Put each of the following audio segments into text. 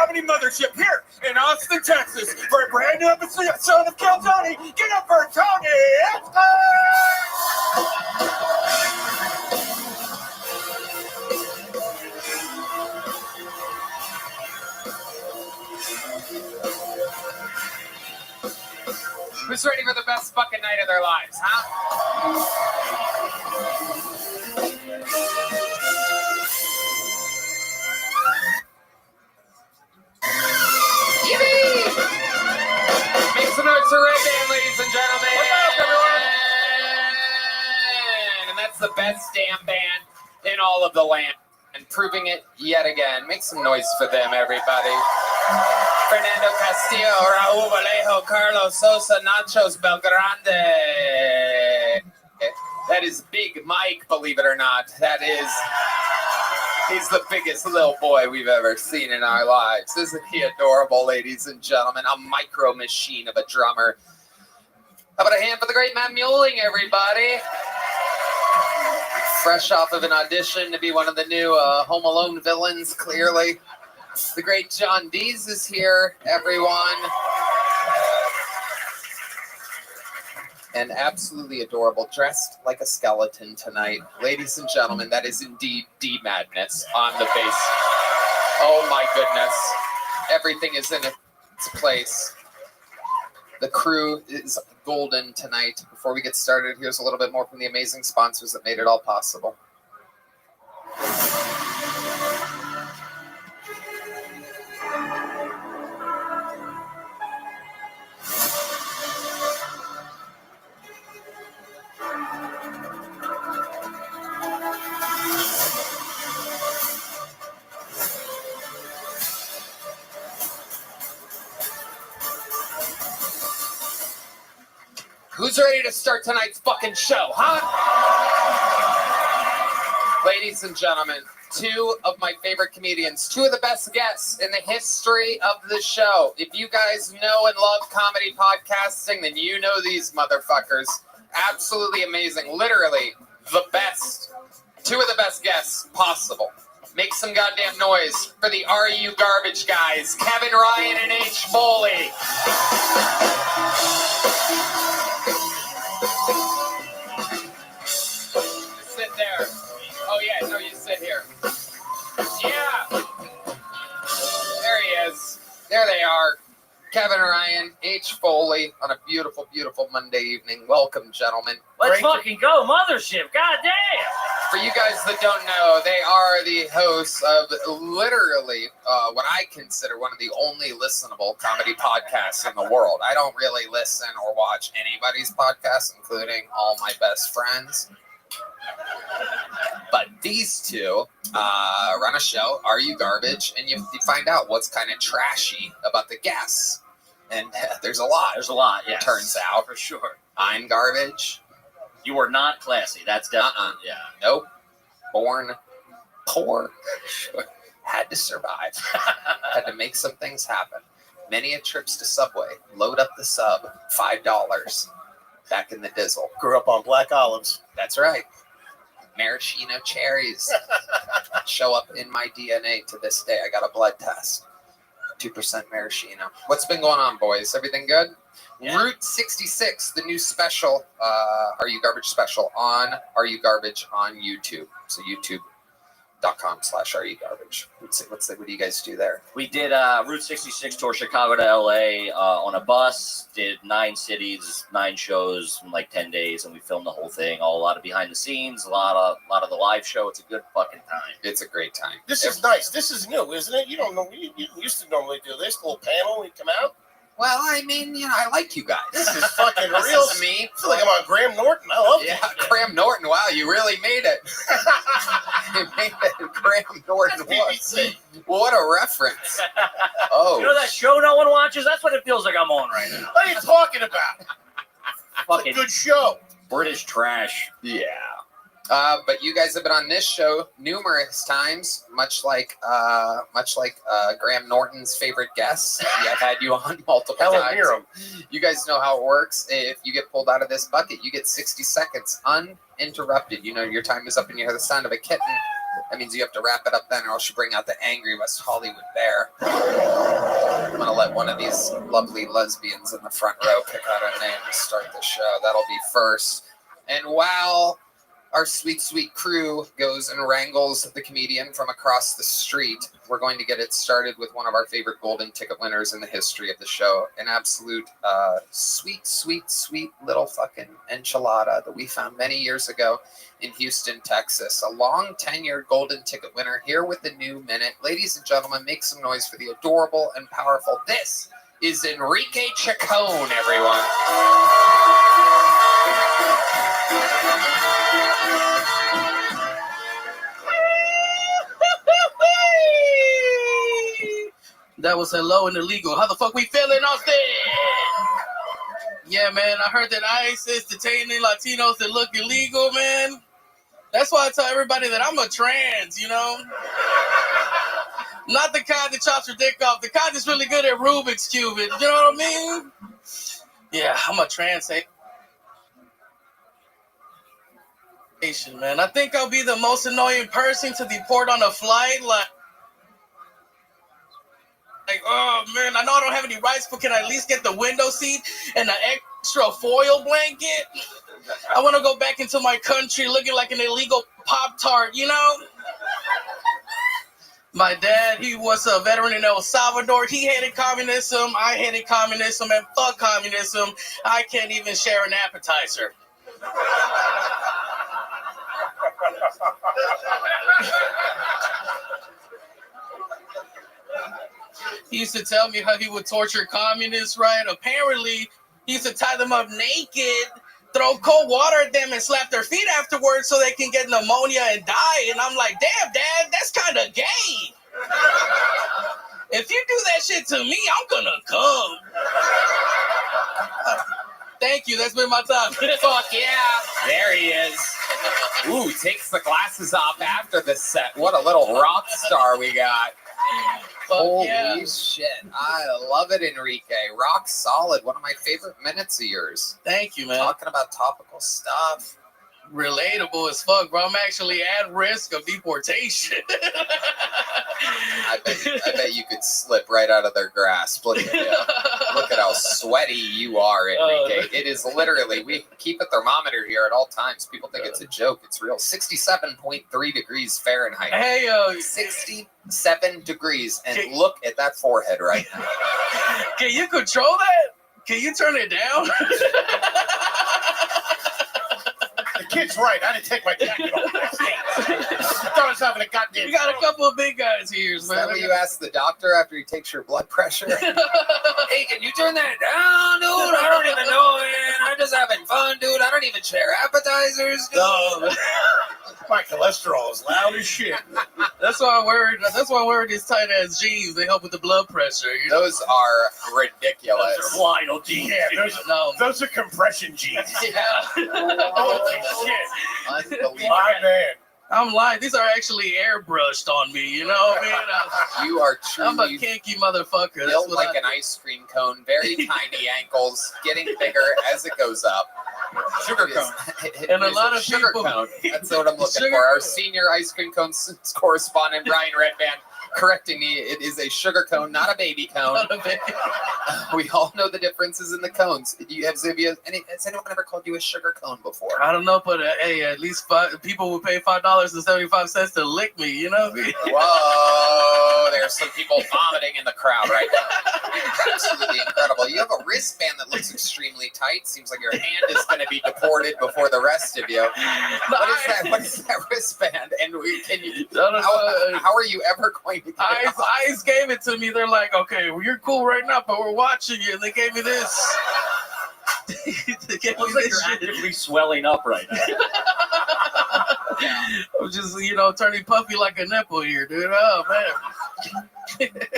comedy mothership here in Austin, Texas, for a brand new episode of Kill Tony. Get up for Tony! Who's ready for the best fucking night of their lives, huh? Yippee! Make some noise for Rabbi, ladies and gentlemen. What's up, everyone? And that's the best damn band in all of the land. And proving it yet again. Make some noise for them, everybody. Fernando Castillo, Raul Vallejo, Carlos Sosa, Nachos Belgrande. That is Big Mike, believe it or not. He's the biggest little boy we've ever seen in our lives. Isn't he adorable, ladies and gentlemen? A micro machine of a drummer. How about a hand for the great Matt Mueling, everybody? Fresh off of an audition to be one of the new Home Alone villains, clearly. The great John Dees is here, everyone. And absolutely adorable, dressed like a skeleton tonight. Ladies and gentlemen, that is indeed D-Madness on the bass. Oh my goodness. Everything is in its place. The crew is golden tonight. Before we get started, here's a little bit more from the amazing sponsors that made it all possible. Who's ready to start tonight's fucking show, huh? Ladies and gentlemen, two of my favorite comedians, two of the best guests in the history of the show. If you guys know and love comedy podcasting, then you know these motherfuckers. Absolutely amazing. Literally the best. Two of the best guests possible. Make some goddamn noise for the Are You Garbage guys, Kevin Ryan and H. Foley. Sit there. Oh yeah, no, you sit here. Yeah. There he is. There they are. Kevin Ryan, H. Foley on a beautiful, beautiful Monday evening. Welcome, gentlemen. Let's fucking go, mothership. God damn. For you guys that don't know, they are the hosts of literally what I consider one of the only listenable comedy podcasts in the world. I don't really listen or watch anybody's podcasts, including all my best friends. But these two run a show, Are You Garbage? And you find out what's kind of trashy about the guests. And there's a lot. There's a lot, yes. Turns out. For sure. I'm garbage. You are not classy. That's definitely, yeah. Nope. Born poor. Had to survive. Had to make some things happen. Many a trips to Subway. Load up the sub. $5. Back in the dizzle. Grew up on black olives. That's right. Maraschino cherries show up in my DNA to this day. I got a blood test. 2% maraschino. What's been going on, boys? Everything good? Yeah. Route 66, the new special, Are You Garbage special on Are You Garbage on YouTube. So youtube.com/areyougarbage. What do you guys do there? We did Route 66 tour Chicago to LA on a bus, did 9 cities, 9 shows in like 10 days, and we filmed the whole thing. A lot of behind the scenes, a lot of the live show. It's a good fucking time. It's a great time. This is nice. This is new, isn't it? You don't know. You used to normally do this little panel when you come out. Well, I mean, I like you guys. This is fucking real. This is me. I feel like I'm on Graham Norton. I love it. Yeah, Graham Norton. Wow, you really made it. You made it. Graham Norton. What a reference. Oh. You know that show no one watches? That's what it feels like I'm on right now. What are you talking about? Fucking it's a good show. British trash. Yeah. But you guys have been on this show numerous times, much like Graham Norton's favorite guests. Yeah, I've had you on multiple times. You guys know how it works. If you get pulled out of this bucket, you get 60 seconds uninterrupted. You know your time is up and you hear the sound of a kitten That means you have to wrap it up then, or else you bring out the angry West Hollywood bear. I'm going to let one of these lovely lesbians in the front row pick out a name to start the show. That'll be first. And while our sweet, sweet crew goes and wrangles the comedian from across the street, we're going to get it started with one of our favorite golden ticket winners in the history of the show. An absolute sweet, sweet, sweet little fucking enchilada that we found many years ago in Houston, Texas. A long tenured golden ticket winner here with the new minute. Ladies and gentlemen, make some noise for the adorable and powerful. This is Enrique Chacon, everyone. That was hello and illegal. How the fuck we feeling, Austin? Yeah, man, I heard that ICE is detaining Latinos that look illegal, man. That's why I tell everybody that I'm a trans, you know? Not the kind that chops your dick off. The kind that's really good at Rubik's Cube. You know what I mean? Yeah, I'm a trans. Man, I think I'll be the most annoying person to deport on a flight. Like, oh man, I know I don't have any rights, but can I at least get the window seat and an extra foil blanket? I want to go back into my country looking like an illegal Pop-Tart, you know? My dad, he was a veteran in El Salvador. He hated communism. I hated communism, and fuck communism. I can't even share an appetizer. He used to tell me how he would torture communists, right? Apparently, he used to tie them up naked, throw cold water at them, and slap their feet afterwards so they can get pneumonia and die. And I'm like, damn, Dad, that's kind of gay. If you do that shit to me, I'm gonna come. Thank you. That's been my time. Fuck yeah. There he is. Ooh, takes the glasses off after the set. What a little rock star we got. Holy shit. I love it, Enrique. Rock solid. One of my favorite minutes of yours. Thank you, man. Talking about topical stuff. Relatable as fuck, bro. I'm actually at risk of deportation. I bet you could slip right out of their grasp. Look at you. Look at how sweaty you are, Enrique. It is literally, we keep a thermometer here at all times. People think it's a joke. It's real. 67.3 degrees Fahrenheit. Hey, 67 degrees. And look at that forehead right now. Can you control that? Can you turn it down? The kid's right. I didn't take my jacket off. I thought I was having a goddamn. You got a couple of big guys here, Is man. that what you ask the doctor after he takes your blood pressure? Hey, can you turn that down, dude? I don't even know, man. I'm just having fun, dude. I don't even share appetizers, dude. No, my cholesterol is loud as shit. That's why I wear these tight ass jeans. They help with the blood pressure. You know? Those are ridiculous. Those are Lionel jeans. Yeah, those are compression jeans. Yeah. Holy shit. Unbelievable. My man. I'm lying. These are actually airbrushed on me. You know what I mean? You are I'm a truly kinky motherfucker. That's built what like an ice cream cone. Very tiny ankles, getting bigger as it goes up. Sugar cone. And a lot of sugar people- cone. That's what I'm looking Sugar for. Our cone. senior ice cream cone correspondent, Brian Redband, correcting me. It is a sugar cone, not a baby cone. Not a big- We all know the differences in the cones. Has anyone ever called you a sugar cone before? I don't know, but hey, at least people will pay $5.75 to lick me. You know? Whoa, there's some people vomiting in the crowd right now. Absolutely incredible. You have a wristband that looks extremely tight. Seems like your hand is going to be deported before the rest of you. What is that wristband? And how are you ever going to get it off? Ice gave it to me. They're like, okay, well, you're cool right now, but we're watching you. And they gave me this. They gave me Looks like this you're shit. actively swelling up right now. I'm just, turning puffy like a nipple here, dude. Oh, man.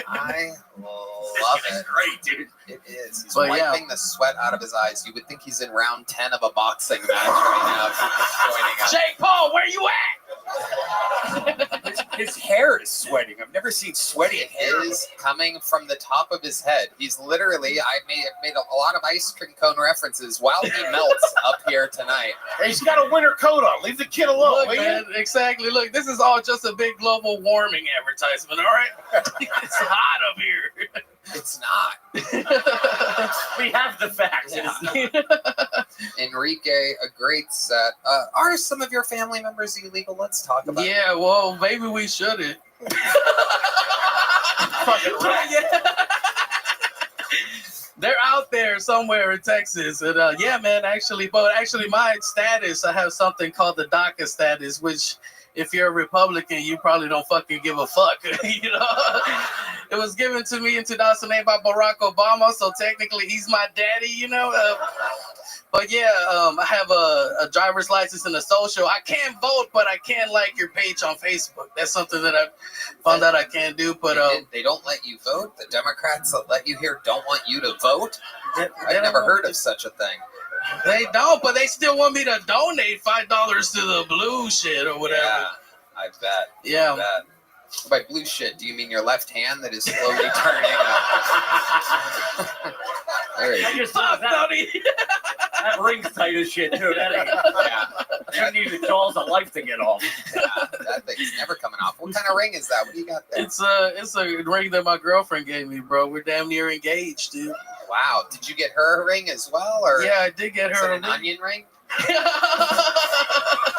I love it. Great, dude. It is. He's But, wiping the sweat out of his eyes. You would think he's in round 10 of a boxing match right now if he's just joining us. Jake Paul, where you at? His hair is sweating. I've never seen sweaty hair. It is coming from the top of his head. He's literally, I made a lot of ice cream cone references while he melts up here tonight. Hey, he's got a winter coat on. Leave the kid alone, Look, will you? man, exactly. Look, this is all just a big global warming advertisement, all right? It's hot up here. It's not. We have the facts. Yeah. Enrique, a great set. Are some of your family members illegal? Let's talk about it. Yeah, well, maybe we shouldn't. Yeah. They're out there somewhere in Texas, and yeah, man. Actually, my status, I have something called the DACA status, which, if you're a Republican, you probably don't fucking give a fuck. You know, it was given to me in 2008 by Barack Obama, so technically he's my daddy. You know, but yeah, I have a driver's license and a social. I can't vote, but I can like your page on Facebook. That's something that I found out I can't do. But they don't let you vote. The Democrats that let you here don't want you to vote. I've never heard of such a thing. They don't, but they still want me to donate $5 to the blue shit or whatever. Yeah, I bet. Yeah. I bet. By blue shit, do you mean your left hand that is slowly turning? There you go. Just that ring's tight as shit too. That ain't, Yeah, you need the jaws of life to get off. yeah, that thing's never coming off. What kind of ring is that? What do you got there? It's a ring that my girlfriend gave me, bro. We're damn near engaged, dude. Wow. Did you get her a ring as well, or Yeah, I did get is her it a an ring. onion ring?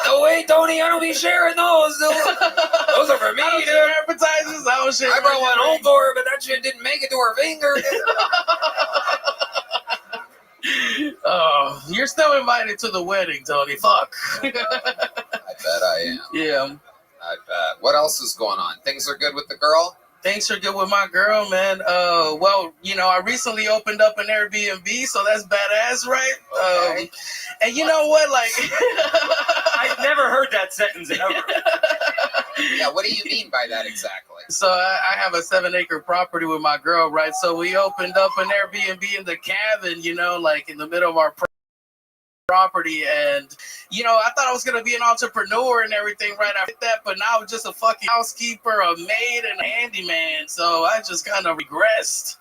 No way, Tony. I don't be sharing those. Those are for me, I don't dude. share advertisements. I don't share. I brought one home for her, but that shit didn't make it to her finger. Oh, you're still invited to the wedding, Tony. Fuck. I bet I am. Yeah. I bet. What else is going on? Things are good with the girl? Things are good with my girl, man. Well, you know, I recently opened up an Airbnb, so that's badass, right? Okay. And you know what? Like, I've never heard that sentence ever. Yeah, what do you mean by that exactly? So I have a 7-acre property with my girl, right? So we opened up an Airbnb in the cabin, you know, like in the middle of our property. And, you know, I thought I was going to be an entrepreneur and everything right after that, but now I'm just a fucking housekeeper, a maid, and a handyman. So I just kind of regressed.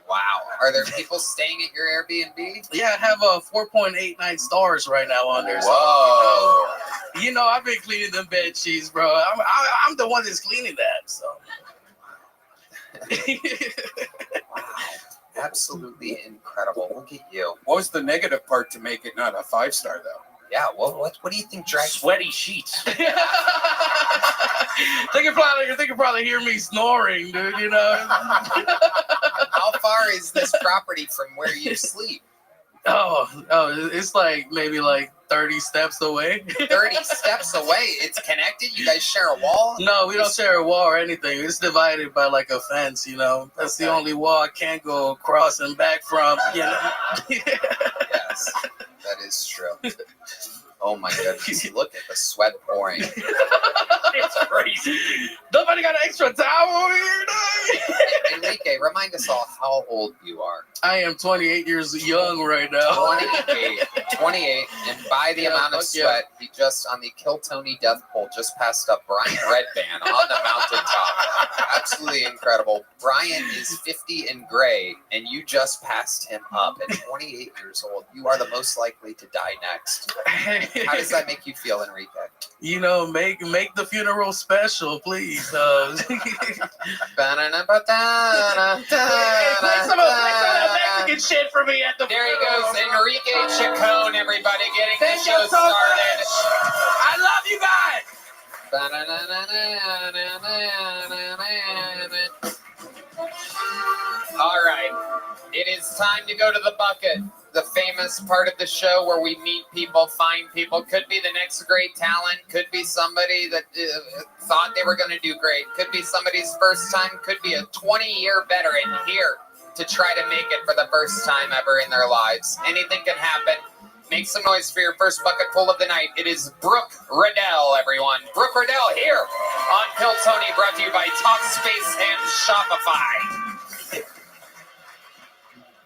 Wow. Are there people staying at your Airbnb? Yeah, I have a 4.89 stars right now on there. So, Whoa. you know, I've been cleaning them bed sheets, bro. I'm the one that's cleaning that, so. Wow. Absolutely incredible. Look at you. What was the negative part to make it not a 5-star, though? Yeah, what do you think drags Sweaty sheets. They can probably hear me snoring, dude, you know? How far is this property from where you sleep? Oh, it's like maybe like 30 steps away. 30 steps away. It's connected? You guys share a wall? No, we don't share a wall or anything. It's divided by like a fence, you know? That's the Okay. only wall I can't go across and back from, you know? Yes, that is true. Oh my goodness, look at the sweat pouring. It's crazy. Nobody got an extra towel over here, dog? Enrique, remind us all how old you are. I am 28 years young right now. 28, and by the Yeah, amount of fuck yeah. sweat, he just, on the Kill Tony death poll, just passed up Brian Redband on the mountaintop. Absolutely incredible. Brian is 50 and gray, and you just passed him up at 28 years old. You are the most likely to die next. How does that make you feel, Enrique? You know, make the funeral special, please. Hey, Play some of that Mexican shit for me at the There he funeral. goes, Enrique Chacon, everybody, getting the Thank show you so much. started. I love you guys. All right, it is time to go to the bucket, the famous part of the show where we meet people, find people. Could be the next great talent, could be somebody that thought they were going to do great, could be somebody's first time, could be a 20-year veteran here to try to make it for the first time ever in their lives. Anything can happen. Make some noise for your first bucket full of the night. It is Brooke Riddell, everyone. Brooke Riddell here on Kill Tony, brought to you by Talkspace and Shopify.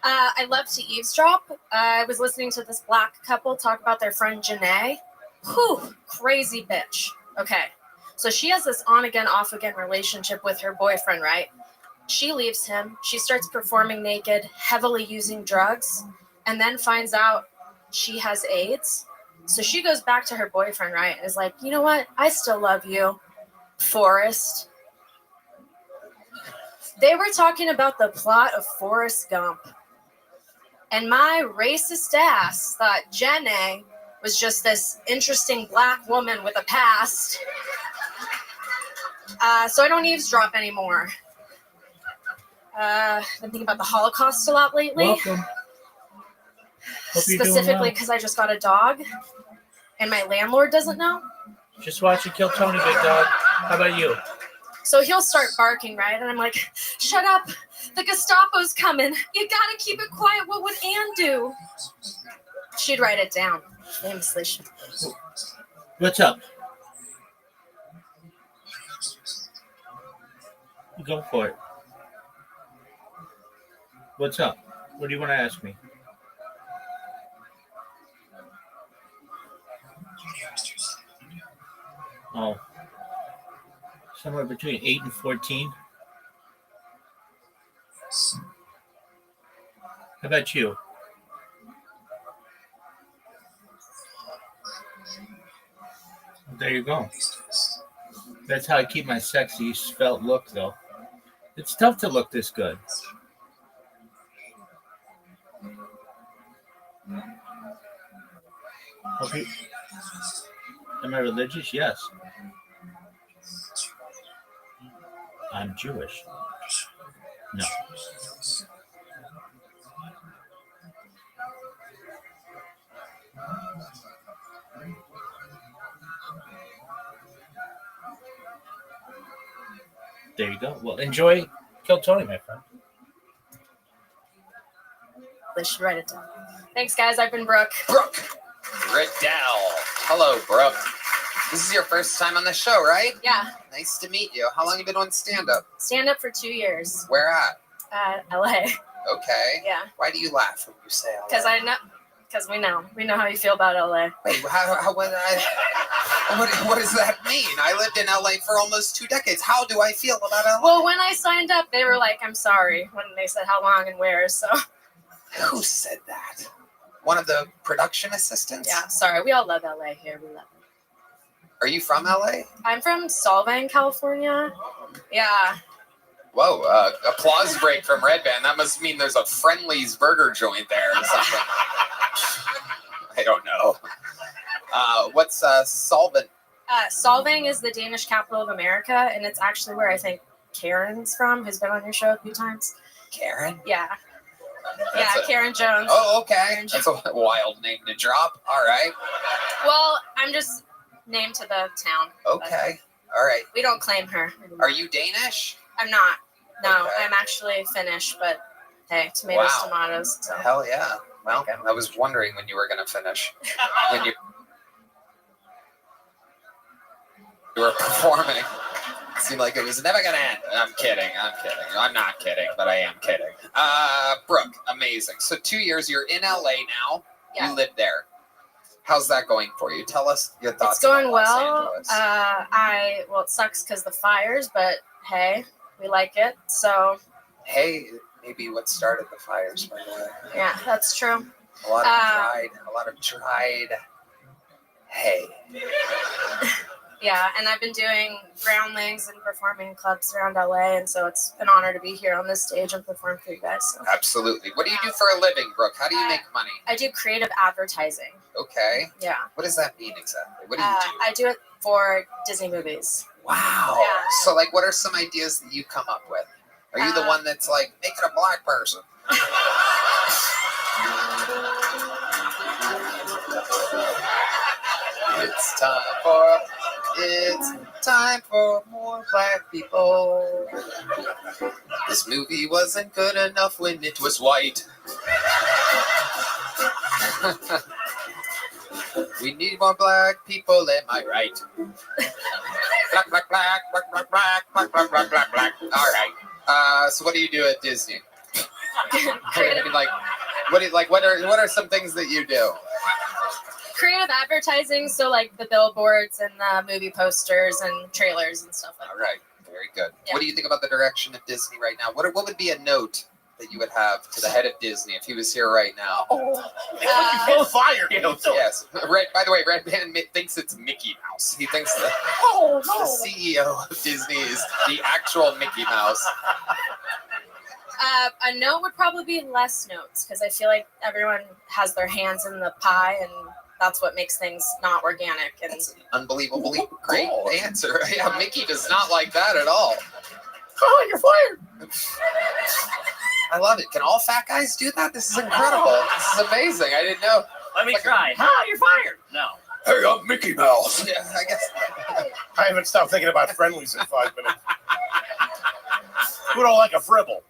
I love to eavesdrop. I was listening to this black couple talk about their friend Janae. Whew, crazy bitch. Okay. So she has this on again, off again relationship with her boyfriend, right? She leaves him. She starts performing naked, heavily using drugs, and then finds out she has AIDS. So she goes back to her boyfriend, right? And is like, you know what? I still love you, Forrest. They were talking about the plot of Forrest Gump. And my racist ass thought Jenna was just this interesting black woman with a past. So I don't eavesdrop anymore. I've been thinking about the Holocaust a lot lately. Welcome. Hope you're doing Specifically well. because I just got a dog. And my landlord doesn't know. Just watch you kill Tony, big dog. How about you? So he'll start barking, right? And I'm like, shut up. The Gestapo's coming. You gotta keep it quiet. What would Anne do? She'd write it down. Famously. What's up? Go for it. What's up? What do you want to ask me? Oh. Somewhere between 8 and 14. How about you? There you go. That's how I keep my sexy svelte look, though. It's tough to look this good. Okay. Am I religious? Yes. I'm Jewish. No. There you go. Well, enjoy Kill Tony, my friend. They should write it down. Thanks, guys. I've been Brooke. Brooke Riddell. Hello, Brooke. This is your first time on the show, right? Yeah. Nice to meet you. How long have you been on stand-up? Stand up for 2 years. Where at? LA. Okay. Yeah. Why do you laugh when you say LA? Because we know how you feel about LA. Wait, what does that mean? I lived in LA for almost 2 decades. How do I feel about LA? Well, when I signed up, they were like, I'm sorry, when they said how long and where, so. Who said that? One of the production assistants? Yeah, sorry. We all love LA here. We love it. Are you from LA? I'm from Solvang, California. Yeah. Whoa, applause break from Red Band. That must mean there's a Friendly's burger joint there or something. I don't know. What's Solvang? Solvang is the Danish capital of America, and it's actually where I think Karen's from, who's been on your show a few times. Karen? Yeah. Karen Jones. Oh, okay. Karen That's a wild name to drop. All right. Well, I'm just named to the town. Okay. All right. We don't claim her. Are you Danish? I'm not. No, Okay. I'm actually Finnish, but hey, tomatoes, tomatoes. So. Hell yeah. Well, Okay. I was wondering when you were going to finish. When you were performing. It seemed like it was never going to end. I'm kidding. I'm not kidding, but I am kidding. Brooke, amazing. So 2 years, you're in LA now. Yeah. You live there. How's that going for you? Tell us your thoughts. It's going about Los well. Angeles. Well, it sucks because the fires, but hey, we like it. So Hey, maybe what started the fires, by the way. yeah, that's true. A lot of dried hay. Yeah, and I've been doing groundlings and performing in clubs around LA, and so it's an honor to be here on this stage and perform for you guys. So. Absolutely. What do you do for a living, Brooke? How do you make money? I do creative advertising. Okay. Yeah. What does that mean exactly? What do you do? I do it for Disney movies. Wow. Yeah. So, like, what are some ideas that you come up with? Are you the one that's like, make it a black person? It's time for more black people. This movie wasn't good enough when it was white. We need more black people, am I right? Black, black, black, black, black, black, black, black, black, black, black. All right. So what do you do at Disney? I mean, what are some things that you do? creative advertising, so like the billboards and the movie posters and trailers and stuff like All right, very good. Yeah. What do you think about the direction of Disney right now? What would be a note that you would have to the head of Disney if he was here right now? You get fired. Yes. By the way, Red Band thinks it's Mickey Mouse. He thinks that the CEO of Disney is the actual Mickey Mouse. A note would probably be less notes because I feel like everyone has their hands in the pie and that's what makes things not organic. And That's an unbelievably great answer. Yeah, Mickey does not like that at all. Oh, you're fired. I love it. Can all fat guys do that? This is incredible. This is amazing. I didn't know. Let me try. Ha! You're fired. No. Hey, I'm Mickey Mouse. Yeah, I guess. I haven't stopped thinking about friendlies in 5 minutes. Who don't like a fribble?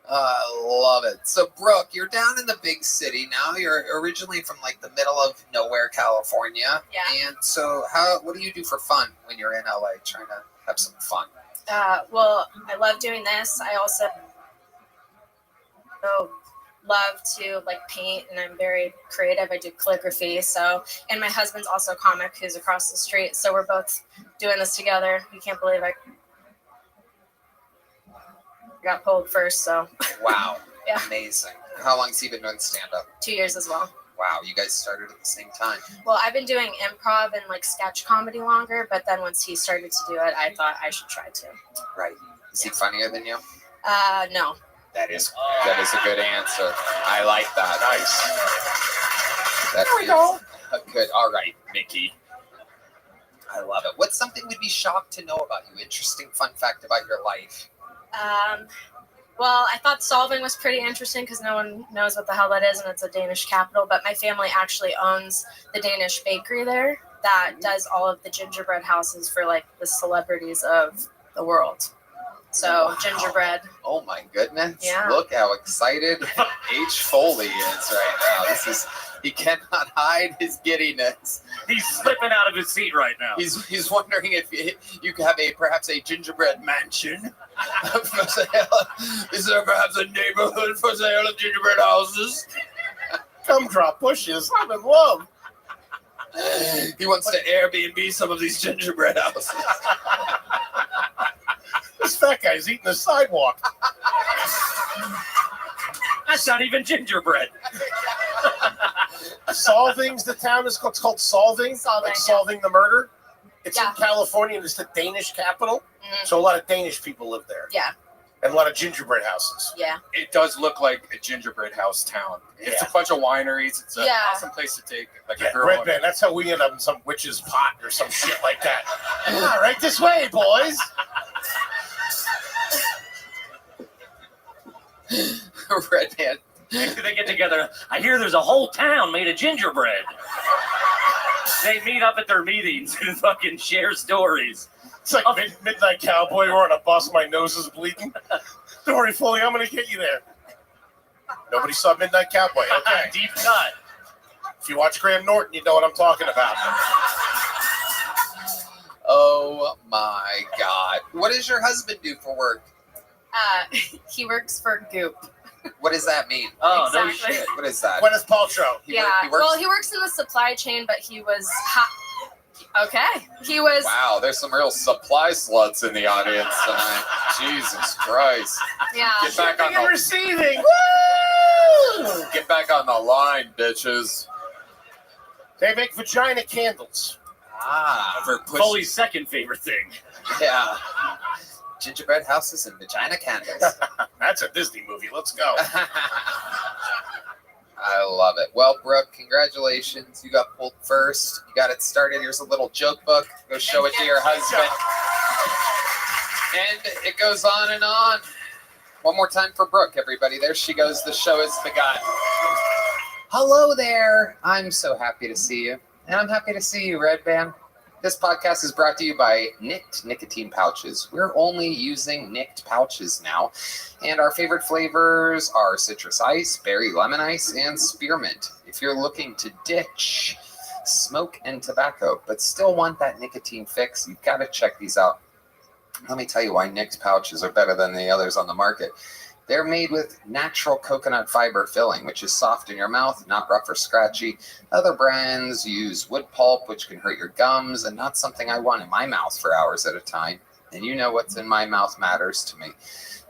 Love it. So, Brooke, you're down in the big city now. You're originally from like the middle of nowhere, California. Yeah. And so, what do you do for fun when you're in LA trying to have some fun? well, I love doing this. I also love to like paint, and I'm very creative. I do calligraphy. So, and my husband's also a comic who's across the street. So we're both doing this together. You can't believe I got pulled first. So Wow. Yeah. Amazing. How long has he been doing stand-up? 2 years as well. Wow, you guys started at the same time. Well, I've been doing improv and like sketch comedy longer, but then once he started to do it, I thought I should try too. Right. Is he funnier than you? No. That is a good answer. I like that. Nice. That There we is go. a good. All right, Mickey. I love it. What's something we'd be shocked to know about you? Interesting fun fact about your life. Well, I thought solving was pretty interesting because no one knows what the hell that is, and it's a Danish capital. But my family actually owns the Danish bakery there that does all of the gingerbread houses for like the celebrities of the world. So Wow. gingerbread. Oh my goodness. Yeah. Look how excited H. Foley is right now. He cannot hide his giddiness. He's slipping out of his seat right now. He's wondering if you could have perhaps a gingerbread mansion for sale. Is there perhaps a neighborhood for sale of gingerbread houses? Gumdrop bushes. I'm in love. He wants to Airbnb some of these gingerbread houses. This fat guy's eating the sidewalk. That's not even gingerbread. Solving's the town is called. It's called Solving. Solving, Like yeah. solving the murder. It's Yeah. in California and it's the Danish capital. Mhm. So a lot of Danish people live there. Yeah. And a lot of gingerbread houses. Yeah. It does look like a gingerbread house town. It's Yeah. a bunch of wineries. It's an Yeah. awesome place to take like Yeah, a girl. Red Band. That's how we end up in some witch's pot or some shit like that. All right, this way, boys. Red Band. They get together. I hear there's a whole town made of gingerbread. They meet up at their meetings and fucking share stories. It's like Midnight Cowboy. We're on a bus. My nose is bleeding. Don't worry, Foley. I'm going to get you there. Nobody saw Midnight Cowboy. Okay. Deep cut. If you watch Graham Norton, you know what I'm talking about. Oh my God. What does your husband do for work? He works for Goop. What does that mean? Oh, no Exactly. shit. What is that? Gwyneth Paltrow. He Yeah. works- Well, he works in the supply chain, but he was okay. He was. Wow, there's some real supply sluts in the audience tonight. Jesus Christ. Yeah. Get back on Shipping and the receiving. Woo! get back on the line, bitches. They make vagina candles. Ah, for Foley's second favorite thing. yeah. Gingerbread houses and vagina candles. That's a Disney movie. Let's go. I love it. Well, Brooke, congratulations. You got pulled first. You got it started. Here's a little joke book. Go show it to your husband. And it goes on and on. One more time for Brooke, everybody. There she goes. The show is begun. Hello there. I'm so happy to see you. And I'm happy to see you, Red Band. This podcast is brought to you by Nicked Nicotine Pouches. We're only using Nicked pouches now. And our favorite flavors are citrus ice, berry lemon ice, and spearmint. If you're looking to ditch smoke and tobacco, but still want that nicotine fix, you've got to check these out. Let me tell you why Nicked pouches are better than the others on the market. They're made with natural coconut fiber filling, which is soft in your mouth, not rough or scratchy. Other brands use wood pulp, which can hurt your gums, and not something I want in my mouth for hours at a time. And you know what's in my mouth matters to me.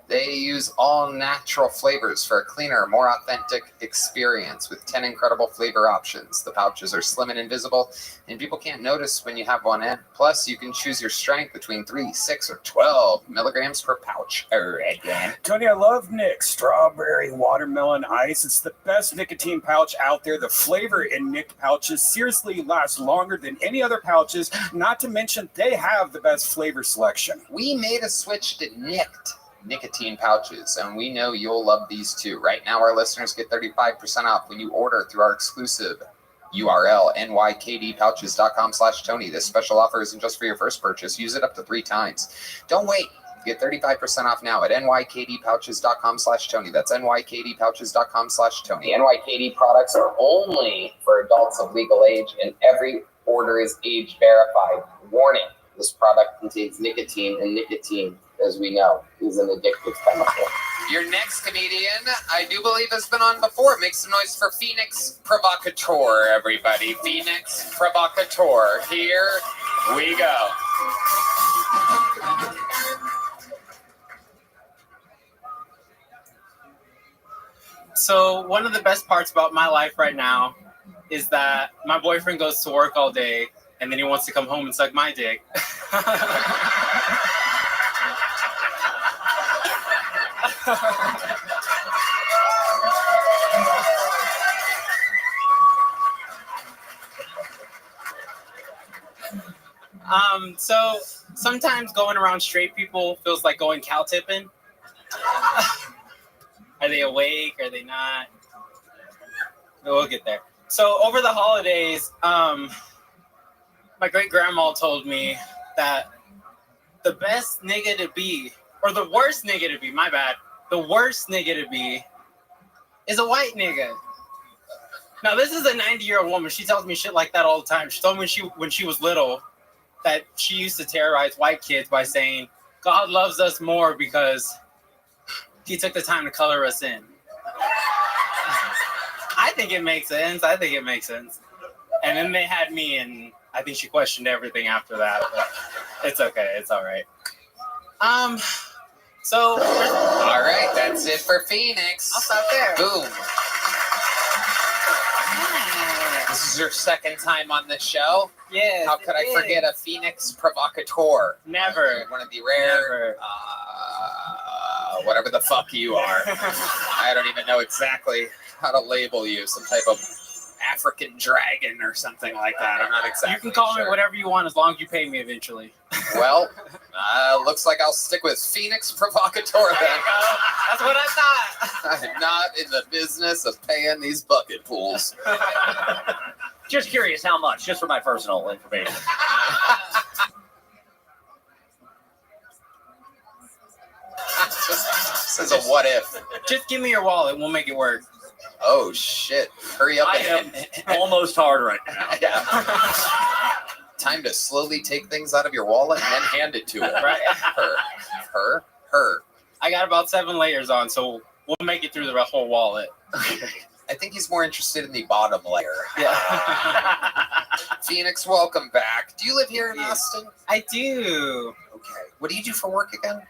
They use all natural flavors for a cleaner, more authentic experience with 10 incredible flavor options. The pouches are slim and invisible, and people can't notice when you have one in. Plus, you can choose your strength between 3, 6, or 12 milligrams per pouch. Again. Tony, I love Nick's Strawberry Watermelon Ice. It's the best nicotine pouch out there. The flavor in Nick pouches seriously lasts longer than any other pouches, not to mention they have the best flavor selection. We made a switch to Nicked nicotine pouches, and we know you'll love these too. Right now, our listeners get 35% off when you order through our exclusive URL, nykdpouches.com/Tony. This special offer isn't just for your first purchase. Use it up to 3 times. Don't wait. Get 35% off now at nykdpouches.com/Tony. That's nykdpouches.com/Tony. The NYKD products are only for adults of legal age, and every order is age verified. Warning, this product contains nicotine, and nicotine, as we know, is an addictive chemical. Your next comedian, I do believe, has been on before. Make some noise for Phoenix Provocateur, everybody. Phoenix Provocateur. Here we go. So one of the best parts about my life right now is that my boyfriend goes to work all day and then he wants to come home and suck my dick. So sometimes going around straight people feels like going cow tipping. Are they awake? Are they not? We'll get there. So over the holidays, my great grandma told me that the best nigga to be, or the worst nigga to be, my bad, the worst nigga to be is a white nigga. Now this is a 90-year-old woman. She tells me shit like that all the time. She told me when she was little that she used to terrorize white kids by saying, God loves us more because he took the time to color us in. I think it makes sense. And then they had me, and I think she questioned everything after that. But it's okay. It's all right. So. All right, that's it for Phoenix. I'll stop there. Boom. This is your second time on the show. Yeah. How could I forget a Phoenix Provocateur? Never. One of the rare, whatever the fuck you are. I don't even know exactly how to label you. Some type of African dragon or something like that. I'm not exactly You can call sure. me whatever you want as long as you pay me eventually. Well, looks like I'll stick with Phoenix Provocateur then. That's what I thought. I'm not in the business of paying these bucket pools. Just curious how much, just for my personal information. This is a what if. Just give me your wallet. We'll make it work. Oh, shit. Hurry up I and am almost hard right now. Yeah. Time to slowly take things out of your wallet and then hand it to her. Right. Her. I got about 7 layers on, so we'll make it through the whole wallet. I think he's more interested in the bottom layer. Yeah. Phoenix, welcome back. Do you live here in Austin? I do. Okay. What do you do for work again?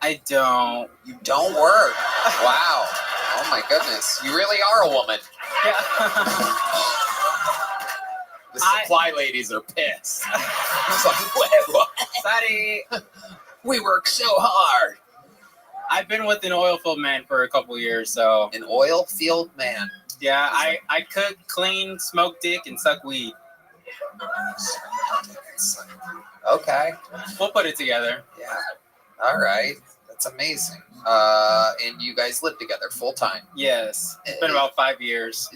I don't. You don't work? Wow. Oh my goodness. You really are a woman. Yeah. The supply ladies are pissed. It's like, what? Sorry. We work so hard. I've been with an oil field man for a couple years, so. An oil field man. Yeah, I cook, clean, smoke dick, and suck weed. Okay. We'll put it together. Yeah. All right. That's amazing. And you guys live together full time? Yes. It's been about 5 years.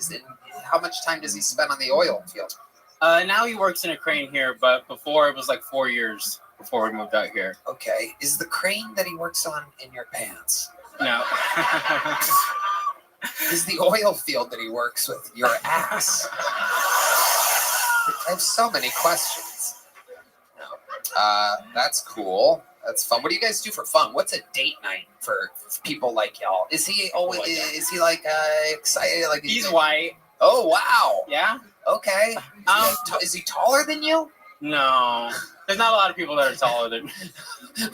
How much time does he spend on the oil field? Now he works in a crane here, but before it was like 4 years before we moved out here. Okay. Is the crane that he works on in your pants? No. Is the oil field that he works with your ass? I have so many questions. No. That's cool. That's fun. What do you guys do for fun? What's a date night for people like y'all? Is he always? Is he like excited? Like He's white. Oh wow. Yeah. Okay. Is he taller than you? No. There's not a lot of people that are taller than me.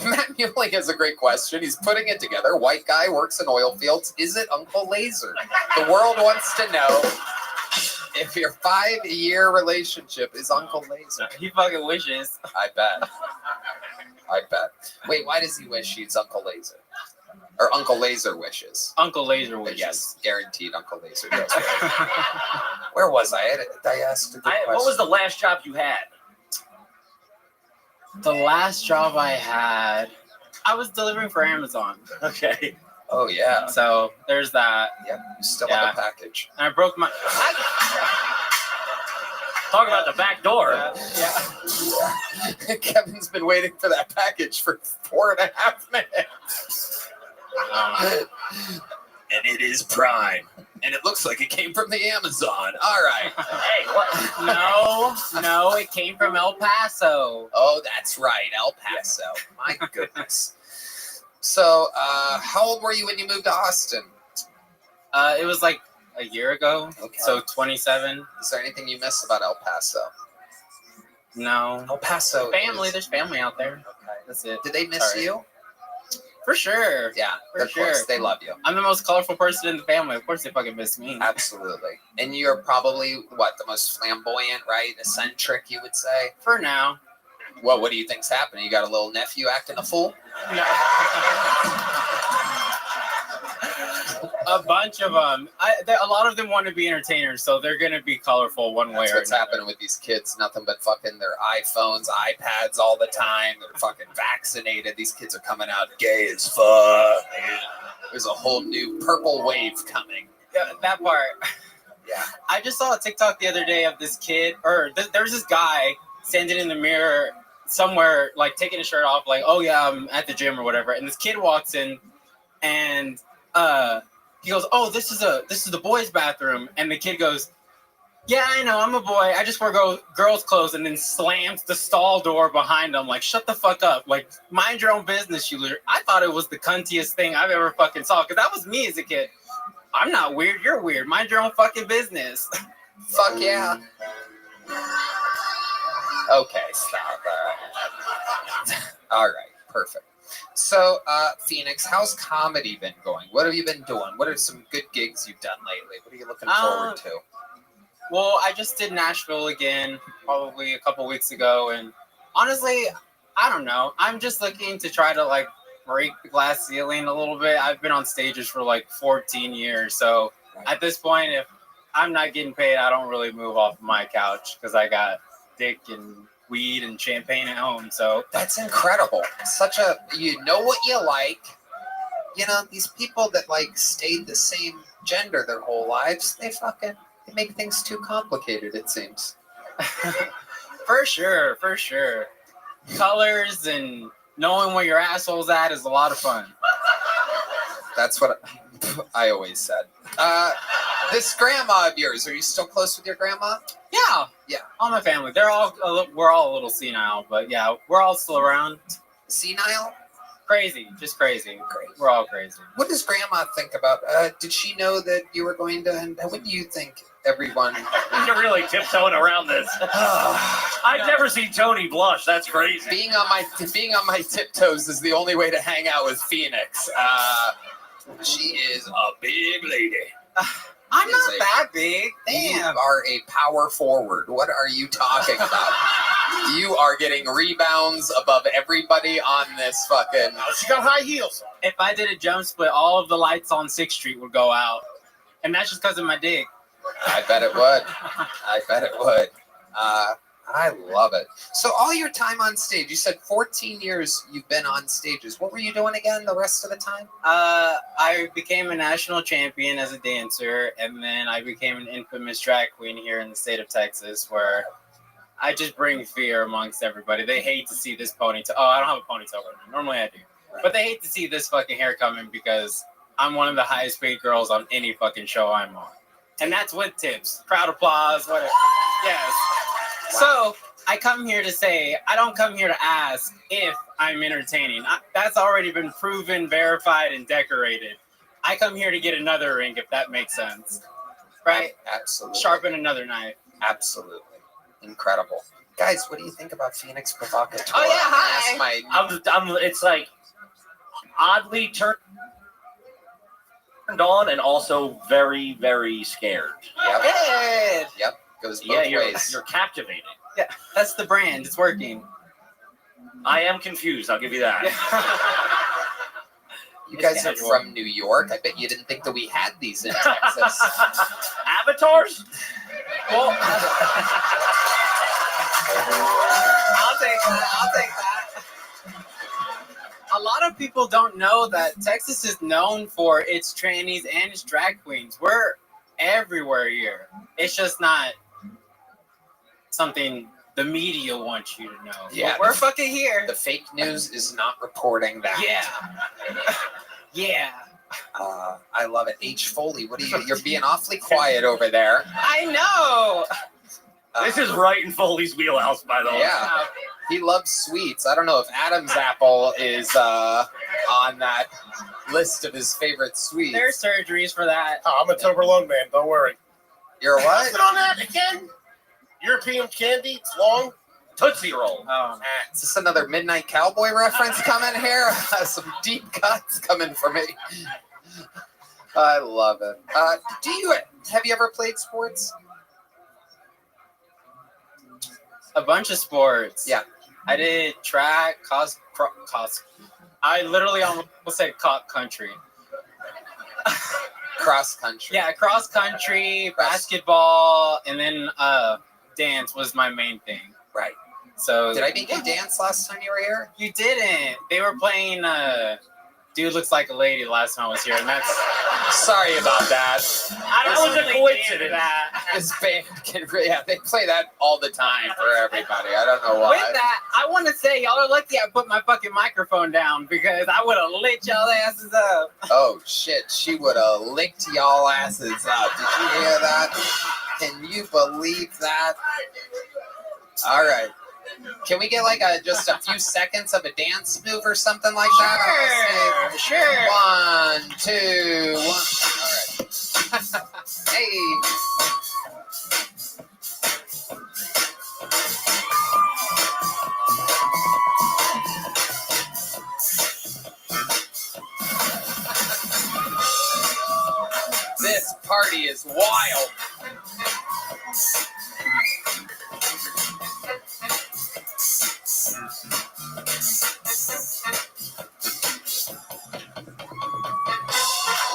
Matt Muley has a great question. He's putting it together. White guy works in oil fields. Is it Uncle Laser? The world wants to know if your 5-year relationship is Uncle Laser. He fucking wishes. I bet. Wait, why does he wish he's Uncle Laser? Or Uncle Laser wishes? Uncle Laser wishes. Yes, guaranteed Uncle Laser does. Where was I? I asked a good question. What was the last job you had? The last job I had, I was delivering for Amazon. Okay. Oh, yeah. So there's that. Yep, you still have the package. And I broke my... Talk about the back door. Yeah. Kevin's been waiting for that package for 4.5 minutes. And it is Prime. And it looks like it came from the Amazon. All right. Hey, what? No, it came from El Paso. Oh, that's right. El Paso. My goodness. So, how old were you when you moved to Austin? It was like a year ago. Okay. So 27. Is there anything you miss about El Paso? No. El Paso. Family. There's family out there. Okay. That's it. Did they miss you? For sure. Yeah, For of course. sure. They love you. I'm the most colorful person in the family. Of course they fucking miss me. Absolutely. And you're probably, the most flamboyant, right? Eccentric, you would say? For now. Well, what do you think's happening? You got a little nephew acting a fool? No. A bunch of them. A lot of them want to be entertainers, so they're going to be colorful one way That's or what's another. happening with these kids. Nothing but fucking their iPhones, iPads all the time. They're fucking vaccinated. These kids are coming out gay as fuck. There's a whole new purple wave coming. Yeah, that part. Yeah. I just saw a TikTok the other day of this kid, or there's this guy standing in the mirror somewhere, like taking his shirt off, like, oh yeah, I'm at the gym or whatever. And this kid walks in, and he goes, oh, this is the boys' bathroom. And the kid goes, yeah, I know, I'm a boy. I just wear girls' clothes, and then slams the stall door behind him. Like, shut the fuck up. Like, mind your own business, you loser. I thought it was the cuntiest thing I've ever fucking saw, because that was me as a kid. I'm not weird. You're weird. Mind your own fucking business. Fuck yeah. Okay, stop. All right, perfect. So, Phoenix, how's comedy been going? What have you been doing? What are some good gigs you've done lately? What are you looking forward to? Well, I just did Nashville again, probably a couple weeks ago, and honestly, I don't know. I'm just looking to try to like break the glass ceiling a little bit. I've been on stages for like 14 years, so at this point, if I'm not getting paid, I don't really move off my couch because I got dick and weed and champagne at home. So that's incredible. You know what you like. You know, these people that like stayed the same gender their whole lives, they make things too complicated, it seems. For sure. Colors and knowing where your asshole's at is a lot of fun. That's what I always said. This grandma of yours, are you still close with your grandma? Yeah. All my family. We're all a little senile, but yeah, we're all still around. Senile? Crazy. Just crazy. We're all crazy. What does grandma think about, did she know that you were going to, and what do you think everyone? You're really tiptoeing around this. I've never seen Tony blush. That's crazy. Being on my tiptoes is the only way to hang out with Phoenix. She is a big lady. I'm not that big. Damn. You are a power forward. What are you talking about? You are getting rebounds above everybody on this fucking. She got high heels. If I did a jump split, all of the lights on 6th Street would go out. And that's just because of my dick. I bet it would. I love it. So all your time on stage, you said 14 years you've been on stages. What were you doing again the rest of the time? I became a national champion as a dancer, and then I became an infamous drag queen here in the state of Texas, where I just bring fear amongst everybody. They hate to see this ponytail. Oh, I don't have a ponytail right now. Normally I do. But they hate to see this fucking hair coming because I'm one of the highest paid girls on any fucking show I'm on. And that's with tips. Crowd applause, whatever. Yes. Wow. So I come here to say, I don't come here to ask if I'm entertaining. That's already been proven, verified, and decorated. I come here to get another ring, if that makes sense. Right? Absolutely. Sharpen another knife. Absolutely. Incredible. Guys, what do you think about Phoenix Provocateur? Oh, yeah, hi. That's my It's like oddly turned on and also very, very scared. Good. Yep. Goes both You're ways. captivating. Yeah, that's the brand. It's working. I am confused. I'll give you that. You guys are from New York. I bet you didn't think that we had these in Texas. Avatars? Well, I'll take that. A lot of people don't know that Texas is known for its trannies and its drag queens. We're everywhere here. It's just not something the media wants you to know. Yeah, But we're fucking here. The fake news is not reporting that. Yeah. I love it. H. Foley, you're being awfully quiet over there. I know. This is right in Foley's wheelhouse, by the way. Yeah. He loves sweets. I don't know if Adam's apple is on that list of his favorite sweets. There's surgeries for that. Oh, I'm a Toblerone man. Don't worry. You're what? Nothing on that again. European candy. It's long. Tootsie Roll. Oh, Is this another Midnight Cowboy reference coming here? Some deep cuts coming for me. I love it. Have you ever played sports? a bunch of sports. Yeah. I did track, I literally almost said country. Cross country. Yeah, cross country, basketball, and then dance was my main thing. Right. So Did I make you dance last time you were here? You didn't. They were playing Dude Looks Like a Lady last time I was here, and that's Sorry about that. I don't That was a coincidence. that. This band can they play that all the time for everybody. I don't know why. With that, I want to say y'all are lucky I put my fucking microphone down because I would have lit y'all asses up. Oh shit, she would have licked y'all asses up. Did you hear that? Can you believe that? All right. Can we get like just a few seconds of a dance move or something like that? Sure. 1, 2, 1. All right. Hey. This party is wild.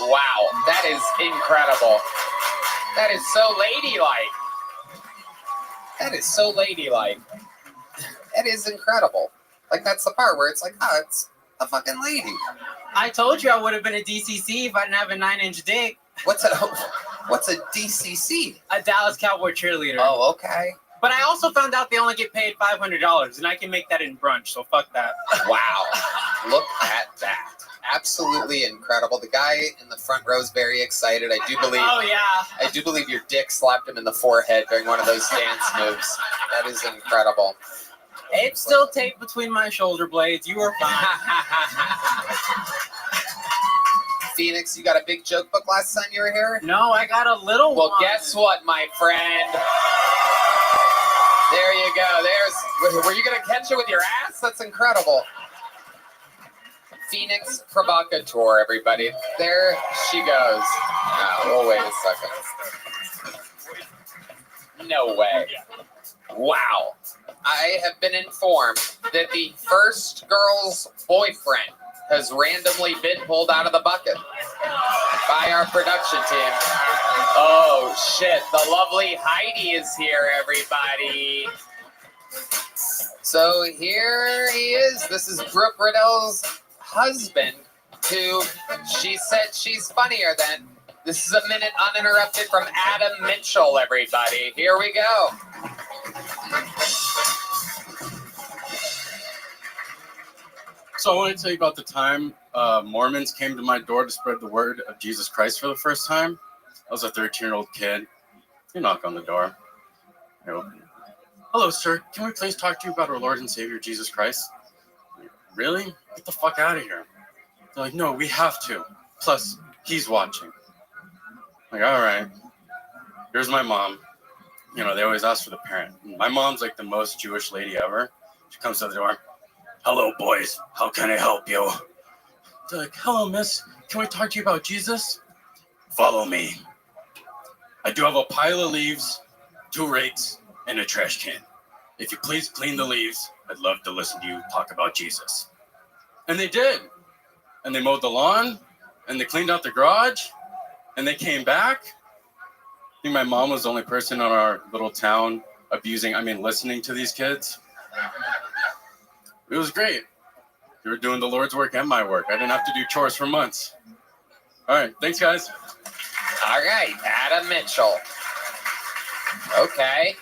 Wow, that is incredible. That is so ladylike. That is so ladylike. That is incredible. Like, that's the part where it's like, oh, it's a fucking lady. I told you I would have been a DCC if I didn't have a 9-inch dick. What's a DCC? A Dallas Cowboy cheerleader. Oh, okay. But I also found out they only get paid $500, and I can make that in brunch, so fuck that. Wow. Look at that. Absolutely incredible. The guy in the front row is very excited. I do believe your dick slapped him in the forehead during one of those dance moves. That is incredible. It's still taped between my shoulder blades. You are fine. Phoenix, you got a big joke book last time you were here? No, I got a little one. Well, guess what, my friend? There you go. Were you going to catch it with your ass? That's incredible. Phoenix Provocateur, everybody. There she goes. Oh, we'll wait a second. No way. Wow. I have been informed that the first girl's boyfriend has randomly been pulled out of the bucket by our production team. Oh, shit. The lovely Heidi is here, everybody. So here he is. This is Brooke Riddell's husband, who she said she's funnier than. This is a minute uninterrupted from Adam Mitchell, everybody. Here we go. So I want to tell you about the time Mormons came to my door to spread the word of Jesus Christ for the first time. I was a 13-year-old kid. You knock on the door. I open. Hello, sir. Can we please talk to you about our Lord and Savior, Jesus Christ? really? Get the fuck out of here. They're like, no, we have to. Plus, he's watching. I'm like, all right. Here's my mom. You know, they always ask for the parent. My mom's like the most Jewish lady ever. She comes to the door. Hello, boys. How can I help you? They're like, hello, miss. Can we talk to you about Jesus? Follow me. I do have a pile of leaves, 2 rakes, and a trash can. If you please clean the leaves, I'd love to listen to you talk about Jesus. And they did. And they mowed the lawn, and they cleaned out the garage, and they came back. I think my mom was the only person in our little town listening to these kids. It was great. They were doing the Lord's work and my work. I didn't have to do chores for months. All right. Thanks, guys. All right, Adam Mitchell. Okay.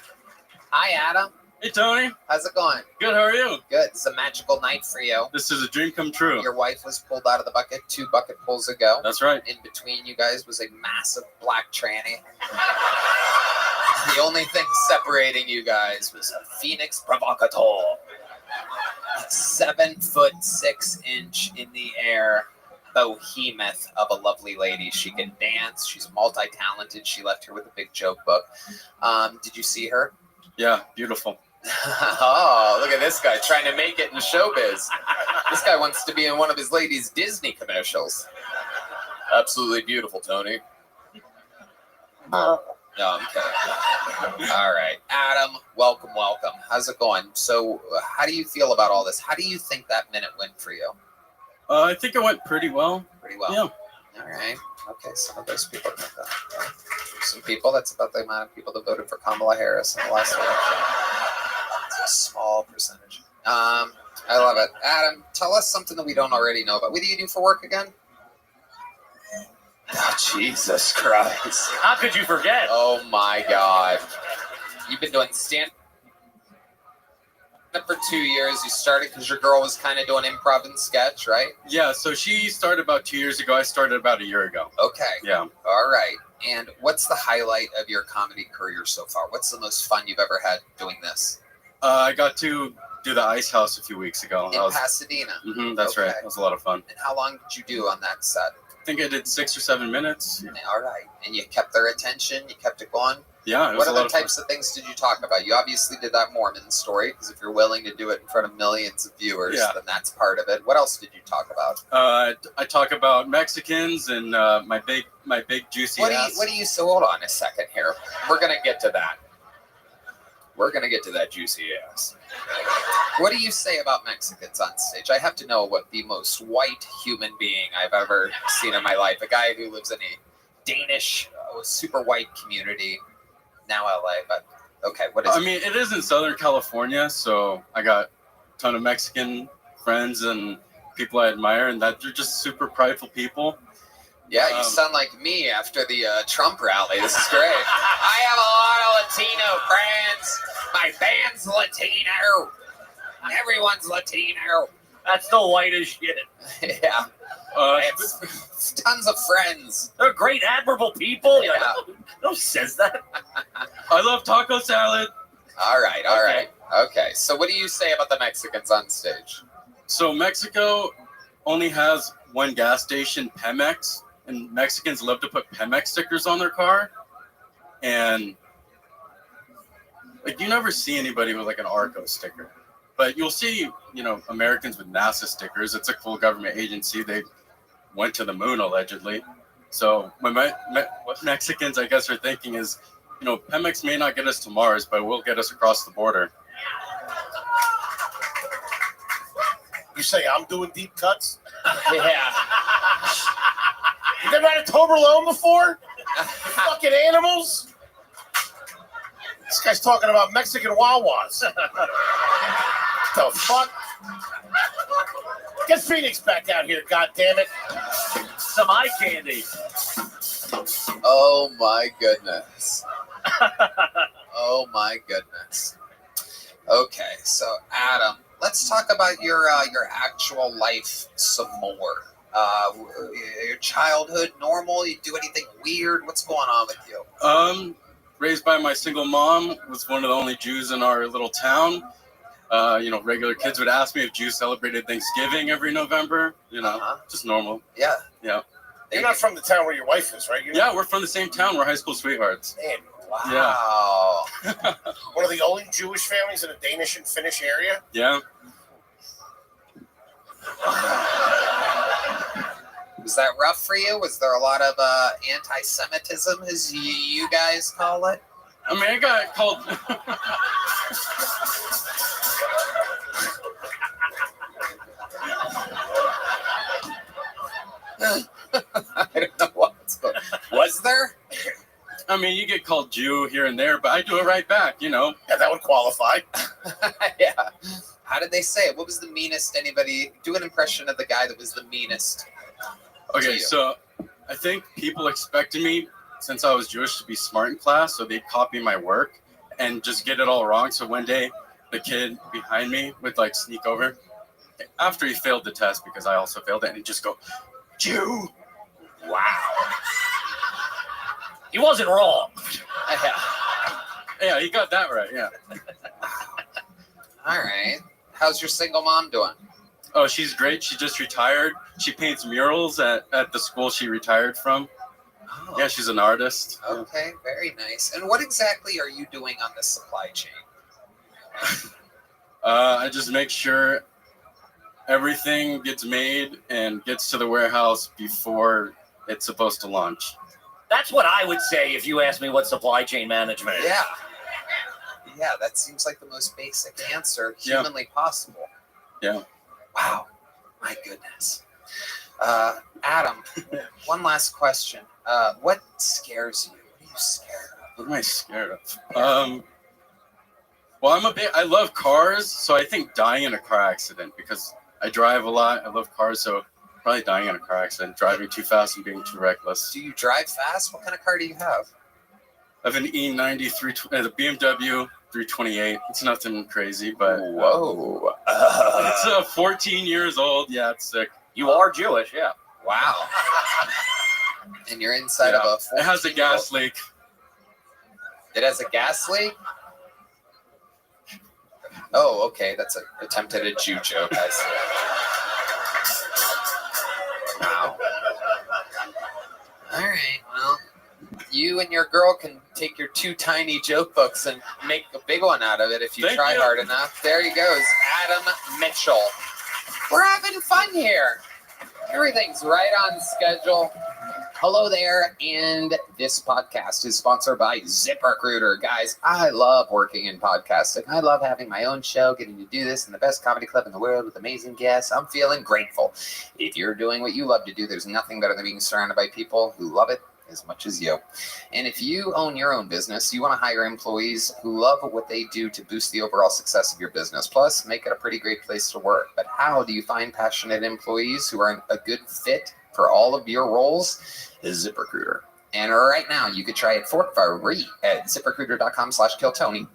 Hi, Adam. Hey, Tony. How's it going? Good. How are you? Good. It's a magical night for you. This is a dream come true. Your wife was pulled out of the bucket 2 bucket pulls ago. That's right. In between you guys was a massive black tranny. The only thing separating you guys was a Phoenix provocateur. 7'6" in the air. Behemoth of a lovely lady. She can dance. She's multi-talented. She left here with a big joke book. Did you see her? Yeah, beautiful. Oh, look at this guy trying to make it in showbiz. This guy wants to be in one of his ladies' Disney commercials. Absolutely beautiful, Tony. No, I'm kidding. All right. Adam, welcome. How's it going? So, how do you feel about all this? How do you think that minute went for you? I think it went pretty well. Pretty well. Yeah. All right. Okay, some of those people think that. Some people, that's about the amount of people that voted for Kamala Harris in the last election. It's a small percentage. I love it. Adam, tell us something that we don't already know about. What do you do for work again? Oh, Jesus Christ. How could you forget? Oh, my God. You've been doing stand for 2 years. You started because your girl was kind of doing improv and sketch, right? Yeah, so she started about 2 years ago. I started about a year ago. Okay. Yeah. All right. And what's the highlight of your comedy career so far? What's the most fun you've ever had doing this? I got to do the Ice House a few weeks ago. In Pasadena? That's right. That was a lot of fun. And how long did you do on that set? I think I did 6 or 7 minutes. All right. And you kept their attention? You kept it going? Yeah, it was What a other lot of fun. types of things did you talk about? You obviously did that Mormon story, because if you're willing to do it in front of millions of viewers, then that's part of it. What else did you talk about? I talk about Mexicans and my big juicy ass. What do you say? Hold on a second here. We're going to get to that. We're going to get to that juicy ass. What do you say about Mexicans on stage? I have to know what the most white human being I've ever seen in my life. A guy who lives in a Danish, super white community, now LA, but okay, what is it? I mean, it is in Southern California, so I got a ton of Mexican friends and people I admire, and that they're just super prideful people. Yeah, you sound like me after the Trump rally. This is great. I have a lot of Latino friends. My band's Latino. Everyone's Latino. That's the whitest shit. Yeah. It's tons of friends. They're great, admirable people. Yeah. Who says that? I love taco salad. All right. Okay, so what do you say about the Mexicans on stage? So Mexico only has one gas station, Pemex, and Mexicans love to put Pemex stickers on their car. And like you never see anybody with like an Arco sticker. But you'll see, Americans with NASA stickers. It's a cool government agency. They went to the moon, allegedly. So what Mexicans, I guess, are thinking is, Pemex may not get us to Mars, but will get us across the border. You say I'm doing deep cuts? Yeah. You never had a Toblerone before? You fucking animals? This guy's talking about Mexican Wawas. The fuck? Get Phoenix back out here, goddammit. Some eye candy. Oh my goodness. Oh my goodness. Okay, so Adam, let's talk about your actual life some more. Your childhood, normal? You do anything weird? What's going on with you? Raised by my single mom, was one of the only Jews in our little town. Regular kids would ask me if Jews celebrated Thanksgiving every November. Just normal. Yeah. Yeah. You're not from the town where your wife is, right? Yeah, we're from the same town. We're high school sweethearts. Man, Wow. one of the only Jewish families in the Danish and Finnish area. Yeah. Was that rough for you? Was there a lot of anti-Semitism, as you guys call it? I mean, I got called. I don't know what's going on. Was there? I mean, you get called Jew here and there, but I do it right back, Yeah, that would qualify. Yeah. How did they say it? What was the meanest anybody? Do an impression of the guy that was the meanest. Okay, so I think people expected me, since I was Jewish, to be smart in class, so they'd copy my work and just get it all wrong. So one day, the kid behind me would sneak over after he failed the test, because I also failed it, and he'd just go, Jew. Wow. He wasn't wrong. Yeah, he got that right, yeah. All right. How's your single mom doing? Oh, she's great. She just retired. She paints murals at the school she retired from. Oh, Yeah, she's an artist. okay. Very nice. And what exactly are you doing on the supply chain? I just make sure everything gets made and gets to the warehouse before it's supposed to launch. That's what I would say if you asked me what supply chain management is. Yeah. Yeah, that seems like the most basic answer Yeah. humanly possible. Yeah. Wow. My goodness. Adam, one last question. What scares you? What are you scared of? What am I scared of? Well, I love cars, so I think dying in a car accident, because I drive a lot. I love cars, so probably dying in a car accident, driving too fast and being too reckless. Do you drive fast? What kind of car do you have? I have an E90 the BMW 328. It's nothing crazy, but Whoa. it's 14 years old. Yeah, it's sick. You are Jewish, yeah. Wow. And you're inside of a It has a gas leak. It has a gas leak? Oh, okay. That's an attempt at a Jew joke, I see. Wow. All right. Well, you and your girl can take your two tiny joke books and make a big one out of it if you Thank try you. hard enough. There he goes, Adam Mitchell. We're having fun here. Everything's right on schedule. Hello there, and this podcast is sponsored by ZipRecruiter. Guys, I love working in podcasting. I love having my own show, getting to do this in the best comedy club in the world with amazing guests. I'm feeling grateful. If you're doing what you love to do, there's nothing better than being surrounded by people who love it as much as you. And if you own your own business, you want to hire employees who love what they do to boost the overall success of your business, plus make it a pretty great place to work. But how do you find passionate employees who are a good fit for all of your roles? ZipRecruiter. And right now, you could try it for free at ZipRecruiter.com/KillTony.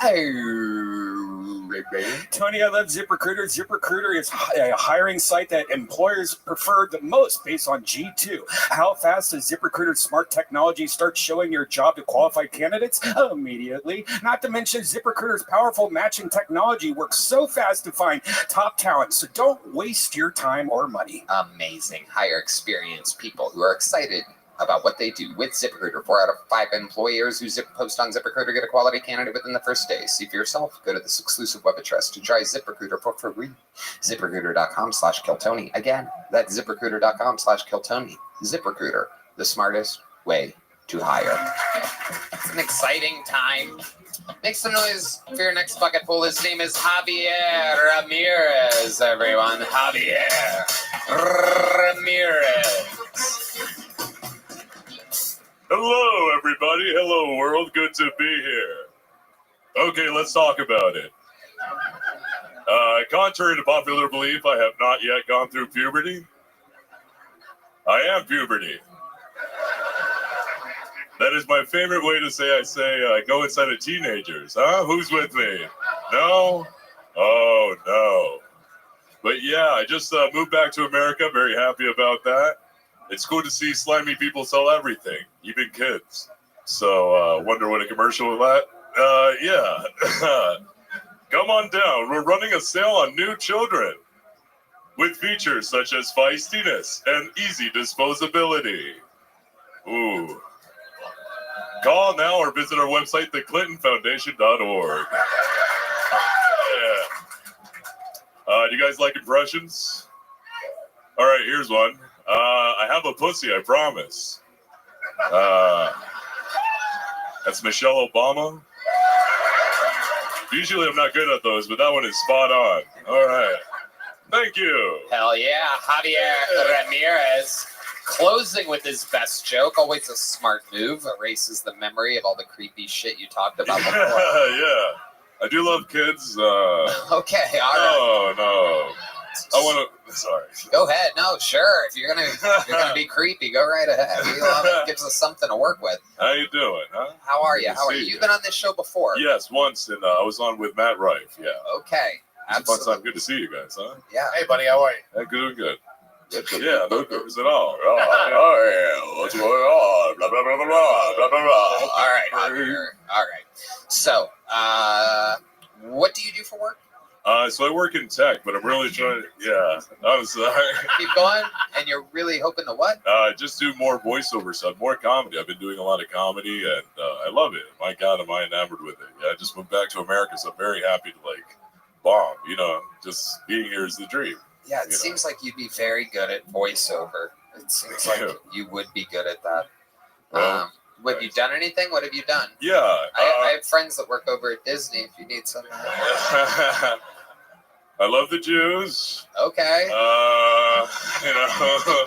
Tony, I love ZipRecruiter. ZipRecruiter is a hiring site that employers prefer the most based on G2. How fast does ZipRecruiter's smart technology start showing your job to qualified candidates? Immediately. Not to mention, ZipRecruiter's powerful matching technology works so fast to find top talent. So don't waste your time or money. Amazing. Hire experienced people who are excited about what they do with ZipRecruiter. 4 out of 5 employers who post on ZipRecruiter get a quality candidate within the first day. See for yourself. Go to this exclusive web address to try ZipRecruiter for free. ZipRecruiter.com/KillTony. Again, that's ZipRecruiter.com/KillTony. ZipRecruiter, the smartest way to hire. It's an exciting time. Make some noise for your next bucket full. His name is Javier Ramirez, everyone. Javier Ramirez. Hello, everybody. Hello, world. Good to be here. Okay, let's talk about it. Contrary to popular belief, I have not yet gone through puberty. I am puberty. That is my favorite way to say I go inside of teenagers. Huh? Who's with me? No? Oh, no. But yeah, I just moved back to America. Very happy about that. It's cool to see slimy people sell everything, even kids. So, wonder what a commercial with that? Yeah. Come on down. We're running a sale on new children with features such as feistiness and easy disposability. Ooh. Call now or visit our website, theclintonfoundation.org. Yeah. Do you guys like impressions? All right, here's one. I have a pussy, I promise. That's Michelle Obama. Usually I'm not good at those, but that one is spot on. All right. Thank you. Hell yeah. Javier Ramirez closing with his best joke. Always a smart move. Erases the memory of all the creepy shit you talked about before. Yeah. I do love kids. Okay, all right. Oh, no. I want to. Sorry. Go ahead. No, sure. If you're gonna be creepy, go right ahead. We love it. Gives us something to work with. How you doing, huh? How are you? Good to How are see you? you. You've been on this show before. Yes, once, and I was on with Matt Rife. Yeah. Okay. It's a fun Absolutely. time. Good to see you guys, huh? Yeah. Hey, buddy, how are you? Good, good. Yeah, no nerves at all. Oh, yeah. What's going on? Blah, blah, blah, blah, blah, blah, blah, blah. All right, Javier. All right. So, what do you do for work? So I work in tech, but I'm really trying to, I'm sorry. Keep going. And you're really hoping to what? Just do more voiceover stuff, more comedy. I've been doing a lot of comedy, and I love it. My God, am I enamored with it. Yeah, I just moved back to America, so I'm very happy to, bomb. Just being here is the dream. Yeah, it seems like you'd be very good at voiceover. It seems like you would be good at that. Well, have you done anything? What have you done? Yeah. I have friends that work over at Disney if you need something. I love the Jews. Okay.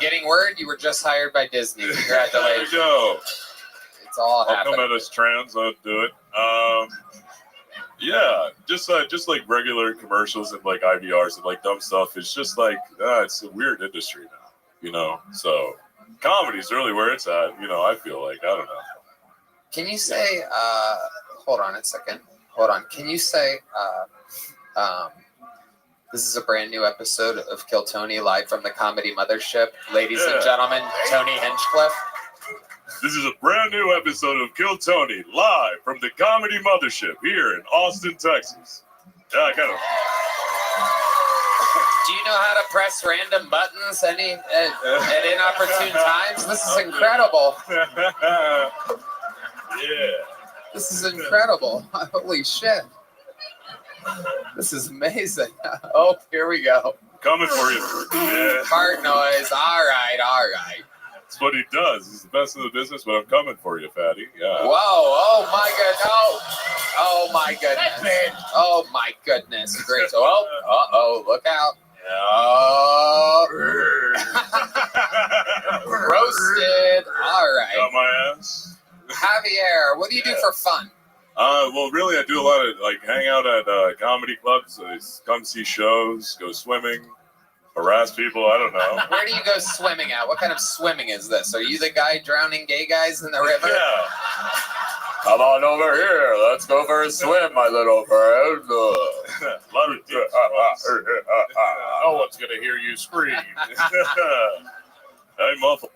Getting word you were just hired by Disney. There Congratulations. you go. It's all I'll happening. come at us trans. I'll do it. Yeah, just like regular commercials and IVRs and dumb stuff. It's just it's a weird industry now, So comedy's really where it's at. I feel like I don't know. Can you say? Hold on a second. Hold on. Can you say? This is a brand new episode of Kill Tony live from the Comedy Mothership, ladies and gentlemen. Tony Hinchcliffe. This is a brand new episode of Kill Tony live from the Comedy Mothership here in Austin, Texas. Yeah, I kind of. Do you know how to press random buttons at inopportune times? This is incredible. Yeah. This is incredible. Holy shit. This is amazing. Oh, here we go. Coming for you. Yeah. Fart noise. All right. That's what he does. He's the best in the business, but I'm coming for you, fatty. Yeah. Whoa. Oh, my God. Oh, my goodness. Oh, my goodness. Great. Uh-oh. Look out. Oh. Roasted. All right. Got my ass. Javier, what do you do for fun? Well, really, I do a lot of hang out at comedy clubs. I come see shows, go swimming, harass people. I don't know. Where do you go swimming at? What kind of swimming is this? Are you the guy drowning gay guys in the river? Yeah. Come on over here. Let's go for a swim, my little friend. A lot of dicks. No one's gonna hear you scream. I'm muffled.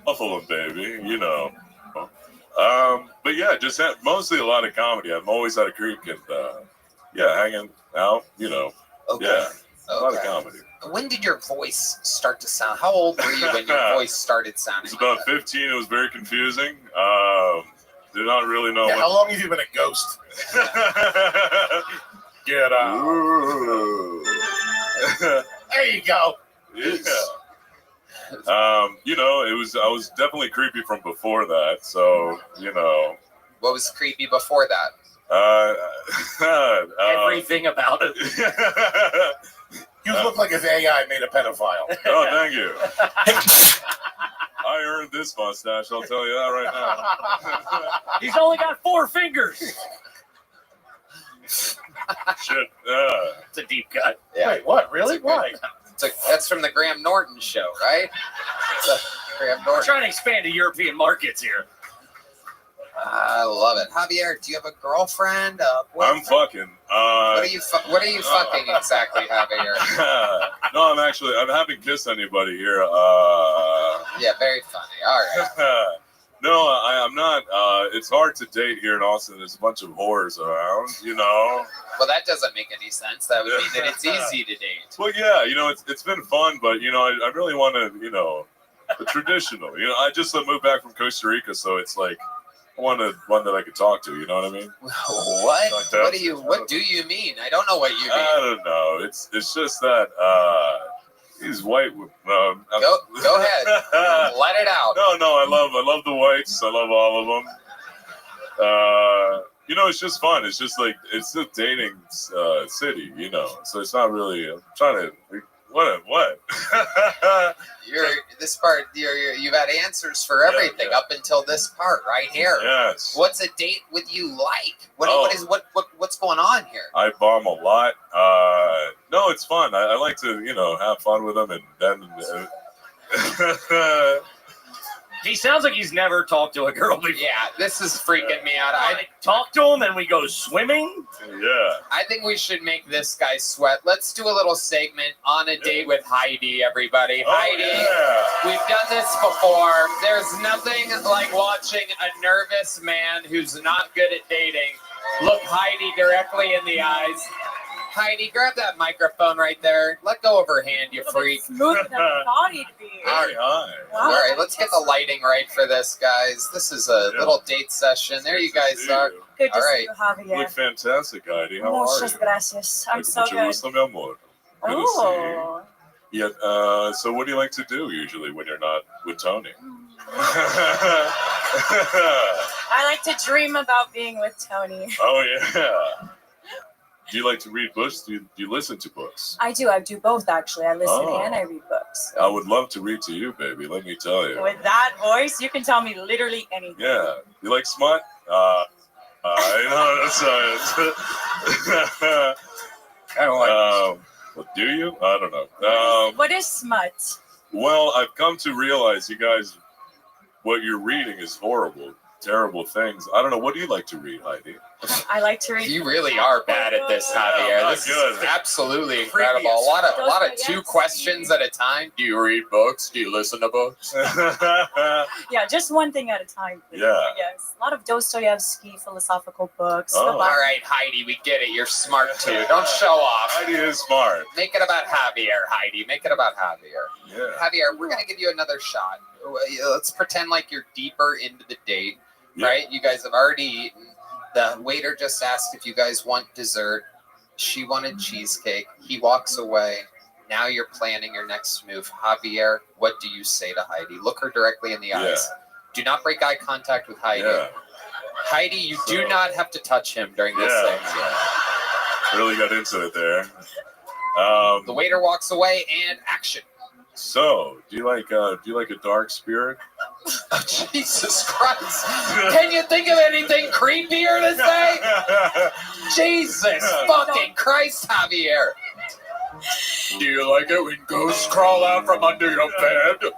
Buffalo, baby, you know. But yeah, just mostly a lot of comedy. I'm always at a creek and hanging out, you know. Okay. Yeah, a lot of Okay. comedy. When did your voice start to sound? How old were you when your voice started sounding? It was about like 15. It was very confusing. Did not really know Yeah, what. how long have you been a ghost? Get out. Ooh. There you go. Yeah. You know, I was definitely creepy from before that. So, you know. What was creepy before that? Everything about it. You look like if AI made a pedophile. Oh, thank you. I earned this mustache, I'll tell you that right now. He's only got 4 fingers. Shit. It's a deep cut. Yeah. Wait, what? Really? It's a good- Why? That's from the Graham Norton show, right? Graham We're Norton. trying to expand to European markets here. I love it. Javier, do you have a girlfriend? I'm fucking. What are you fucking exactly, Javier? No, I'm haven't kissed anybody here. Yeah, very funny. All right. No, I'm not. It's hard to date here in Austin. There's a bunch of whores around, you know. Well, that doesn't make any sense. That would mean that it's easy to date. Well, yeah, you know, it's been fun, but you know, I really want to, you know, the traditional. You know, I just moved back from Costa Rica, so it's like I wanted one that I could talk to. You know what I mean? What? Like that. What do you mean? I don't know what you mean. I don't know. It's just that he's white. Go ahead. Let it out. No, I love the whites. I love all of them. You know, it's just fun. It's just like it's a dating city, you know. So it's not really. I'm trying to what? You've had answers for everything up until this part right here. Yes. What's a date with you like? What's going on here? I bomb a lot. No, it's fun. I like to, you know, have fun with them, and then. He sounds like he's never talked to a girl before. Yeah, this is freaking me out. I talk to him and we go swimming. Yeah. I think we should make this guy sweat. Let's do a little segment on a date with Heidi, everybody. Heidi, we've done this before. There's nothing like watching a nervous man who's not good at dating look Heidi directly in the eyes. Heidi, grab that microphone right there. Let go of her hand, you freak. Smoother than I thought he'd be. Hi. All right, let's get the lighting right for this, guys. This is a little date session. There you guys are. Good to All see right. you, Javier. You look fantastic, Heidi. How are Muchas you? gracias. I'm so Mucho good. gusto, mi amor. Good to see you. Oh. Yeah. So what do you like to do usually when you're not with Tony? I like to dream about being with Tony. Oh yeah. Do you like to read books? Do you listen to books? I do. I do both, actually. I listen Oh. and I read books. I would love to read to you, baby. Let me tell you. With that voice, you can tell me literally anything. Yeah. You like smut? I know that's I don't like well, do you? I don't know. What is smut? Well, I've come to realize, you guys, what you're reading is horrible, terrible things. I don't know. What do you like to read, Heidi? I like to read. You really are bad at this, Javier. Not This good. is absolutely incredible. A lot of two questions at a time. Do you read books? Do you listen to books? Yeah, just one thing at a time. Please. Yeah. Yes. A lot of Dostoevsky philosophical books. Oh. The All Bible. right, Heidi, we get it. You're smart too. Don't show off. Heidi is smart. Make it about Javier, Heidi. Make it about Javier. Yeah. Javier, we're gonna give you another shot. Let's pretend like you're deeper into the date, Yeah. right? You guys have already eaten. The waiter just asked if you guys want dessert. She wanted cheesecake. He walks away. Now you're planning your next move. Javier, what do you say to Heidi? Look her directly in the eyes. Do not break eye contact with Heidi. Yeah. Heidi, you do not have to touch him during this thing. Really got into it there. The waiter walks away and action. So, do you like a dark spirit? Oh, Jesus Christ. Can you think of anything creepier to say? Jesus fucking Christ, Javier. Do you like it when ghosts crawl out from under your bed?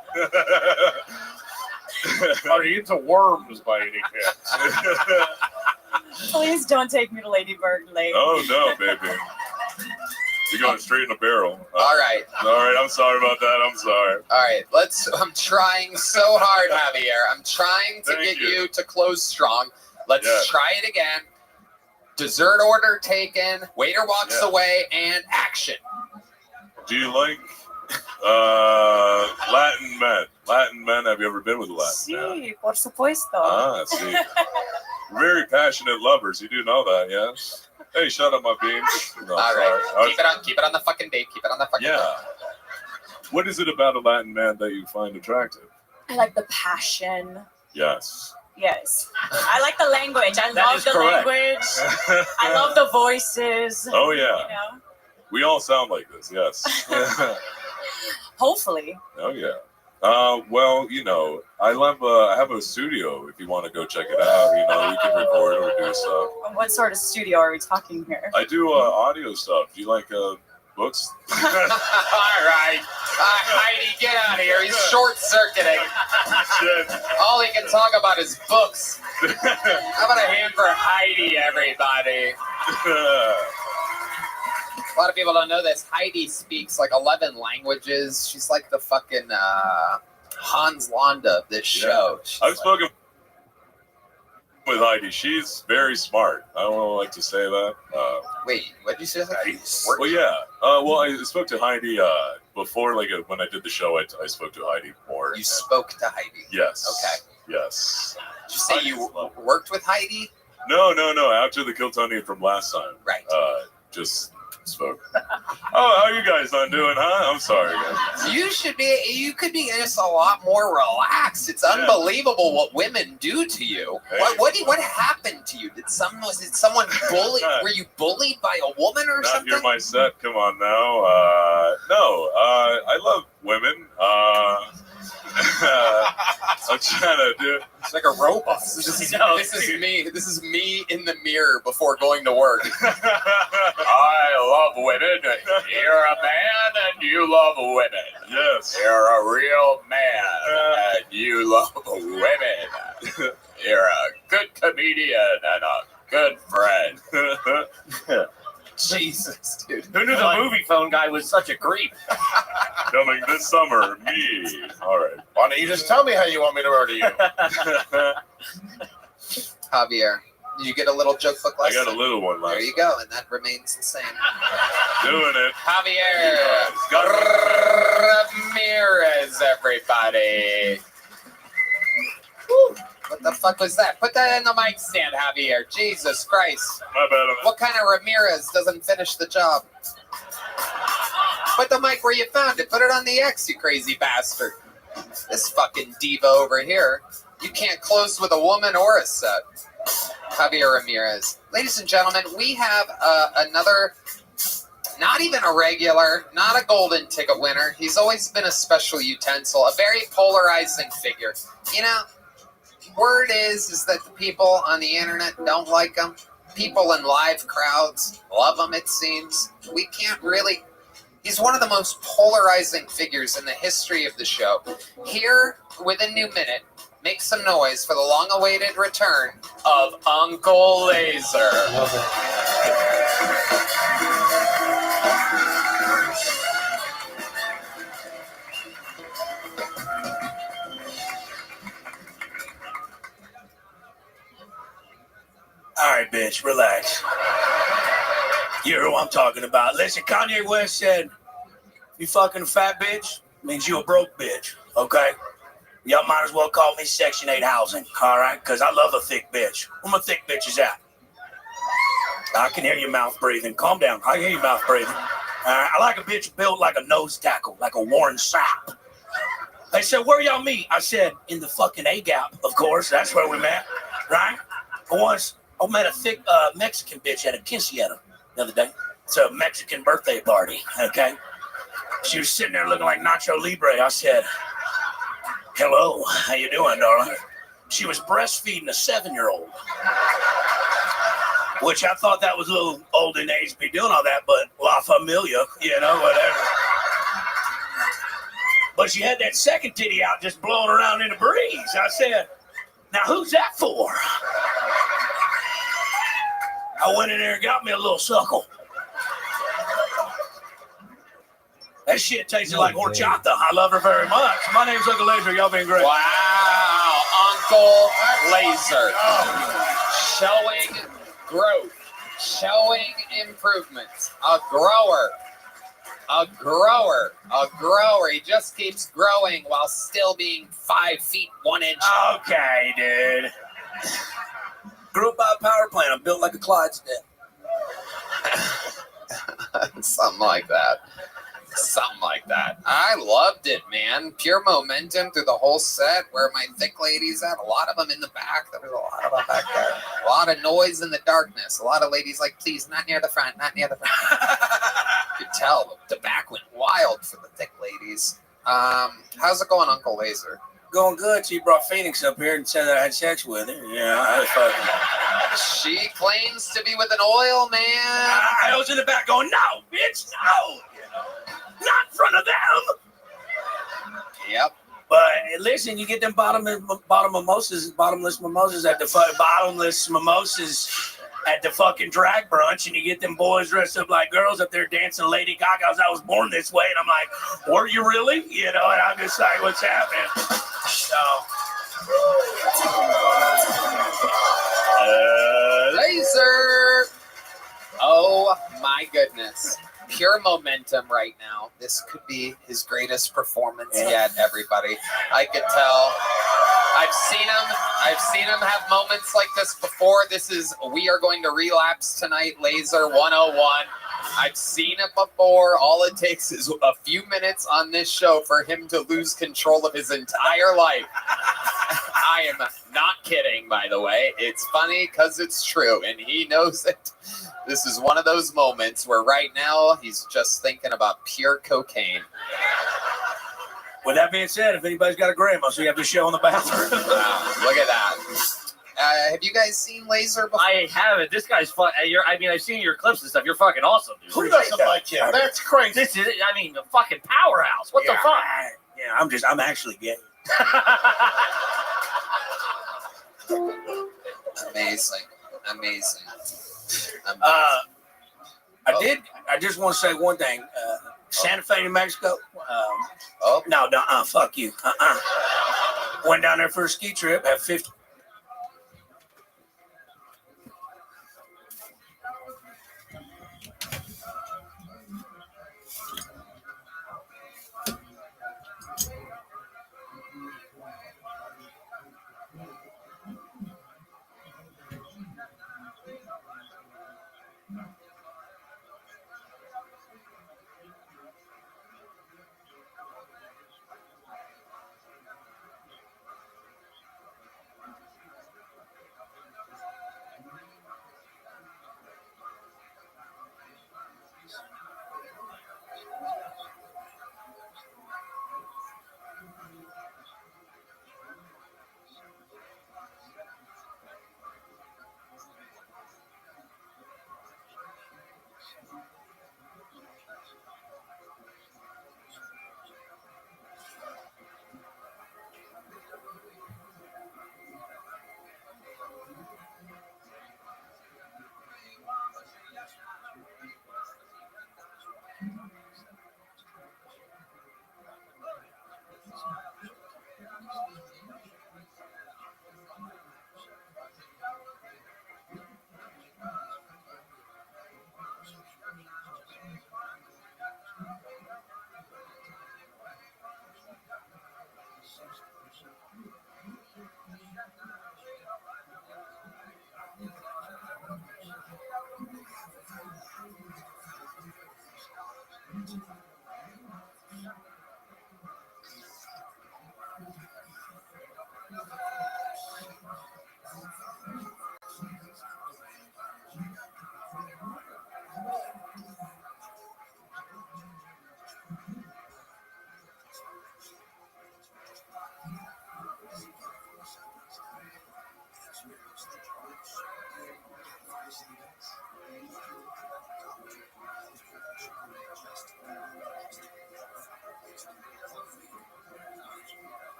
Are you into worms by any chance? Please don't take me to Lady Bird Lake. Oh no, baby. You're going straight in a barrel. All right. All right. I'm sorry about that. I'm sorry. All right. I'm trying so hard, Javier. I'm trying to get you to close strong. Let's try it again. Dessert order taken. Waiter walks away, and action. Do you like Latin men? Latin men? Have you ever been with a Latin man? Sí, por supuesto. Ah, see. Very passionate lovers. You do know that, yes? Hey, shut up, my beans. No, All right. Keep it on the fucking date. Keep it on the fucking date. What is it about a Latin man that you find attractive? I like the passion. Yes. Yes. I like the language. I love the language. I love the voices. Oh, yeah. You know? We all sound like this, yes. Hopefully. Oh, yeah. Well, you know, I have a studio if you want to go check it out. You know, you can record or do stuff. What sort of studio are we talking here? I do audio stuff. Do you like books? All right. Heidi, get out of here. He's short-circuiting. All he can talk about is books. How about a hand for Heidi, everybody? A lot of people don't know this. Heidi speaks like 11 languages. She's like the fucking Hans Landa of this show. I've spoken with Heidi. She's very smart. I don't like to say that. Wait, what did you say? Well, yeah. Well, I spoke to Heidi before, like when I did the show. I spoke to Heidi more. You spoke to Heidi? Yes. Okay. Yes. Did you say you worked with Heidi? No. After the Kiltonian from last time. Right. Just spoke. Oh, how you guys not doing, huh? I'm sorry, guys. You could be just a lot more relaxed. It's unbelievable what women do to you. Hey. What happened to you? Was it someone bully? Were you bullied by a woman or something? Not hear my set. Come on now. No. I love women. I'm trying to do it. It's like a robot. This is me in the mirror before going to work. I love women. You're a man and you love women. Yes. You're a real man and you love women. You're a good comedian and a good friend. Jesus, dude. Who knew the movie phone guy was such a creep? Coming this summer, me. All right. Why don't you just tell me how you want me to murder you? Javier, did you get a little joke book last I got time? a little one last There you go, and that remains the same. Doing it. Javier Ramirez, everybody. Woo. What the fuck was that? Put that in the mic stand, Javier. Jesus Christ. My bad. What kind of Ramirez doesn't finish the job? Put the mic where you found it. Put it on the X, you crazy bastard. This fucking diva over here. You can't close with a woman or a set. Javier Ramirez. Ladies and gentlemen, we have another, not even a regular, not a golden ticket winner. He's always been a special utensil, a very polarizing figure. You know, word is that the people on the internet don't like him. People in live crowds love him, it seems. We can't really... He's one of the most polarizing figures in the history of the show. Here, with a new minute, make some noise for the long-awaited return of Uncle Laser. All right, bitch, relax. You hear who I'm talking about. Listen, Kanye West said, you fucking fat bitch means you a broke bitch, okay? Y'all might as well call me Section 8 housing, all right? Because I love a thick bitch. Where my thick bitches at? I can hear your mouth breathing. Calm down. I can hear your mouth breathing. All right? I like a bitch built like a nose tackle, like a Warren Sapp. They said, where y'all meet? I said, in the fucking A-gap, of course. That's where we met, right? I met a thick Mexican bitch at a quinceañera the other day. It's a Mexican birthday party, okay? She was sitting there looking like Nacho Libre. I said, hello, how you doing, darling? She was breastfeeding a 7-year-old, which I thought that was a little old in age to be doing all that, but La Familia, you know, whatever. But she had that second titty out just blowing around in the breeze. I said, now who's that for? I went in there and got me a little suckle. That shit tasted like horchata. I love her very much. My name's Uncle Laser. Y'all been great. Wow, Uncle Laser. Showing growth, showing improvements. A grower. He just keeps growing while still being 5 feet 1 inch. Okay, dude. Grew up by a power plant. I'm built like a Clydesdale. Something like that. I loved it, man. Pure momentum through the whole set. Where my thick ladies at? A lot of them in the back. There was a lot of them back there. A lot of noise in the darkness. A lot of ladies like, please, not near the front. You could tell the back went wild for the thick ladies. How's it going, Uncle Laser? Going good. She brought Phoenix up here and said that I had sex with her. Yeah, I was fucking. She claims to be with an oil man. I was in the back going, no, bitch, no. Not in front of them. Yep. But listen, you get them bottomless mimosas at the fucking drag brunch, and you get them boys dressed up like girls up there dancing Lady Gaga's I Was Born This Way, and I'm like, were you really? You know, and I'm just like, what's happening? So. Laser. Oh my goodness. Pure momentum right now. This could be his greatest performance yet, everybody. I could tell. I've seen him have moments like this before. We are going to relapse tonight, Laser 101. I've seen it before. All it takes is a few minutes on this show for him to lose control of his entire life. I am not kidding, by the way. It's funny because it's true, and he knows it. This is one of those moments where right now he's just thinking about pure cocaine. With that being said, if anybody's got a grandma, so you have to show in the bathroom. Wow, look at that. Have you guys seen Laser before? I haven't. This guy's fun. I've seen your clips and stuff. You're fucking awesome, dude. Who doesn't like him? That's crazy. This is, a fucking powerhouse. What the fuck? Yeah, I'm actually gay. Amazing. I just want to say one thing. Santa Fe, New Mexico. No, fuck you. Went down there for a ski trip at 50.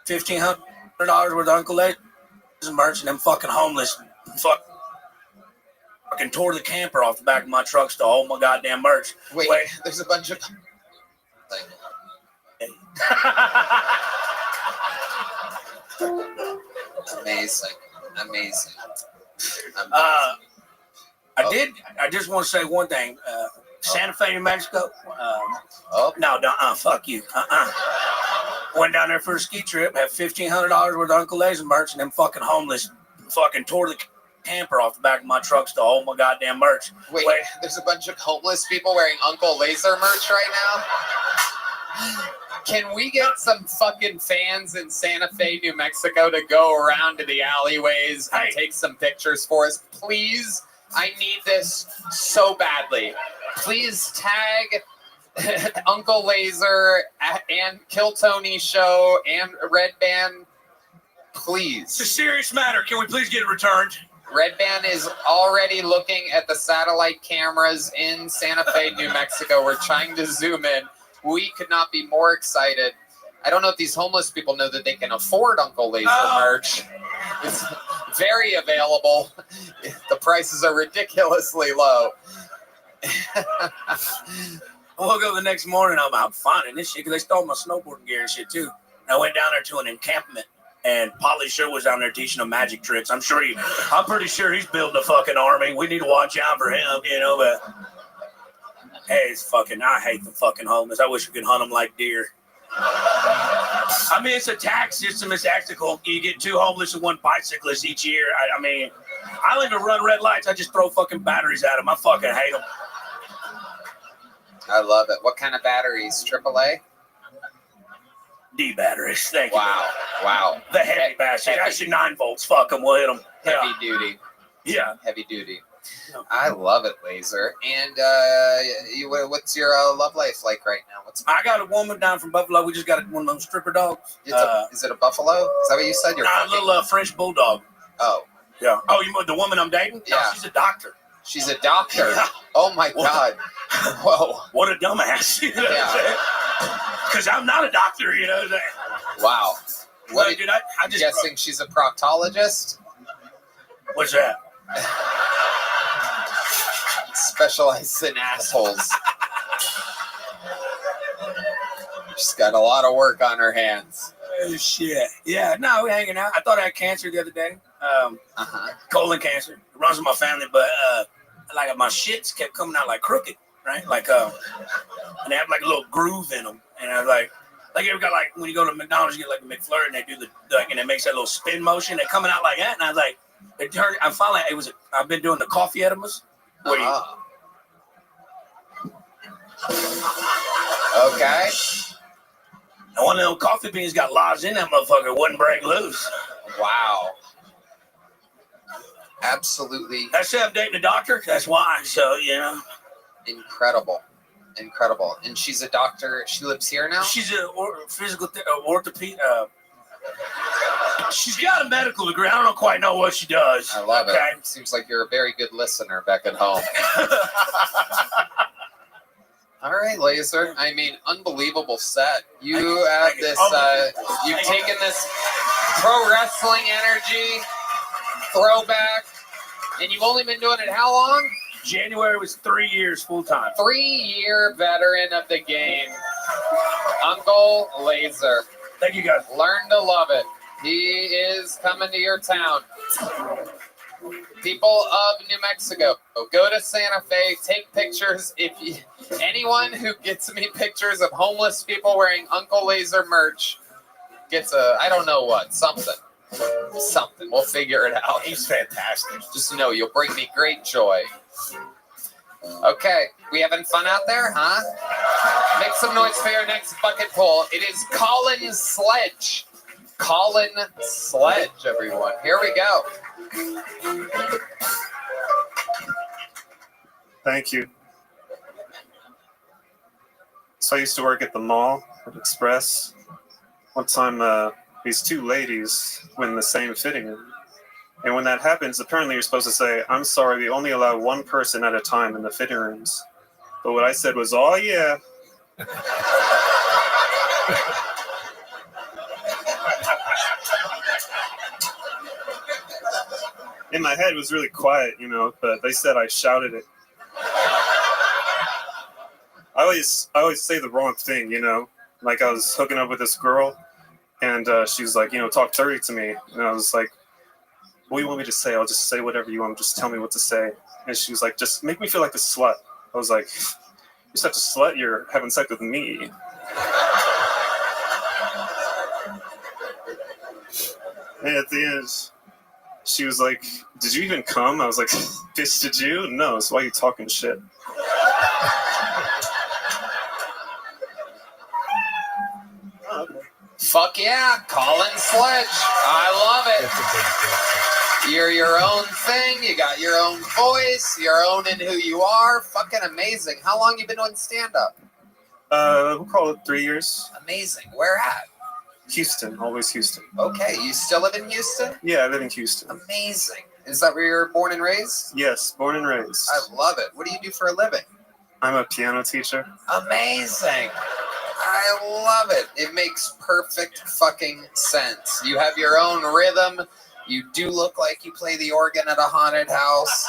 $1,500 worth of Uncle Lace merch, and them fucking homeless fucking tore the camper off the back of my truck to hold my goddamn merch. Wait, there's a bunch of. Amazing. I just want to say one thing. Santa Fe, New Mexico. Fuck you. Went down there for a ski trip. Had $1,500 worth of Uncle Lace merch, and them fucking homeless fucking tore the tamper off the back of my trucks to hold my goddamn merch. Wait, there's a bunch of homeless people wearing Uncle Laser merch right now? Can we get some fucking fans in Santa Fe, New Mexico to go around to the alleyways and take some pictures for us? Please, I need this so badly. Please tag Uncle Laser and Kill Tony Show and Red Band, please. It's a serious matter. Can we please get it returned? Red Band is already looking at the satellite cameras in Santa Fe, New Mexico. We're trying to zoom in. We could not be more excited. I don't know if these homeless people know that they can afford Uncle Laser merch. It's very available. The prices are ridiculously low. I woke up the next morning, I'm finding this shit because they stole my snowboarding gear and shit too. And I went down there to an encampment, and Polly sure was down there teaching them magic tricks. I'm pretty sure he's building a fucking army. We need to watch out for him, you know. But hey, I hate the fucking homeless. I wish we could hunt them like deer. I mean, it's a tax system. It's ethical. You get 2 homeless and 1 bicyclist each year. I mean, I don't even run red lights. I just throw fucking batteries at them. I fucking hate them. I love it. What kind of batteries? AAA? D batteries. Thank you. Wow. The heavy batteries. Actually, 9 volts. Fuck them. We'll hit them. Heavy duty. Yeah. Heavy duty. I love it, Laser. And what's your love life like right now? I got a woman down from Buffalo. We just got one of those stripper dogs. Is it a buffalo? Is that what you said? A little French bulldog. Oh. Yeah. Oh, you the woman I'm dating? Yeah. No, she's a doctor. She's a doctor. Yeah. Oh my God. Whoa. What a dumbass. You know what I'm saying? Because I'm not a doctor, you know. Wow. What did I just guessing she's a proctologist? What's that? Specialized in assholes. She's got a lot of work on her hands. Oh, shit. Yeah, no, we're hanging out. I thought I had cancer the other day. Colon cancer. It runs in my family, but like my shits kept coming out like crooked, right? Like, and they have like a little groove in them. And I was like you ever got like, when you go to McDonald's, you get like a McFlurry and they do and it makes that little spin motion. They're coming out like that. And I was like, I've been doing the coffee enemas. Okay. And one of them coffee beans got lodged in that motherfucker. It wouldn't break loose. Wow. Absolutely. I said I'm dating a doctor. That's why. So, you know. Incredible. And she's a doctor. She lives here now? She's a physical orthopedic. She's got a medical degree. I don't quite know what she does. I love it. Seems like you're a very good listener back at home. All right, Laser. I mean, unbelievable set. You have this. You've taken this pro wrestling energy throwback, and you've only been doing it how long? January was 3 years full time. 3-year veteran of the game, Uncle Laser. Thank you, guys. Learn to love it. He is coming to your town. People of New Mexico, go to Santa Fe, take pictures. Anyone who gets me pictures of homeless people wearing Uncle Laser merch gets I don't know what, something. We'll figure it out. He's fantastic. Just know you'll bring me great joy. Okay, we having fun out there, huh? Make some noise for your next bucket pull. It is Colin Sledge. Colin Sledge, everyone. Here we go. Thank you. So I used to work at the mall at Express. One time, these 2 ladies were in the same fitting room. And when that happens, apparently you're supposed to say, "I'm sorry, we only allow 1 person at a time in the fitting rooms." But what I said was, "Oh, yeah." In my head, it was really quiet, you know, but they said I shouted it. I always say the wrong thing, you know. Like I was hooking up with this girl, and she was like, you know, talk dirty to me. And I was like, "What do you want me to say? I'll just say whatever you want. Just tell me what to say." And she was like, "Just make me feel like a slut." I was like, "You're such a slut, you're having sex with me." And at the end, She was like, "Did you even come?" I was like, "Bitch, did you?" No, so why are you talking shit? Oh, okay. Fuck yeah, Colin Sledge. I love it. You're your own thing. You got your own voice. You're owning who you are. Fucking amazing. How long you been doing stand-up? We'll call it 3 years. Amazing. Where at? Houston, always Houston. Okay, you still live in Houston? Yeah, I live in Houston. Amazing. Is that where you're born and raised? Yes, born and raised. I love it. What do you do for a living? I'm a piano teacher. Amazing. I love it. It makes perfect fucking sense. You have your own rhythm. You do look like you play the organ at a haunted house.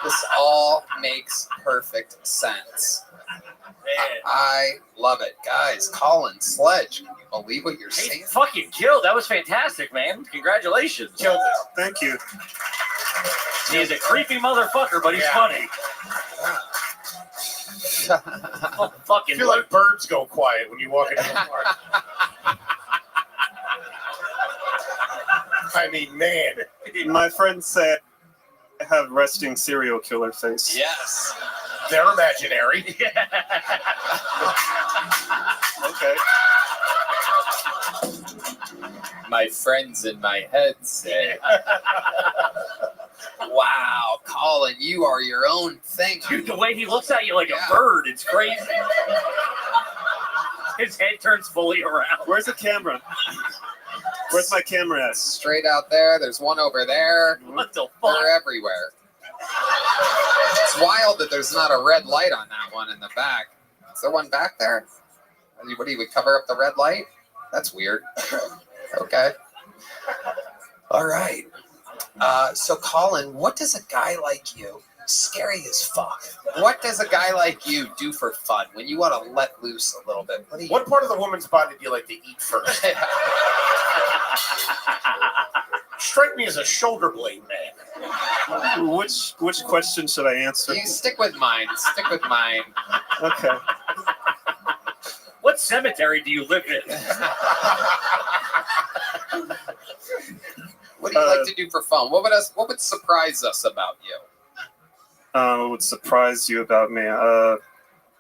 This all makes perfect sense. I love it. Guys, Colin Sledge, can you believe what you're saying? Fucking killed. That was fantastic, man. Congratulations. Killed it. Thank you. He's a creepy motherfucker, but he's funny. Oh, fucking I feel like birds go quiet when you walk into the park. I mean, man. My friends say I have resting serial killer face. Yes. They're imaginary. Okay. My friends in my head say, wow, Colin, you are your own thing. Dude, the way he looks at you like a bird, it's crazy. His head turns fully around. Where's the camera? Where's my camera at? Straight out there. There's one over there. What the fuck? They're everywhere. It's wild that there's not a red light on that one in the back. Is there one back there? What do you would cover up the red light? That's weird. Okay. All right. So Colin, what does a guy like you, scary as fuck, what does a guy like you do for fun when you want to let loose a little bit? What part of the woman's body do you like to eat first? Strike me as a shoulder blade man. Which question should I answer? You stick with mine. Stick with mine. Okay. What cemetery do you live in? What do you like to do for fun? What would surprise us about you? What would surprise you about me?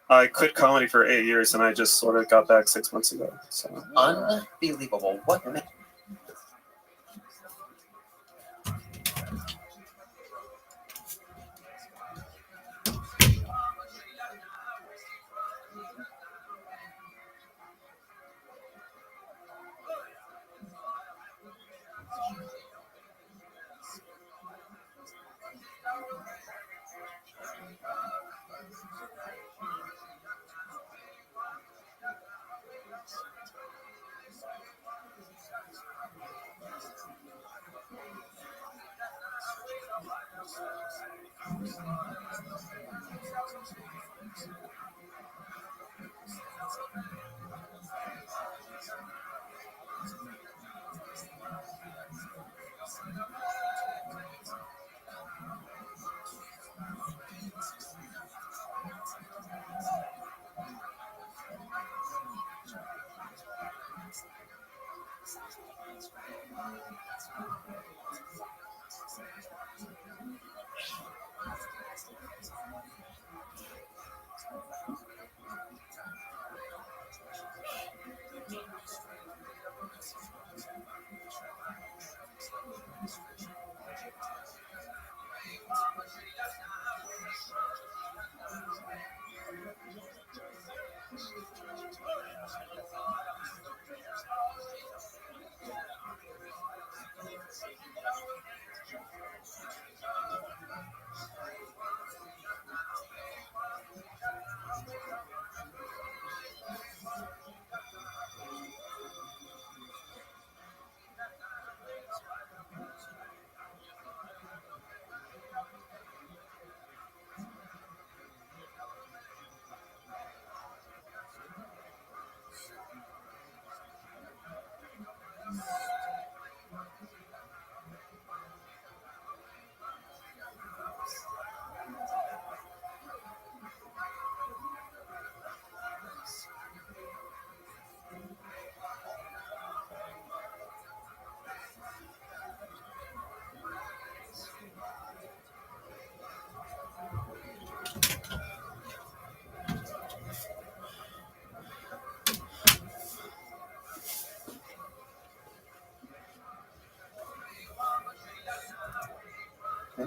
I quit comedy for 8 years, and I just sort of got back 6 months ago. So Unbelievable. What?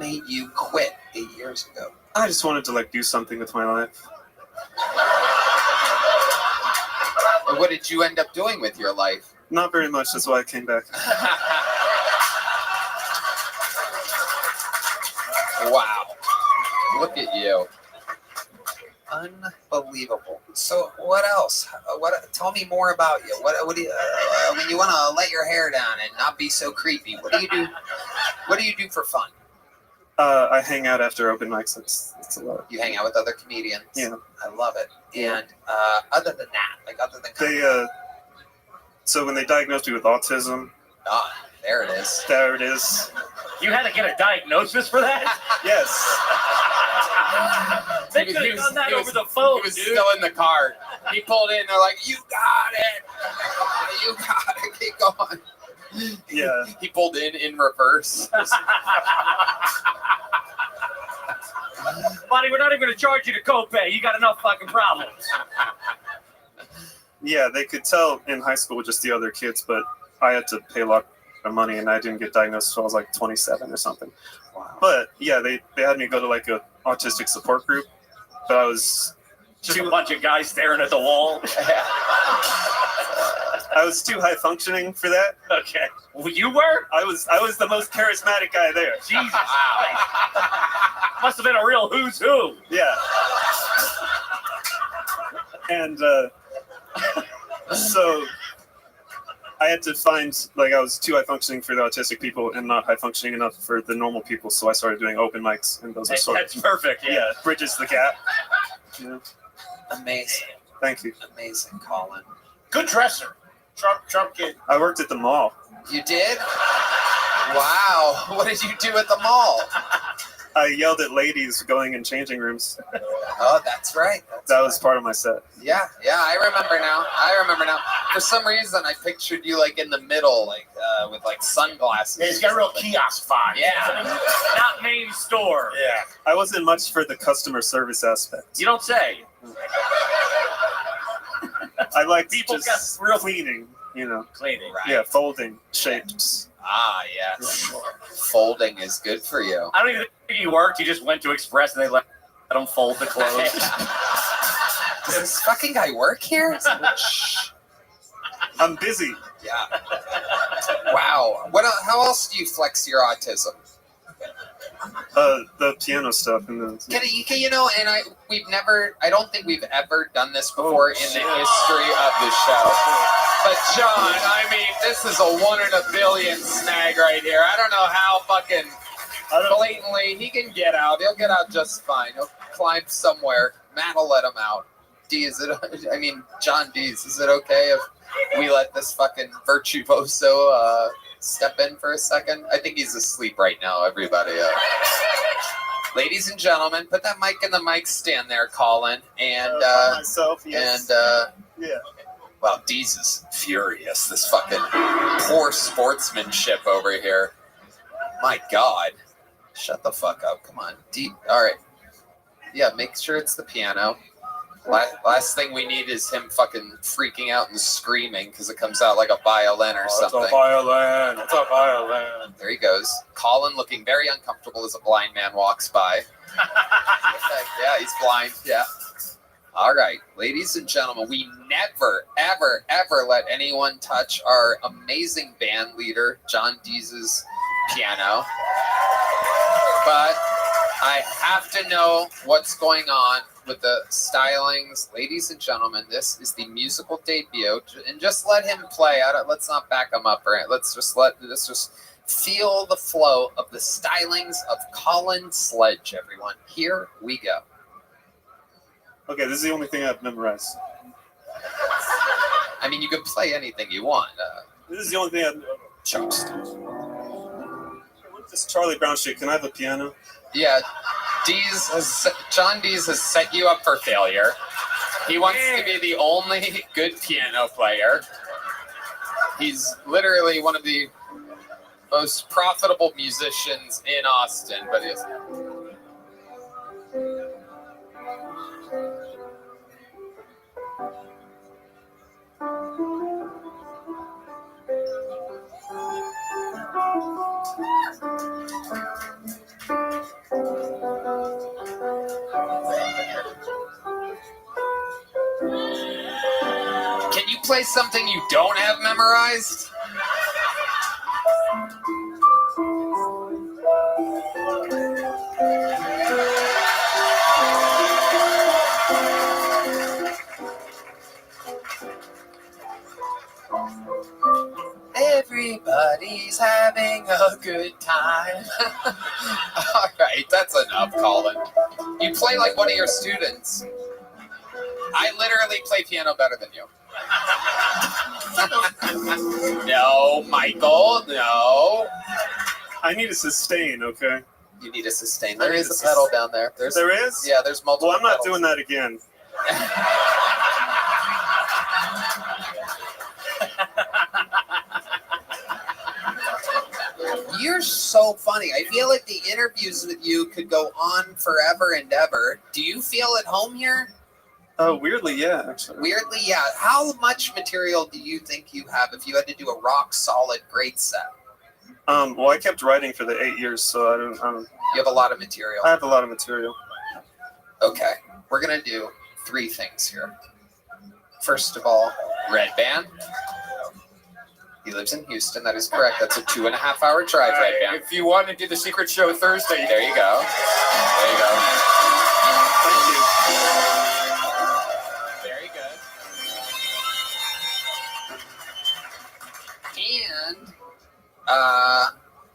made you quit 8 years ago? I just wanted to like do something with my life. What did you end up doing with your life? Not very much. That's why I came back. Wow. Look at you. Unbelievable. So what else? Tell me more about you. What do you when you want to let your hair down and not be so creepy? What do you do? What do you do for fun? I hang out after open mics. It's a lot. You hang out with other comedians. Yeah. I love it. And other than that, like other than They so when they diagnosed me with autism, there it is. There it is. You had to get a diagnosis for that? Yes. They could have done that over the phone. He was still in the car. He pulled in. They're like, "You got it. You got it. Keep going." Yeah. He pulled in reverse. Buddy, we're not even going to charge you to copay. You got enough fucking problems. Yeah, they could tell in high school with just the other kids, but I had to pay a lot of money, and I didn't get diagnosed until I was like 27 or something. Wow. But yeah, they had me go to like a autistic support group, but I was just a bunch of guys staring at the wall. I was too high functioning for that. Okay. Well, you were? I was the most charismatic guy there. Jesus Christ. Must have been a real who's who. Yeah. And so I had to find, like, I was too high functioning for the autistic people and not high functioning enough for the normal people. So I started doing open mics, and those are sort That's perfect. yeah, bridges the gap. Yeah. Amazing. Thank you. Amazing, Colin. Good dresser. Trump kid. I worked at the mall. You did? Wow. What did you do at the mall? I yelled at ladies going in changing rooms. Oh, that's right. That was part of my set. Yeah, I remember now. For some reason, I pictured you like in the middle, like with like sunglasses. Yeah, he's got a real kiosk vibe. Yeah. Not main store. Yeah. I wasn't much for the customer service aspect. You don't say. I like People just got real cleaning, you know. Cleaning. Right. Yeah, folding shapes. Ah, yes. Folding is good for you. I don't even think you worked. You just went to Express and they let them fold the clothes. Does this fucking guy work here? Shh. I'm busy. Yeah. Wow. How else do you flex your autism? The piano stuff and the I don't think we've ever done this before in the history of the show. But John, I mean, this is a 1 in a billion snag right here. I don't know how fucking blatantly he can get out. He'll get out just fine. He'll climb somewhere. Matt will let him out. John Dees, is it okay if we let this fucking virtuoso step in for a second? I think he's asleep right now, everybody. Ladies and gentlemen, put that mic in the mic stand there, Colin. And myself, yes. Yeah. Well, Dees is furious. This fucking poor sportsmanship over here. My God. Shut the fuck up. Come on. All right. Yeah, make sure it's the piano. Last thing we need is him fucking freaking out and screaming because it comes out like a violin or something. It's a violin. It's a violin. There he goes. Colin looking very uncomfortable as a blind man walks by. Yeah, he's blind. Yeah. All right, ladies and gentlemen, we never, ever, ever let anyone touch our amazing band leader, John Dees' piano. But I have to know what's going on with the stylings. Ladies and gentlemen, this is the musical debut. And just let him play. Let's not back him up. Right? Let's just feel the flow of the stylings of Colin Sledge, everyone. Here we go. Okay, this is the only thing I've memorized. I mean, you can play anything you want. This is the only thing I've Toast. This Charlie Brown shit. Can I have a piano? Yeah, John Dees has set you up for failure. He wants to be the only good piano player. He's literally one of the most profitable musicians in Austin, but he's... play something you don't have memorized? Everybody's having a good time. All right, that's enough, Colin. You play like one of your students. I literally play piano better than you. No, Michael, no. I need a sustain, okay? You need a sustain. There is a pedal down there. There is? Yeah, there's multiple Well, I'm not pedals. doing that again. You're so funny. I feel like the interviews with you could go on forever and ever. Do you feel at home here? Weirdly, yeah, actually. Weirdly, yeah. How much material do you think you have if you had to do a rock solid great set? Well, I kept writing for the 8 years, so I don't. You have a lot of material. I have a lot of material. Okay, we're gonna do 3 things here. First of all, Red Band. He lives in Houston. That is correct. That's a 2.5-hour drive, Red Band. If you want to do the secret show Thursday, There you go. There you go. Thank you. Very good. And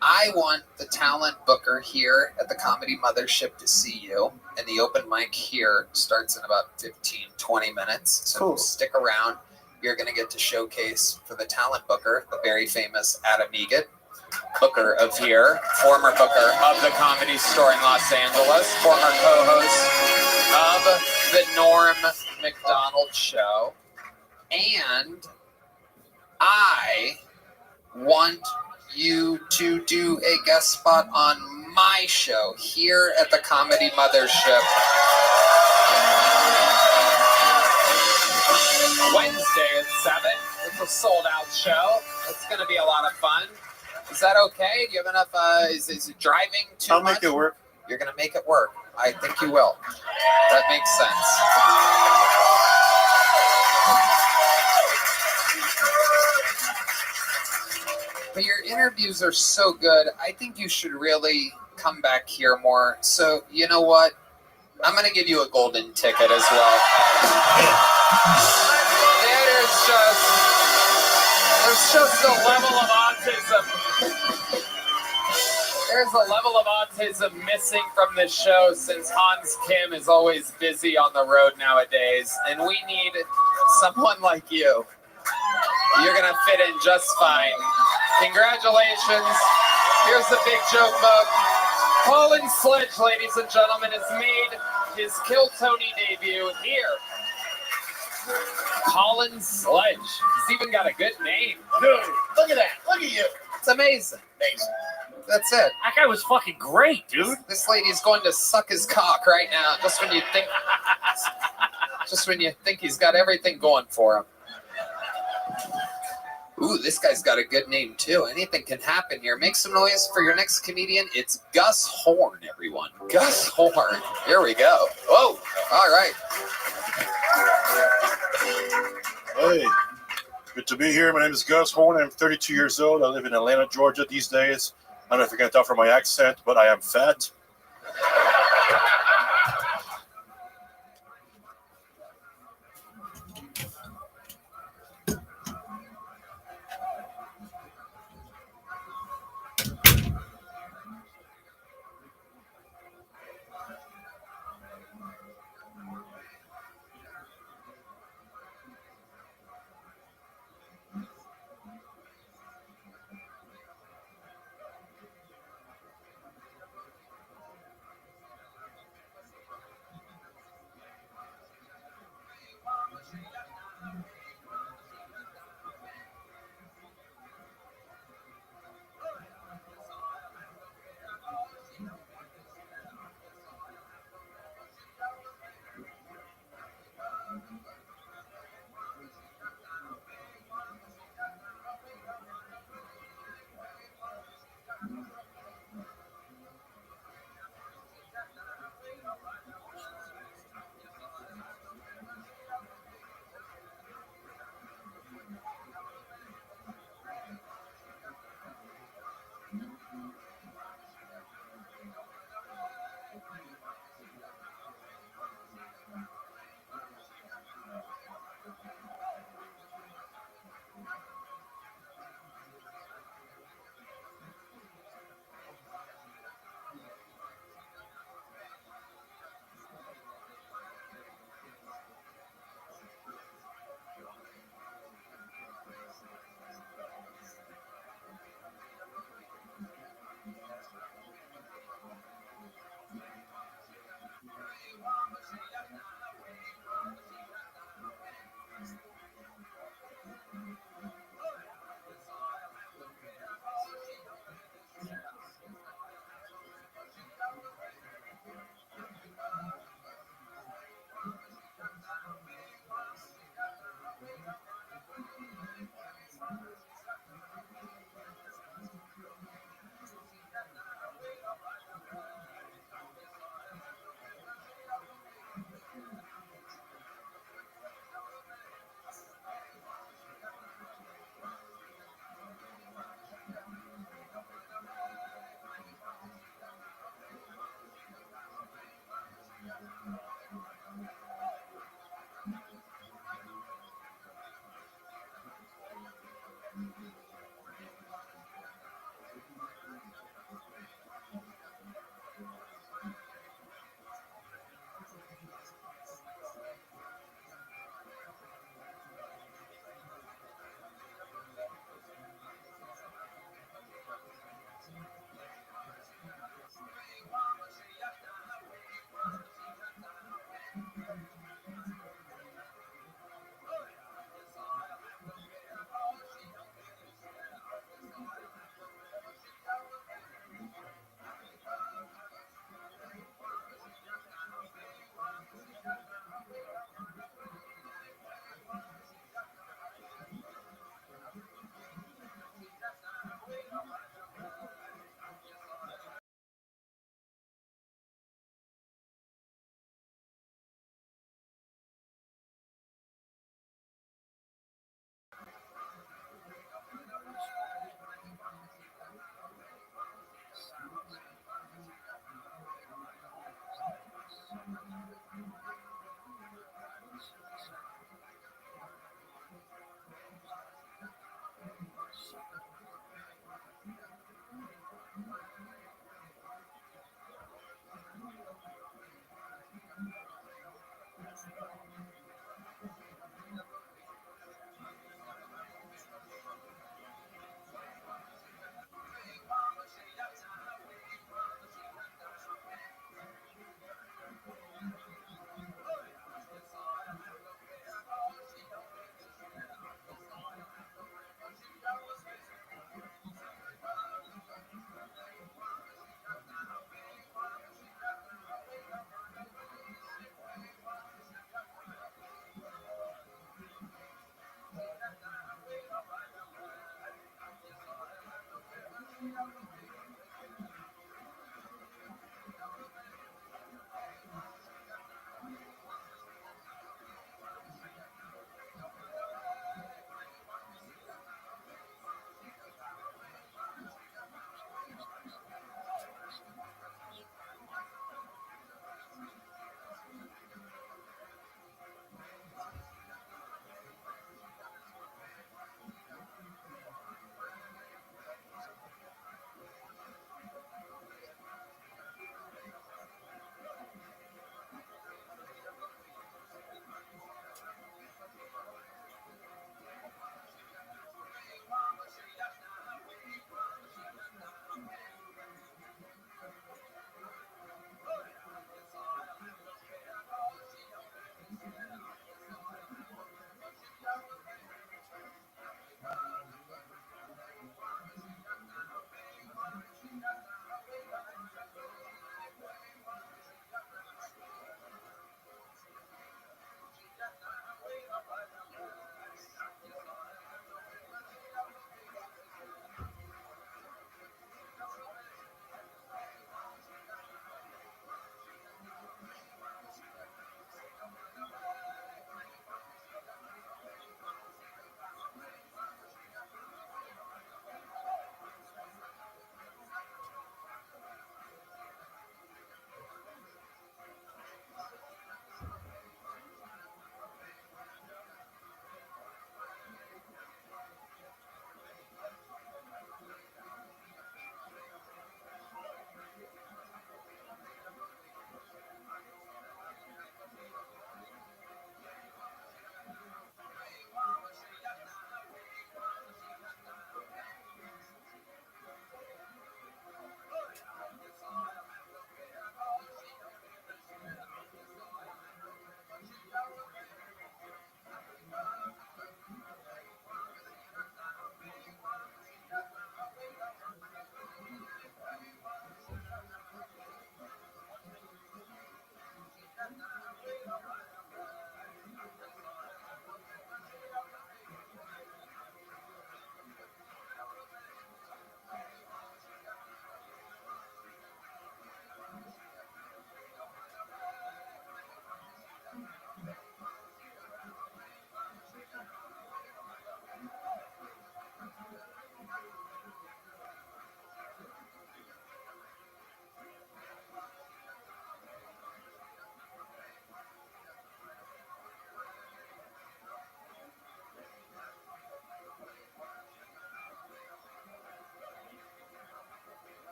I want the talent booker here at the Comedy Mothership to see you. And the open mic here starts in about 15, 20 minutes. So Cool. Stick around. You're going to get to showcase for the talent booker, the very famous Adam Egan, booker of here, former booker of the Comedy Store in Los Angeles, former co-host of the Norm Macdonald Show. And I want you to do a guest spot on my show here at the Comedy Mothership. Wednesday at 7. It's a sold-out show. It's going to be a lot of fun. Is that okay? Do you have enough? Is it driving too much? I'll make it work. You're going to make it work. I think you will. That makes sense. But your interviews are so good. I think you should really come back here more. So, you know what? I'm going to give you a golden ticket as well. There's just a level of autism. There's a level of autism missing from this show since Hans Kim is always busy on the road nowadays. And we need someone like you. You're going to fit in just fine. Congratulations. Here's the big joke book. Colin Sledge, ladies and gentlemen, has made his Kill Tony debut here. Colin Sledge. He's even got a good name. Dude, look at that. Look at you. It's amazing. Amazing. That's it. That guy was fucking great, dude. This lady's going to suck his cock right now, just when you think he's got everything going for him. Ooh, this guy's got a good name too. Anything can happen here. Make some noise for your next comedian. It's Gus Horn, everyone. Gus Horn. Here we go. Oh, all right. Hey, good to be here. My name is Gus Horn. I'm 32 years old. I live in Atlanta, Georgia these days. I don't know if you can tell from my accent, but I am fat.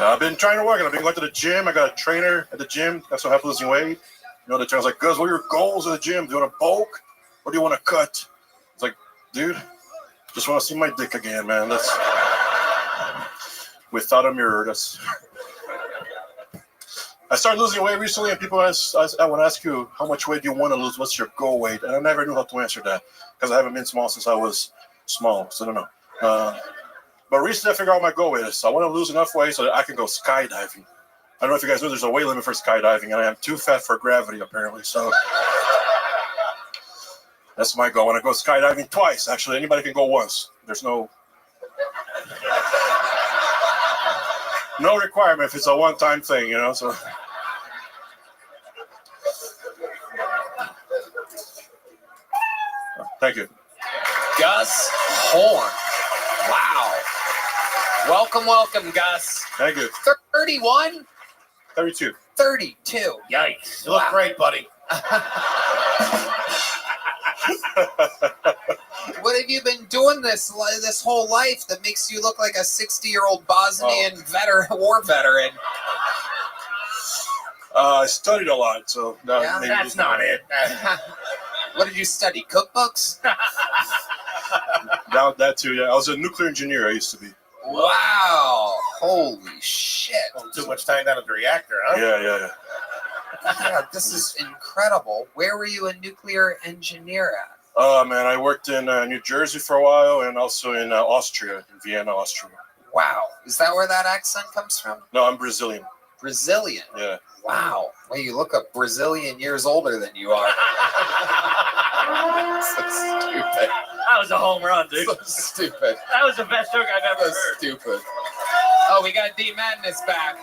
I've been trying to work. I've been going to the gym. I got a trainer at the gym. That's what helped losing weight. You know, the trainer's like, Gus, what are your goals in the gym? Do you want to bulk or do you want to cut? It's like, dude, just want to see my dick again, man. That's without a mirror. That's. I started losing weight recently, and people I want to ask you, how much weight do you want to lose? What's your goal weight? And I never knew how to answer that because I haven't been small since I was small, so I don't know. But recently I figured out my goal weight is. So I want to lose enough weight so that I can go skydiving. I don't know if you guys know there's a weight limit for skydiving, and I am too fat for gravity apparently. So that's my goal. I want to go skydiving twice. Actually, anybody can go once. There's no requirement if it's a one-time thing, you know. So thank you, Gus Horn. Wow. Welcome, Gus. Thank you. 31? 32. 32. Yikes. You look great, buddy. What have you been doing this whole life that makes you look like a 60-year-old Bosnian war veteran? I studied a lot, so yeah, that's not it. What did you study? Cookbooks? That too, yeah. I was a nuclear engineer. I used to be. Wow! Holy shit! Oh, too much time down at the reactor, huh? Yeah. Yeah, this is incredible. Where were you a nuclear engineer at? Oh man, I worked in New Jersey for a while, and also in Austria, in Vienna, Austria. Wow, is that where that accent comes from? No, I'm Brazilian. Brazilian. Yeah. Wow. Well, you look a Brazilian years older than you are. So stupid. That was a home run, dude. So stupid. That was the best joke I've ever heard. Stupid. Oh, we got D Madness back.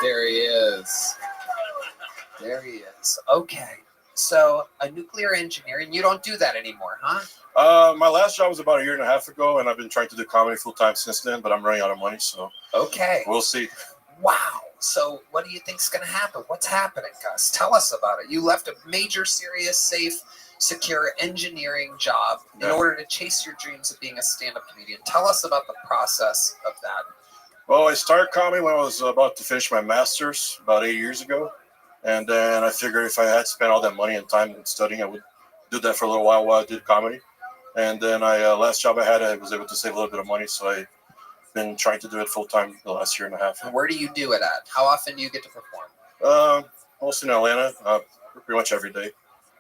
There he is. There he is. Okay. So a nuclear engineer, and you don't do that anymore, huh? My last job was about a year and a half ago, and I've been trying to do comedy full time since then, but I'm running out of money, so okay. We'll see. Wow. So what do you think's going to happen? What's happening, Gus? Tell us about it. You left a major, serious, safe, secure engineering job in order to chase your dreams of being a stand-up comedian. Tell us about the process of that. Well, I started comedy when I was about to finish my master's about 8 years ago. And then I figured if I had spent all that money and time and studying, I would do that for a little while I did comedy. And then last job I had, I was able to save a little bit of money. So I've been trying to do it full time the last year and a half. And where do you do it at? How often do you get to perform? Mostly in Atlanta, pretty much every day.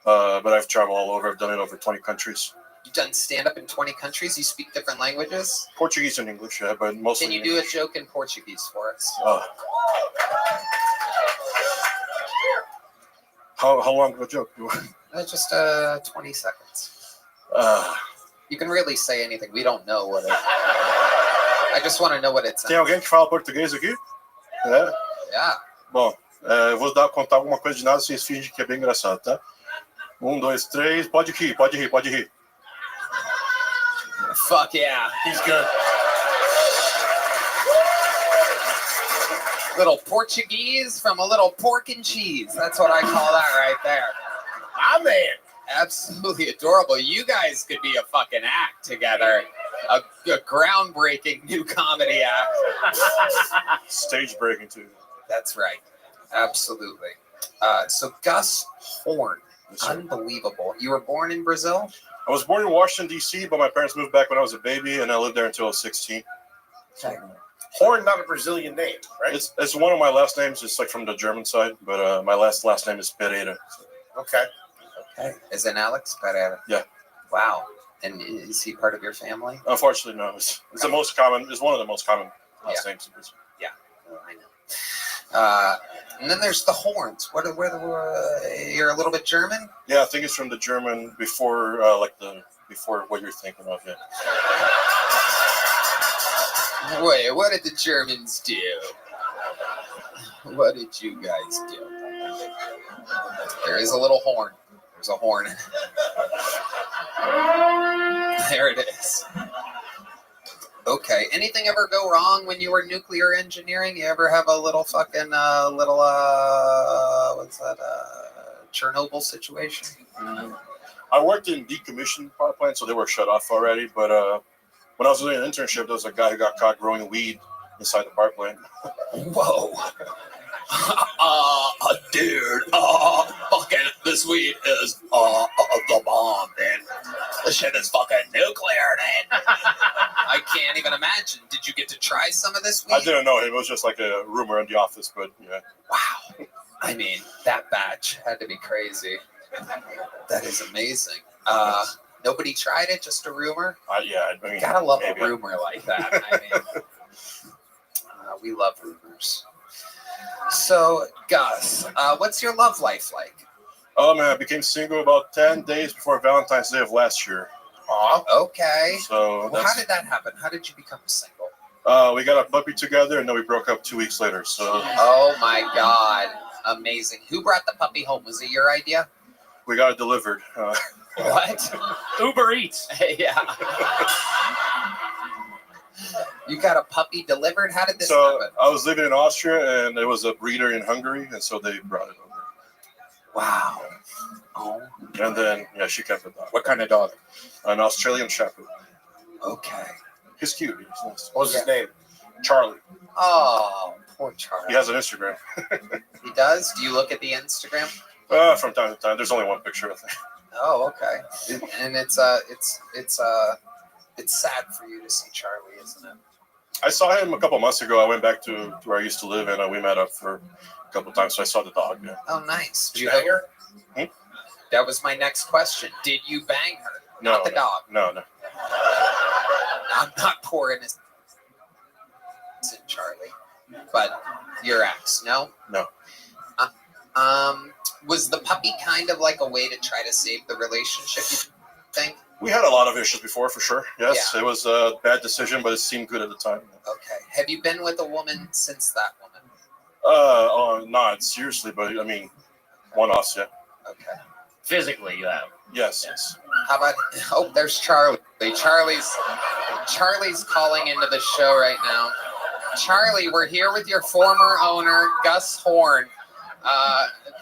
But I've traveled all over. I've done it over 20 countries. You've done stand-up in 20 countries. You speak different languages. Portuguese and English, yeah, but mostly. Can you do a joke in Portuguese for us? How long of a joke? Just 20 seconds. Uh, You can really say anything. We don't know what it. I just want to know what it's. Tem alguém que fala português aqui? É? Yeah. Bom, eu vou contar alguma coisa de nada, vocês fingem que é bem engraçado, tá? 1, 2, 3, pode rir, pode rir, pode rir. Fuck yeah. He's good. Little Portuguese from a little pork and cheese. That's what I call that right there. My man. Absolutely adorable. You guys could be a fucking act together. A groundbreaking new comedy act. Stage breaking too. That's right. Absolutely. So Gus Horn. Unbelievable. You were born in Brazil? I was born in Washington, D.C., but my parents moved back when I was a baby, and I lived there until I was 16. Okay. Horn, not a Brazilian name, right? It's one of my last names. It's like from the German side, but my last name is Pereira. Okay. Okay. Is it Alex Pereira? Yeah. Wow. And is he part of your family? Unfortunately, no. It's the most common. It's one of the most common last names in Brazil. Yeah. I know. And then there's the Horns. You're a little bit German? Yeah, I think it's from the German before, before what you're thinking of. Yeah. Wait, what did the Germans do? What did you guys do? There is a little horn. There's a horn. There it is. Okay. Anything ever go wrong when you were nuclear engineering? You ever have a little fucking Chernobyl situation? I worked in decommissioned power plants, so they were shut off already. But when I was doing an internship, there was a guy who got caught growing weed inside the power plant. Whoa. Dude, fucking this weed is the bomb, man. This shit is fucking nuclear, man. I can't even imagine. Did you get to try some of this weed? I didn't know. It was just like a rumor in the office, but yeah. Wow. I mean, that batch had to be crazy. That is amazing. Nobody tried it, just a rumor? Yeah. I mean, gotta love a rumor like that. I mean, we love rumors. So, Gus, what's your love life like? Oh, man, I became single about 10 days before Valentine's Day of last year. Okay. So how did that happen? How did you become single? We got a puppy together, and then we broke up 2 weeks later. So. Oh, my God. Amazing. Who brought the puppy home? Was it your idea? We got it delivered. What? Uber Eats. Yeah. You got a puppy delivered? How did this happen? I was living in Austria, and there was a breeder in Hungary, and so they brought it over. Wow. Oh. And then, yeah, she kept the dog. What kind of dog? An Australian Shepherd. Okay. He's cute. He's nice. What was his name? Charlie. Oh, poor Charlie. He has an Instagram. He does? Do you look at the Instagram? From time to time. There's only one picture, I think. Oh, okay. And it's sad for you to see Charlie, isn't it? I saw him a couple months ago. I went back to where I used to live, and we met up for a couple times. So I saw the dog. Yeah. Oh, nice. Did you bang her? That was my next question. Did you bang her? No. Not the dog. No. I'm not poor innocent Charlie, but your ex, no? No. Was the puppy kind of like a way to try to save the relationship, you think? We had a lot of issues before, for sure. Yes, Yeah. It was a bad decision, but it seemed good at the time. Okay. Have you been with a woman since that woman? Not seriously, but I mean, one-offs, yeah. Okay. Physically, you have. Yes. How about? Oh, there's Charlie. Charlie's calling into the show right now. Charlie, we're here with your former owner, Gus Horn.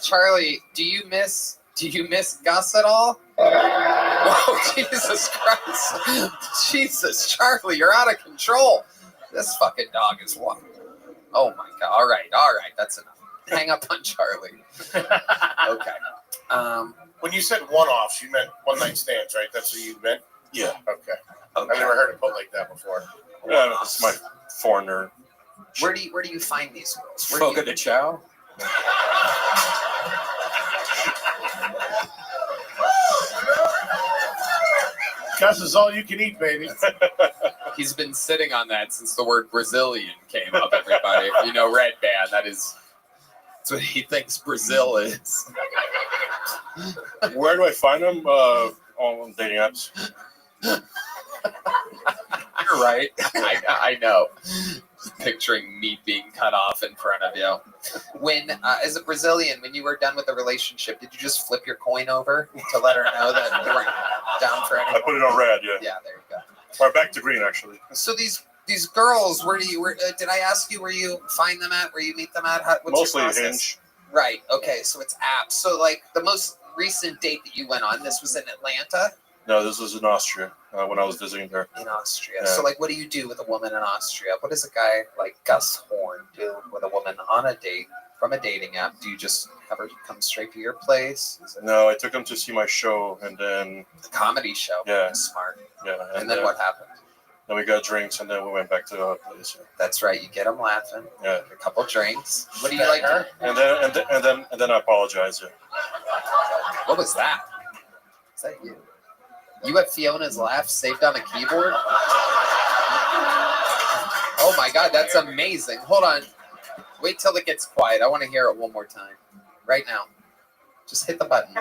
Charlie, do you miss Gus at all? Oh, Jesus Christ. Jesus, Charlie, you're out of control. This fucking dog is what? Oh my God. All right. That's enough. Hang up on Charlie. Okay. When you said one-offs, you meant one-night stands, right? That's what you meant? Yeah. Okay. I've never heard it put like that before. Yeah, it's my foreigner. Where do you find these girls? Fogo de Chao. Gus is all you can eat, baby. He's been sitting on that since the word Brazilian came up, everybody. If you know Red Band, that's what he thinks Brazil is. Where do I find them? On dating apps. You're right. I know. Picturing meat being cut off in front of you. When, as a Brazilian, when you were done with the relationship, did you just flip your coin over to let her know that you weren't down for anything? I put it on red, yeah. Yeah, there you go. Or back to green, actually. So these girls, where did I ask you where you find them at? Where you meet them at? What's Mostly your process? Hinge. Right. Okay. So it's apps. So like the most recent date that you went on, this was in Atlanta. No, this was in Austria when I was visiting her. In Austria. Yeah. So like, what do you do with a woman in Austria? What does a guy like Gus Horn do with a woman on a date from a dating app? Do you just have her come straight to your place? No, I took him to see my show, and then the comedy show. Yeah. Smart. Yeah. And then what happened? Then we got drinks, and then we went back to our place. That's right. You get them laughing. Yeah. A couple drinks. What do you like? And then I apologize. Yeah. What was that? Is that you? You have Fiona's laugh saved on a keyboard? Oh my God, that's amazing. Hold on. Wait till it gets quiet. I want to hear it one more time. Right now. Just hit the button.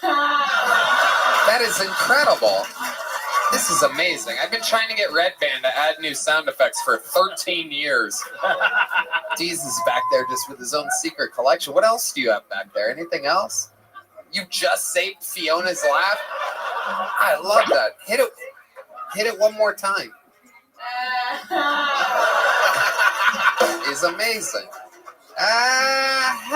That is incredible. This is amazing. I've been trying to get Red Band to add new sound effects for 13 years. Deez is back there just with his own secret collection. What else do you have back there? Anything else? You just saved Fiona's laugh? I love that. Hit it one more time. Is amazing. Aha!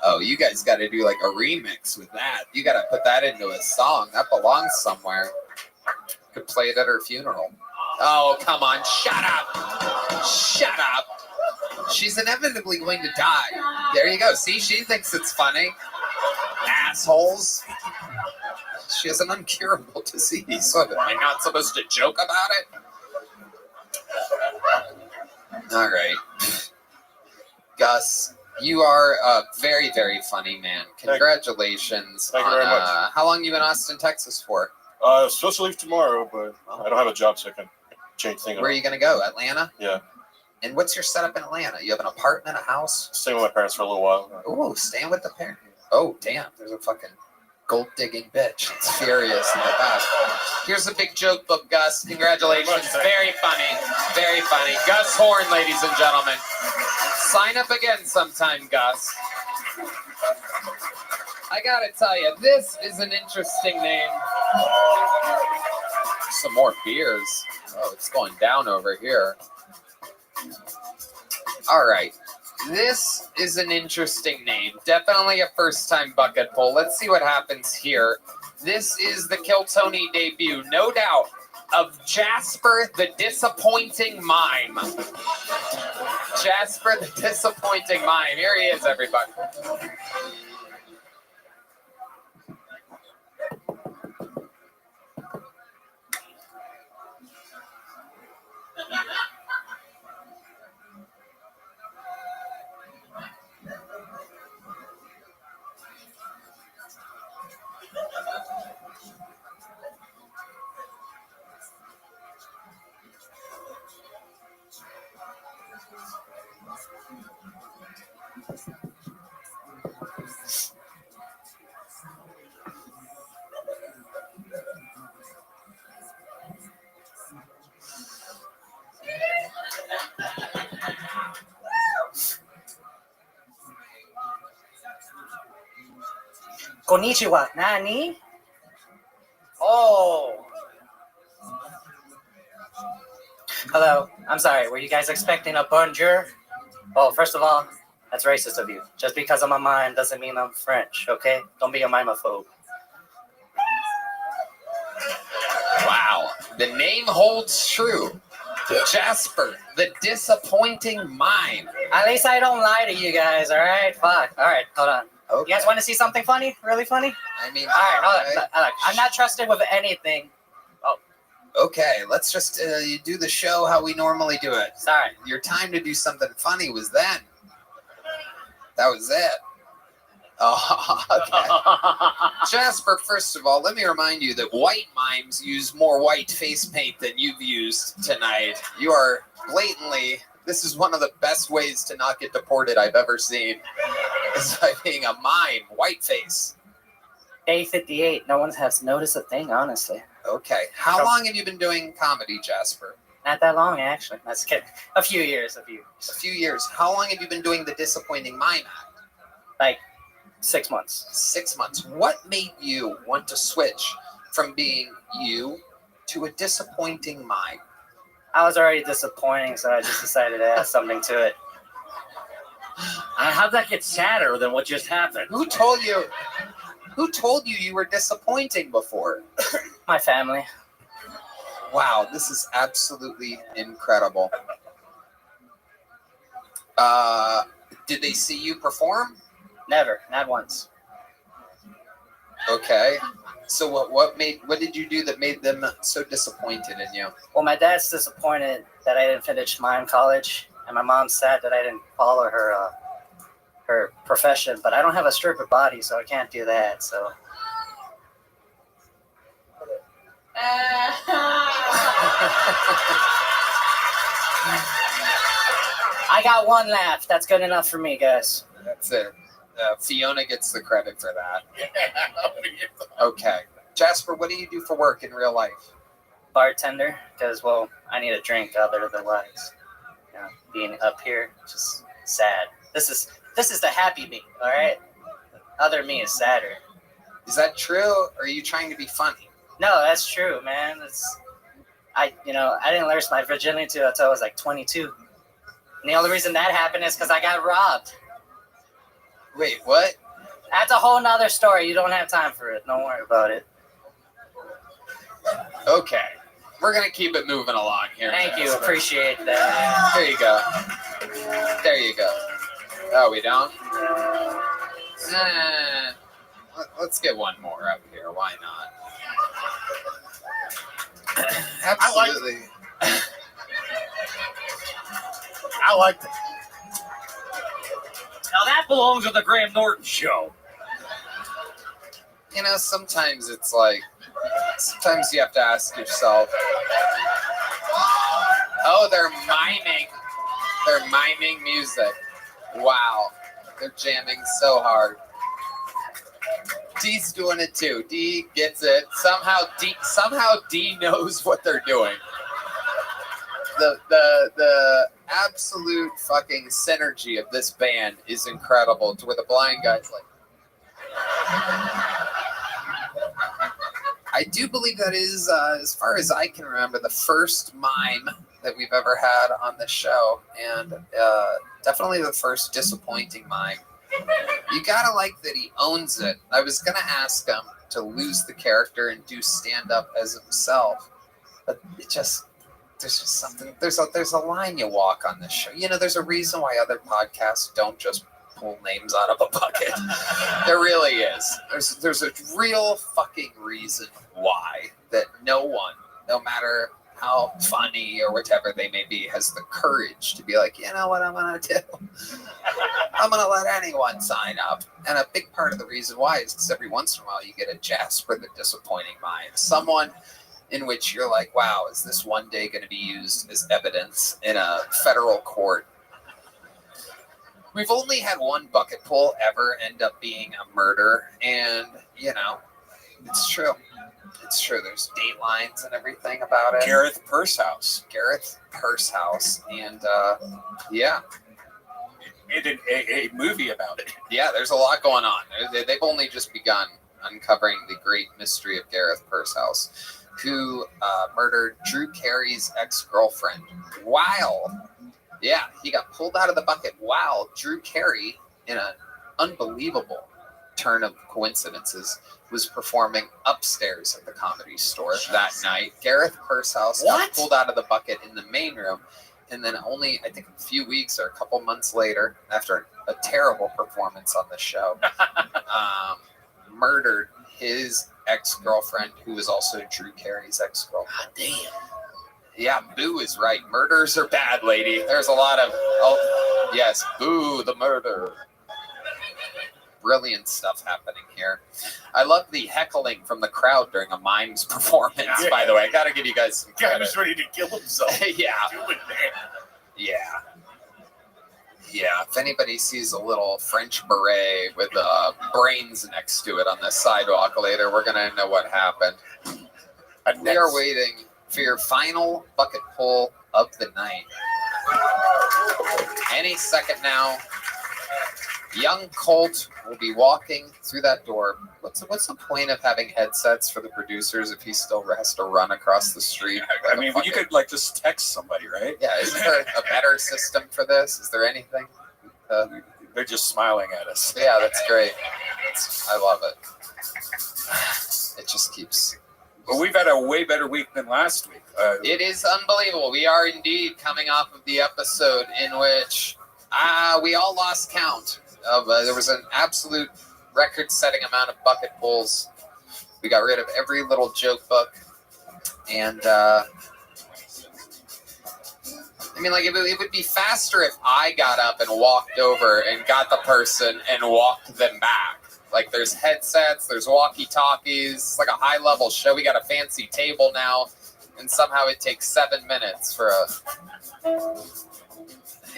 Oh, you guys got to do like a remix with that. You got to put that into a song. That belongs somewhere. Could play it at her funeral. Oh, come on. Shut up. Shut up. She's inevitably going to die. There you go. See, she thinks it's funny. Assholes. She has an uncurable disease. So am I not supposed to joke about it? All right. Gus, you are a very, very funny man. Congratulations. Thank you very much. How long you in Austin, Texas for? I was supposed to leave tomorrow, but I don't have a job, so I can change things. Where are you going to go? Atlanta? Yeah. And what's your setup in Atlanta? You have an apartment, a house? Staying with my parents for a little while. Ooh, staying with the parents. Oh, damn. There's a fucking gold-digging bitch. It's furious in the back. Here's a big joke book, Gus. Congratulations. Very funny. Very funny. Gus Horn, ladies and gentlemen. Sign up again sometime, Gus. I gotta tell you, this is an interesting name. Some more beers. Oh, it's going down over here. All right. This is an interesting name. Definitely a first-time bucket pull. Let's see what happens here. This is the Kill Tony debut, no doubt, of Jasper the Disappointing Mime. Jasper the Disappointing Mime. Here he is, everybody. Konnichiwa. Nani? Oh. Hello. I'm sorry. Were you guys expecting a bonjour? Oh, first of all, that's racist of you. Just because I'm a mime doesn't mean I'm French, okay? Don't be a mimophobe. Wow. The name holds true. Jasper, the Disappointing Mime. At least I don't lie to you guys, all right? Fuck. All right, hold on. Okay. You guys want to see something funny? Really funny? I mean, all right, hold on. Look, I'm not trusted with anything. Oh. Okay, let's just you do the show how we normally do it. Sorry. Your time to do something funny was then. That was it. Oh, okay. Jasper, first of all, let me remind you that white mimes use more white face paint than you've used tonight. You are blatantly, this is one of the best ways to not get deported I've ever seen, is by being a mime, white face. Day 58. No one has noticed a thing, honestly. Okay. How long have you been doing comedy, Jasper? Not that long, actually. That's kidding. A few years. A few years. How long have you been doing the disappointing mime act? Like 6 months. 6 months. What made you want to switch from being you to a disappointing mime? I was already disappointing, so I just decided to add something to it. How'd that get sadder than what just happened? Who told you you were disappointing before? My family. Wow, this is absolutely incredible. Did they see you perform? Never, not once. Okay. So what did you do that made them so disappointed in you? Well, my dad's disappointed that I didn't finish mime college, and my mom's sad that I didn't follow her her profession. But I don't have a stripper body, so I can't do that. So. I got one laugh. That's good enough for me, guys. That's it. Fiona gets the credit for that. Okay. Jasper, what do you do for work in real life? Bartender, because, well, I need a drink otherwise. You know, being up here, just sad. This is the happy me, all right? Other me is sadder. Is that true, or are you trying to be funny? No, that's true, man. I didn't lose my virginity until I was like 22. And the only reason that happened is because I got robbed. Wait, what? That's a whole nother story. You don't have time for it. Don't worry about it. Okay. We're going to keep it moving along here. Thank you. Appreciate that. There you go. There you go. Oh, we don't? Let's get one more up here. Why not? Absolutely. I like it. Now that belongs on the Graham Norton show. You know, sometimes it's like, sometimes you have to ask yourself, oh, they're miming. They're miming music. Wow. They're jamming so hard. D's doing it too. D gets it. Somehow D knows what they're doing. The absolute fucking synergy of this band is incredible, to where the blind guy's like, I do believe that is, as far as I can remember, the first mime that we've ever had on the show, and definitely the first disappointing mime. You gotta like that he owns it. I was gonna ask him to lose the character and do stand up as himself, but there's just something. There's a line you walk on this show. You know, there's a reason why other podcasts don't just pull names out of a bucket. There really is. There's a real fucking reason why that no one, no matter how funny or whatever they may be, has the courage to be like, you know what I'm gonna do? I'm gonna let anyone sign up. And a big part of the reason why is because every once in a while you get a Jasper the disappointing mind. Someone in which you're like, wow, is this one day going to be used as evidence in a federal court? We've only had one bucket pull ever end up being a murder, and, you know, it's true. It's true. There's datelines and everything about it. Gareth Pursehouse. And, yeah. Made a movie about it. Yeah, there's a lot going on. They've only just begun uncovering the great mystery of Gareth Pursehouse, who murdered Drew Carey's ex-girlfriend while, he got pulled out of the bucket while Drew Carey, in an unbelievable turn of coincidences, was performing upstairs at the Comedy Store that night. Gareth Pursehouse got pulled out of the bucket in the main room, and then only, I think, a few weeks or a couple months later, after a terrible performance on the show, murdered his ex-girlfriend, who was also Drew Carey's ex-girlfriend. God damn. Yeah, Boo is right. Murders are bad, lady. There's a lot of, yes, Boo, the murder. brilliant stuff happening here. I love the heckling from the crowd during a mimes performance, by the way. I got to give you guys some credit. Guy was ready to kill himself. Yeah. Do it, man. Yeah. Yeah, if anybody sees a little French beret with brains next to it on the sidewalk later, we're going to know what happened. We are waiting for your final bucket pull of the night. Any second now, young Colt will be walking through that door. What's the point of having headsets for the producers if he still has to run across the street? I mean, you could like just text somebody, right? Yeah, isn't there a better system for this? Is there anything? They're just smiling at us. Yeah, that's great. I love it. It just keeps... But we've had a way better week than last week. It is unbelievable. We are indeed coming off of the episode in which we all lost count. There was an absolute record-setting amount of bucket pulls. We got rid of every little joke book. And, I mean, like, it would be faster if I got up and walked over and got the person and walked them back. Like, there's headsets, there's walkie-talkies. It's like a high-level show. We got a fancy table now, and somehow it takes 7 minutes for a...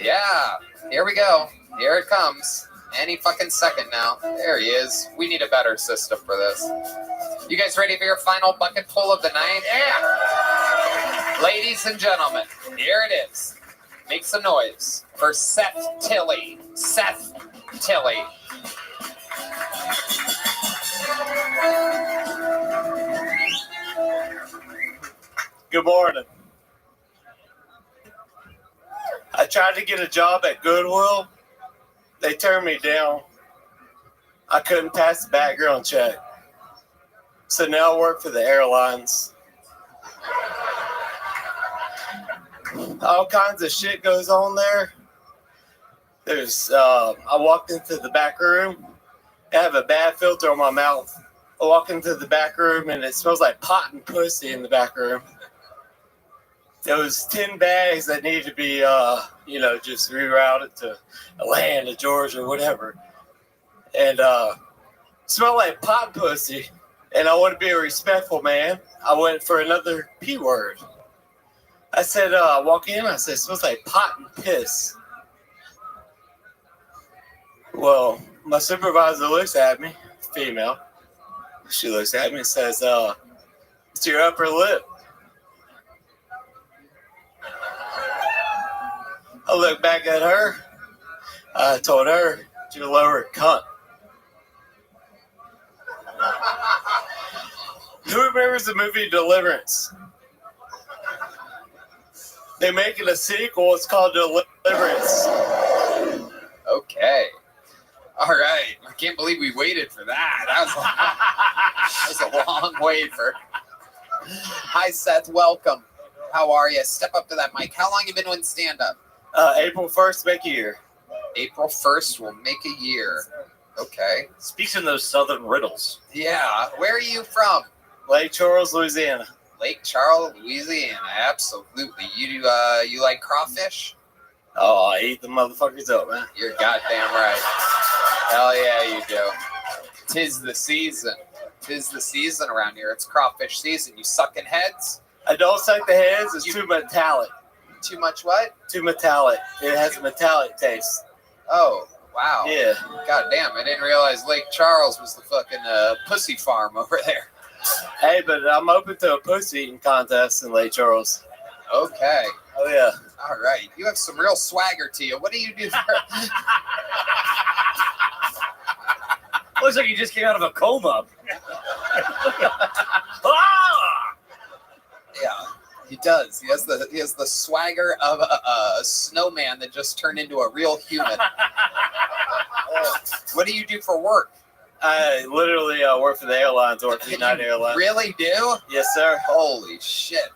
Yeah, here we go. Here it comes. Any fucking second now. There he is. We need a better system for this. You guys ready for your final bucket pull of the night? Yeah! Ladies and gentlemen, here it is. Make some noise for Seth Tilley. Seth Tilley. Good morning. I tried to get a job at Goodwill. They turned me down. I couldn't pass the background check. So now I work for the airlines. All kinds of shit goes on there. I walked into the back room. I have a bad filter on my mouth. I walk into the back room and it smells like pot and pussy in the back room. There was 10 bags that needed to be, just rerouted to Atlanta, Georgia, whatever. And smelled like pot and pussy. And I want to be a respectful man. I went for another P word. I said, walk in, I said, it smells like pot and piss. Well, my supervisor looks at me, female. She looks at me and says, it's your upper lip. I look back at her. I told her, your lower cunt. Who remembers the movie Deliverance? They're making a sequel. It's called Deliverance. Okay. All right. I can't believe we waited for that. That was a long wait for... Hi, Seth. Welcome. How are you? Step up to that mic. How long you been doing stand-up? April 1st, make a year. April 1st will make a year. Okay. Speaks in those southern riddles. Yeah. Where are you from? Lake Charles, Louisiana. Lake Charles, Louisiana. Absolutely. You like crawfish? Oh, I eat the motherfuckers up, man. You're goddamn right. Hell yeah, you do. Tis the season. Tis the season around here. It's crawfish season. You sucking heads? I don't suck the heads. It's too metallic. Too much what? Too metallic. It has a metallic taste. Oh, wow. Yeah. God damn, I didn't realize Lake Charles was the fucking pussy farm over there. Hey, but I'm open to a pussy eating contest in Lake Charles. Okay. Oh, yeah. All right. You have some real swagger to you. What do you do for... Looks like you just came out of a coma. Yeah, he does. He has the swagger of a snowman that just turned into a real human. What do you do for work? I literally work for the airlines, work for United Airlines. Really do? Yes, sir. Holy shit.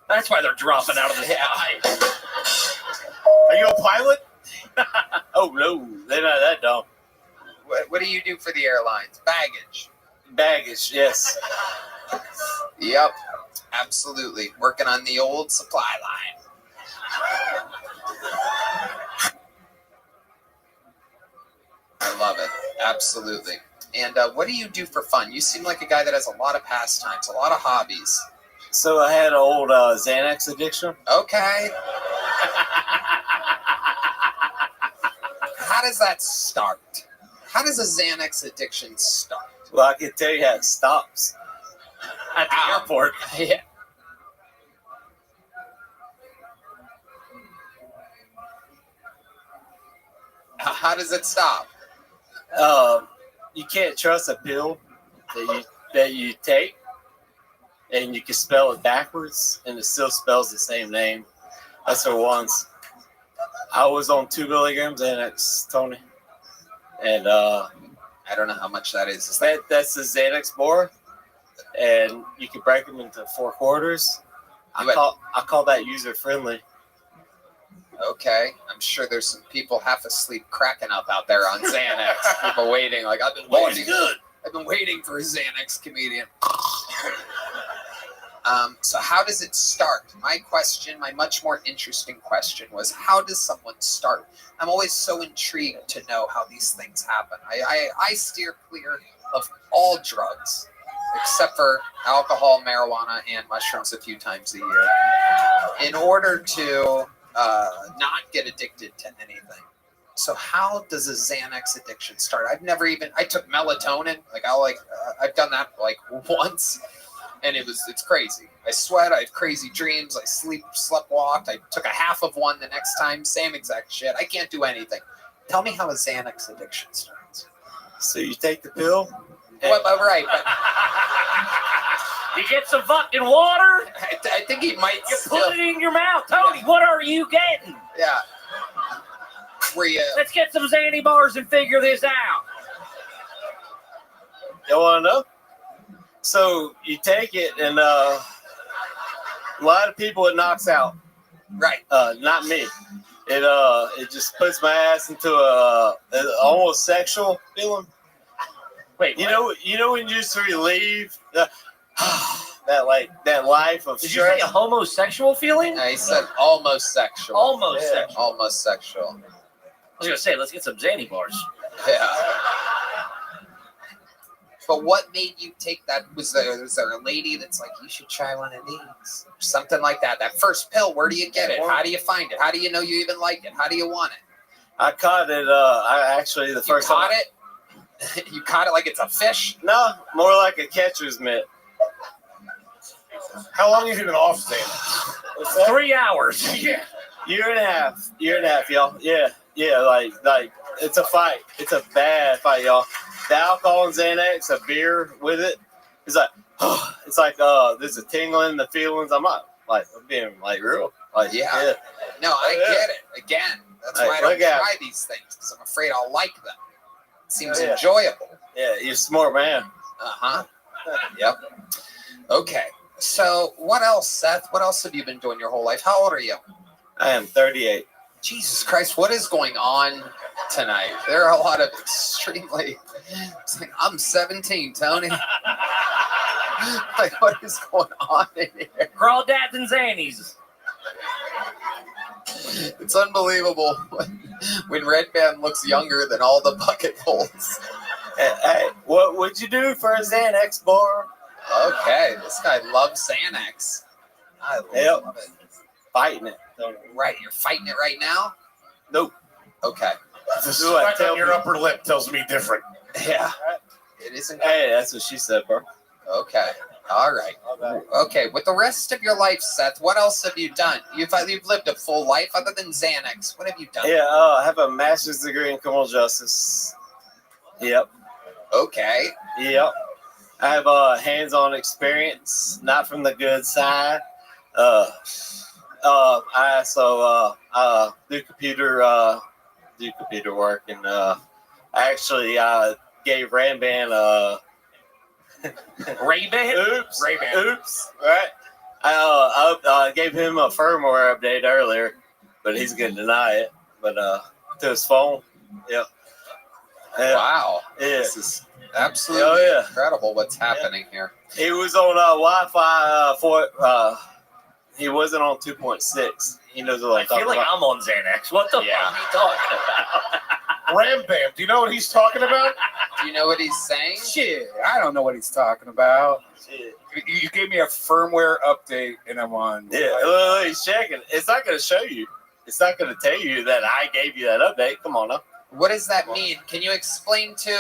That's why they're dropping out of the sky. Are you a pilot? Oh, no. They're not that dumb. What do you do for the airlines? Baggage. Baggage, yes. Yep. Absolutely. Working on the old supply line. I love it. Absolutely. And what do you do for fun? You seem like a guy that has a lot of pastimes, a lot of hobbies. So I had an old Xanax addiction. Okay. How does that start? How does a Xanax addiction start? Well, I can tell you how it stops. At the airport. Yeah. How does it stop? You can't trust a pill that you take, and you can spell it backwards, and it still spells the same name. That's for once. I was on 2 milligrams Xanax, Tony, and I don't know how much that is. That's the Xanax bar, and you can break them into 4 quarters. I call that user friendly. Okay, I'm sure there's some people half asleep cracking up out there on Xanax. People waiting, like I've been waiting. Good. I've been waiting for a Xanax comedian. So how does it start? My question, my much more interesting question was, how does someone start? I'm always so intrigued to know how these things happen. I steer clear of all drugs, except for alcohol, marijuana, and mushrooms a few times a year, in order to not get addicted to anything. So how does a Xanax addiction start? I took melatonin. I've done that like once, and it's crazy. I sweat. I have crazy dreams. I sleptwalked. I took a half of one the next time. Same exact shit. I can't do anything. Tell me how a Xanax addiction starts. So you take the pill? Well, right. But you get some fucking water. I think he might. You put it in your mouth, Tony. Yeah. What are you getting? Yeah. Let's get some Xanny bars and figure this out. You want to know? So you take it, and a lot of people it knocks out. Right. Not me. It just puts my ass into an almost sexual feeling. Wait, you know when you just relieve that life of Did stress? you say a homosexual feeling? I said almost sexual. Almost sexual. Almost sexual. I was gonna say, let's get some Xanny bars. Yeah. But what made you take that? Was there a lady that's like, you should try one of these? Or something like that. That first pill, where do you get it? How do you find it? How do you know you even like it? How do you want it? I caught it. The first time. You caught it? You caught it like it's a fish? No, more like a catcher's mitt. How long have you been off Xanax? 3 hours. Yeah. Year and a half, y'all. Yeah, like it's a fight. It's a bad fight, y'all. The alcohol and Xanax, a beer with it, it's like there's a tingling in the feelings. I'm being like real. Yeah. No, I get it. Again, that's why I don't try these things, because I'm afraid I'll like them. It seems enjoyable. Yeah, you're a smart man. Yep. Okay. So what else, Seth? What else have you been doing your whole life? How old are you? I am 38. Jesus Christ, what is going on tonight? There are a lot of extremely... It's like, I'm 17, Tony. Like, what is going on in here? Crawdads and Xannies. It's unbelievable when Red Band looks younger than all the bucket holes. Hey, what would you do for a Xanax bar? Okay, this guy loves Xanax. I love it. Fighting it. Right, you're fighting it right now? Nope. Okay. This is what on your upper lip tells me different. Yeah. It isn't. Hey, that's what she said, bro. Okay. All right. Okay. With the rest of your life, Seth, what else have you done? You've lived a full life other than Xanax. What have you done? Yeah, I have a master's degree in criminal justice. Yep. Okay. Yep. I have hands-on experience, not from the good side. I also do computer work, and I actually gave Ray-Ban Ray-Ban? Oops. Right. I gave him a firmware update earlier, but he's going to deny it. But to his phone, yep. Wow. Yeah. This is absolutely incredible what's happening here. He was on Wi-Fi he wasn't on 2.6. He knows what I'm talking about. I feel like I'm on Xanax. What the fuck are you talking about? Ram Bam. Do you know what he's talking about? Do you know what he's saying? Shit, I don't know what he's talking about. You gave me a firmware update, and I'm on. Yeah, look, he's checking. It's not going to show you. It's not going to tell you that I gave you that update. Come on up. What does that mean? Can you explain to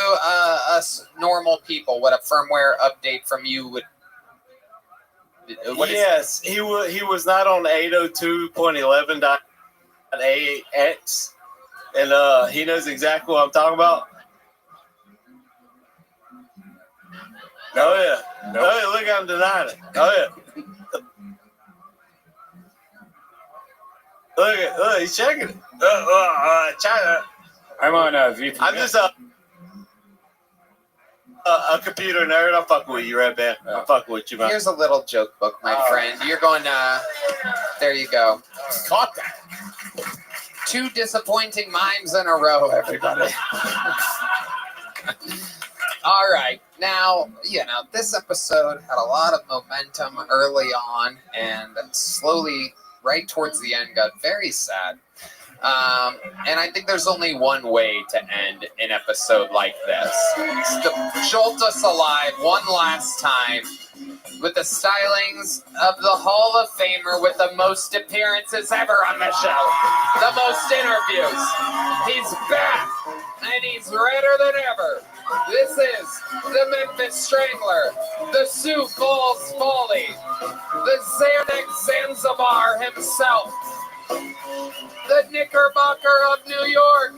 us normal people what a firmware update from you would? Yes, he was not on 802.11.ax, and he knows exactly what I'm talking about. Oh yeah. Nope. Oh yeah, look, I'm denying it. Oh yeah. Look, he's checking it. China. I'm on VPN. I'm just a computer nerd. I'm fucking with you, right, man? I'm fucking with you, man. Here's a little joke book, my friend. You're going to. There you go. Caught that. 2 disappointing mimes in a row, everybody. All right. Now, this episode had a lot of momentum early on and slowly, right towards the end, got very sad. And I think there's only one way to end an episode like this. It's to jolt us alive one last time with the stylings of the Hall of Famer with the most appearances ever on the show. The most interviews. He's back, and he's redder than ever. This is the Memphis Strangler, the Sioux Falls Folly, the Xanax Zanzibar himself, the Knickerbocker of New York,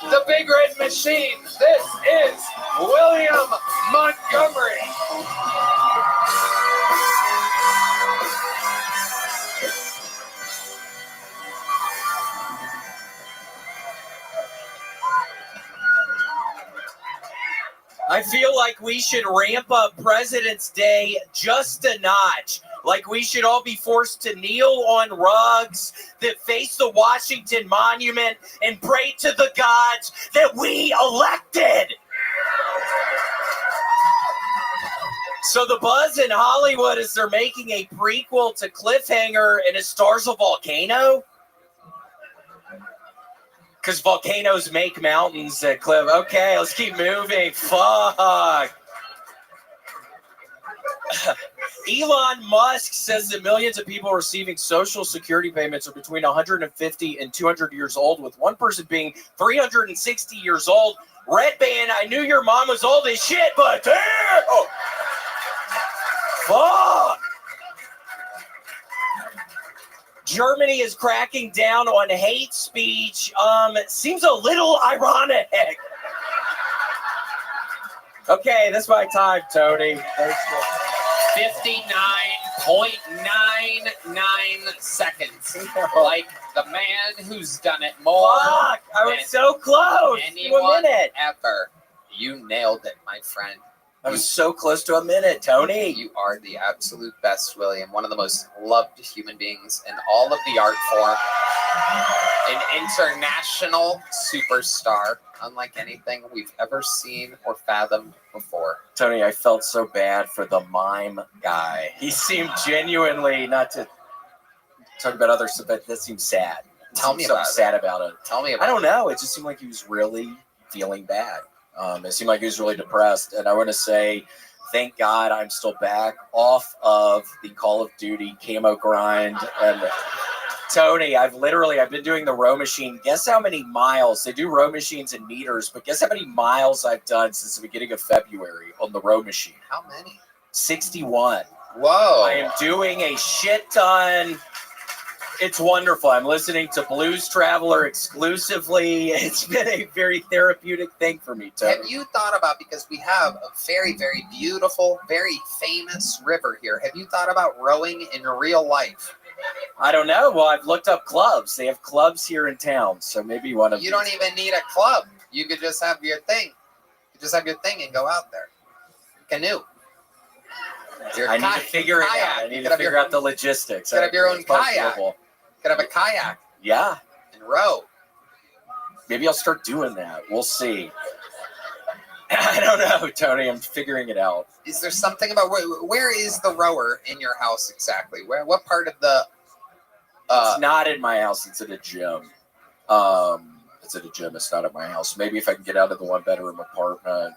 the Big Red Machine. This is William Montgomery. I feel like we should ramp up President's Day just a notch. Like we should all be forced to kneel on rugs that face the Washington Monument and pray to the gods that we elected. So the buzz in Hollywood is they're making a prequel to Cliffhanger and it stars a volcano. Because volcanoes make mountains at Cliff. Okay, let's keep moving. Fuck. Elon Musk says that millions of people receiving Social Security payments are between 150 and 200 years old, with one person being 360 years old. Red Band, I knew your mom was old as shit, but damn! Oh. Fuck! Germany is cracking down on hate speech. Seems a little ironic. Okay, that's my time, Tony. 59.99 seconds. Like the man who's done it more. Fuck, I was so close to a minute. Ever. You nailed it, my friend. I was so close to a minute, Tony. You are the absolute best, William. One of the most loved human beings in all of the art form. An international superstar, unlike anything we've ever seen or fathomed before. Tony, I felt so bad for the mime guy. He seemed genuinely, not to talk about other stuff, but that seemed sad. Tell me about about sad about it. Tell me about I don't know. It just seemed like he was really feeling bad. It seemed like he was really depressed. And I want to say, thank God I'm still back off of the Call of Duty camo grind. And Tony, I've been doing the row machine. Guess how many miles? They do row machines in meters, but guess how many miles I've done since the beginning of February on the row machine? How many? 61. Whoa. I am doing a shit ton. It's wonderful. I'm listening to Blues Traveler exclusively. It's been a very therapeutic thing for me, Tony. Have you thought about, because we have a very, very beautiful, very famous river here, have you thought about rowing in real life? I don't know. Well, I've looked up clubs. They have clubs here in town, so maybe one of You don't even need a club. You could just have your thing. You just have your thing and go out there. Canoe. I need to figure it out. I need to figure out the logistics. You could have your own kayak. Possible. You could have a kayak. Yeah. And row. Maybe I'll start doing that. We'll see. I don't know, Tony. I'm figuring it out. Is there something about where is the rower in your house exactly? What part of the? It's not in my house. It's at a gym. it's at a gym. It's not at my house. Maybe if I can get out of the 1-bedroom apartment,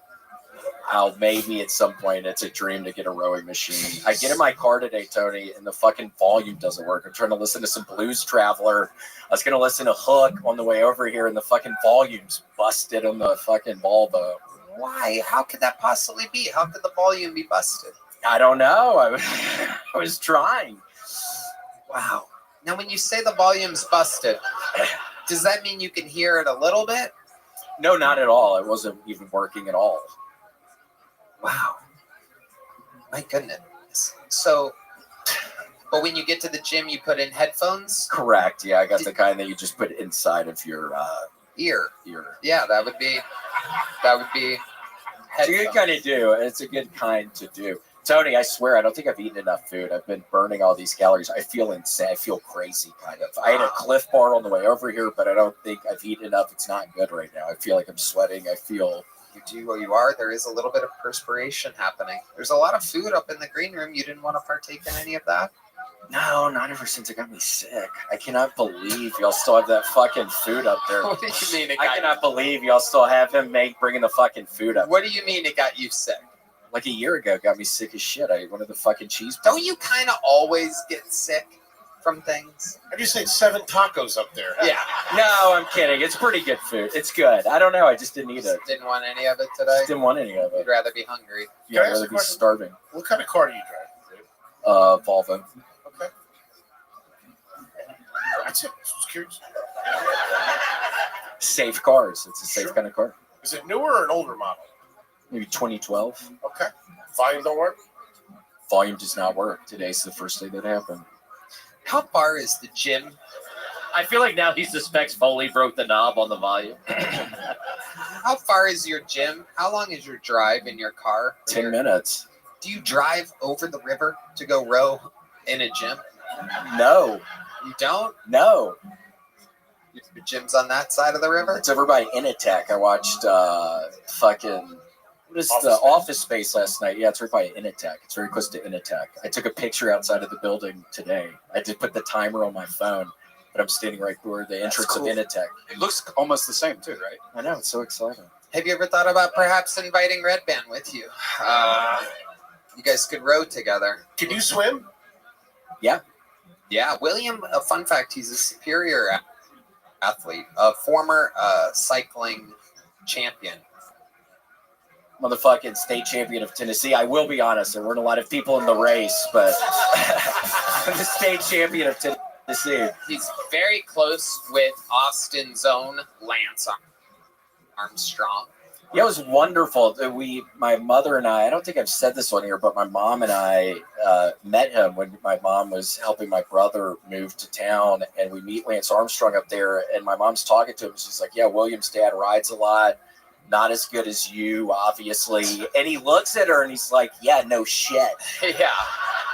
I'll maybe at some point, it's a dream to get a rowing machine. I get in my car today, Tony, and the fucking volume doesn't work. I'm trying to listen to some Blues Traveler. I was going to listen to Hook on the way over here, and the fucking volume's busted on the fucking Volvo. Why? How could that possibly be? How could the volume be busted? I don't know. I was trying. Wow. Now, when you say the volume's busted, does that mean you can hear it a little bit? No, not at all. It wasn't even working at all. Wow. My goodness. So, but when you get to the gym, you put in headphones? Correct. Yeah, I got the kind that you just put inside of your ear. Ear. Yeah, that would be It's a good kind of do. It's a good kind to do. Tony, I swear, I don't think I've eaten enough food. I've been burning all these calories. I feel insane. I feel crazy, kind of. I had a Cliff Bar on the way over here, but I don't think I've eaten enough. It's not good right now. I feel like I'm sweating. I feel... You do what you are. There is a little bit of perspiration happening. There's a lot of food up in the green room. You didn't want to partake in any of that? No, not ever since it got me sick. I cannot believe y'all still have that fucking food up there. What do you mean I cannot believe y'all still have him bringing the fucking food up. What do you mean it got you sick? Like a year ago, it got me sick as shit. I ate one of the fucking cheese. Don't you kind of always get sick from things? I just ate 7 tacos up there. Yeah. No, I'm kidding. It's pretty good food. It's good. I don't know. I just didn't eat it. Didn't want any of it today? Just didn't want any of it. You'd rather be hungry. Yeah, I'd rather be starving. What kind of car do you drive? Volvo. Okay. That's it. Just curious. Safe cars. It's a safe kind of car. Is it newer or an older model? Maybe 2012. Okay. Volume don't work? Volume does not work. Today's the first day that happened. How far is the gym? I feel like now he suspects Foley broke the knob on the volume. How far is your gym? How long is your drive in your car? 10 minutes. Do you drive over the river to go row in a gym? No. You don't? No. Your gym's on that side of the river? It's over by Initech. I watched fucking... What is the Office Space last night? Yeah, it's right by Initech. It's very close to Initech. I took a picture outside of the building today. I did put the timer on my phone, but I'm standing right where the entrance of Initech. It looks almost the same too, right? I know, it's so exciting. Have you ever thought about perhaps inviting Red Band with you? You guys could row together. Can you swim? Yeah. Yeah, William, a fun fact, he's a superior athlete, a former cycling champion. Motherfucking state champion of Tennessee. I will be honest, there weren't a lot of people in the race, but I'm the state champion of Tennessee. He's very close with Austin's own Lance Armstrong. Yeah, it was wonderful. My mother and I don't think I've said this on here, but my mom and I met him when my mom was helping my brother move to town, and we meet Lance Armstrong up there, and my mom's talking to him. She's like, yeah, William's dad rides a lot. Not as good as you, obviously. And he looks at her and he's like, yeah, no shit. Yeah.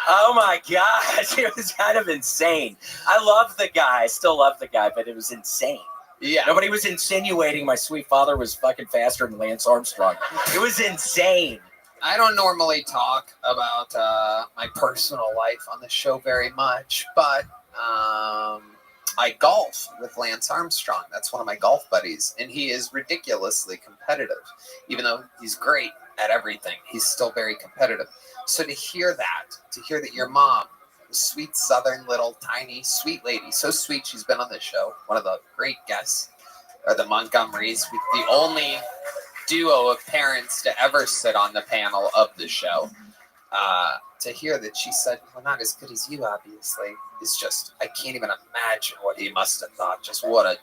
Oh my gosh. It was kind of insane. I love the guy. I still love the guy, but it was insane. Yeah. Nobody was insinuating my sweet father was fucking faster than Lance Armstrong. It was insane. I don't normally talk about my personal life on the show very much, but I golf with Lance Armstrong. That's one of my golf buddies, and he is ridiculously competitive. Even though he's great at everything, he's still very competitive. So to hear that your mom, the sweet southern little tiny sweet lady, so sweet, she's been on the show, one of the great guests, are the Montgomerys, the only duo of parents to ever sit on the panel of the show. To hear that she said, well, not as good as you, obviously, is just, I can't even imagine what he must have thought. Just what a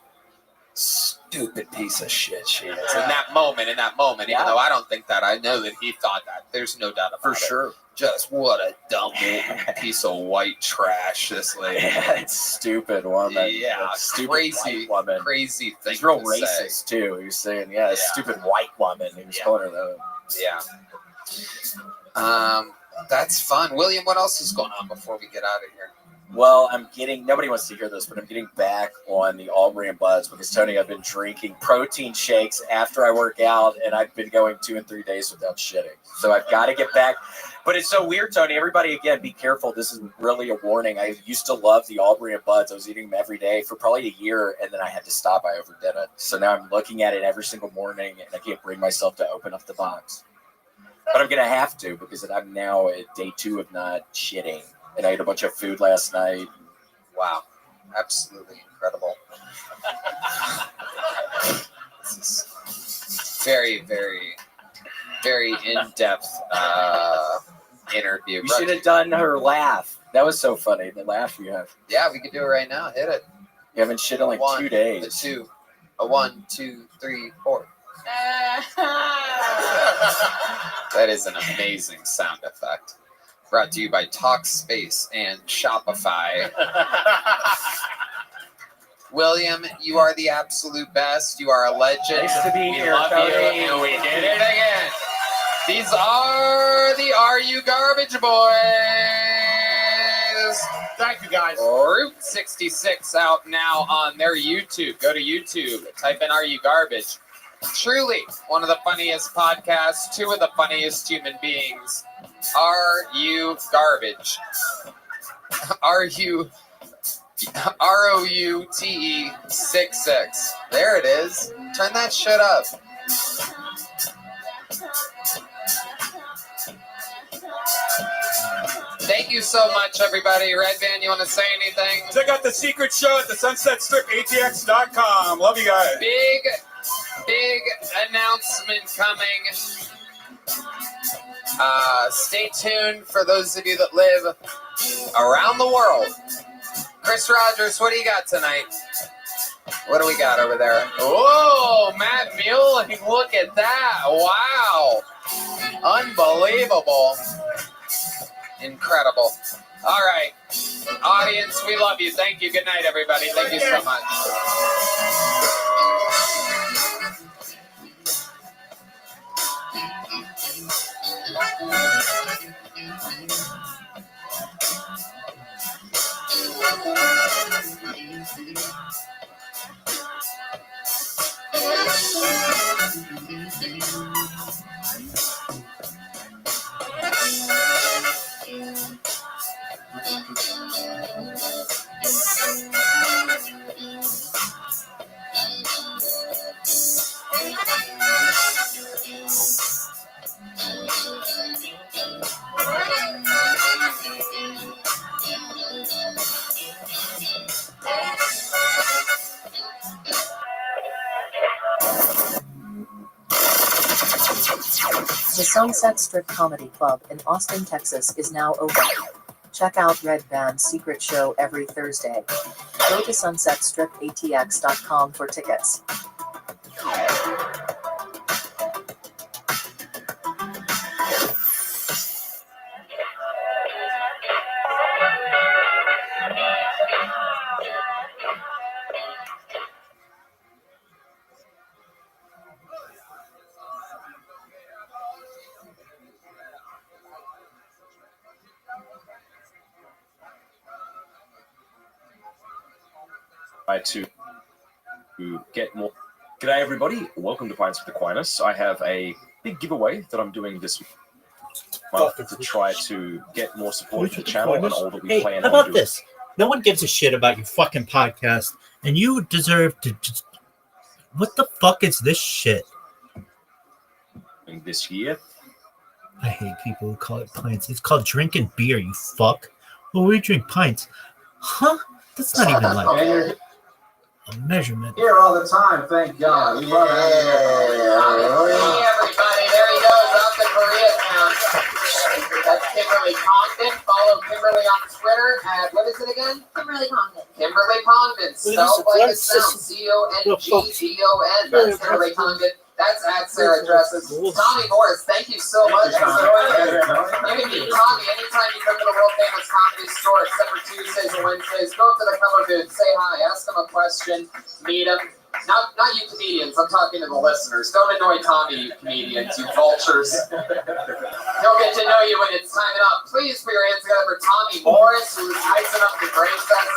stupid piece of shit she is. In that moment, even though I don't think that, I know that he thought that. There's no doubt about it. For sure. Just what a dumb piece of white trash this lady. It's stupid woman. Yeah, stupid crazy white woman. Crazy thing. He's real to racist say. too. He was saying, yeah, stupid white woman. He was calling her that. Yeah. That's fun. William, what else is going on before we get out of here? Well, nobody wants to hear this, but I'm getting back on the all grain buzz because, Tony, I've been drinking protein shakes after I work out, and I've been going 2 and 3 days without shitting. So I've got to get back. But it's so weird, Tony. Everybody, again, be careful. This is really a warning. I used to love the Aubrey and Buds. I was eating them every day for probably a year, and then I had to stop. I overdid it. So now I'm looking at it every single morning, and I can't bring myself to open up the box. But I'm going to have to because I'm now at day 2 of not shitting. And I ate a bunch of food last night. Wow. Absolutely incredible. This is very, very, very in-depth interview. You should have done her laugh. That was so funny. The laugh you have. Yeah, we could do it right now. Hit it. You haven't shit in like 2 days. A 2. A 1, 2, 3, 4. That is an amazing sound effect. Brought to you by Talkspace and Shopify. William, you are the absolute best. You are a legend. Nice to be we here, love Tony. you, and we did it again. These are the Are You Garbage Boys. Thank you, guys. Route 66 out now on their YouTube. Go to YouTube. Type in Are You Garbage. Truly one of the funniest podcasts. 2 of the funniest human beings. Are you garbage? Are you ROUTE 66? There it is. Turn that shit up. Thank you so much, everybody. Red Band, you want to say anything? Check out the secret show at the sunsetstripatx.com. Love you guys. Big announcement coming. Stay tuned for those of you that live around the world. Chris Rogers, what do you got tonight? What do we got over there? Whoa, Matt Mueller, look at that. Wow. Unbelievable. Incredible. All right. Audience, we love you. Thank you. Good night, everybody. Thank you so much. The Sunset Strip Comedy Club in Austin, Texas is now open. Check out Red Band's secret show every Thursday. Go to sunsetstripatx.com for tickets. To get more. G'day, everybody. Welcome to Pints with Aquinas. I have a big giveaway that I'm doing this month to try to get more support for the channel and all that we plan how on about doing. this? No one gives a shit about your fucking podcast, and you deserve to just... What the fuck is this shit? This year. I hate people who call it pints. It's called drinking beer, you fuck. Well, we drink pints. Huh? That's not even like a measurement. Here all the time, thank God. We love it. Hey, everybody, there he goes, out to Koreatown. That's Kimberly Congdon. Follow Kimberly on Twitter at, what is it again? Kimberly Congdon. Kimberly Congdon, spelled like it sounds. CONGDON. That's Kimberly Congdon. That's at Sarah Dresses. Tommy Morris, thank you so much for joining us. You can meet Tommy anytime you come to the world famous comedy store, except for Tuesdays and Wednesdays. Go up to the cover booth, say hi, ask him a question, meet him. Not you comedians, I'm talking to the listeners. Don't annoy Tommy, you comedians, you vultures. He'll get to know you when it's time up. Please put your hands together for Tommy Morris, who's nice enough to grace us.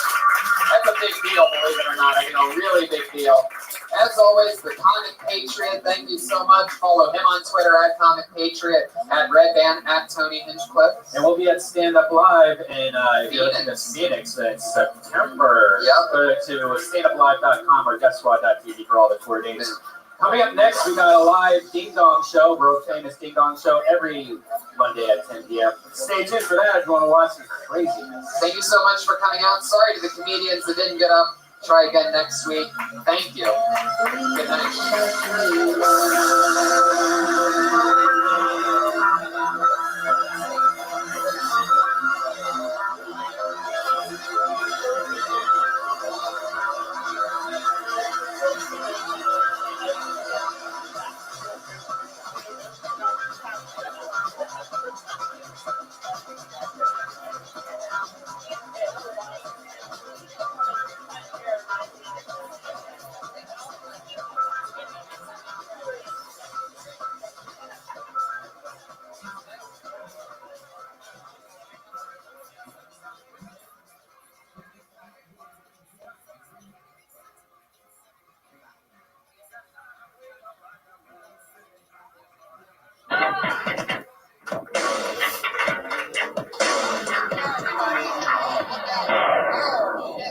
That's a big deal, believe it or not. I mean, a really big deal. As always, the Comic Patriot, thank you so much. Follow him on Twitter at Comic Patriot, at Red Band, at Tony Hinchcliffe. And we'll be at Stand Up Live in Phoenix in September. Yep. Go to standuplive.com or deathsquad.tv for all the tour dates. Coming up next, we got a live Ding Dong show, world famous Ding Dong show, every Monday at 10 p.m. Stay tuned for that if you want to watch some craziness. Thank you so much for coming out. Sorry to the comedians that didn't get up. Try again next week. Thank you. Good night.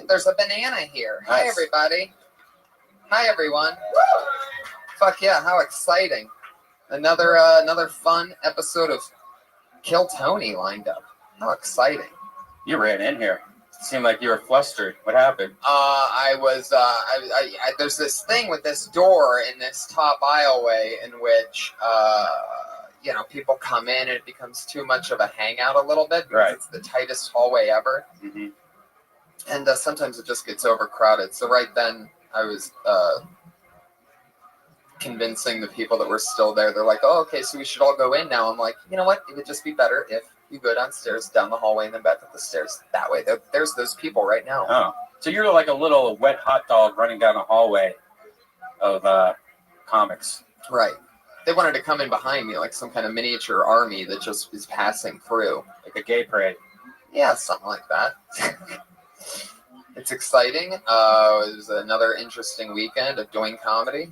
There's a banana here. Nice. Hi, everybody. Hi, everyone. Fuck yeah, how exciting. Another fun episode of Kill Tony lined up. How exciting. You ran in here. Seemed like you were flustered. What happened? There's this thing with this door in this top aisleway in which, people come in and it becomes too much of a hangout a little bit because it's the tightest hallway ever. Mm-hmm. And sometimes it just gets overcrowded. So right then I was convincing the people that were still there. They're like, oh, okay, so we should all go in now. I'm like, you know what? It would just be better if you go downstairs, down the hallway, and then back up the stairs. That way, there's those people right now. Oh, so you're like a little wet hot dog running down a hallway of comics. Right. They wanted to come in behind me like some kind of miniature army that just is passing through. Like a gay parade. Yeah, something like that. It's exciting. It was another interesting weekend of doing comedy.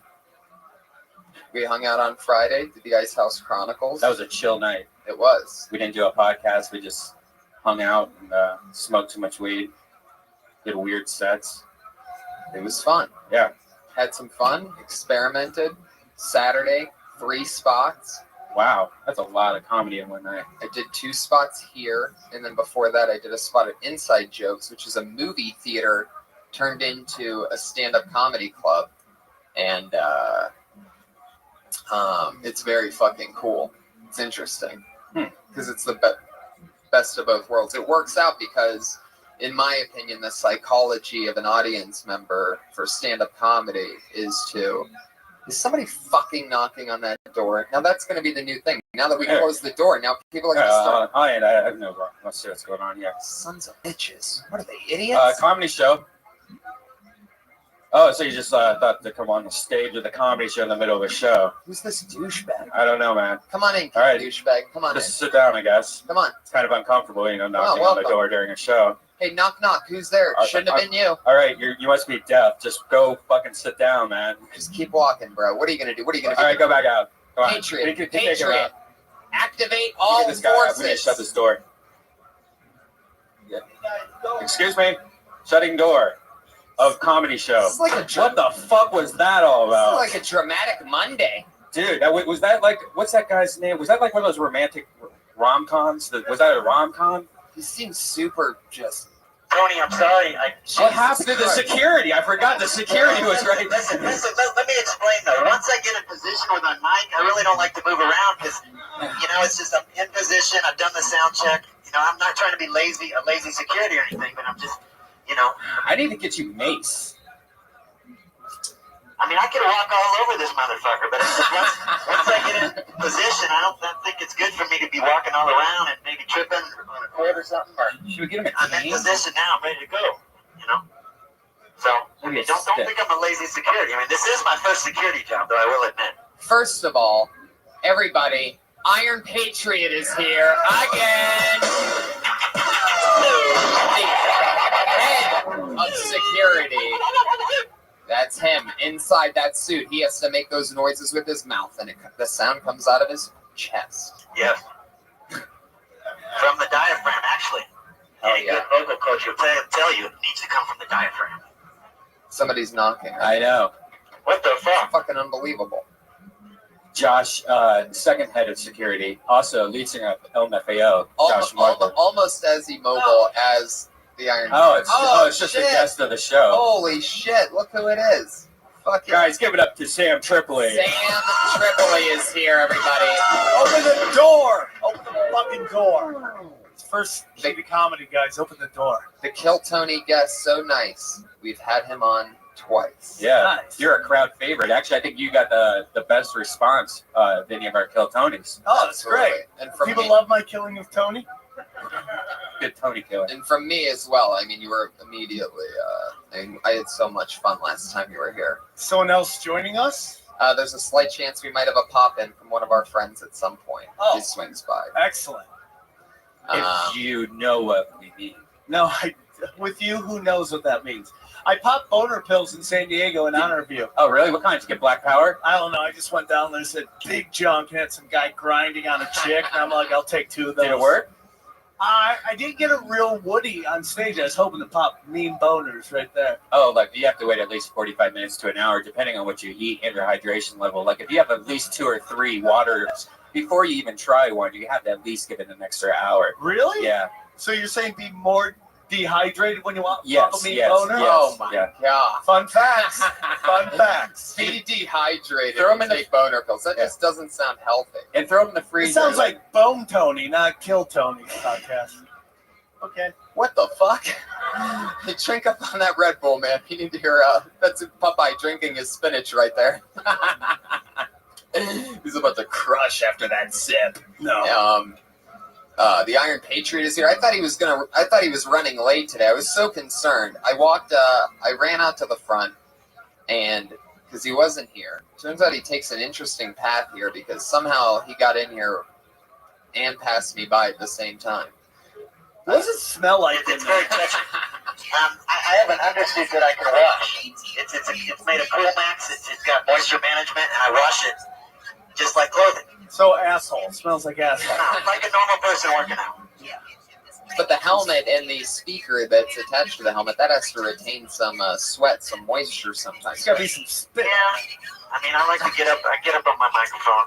We hung out on Friday, did the Ice House Chronicles. That was a chill night. It was. We didn't do a podcast. We just hung out and smoked too much weed. Did weird sets. It was fun. Yeah. Had some fun. Experimented. Saturday, 3 spots. Wow, that's a lot of comedy in one night. I did 2 spots here, and then before that I did a spot at Inside Jokes, which is a movie theater turned into a stand-up comedy club. And it's very fucking cool. It's interesting. Because it's the best of both worlds. It works out because, in my opinion, the psychology of an audience member for stand-up comedy is somebody fucking knocking on that door? Now that's going to be the new thing. Now that we close the door, now people are going to start. I have no problem. Let's see what's going on here. Sons of bitches. What are they, idiots? Comedy show. Oh, so you just thought to come on the stage with a comedy show in the middle of a show. Who's this douchebag? I don't know, man. Come on in, all right. douchebag. Come on just in. Sit down, I guess. Come on. It's kind of uncomfortable, knocking on the door during a show. Hey, knock, knock. Who's there? Shouldn't have been you. All right, you must be deaf. Just go fucking sit down, man. Just keep walking, bro. What are you going to do? What are you going to do? All right, go back out. Come on. Patriot. Patriot. Activate all this forces. We need to shut this door. Yeah. Excuse me. Shutting door of comedy show. This is like what the fuck was that all about? This is like a dramatic Monday. Dude, was that like, what's that guy's name? Was that like one of those romantic rom-coms? Was that a rom-com? He seems super just... Tony, I'm sorry. What happened to the security? I forgot the security was right. Listen, let me explain though. Once I get in position with my mic, I really don't like to move around because, it's just I'm in position. I've done the sound check. I'm not trying to be a lazy security or anything, but I'm just, I need to get you mace. I mean, I could walk all over this motherfucker, but it's just once I get in position, I don't think it's good for me to be walking all around and maybe tripping on a cord or something. Should we get him I'm in position now. I'm ready to go, So, don't think I'm a lazy security. I mean, this is my first security job, though, I will admit. First of all, everybody, Iron Patriot is here again. The head of inside that suit, he has to make those noises with his mouth, and the sound comes out of his chest. Yes. From the diaphragm, actually. Any good vocal coach will tell you it needs to come from the diaphragm. Somebody's knocking. I know. What the fuck? Fucking unbelievable. Josh, second head of security, also lead singer of LMFAO, Josh Martha. Almost as immobile as the Iron Oh, Man. it's just a guest of the show. Holy shit, look who it is. Fuck yeah. Guys, give it up to Sam Tripoli. Sam Tripoli is here, everybody. Open the door! Open the fucking door. It's first TV comedy, guys. Open the door. The Kill Tony guest, so nice. We've had him on twice. Yeah, you're a crowd favorite. Actually, I think you got the best response of any of our Kill Tonys. Oh, that's great. And from People me, love my killing of Tony. Good Tony killer. And from me as well. I mean, you were immediately. I had so much fun last time you were here. Someone else joining us? There's a slight chance we might have a pop in from one of our friends at some point. Oh. He swings by. Excellent. If you know what we mean. No, with you, who knows what that means? I popped boner pills in San Diego in honor of you. Oh, really? What kind? Did you get Black Power? I don't know. I just went down there, said big junk, and had some guy grinding on a chick, and I'm like, I'll take 2 of those. Did it work? I did get a real Woody on stage. I was hoping to pop mean boners right there. Oh, like you have to wait at least 45 minutes to an hour, depending on what you eat and your hydration level. Like if you have at least 2 or 3 waters before you even try one, you have to at least give it an extra hour. Really? Yeah. So you're saying be more dehydrated when you want Yes, a mean yes, boner? yes. Oh my Yeah. god. Fun facts. Fun facts. Be dehydrated. Throw 'em in and take boner pills. That just doesn't sound healthy. And throw them in the freezer. It sounds like Bone Tony, not Kill Tony podcast. Okay. What the fuck? Hey, drink up on that Red Bull, man. You need to hear that's Popeye drinking his spinach right there. He's about to crush after that sip. No. The Iron Patriot is here. I thought he was running late today. I was so concerned. I ran out to the front, and because he wasn't here. Turns out he takes an interesting path here because somehow he got in here and passed me by at the same time. What does it smell like in It's there? very touchy. I have an undersuit that I can wash. It's made of Cool Max. It's got moisture management, and I wash it just like clothing. So asshole. Smells like asshole. Like a normal person working out. But the helmet and the speaker that's attached to the helmet, that has to retain some sweat, some moisture sometimes. There's got to be some spit. Yeah. I mean, I like to get up on my microphone.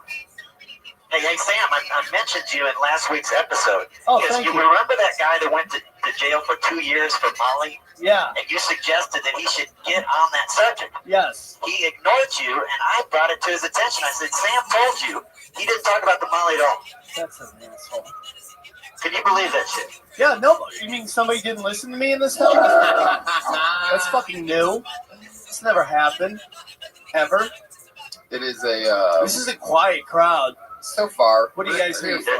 Hey, Sam, I mentioned you in last week's episode. Oh, because thank you. Remember that guy that went to jail for 2 years for Molly? Yeah. And you suggested that he should get on that subject. Yes. He ignored you, and I brought it to his attention. I said, Sam told you he didn't talk about the Molly at all. That's an asshole. Can you believe that shit? Yeah, no. You mean somebody didn't listen to me in this house? That's fucking new. It's never happened. Ever. It is a... This is a quiet crowd. So far. What are you guys here for?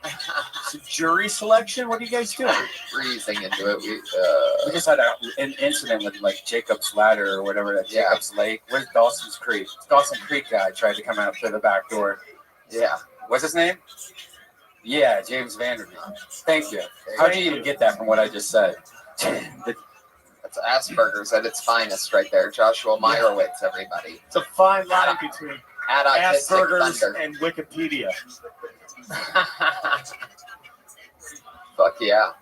It's a jury selection? What are you guys doing? Freezing into it. We just had an incident with like Jacob's Ladder or whatever, that Jacob's Lake. Where's Dawson's Creek? Dawson Creek guy tried to come out through the back door. Yeah. What's his name? Yeah, James Vanderbilt. Thank you. How did you even get that from what I just said? That's Asperger's at its finest right there. Joshua Meyerowitz, everybody. It's a fine line between Asperger's and Wikipedia. Fuck yeah.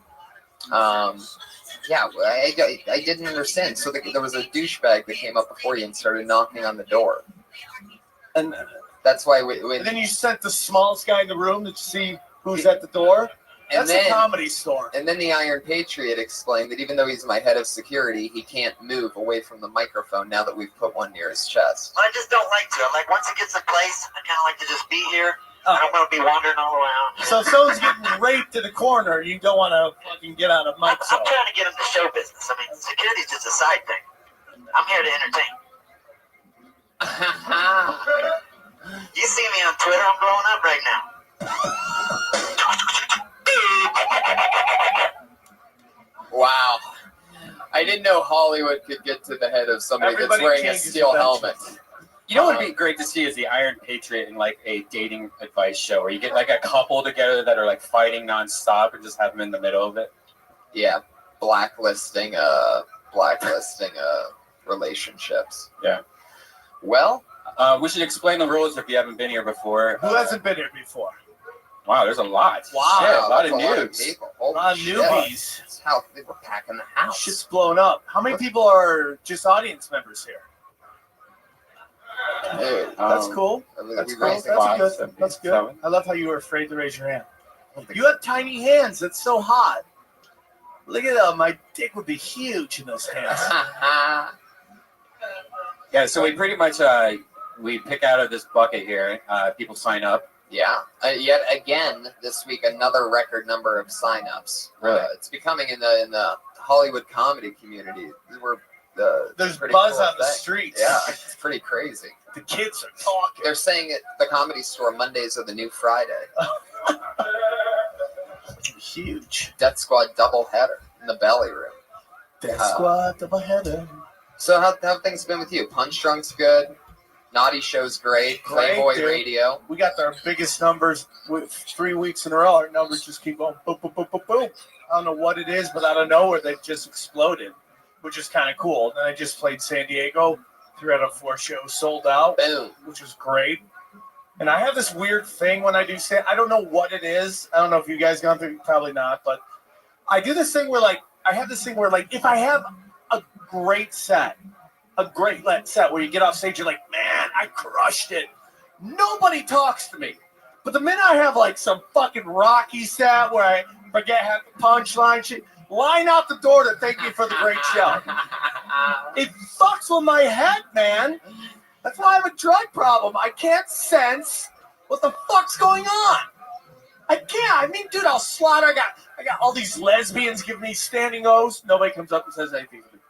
Yeah, I didn't understand. So there was a douchebag that came up before you and started knocking on the door. And that's why and then you sent the smallest guy in the room to see who's at the door. That's a comedy store. And then the Iron Patriot explained that even though he's my head of security, he can't move away from the microphone now that we've put one near his chest. I just don't like to. Like, once it gets in place, I kind of like to just be here. I don't want to be wandering all around. So if someone's getting raped in the corner, you don't want to fucking get out of mic. I'm trying to get into show business. I mean, security's just a side thing. I'm here to entertain. You see me on Twitter, I'm blowing up right now. Wow. I didn't know Hollywood could get to the head of somebody that's wearing a steel helmet. You know what would be great to see is the Iron Patriot in like a dating advice show where you get like a couple together that are like fighting nonstop and just have them in the middle of it. Yeah, blacklisting relationships. Yeah. Well, we should explain the rules if you haven't been here before. Who hasn't been here before? Wow, there's a lot. Wow, Shit, a lot that's of a lot of noobs. people. A lot of Shit. newbies. That's how they were packing the house. Shit's blown up. How many people are just audience members here? Dude, That's cool. That's cool. That's good. That's good. I love how you were afraid to raise your hand. You have tiny hands. That's so hot. Look at that. My dick would be huge in those hands. Yeah, so we pretty much we pick out of this bucket here. People sign up. Yeah. Yet again this week, another record number of signups. Really? It's becoming in the Hollywood comedy community. There's pretty buzz cool on the thing. streets. Yeah, it's pretty crazy. The kids are talking. They're saying at the Comedy Store Mondays are the new Friday. Huge. Death Squad doubleheader in the belly room. Death Squad doubleheader. So how have things been with you? Punch Drunk's good. Naughty Show's great. Playboy dude. Radio. We got our biggest numbers with 3 weeks in a row. Our numbers just keep going boom, boom, boom, boom, boom. I don't know what it is, but out of nowhere they've just exploded, which is kind of cool. Then I just played San Diego, 3 out of 4 shows sold out, Boom. which was great. And I have this weird thing when I do I don't know what it is. I don't know if you guys gone through, probably not, but I do this thing where if I have a great set, where you get off stage, you're like, man, I crushed it. Nobody talks to me. But the minute I have like some fucking Rocky set where I forget half the punchline shit, line out the door to thank you for the great show. It fucks with my head, man. That's why I have a drug problem. I can't sense what the fuck's going on. I can't. I mean, dude, I'll slaughter. I got all these lesbians giving me standing O's. Nobody comes up and says anything to me.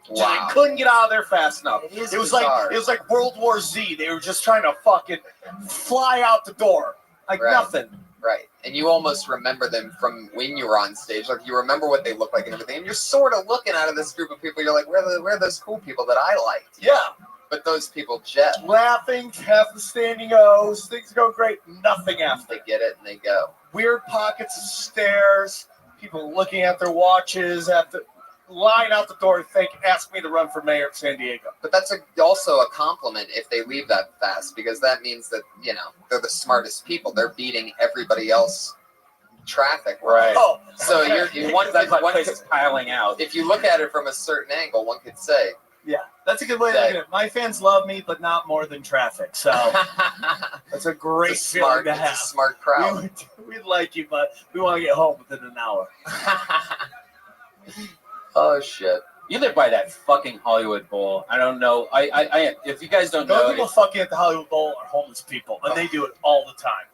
Wow. I couldn't get out of there fast enough. It is It was bizarre. like World War Z. They were just trying to fucking fly out the door like Right. nothing. Right. And you almost remember them from when you were on stage. Like, you remember what they look like and everything. And you're sort of looking out of this group of people. You're like, where are those cool people that I liked? Yeah. But those people jet. Laughing, half the standing O's, things go great, nothing after. They get it and they go. Weird pockets of stares, people looking at their watches, at the line out the door, ask me to run for mayor of San Diego. But that's also a compliment if they leave that fast, because that means that, they're the smartest people. They're beating everybody else traffic. Right. Oh, So okay. you're one place is piling out. If you look at it from a certain angle, one could say, Yeah, that's a good way to look at it. My fans love me, but not more than traffic. So that's a great It's a smart- feeling to have. it's a smart crowd. We'd like you, but we want to get home within an hour. Oh shit! You live by that fucking Hollywood Bowl. I don't know. I if you guys don't The know, only people fucking at the Hollywood Bowl are homeless people, and they do it all the time.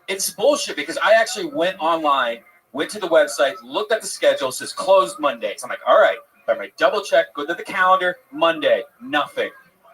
it's bullshit because I actually went online, went to the website, looked at the schedule, it says closed Mondays. I'm like, all right, I'm like double check, go to the calendar, Monday, nothing.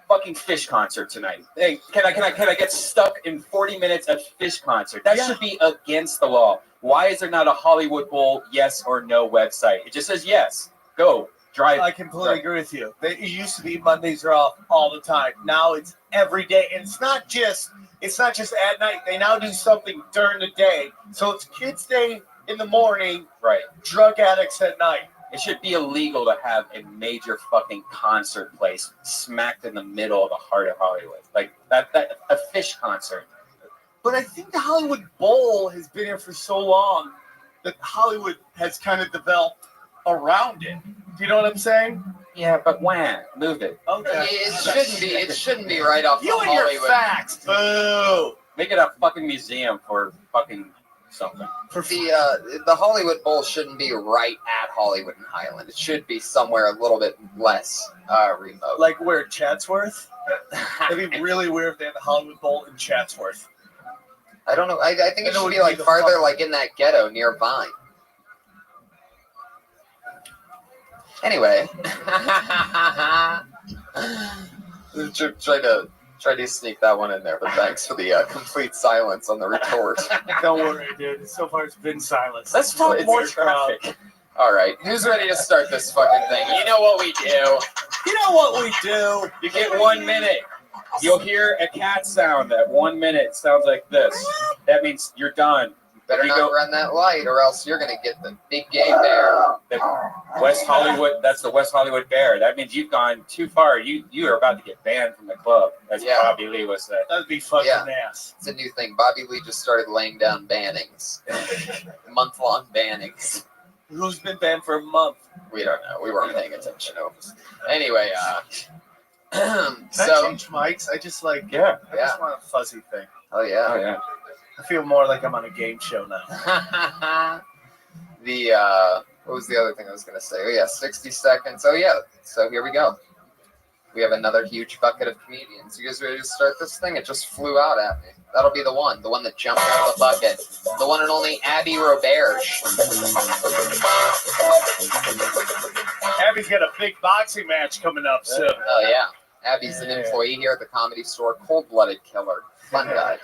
Fucking Fish concert tonight. Hey, can I get stuck in 40 minutes at Fish concert? That should be against the law. Why is there not a Hollywood Bowl yes or no website? It just says yes. Go. Drive. I completely agree with you. It used to be Mondays are off all the time. Now it's every day, and it's not just at night. They now do something during the day. So it's Kids Day in the morning, right? Drug addicts at night. It should be illegal to have a major fucking concert place smacked in the middle of the heart of Hollywood, like that a Fish concert. But I think the Hollywood Bowl has been here for so long that Hollywood has kind of developed around it. Do you know what I'm saying? Yeah, but when? Move it. Okay. It shouldn't be right off You the and your Hollywood. facts. Boo. Make it a fucking museum for fucking something. The Hollywood Bowl shouldn't be right at Hollywood and Highland. It should be somewhere a little bit less remote. Like where, Chatsworth? It'd be really weird if they had the Hollywood Bowl in Chatsworth. I don't know. I think it know should it be would like be the farther, fuck- like in that ghetto near Vine. Anyway, try to sneak that one in there, but thanks for the complete silence on the retort. Don't worry, dude. So far it's been silence. Let's talk It's more your crowd. traffic. All right, who's ready to start this fucking thing? You know what we do. You know what we do. You get 1 minute. You'll hear a cat sound at 1 minute. Sounds like this. That means you're done. Better not run that light, or else you're gonna get the big gay bear. What West Hollywood. That's the West Hollywood Bear. That means you've gone too far. You are about to get banned from the club, as Bobby Lee was said. That'd be fucking ass. It's a new thing. Bobby Lee just started laying down bannings, month-long bannings. Who's been banned for a month? We don't know. We weren't paying attention. Anyway, Can so I change mics? I just like Yeah. I just want a fuzzy thing. Oh yeah. Oh yeah. I feel more like I'm on a game show now. What was the other thing I was gonna say? Oh yeah, 60 seconds. Oh yeah. So here we go. We have another huge bucket of comedians. You guys ready to start this thing? It just flew out at me. That'll be the one that jumped out of the bucket. The one and only Abby Roberge. Abby's got a big boxing match coming up soon. Oh yeah. Abby's an employee here at the Comedy Store. Cold-blooded killer. Fun guy.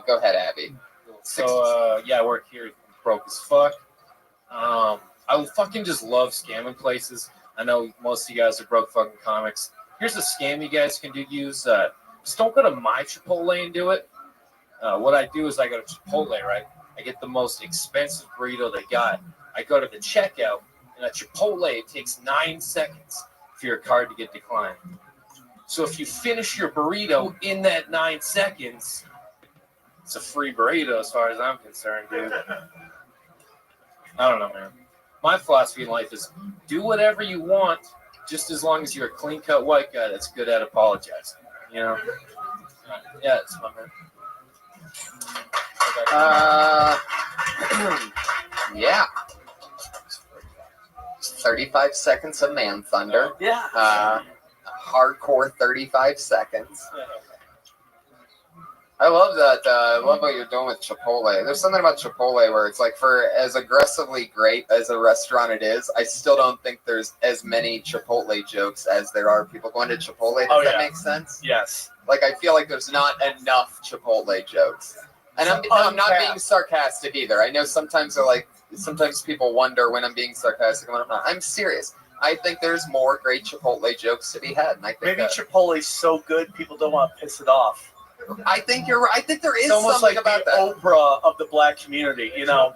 Go ahead, Abby. So I work here. Broke as fuck. I fucking just love scamming places. I know most of you guys are broke fucking comics. Here's a scam you guys can use. Just don't go to my Chipotle and do it. What I do is I go to Chipotle, right? I get the most expensive burrito they got. I go to the checkout, and at Chipotle, it takes 9 seconds for your card to get declined. So if you finish your burrito in that 9 seconds, it's a free burrito as far as I'm concerned, dude. I don't know, man. My philosophy in life is do whatever you want, just as long as you're a clean-cut white guy that's good at apologizing. You know? Yeah, it's my man. Yeah. 35 seconds of Man Thunder. Yeah. Hardcore 35 seconds. I love that. I love what you're doing with Chipotle. There's something about Chipotle where it's like, for as aggressively great as a restaurant it is, I still don't think there's as many Chipotle jokes as there are people going to Chipotle. Does that make sense? Yes. Like, I feel like there's not enough Chipotle jokes. And I'm not being sarcastic either. I know sometimes they're like, sometimes people wonder when I'm being sarcastic and when I'm not. I'm serious. I think there's more great Chipotle jokes to be had. And I think Maybe Chipotle's so good people don't want to piss it off. I think you're right. I think there is It's almost something like about the that. Oprah of the black community, you know.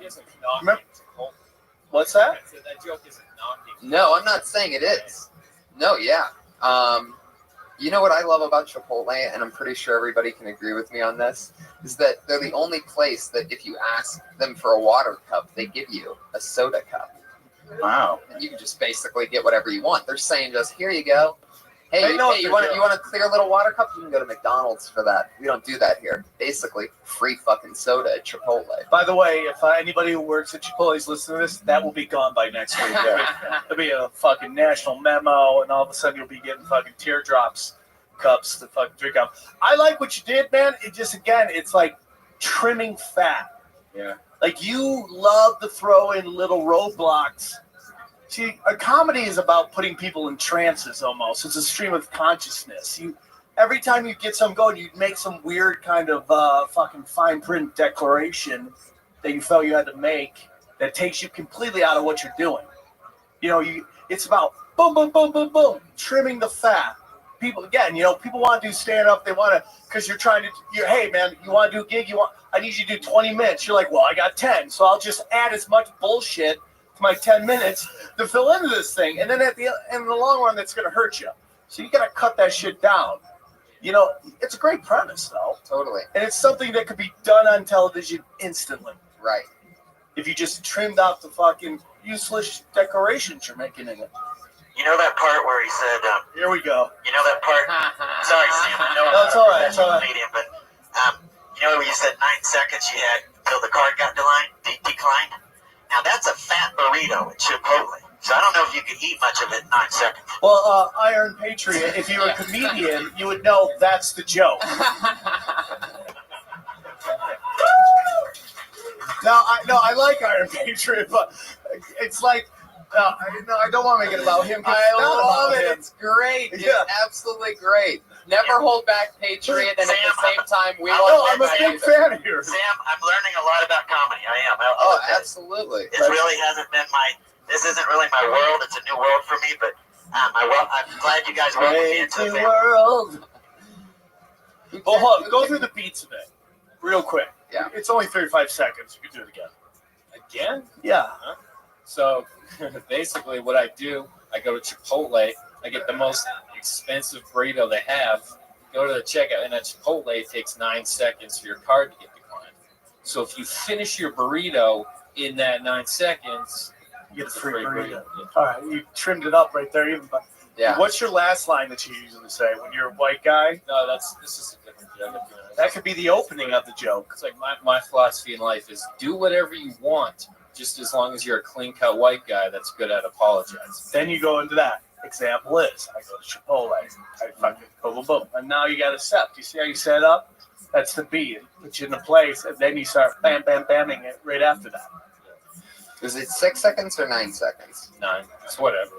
Remember? What's that? That joke isn't knocking. No, I'm not saying it is. No, yeah. You know what I love about Chipotle, and I'm pretty sure everybody can agree with me on this, is that they're the only place that if you ask them for a water cup, they give you a soda cup. Wow. And you can just basically get whatever you want. They're saying just, here you go. Hey, know you want a clear little water cup? You can go to McDonald's for that. We don't do that here. Basically, free fucking soda at Chipotle. By the way, if anybody who works at Chipotle is listening to this, that will be gone by next week. There'll be a fucking national memo, and all of a sudden you'll be getting fucking teardrops cups to fucking drink out. I like what you did, man. It just, again, it's like trimming fat. Yeah. Like, you love to throw in little roadblocks. See, a comedy is about putting people in trances almost. It's a stream of consciousness. Every time you get something going, you make some weird kind of fucking fine print declaration that you felt you had to make that takes you completely out of what you're doing. You know, it's about boom, boom, boom, boom, boom, trimming the fat. People, again, you know, people want to do stand-up. They want to, because you're trying to, hey, man, you want to do a gig? I need you to do 20 minutes. You're like, well, I got 10, so I'll just add as much bullshit to my 10 minutes to fill into this thing. And then in the long run, that's going to hurt you. So you got to cut that shit down. You know, it's a great premise, though. Totally. And it's something that could be done on television instantly. Right. If you just trimmed out the fucking useless decorations you're making in it. You know that part where he said, here we go. You know that part? Sorry, Sam. I know No, it's all right. It's all right. Comedian, but you know where you said 9 seconds you had until the card got declined? Now that's a fat burrito at Chipotle. So I don't know if you could eat much of it in 9 seconds. Well, Iron Patriot, if you were a comedian, you would know that's the joke. I like Iron Patriot, but it's like, I don't want to make it about him. I love it. It's great. It's absolutely great. Never hold back, Patriot, and Sam, at the same time, we I'm won't. a big fan of yours. Sam, I'm learning a lot about comedy. I am. Oh, absolutely. It really hasn't been this isn't really my world. It's a new world for me, but I'm glad you guys welcomed me into the world. Well, hold on. Go through the beats of it real quick. Yeah. It's only 35 seconds. You can do it again. Again? Yeah. So basically, what I do, I go to Chipotle. I get the most expensive burrito they have. Go to the checkout, and at Chipotle, it takes 9 seconds for your card to get declined. So if you finish your burrito in that 9 seconds, you get a it's free burrito. Yeah. All right, you trimmed it up right there. Even. Yeah. What's your last line that you usually say when you're a white guy? No, this is a different joke. That could be the opening of the joke. It's like my philosophy in life is do whatever you want, just as long as you're a clean-cut white guy that's good at apologizing. Then you go into that. Example is, I go to Chipotle. I fucking boom, boom, boom. And now you got to accept. You see how you set up? That's the beat. It puts you in a place, and then you start bam, bam, bamming it right after that. Is it 6 seconds or 9 seconds? 9. It's whatever.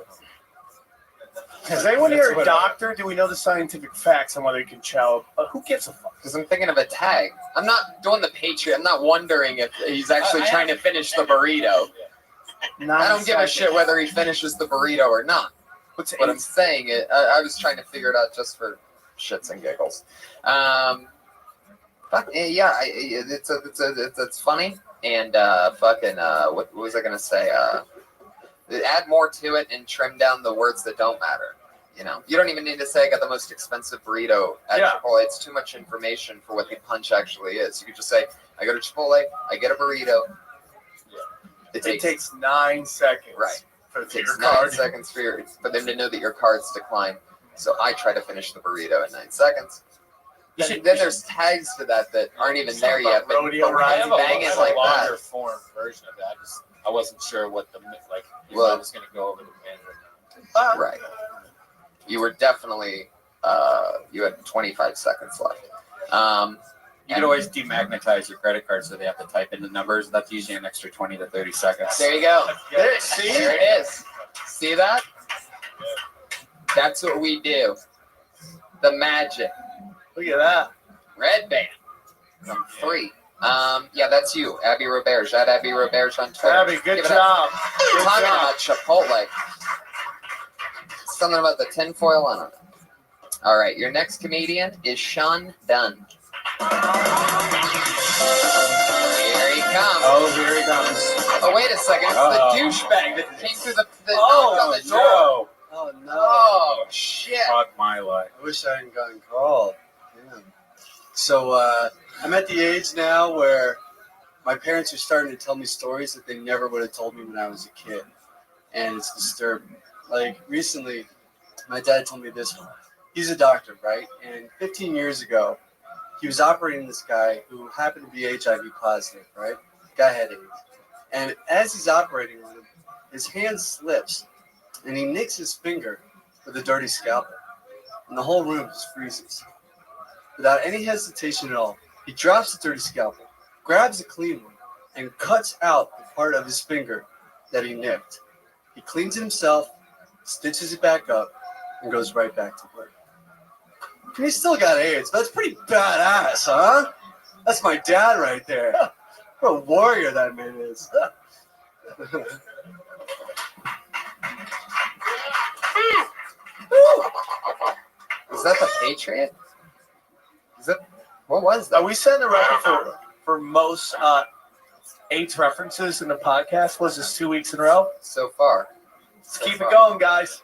Is anyone here a doctor? Do we know the scientific facts on whether you can chow? Who gives a fuck? Because I'm thinking of a tag. I'm not doing the Patriot. I'm not wondering if he's actually trying to finish the burrito. I don't give a shit whether he finishes the burrito or not. What I'm saying is, I was trying to figure it out just for shits and giggles. It's funny and what was I gonna say? Add more to it and trim down the words that don't matter. You know, you don't even need to say I got the most expensive burrito at Chipotle. It's too much information for what the punch actually is. You could just say I go to Chipotle, I get a burrito. It takes 9 seconds. Right. It takes 9 seconds for them to know that your card's declined. So I try to finish the burrito in 9 seconds. Then there's tags to that aren't even there yet. But I have a like longer that. form version of that. I wasn't sure what I was going to go over the manual. Right. You were definitely you had 25 seconds left. You can always demagnetize your credit card so they have to type in the numbers. That's usually an extra 20 to 30 seconds. There you go. There it is. See that? That's what we do. The magic. Look at that. Red band. From 3. Yeah, that's you, Abby Roberge. At Abby Roberge on Twitter. Abby, good job. Good Talking job. about Chipotle. Something about the tinfoil on it. All right, your next comedian is Sean Dunn. Here he comes. Oh, here he comes. Oh, wait a second. It's the douchebag that came through the knock on the door. No. Oh, no. Oh, shit. Fuck my life. I wish I hadn't gotten called. Damn. So, I'm at the age now where my parents are starting to tell me stories that they never would have told me when I was a kid. And it's disturbing. Like, recently, my dad told me this one. He's a doctor, right? And 15 years ago, he was operating this guy who happened to be HIV positive, right? The guy had AIDS. And as he's operating on him, his hand slips, and he nicks his finger with a dirty scalpel. And the whole room just freezes. Without any hesitation at all, he drops the dirty scalpel, grabs a clean one, and cuts out the part of his finger that he nicked. He cleans it himself, stitches it back up, and goes right back to work. And he's still got AIDS, but that's pretty badass, huh? That's my dad right there. What a warrior that man is. Is that the Patriot? Is that what was that? Are we setting a record for most AIDS references in the podcast? Was this 2 weeks in a row? So far. Let's keep it going, guys.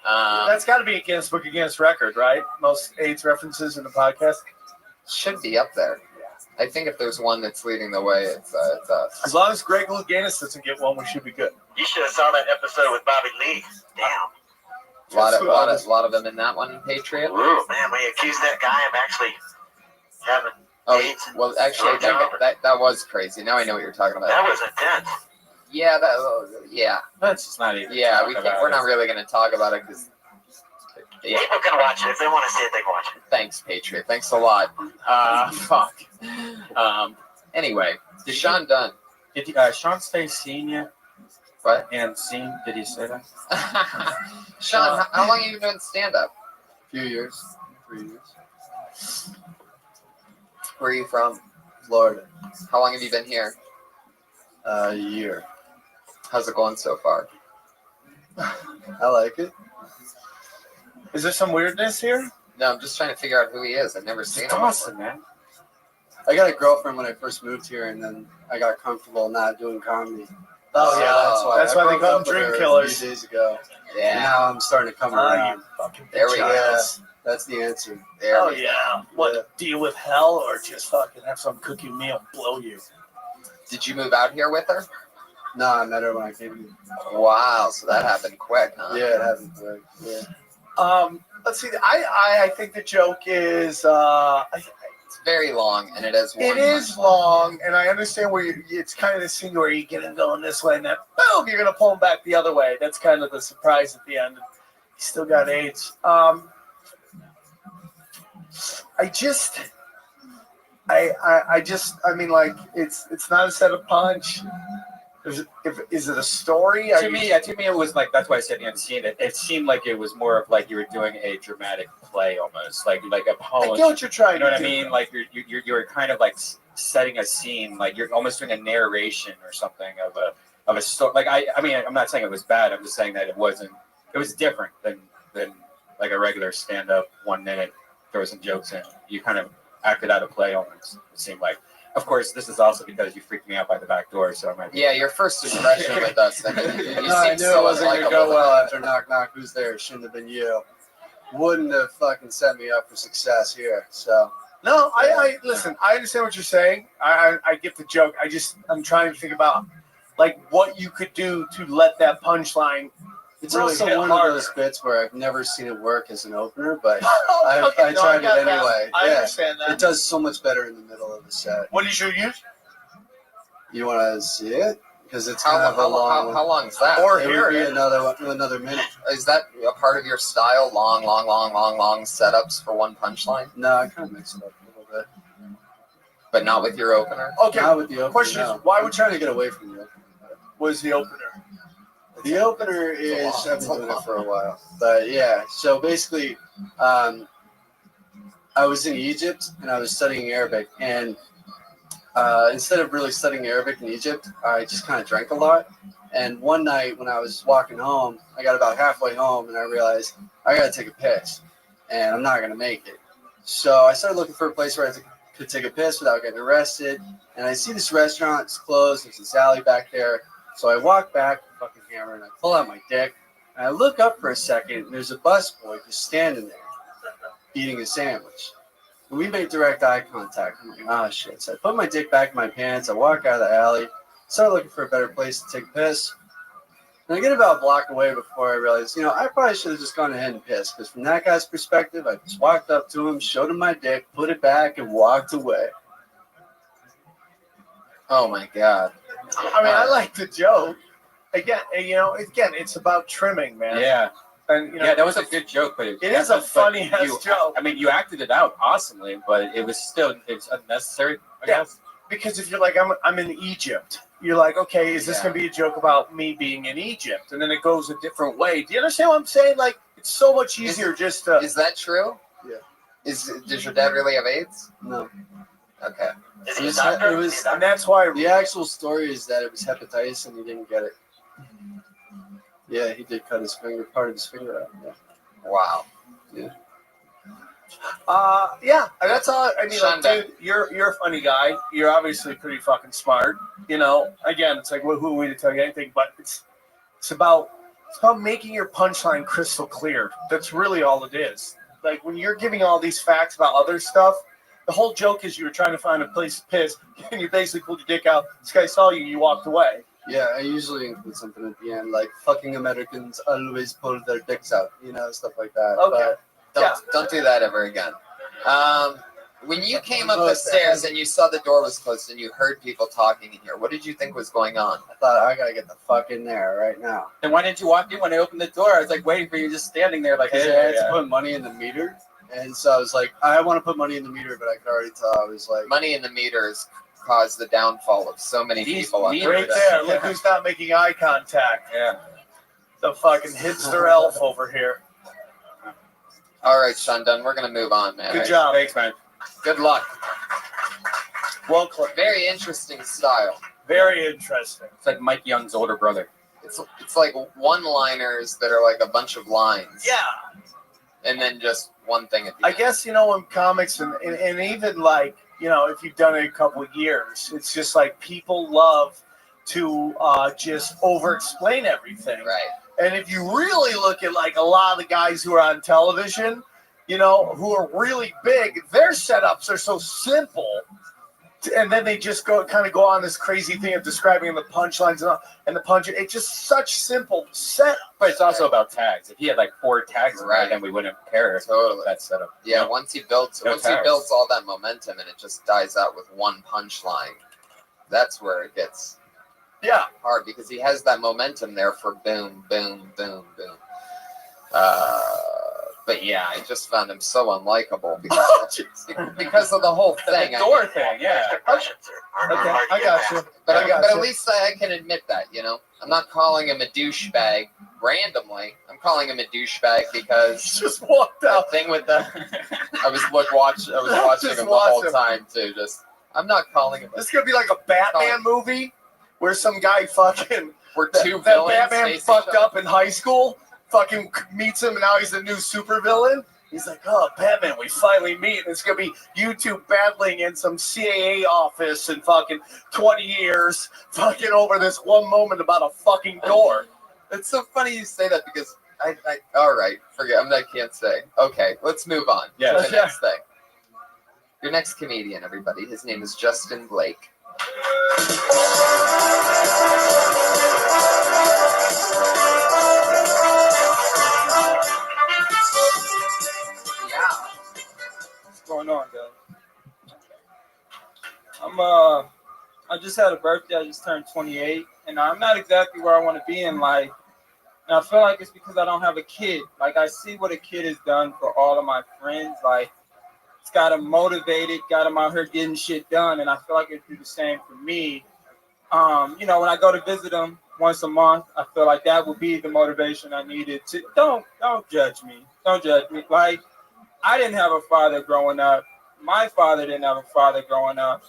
That's got to be a Guinness Book of Guinness record, right? Most AIDS references in the podcast. Should be up there. I think if there's one that's leading the way, it's us. As long as Greg Louganis doesn't get one, we should be good. You should have saw that episode with Bobby Lee. Damn. A lot of them in that one, Patriot. Ooh, man, we accused that guy of actually having AIDS. Well, actually, that was crazy. Now I know what you're talking about. That was intense. Yeah, That's just not even. Yeah, we're not really going to talk about it because. Yeah. People can watch it if they want to see it. They can watch it. Thanks, Patriot. Thanks a lot. Fuck. Anyway, Sean Dunn. Did Sean stay senior? What? And scene? Did he say that? Sean, how long have you been doing stand-up? Few years. 3 years. Where are you from? Florida. How long have you been here? A year. How's it going so far? I like it. Is there some weirdness here? No, I'm just trying to figure out who he is. I've never seen him. Awesome, man. I got a girlfriend when I first moved here, and then I got comfortable not doing comedy. Oh, So yeah. That's why I they broke call up them with dream her killers. A few days ago. Yeah. And now I'm starting to come around. There we go. Yeah, that's the answer. There Oh, we yeah. What, deal with hell or just fucking have some cookie meal blow you? Did you move out here with her? No, I met her when I came here. Wow, so that happened quick, huh? Yeah, it happened quick. Yeah. Let's see. I think the joke is it's very long, and it is. It is long, and I understand where it's kind of the scene where you get him going this way, and then boom, you're gonna pull him back the other way. That's kind of the surprise at the end. He still got AIDS. I mean, like it's not a set of punch. Is it a story? To me, it was like that's why I said the end scene. It seemed like it was more of like you were doing a dramatic play, almost like a poem. I get what you're trying You know to what I do. mean? Like you're kind of like setting a scene, like you're almost doing a narration or something of a story. Like I mean, I'm not saying it was bad. I'm just saying that it was different than like a regular stand up 1 minute throw some jokes in. You kind of acted out a play almost. It seemed like. Of course, this is also because you freaked me out by the back door, so I might be... Yeah, your first impression with us. I mean, you No, I seem knew so it wasn't going to unlikable. go well after knock knock. Who's there? Shouldn't have been you. Wouldn't have fucking set me up for success here. So No, I listen. I understand what you're saying. I get the joke. I'm trying to think about like what you could do to let that punchline. it's really also hit one harder. of those bits where I've never seen it work as an opener, but Okay, I no, tried got it that. anyway. I Yeah. understand that. It does so much better in the middle of the set. What did you use? You want to see it? Because it's How, kind of a how, long how, one. how long is that? Or it would be another minute. Is that a part of your style? Long setups for one punchline? No, I kind of mix it up a little bit. But not with your opener? Okay. Not with the opener. Question no. is, why We're would trying to get away from the opener. what is the opener? The opener is I've been doing it for a while, but yeah. So basically, I was in Egypt and I was studying Arabic, and instead of really studying Arabic in Egypt, I just kind of drank a lot. And one night when I was walking home, I got about halfway home and I realized I got to take a piss, and I'm not gonna make it. So I started looking for a place where I could take a piss without getting arrested. And I see this restaurant, it's closed. There's this alley back there. So I walk back, fucking hammer, and I pull out my dick. And I look up for a second, and there's a busboy just standing there, eating a sandwich. And we make direct eye contact. I'm like, oh shit. So I put my dick back in my pants. I walk out of the alley, start looking for a better place to take a piss. And I get about a block away before I realize, I probably should have just gone ahead and pissed. Because from that guy's perspective, I just walked up to him, showed him my dick, put it back, and walked away. Oh my god. I mean, I like the joke. Again, it's about trimming, man. Yeah. And Yeah, that was a good joke, but It is a funny ass joke. I mean, you acted it out awesomely, but it's unnecessary, I guess. Because if you're like, I'm in Egypt, you're like, okay, is this Yeah. going to be a joke about me being in Egypt? And then it goes a different way. Do you understand what I'm saying? Like, it's so much easier just to. Is that true? Yeah. Does your dad really have AIDS? No. Okay. It was, and that's why the actual story is that it was hepatitis and he didn't get it. Yeah, he did cut part of his finger out. Yeah. Wow. Yeah. Yeah, that's all. I mean, like, Shonda. dude, you're a funny guy. You're obviously pretty fucking smart. Again, it's like, who are we to tell you anything? But it's about making your punchline crystal clear. That's really all it is. Like when you're giving all these facts about other stuff, the whole joke is you were trying to find a place to piss, and you basically pulled your dick out. This guy saw you, you walked away. Yeah, I usually include something at the end, like fucking Americans always pull their dicks out, stuff like that. Okay. Don't do that ever again. When you came up the stairs and you saw the door was closed and you heard people talking in here, what did you think was going on? I thought I gotta get the fuck in there right now. And why didn't you walk in when I opened the door? I was like waiting for you, just standing there like, Because hey, I had to put money in the meter, and so I was like, I want to put money in the meter, but I could already tell I was like, Money in the meters caused the downfall of so many people. Right there, look who's not making eye contact. Yeah. The fucking hipster elf over here. All right, Shonda, we're gonna move on, man. Good job. Thanks, man. Good luck. Well, very interesting style. Very interesting. It's like Mike Young's older brother. It's like one-liners that are like a bunch of lines. Yeah. And then just one thing at the I end. guess, in comics and even like, if you've done it a couple of years, it's just like people love to just over-explain everything. Right. And if you really look at like a lot of the guys who are on television, you know, who are really big, their setups are so simple. And then they just go on this crazy thing of describing the punchlines and the punch. It's just such simple setup. But it's also about tags. If he had like 4 tags, Right. then we wouldn't care. Totally. That setup. Yeah, once he builds tags. all that momentum and it just dies out with one punchline, that's where it gets hard because he has that momentum there for boom, boom, boom, boom. But yeah, I just found him so unlikable because of the whole thing. The door thing, yeah. Okay, I got you. But at least I can admit that, you know. I'm not calling him a douchebag randomly. I'm calling him a douchebag because he just walked out. The thing with the I was watching him the whole time too. I'm not calling him. This is gonna be like a Batman movie where some guy fucking that Batman fucked up in high school. Fucking meets him and now he's the new supervillain. He's like, oh, Batman, we finally meet. And it's going to be you two battling in some CAA office in fucking 20 years, fucking over this one moment about a fucking door. It's so funny you say that because I all right, forget. I can't say. Okay, let's move on. Yeah. To the next thing. Your next comedian, everybody. His name is Justin Blake. What's going on, guys? I just had a birthday. I just turned 28, and I'm not exactly where I want to be in life. And I feel like it's because I don't have a kid. Like, I see what a kid has done for all of my friends. Like, it's got them motivated, got them out here getting shit done, and I feel like it'd do the same for me. You know, when I go to visit them once a month, I feel like that would be the motivation I needed to. Don't judge me. Don't judge me. Like, I didn't have a father growing up. My father didn't have a father growing up.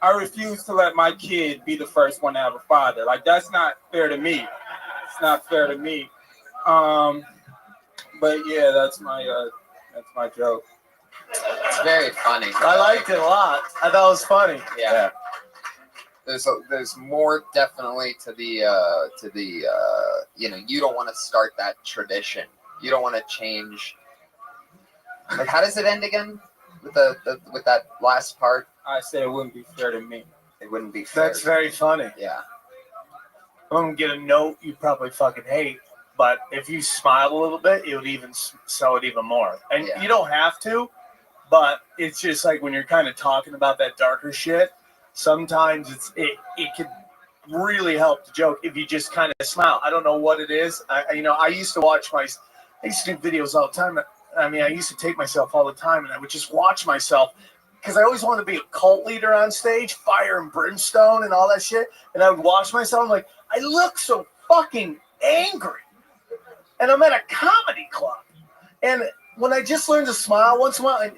I refuse to let my kid be the first one to have a father. Like, that's not fair to me. It's not fair to me. But yeah, that's my joke. It's very funny. I liked it a lot. I thought it was funny. Yeah. There's more definitely to the you know, you don't want to start that tradition. You don't want to change. Like, how does it end again with with that last part? I said it wouldn't be fair to me. It wouldn't be fair. That's very funny. Yeah. I'm gonna get a note you probably fucking hate, but if you smile a little bit, it would even sell it even more. And you don't have to, but it's just like when you're kind of talking about that darker shit, sometimes it could really help the joke if you just kind of smile. I don't know what it is. I used to do videos all the time. I mean, I used to take myself all the time, and I would just watch myself because I always wanted to be a cult leader on stage, fire and brimstone and all that shit. And I would watch myself, I'm like, I look so fucking angry. And I'm at a comedy club. And when I just learn to smile once in a while, and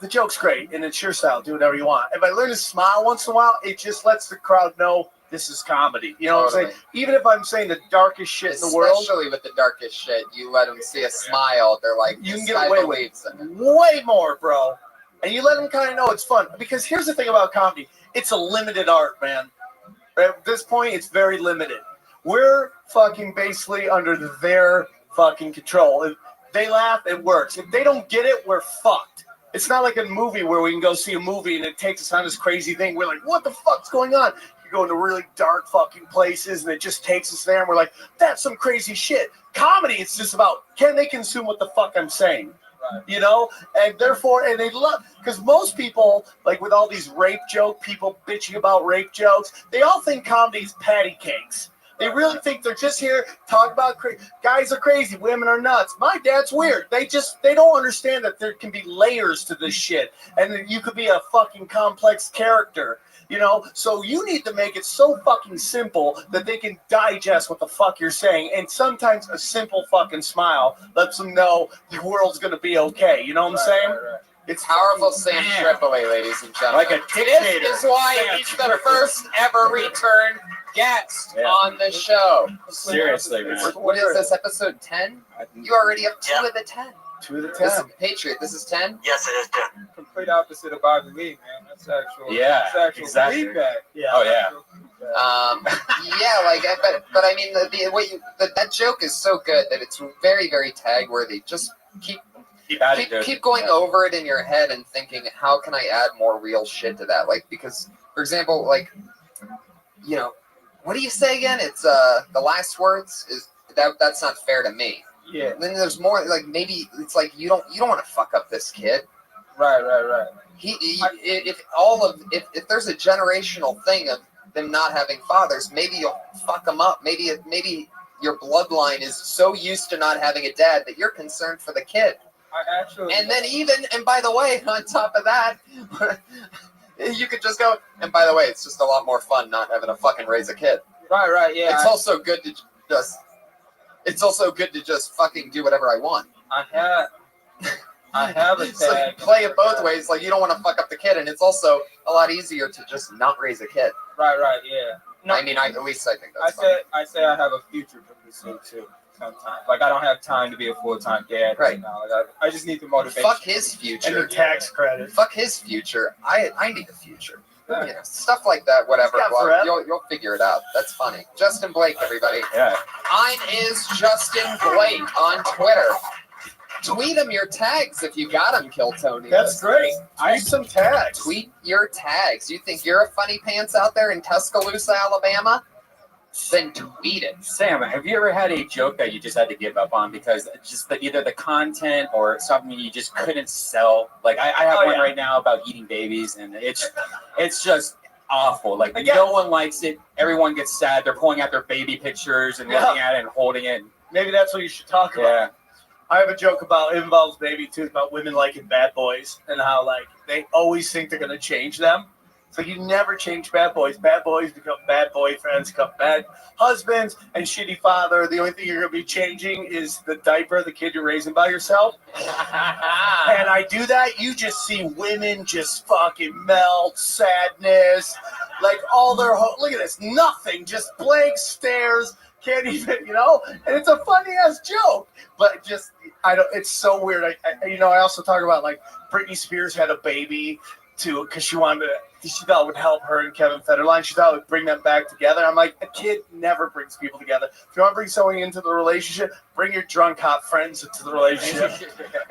the joke's great, and it's your style, do whatever you want. If I learn to smile once in a while, it just lets the crowd know this is comedy. You know what I'm saying? Even if I'm saying the darkest shit in the world. Especially with the darkest shit, you let them see a smile, they're like, you can this get guy away believes with in it. way more, bro. And you let them kind of know it's fun. Because here's the thing about comedy. It's a limited art, man. At this point, it's very limited. We're fucking basically under their fucking control. If they laugh, it works. If they don't get it, we're fucked. It's not like a movie where we can go see a movie and it takes us on this crazy thing. We're like, what the fuck's going on? You go into really dark fucking places and it just takes us there and we're like, that's some crazy shit. Comedy, it's just about, can they consume what the fuck I'm saying? Right. You know? And therefore, and they love, because most people, like with all these rape joke, people bitching about rape jokes, they all think comedy is patty cakes. They really think they're just here talking about guys are crazy, women are nuts. My dad's weird. They don't understand that there can be layers to this shit, and that you could be a fucking complex character, you know. So you need to make it so fucking simple that they can digest what the fuck you're saying. And sometimes a simple fucking smile lets them know the world's gonna be okay. You know what I'm saying? Right. It's powerful Sam Tripoli, ladies and gentlemen. Like a dictator. This is why he's the first ever return guest on the show. Seriously, man. What is this, episode 10? You already have 2 of the 10. 2 of the 10. This is Patriot, this is 10? Yes, it is 10. Complete opposite of Bobby Lee, man. That's actual. Yeah, that's actual exactly. feedback. Yeah. Oh, yeah. Yeah, like, but I mean, that joke is so good that it's very, very tag worthy. Just keep going over it in your head and thinking, how can I add more real shit to that? Like, because, for example, like, you know, what do you say again? It's the last words is that's not fair to me. Yeah. And then there's more, like, maybe it's like you don't want to fuck up this kid. Right. If there's a generational thing of them not having fathers, maybe you'll fuck them up. Maybe your bloodline is so used to not having a dad that you're concerned for the kid. And by the way, on top of that, you could just go, and by the way, it's just a lot more fun not having to fucking raise a kid. Right, yeah. It's also good to just fucking do whatever I want. I have a tag. So play it both ways. Like, you don't want to fuck up the kid, and it's also a lot easier to just not raise a kid. Right, yeah. No, I mean, at least I think that's I say I have a future from this thing too. Sometimes, like, I don't have time to be a full-time dad right now. Like, I just need the motivation. Fuck his future. And the tax credit. Fuck his future. I need a future. You know, stuff like that. Whatever. Well, you'll figure it out. That's funny. Justin Blake, everybody. Yeah. I'm Justin Blake on Twitter. Tweet him your tags if you got them, Kill Tony. That's great. Tweet some tags. Tweet your tags. You think you're a funny pants out there in Tuscaloosa, Alabama? Then tweet it. Sam, have you ever had a joke that you just had to give up on because just either the content or something you just couldn't sell? Like, I have one right now about eating babies, and it's just awful. Like, no one likes it. Everyone gets sad. They're pulling out their baby pictures and looking at it and holding it. Maybe that's what you should talk about. Yeah. I have a joke about, it involves baby too, about women liking bad boys and how, like, they always think they're going to change them. So you never change bad boys. Bad boys become bad boyfriends, become bad husbands, and shitty father. The only thing you're going to be changing is the diaper of the kid you're raising by yourself. And I do that, you just see women just fucking melt, sadness, like all their look at this, nothing, just blank stares, can't even, and it's a funny ass joke, but just, it's so weird. I also talk about, like, Britney Spears had a baby too, because she thought it would help her and Kevin Federline. She thought it would bring them back together. I'm like, a kid never brings people together. If you want to bring someone into the relationship, bring your drunk hot friends into the relationship,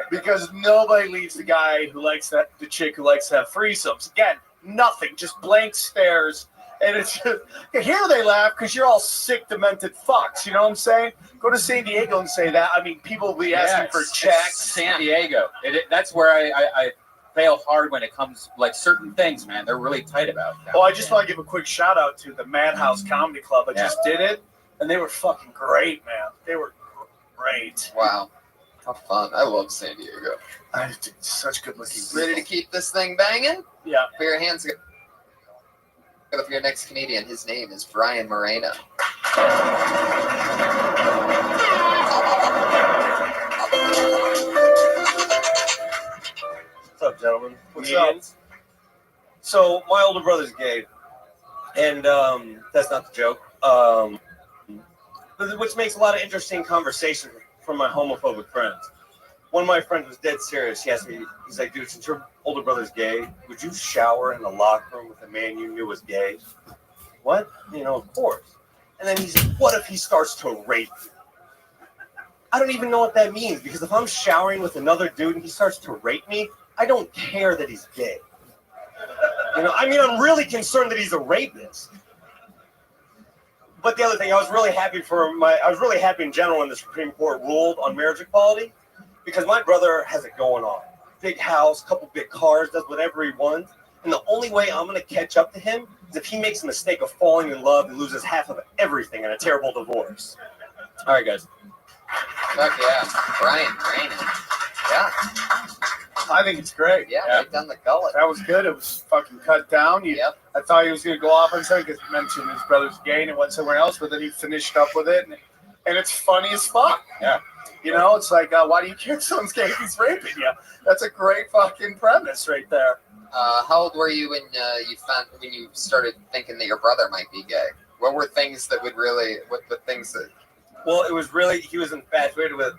because nobody leaves the guy who likes the chick who likes to have threesomes. Again, nothing, just blank stares. And it's just, here they laugh because you're all sick, demented fucks. You know what I'm saying? Go to San Diego and say that. I mean, people will be asking for checks. San Diego. That's where I fail hard when it comes, like, certain things, man. They're really tight about that. Well, I just want to give a quick shout out to the Madhouse Comedy Club. I just did it, and they were fucking great, man. They were great. Wow. How fun. I love San Diego. Such good looking people. Ready to keep this thing banging? Yeah. Put your hands together for your next comedian. His name is Brian Moreno. What's up, gentlemen? What's up? So, my older brother's gay, and that's not the joke. Which makes a lot of interesting conversation from my homophobic friends. One of my friends was dead serious. He asked me, he's like, dude, since your older brother's gay, would you shower in the locker room with a man you knew was gay? What? Of course. And then he said, what if he starts to rape you? I don't even know what that means, because if I'm showering with another dude and he starts to rape me, I don't care that he's gay. I'm really concerned that he's a rapist. But the other thing, I was really happy in general when the Supreme Court ruled on marriage equality, because my brother has it going on. Big house, couple big cars, does whatever he wants. And the only way I'm going to catch up to him is if he makes a mistake of falling in love and loses half of everything in a terrible divorce. All right, guys. Fuck yeah. Brian. Yeah. I think it's great. Yeah, right down the gullet. That was good. It was fucking cut down. I thought he was going to go off on something because he mentioned his brother's gay and it went somewhere else, but then he finished up with it. And it's funny as fuck. Yeah. It's like, why do you care if someone's gay if he's raping you? That's a great fucking premise right there. How old were you when you started thinking that your brother might be gay? What were things that Well, it was really, he was infatuated with,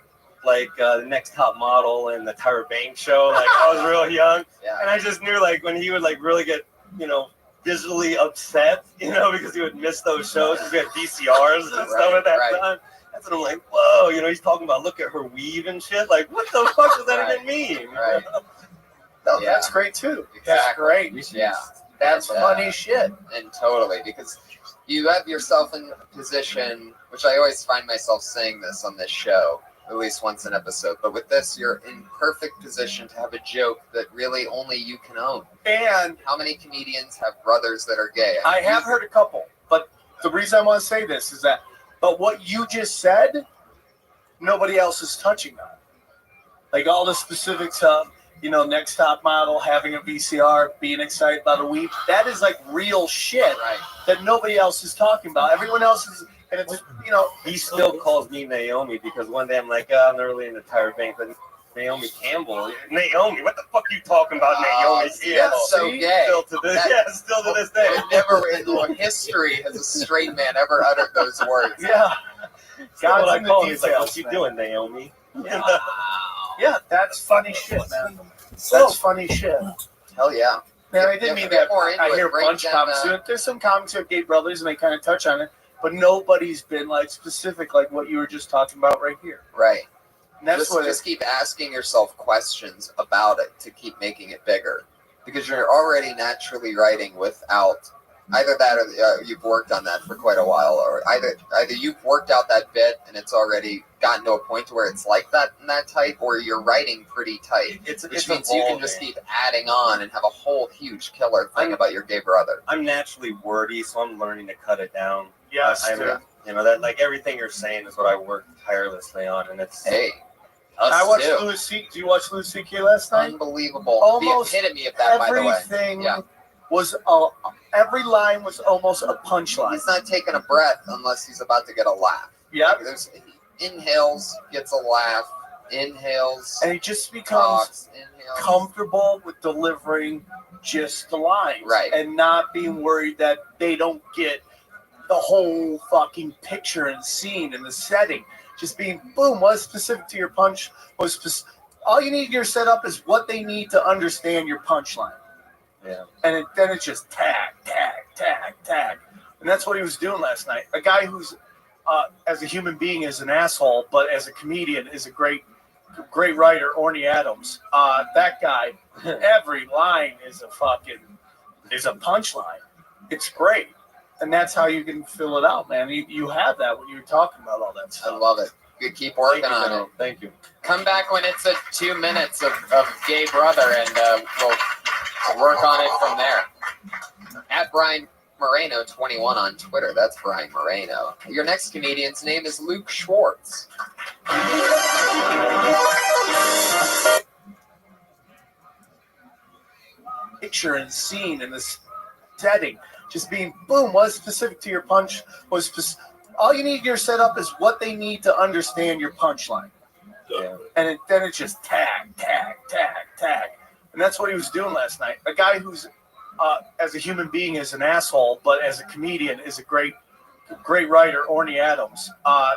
like, the Next Top Model and the Tyra Banks show. Like, I was real young. Yeah. And I just knew, like, when he would, like, really get, digitally upset, because he would miss those shows because we had VCRs and stuff at that time. That's when I'm like, whoa, he's talking about look at her weave and shit. Like, what the fuck does that even mean? Right. No, that's great too. That's great. Yeah. That's funny shit. And totally, because you have yourself in a position, which I always find myself saying this on this show, at least once an episode. But with this, you're in perfect position to have a joke that really only you can own. And how many comedians have brothers that are gay? I have heard a couple, but the reason I want to say this is that, but what you just said, nobody else is touching on. Like all the specifics of, next top model, having a VCR, being excited about a week, that is like real shit that nobody else is talking about. Everyone else is, and it's just, He still calls me Naomi because one day I'm like, I'm not really into Tyra Banks, but Naomi Campbell. Naomi, what the fuck are you talking about, Naomi Campbell? That's so gay. Still to this day. Never in the history has a straight man ever uttered those words. Yeah. God, what I in the call him, he's like, details, what you man. doing, Naomi? Yeah, that's funny shit, man. That's funny shit. Hell yeah. Man, I didn't mean that. I hear a Break bunch of down, comics. There's some comics who have gay brothers, and they kind of touch on it, but nobody's been like specific, like what you were just talking about right here. Right. And that's just keep asking yourself questions about it to keep making it bigger, because you're already naturally writing without either that or you've worked on that for quite a while, or either you've worked out that bit and it's already gotten to a point to where it's like that and that tight, or you're writing pretty tight, which means you can just keep adding on and have a whole huge killer thing about your gay brother. I'm naturally wordy, so I'm learning to cut it down. Yes, that like everything you're saying is what I work tirelessly on, and it's I watched Louis C. Do you watch Louis C.K. last night? Unbelievable. Almost the epitome of that, by the way. everything was every line was almost a punchline. He's not taking a breath unless he's about to get a laugh. Yeah. Like, there's inhales, gets a laugh, inhales, And he just becomes comfortable with delivering just the lines. Right. And not being worried that they don't get the whole fucking picture and scene and the setting. Just being, boom, what's specific to your punch? All you need in your setup is what they need to understand your punchline. Yeah. And then it's just tag, tag, tag, tag. And that's what he was doing last night. A guy who's, as a human being, is an asshole, but as a comedian is a great writer, Orny Adams. That guy, every line is a punchline. It's great. And that's how you can fill it out, man. You have that when you're talking about all that stuff. I love it. You keep working on it. Thank you. Come back when it's 2 minutes of gay brother, and we'll work on it from there. At Brian Moreno 21 on Twitter. That's Brian Moreno. Your next comedian's name is Luke Schwartz. Picture and scene and this setting. Just being, boom, what's specific to your punch? All you need in your setup is what they need to understand your punchline. Yeah. And then it's just tag, tag, tag, tag. And that's what he was doing last night. A guy who's, as a human being, is an asshole, but as a comedian is a great writer, Orny Adams.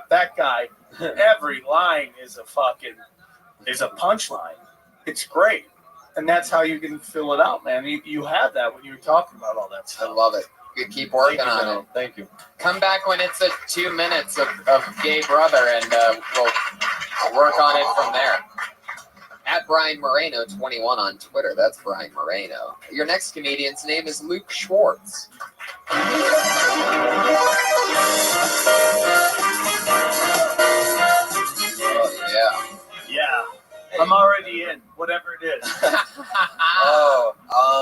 That guy, every line is a punchline. It's great. And that's how you can fill it out, man. You have that when you're talking about all that stuff. I love it. You keep working on it. Thank you. Come back when it's 2 minutes of gay brother, and we'll work on it from there. At Brian Moreno 21 on Twitter. That's Brian Moreno. Your next comedian's name is Luke Schwartz. Oh, yeah. Yeah. I'm already in, whatever it is.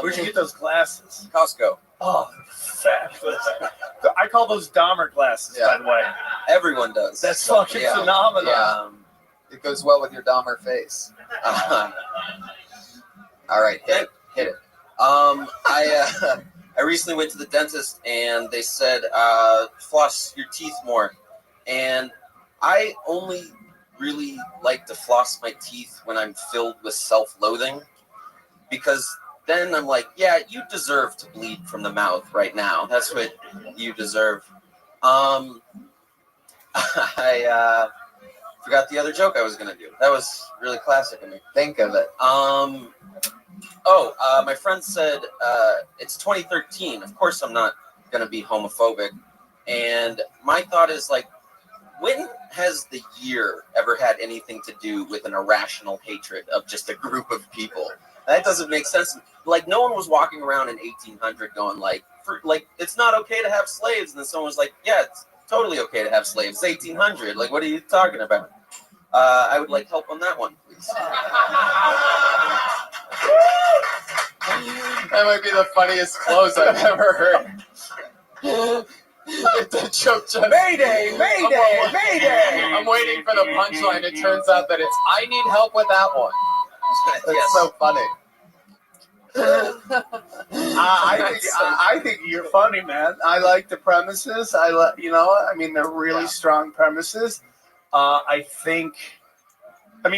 Where'd you get those glasses? Costco. Oh, fabulous. I call those Dahmer glasses, by the way. Everyone does. That's fucking phenomenal. Yeah. It goes well with your Dahmer face. All right, hit it. I recently went to the dentist and they said floss your teeth more, and I only really like to floss my teeth when I'm filled with self-loathing, because then I'm like, yeah, you deserve to bleed from the mouth right now. That's what you deserve. I forgot the other joke I was gonna do. That was really classic of me. Think of it. My friend said it's 2013. Of course, I'm not going to be homophobic. And my thought is like, when has the year ever had anything to do with an irrational hatred of just a group of people? That doesn't make sense. Like, no one was walking around in 1800 going like, it's not okay to have slaves. And then someone was like, yeah, it's totally okay to have slaves. It's 1800. Like, what are you talking about? I would like help on that one, please. That might be the funniest close I've ever heard. The joke just... Mayday! Mayday! Mayday! I'm waiting for the punchline. It turns out that it's, I need help with that one. That's so funny. I think you're funny, man. I like the premises. I they're really strong premises. I think. Do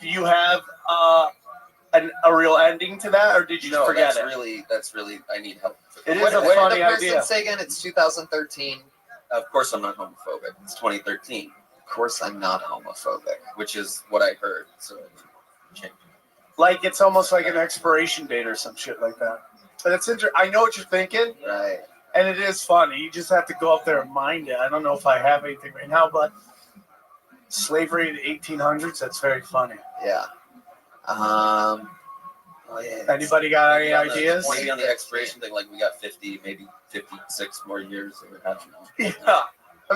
you have a real ending to that, or did you forget that's it? That's really. I need help. It is a funny idea. Say again, it's 2013. Of course, I'm not homophobic. It's 2013. Of course, I'm not homophobic, which is what I heard. So, change. Like it's almost like an expiration date or some shit like that. But it's interesting. I know what you're thinking, right? And it is funny. You just have to go up there and mind it. I don't know if I have anything right now, but slavery in the 1800s. That's very funny. Yeah. Anybody got any ideas? Maybe on the expiration thing, like we got 50, maybe 56 more years. I don't know. Yeah.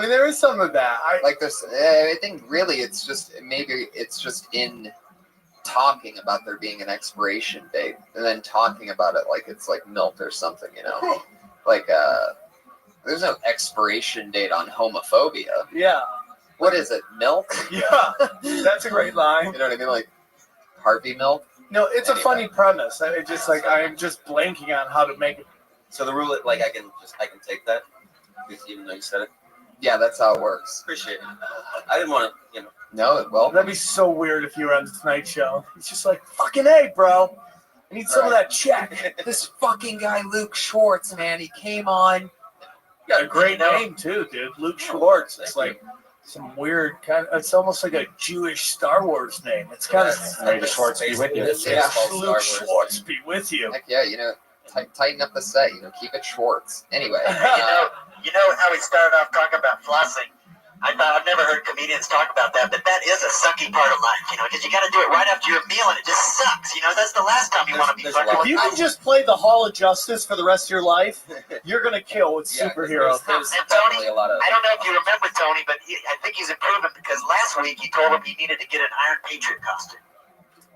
There is some of that. I think really it's just in talking about there being an expiration date and then talking about it like it's like milk or something, like there's no expiration date on homophobia. Yeah. What is it? Milk? Yeah. That's a great line. You know what I mean? Like Harvey Milk? No, it's a funny premise. I just I'm just blanking on how to make it. So the rule, like I can take that, even though you said it. Yeah, that's how it works. Appreciate it. I didn't want to, No, well, that'd be so weird if you were on the Tonight Show. It's just like, fucking A, bro. I need some of that check. This fucking guy, Luke Schwartz, man, he came on. You got a great name, too, dude. Luke Schwartz. It's like some weird kind of, it's almost like a Jewish Star Wars name. It's kind of. May the Schwartz be with you. Yeah, Luke Schwartz be with you. Heck yeah, tighten up the set, keep it Schwartz. Anyway. You know how we started off talking about flossing? I thought I've never heard comedians talk about that, but that is a sucky part of life, because you got to do it right after your meal, and it just sucks. That's the last time you want to be fucking. If you can just play the Hall of Justice for the rest of your life, you're gonna kill with superheroes. And Tony, I don't know if you remember Tony, but I think he's improving because last week he told him he needed to get an Iron Patriot costume.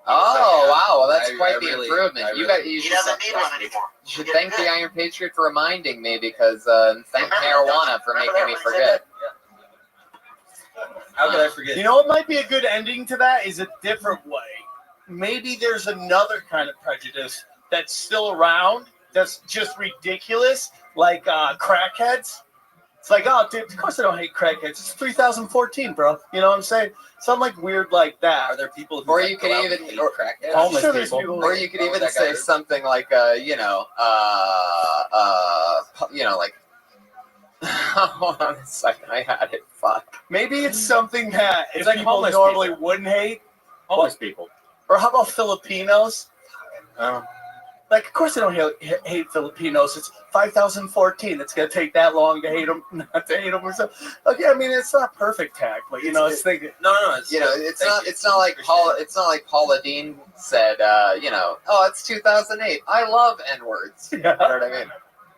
Oh wow, well that's quite the improvement. He doesn't need one anymore. You should thank the Iron Patriot for reminding me because thank marijuana for making me forget. How could I forget? You know what might be a good ending to that is a different way. Maybe there's another kind of prejudice that's still around that's just ridiculous, like crackheads. It's like, oh, dude, of course I don't hate crackheads. It's 3014, bro. You know what I'm saying? Something like weird like that. Are there people who or you could even crackheads? I'm sure there's people. Or you could even say something like like hold on a second, I had it. Fuck. Maybe it's something that It's if like people homeless normally people. wouldn't hate. Homeless people. Or how about Filipinos? Like, of course I don't hate Filipinos. It's 5014. It's gonna take that long to hate them, not to hate them or something. Okay, it's not perfect tag, but it's thinking. No. It's not like Paula Dean said. Oh, it's 2008. I love N-words. Yeah. You know what I mean?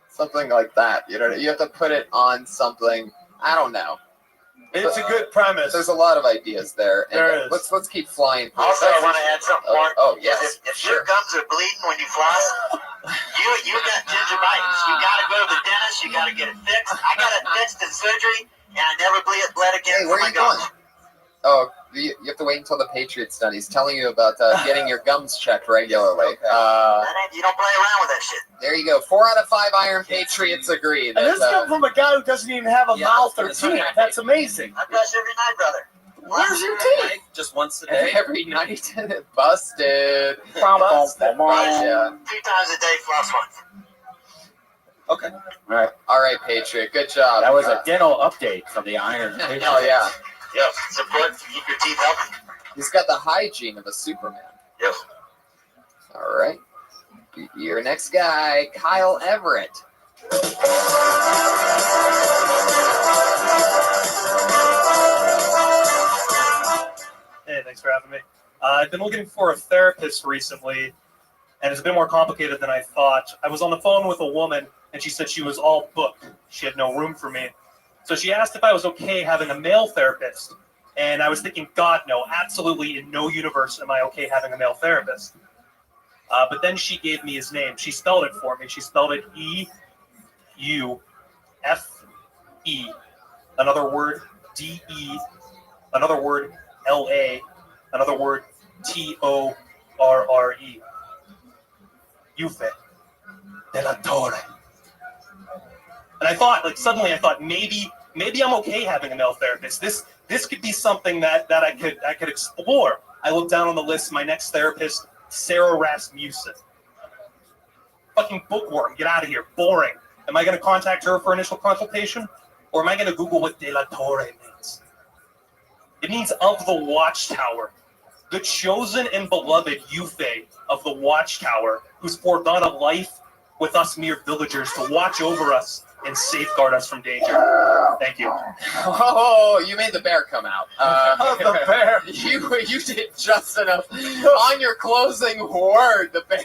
Something like that. You have to put it on something. I don't know. It's a good premise. There's a lot of ideas there. There is. Let's keep flying. Also, I want to add something more. Oh yes. If your gums are bleeding when you floss, you got gingivitis. You got to go to the dentist. You got to get it fixed. I got it fixed in surgery, and I never bled again. Hey, where are you going? Oh, you have to wait until the Patriots done. He's telling you about getting your gums checked regularly. You don't play around with that shit. There you go. 4 out of 5 Iron Patriots agree. And this comes from a guy who doesn't even have a mouth or teeth. That's amazing. I brush every night, brother. Where's your teeth? Just once a day. Every night. Busted. Busted. Yeah. 2 times a day, floss once. Okay. All right, Patriot. Good job. That was a dental update from the Iron Patriot. Hell yeah. Yes, it's important to keep your teeth healthy. He's got the hygiene of a Superman. Yes. All right. Your next guy, Kyle Everett. Hey, thanks for having me. I've been looking for a therapist recently, and it's a bit more complicated than I thought. I was on the phone with a woman, and she said she was all booked. She had no room for me. So she asked if I was okay having a male therapist. And I was thinking, God, no, absolutely in no universe am I okay having a male therapist. But then she gave me his name. She spelled it for me. She spelled it E-U-F-E. Another word, D-E. Another word, L-A. Another word, T-O-R-R-E. Yufe. De la Torre. And I thought, suddenly I thought, maybe I'm okay having a male therapist. This could be something that I could explore. I looked down on the list. My next therapist, Sarah Rasmussen. Fucking bookworm. Get out of here. Boring. Am I going to contact her for initial consultation, or am I going to Google what De La Torre means? It means of the watchtower, the chosen and beloved Yufe of the watchtower, who's foregone a life with us mere villagers to watch over us and safeguard us from danger. Thank you. Oh, you made the bear come out. The bear. You did just enough. On your closing word, the bear.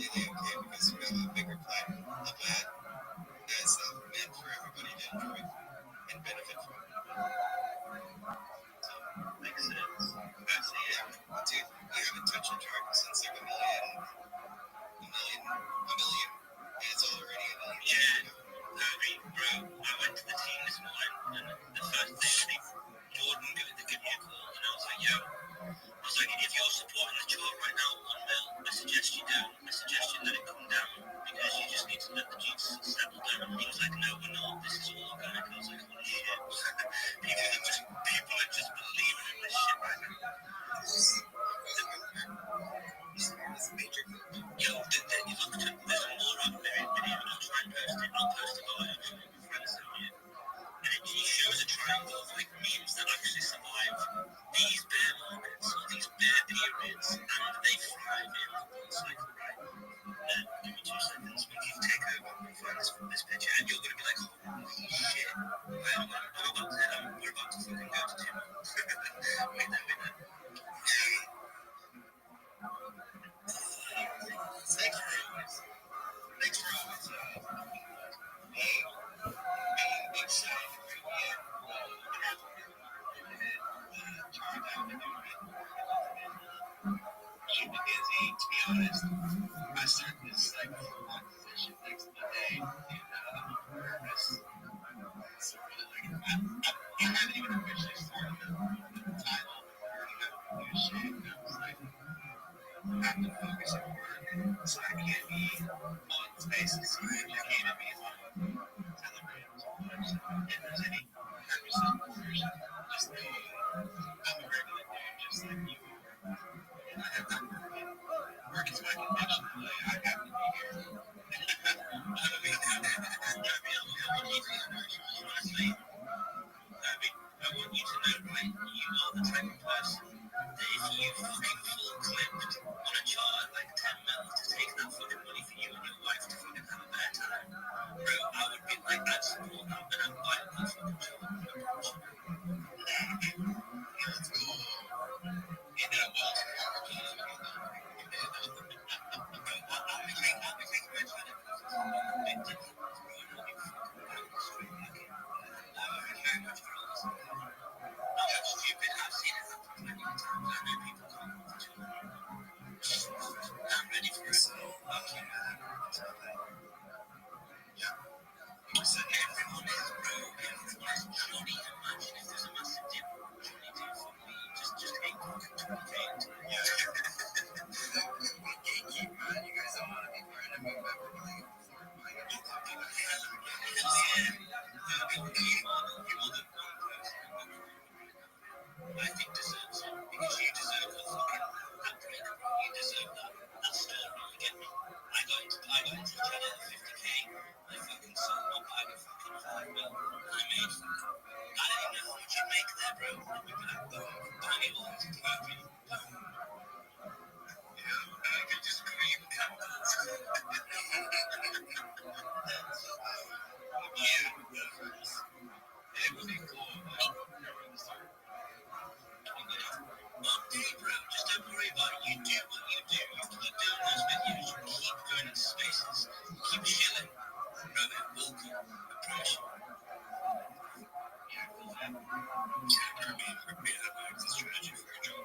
completely okay because you have a bigger plate, a plan that's meant for everybody to enjoy and benefit from. So, makes sense. Actually, yeah, dude, I haven't touched a drug since like a million. It's already a million. Yeah, bro, I went to the team this morning, and the first thing Jordan gave me a call, and I was like, yo. I was like, if you're supporting the chart right now, 1 mil, I suggest you don't. I suggest you let it come down because you just need to let the juice settle down. And he was like, no, we're not. This is all organic. I was like, holy shit. people are just believing in this shit right now. It's a major group. Yo, you look at there's a more of a video, and I'll try and post it. I'll post it all actually with friends out here. And he shows a triangle of like memes that actually survive these bear markets or these bear periods, and they thrive in the bull cycle, right? Then give me 2 seconds. We can take over and find this picture, and you're gonna be like, holy shit! We're about to fucking go to Tim. Wait there. Thanks for always being excited. Keep me busy, to be honest. I start this like full-on position next Monday in Paris. So really like I haven't even officially started the title or new shit. And I was like, I have to focus on work, so I can't be on spaces. So I educated me on Telegram so if there's any conversation, just know I'm a regular dude, just like you. And I have to work is my conviction. I have to be here. Honestly, I want you to know, right? You are the type of person that if you fucking full clipped on a chart like 10 mil to take that fucking money for you and your wife to fucking have a bad time, bro, I would be like, I'd support that and I'd buy that fucking chart. Let's go. In that world, I'm ready for it. So, so everyone is broke. Everyone is Johnny. Imagine if there's a massive dip. Johnny did for me. Just a fucking 20K. Yeah. Gatekeep, man. You guys don't want to be part of it, but we're really I think deserves it because you deserve the fucking upgrade. You deserve that. That's still you get me. I got into the channel at 50K. I fucking sold my bag at fucking 5 mil. I made I don't even know how much you make there, bro. And you'd be like, boom, tiny one to TV. I could just cream candles. Yeah, it would be cool. Okay, bro, just don't worry about it. You do what you do. You keep doing those videos. You keep going into spaces. Keep chilling. Bro, it will come. I promise you. Yeah, cool, man. Yeah, I mean, we have an exit strategy for a job.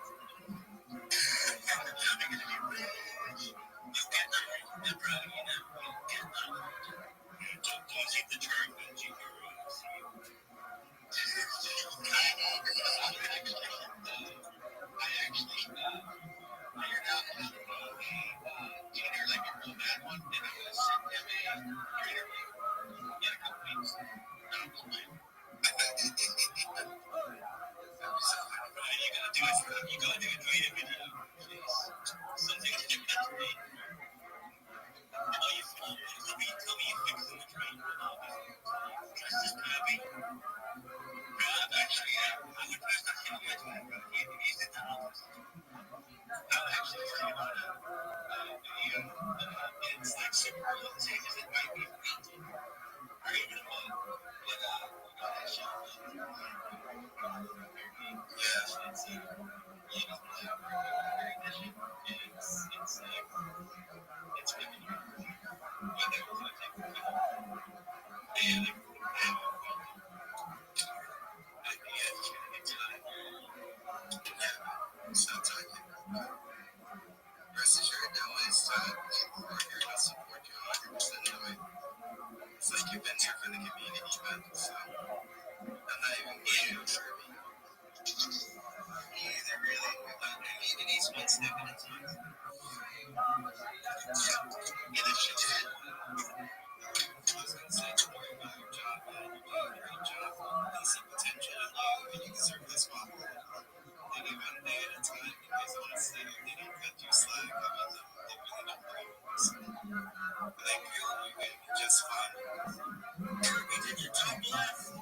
Just fine. We did your top left.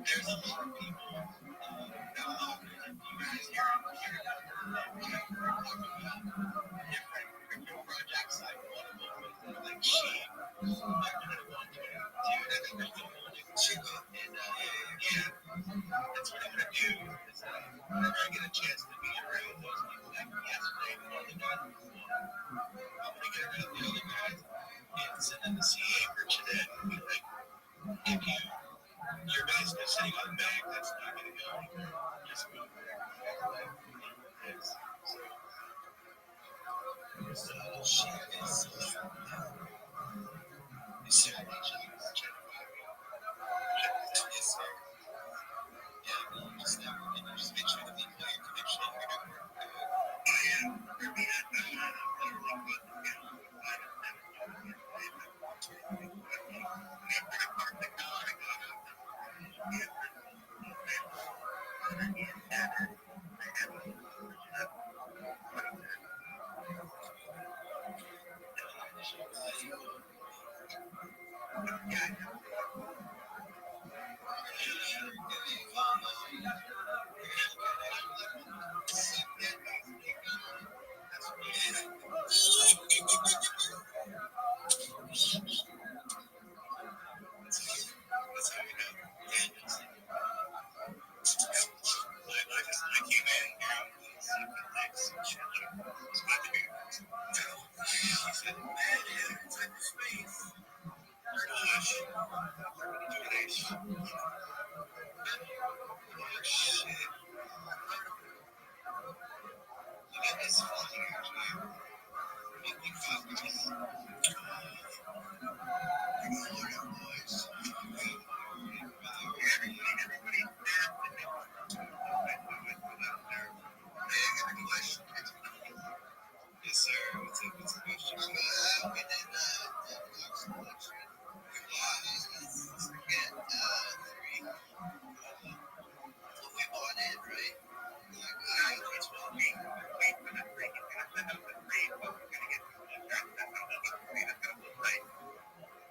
There's a lot of people that love you guys here different crypto projects. Like one of them was like Sheep. Like one of one, dude, I think there's a whole new Chica. And yeah, that's what I'm gonna do. Is whenever I get a chance to be around those people like yesterday before the guys I'm gonna get around the other guys and send them the CA for today and be like, if you're basically sitting on a bag that's not gonna go anywhere, just go there. So shit is yes, sir. Yeah, just network and just make sure that people know your connection and your network. Yes, sir. What's up? What's the question? We did three. We bought it, right? Which will be wait for the three. We're gonna set up the three, but we're gonna get the contract. That's how much three that's gonna look like.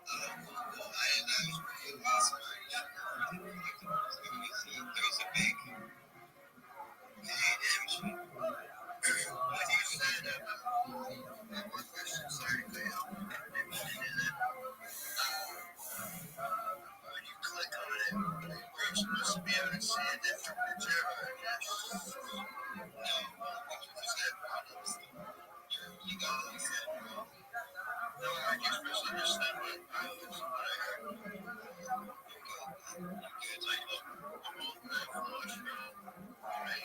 That was pretty awesome. There was a big when you said one question, sorry, Cleo. When you click on it, we're supposed to be able to see a different picture, I guess. No, pictures have problems. You go, no, I can supposed to understand what I heard. It's like, look, I'm on that Rothschild.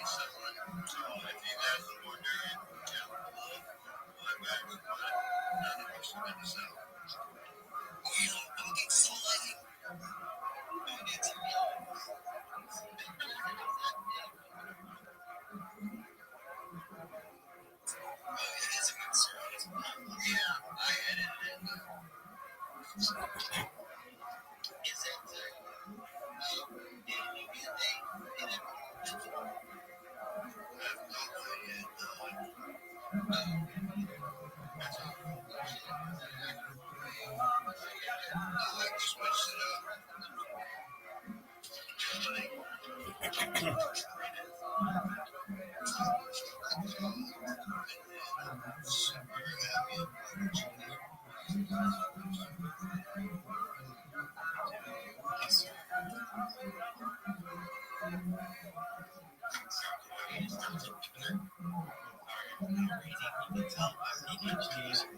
Someone, so if you guys are wondering, tell me I'm back with one. None of us are going to sell. Don't get silly. Don't get too young. It is a good service. Yeah, I edited it. Is it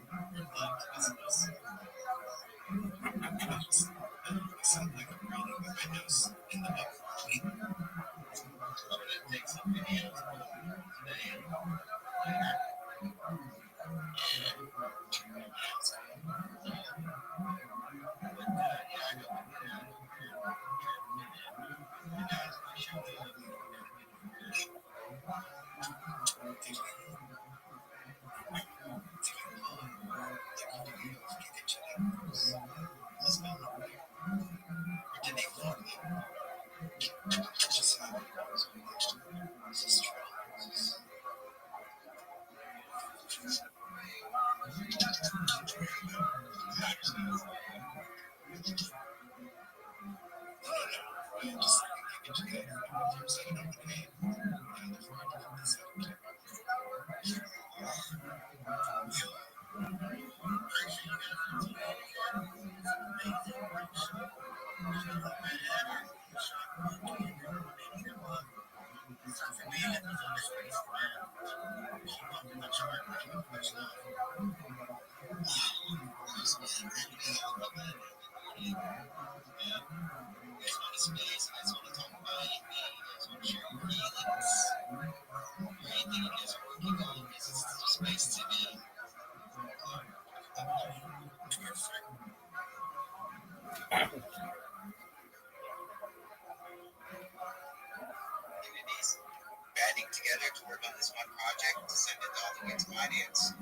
Banding together to work on this one project to send it all the way to finance.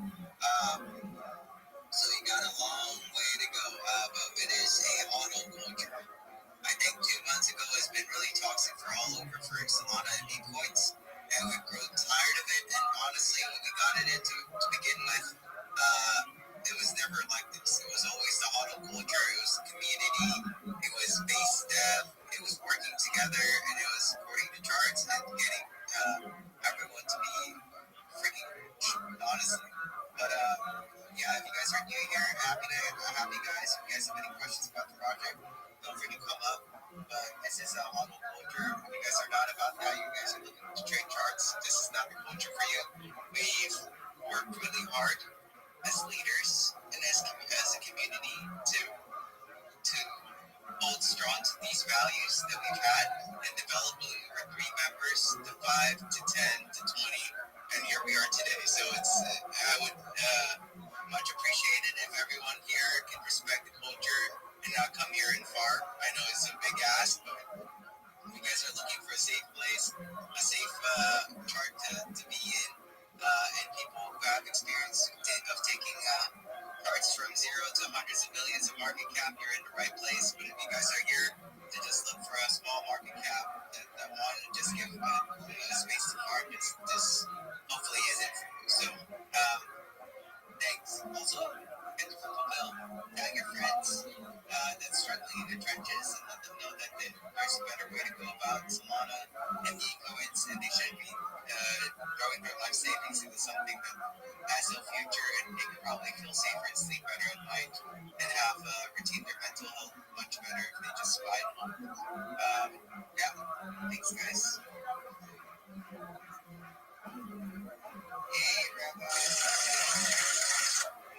So you got a long way to go, but it is a auto culture. I think 2 months ago has been really toxic for all over for Solana and Bitcoins, and we've grown tired of it. And honestly, when we got it into to begin with, it was never like this. It was always the auto culture. It was community. It was base dev. It was working together, and it was according to charts and getting everyone to be freaking honestly. But yeah, if you guys are new here, happy guys. If you guys have any questions about the project, feel free to come up. But this is a auto culture. If you guys are not about that, you guys are looking to trade charts, this is not the culture for you. We've worked really hard as leaders and as a community to hold strong to these values that we've had and develop over 3 members to 5 to 10 to 20, and here we are today. So it's I would much appreciate it if everyone here can respect the culture and not come here and fart. I know it's a big ask, but you guys are looking for a safe place, a safe chart to be in, and people who have experience of taking charts from zero to hundreds of millions of market cap, you're in the right place. But if you guys are here to just look for a small market cap that want to just give space to farm, this hopefully isn't for you. So thanks. Also, get the football bill, tag your friends that's struggling in the trenches, and let them know that there's a better way to go about Solana and the coins, and they should be growing their life savings into something that has no future, and they can probably feel safer and sleep better at night and have retain their mental health much better if they just buy it. Yeah, thanks guys. Hey, Rabbi.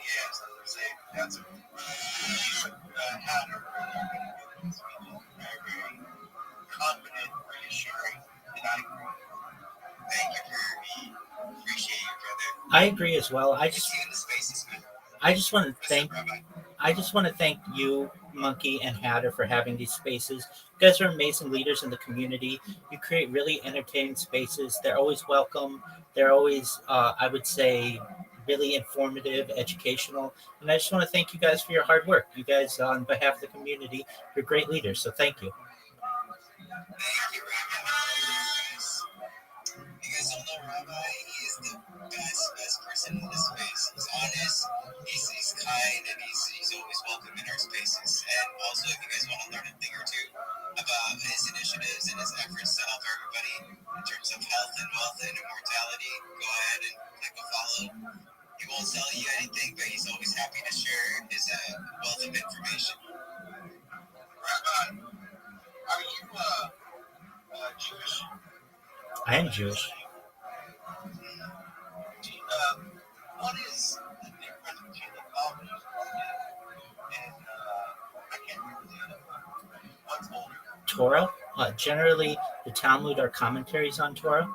Yeah, so I'm saying that's a Hatter very confident, reassuring, and I agree. Thank you for me. Appreciate you, brother. I agree as well. I just want to thank you, Monkey and Hatter, for having these spaces. You guys are amazing leaders in the community. You create really entertaining spaces. They're always welcome. They're always, I would say, really informative, educational. And I just want to thank you guys for your hard work. You guys, on behalf of the community, you're great leaders. So thank you. Thank you, Rabbi. You guys don't know Rabbi. He is the best person in this space. He's honest, he's kind, and he's always welcome in our spaces. And also, if you guys want to learn a thing or two about his initiatives and his efforts to help everybody in terms of health and wealth and immortality, go ahead and click a follow. He won't sell you anything, but he's always happy to share his wealth of information. Rabbi, are you Jewish? I am Jewish. What is the difference between Torah. Generally, the Talmud are commentaries on Torah.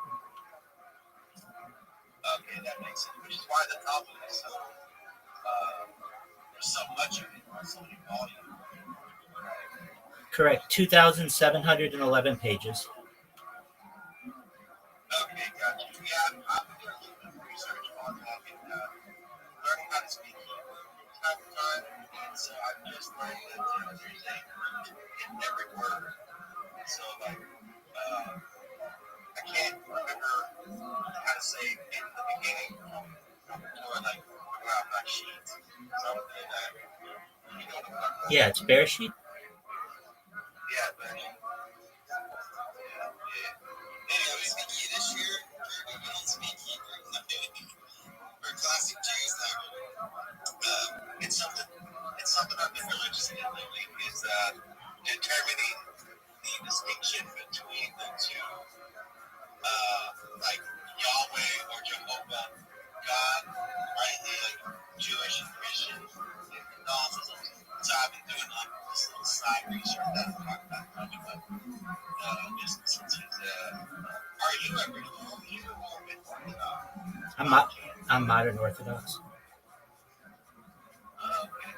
Okay, that makes sense. Which is why the Talmud is so there's so much of it, so many volumes. Correct. 2,711 pages. Okay, gotcha. Yeah, I'm doing a little bit of research on that and learning how to speak Hebrew from time to time. And so I'm just learning that there's a root in every word. So, like, I can't remember how to say in the beginning from Torah, like, Rashid, something like that. You know what I'm talking about? Yeah, it's Bereshit. Yeah, but anyway, speak Yiddish here. We don't speak Hebrew. We're classic Jews now. It's something. It's something I've been religiously living is determining the distinction between the two, like Yahweh or Jehovah, God, right? Like Jewish and Christian and Catholicism. So I've been doing this little side research that I'm talking about much, but just since it's are you a reform Jew or Orthodox? I'm modern Orthodox. Okay.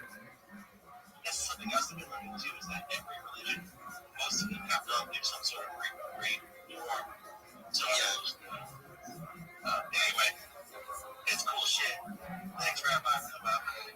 That's something else to be learning too, is that every religion, most of them have gone through some sort of reform. So anyway, it's cool shit. Thanks, Rabbi, for coming up and giving me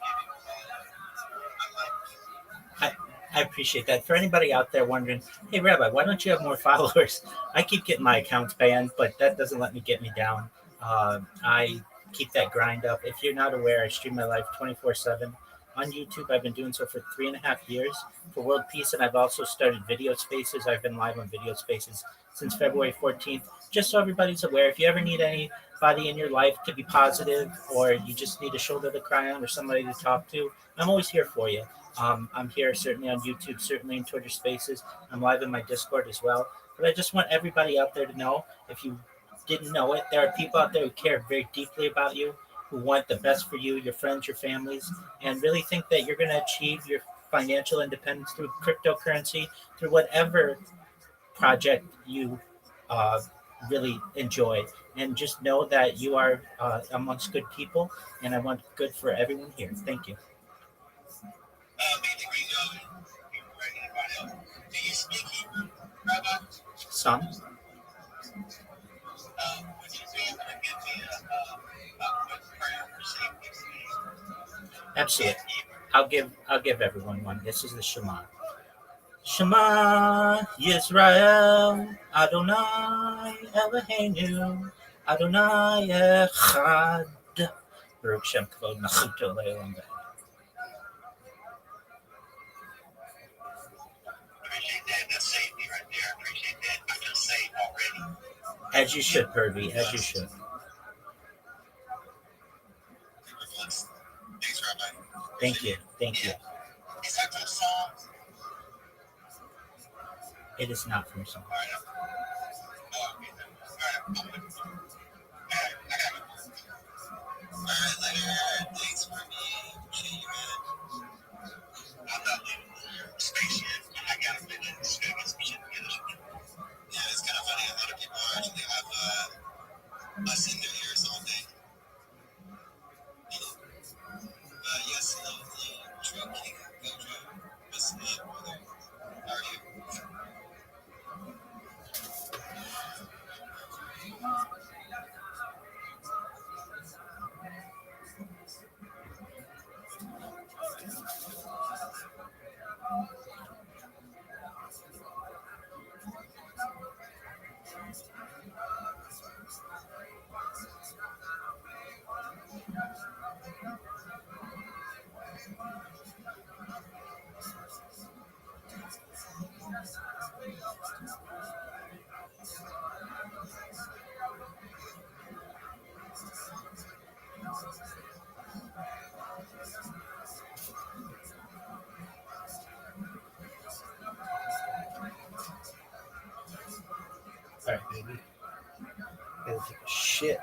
I appreciate that. For anybody out there wondering, hey, Rabbi, why don't you have more followers? I keep getting my accounts banned, but that doesn't let me get me down. I keep that grind up. If you're not aware, I stream my life 24/7 on YouTube. I've been doing so for 3.5 years for World Peace, and I've also started video spaces. I've been live on video spaces since February 14th, just so everybody's aware. If you ever need anybody in your life to be positive, or you just need a shoulder to cry on or somebody to talk to, I'm always here for you. I'm here certainly on YouTube, certainly in Twitter Spaces. I'm live in my Discord as well. But I just want everybody out there to know, if you didn't know it, there are people out there who care very deeply about you, who want the best for you, your friends, your families, and really think that you're going to achieve your financial independence through cryptocurrency, through whatever project you really enjoy. And just know that you are amongst good people, and I want good for everyone here. Thank you. Do you speak Hebrew, Rabbi? Some. Would you be able to give me a quick prayer for safety? Absolutely. I'll give everyone one. This is the Shema. Shema Yisrael, Adonai Eloheinu, Adonai Echad. Baruch Shem Kavod Machuto Le'olam V'ed. Appreciate that. That's safety right there. I appreciate that. I feel safe already. As you should, Purvi, as you should. Thanks, Rabbi. Thank you. Thank you. Is that from Psalms? It is not from Psalms. Alright, later. Thanks for me. Appreciate you, man. I'm not leaving the spaceship. I gotta finish. Just gotta get some shit together. Yeah, it's kind of funny. A lot of people actually have us in their ears all day. Yes, hello, True King. Go, True. What's up, brother? How are you? All right, baby. Gotta take a shit.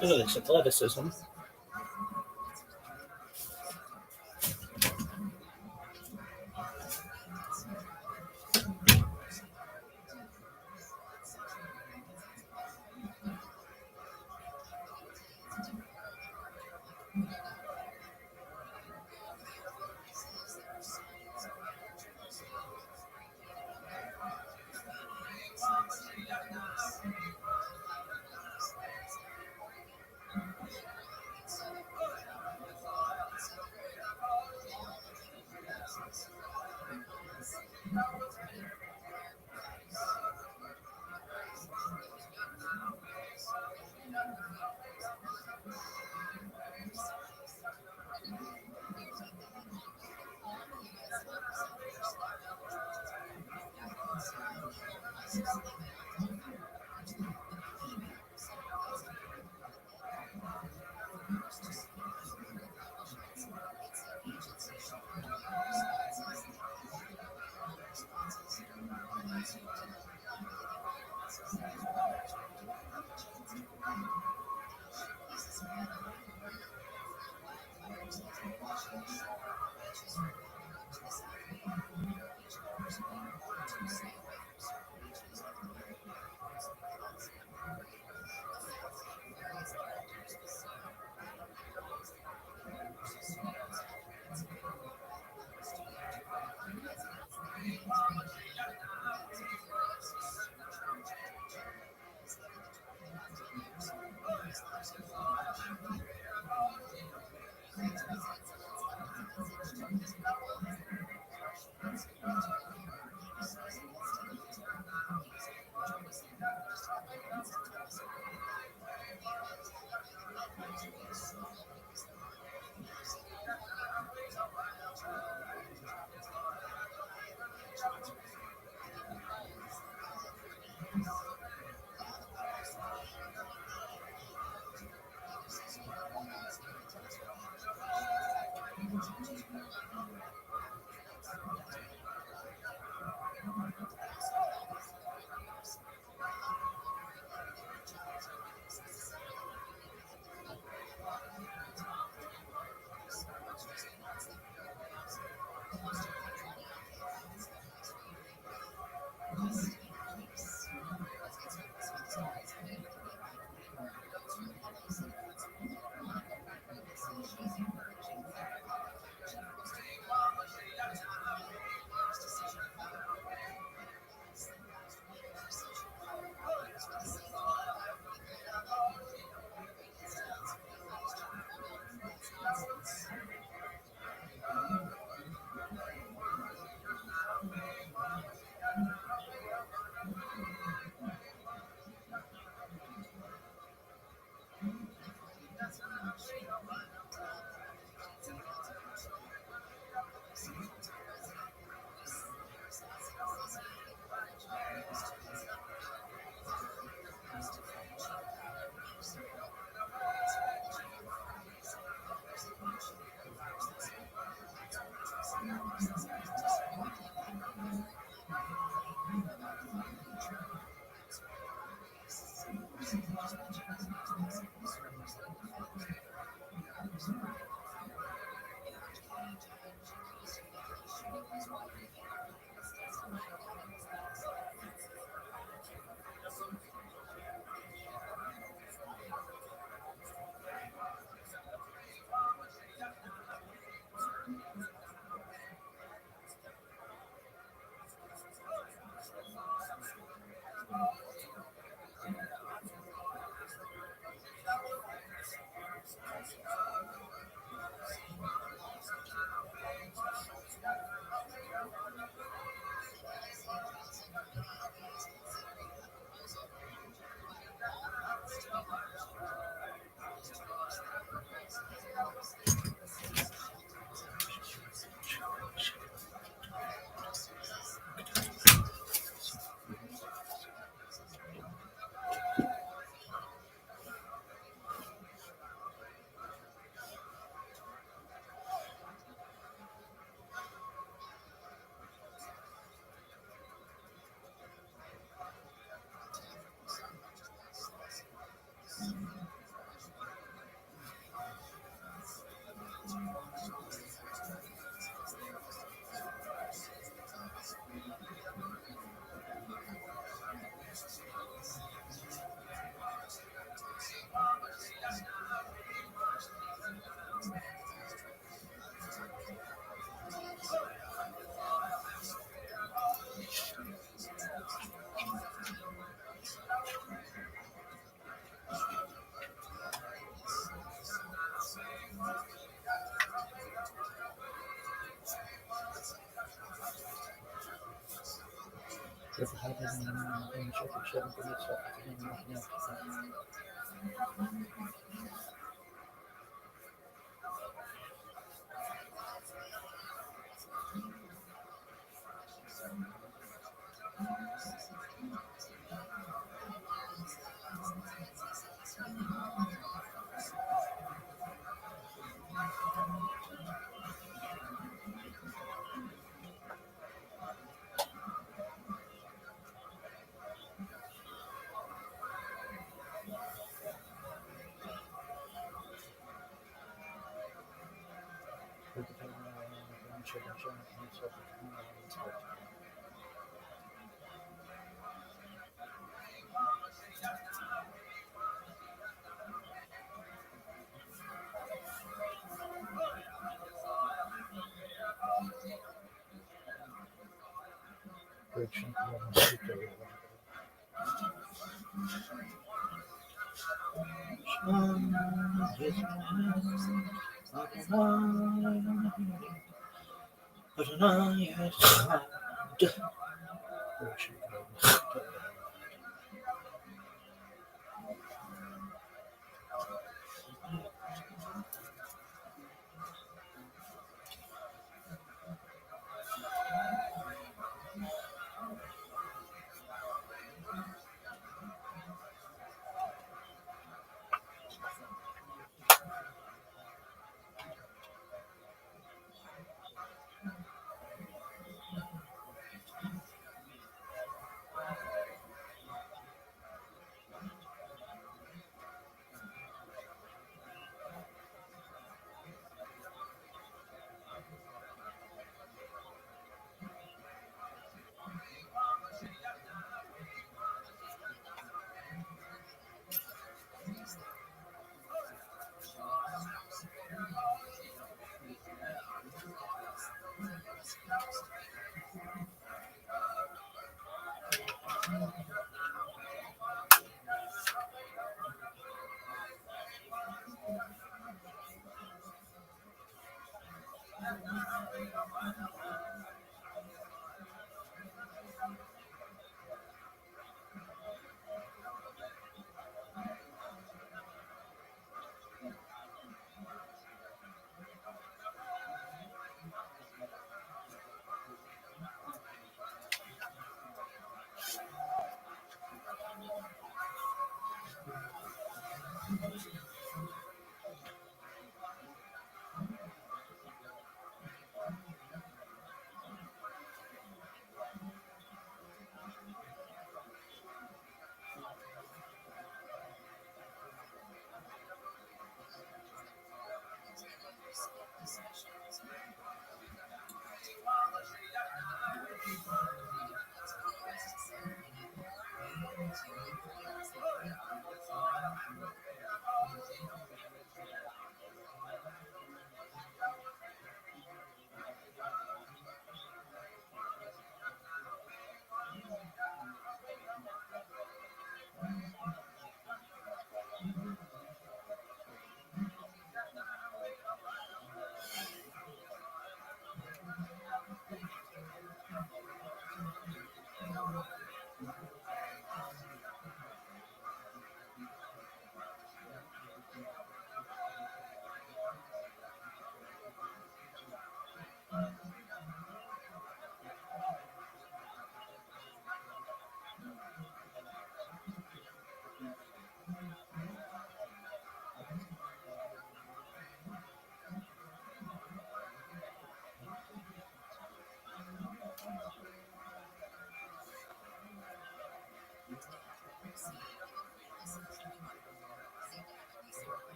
Look at this athleticism.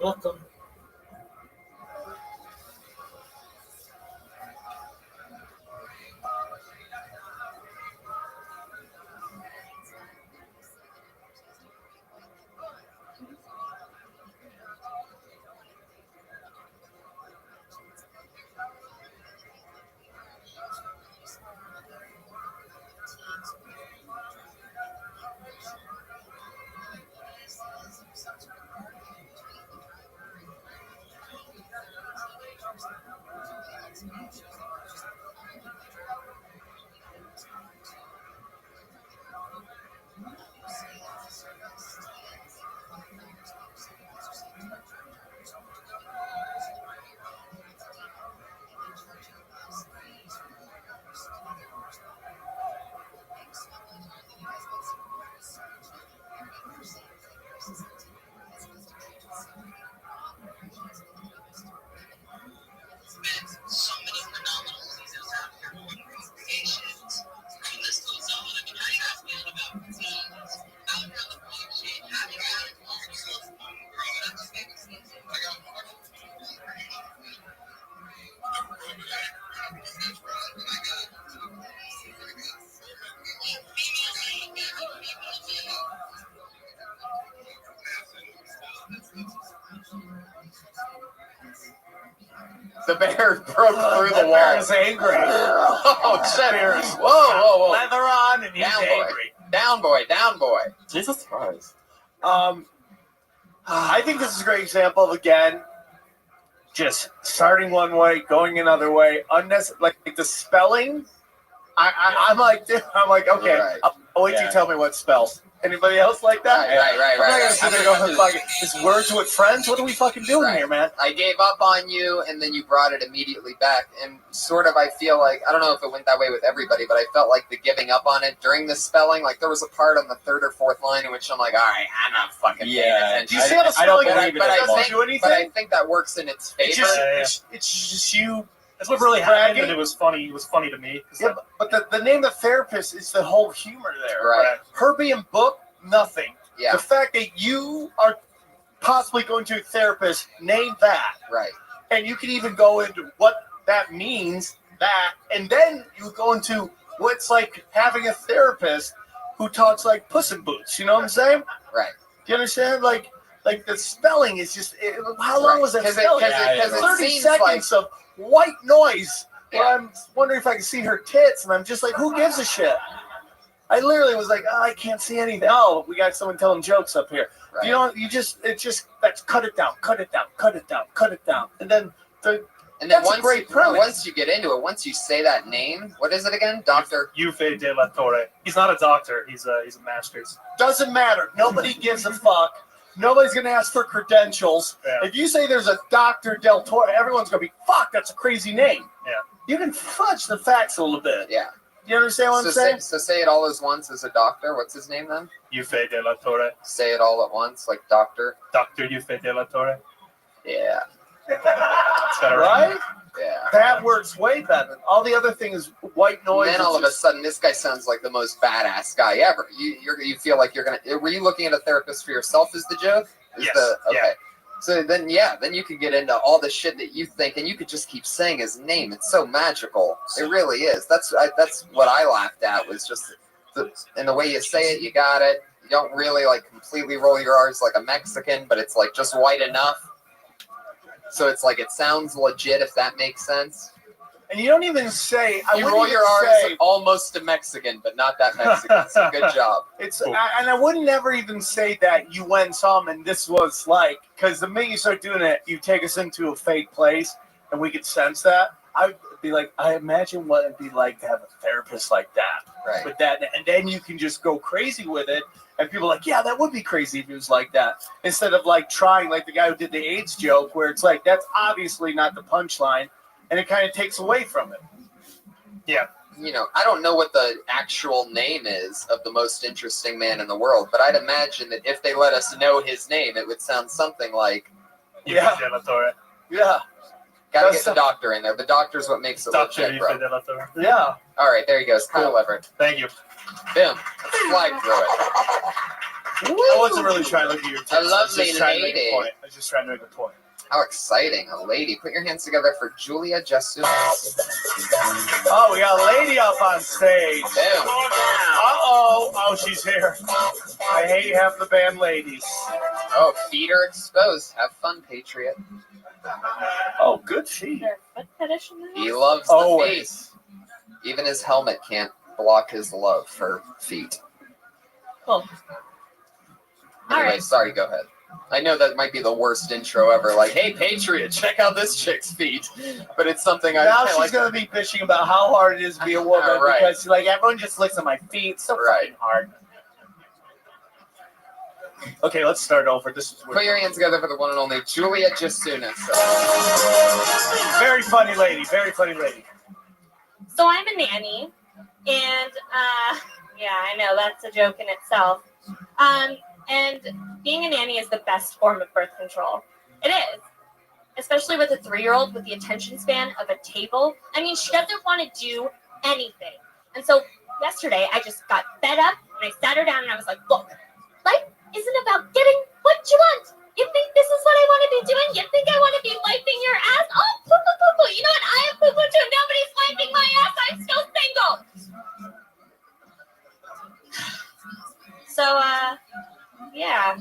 Welcome. bear broke through the The wall. bear is angry. Oh shit! Bear is Whoa! leather on, and he's Down boy. angry. Down boy. Jesus Christ. I think this is a great example of, again, just starting one way, going another way, unnecessary. Like the spelling. I'm like, dude, okay. Right. I'll wait till you tell me what spells. Anybody else like that? Right. I'm not gonna sit there going, fucking, this words with friends. What are we fucking doing here, man? I gave up on you, and then you brought it immediately back. And sort of, I feel like, I don't know if it went that way with everybody, but I felt like the giving up on it during the spelling, like there was a part on the third or fourth line in which I'm like, all right, I'm not fucking paying attention. Do you see how the spelling doesn't do anything? But I think that works in its favor. It's just you. That's what really happened, bragging. and it was funny. It was funny to me. Yeah, but the name of the therapist is the whole humor there. Right. Her being booked, nothing. Yeah. The fact that you are possibly going to a therapist, name that. Right. And you can even go into what that means, and then you go into what's like having a therapist who talks like Puss in Boots. You know what I'm saying? Right. Do you understand? Like the spelling is just. How long was that spelling? Because it 30 seems seconds of white noise. Where I'm wondering if I can see her tits, and I'm just like, who gives a shit? I literally was like, I can't see anything. Oh, we got someone telling jokes up here. Right. You know, that's cut it down, and then that's once a great you, premise. once you get into it, once you say that name, what is it again? Dr. Yufe de la Torre. He's not a doctor. He's a master's. Doesn't matter. Nobody gives a fuck. Nobody's gonna ask for credentials. Yeah. If you say there's a Dr. Del Toro, everyone's gonna be, fuck, that's a crazy name. Yeah. You can fudge the facts a little bit. Yeah. You understand what I'm saying? So say it all as once as a doctor. What's his name then? Yufe de la Torre. Say it all at once, like doctor. Dr. Yufe de la Torre. Yeah. That's better, Right? Yeah. That works way better. All the other thing is white noise. And then all of a sudden, this guy sounds like the most badass guy ever. You feel like you're gonna. Were you looking at a therapist for yourself? Is the joke? Yes. Okay. Yeah. So then you could get into all the shit that you think, and you could just keep saying his name. It's so magical. It really is. That's what I laughed at, was just the way you say it. You got it. You don't really like completely roll your R's like a Mexican, but it's like just white enough. So it's like it sounds legit, if that makes sense. And you don't even say. You roll your R's almost to Mexican, but not that Mexican. So good job. And I wouldn't never even say that you went and saw him and this was like, because the minute you start doing it, you take us into a fake place and we could sense that. I would be like, I imagine what it'd be like to have a therapist like that. Right. With that, and then you can just go crazy with it. And people are like, yeah, that would be crazy if it was like that. Instead of like trying, like the guy who did the AIDS joke, where it's like, that's obviously not the punchline. And it kind of takes away from it. Yeah. You know, I don't know what the actual name is of the most interesting man in the world, but I'd imagine that if they let us know his name, it would sound something like... Yeah. De la Torre. Yeah. Gotta get the doctor in there. The doctor's what makes it Dr. legit, bro. Yufe de la Torre. Yeah. All right, there he goes. Kyle Everett. Thank you. Boom. Let's fly through it. I wasn't really trying to look at your tits. A lovely I was just trying to make lady. a point. I was just trying to make a point. How exciting. A lady. Put your hands together for Julia Jesus. Oh, we got a lady up on stage. Boom. Uh-oh. Oh, she's here. I hate half the band ladies. Oh, feet are exposed. Have fun, Patriot. Oh, good feet. He loves the Always. feet. Even his helmet can't block his love for feet. Cool. Anyway, right. sorry, go ahead. I know that might be the worst intro ever. Like, hey, Patriot, check out this chick's feet. But it's something I Now kinda she's like. going to be bitching about how hard it is to be a woman Right. because, like, everyone just looks at my feet. So fucking hard. Okay, let's start over. This is Put your hands together for the one and only Julia Jasunas. very funny lady. Very funny lady. So I'm a nanny, and yeah, I know that's a joke in itself. And being a nanny is the best form of birth control. It is, especially with a 3-year-old with the attention span of a table. I mean, she doesn't want to do anything. And so yesterday, I just got fed up, and I sat her down, and I was like, look, life isn't about getting what you want. You think this is what I want to be doing? You think I want to be wiping your ass? Oh, poo-poo-poo-poo. You know what? I have poo-poo too. Nobody's wiping my ass. I'm still single. So, yeah,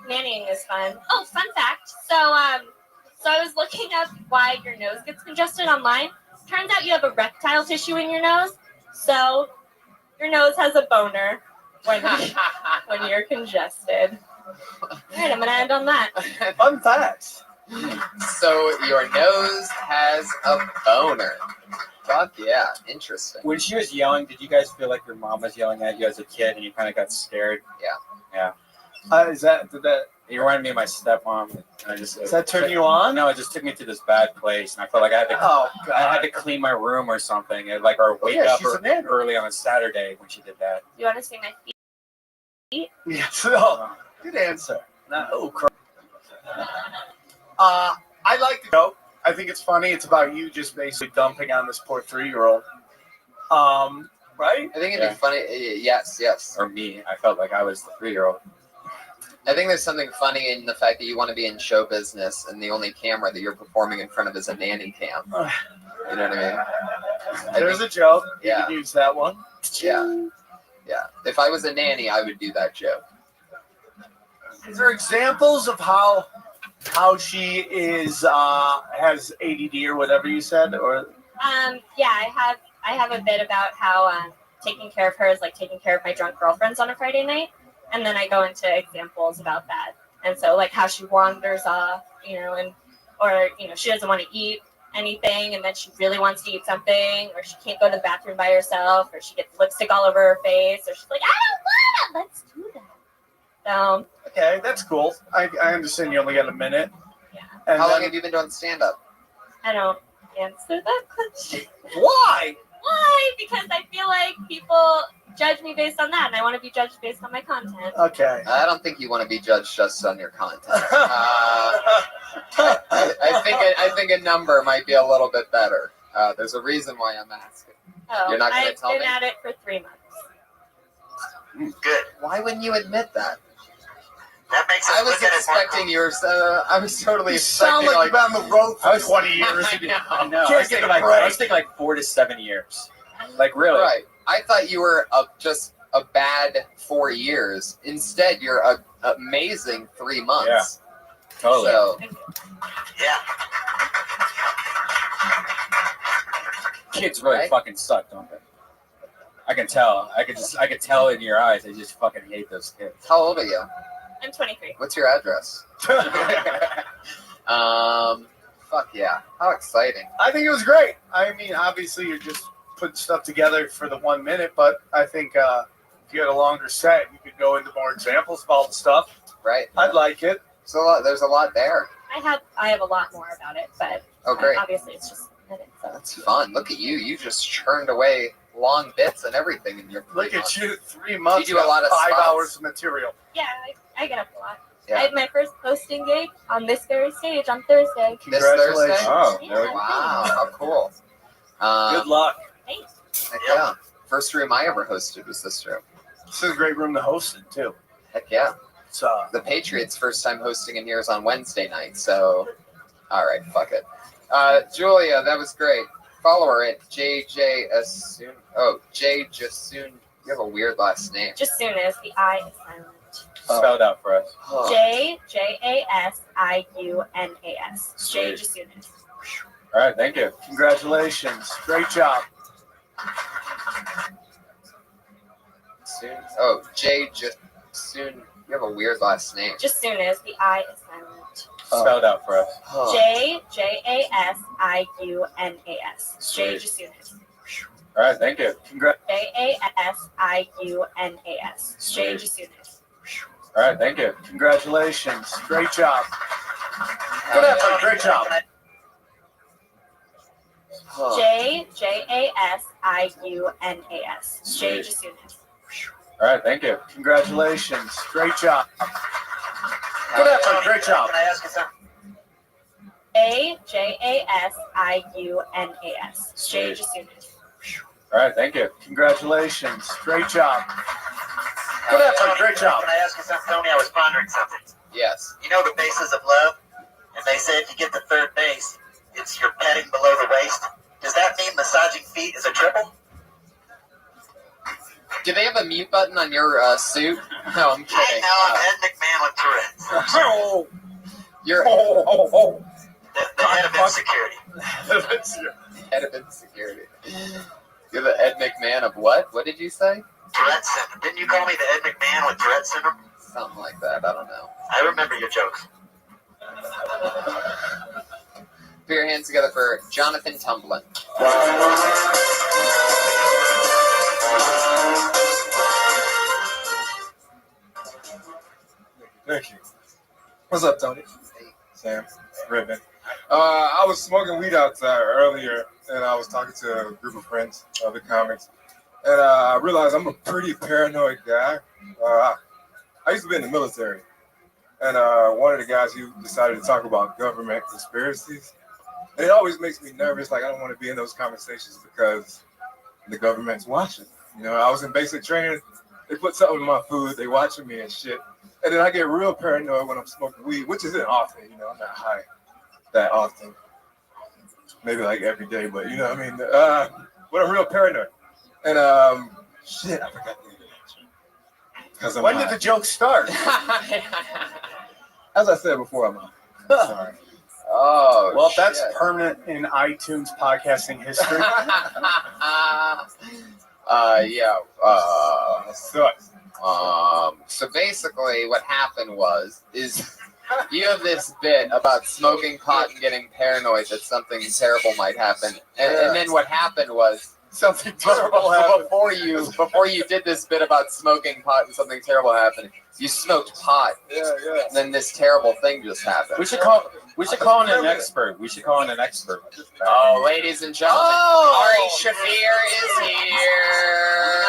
nannying is fun. Oh, fun fact. So So I was looking up why your nose gets congested online. Turns out you have erectile tissue in your nose, so your nose has a boner when you're congested. All right, I'm gonna end on that. Fun facts. So your nose has a boner. Fuck yeah, interesting. When she was yelling, did you guys feel like your mom was yelling at you as a kid and you kind of got scared? Yeah. Yeah. Did that? You reminded me of my stepmom. And Does that turn you on? No, it just took me to this bad place, and I felt like I had to. I had to clean my room or something, and or wake up early on a Saturday when she did that. You want to see my feet? Yes. No. Good answer. No. I like the joke. I think it's funny. It's about you just basically dumping on this poor 3-year-old. Right? I think it'd be funny. Yes. Or me. I felt like I was the 3-year-old. I think there's something funny in the fact that you want to be in show business and the only camera that you're performing in front of is a nanny cam. You know what I mean? There's a joke. Yeah. You can use that one. Yeah. If I was a nanny, I would do that joke. Is there examples of how she is has ADD or whatever you said, or? Yeah, I have a bit about how taking care of her is like taking care of my drunk girlfriends on a Friday night, and then I go into examples about that, and so like how she wanders off, or she doesn't want to eat anything, and then she really wants to eat something, or she can't go to the bathroom by herself, or she gets lipstick all over her face, or she's like, I don't want it. Let's do that. So. Okay, that's cool. I understand you only got a minute. Yeah. And How long have you been doing stand-up? I don't answer that question. Why? Why? Because I feel like people judge me based on that, and I want to be judged based on my content. Okay. I don't think you want to be judged just on your content. I think a number might be a little bit better. There's a reason why I'm asking. Oh, You're not going to tell me? I've been at it for 3 months. Good. Why wouldn't you admit that? That makes us I was look at it more expecting yours. I was totally You sound expecting like you've been on the road for 20 years. I know. I Can't was get thinking a break. I was thinking 4 to 7 years. Like really? Right. I thought you were just a bad 4 years. Instead, you're an amazing 3 months. Yeah. Totally. So, Yeah. Kids really Right? fucking suck, don't they? I can tell. I could tell in your eyes. They just fucking hate those kids. how old are you? I'm 23. What's your address? Fuck yeah. How exciting. I think it was great. I mean, obviously, you're just putting stuff together for the 1 minute, but I think if you had a longer set, you could go into more examples of all the stuff. Right. I'd like it. So there's a lot there. I have a lot more about it, but Oh, great. obviously it's just a minute. So. That's fun. Look at you. You just churned away long bits and everything in your 3 Look months. at you, 3 months. You do a lot of 5 spots? hours of material. Yeah, I get up a lot. Yeah. I had my first posting gig on this very stage on Thursday. This Thursday? Congratulations. Oh, Yeah. Wow. How cool. Good luck. Thanks. Heck yeah. First room I ever hosted was this room. This is a great room to host in, too. Heck yeah. It's, The Patriots' first time hosting in here is on Wednesday night, so all right, fuck it. Julia, that was great. Follow her at JJasoon. Oh, J Jasoon. You have a weird last name. Just soon as the I is silent. Spelled out for us. Oh. JJASIUNAS. Jay Jasunas. All right, thank you. Congratulations. Great job. Soon. Oh, J Jasoon. You have a weird last name. Just soon as the I is silent. Spelled out for us. Oh. JJASIUNAS. Jay Jasunas. All right, thank you. JASIUNAS. Jay Jasunas. All right, thank you. Congratulations. Great job. Good effort. Great job. Oh. JJASIUNAS. Jay Jasunas. All right, thank you. Congratulations. Great job. Good effort. Great job. Can I ask you something? AJASIUNAS. Jay Jasunas. All right, thank you. Congratulations. Great job. Good effort. Great job. Can I ask you something, Tony? I was pondering something. Yes. You know the bases of love? And they say if you get to third base, it's your petting below the waist. Does that mean massaging feet is a triple? Do they have a mute button on your suit? No, I'm kidding. I know, I'm Ed McMahon with Tourette's. You're. They head of insecurity. Head of insecurity. You're the Ed McMahon of what? What did you say? Tourette syndrome. Didn't you call me the Ed McMahon with Tourette syndrome? Something like that. I don't know. I remember your jokes. Put your hands together for Jonathan Tumblin. Thank you. What's up, Tony? Sam, Ribbon. I was smoking weed outside earlier, and I was talking to a group of friends, other comics, and I realized I'm a pretty paranoid guy. I used to be in the military, and one of the guys, he decided to talk about government conspiracies. And it always makes me nervous. Like, I don't want to be in those conversations because the government's watching. You know, I was in basic training. They put something in my food. They watching me and shit. And then I get real paranoid when I'm smoking weed, which isn't often. You know, I'm not high that often. Maybe like every day, but you know what I mean? But I'm real paranoid. And shit, I forgot the answer. When did the joke start? As I said before, I'm high. Sorry. Oh, well, that's permanent in iTunes podcasting history. Yeah. Sucks. So basically, what happened is you have this bit about smoking pot and getting paranoid that something terrible might happen, and then what happened was something terrible happened. Before you did this bit about smoking pot and something terrible happened, you smoked pot. Yeah. And then this terrible thing just happened. We should call in an expert. Oh, ladies and gentlemen, Ari Shafir is here.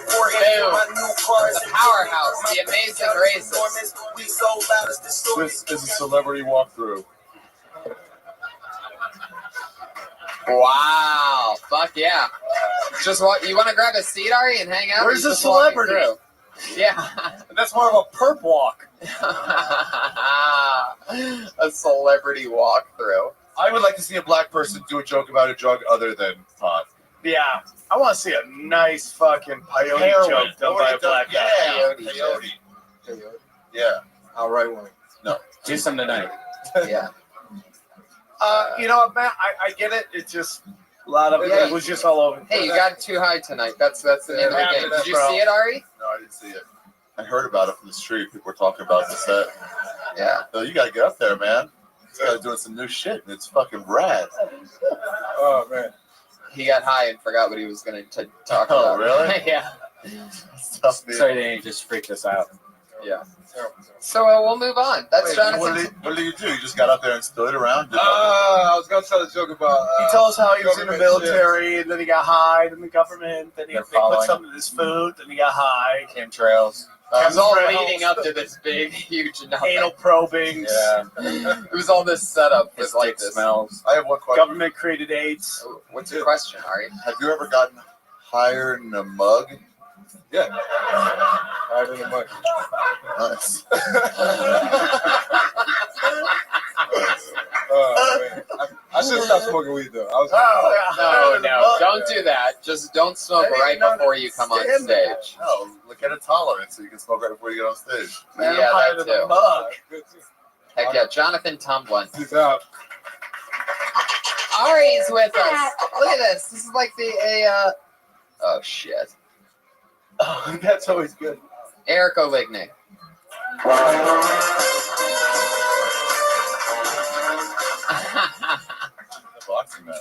Boom. The powerhouse, the amazing racist. This is a celebrity walkthrough. Wow. Fuck yeah. Just what you want to grab a seat, Ari, and hang out? Where's the celebrity? Yeah. That's more of a perp walk. A celebrity walkthrough. I would like to see a black person do a joke about a drug other than pot. Yeah. I want to see a nice fucking peyote joke done by a black guy. Peyote. Yeah. I'll write one. No. Do some tonight. Yeah. You know what, Matt? I get it. It's just a lot of it was just all over. Hey, you got too high tonight. That's the name of the game. Did you see it, Ari? No, I didn't see it. I heard about it from the street. People were talking about the set. Yeah. So you got to get up there, man. This guy's doing some new shit, and it's fucking rad. Oh, man. He got high and forgot what he was going to talk Oh, about. really? Yeah. Sorry, they just freaked us out. Yeah. So we'll move on. That's Jonathan. What did you do? You just got up there and stood around? I was going to tell a joke about... He told us how he was in the government military, and then he got high, then the government, then they put something in his food, then he got high. Chemtrails. It was all leading up to this big, huge nothing. Anal probing. Yeah. It was all this setup with like this. Smells. I have one question. Government created AIDS. What's your question, Ari? Have you ever gotten higher in a mug? Yeah. Higher in a mug. Nice. Man. I should have stopped smoking weed, though. No, don't do that. Just don't smoke right before you come on stage. No, look at a tolerance so you can smoke right before you get on stage. Yeah, that too. Heck yeah, Jonathan Tumblin. Peace out. Ari's with us. Look at this. This is like oh shit. Oh, that's always good. Eric Oligny.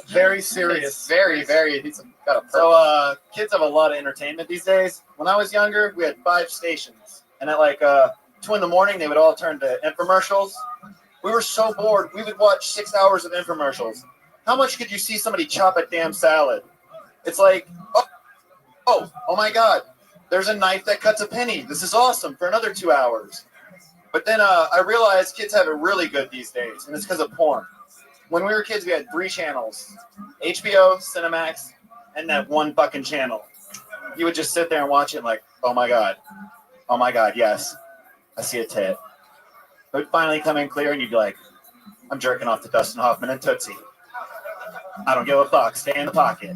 Very serious. Very. He's got a purpose. So, kids have a lot of entertainment these days. When I was younger, we had 5 stations. And at like 2 in the morning, they would all turn to infomercials. We were so bored. We would watch 6 hours of infomercials. How much could you see somebody chop a damn salad? It's like, oh my God. There's a knife that cuts a penny. This is awesome for another 2 hours. But then I realized kids have it really good these days, and it's because of porn. When we were kids, we had 3 channels: HBO, Cinemax, and that one fucking channel. You would just sit there and watch it like, oh my God, yes, I see a tit. It would finally come in clear, and you'd be like, I'm jerking off to Dustin Hoffman and Tootsie. I don't give a fuck. Stay in the pocket.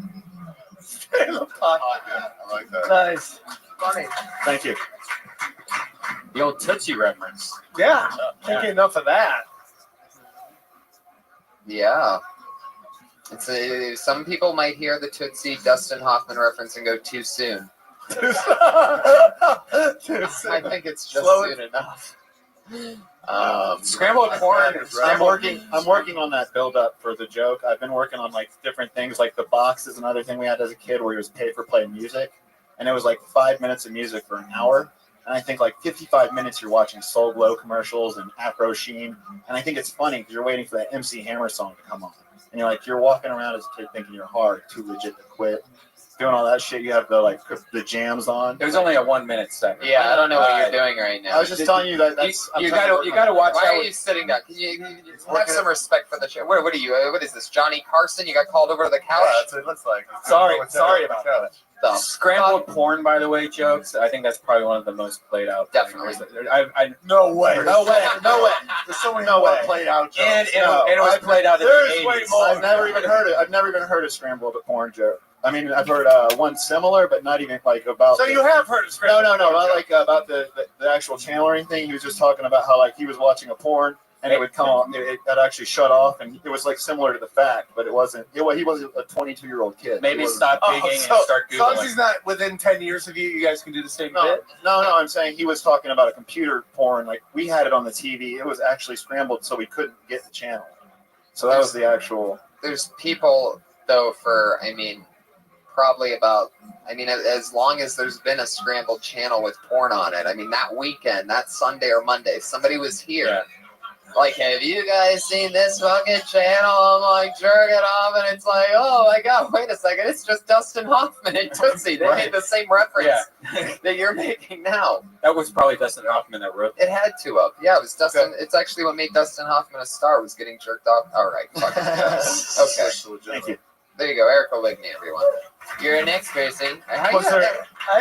Stay in the pocket. I like that. Nice. Funny. Thank you. The old Tootsie reference. Yeah. Can't get enough of that. Yeah. Some people might hear the Tootsie Dustin Hoffman reference and go too soon. I think it's just soon enough. Scrambled corn. I'm working on that build up for the joke. I've been working on like different things. Like the box is another thing we had as a kid where it was pay for play music, and it was like 5 minutes of music for an hour. And I think like 55 minutes you're watching Soul Glow commercials and Afro Sheen. And I think it's funny because you're waiting for that MC Hammer song to come on, and you're walking around as a kid thinking you're hard, too legit to quit. Doing all that shit, you have the jams on. It was only a 1 minute segment. Yeah, I don't know what you're doing right now. I was just telling you that that's you gotta watch. Why are you sitting down? Can you have some respect for the chair? What are you? What is this, Johnny Carson? You got called over to the couch? Yeah, that's what it looks like. Sorry about that. Scrambled porn, by the way, jokes. I think that's probably one of the most played out. Definitely. No way. There's so many played out jokes. And it was played out in the 80s. I've never even heard a scrambled porn joke. I mean, I've heard one similar, but not even like about. So you have heard of scrambled? No, not like about the actual channeling thing. He was just talking about how like he was watching a porn and it would come on. It actually shut off, and it was like similar to the fact, but it wasn't. He wasn't a 22-year-old kid. Maybe stop digging and start googling. As long as he's not within 10 years of you, you guys can do the same bit. No. I'm saying he was talking about a computer porn. Like we had it on the TV. It was actually scrambled, so we couldn't get the channel. So that was the actual. There's people though probably about, as long as there's been a scrambled channel with porn on it. That weekend, that Sunday or Monday, somebody was here. Yeah. Like, have you guys seen this fucking channel? I'm like, jerking off, and it's like, oh my god, wait a second, it's just Dustin Hoffman and Tootsie. They made the same reference that you're making now. That was probably Dustin Hoffman that wrote it. Had to have. Yeah, it was Dustin. It's actually what made Dustin Hoffman a star, was getting jerked off. All right, fuck it. Okay. Thank you. There you go, Eric Oligny, everyone. You're next, Gracie. I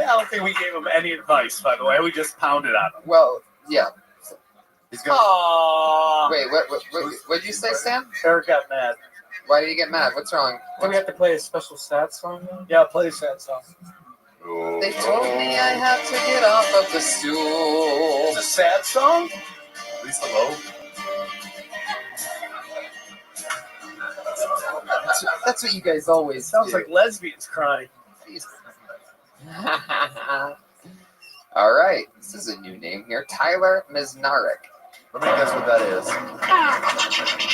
don't think we gave him any advice, by the way. We just pounded on him. Well, yeah. He's gonna. Aww. Wait, what did you say, Sam? Eric got mad. Why did he get mad? What's wrong? Do we have to play a special sad song now? Yeah, play a sad song. They told me I have to get off of the stool. It's a sad song? At least the low. That's what you guys always Sounds do. like lesbians crying. All right, this is a new name here. Tyler Misnarek. Let me guess what that is.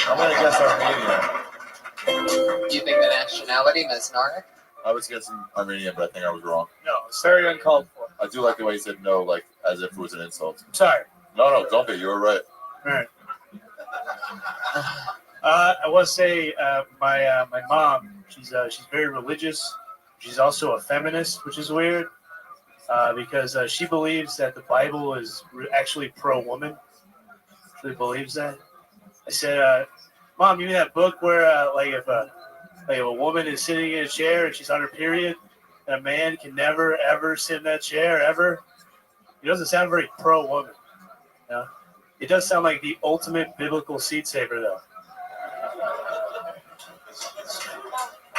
I'm gonna guess Armenian. Do you think the nationality Misnarek? I was guessing Armenian, but I think I was wrong. No, it's very uncalled for. I do like the way he said no, like as if it was an insult. Sorry. No, don't be. You were right. All right. I want to say my mom. She's very religious. She's also a feminist, which is weird because she believes that the Bible is actually pro-woman. She believes that. I said, "Mom, you mean that book where if a woman is sitting in a chair and she's on her period, and a man can never ever sit in that chair ever? It doesn't sound very pro-woman. You know? It does sound like the ultimate biblical seat saver, though."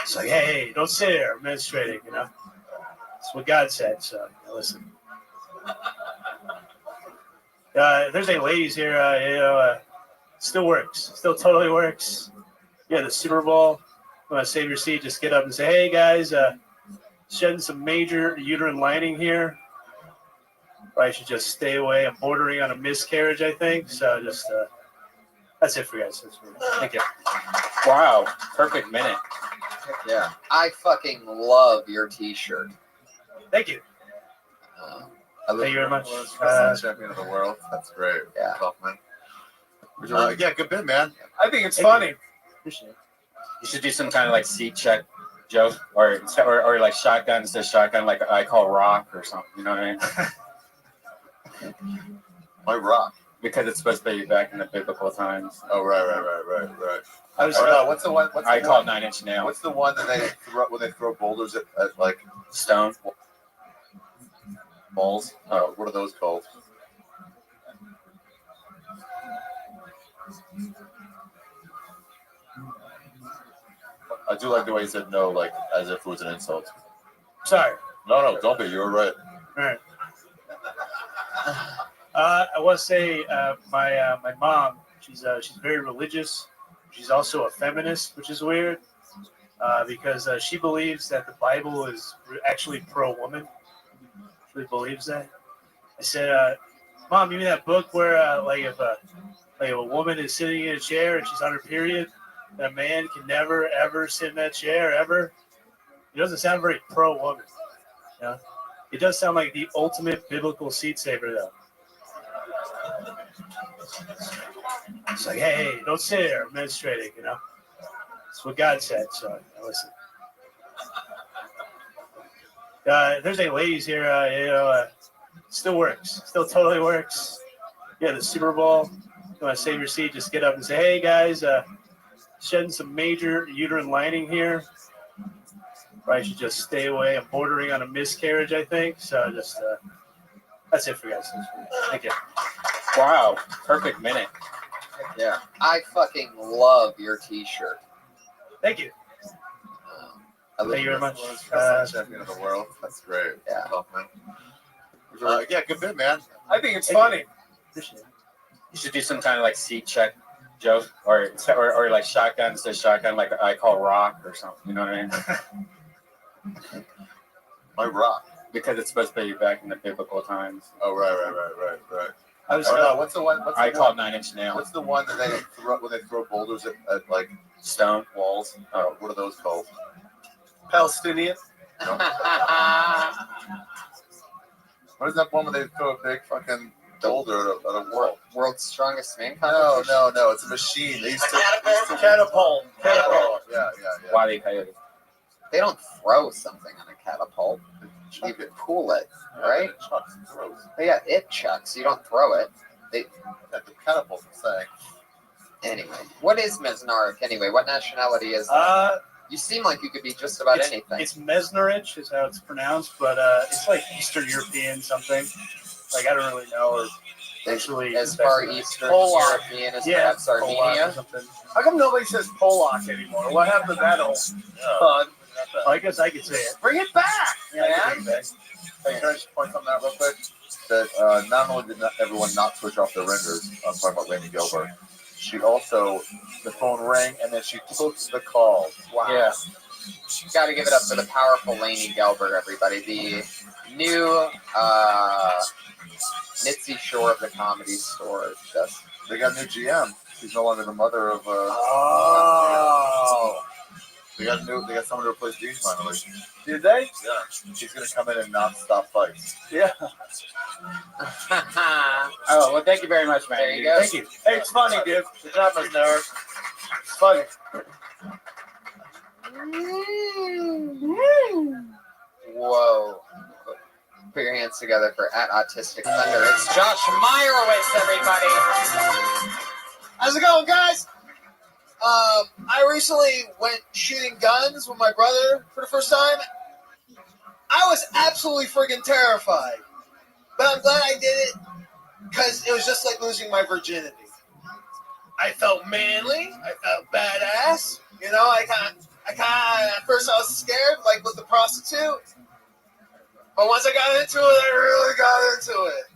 It's like, hey, don't sit there menstruating, That's what God said, so listen. If there's any ladies here, still works. Still totally works. Yeah, the Super Bowl. You want to save your seat, just get up and say, hey, guys, shedding some major uterine lining here. Probably should just stay away. I'm bordering on a miscarriage, I think. So just, that's it for you guys. Thank you. Wow, perfect minute. Yeah, I fucking love your T-shirt. Thank you. Thank you very much. Champion of the world. That's great. Yeah. Tough, man. Yeah, good bit, man. I think it's funny. Appreciate it. You should do some kind of like seat check joke or like shotgun instead of shotgun, like I call rock or something. You know what I mean? Why rock? Because it's supposed to be back in the biblical times. Oh, right. What's the one? I call it 9 Inch Nail. What's the one that they throw when they throw boulders at like stone balls? What are those called? I do like the way he said no, like as if it was an insult. Sorry. No, don't be. You were right. All right. I want to say my mom. She's very religious. She's also a feminist, which is weird because she believes that the Bible is actually pro-woman. She believes that. I said, Mom, you mean that book where like if a woman is sitting in a chair and she's on her period, that a man can never, ever sit in that chair, ever? It doesn't sound very pro-woman. You know? It does sound like the ultimate biblical seat saver, though. It's like, hey, don't sit there menstruating, you know? That's what God said, so I listen. There's any ladies here, still works. Still totally works. Yeah, the Super Bowl. You want to save your seat, just get up and say, hey, guys, shedding some major uterine lining here. Probably should just stay away. I'm bordering on a miscarriage, I think. So just, that's it for you guys. Thank you. Wow, perfect minute. Yeah. I fucking love your t-shirt. Thank you. Thank you very much. Champion of the world. That's great. Yeah. Yeah, good bit, man. I think it's funny. You should do some kind of like seat check joke or like shotgun says shotgun like I call rock or something. You know what I mean? My rock. Because it's supposed to be back in the biblical times. Oh, right. I was, what's the one? I call it 9 Inch Nail. What's the one that they throw when they throw boulders at like stone walls? What are those called? Palestinian. No. What is that one where they throw a big fucking boulder at a wall? World's Strongest Man No, competition? it's a machine. They used to Catapult. Yeah. Why they coyote? They don't throw something on a catapult. You could pull it, right? Yeah, it chucks. You don't throw it. The catapult thing. Anyway, what is Mesnarek anyway? What nationality is that? You seem like you could be just about anything. It's Mesnerich is how it's pronounced, but it's like Eastern European something. Like I don't really know, or actually as far Eastern European as perhaps Armenia. Or something. How come nobody says Polak anymore? What happened to that old fun? I guess I could say it. Bring it back, man. Hey, can I just point something out real quick? That not only did everyone not switch off their ringers, I'm talking about Lainey Gilbert, she also, the phone rang and then she took the call. Wow. Yeah. Got to give it up for the powerful Lainey Gelber, everybody. The new Mitzi Shore of the Comedy Store. Just they got a new GM. She's no longer the mother of. They got someone to replace Dean finally. Did they? Yeah. She's gonna come in and not stop fights. Yeah. Oh well, thank you very much, man. There you go. Thank you. Hey, it's funny, dude. Good job, Miss Noah. It's funny. Whoa. Put your hands together for @Autistic Thunder. It's Josh Meyerowitz, everybody. How's it going, guys? I recently went shooting guns with my brother for the first time. I was absolutely friggin' terrified. But I'm glad I did it because it was just like losing my virginity. I felt manly. I felt badass. You know, I kind of, at first I was scared, like with the prostitute. But once I got into it, I really got into it.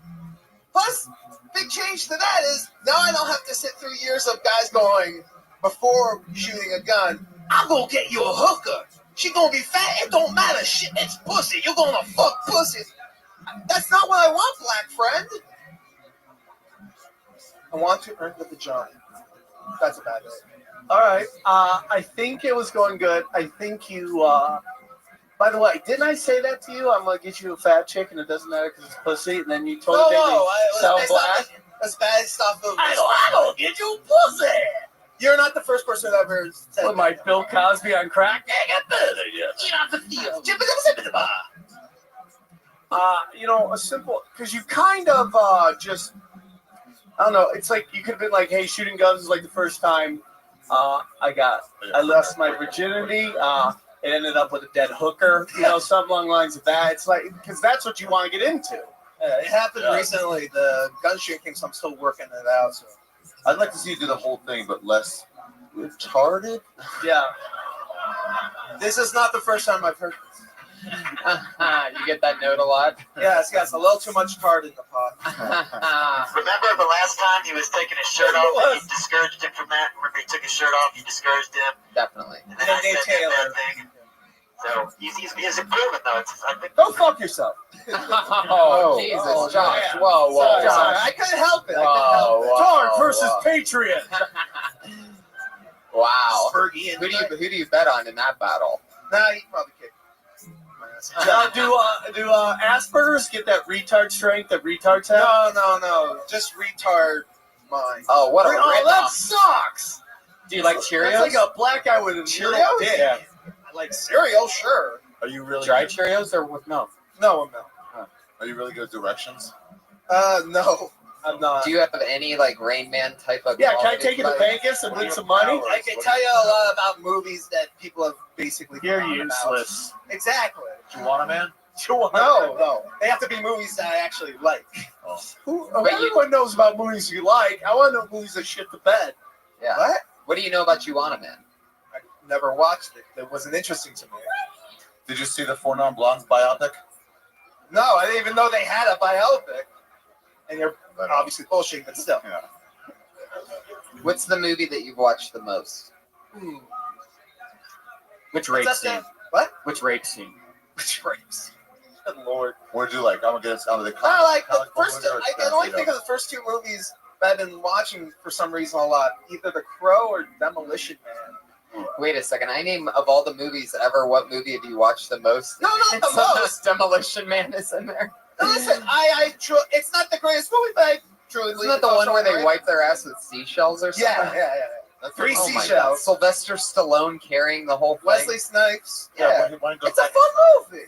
Plus, big change to that is now I don't have to sit through years of guys going, before shooting a gun, I'm gonna get you a hooker. She gonna be fat. It don't matter. Shit, it's pussy. You're gonna fuck pussy. That's not what I want, black friend. I want to earn the vagina. That's a bad thing. All right. I think it was going good. I think you. By the way, didn't I say that to you? I'm gonna get you a fat chick, and it doesn't matter because it's pussy. And then you told me sound black. That's bad stuff. I gonna get you pussy. You're not the first person that ever said With my Bill Cosby on crack. You know, a simple, because you kind of just, I don't know, it's like you could have been like, hey, shooting guns is like the first time I lost my virginity. It ended up with a dead hooker, you know, something along the lines of that. It's like, because that's what you want to get into. It happened recently, the gun shooting thing, so I'm still working it out. So I'd like to see you do the whole thing, but less retarded. Yeah. This is not the first time I've heard this. You get that note a lot? Yeah, it's got a little too much tart in the pot. Remember the last time he was taking his shirt off and you discouraged him from that? Remember he took his shirt off, you discouraged him? Definitely. And then I said that thing. So he's improving though. I think. Go fuck yourself. Oh, Jesus, Josh. Yeah. Whoa. Sorry, Josh. I couldn't help it. Tard versus Patriot. Wow. Fergie and Who do you bet on in that battle? Nah, he probably kicked my ass. Do Asperger's get that retard strength that retards have? No. Just retard mind. Oh, what a that rip-off. sucks. Do you like Cheerios? That's like a black guy with a Cheerios? dick. Yeah. Like cereal, sure. Are you really Dry Cheerios or with milk? No. Are you really good at directions? No, I'm not. Do you have any like Rain Man type of? Yeah, can I quality take you to like- Vegas and win some money? I can tell you a lot about movies that people have basically. You're forgotten useless. About. Exactly. Juana Man? No. They have to be movies that I actually like. Everyone knows about movies you like. I want to know movies that shit the bed. Yeah. What? What do you know about Juana Man? I never watched it. It wasn't interesting to me. Did you see the Four Non-Blondes biopic? No, I didn't even know they had a biopic. And you're obviously bullshitting, but still. Yeah. What's the movie that you've watched the most? Which rape What's that scene? thing? What? Which rape scene? Which rapes? Good lord. What did you like? I'm gonna get us out of the I like the comic book first. movie or I can only think of the first two movies that I've been watching for some reason a lot. Either The Crow or Demolition Man. Wait a second. I name of all the movies ever. What movie have you watched the most? No, not the most. Demolition Man is in there. No, listen, it's not the greatest movie, but I truly Isn't believe that the it's one also where they great. wipe their ass with seashells or something? Yeah. Three Oh my God. seashells. Sylvester Stallone carrying the whole thing. Wesley Snipes. Yeah. Yeah. It's a fun movie.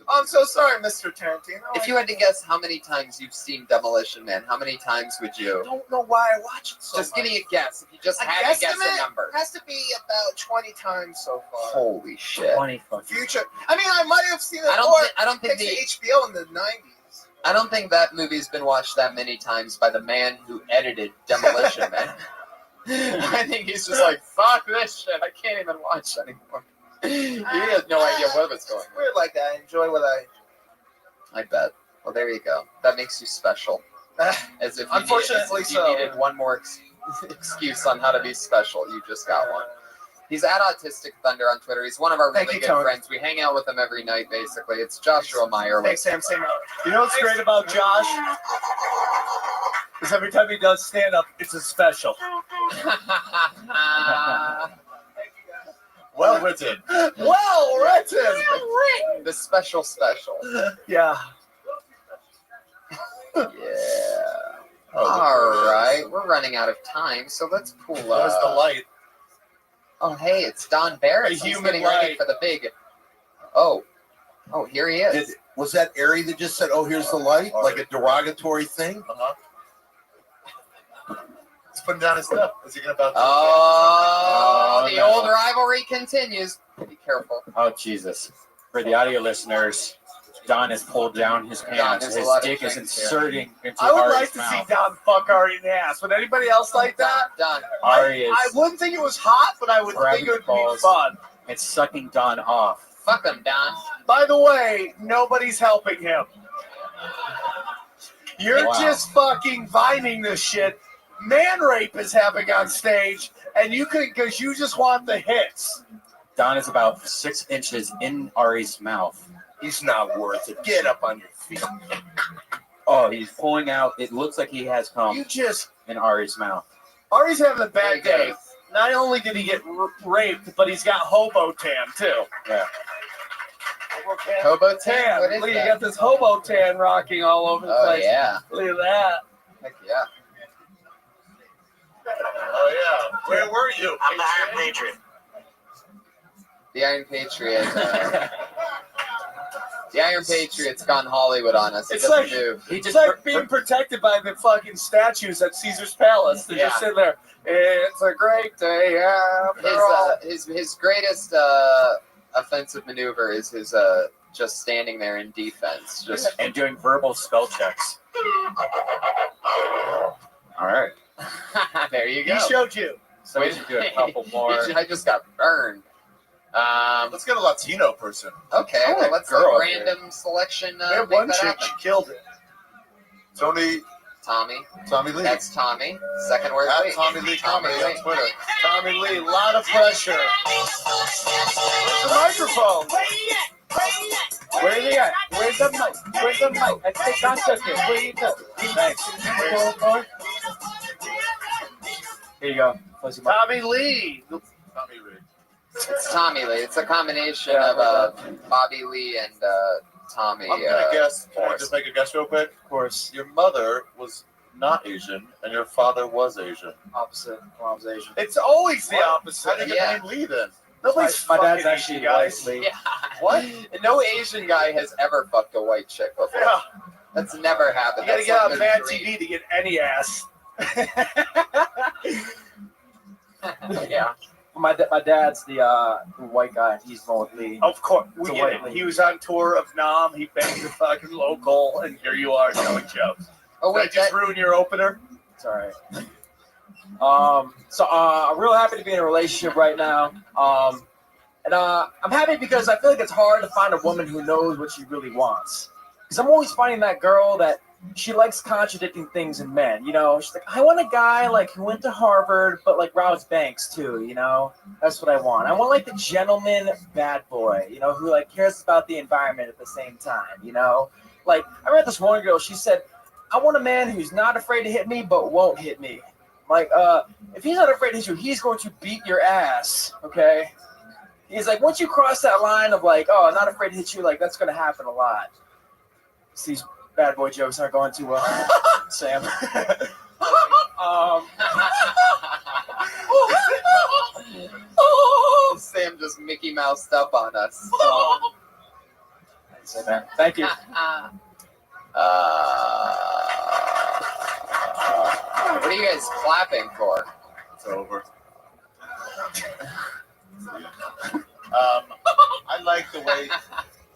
I'm so sorry, Mr. Tarantino. If you had to guess how many times you've seen Demolition Man, how many times would I you? don't know why I watch it so Just much. give me a guess. If you just A had to guess guesstimate a number. has to be about 20 times so far. Holy shit. 20 fucking. Future. I mean, I might have seen it I don't more. thi- I don't think thanks to HBO in the 90s. I don't think that movie's been watched that many times by the man who edited Demolition Man. I think he's just like, fuck this shit. I can't even watch anymore. He has no idea what was going on. Weird like that. I enjoy what I bet. Well, there you go. That makes you special. As if you Unfortunately needed, so. you needed one more excuse on how to be special. You just got one. He's at Autistic Thunder on Twitter. He's one of our Thank really you, good Tony. friends. We hang out with him every night, basically. It's Joshua Meyer. Thanks, Sam. Same. You know what's great about Josh? Is every time he does stand up, it's a special. Well written. Well written. The special. Yeah. Yeah. All right. We're running out of time, so let's pull up. There's the light. Oh, hey, it's Don Barrett. A He's human getting ready light. for the big. Oh, here he is. Was that Ari that just said, "Oh, here's the light," like a derogatory thing? He's putting down his stuff. Is he gonna about? Oh, the old rivalry continues. Be careful. Oh, Jesus. For the audio listeners, Don has pulled down his pants. there's a His lot of dick is things here. inserting into I would Ari's like to mouth. see Don fuck Ari in the ass. Would anybody else like that? Don. Ari is I wouldn't think it was hot, but I would grabbing think it would the balls. be fun. It's sucking Don off. Fuck him, Don. By the way, nobody's helping him. You're Wow. just fucking vining this shit. Man rape is happening on stage, and you could, because you just want the hits. Don is about 6 inches in Ari's mouth. He's not worth it. Get up on your feet. Oh, he's pulling out. It looks like he has cum You just, in Ari's mouth. Ari's having a bad There you day. go. Not only did he get raped, but he's got hobo tan too. Yeah. Hobo Tan. tan? What is Look, you that? got this hobo tan rocking all over the Oh, place. yeah. Look at that. Heck yeah. Oh yeah. Where were you? I'm the Iron Patriot. The Iron Patriot. The Iron Patriot's gone Hollywood on us. It's like It's it's like being protected by the fucking statues at Caesar's Palace. They're just sitting there. It's a great day after all. his greatest offensive maneuver is his just standing there in defense, just and doing verbal spell checks. All right. there you go. He showed you. So we should do a couple more. I just got burned. Let's get a Latino person. Okay, I want well, a let's girl like here. random selection. We have make one that chick, happen. she killed it. Tommy Lee. That's Tommy. Second word. At Lee. Tommy Lee Comedy on Twitter. Tommy Lee, a lot of pressure. Where's the microphone? Where is he at? Where's the mic? Where's the mic? I take contact here. Where you go? Thanks. Here you go. Tommy Lee. Tommy Lee. It's Tommy Lee. It's a combination of Bobby Lee and Tommy. I'm gonna guess. Can I Morris. just make a guess real quick? Of course. Your mother was not Asian, and your father was Asian. Opposite. Mom's Asian. It's always the What? opposite. How do you get the name Lee then? Nobody's My dad's fucking actually Asian, guys. white, Lee. Yeah. What? No Asian guy has ever fucked a white chick before. Yeah. That's never You happened. gotta That's get like on their Mad dream. TV to get any ass. Yeah. My dad's the white guy. He's the one with Lee. Of course, It's we a get white it. Lee. He was on tour of Nam. He banged the fucking local, and here you are telling jokes. Oh Did I wait, just ruin your opener? It's all right. I'm real happy to be in a relationship right now. And I'm happy because I feel like it's hard to find a woman who knows what she really wants. Because I'm always finding that girl that she likes contradicting things in men. You know, she's like, I want a guy like who went to Harvard, but like robs banks too. You know, that's what I want. I want like the gentleman bad boy. You know, who like cares about the environment at the same time. You know, like I read this one girl. She said, I want a man who's not afraid to hit me, but won't hit me. Like, if he's not afraid to hit you, he's going to beat your ass. Okay. He's like, once you cross that line of like, oh, I'm not afraid to hit you, like that's going to happen a lot. So these bad boy jokes aren't going too well, Sam. Sam just Mickey Moused up on us. So, man, thank you. What are you guys clapping for? It's over. I like the way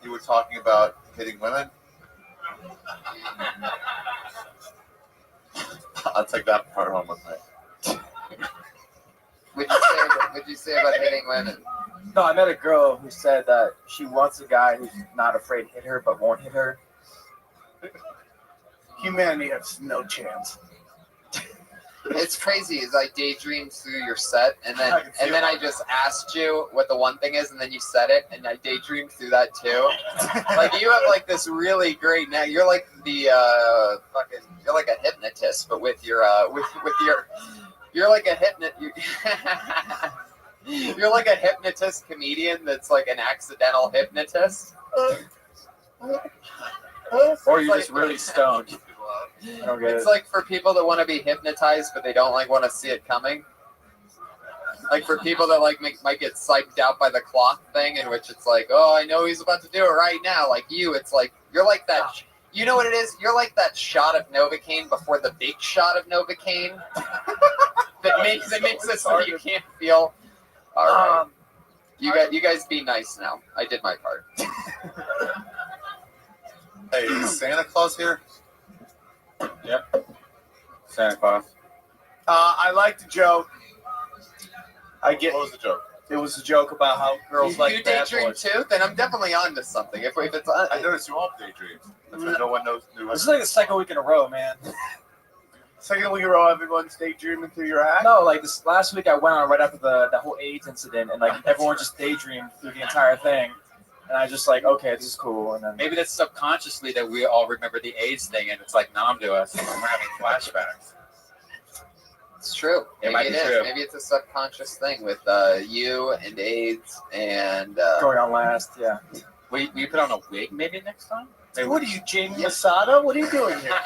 you were talking about hitting women. I'll take that part home with me. What'd you say about hitting women? No, I met a girl who said that she wants a guy who's not afraid to hit her, but won't hit her. Humanity has no chance. It's crazy. Is I daydreamed through your set, and then I just asked you what the one thing is, and then you said it, and I daydreamed through that too. Like you have like this really great. Now you're like the you're like a hypnotist, but with your you're like a you're like a hypnotist comedian that's like an accidental hypnotist. Or you're just really stoned. I don't get It's it. like for people that want to be hypnotized, but they don't like want to see it coming. Like for people that like might get psyched out by the clock thing, in which it's like, oh, I know he's about to do it right now. Like you, it's like you're like that. You know what it is? You're like that shot of Novocaine before the big shot of Novocaine that makes it so you can't feel. All right, you guys be nice now. I did my part. Hey, is Santa Claus here? Yep. Santa Claus. I like the joke. What was the joke? It was a joke about how girls like you bad daydream boys. too? Then I'm definitely on to something. If it's I noticed you all daydream. That's why no one knows. This is like the second week in a row, man. Second week in a row, everyone's daydreaming through your act. No, like this last week I went on right after the whole AIDS incident, and like everyone just daydreamed through the entire thing. And I just like, okay, this is cool. And then Maybe that's subconsciously that we all remember the AIDS thing, and it's like numb to us, and we're having flashbacks. It's true. It might be is. true. Maybe it's a subconscious thing with you and AIDS and going on last, yeah. We put on a wig maybe next time? What are you, Jamie Masada? What are you doing here?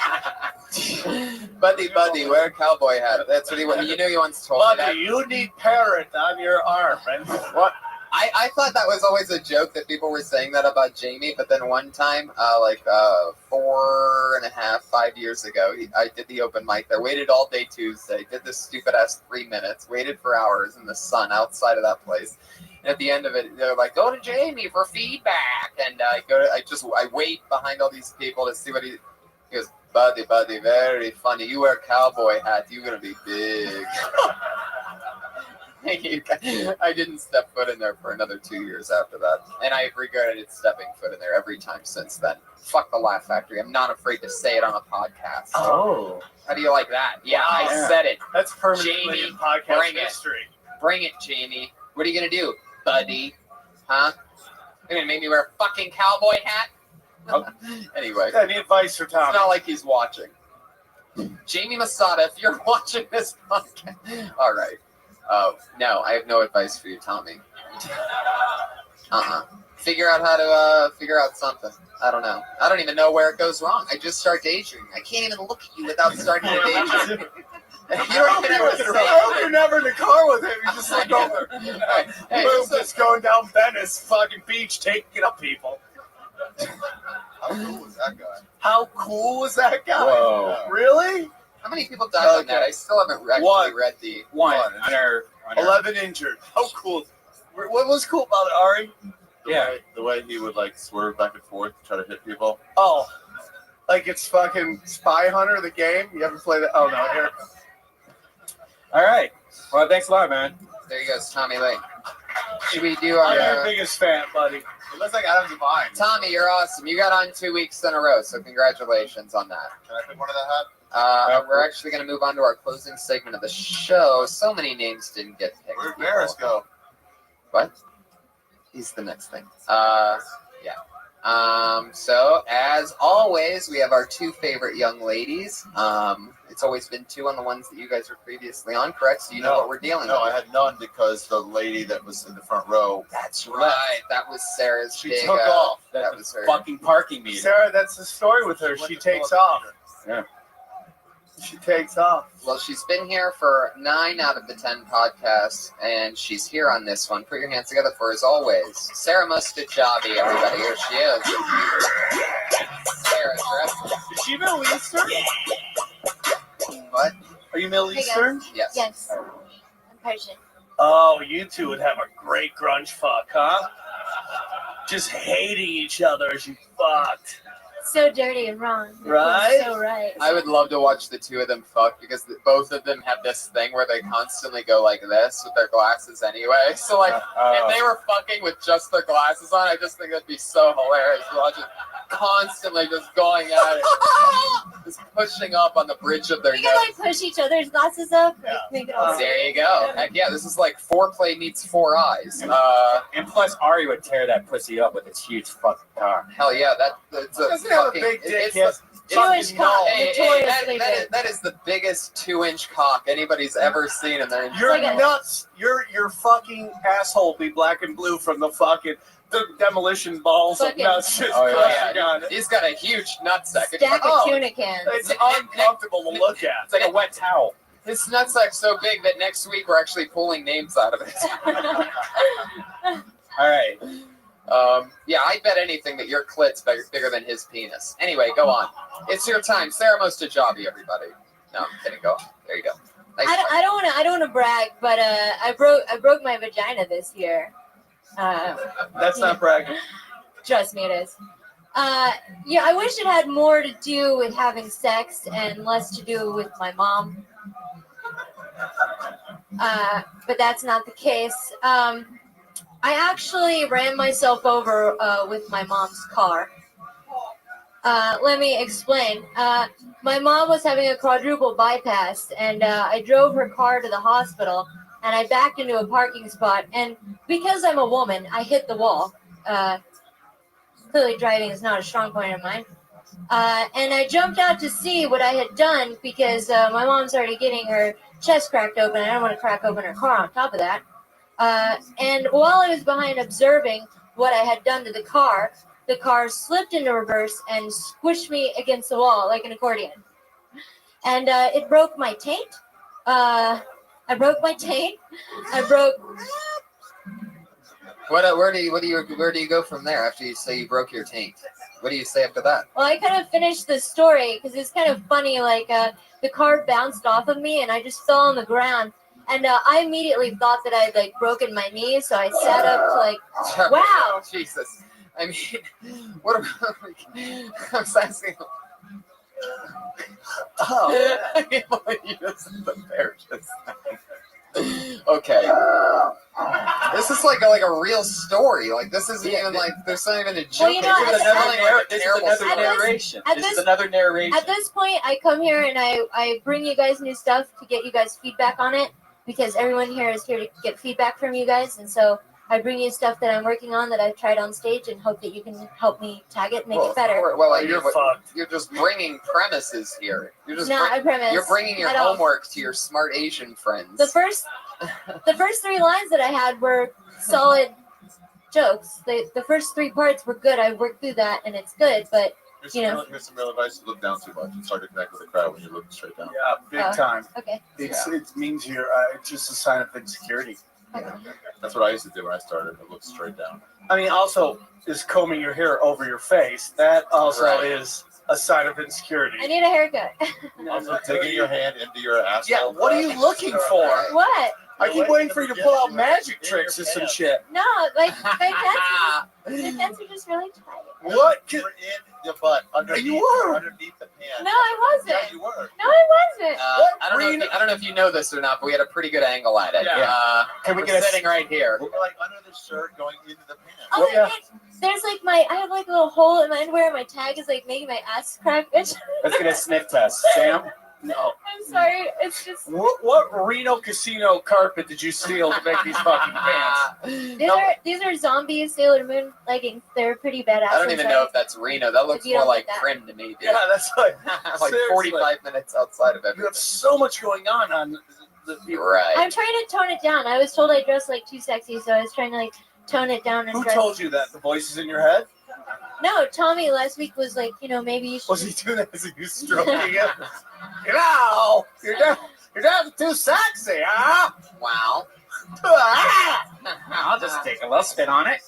Buddy, wear a cowboy hat. That's what you know he once told me that. Buddy, you need parrot on your arm. And What? I thought that was always a joke that people were saying that about Jamie, but then one time, 4.5, 5 years ago, I did the open mic there, waited all day Tuesday, did this stupid ass 3 minutes, waited for hours in the sun outside of that place. And at the end of it, they're like, go to Jamie for feedback. And I wait behind all these people to see what he goes, buddy, very funny. You wear a cowboy hat, you're going to be big. I didn't step foot in there for another 2 years after that, and I've regretted stepping foot in there every time since then. Fuck the Laugh Factory. I'm not afraid to say it on a podcast. Oh. How do you like that? Yeah, Wow. I said it. That's permanently Jamie, in podcast bring history. it. Bring it, Jamie. What are you gonna do, buddy? Huh? You're gonna make me wear a fucking cowboy hat? Anyway. Any advice for Tom? It's not like he's watching. Jamie Masada, if you're watching this podcast. All right. No, I have no advice for you, Tommy. Figure out how to figure out something. I don't know. I don't even know where it goes wrong. I just start daydreaming. I can't even look at you without starting to daydream. You don't even ever say I hope you're never in the car with him. You just look over. Hey, Boom, just going down Venice fucking beach, taking up people. How cool was that guy? How cool was that guy? Whoa. Really? How many people died on that? I still haven't actually read the One. On our 11 injured. How cool. What was cool about it, Ari? The way he would like swerve back and forth, try to hit people. Oh, like it's fucking Spy Hunter, the game? You ever play that? Oh, no, here. All right. Well, thanks a lot, man. There you go, Tommy Lee. Should we do I'm our... your biggest fan, buddy. It looks like Adam Devine. Tommy, you're awesome. You got on 2 weeks in a row, so congratulations on that. Can I pick one of the hat? We're actually going to move on to our closing segment of the show. So many names didn't get picked. Where'd Barris go? What? He's the next thing. Yeah. So, as always, we have our two favorite young ladies. It's always been two on the ones that you guys were previously on, correct? So you know what we're dealing with. No, I had none because the lady that was in the front row. That's right. That was Sarah's She big... took off. That was her. Fucking parking meter. Sarah, that's the story with her. She takes off. Yeah. She takes off. Well, she's been here for 9 out of the 10 podcasts, and she's here on this one. Put your hands together for, as always, Sarah Mustajabi, everybody. Here she is. Sarah, Is she Middle Eastern? What? Are you Middle Hey, guys. Eastern? Yes. Yes. I'm Persian. Oh, you two would have a great grunge fuck, huh? Just hating each other as you fucked. So dirty and wrong. Right? So right. I would love to watch the two of them fuck because both of them have this thing where they constantly go like this with their glasses anyway. So, like, if they were fucking with just their glasses on, I just think that'd be so hilarious to watch it constantly just going at it. Just pushing up on the bridge of their We nose. can like push each other's glasses up. Like, make it all There you go. Heck yeah, this is like foreplay meets four eyes. And plus, Ari would tear that pussy up with its huge fucking cock. Hell yeah, that's a Doesn't have a fucking... big dick. it's Yes. Jewish cock, notoriously big. that is the biggest 2-inch cock anybody's ever seen in their You're entire nuts. Your fucking asshole be black and blue from the fucking demolition balls of Fucking- nuts just Oh, crushing yeah. on it. He's got a huge nutsack. Stack Oh. of tuna cans. It's uncomfortable to look at. It's like a wet towel. His nutsack's so big that next week we're actually pulling names out of it. All right. Yeah, I bet anything that your clit's bigger than his penis. Anyway, go on. It's your time. Sarah Mustajabi, everybody. No, I'm kidding. Go on. There you go. Nice I don't want to brag, but I broke my vagina this year. That's not bragging. Trust me, it is. Yeah, I wish it had more to do with having sex and less to do with my mom. But that's not the case. I actually ran myself over with my mom's car. Let me explain. My mom was having a quadruple bypass, and I drove her car to the hospital, and I backed into a parking spot, and because I'm a woman, I hit the wall. Clearly driving is not a strong point of mine. And I jumped out to see what I had done because my mom's already getting her chest cracked open. I don't want to crack open her car on top of that. And while I was behind observing what I had done to the car slipped into reverse and squished me against the wall like an accordion. And it broke my taint. I broke my taint. I broke... Where do you go from there after you say you broke your taint? What do you say after that? Well, I kind of finished the story because it's kind of funny. Like the car bounced off of me and I just fell on the ground. And I immediately thought that I'd like broken my knee, so I sat up to like, wow. Jesus. I mean, what about... I was asking... Oh. I can't believe you just said the bear just now. Okay. This is like a real story. Like this isn't even like there's not even a joke. Well, you know, This is another At narration. this- This is another narration. At this point, I come here and I bring you guys new stuff to get you guys feedback on it because everyone here is here to get feedback from you guys, and so I bring you stuff that I'm working on that I've tried on stage and hope that you can help me tag it and make it better. Well, like, you're just bringing premises here. You're just Not a premise You're bringing your at all. homework to your smart Asian friends. The first 3 lines that I had were solid jokes. The first 3 parts were good. I worked through that and it's good, but Here's some real advice: look down too much and start to connect with the crowd when you're looking straight down. Yeah, big time. Okay. It means you're. It's just a sign of insecurity. That's what I used to do when I started. I looked straight down. I mean, also is combing your hair over your face. That also Right. is a sign of insecurity. I need a haircut. Also, taking your hand into your asshole. Yeah, what are you looking for? What? I keep waiting for you to pull out magic tricks and some shit. No, my pants are just really tight. What? You're in your butt underneath. You were. Underneath the pants. No, I wasn't. Yeah, you were. No, I wasn't. I don't know if you know this or not, but we had a pretty good angle at it. Yeah. Can we get sitting right here? We're like under the shirt going into the pants. Oh, there's like I have like a little hole in my underwear. And my tag is like making my ass crack. Let's get a sniff test. Sam? No. I'm sorry. It's just What Reno casino carpet did you steal to make these fucking pants? these are zombie Sailor Moon leggings. They're pretty badass. I don't even know if that's Reno. That looks If you more don't like like that. Prim to me, dude. Yeah, that's like like seriously. 45 minutes outside of You everything. have so much going on the Right. I'm trying to tone it down. I was told I dressed like too sexy, so I was trying to like tone it down and Who dress. told you that? The voices in your head? No, Tommy last week was like, maybe you should. Was he doing that as he was stroking it? You're just too sexy, huh? Wow. I'll just take a little spin on it.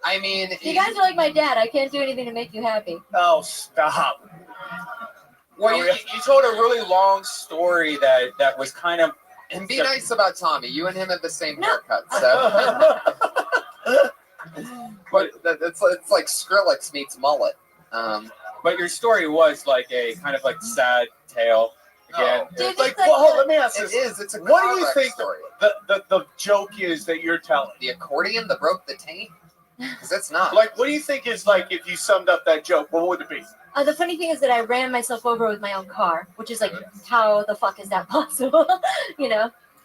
I mean, You guys are like my dad. I can't do anything to make you happy. Oh, stop. Well, you told a really long story that was kind of. And be nice about Tommy. You and him have the same haircut, so. But it's like Skrillex meets mullet. But your story was like a kind of like sad tale. Again, It's like, well, let me ask It this. is. It's a What car do you wreck think story. the joke is that you're telling? The accordion that broke the taint? Because it's not. Like, what do you think is like if you summed up that joke? What would it be? The funny thing is that I ran myself over with my own car, which is like, how the fuck is that possible?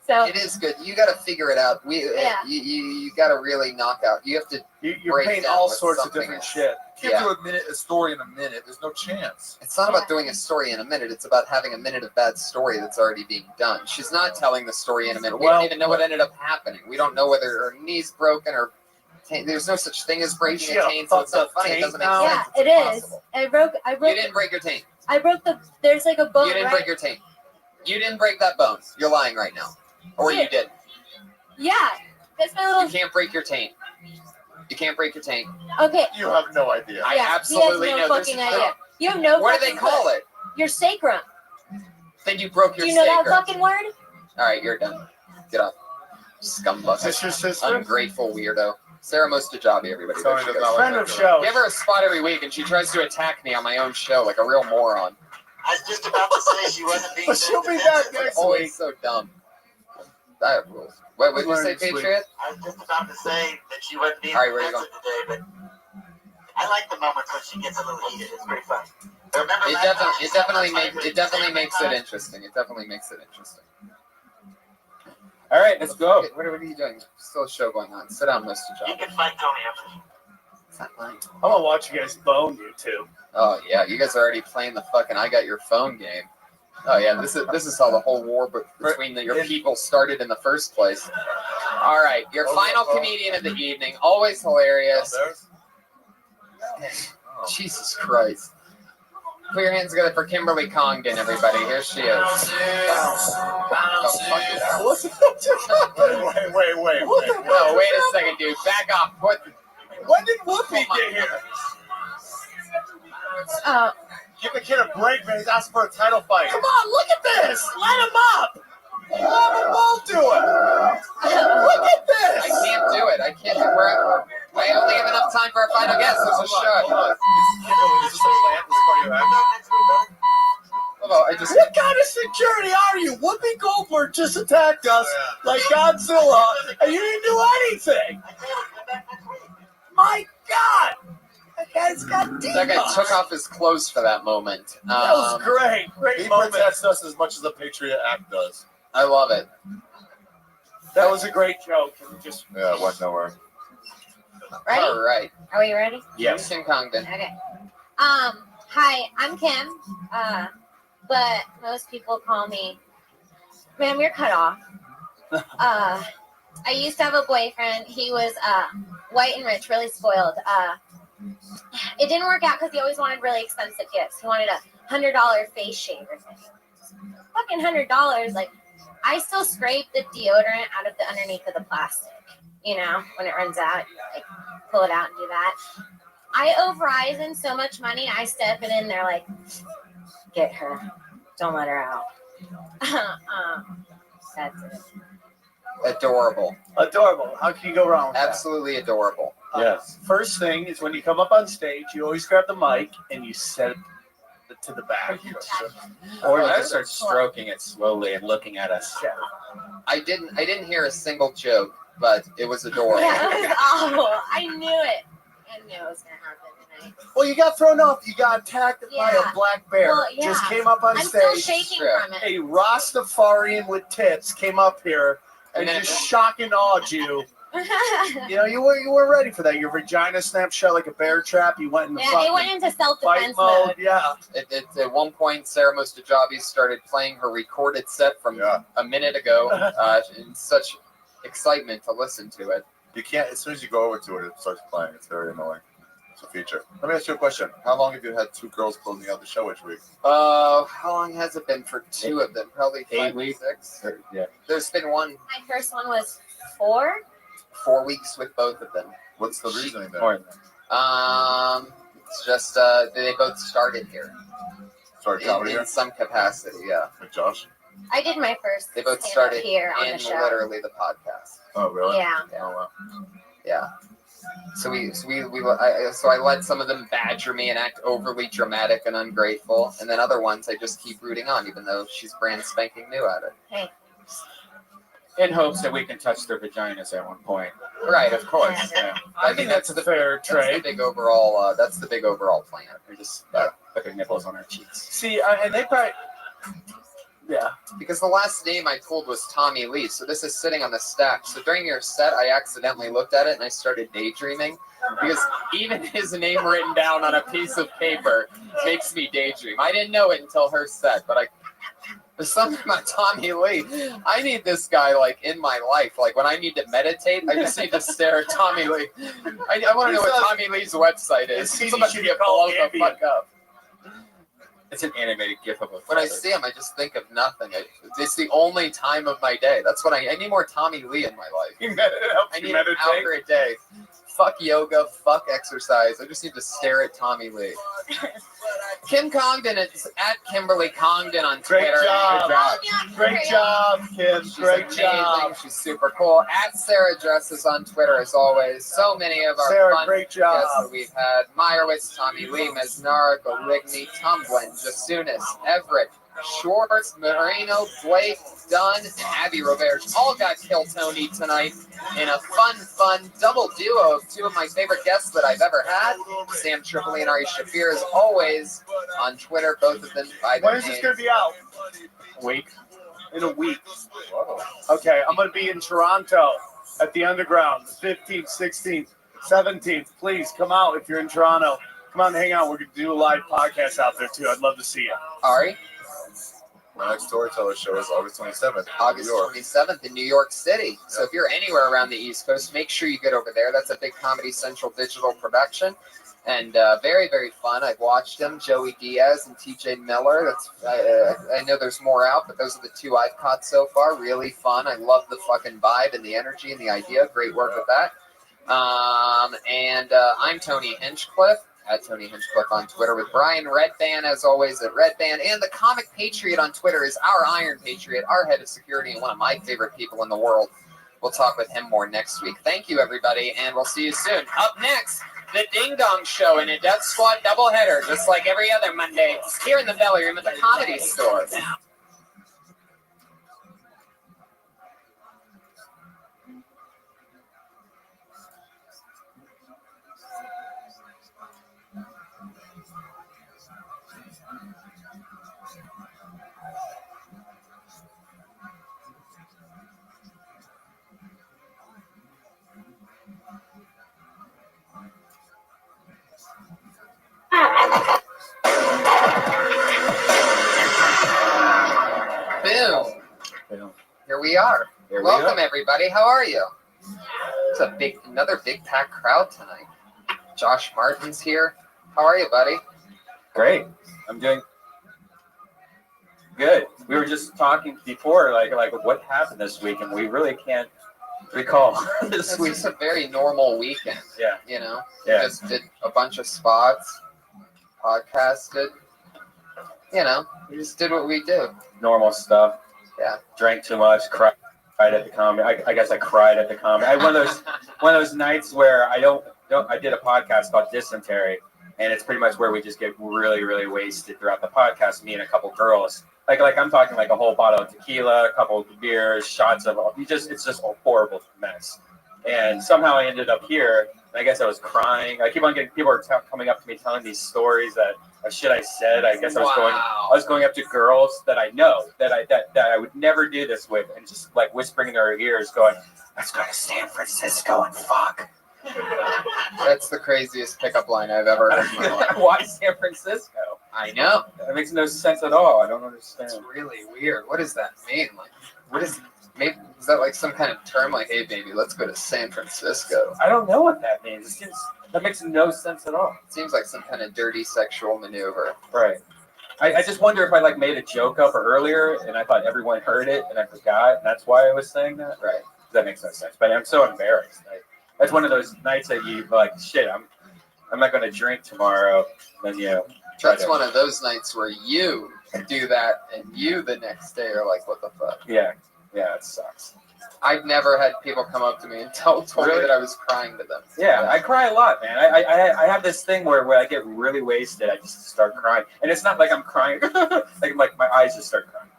So It is good. You got to figure it out. You got to really knock out. You have to. You're break painting down all what sorts of something different is. shit. You can't do a story in a minute. There's no chance. It's not about doing a story in a minute. It's about having a minute of bad story that's already being done. She's not telling the story in a minute. We don't even know what ended up happening. We don't know whether her knee's broken or. There's no such thing as breaking a taint, so it's not funny. It doesn't make sense. yeah, It's it is. impossible. I broke. You didn't break your taint. I broke there's like a bone. You didn't right? break your taint. You didn't break that bone. You're lying right now. Or you did. Yeah, that's my little. You can't break your taint. You can't break your taint. Okay. You have no idea. I Yeah, absolutely he has know. no There's- fucking idea. You have no. What do they fucking call clue. it? Your sacrum. Then you broke your Do you know that sacrum. fucking word? All right, you're done. Get up. Scumbucket. Is this your sister? Ungrateful weirdo. Sarah Mostajabi, everybody. Sorry, There she does goes. not like Friend that of joke. show. Give her a spot every week, and she tries to attack me on my own show like a real moron. I was just about to say she wasn't being. But she'll be back next Always week. so dumb. That rules. What did you say, Next week. Patriot? I was just about to say that she wasn't being All right, where you defensive today, but I like the moments when she gets a little heated. It's pretty fun. Remember It last time she definitely said makes it definitely makes it interesting. It definitely makes it interesting. All right, let's go. What are you doing? Still a show going on. Sit down, Mr. You Job. can fight Tony after. It's not mine. I'm gonna watch you guys bone you two. Oh yeah, you guys are already playing the fucking I got your phone game. Oh yeah, this is how the whole war between your people started in the first place. All right, your final comedian of the evening, always hilarious. Jesus Christ. Put your hands together for Kimberly Congdon, everybody. Here she is. Wait. No, wait a second, dude. Back off. What? When did Whoopi get here? Give the kid a break, man. He's asking for a title fight. Come on, look at this. Light him up. Let them both do it. Look at this. I can't do it. I can't do it. I only have enough time for our final guest. There's a show. I just What kind of security are you? Whoopi Goldberg just attacked us like Godzilla, and you didn't do anything. My God, that guy's got demons. that guy took off his clothes for that moment. That was great. Great He moment. protects us as much as the Patriot Act does. I love it. That was a great joke. Yeah, it went nowhere. Ready? All right. Are we ready? Yes. Kim Congdon. Okay. Hi, I'm Kim. But most people call me, ma'am, you're cut off. I used to have a boyfriend. He was white and rich, really spoiled. It didn't work out because he always wanted really expensive gifts. He wanted a $100 face shaver thing. Fucking $100. Like, I still scrape the deodorant out of the underneath of the plastic. You know, when it runs out, like, pull it out and do that. I owe Verizon so much money, I step it in there like, get her. Don't let her out. That's it. Adorable. Adorable. How can you go wrong with that? Absolutely adorable. Yes. First thing is when you come up on stage, you always grab the mic and you set it to the back. Or you just start stroking it slowly and looking at us. Yeah. I didn't hear a single joke, but it was adorable. Yeah, it was awful. I knew it. I knew it was going to happen tonight. Well, you got thrown off. You got attacked by a black bear. Well, yeah. Just came up on I'm stage. still shaking from it. A Rastafarian with tits came up here and just shock and awed you. You know, you were ready for that. Your vagina snapped shut like a bear trap. You went in the Yeah, it went into self-defense mode. Yeah. At one point, Sarah Mostajabi started playing her recorded set from a minute ago in such excitement to listen to it. You can't, as soon as you go over to it, it starts playing. It's very annoying. It's a feature. Let me ask you a question. How long have you had two girls closing out the show each week? How long has it been for two of them? Probably 5 weeks, 6. Yeah. There's been one. My first one was 4. 4 weeks with both of them. What's the reasoning there? It's just they both started here. Started comedy in here? some capacity, yeah. Like Josh? I did my first They both stand-up started here on in the show. literally the podcast. Oh, really? Yeah. Oh, wow. Yeah. So I let some of them badger me and act overly dramatic and ungrateful, and then other ones I just keep rooting on, even though she's brand spanking new at it. Hey. In hopes that we can touch their vaginas at one point. Right, of course. Yeah. I think that's a fair trade. That's the big overall. That's the big overall plan. Or just put their nipples on our cheeks. See, and they probably. Yeah. Because the last name I told was Tommy Lee, so this is sitting on the stack. So during your set, I accidentally looked at it and I started daydreaming. Because even his name written down on a piece of paper makes me daydream. I didn't know it until her set, but there's something about Tommy Lee. I need this guy like in my life. Like when I need to meditate, I just need to stare at Tommy Lee. I want to know what Tommy Lee's website is. Somebody should get blown the fuck up. It's an animated gif of a When I see him, I just think of nothing. It's the only time of my day. That's what I need more Tommy Lee in my life. I need an hour a day. Fuck yoga, fuck exercise. I just need to stare at Tommy Lee. Kim Congdon is at Kimberly Congdon on Twitter. Great job. Great job, Kim. Great job. She's super cool. At Sarah Dresses on Twitter, as always. So many of our Sarah, fun great job. guests that we've had. Meyerowitz, Tommy Lee, Mesnara, Goligny, Tumblin, Jasunas, Everett, Schwartz, Marino, Blake, Dunn, and Abby Roberge all got Kill Tony tonight in a fun double duo of two of my favorite guests that I've ever had. Sam Tripoli and Ari Shafir, as always, on Twitter, both of them by their When is this going to be out? Week. In a week. Okay, I'm going to be in Toronto at the Underground, the 15th, 16th, 17th. Please come out if you're in Toronto. Come out and hang out. We're going to do a live podcast out there, too. I'd love to see you. Ari? My next storyteller show is August 27th. August 27th in New York City. So if you're anywhere around the East Coast, make sure you get over there. That's a big Comedy Central digital production. And very, very fun. I've watched them, Joey Diaz and TJ Miller. That's I know there's more out, but those are the two I've caught so far. Really fun. I love the fucking vibe and the energy and the idea. Great work with that. I'm Tony Hinchcliffe, at Tony Hinchcliffe on Twitter, with Brian Redband, as always, at Redband. And the Comic Patriot on Twitter is our Iron Patriot, our head of security, and one of my favorite people in the world. We'll talk with him more next week. Thank you, everybody, and we'll see you soon. Up next, The Ding Dong Show in a Death Squad doubleheader, just like every other Monday. It's here in the belly room at the Comedy Store. Boom. Here we are. Welcome, everybody. How are you? It's another big packed crowd tonight. Josh Martin's here. How are you, buddy? Great. I'm doing good. We were just talking before, like what happened this week, and we really can't recall this week. It's a very normal weekend. Yeah. You know? Yeah. We just did a bunch of spots, podcasted. You know, we just did what we do. Normal stuff. Yeah. Drank too much, cried at the comedy. I guess I cried at the comedy. I had one of those nights where I did a podcast called Dysentery, and it's pretty much where we just get really, really wasted throughout the podcast, me and a couple girls. Like I'm talking like a whole bottle of tequila, a couple of beers, shots of it's just a horrible mess. And somehow I ended up here. And I guess I was crying. I keep on getting people are coming up to me telling these stories that shit I said. I guess I was going up to girls that I know that I would never do this with, and just like whispering in their ears, going, "Let's go to San Francisco and fuck." That's the craziest pickup line I've ever heard in my life. Why San Francisco? I know. That makes no sense at all. I don't understand. It's really weird. What does that mean? Like, what is? Maybe is that like some kind of term? Like, hey, baby, let's go to San Francisco. I don't know what that means. That makes no sense at all. It seems like some kind of dirty sexual maneuver. Right. I just wonder if I like made a joke up earlier and I thought everyone heard it and I forgot. And that's why I was saying that. Right. That makes no sense. But I'm so embarrassed. That's one of those nights that you like, shit, I'm not going to drink tomorrow. And then that's one of those nights where you do that and you the next day are like, what the fuck? Yeah, it sucks. I've never had people come up to me and told me that I was crying to them. Yeah, I cry a lot, man. I have this thing where I get really wasted, I just start crying. And it's not like I'm crying, like my eyes just start crying.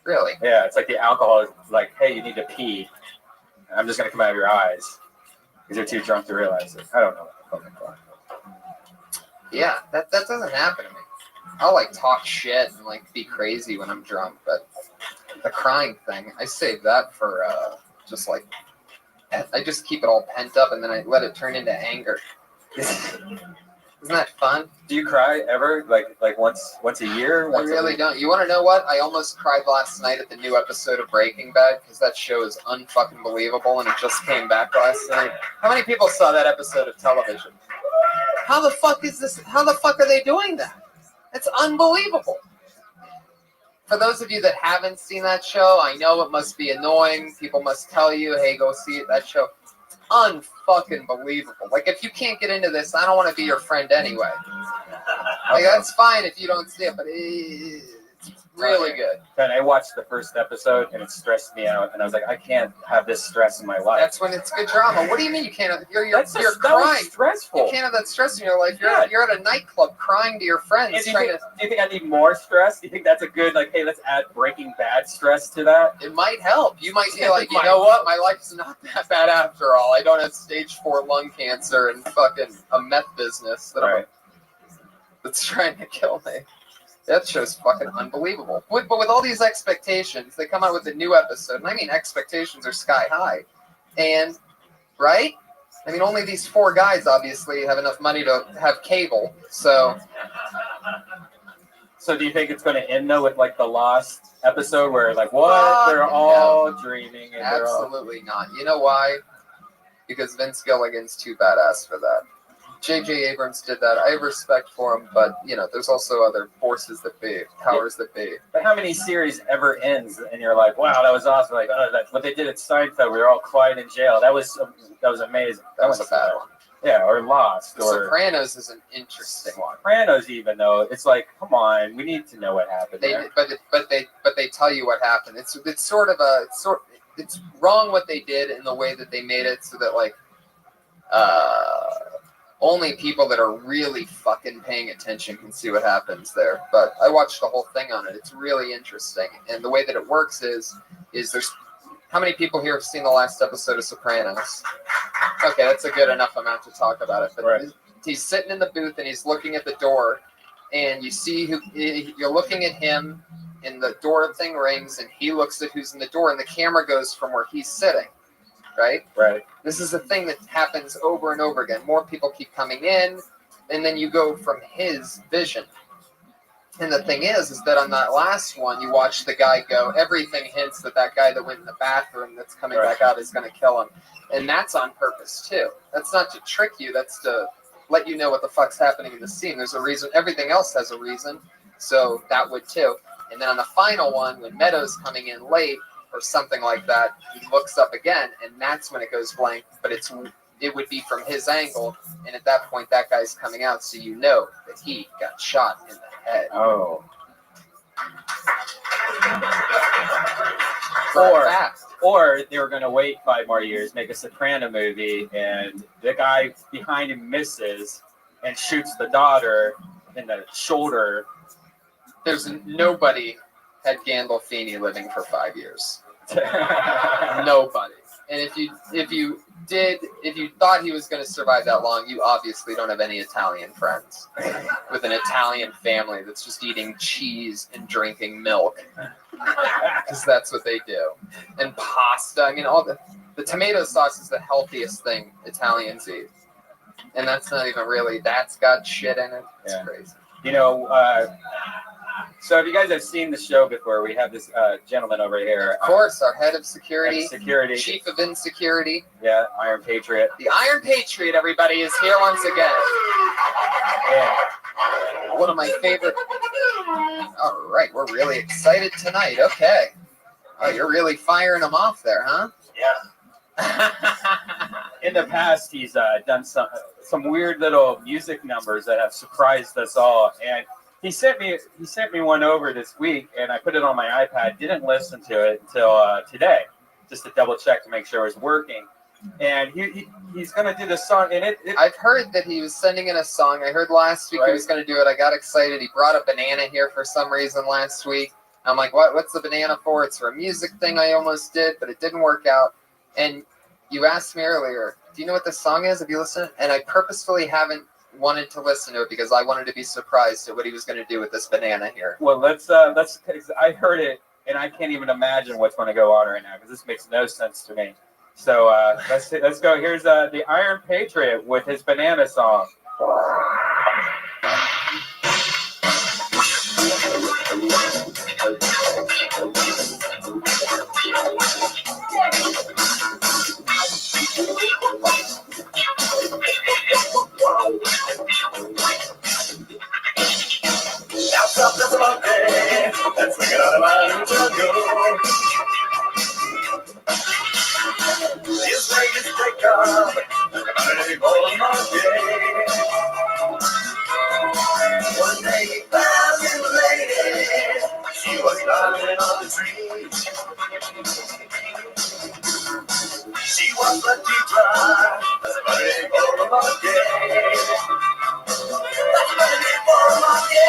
Really? Yeah, it's like the alcohol is like, hey, you need to pee. I'm just going to come out of your eyes because you're too drunk to realize it. I don't know what the fuck. Yeah, that doesn't happen to me. I'll like talk shit and like be crazy when I'm drunk, but the crying thing, I save that for just like I just keep it all pent up and then I let it turn into anger. Isn't that fun? Do you cry ever? Like once a year? I really don't. You want to know what? I almost cried last night at the new episode of Breaking Bad because that show is unfucking believable and it just came back last night. How many people saw that episode of television? How the fuck is this? How the fuck are they doing that? It's unbelievable. For those of you that haven't seen that show, I know it must be annoying. People must tell you, hey, go see it, that show. It's unfucking believable. Like, if you can't get into this, I don't want to be your friend anyway. Like, that's fine if you don't see it, but it's really good. And I watched the first episode, and it stressed me out. And I was like, I can't have this stress in my life. That's when it's good drama. What do you mean you can't have? You're crying. Stressful. You can't have that stress in your life. You're at a nightclub crying to your friends. Do you think I need more stress? Do you think that's a good, like, hey, let's add Breaking Bad stress to that? It might help. You might be like, you know what? My life's not that bad after all. I don't have stage 4 lung cancer and fucking a meth business that's trying to kill me. That show's fucking unbelievable. But with all these expectations, they come out with a new episode. And I mean, expectations are sky high. And, right? I mean, only these 4 guys, obviously, have enough money to have cable. So do you think it's going to end, though, with, like, the Lost episode where, like, what? They're all dreaming. And absolutely not. You know why? Because Vince Gilligan's too badass for that. J.J. Abrams did that. I have respect for him, but, there's also other forces that be, powers that be. But how many series ever ends and you're like, wow, that was awesome. Like, oh, that's what they did at Seinfeld. We were all quiet in jail. That was amazing. That was a bad one. Yeah, or Lost. Or Sopranos is an interesting one. Sopranos, even though it's like, come on, we need to know what happened. But they tell you what happened. It's wrong what they did in the way that they made it so that only people that are really fucking paying attention can see what happens there. But I watched the whole thing on it. It's really interesting. And the way that it works is there's how many people here have seen the last episode of Sopranos? Okay, that's a good enough amount to talk about it. But he's sitting in the booth and he's looking at the door, and you see you're looking at him, and the door thing rings, and he looks at who's in the door, and the camera goes from where he's sitting. Right? This is a thing that happens over and over again. More people keep coming in, and then you go from his vision. And the thing is that on that last one, you watch the guy go, everything hints that guy that went in the bathroom that's coming back out is going to kill him. And that's on purpose, too. That's not to trick you. That's to let you know what the fuck's happening in the scene. There's a reason. Everything else has a reason. So that would, too. And then on the final one, when Meadows coming in late, or something like that, he looks up again, and that's when it goes blank, but it would be from his angle, and at that point, that guy's coming out, so you know that he got shot in the head. Oh. Or they were going to wait 5 more years, make a Soprano movie, and the guy behind him misses and shoots the daughter in the shoulder. There's nobody had Gandolfini living for 5 years. Nobody. And if you thought he was going to survive that long, you obviously don't have any Italian friends with an Italian family that's just eating cheese and drinking milk, because that's what they do. And pasta. I mean, all the tomato sauce is the healthiest thing Italians eat, and that's not even really. That's got shit in it. It's crazy. You know. So if you guys have seen the show before, we have this gentleman over here. Of course, our head of security, chief of insecurity. Yeah, Iron Patriot. The Iron Patriot, everybody, is here once again. Yeah. One of my favorite. All right, we're really excited tonight. Okay. Oh, you're really firing them off there, huh? Yeah. In the past, he's done some weird little music numbers that have surprised us all, and he sent me one over this week, and I put it on my iPad. Didn't listen to it until today, just to double check to make sure it was working. And he's gonna do this song, and I've heard that he was sending in a song. I heard last week he was gonna do it. I got excited. He brought a banana here for some reason last week. I'm like, what's the banana for? It's for a music thing I almost did, but it didn't work out. And you asked me earlier, do you know what this song is? Have you listened? And I purposefully haven't wanted to listen to it because I wanted to be surprised at what he was going to do with this banana here. Well, let's. I heard it, and I can't even imagine what's going to go on right now because this makes no sense to me. So let's go. Here's the Iron Patriot with his banana song. Now stop this monkey, let's bring it out of my new jungle. His name is Jacob, the mighty old monkey. One day he found his lady, she was climbing on the tree. She was lucky dry, that's a mighty old monkey. That's a mighty old monkey.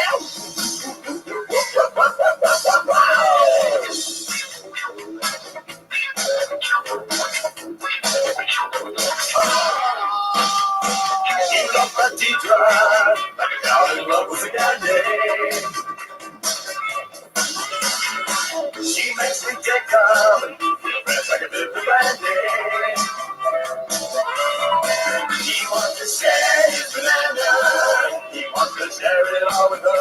He loved the teacher, like a cow in love with a candy. She makes me Jacob, feel fresh like a bit of brandy. He wants to share his banana, he wants to share it all with her.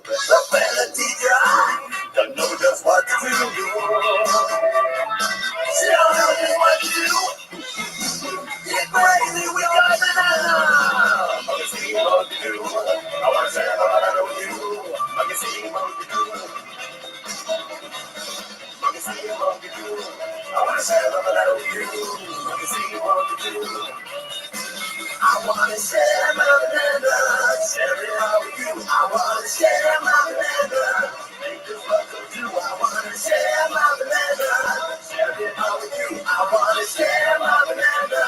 The fella teacher don't know just what to do. She don't know just what to do. Get crazy with your banana. I can see what to do. I want to share my banana with you. I can see what to do. I can see what to do. I want to share my banana with you. I can see what to do. I want to share my banana, share it all with you. I want to share my banana, make this welcome to. I want to share my banana, share it all with you. I want to share my banana,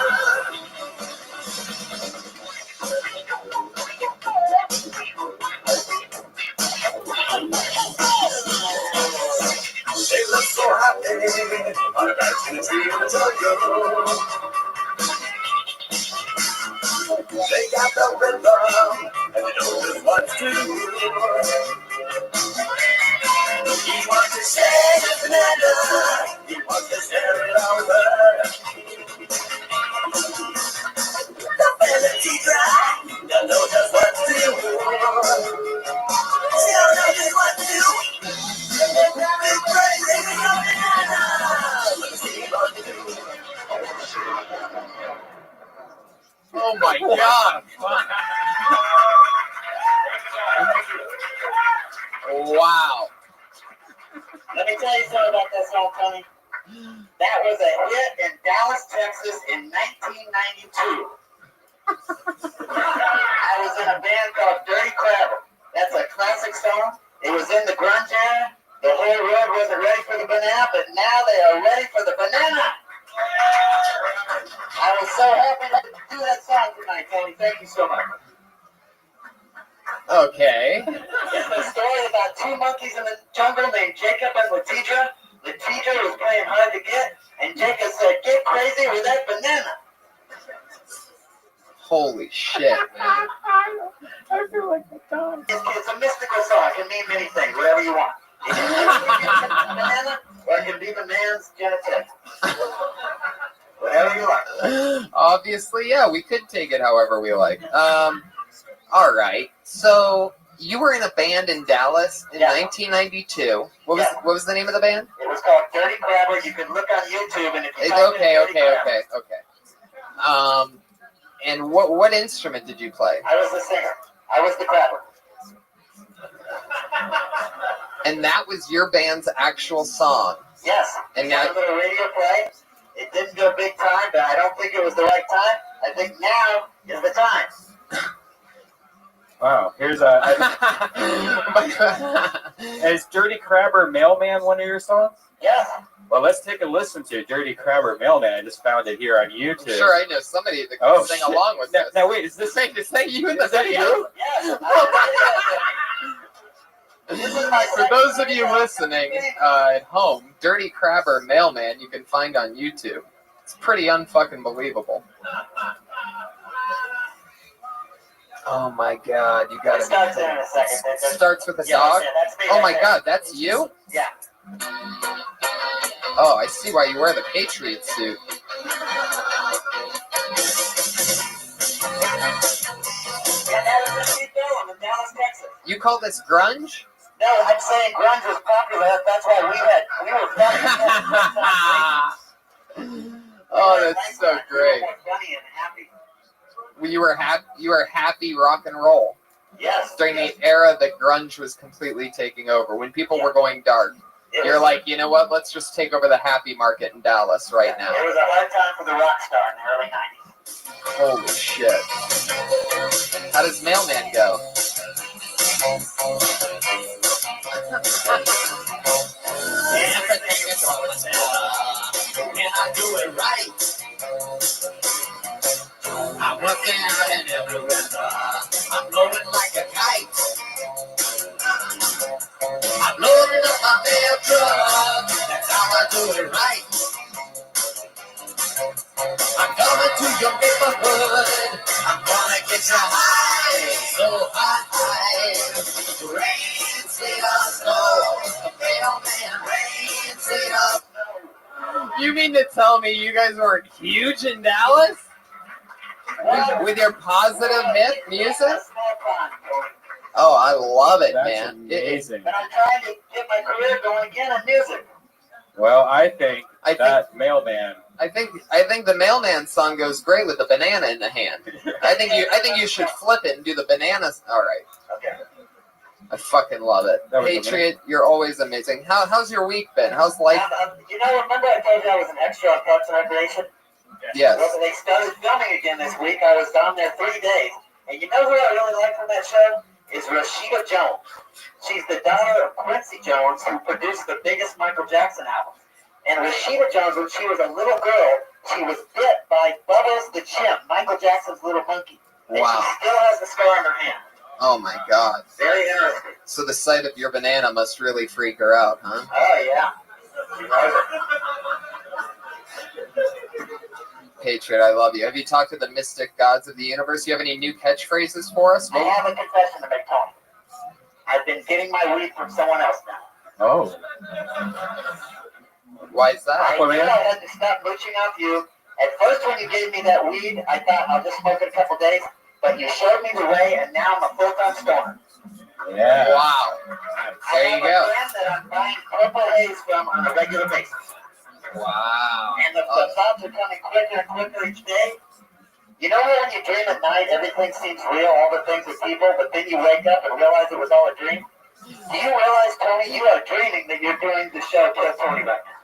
do. He wants to share the banana. He wants to share it all with her. The fella teacher don't know just what to do. She don't know just what to do. Big brain, baby, no banana. She wants to do. Oh my god. Wow. Let me tell you something about that song, Tony. That was a hit in Dallas, Texas in 1992. I was in a band called Dirty Crabber. That's a classic song. It was in the grunge era. The whole world wasn't ready for the banana, but now they are ready for the banana. I was so happy to do that song tonight, Tony. Thank you so much. Okay. It's a story about two monkeys in the jungle named Jacob and Latidra. Latidra was playing hard to get, and Jacob said, "Get crazy with that banana." Holy shit, man. I feel like a dog. It's a mystical song. It can mean many things, whatever you want. It can be a banana, or it can be the man's genitalia. Whatever you like. Obviously, yeah, we could take it however we like. All right. So you were in a band in Dallas in 1992. What was the name of the band? It was called Dirty Crabber. You can look on YouTube, and if you type in Dirty Crabber. And what instrument did you play? I was the singer. I was the crabber. And that was your band's actual song. Yes. And now, a little radio play. It didn't go big time, but I don't think it was the right time. I think now is the time. Wow, here's a. Is Dirty Crabber Mailman one of your songs? Yes. Well, let's take a listen to Dirty Crabber Mailman. I just found it here on YouTube. I'm sure I know somebody that can sing shit. along with this. Now wait, is this you in the is that video? you? Yes. For those of you listening at home, Dirty Crabber Mailman you can find on YouTube. It's pretty unfucking believable. Oh my god, you gotta. It starts in a second. It starts with a dog? Yeah, that's me Oh right my there. god, that's you? Yeah. Oh, I see why you wear the Patriot suit. Yeah, that was the Steve Bell in Dallas, Texas. You call this grunge? No, I'm saying grunge was popular. That's why we were funny. Oh, that's so great. Funny and happy. Well, you were happy rock and roll. Yes. During the era that grunge was completely taking over, when people were going dark. You're like, you know what? Let's just take over the happy market in Dallas right now. It was a hard time for the rock star in the early 90s. Holy shit. How does Mailman go? Everything is always better when I do it right. I'm working out in every weather. I'm blowing like a kite. I'm loading up my mail truck. That's how I do it right. I'm coming to your neighborhood. I'm gonna get you high, so high. Rain, sleet, or snow. Mailman, rain, sleet, or snow. You mean to tell me you guys weren't huge in Dallas? With your positive music? Oh, I love it, That's man. amazing. But I'm trying to get my career going again in music. Well, I think Mailman. I think the Mailman song goes great with the banana in the hand. I think you should flip it and do the bananas. All right. Okay. I fucking love it. That was Patriot, you're always amazing. How's your week been? How's life? You know, remember I told you I was an extra on Parks and Recreation? Yes. Well, they started filming again this week. I was down there 3 days. And you know who I really like from that show? Is Rashida Jones. She's the daughter of Quincy Jones, who produced the biggest Michael Jackson album. And Rashida Jones, when she was a little girl, she was bit by Bubbles the chimp, Michael Jackson's little monkey. And Wow. she still has the scar on her hand. Oh my God. Very interesting. So the sight of your banana must really freak her out, huh? Oh, yeah. She loves it. Patriot, I love you. Have you talked to the mystic gods of the universe? Do you have any new catchphrases for us? I have a confession to make, Tony. I've been getting my weed from someone else now. Oh. Why is that? I knew I had to stop mooching off you. At first, when you gave me that weed, I thought I'll just smoke it a couple days. But you showed me the way, and now I'm a full-time stoner. Yeah. Wow. There you go. I have a friend that I'm buying Purple Haze from on a regular basis. Wow. And the thoughts are coming quicker and quicker each day. You know when you dream at night, everything seems real, all the things are people, but then you wake up and realize it was all a dream? Do you realize, Tony, you are dreaming that you're doing the show Kill Tony right now?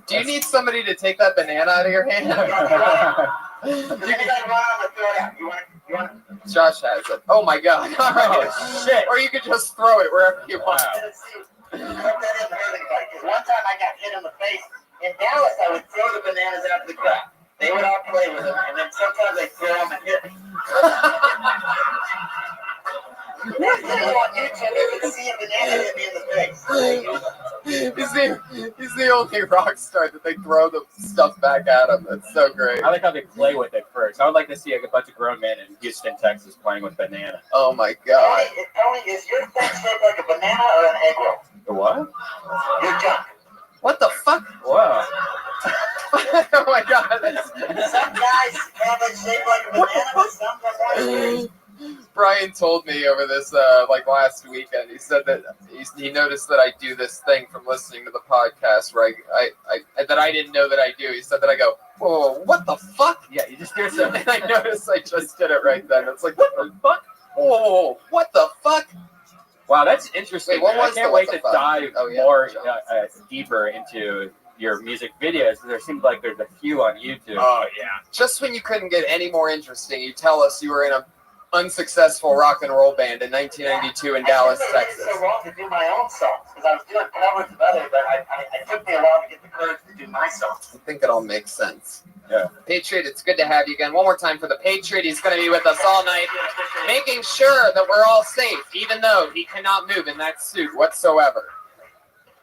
Do you need somebody to take that banana out of your hand? Josh has it. Oh my God. All right. Shit. Or you could just throw it wherever you want. I hope that doesn't hurt anybody, because one time I got hit in the face. In Dallas, I would throw the bananas out to the crowd. They would all play with them, and then sometimes they'd throw them and hit me. Next video on YouTube, you can see a banana hit me in the face. He's the only rock star that they throw the stuff back at him. That's so great. I like how they play with it first. I would like to see a bunch of grown men in Houston, Texas playing with banana. Oh my God. Tony, is your thing shaped like a banana or an egg roll? The what? Your junk. What the fuck? Wow. Oh my God. Some guys have it shaped like a banana, but some don't. Brian told me over this like last weekend. He said that he noticed that I do this thing from listening to the podcast where I that I didn't know that I do. He said that I go, whoa, what the fuck? Yeah, you just hear something. And I noticed I just did it right then. It's like, what the fuck? Whoa, what the fuck? Wow, that's interesting. Wait, what was I can't the wait what to the fuck? dive Oh, yeah, more John. deeper into your music videos. There seems like there's a few on YouTube. Oh yeah. Just when you couldn't get any more interesting, you tell us you were in a unsuccessful rock and roll band in 1992 in Dallas, Texas. It's so wrong to do my own songs because I was doing covers of others, but it took me a while to get the courage to do my songs. I think it all makes sense. Yeah. Patriot, it's good to have you again. One more time for the Patriot. He's going to be with us all night, making sure that we're all safe, even though he cannot move in that suit whatsoever.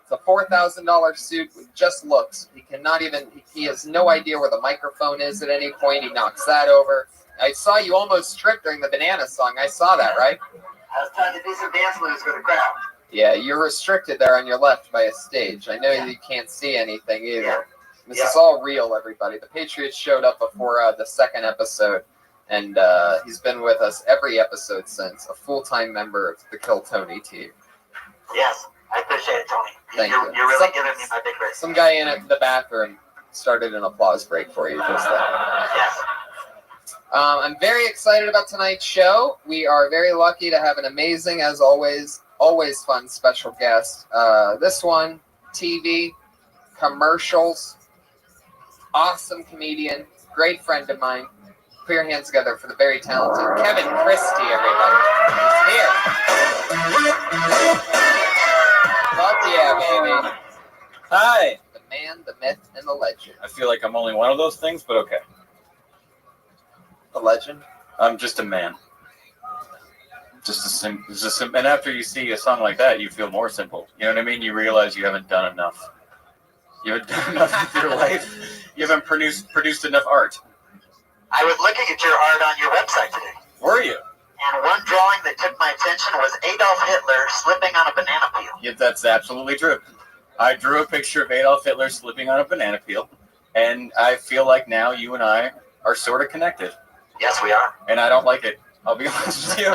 It's a $4,000 suit with just looks. He cannot even, he has no idea where the microphone is at any point. He knocks that over. I saw you almost trip during the banana song. I saw that, right? I was trying to do some dance moves for the crowd. Yeah, you're restricted there on your left by a stage. I know you can't see anything either. Yeah. This is all real, everybody. The Patriots showed up before the second episode, and he's been with us every episode since, a full-time member of the Kill Tony team. Yes, I appreciate it, Tony. Thank you. You're really giving me my big break. Some guy in the bathroom started an applause break for you just then. Yes. I'm very excited about tonight's show. We are very lucky to have an amazing, as always fun special guest. This one, TV, commercials, awesome comedian, great friend of mine. Put your hands together for the very talented Kevin Christie, everybody. He's here. Fuck yeah, baby. Hi. The man, the myth, and the legend. I feel like I'm only one of those things, but okay. The legend? I'm just a man. Just a simple. And after you see a song like that, you feel more simple. You know what I mean? You realize you haven't done enough. You haven't done enough with your life. You haven't produced enough art. I was looking at your art on your website today. Were you? And one drawing that took my attention was Adolf Hitler slipping on a banana peel. Yeah, that's absolutely true. I drew a picture of Adolf Hitler slipping on a banana peel, and I feel like now you and I are sort of connected. Yes, we are. And I don't like it. I'll be honest with you.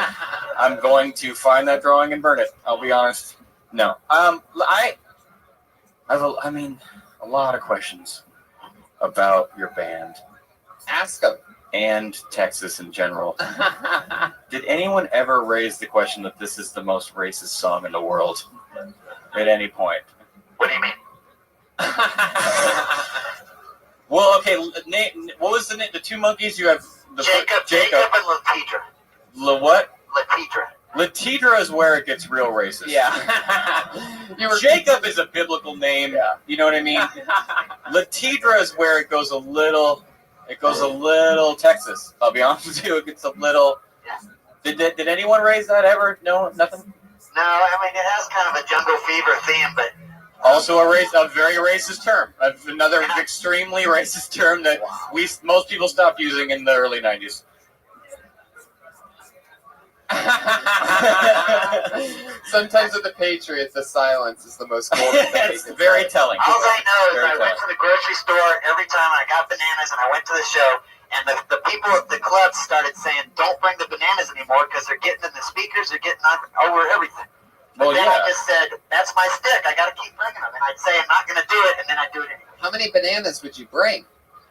I'm going to find that drawing and burn it. I'll be honest. No. I have a lot of questions about your band. Ask them. And Texas in general. Did anyone ever raise the question that this is the most racist song in the world at any point? What do you mean? Well, okay. What was the name? The two monkeys you have. Jacob and Latidra. What? Latidra. Latidra is where it gets real racist. Yeah. Jacob is a biblical name. Yeah. You know what I mean? Latidra is where it goes a little Texas. I'll be honest with you. It gets a little. Yeah. Did anyone raise that ever? No, nothing. No, I mean it has kind of a jungle fever theme, but. Also a very racist term. Another extremely racist term that most people stopped using in the early 90s. Sometimes with the Patriots, the silence is the most golden thing. It's very telling. All I know is Very I went to the grocery store every time I got bananas and I went to the show, and the people at the club started saying, don't bring the bananas anymore because they're getting in the speakers, they're getting over everything. But then I just said, that's my stick, I got to keep bringing them. And I'd say, I'm not going to do it, and then I'd do it anyway. How many bananas would you bring?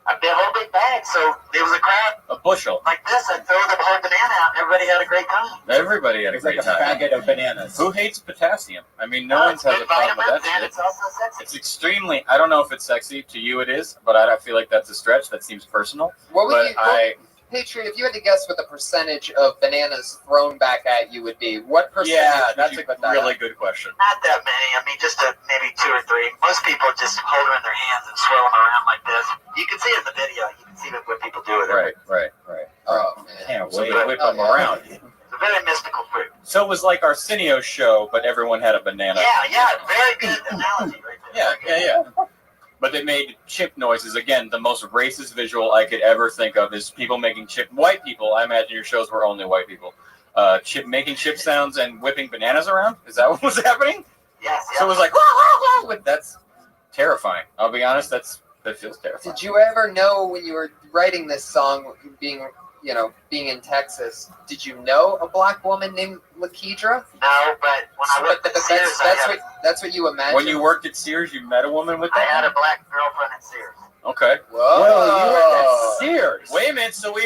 A whole big bag, so there was a crowd A bushel. like this, I'd throw the whole banana out, and everybody had a great time. Everybody had a It's like great a time. packet of bananas. Who hates potassium? I mean, no one's has a Good problem with vitamins, that and shit. it's also sexy. It's extremely. I don't know if it's sexy to you. It is, but I feel like that's a stretch. That seems personal. What would But you, Patriot, if you had to guess what the percentage of bananas thrown back at you would be, what percentage Yeah, would that's you a put that really at? good question. Not that many. I mean, just maybe 2 or 3. Most people just hold them in their hands and swirl them around like this. You can see it in the video. You can see what people do with it. Right. Oh, man. Can't So wait. they whip them around. It's a very mystical fruit. So it was like Arsenio's show, but everyone had a banana. Yeah. Very good analogy right there. Yeah. But they made chip noises. Again, the most racist visual I could ever think of is people making chip. White people. I imagine your shows were only white people. Making chip sounds and whipping bananas around. Is that what was happening? Yes. So it was like, wah, wah, wah. That's terrifying. I'll be honest. That feels terrifying. Did you ever know when you were writing this song, being in Texas, did you know a black woman named Lakedra? No, but when I worked at Sears, that's what you imagined. When you worked at Sears, you met a woman with I that? had a black girlfriend at Sears. Okay. Whoa. You worked at Sears. Wait a minute. So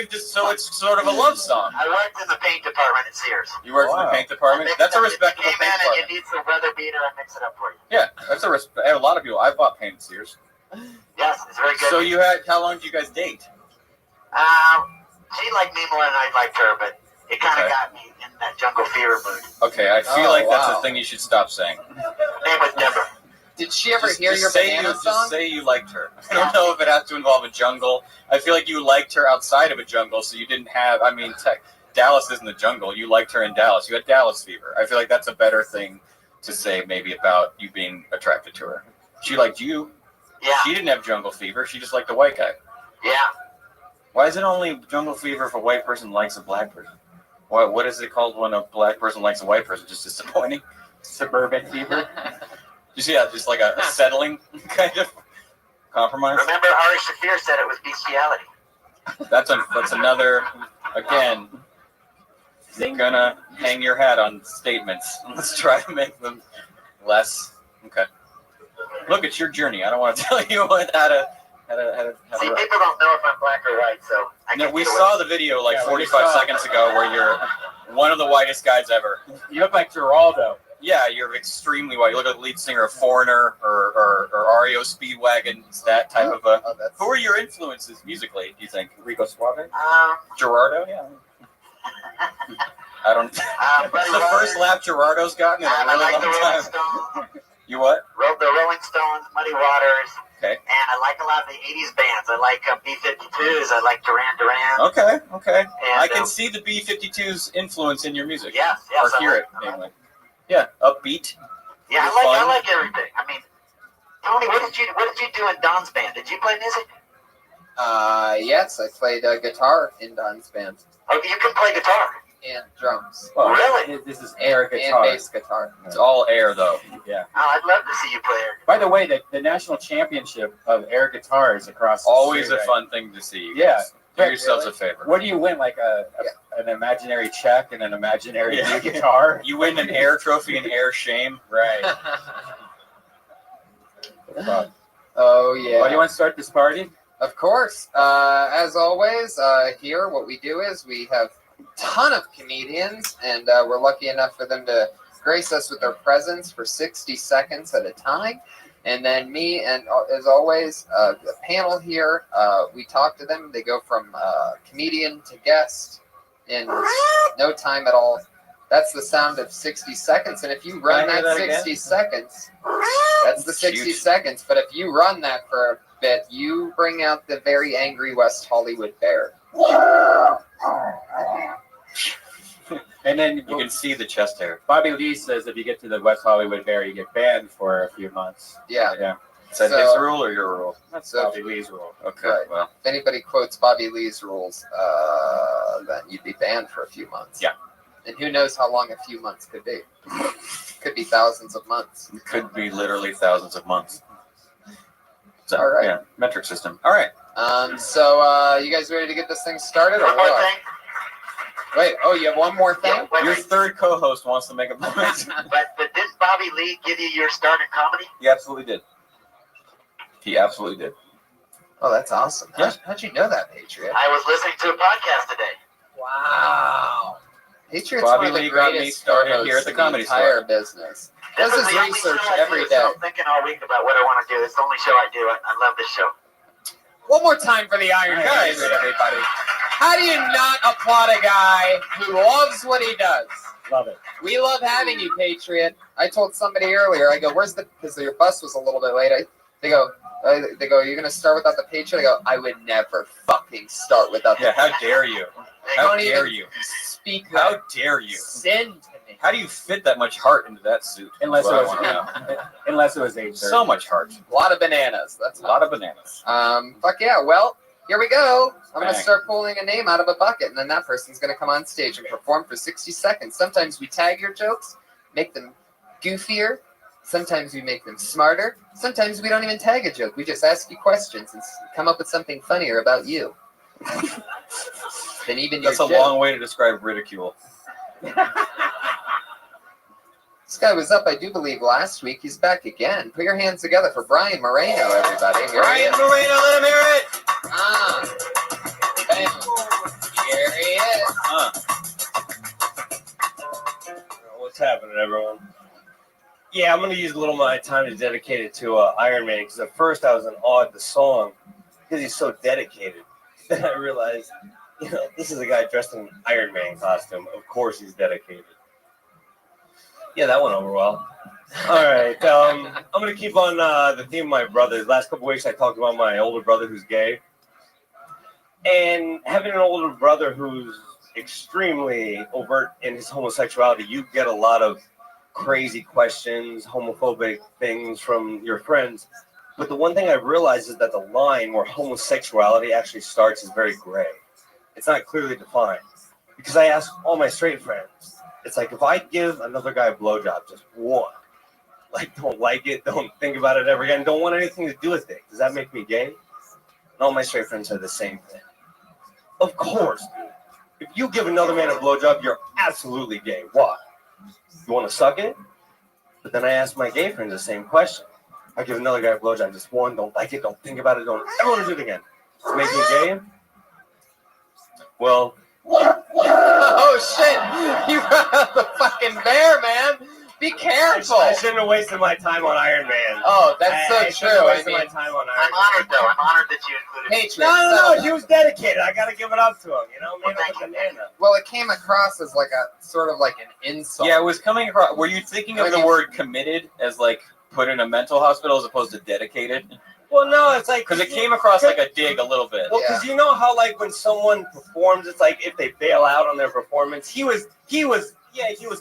it's sort of a love song. I worked in the paint department at Sears. You worked in the paint department. That's a respectable If you paint came in department. and you need some weather beater, I mix it up for you. Yeah, that's a lot of people. I bought paint at Sears. Yes, it's very good. So how long did you guys date? She liked me more than I liked her, but it kind of got me in that jungle fever mood. Okay, I feel like that's a thing you should stop saying. Name was Deborah. Did she ever hear your banana song? Just say you liked her. I don't know if it has to involve a jungle. I feel like you liked her outside of a jungle, so you didn't have. I mean, Dallas isn't the jungle. You liked her in Dallas. You had Dallas fever. I feel like that's a better thing to say maybe about you being attracted to her. She liked you. Yeah. She didn't have jungle fever. She just liked a white guy. Yeah. Why is it only jungle fever if a white person likes a black person? What is it called when a black person likes a white person? Just disappointing? Suburban fever? Just like a settling kind of compromise? Remember, Ari Shafir said it was bestiality. That's another, again, you're gonna hang your hat on statements. Let's try to make them less. Okay. Look, it's your journey. I don't want to tell you how to See, people don't know if I'm black or white, so we saw the video 45 seconds ago where you're one of the whitest guys ever. You look like Geraldo. Yeah, you're extremely white. You look like the lead singer of Foreigner or REO Speedwagon. It's that type of a. Who are your influences musically, do you think? Rico Suave? Gerardo? Yeah. I don't. That's the first lap Gerardo's gotten in a really long time. You what? The Rolling Stones, Muddy Waters. Okay. And I like a lot of the 80s bands. I like B-52s. I like Duran Duran. Okay. And, I can see the B-52's influence in your music. Yes. Or hear it, namely. Yeah, upbeat. Yeah, I like everything. I mean, Tony, what did you do in Don's band? Did you play music? Yes, I played guitar in Don's band. Oh, you can play guitar? And drums. Well, really? This is air guitar. And bass guitar. It's all air, though. Yeah. Oh, I'd love to see you play air. By the way, the national championship of air guitars across the Always state, a fun thing to see. Yeah. Do yourselves a favor. What do you win? Like an imaginary check and an imaginary new guitar? You win an air trophy and air shame. Right. Oh, yeah. Well, do you want to start this party? Of course. As always, here what we do is we have a ton of comedians, and we're lucky enough for them to grace us with their presence for 60 seconds at a time. And then me, and as always, the panel here, we talk to them. They go from comedian to guest in no time at all. That's the sound of 60 seconds. And if you run that 60 seconds, that's the 60 seconds. But if you run that for a bit, you bring out the very angry West Hollywood bear. And then you can see the chest hair. Bobby Lee says if you get to the West Hollywood bear, you get banned for a few months. Yeah. Is that his rule or your rule? That's Bobby Lee's rule. Okay, right. Well. If anybody quotes Bobby Lee's rules, then you'd be banned for a few months. Yeah. And who knows how long a few months could be. Could be thousands of months. It could be literally thousands of months. So, All right. Yeah, metric system. All right. So you guys ready to get this thing started or One more what? thing. Wait, oh, you have one more thing? Yeah, wait, Your wait. third co-host wants to make a point. But didn't Bobby Lee give you your start in comedy? He absolutely did. He absolutely did. Oh, that's awesome. How'd you know that, Patriot? I was listening to a podcast today. Wow. Patriot's Bobby one of the Lee got me greatest started co-hosts here at the in Comedy entire Store. business. This Does is his the only research show I every do, day. So I'm thinking all week about what I want to do. It's the only show I do. I love this show. One more time for the Iron Guys, everybody. How do you not applaud a guy who loves what he does? Love it. We love having you, Patriot. I told somebody earlier, I go, where's the, because your bus was a little bit late. They go, you're going to start without the Patriot? I go, I would never fucking start without the Yeah, how Patriot. dare you? How How dare you? Speak How dare you? Sin to me. How do you fit that much heart into that suit? Unless That's it what was, I wanna know. unless it was 8:30. So much heart. A lot of bananas. That's A lot of bananas. Fuck yeah. Well, here we go. I'm going to Bang. start pulling a name out of a bucket, and then that person's going to come on stage and perform for 60 seconds. Sometimes we tag your jokes, make them goofier. Sometimes we make them smarter. Sometimes we don't even tag a joke. We just ask you questions and come up with something funnier about you than even That's your a joke. long way to describe ridicule. This guy was up, I do believe, last week. He's back again. Put your hands together for Brian Moreno, everybody. Here he Brian is. Moreno, let him hear it. Bam. Here he is. What's happening, everyone? Yeah, I'm going to use a little of my time to dedicate it to Iron Man, because at first I was in awe at the song, because he's so dedicated. Then I realized, this is a guy dressed in an Iron Man costume. Of course he's dedicated. Yeah, that went over well. All right, I'm going to keep on the theme of my brothers. Last couple weeks I talked about my older brother who's gay. And having an older brother who's extremely overt in his homosexuality, you get a lot of crazy questions, homophobic things from your friends. But the one thing I realized is that the line where homosexuality actually starts is very gray. It's not clearly defined. Because I ask all my straight friends, it's like, if I give another guy a blowjob, just one, like, don't like it, don't think about it ever again, don't want anything to do with it, does that make me gay? And all my straight friends say the same thing. Of course, dude. If you give another man a blowjob, you're absolutely gay. Why? You want to suck it? But then I ask my gay friends the same question. I give another guy a blowjob, just one, don't like it, don't think about it, don't ever want to do it again. Does it make me gay? Well, Oh, shit. You brought out the fucking bear, man. Be careful. I shouldn't have wasted my time on Iron Man. Oh, that's so I true. shouldn't have I wasted mean, my time on Iron I'm Man. honored, though. I'm honored that you included me. Patriot. No, he was dedicated. I got to give it up to him, Well, thank you. Well, it came across as like a sort of like an insult. Yeah, it was coming across. Were you thinking of the word committed as like put in a mental hospital as opposed to dedicated? Well, no, it's like, Because it came across like a dig a little bit. Well, because you know how, like, when someone performs, it's like if they bail out on their performance. He was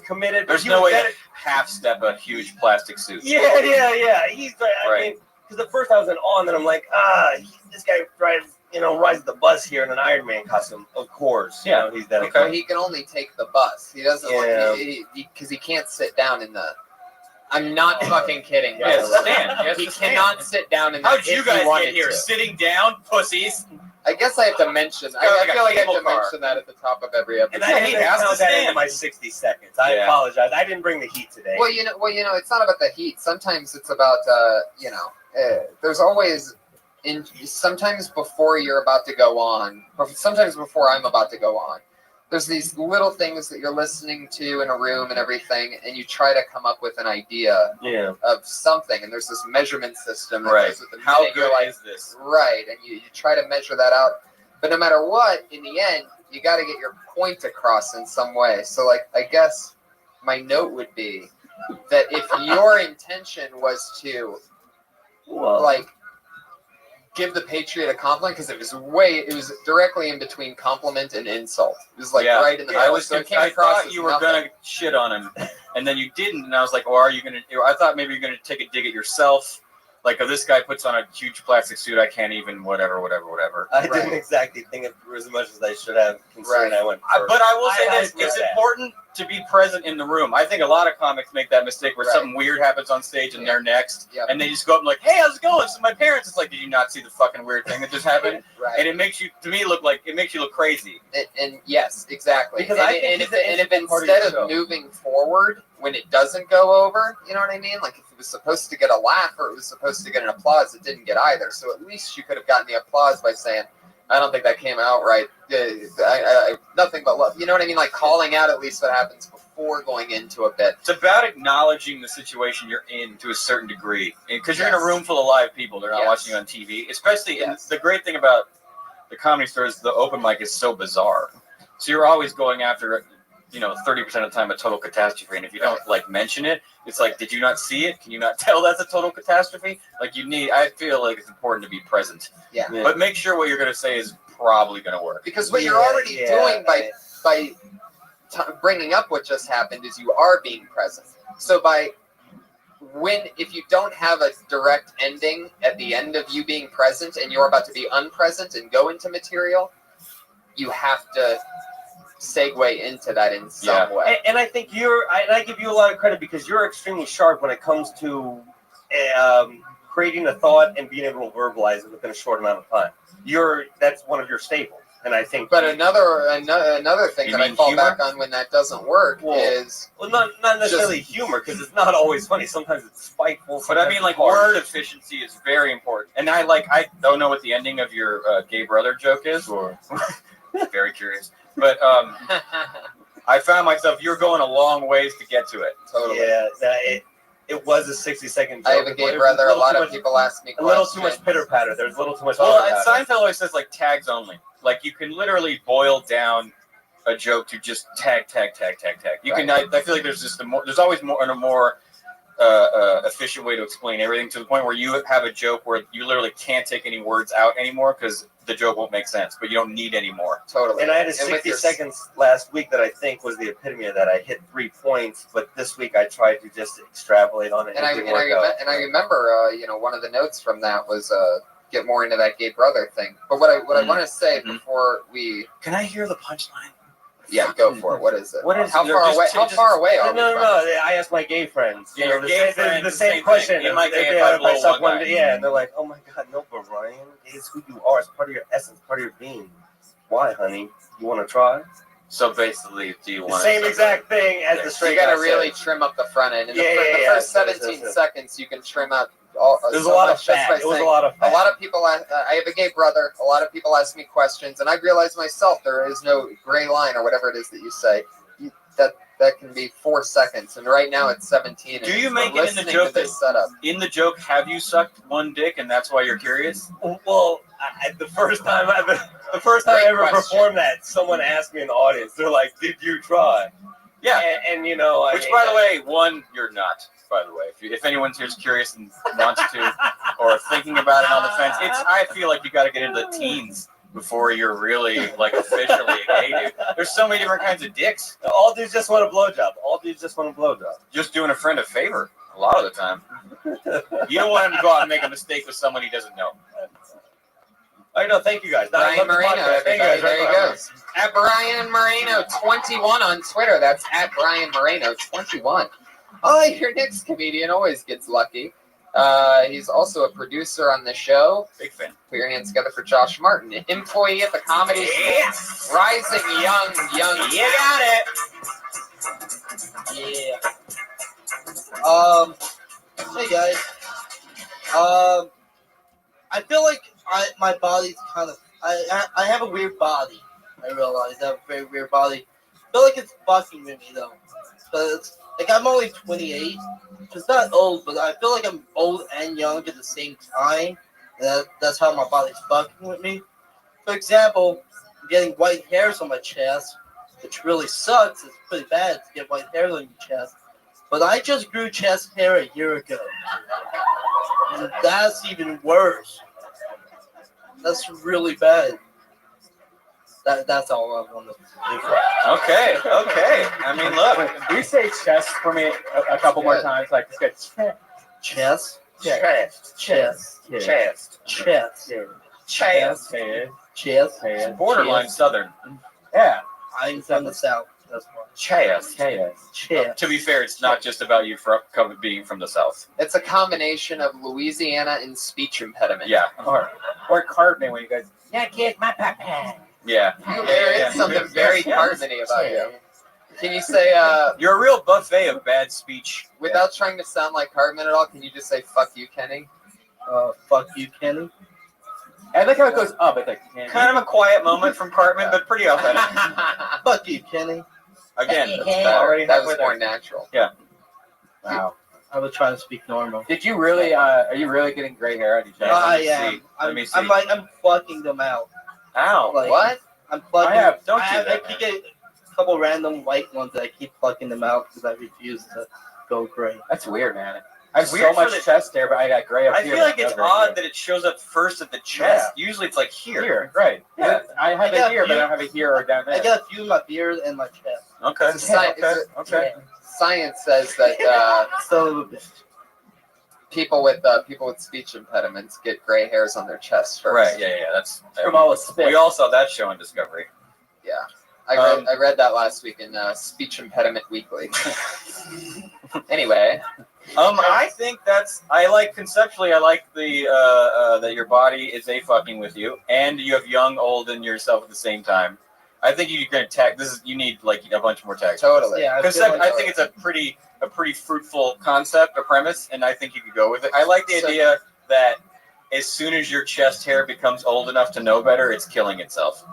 committed. But There's he no was way to half step a huge plastic suit. Yeah. He's I mean, because at first I was in awe, and then I'm like, this guy rides the bus here in an Iron Man costume. Of course, he's dedicated. So he can only take the bus. He doesn't Yeah. because he can't sit down in the. I'm not fucking kidding. Yes, stand. Yes, He stand. cannot sit down in the. How'd you if he guys wanted get here? to. Sitting down, pussies. I guess I have to mention. I like a feel like I have to cable car. mention that at the top of every episode. And I didn't count that into my 60 seconds. I apologize. I didn't bring the heat today. Well, it's not about the heat. Sometimes it's about there's always sometimes before you're about to go on, sometimes before I'm about to go on. There's these little things that you're listening to in a room and everything, and you try to come up with an idea of something. And there's this measurement system that goes with the How minute good you're like, is this? right, and you try to measure that out. But no matter what, in the end, you got to get your point across in some way. So, like, I guess my note would be that if your intention was to, like, give the Patriot a compliment, because it was directly in between compliment and insult. It was like right in the middle. So it came I across thought as you were nothing. gonna shit on him, and then you didn't, and I was like, "Well, are you gonna?" I thought maybe you're gonna take a dig at yourself. Like, if this guy puts on a huge plastic suit, I can't even whatever. I didn't exactly think it through as much as I should have, considering I went first. But I will say this: it's important to be present in the room. I think a lot of comics make that mistake where something weird happens on stage and they're next, and they just go up and like, "Hey, how's it going?" So my parents, it's like, "Did you not see the fucking weird thing that just happened?" Right. And it makes you, to me, look crazy. And yes, exactly. Because if instead of moving forward when it doesn't go over, you know what I mean? Like if it was supposed to get a laugh or it was supposed to get an applause, it didn't get either. So at least you could have gotten the applause by saying, "I don't think that came out right. Nothing but love." You know what I mean? Like calling out at least what happens before going into a bit. It's about acknowledging the situation you're in to a certain degree, because you're in a room full of live people. They're not watching you on TV. Especially, and the great thing about the Comedy Store is the open mic is so bizarre. So you're always going after, 30% of the time a total catastrophe. And if you don't mention it, it's like, did you not see it? Can you not tell that's a total catastrophe? Like I feel like it's important to be present. Yeah. But make sure what you're going to say is probably going to work. Because what you're already doing by bringing up what just happened is you are being present. So if you don't have a direct ending at the end of you being present and you're about to be unpresent and go into material, you have to segue into that in some way. And I think I give you a lot of credit because you're extremely sharp when it comes to creating a thought and being able to verbalize it within a short amount of time. That's one of your staples. And I think, but another thing that I fall back on when that doesn't work is not necessarily humor, because it's not always funny. Sometimes it's spiteful. But I mean, like, word efficiency is very important. And I don't know what the ending of your gay brother joke is, or very curious. But I found myself, you're going a long ways to get to it. Totally. Yeah, it was a 60-second joke. I have a gay brother. A lot of people ask me questions. A little too much pitter patter. There's a little too much. Well, Seinfeld always says like tags only. Like you can literally boil down a joke to just tag. You can. I feel like there's there's always more and a more efficient way to explain everything, to the point where you have a joke where you literally can't take any words out anymore because the joke won't make sense, but you don't need any more. Totally. And I had a 60 seconds last week that I think was the epitome of that. I hit 3 points, but this week I tried to just extrapolate on it. And I remember, one of the notes from that was get more into that gay brother thing. But what I want to say before we can I hear the punchline? Yeah, go for it. What is it? What is how far away? How far away are we? No. I asked my gay friends. Yeah, your gay friends. The same question. You might gay if I blow one guy. Yeah, and they're like, "Oh my God, no, but Ryan, it's who you are. It's part of your essence, part of your being. Why, honey? You want to try?" So basically, do you want the same exact thing as the straight guy? You got to really trim up the front end. In the first 17 seconds, you can trim out. There's a lot of fat. It was a lot of fat. A lot of people. I have a gay brother. A lot of people ask me questions, and I realize myself there is no gray line or whatever it is that you say. That can be 4 seconds, and right now it's 17. Do you make it in the joke in the joke? Have you sucked one dick, and that's why you're curious? Well, the first time I ever performed that, someone asked me in the audience. They're like, "Did you try?" Yeah, and which, by the way, you're not. By the way, if anyone here's curious and wants to, or thinking about it on the fence, I feel like you got to get into the teens before you're really officially a gay dude. There's so many different kinds of dicks. All dudes just want a blowjob. Just doing a friend a favor a lot of the time. You don't want him to go out and make a mistake with someone he doesn't know. I know. Thank you guys. Brian Moreno, everybody. There you go. At Brian Moreno 21 on Twitter. That's at Brian Moreno 21. Oh, your next comedian always gets lucky. He's also a producer on the show. Big fan. Put your hands together for Josh Martin, an employee at the Comedy Store. Rising young. You got it. Yeah. Hey guys. I feel like my body's kind of. I have a weird body. I realize I have a very weird body. I feel like it's fucking with me though. But it's like I'm only 28. It's not old, but I feel like I'm old and young at the same time. That's how my body's fucking with me. For example, I'm getting white hairs on my chest, which really sucks. It's pretty bad to get white hairs on your chest. But I just grew chest hair a year ago. And that's even worse. That's really bad. That's all I want to do. Okay. I mean, look. Can you say chest for me a couple more times? Like, just get chest. Borderline Southern. Yeah. I'm from the South. That's why. Cheers. Cheers. To be fair, it's not just about you being from the South. It's a combination of Louisiana and speech impediment. Yeah. Or Cartman when you guys. Yeah, kiss my papa. Yeah. There is something very Cartman-y about you. Can you say, You're a real buffet of bad speech. without trying to sound like Cartman at all, can you just say, fuck you, Kenny? Fuck you, Kenny. I like how it goes up. It's like Kind of a quiet moment from Cartman, but pretty authentic. Fuck you, Kenny. Again, Better. That was more natural. Yeah. Wow. I was trying to speak normal. Did you really? Are you really getting gray hair on your chest? I am. Let me see. I'm plucking them out. Ow. Like, What? I'm plucking. Don't do I that, keep getting a couple random white ones that I keep plucking them out because I refuse to go gray. That's weird, man. I have Weird so much for the- chest hair, but I got gray up I here. feel like but it's no gray odd here. that it shows up first at the chest. Usually it's like here. Right. Yeah. I have I it got here, but I you- don't have it here or down there. I got a few in my beard and my chest. Okay. Okay. Science says that Son of a bitch. people with speech impediments get gray hairs on their chest first. Right. Yeah. That's. From all the spit. We all saw that show on Discovery. Yeah. I read that last week in Speech Impediment Weekly. Anyway. I think conceptually. I like the that your body is fucking with you, and you have young, old, and yourself at the same time. I think you're gonna tag. You need like a bunch more tags. Totally. Yeah, Because I think it's a pretty fruitful concept, a premise, and I think you could go with it. I like the idea that as soon as your chest hair becomes old enough to know better, it's killing itself.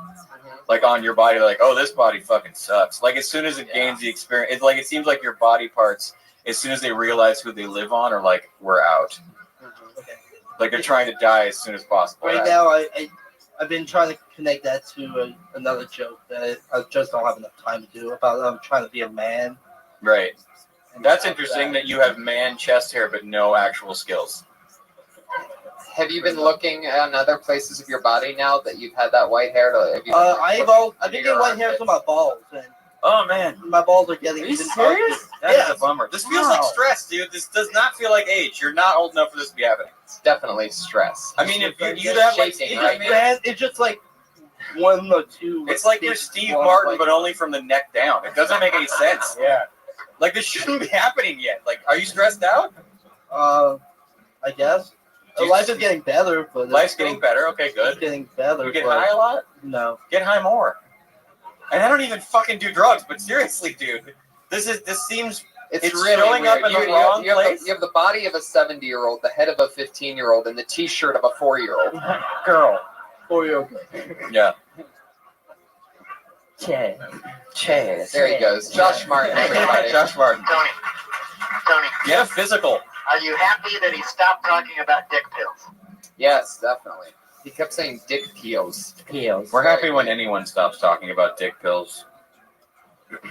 Like on your body, like, oh, this body fucking sucks. Like as soon as it gains the experience, it's like it seems like your body parts, as soon as they realize who they live on, are like, we're out. Like they're trying to die as soon as possible. Right now, I've been trying to connect that to another joke that I just don't have enough time to do about trying to be a man. Right. That's interesting that you have man chest hair but no actual skills. Have you been looking at other places of your body now that you've had that white hair? Have you I've been getting white hairs on my balls, and oh man, my balls are getting. Are you even serious? darker. That's a bummer. This feels like stress, dude. This does not feel like age. You're not old enough for this to be happening. It's definitely stress. I mean, if you have like shaking, It's just like one or two. It's like you're Steve Martin, but only from the neck down. It doesn't make any sense. Yeah. Like this shouldn't be happening yet. Like, are you stressed out? I guess. Life is getting better, but Life's getting better. Okay, good. It's getting better. You get but high a lot? No. Get high more. And I don't even fucking do drugs, but seriously, dude, this seems It's really showing weird. up in the You- wrong you have place. You have the body of a 70-year-old, the head of a 15-year-old, and the T-shirt of a 4-year-old. Girl. 4-year-old. Yeah. Cheers. There he goes. Josh Martin, everybody. Josh Martin. Tony, Yeah, physical. are you happy that he stopped talking about dick pills? Yes, definitely. He kept saying dick pills. We're happy when anyone stops talking about dick pills.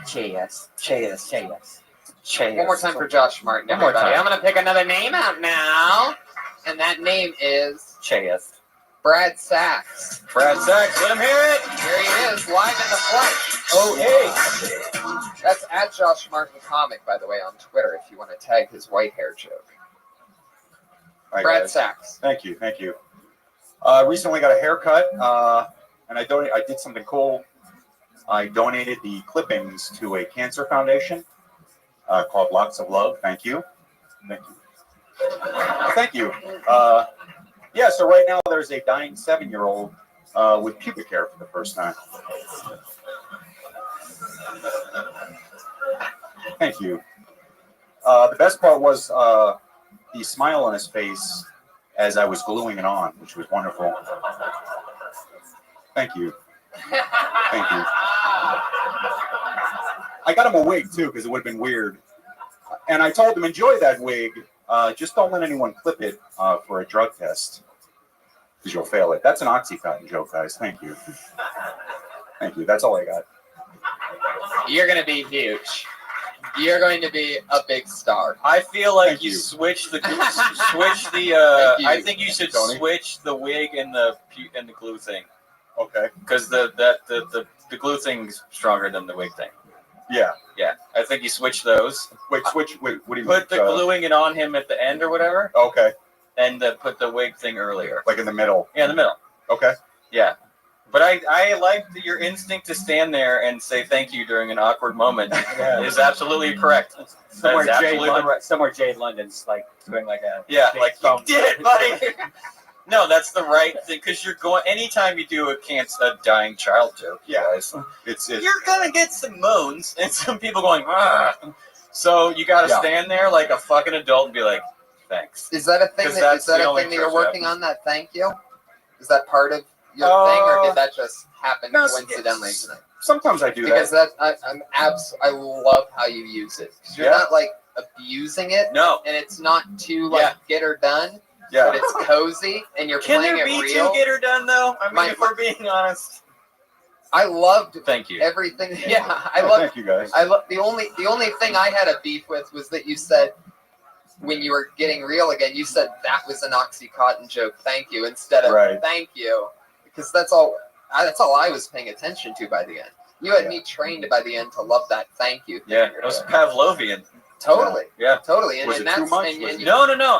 Cheers. One more time for Josh Martin, One more everybody. time. I'm going to pick another name out now. And that name is Cheers. Brad Sachs. Brad Sachs, let him hear it. Here he is, live in the flesh. Oh, hey. That's at Josh Martin Comic, by the way, on Twitter, if you want to tag his white hair joke. Hi, Brad guys. Sachs. Thank you. Recently got a haircut, and I did something cool. I donated the clippings to a cancer foundation called Lots of Love. Thank you. Thank you. Yeah, so right now there's a dying 7-year-old with pubic hair for the first time. Thank you. The best part was the smile on his face as I was gluing it on, which was wonderful. Thank you. Thank you. I got him a wig too, because it would have been weird. And I told him, enjoy that wig. Just don't let anyone clip it for a drug test, because you'll fail it. That's an Oxycontin joke, guys. Thank you. Thank you. That's all I got. You're going to be huge. You're going to be a big star. I feel like you switch the I think you should switch the wig and the glue thing. Okay. Because the glue thing's stronger than the wig thing. Yeah. Yeah. I think you switch those. Wait, what do you mean? Put the gluing it on him at the end or whatever. Okay. And put the wig thing earlier. Like in the middle. Yeah, in the middle. Okay. Yeah. But I like your instinct to stand there and say thank you during an awkward moment is absolutely correct. Somewhere That's Jade, absolutely London, somewhere Jade London's like doing like a like you did, buddy. No, that's the right thing because you're going. Anytime you do a dying child joke, guys, it's you're gonna get some moans and some people going. Ah. So you got to stand there like a fucking adult and be like, thanks. Is that a thing? Is that a thing that you're working on? That thank you. Is that part of your thing, or did that just happen coincidentally tonight? Sometimes I do because that. I love how you use it. You're not like abusing it. No, and it's not too like get her done. Yeah, but it's cozy, and you're Can playing there it be real. two get her done though? I mean, if we're being honest. I loved. Thank you. Everything. Yeah, I love. Thank you guys. I love the only thing I had a beef with was that you said when you were getting real again, you said that was an Oxycontin joke. Thank you instead of thank you, because that's all I was paying attention to by the end. You had me trained by the end to love that thank you. Yeah, it was Pavlovian. Totally. Yeah. Totally. Was and it too that's much? No.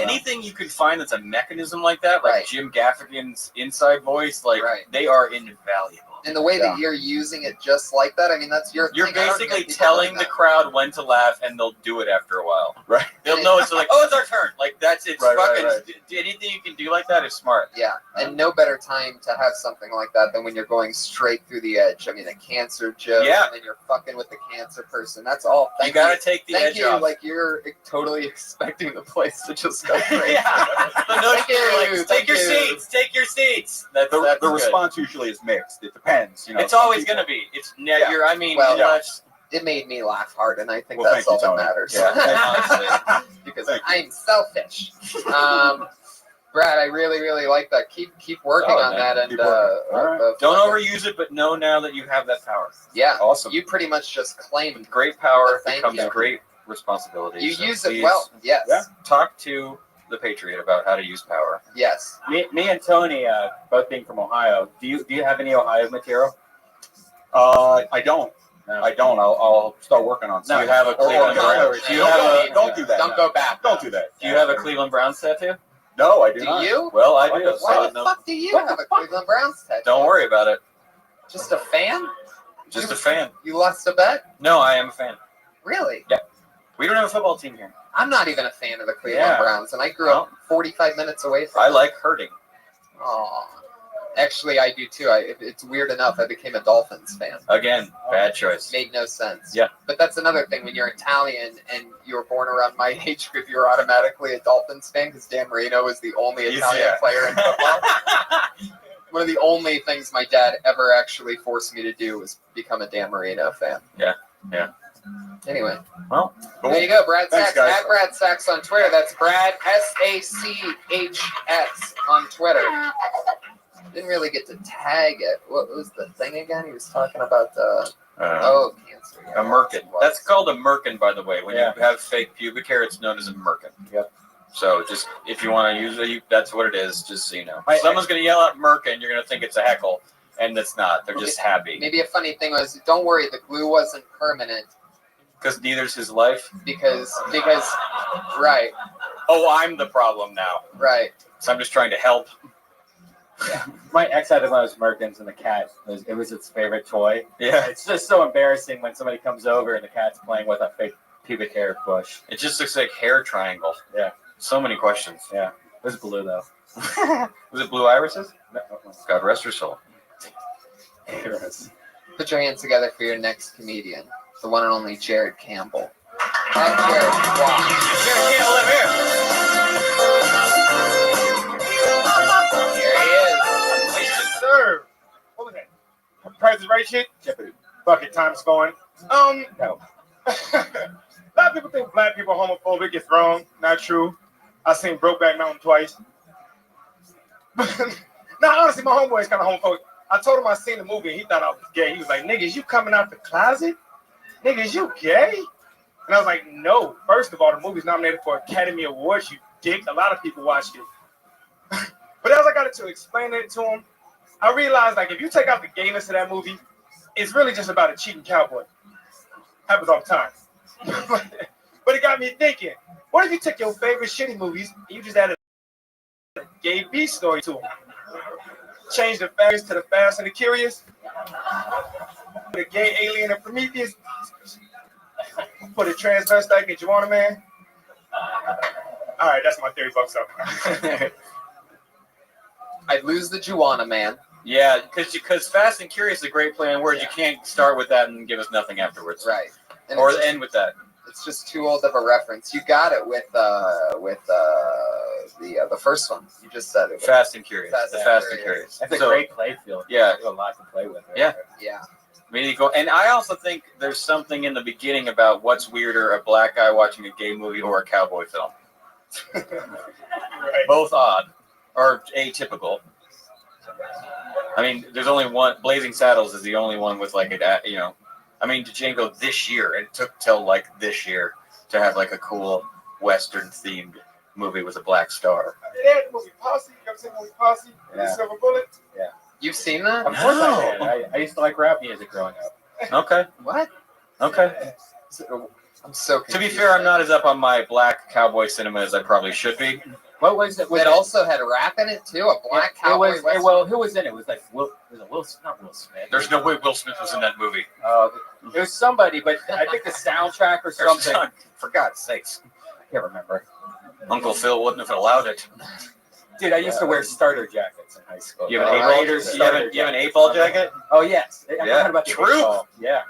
Anything you could find that's a mechanism like that, like Jim Gaffigan's inside voice, like they are invaluable. And the way that you're using it just like that, I mean, that's your You're thing. I don't basically get people telling like the that. crowd when to laugh, and they'll do it after a while. Right. They'll know it's like, oh, it's our turn. Like that's it's Right, fucking. right. Anything you can do like that is smart. Yeah, and no better time to have something like that than when you're going straight through the edge. I mean, a cancer joke, Yeah. and then you're fucking with the cancer person. That's all. You gotta take the Thank edge you. off. Like you're totally expecting the place to just go crazy. The note here, like, take your seats. Take your seats. That's The good. response usually is mixed. It depends. You know, It's always gonna be. It's you're. I mean, it made me laugh hard, and I think Well, that's thank all you, that Tony. matters. Yeah. Because I'm selfish. Brad, I really like that. Keep working on that, and Don't overuse it, but know now that you have that power. Yeah, awesome. You pretty much just claimed great power thank becomes you. great responsibility. You So use it please, well. Yes. Talk to the Patriot about how to use power. Yes. Me and Tony, both being from Ohio. Do you have any Ohio material? I don't. I don't. I'll start working on Do something. you have a Cleveland Browns? Do you have a? Don't do that. Don't go back. Don't do that. Do you have a Cleveland Browns tattoo? No, I do Do not. you? Well, I do. Why So the fuck do you have a Cleveland Browns tattoo? don't worry about it. Just a fan? Just a fan. You lost a bet? No, I am a fan. Really? Yeah. We don't have a football team here. I'm not even a fan of the Cleveland Yeah. Browns, and I grew up 45 minutes away from I them. like hurting. Aw. Actually, I do too. It's weird enough. I became a Dolphins fan. Again, bad choice. Made no sense. Yeah. But that's another thing. When you're Italian and you were born around my age group, you're automatically a Dolphins fan because Dan Marino was the only Italian player in football. One of the only things my dad ever actually forced me to do was become a Dan Marino fan. Yeah. Yeah. Anyway. Well, there you go, Brad Thanks, Sachs. guys. At Brad Sachs on Twitter. That's Brad SACHS on Twitter. Didn't really get to tag it. What was the thing again? He was talking about cancer. Yeah, a merkin. That's called a merkin, by the way. When Yeah. you have fake pubic hair, it's known as a merkin. Yep. So just if you want to use it, that's what it is. Just so you know. I- Someone's gonna yell out merkin, you're gonna think it's a heckle, and it's not. They're just happy Maybe a funny thing was, don't worry, the glue wasn't permanent because neither's his life. because right, Oh, I'm the problem now. right. So I'm just trying to help. My ex had one of those Merkins, and the cat it was its favorite toy. Yeah. It's just so embarrassing when somebody comes over and the cat's playing with a fake pubic hair bush. It just looks like hair triangle. Yeah. So many questions. Yeah. It was blue though. Was it blue irises? No, God rest her soul. Put your hands together for your next comedian, the one and only Jared Campbell. Jared, wow. Jared Campbell, live here. Here he is. Yes, sir. What was that? Price is Right shit? Fuck it, time's going. No. A lot of people think black people are homophobic. It's wrong. Not true. I've seen Brokeback Mountain twice. No, honestly, my homeboy is kind of homophobic. I told him I seen the movie and he thought I was gay. He was like, nigga, is you coming out the closet? Nigga, is you gay? And I was like, no. First of all, the movie's nominated for Academy Awards, you dick. A lot of people watched it. But as I got to explain it to him, I realized, like, if you take out the gayness of that movie, it's really just about a cheating cowboy. Happens all the time. But it got me thinking, what if you took your favorite shitty movies and you just added a gay B story to them? change the fast to the Fast and the Curious. Put a gay alien in Prometheus. Put a transvestite in Juana Man. All right, that's my theory, bucks up. I'd lose the Juana Man. Yeah, because Fast and Curious is a great play on words. You can't start with that and give us nothing afterwards. Right. And Or it's end with that. It's just too old of a reference. You got it with the first one. You just said it. Fast and Curious. Fast and Curious. That's a great play field. Yeah. There's a lot to play with. Right? Yeah. Yeah. I mean, and I also think there's something in the beginning about what's weirder, a black guy watching a gay movie or a cowboy film. Right. Both odd or atypical. I mean, there's only one. Blazing Saddles is the only one with like I mean, Django this year. It took till like this year to have like a cool Western themed movie with a black star. They had the movie Posse. You ever seen the movie Posse? Yeah. Silver Bullet? Yeah. You've seen that? Of course I did. I used to like rap music growing up. Okay. What? Okay. I'm so To be fair, I'm not as up on my black cowboy cinema as I probably should be. What was it? It also had rap in it too. A black cowboy. Western. Well, who was in it? It was like not Will Smith. There's no way Will Smith was in that movie. It was somebody, but I think the soundtrack or something. For God's sakes. I can't remember. Uncle Phil wouldn't have allowed it. Dude, I used to wear starter jackets in high school. You have an 8-ball jacket? Oh yes. I Yeah. forgot about the True. 8-ball. Yeah.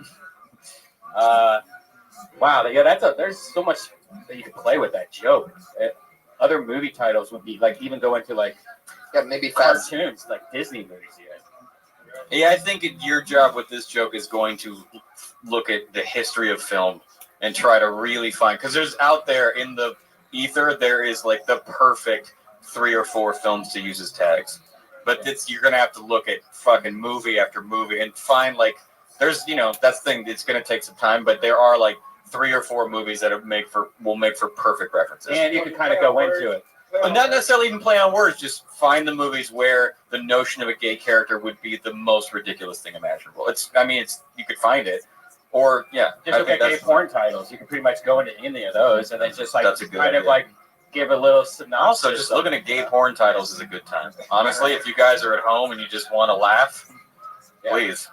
Wow. Yeah. There's so much that you can play with that joke. Other movie titles would be like even go into like maybe fast cartoons like Disney movies. Yeah, I think your job with this joke is going to look at the history of film and try to really find, because there's out there in the ether, there is like the perfect 3 or 4 films to use as tags. But you're going to have to look at fucking movie after movie and find like, there's, that's the thing, it's going to take some time, but there are like 3 or 4 movies that will make for perfect references. And you can kind of go into it. But not necessarily even play on words, just find the movies where the notion of a gay character would be the most ridiculous thing imaginable. You could find it. Or, Just look at gay porn titles. You can pretty much go into any of those and then just like kind of like give a little synopsis. Also, just looking at gay porn titles is a good time. Honestly, if you guys are at home and you just want to laugh, please.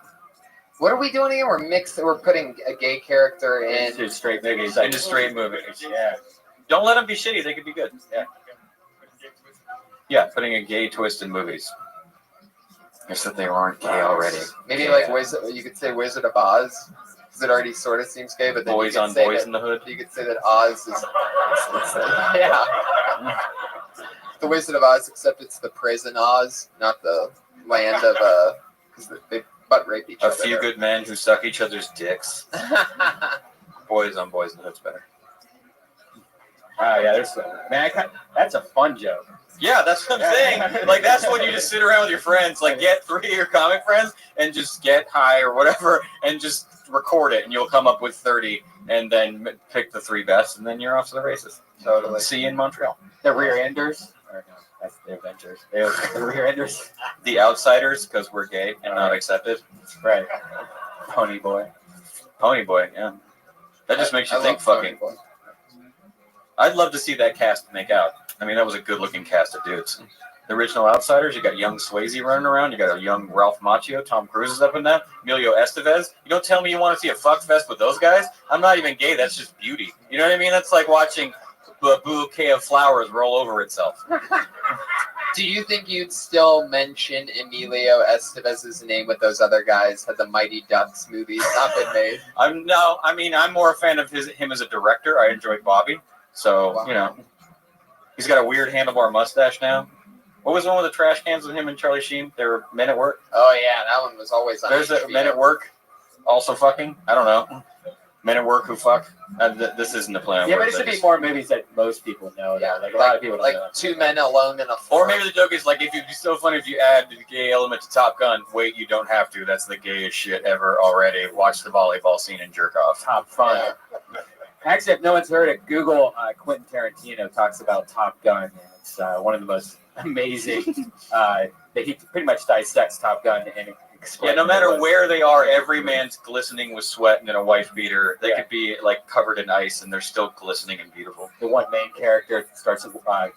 What are we doing here? We're putting a gay character into straight movies. Yeah. Don't let them be shitty. They could be good. Yeah. Yeah, putting a gay twist in movies. Except they aren't gay already. Maybe like you could say Wizard of Oz, because it already sort of seems gay. But then Boys on Boys in the Hood. You could say that Oz is yeah, the Wizard of Oz, except it's the prison Oz, not the land of because they butt rape each other. A few good men who suck each other's dicks. Boys on Boys in the Hood's better. Oh yeah, that's a fun joke. Yeah, that's what I'm saying. Like, that's when you just sit around with your friends, like, get 3 of your comic friends and just get high or whatever and just record it, and you'll come up with 30 and then pick the 3 best, and then you're off to the races. Totally. See you in Montreal. The Rear Enders? Or no, that's the Avengers. The Rear Enders. The Outsiders, because we're gay and not accepted. Right. Pony Boy. Pony Boy, yeah. That just makes you think fucking. I'd love to see that cast make out. I mean, that was a good-looking cast of dudes. The original Outsiders, you got young Swayze running around. You got a young Ralph Macchio. Tom Cruise is up in that. Emilio Estevez. You don't tell me you want to see a fuck fest with those guys? I'm not even gay. That's just beauty. You know what I mean? That's like watching a bouquet of flowers roll over itself. Do you think you'd still mention Emilio Estevez's name with those other guys had the Mighty Ducks movies not been made? I'm more a fan of him as a director. I enjoy Bobby. So, wow. He's got a weird handlebar mustache now. What was the one with the trash cans with him and Charlie Sheen? They were Men at Work. Oh yeah, that one was always on. There's a Men at Work, also fucking. I don't know. Men at Work who fuck. This isn't the plan. Yeah, but it should be more movies that most people know. Yeah, like a lot of people don't know. 2 Men Alone in a Farm. Or maybe the joke is like, if it'd be so funny if you add the gay element to Top Gun. Wait, you don't have to. That's the gayest shit ever already. Watch the volleyball scene and jerk off. Top fun. Yeah. Actually, if no one's heard it, Google Quentin Tarantino talks about Top Gun. And it's one of the most amazing. That he pretty much dissects Top Gun and explains. Yeah, no matter where they are, every man's glistening with sweat and in a wife beater. They could be like covered in ice and they're still glistening and beautiful. The one main character starts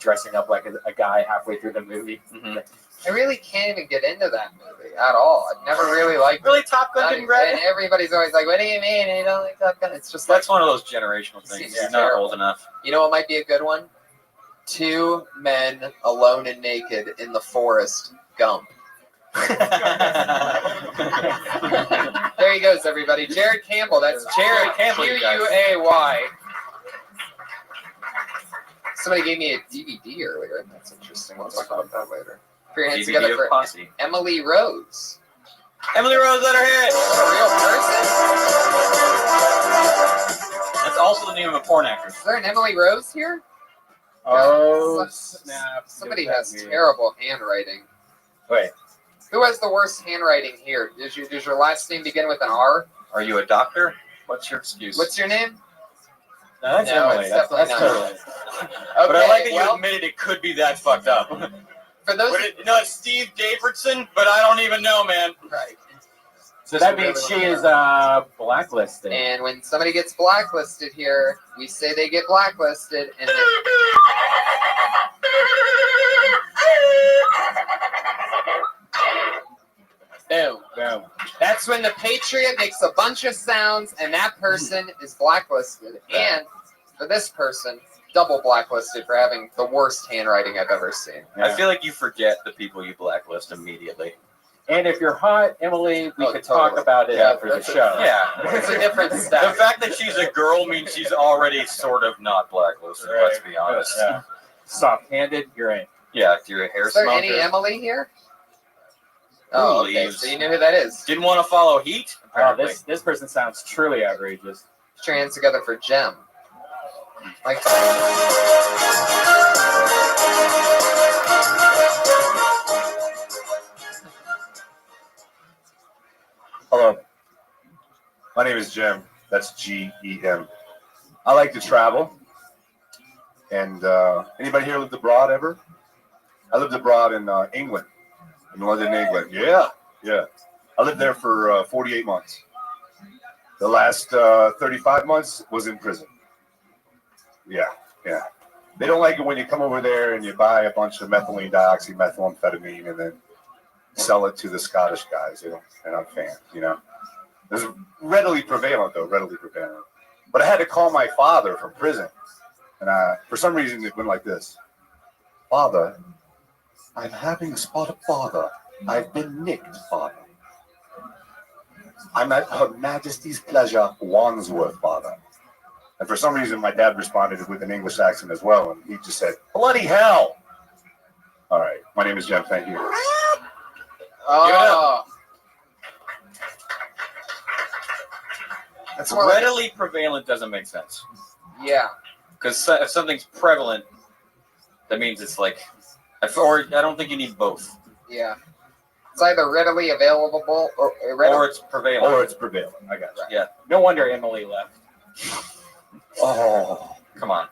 dressing up like a guy halfway through the movie. Mm-hmm. I really can't even get into that movie at all. I've never really liked Really, Top Gun didn't grab and you? everybody's always like, what do you mean you don't like Top Gun? It's just That's like, one of those generational things. Seems You're not terrible. old enough. you know what might be a good one? Two men alone and naked in the forest, Gump. There he goes, everybody. Jared Campbell. That's Jared Campbell, you guys. Q-U-A-Y. Somebody gave me a DVD earlier. That's interesting. We'll talk about that later. Put your hands DVD together of for Posse. Emily Rose. Emily Rose, let her hear it. A real person? That's also the name of a porn actress. Is there an Emily Rose here? Oh, Some- snap. Somebody Look at has that terrible handwriting. Wait. Who has the worst handwriting here? Does your last name begin with an R? Are you a doctor? What's your excuse? What's your name? No, that's No, Emily. it's That's definitely totally. Okay, But I like that you well, admitted it could be that fucked up. for those It's Steve Davidson, but I don't even know, man. right. So that means she is blacklisted. And when somebody gets blacklisted here, we say they get blacklisted, and then boom. Boom. That's when the Patriot makes a bunch of sounds, and that person is blacklisted. And for this person, double blacklisted for having the worst handwriting I've ever seen. I feel like you forget the people you blacklist immediately. And if you're hot, Emily, we could totally. talk about it after the show. Yeah. It's a different The step. fact that she's a girl means she's already sort of not blacklisted, let's be honest. Yeah. Soft-handed, you're in. Yeah, if you're a hair Is there smoker. any Emily here? Who Oh, okay. leaves? So you know who that is. Didn't want to follow Heat? Oh, Apparently. this person sounds truly outrageous. Put your hands together for Jem. Like, Hello. My name is Jim. That's G-E-M. I like to travel. And anybody here lived abroad ever? I lived abroad in England, in London, England. Yeah. I lived there for 48 months. The last 35 months was in prison. Yeah. They don't like it when you come over there and you buy a bunch of methylene dioxymethylamphetamine and then sell it to the Scottish guys. They're not fans, you know. It's readily prevalent, though, But I had to call my father from prison. And for some reason, it went like this. Father, I'm having a spot of father. I've been nicked, father. I'm at Her Majesty's pleasure, Wandsworth, father. And for some reason, my dad responded with an English accent as well. And he just said, bloody hell. All right. My name is Jem. Thank you. oh. That's more like, Readily prevalent doesn't make sense. yeah. Because if something's prevalent, that means it's like, or I don't think you need both. Yeah. It's either readily available or Or it's prevalent. I got you. Yeah. No wonder Emily left. Oh. Come on.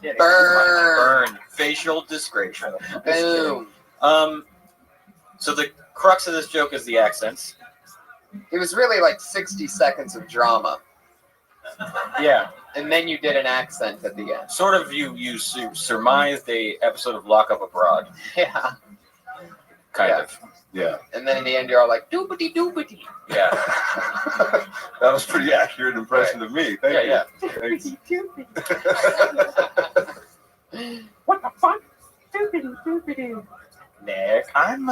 Burn. Burn. Facial disgrace. Boom. So the crux of this joke is the accents. It was really like 60 seconds of drama. Yeah. And then you did an accent at the end. Sort of you surmised a episode of Lock Up Abroad. Yeah. Kind Yeah. of. Yeah. And then in the end, you're all like, doopity doopity. Yeah. That was pretty accurate impression of me. Thank you. Thanks. What the fuck? Doopity. Nick, I'm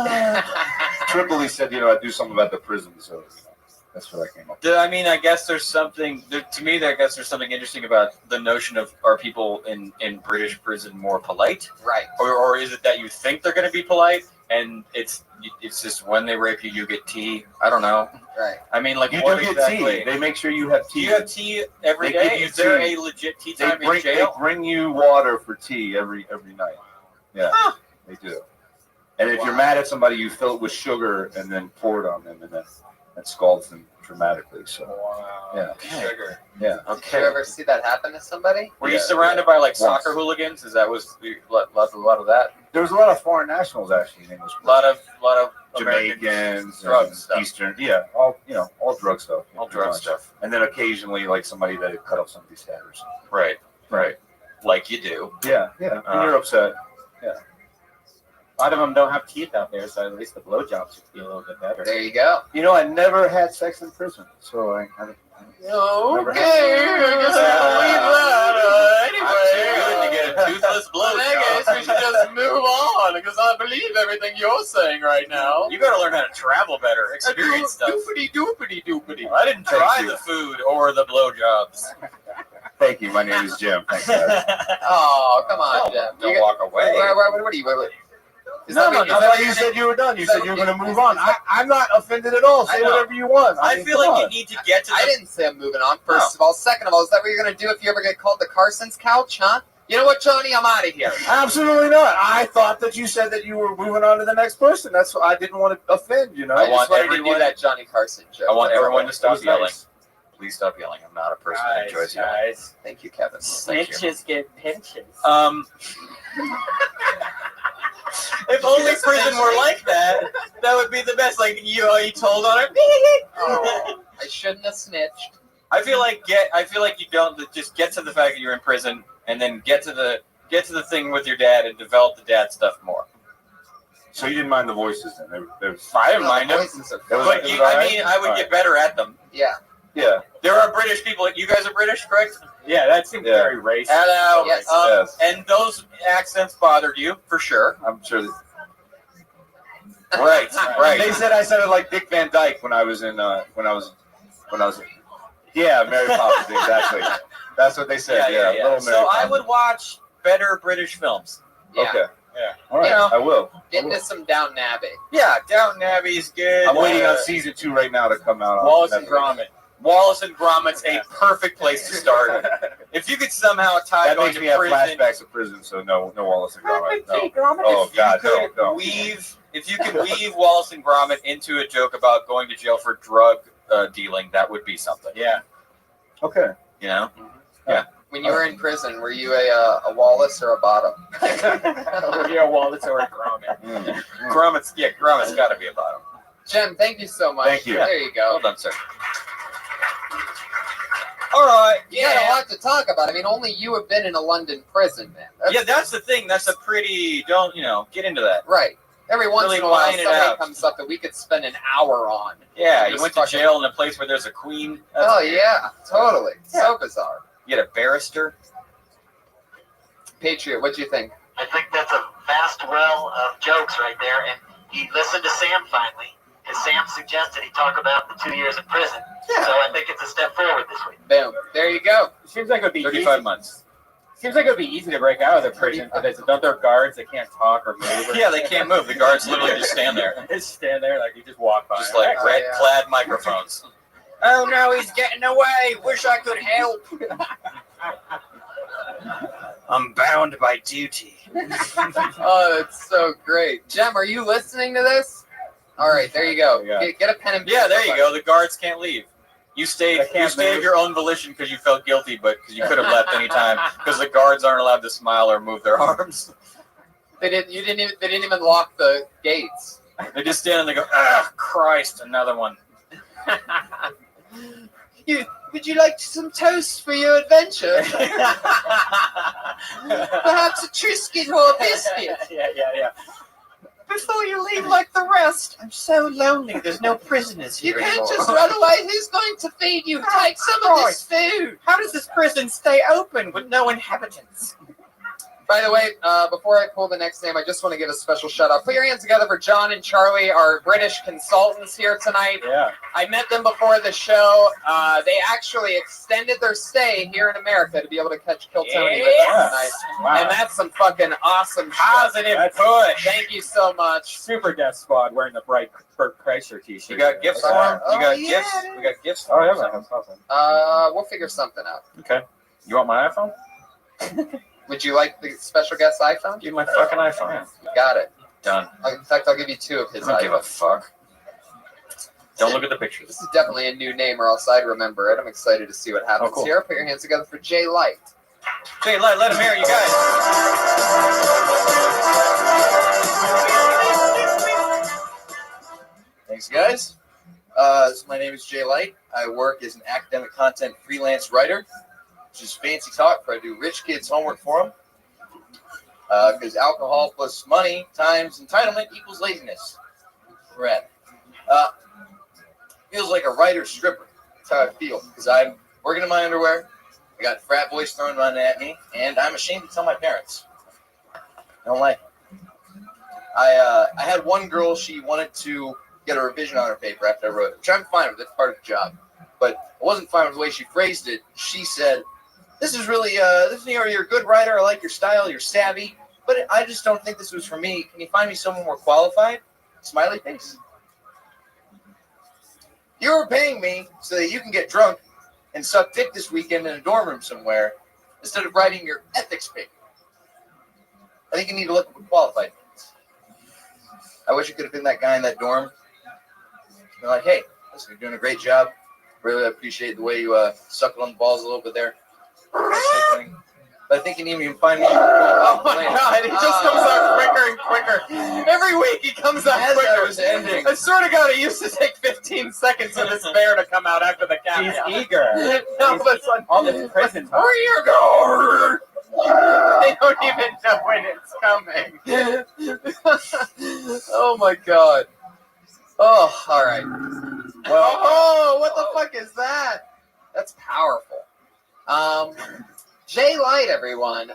Tripoli said, I'd do something about the prison, so that's what I came up with. I mean, I guess there's something, to me, I guess there's something interesting about the notion of, are people in British prison more polite? Right. Or is it that you think they're going to be polite, and it's just when they rape you, you get tea? I don't know. Right. I mean, like, You what do get exactly? tea. They make sure you have tea. Do you have tea every They give day? you Is there tea. a legit tea They time in bring jail? you water for tea every night. Yeah, they do. And if you're mad at somebody, you fill it with sugar and then pour it on them, and that scalds them dramatically. So, yeah. Sugar. Yeah. Did you ever see that happen to somebody? Were you surrounded by like soccer hooligans? Is that was a lot of that? There was a lot of foreign nationals actually in English. A lot of Jamaicans, drug stuff. Eastern, all drug stuff. All pretty drug much. stuff. And then occasionally, like somebody that had cut off somebody's head or something. Right. Like you do. Yeah. And you're upset. Yeah. lot of them don't have teeth out there, so at least the blowjobs should be a little bit better. There you go. You know, I never had sex in prison, so I Okay, Never I guess we'll leave that. Anyway, Good to get a toothless well, I guess we should just move on because I believe everything you're saying right now. You got to learn how to travel better, experience stuff. Doopity. I didn't Thank try you. the food or the blowjobs. Thank you. My name is Jim. Thanks, guys. Oh, come on, Jeff. Don't walk away. What are you? Is No, that no, what- is I that thought what you you're said gonna- you were done. You is that said you were what going to move on. I'm not offended at all. I Say know. whatever you want. I mean, feel come like on. you need to get to I the. didn't say I'm moving on. First of all, second of all, is that what you're gonna do if you ever get called the Carson's couch, huh? You know what, Johnny? I'm out of here. Absolutely not. I thought that you said that you were moving on to the next person. That's what I didn't want to offend. You know. I want just wanted to do everyone- that Johnny Carson joke. I want everyone to It stop was yelling. nice. Please stop yelling. I'm not a person that enjoys yelling. Guys, Thank you, Kevin. Thank you. snitches get pinches. If only prison were like that, that would be the best. Like you told on it. Oh, I shouldn't have snitched. I feel like you don't just get to the fact that you're in prison, and then get to the thing with your dad and develop the dad stuff more. So you didn't mind the voices then? I didn't mind them, Voices are It was- but it was I all right? mean, I would All get right. better at them. Yeah. Yeah. There are British people. You guys are British, correct? Yeah, that seems Yeah. very racist. Hello. Yes. Yes. And those accents bothered you for sure. I'm sure. That, Right. Right. They said I sounded like Dick Van Dyke when I was in when I was. Yeah, Mary Poppins. Exactly. That's what they said. Yeah. Little Mary So I Poppins. would watch better British films. Yeah. Okay. Yeah. All right. You know. I will. Get into some Downton Abbey. Yeah, Downton Abbey's good. I'm waiting on season 2 right now to come out. on Wallace and Netflix. Gromit. Wallace and Gromit's a perfect place to start. If you could somehow tie That going makes to me have prison, flashbacks of prison. So no Wallace and Gromit. No. Oh God, no. if you could weave Wallace and Gromit into a joke about going to jail for drug dealing, that would be something. Yeah. Okay. You know? When you were in prison, were you a Wallace or a Bottom? Yeah, Wallace or a Gromit. Gromit's got to be a bottom. Jim, thank you so much. Thank you. There you go. Well done, sir. All right. You got a lot to talk about. I mean, only you have been in a London prison, man. That's the thing. That's a pretty. Don't get into that. Right. Every once Really in a while, line it somebody out. comes up that we could spend an hour on. Yeah, you Just went to fucking- jail in a place where there's a queen. Oh yeah, totally. So bizarre. You had a barrister. Patriot, what'd you think? I think that's a vast well of jokes right there, and he listened to Sam finally, because Sam suggested he talk about the 2 years in prison. Yeah. So I think it's a step forward this week. Boom. There you go. Seems like it would be 35 easy. months. Seems like it would be easy to break out of the prison because don't there guards that can't talk or move? Or Yeah, they can't move. The guards literally just stand there, just stand there like you just walk by. just like red clad microphones. Oh no, he's getting away. Wish I could help. I'm bound by duty. Oh, that's so great. Jem, are you listening to this? All right, there you go. Get a pen and Yeah, paper. there you go. The guards can't leave. You stayed. They can't You stayed move. of your own volition because you felt guilty, but because you could have left any time. Because the guards aren't allowed to smile or move their arms. They didn't even lock the gates. They just stand and they go, "Ah, Christ, another one." Would you like some toast for your adventure? Perhaps a Triscuit or a biscuit? Yeah. Before you leave like the rest. I'm so lonely. There's no prisoners You here can't anymore. just run away. Who's going to feed you? Take some of this food. How does this prison stay open with no inhabitants? By the way, before I pull the next name, I just want to give a special shout out. Put your hands together for John and Charlie, our British consultants here tonight. Yeah. I met them before the show. They actually extended their stay here in America to be able to catch Kill Tony with us tonight. Wow. And that's some fucking awesome shit. Positive That's push. Thank you so much. Super Death Squad wearing the bright Burt Kreischer t-shirt. You got gifts for him? Oh, You got yeah, gifts? dude. We got gifts Oh, for yeah, him. man, that's awesome. We'll figure something out. Okay. You want my iPhone? Would you like the special guest iPhone? Give me my fucking iPhone. Got it. Done. In fact, I'll give you 2 of his I don't give a iPhones. fuck. Don't look at the pictures. This is definitely a new name, or else I'd remember it. I'm excited to see what happens Oh, cool. here. Put your hands together for Jay Light. Jay, let him hear you guys. Thanks, guys. So my name is Jay Light. I work as an academic content freelance writer, which is fancy talk for I do rich kids' homework for them. Because alcohol plus money times entitlement equals laziness. Red. Feels like a writer stripper. That's how I feel. Because I'm working in my underwear. I got frat boys throwing money at me, and I'm ashamed to tell my parents. I don't like it. I had one girl, she wanted to get a revision on her paper after I wrote it, which I'm fine with. That's part of the job. But I wasn't fine with the way she phrased it. She said, "This is really, you're a good writer. I like your style. You're savvy. But I just don't think this was for me. Can you find me someone more qualified?" Smiley face. You're paying me so that you can get drunk and suck dick this weekend in a dorm room somewhere instead of writing your ethics paper. I think you need to look for qualified. I wish I could have been that guy in that dorm. Be like, "Hey, listen, you're doing a great job. Really appreciate the way you suckled on the balls a little bit there. But I think you need me to find me." Oh my god, it just comes out quicker and quicker. Every week he comes out As quicker. I was ending. I swear to God, it used to take 15 seconds for this bear to come out after the cat. He's eager. No, but All this prison time. where you go? They don't even know when it's coming. Oh my god. Oh, all right. Well, oh, what the fuck is that? That's powerful. Jay Light, everyone.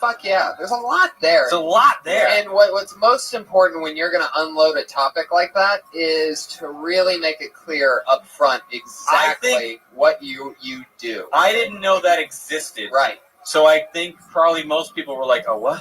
Fuck yeah. There's a lot there. There's a lot there. And what's most important when you're going to unload a topic like that is to really make it clear up front exactly what you do. I didn't know that existed. Right. So I think probably most people were like, "Oh, what?"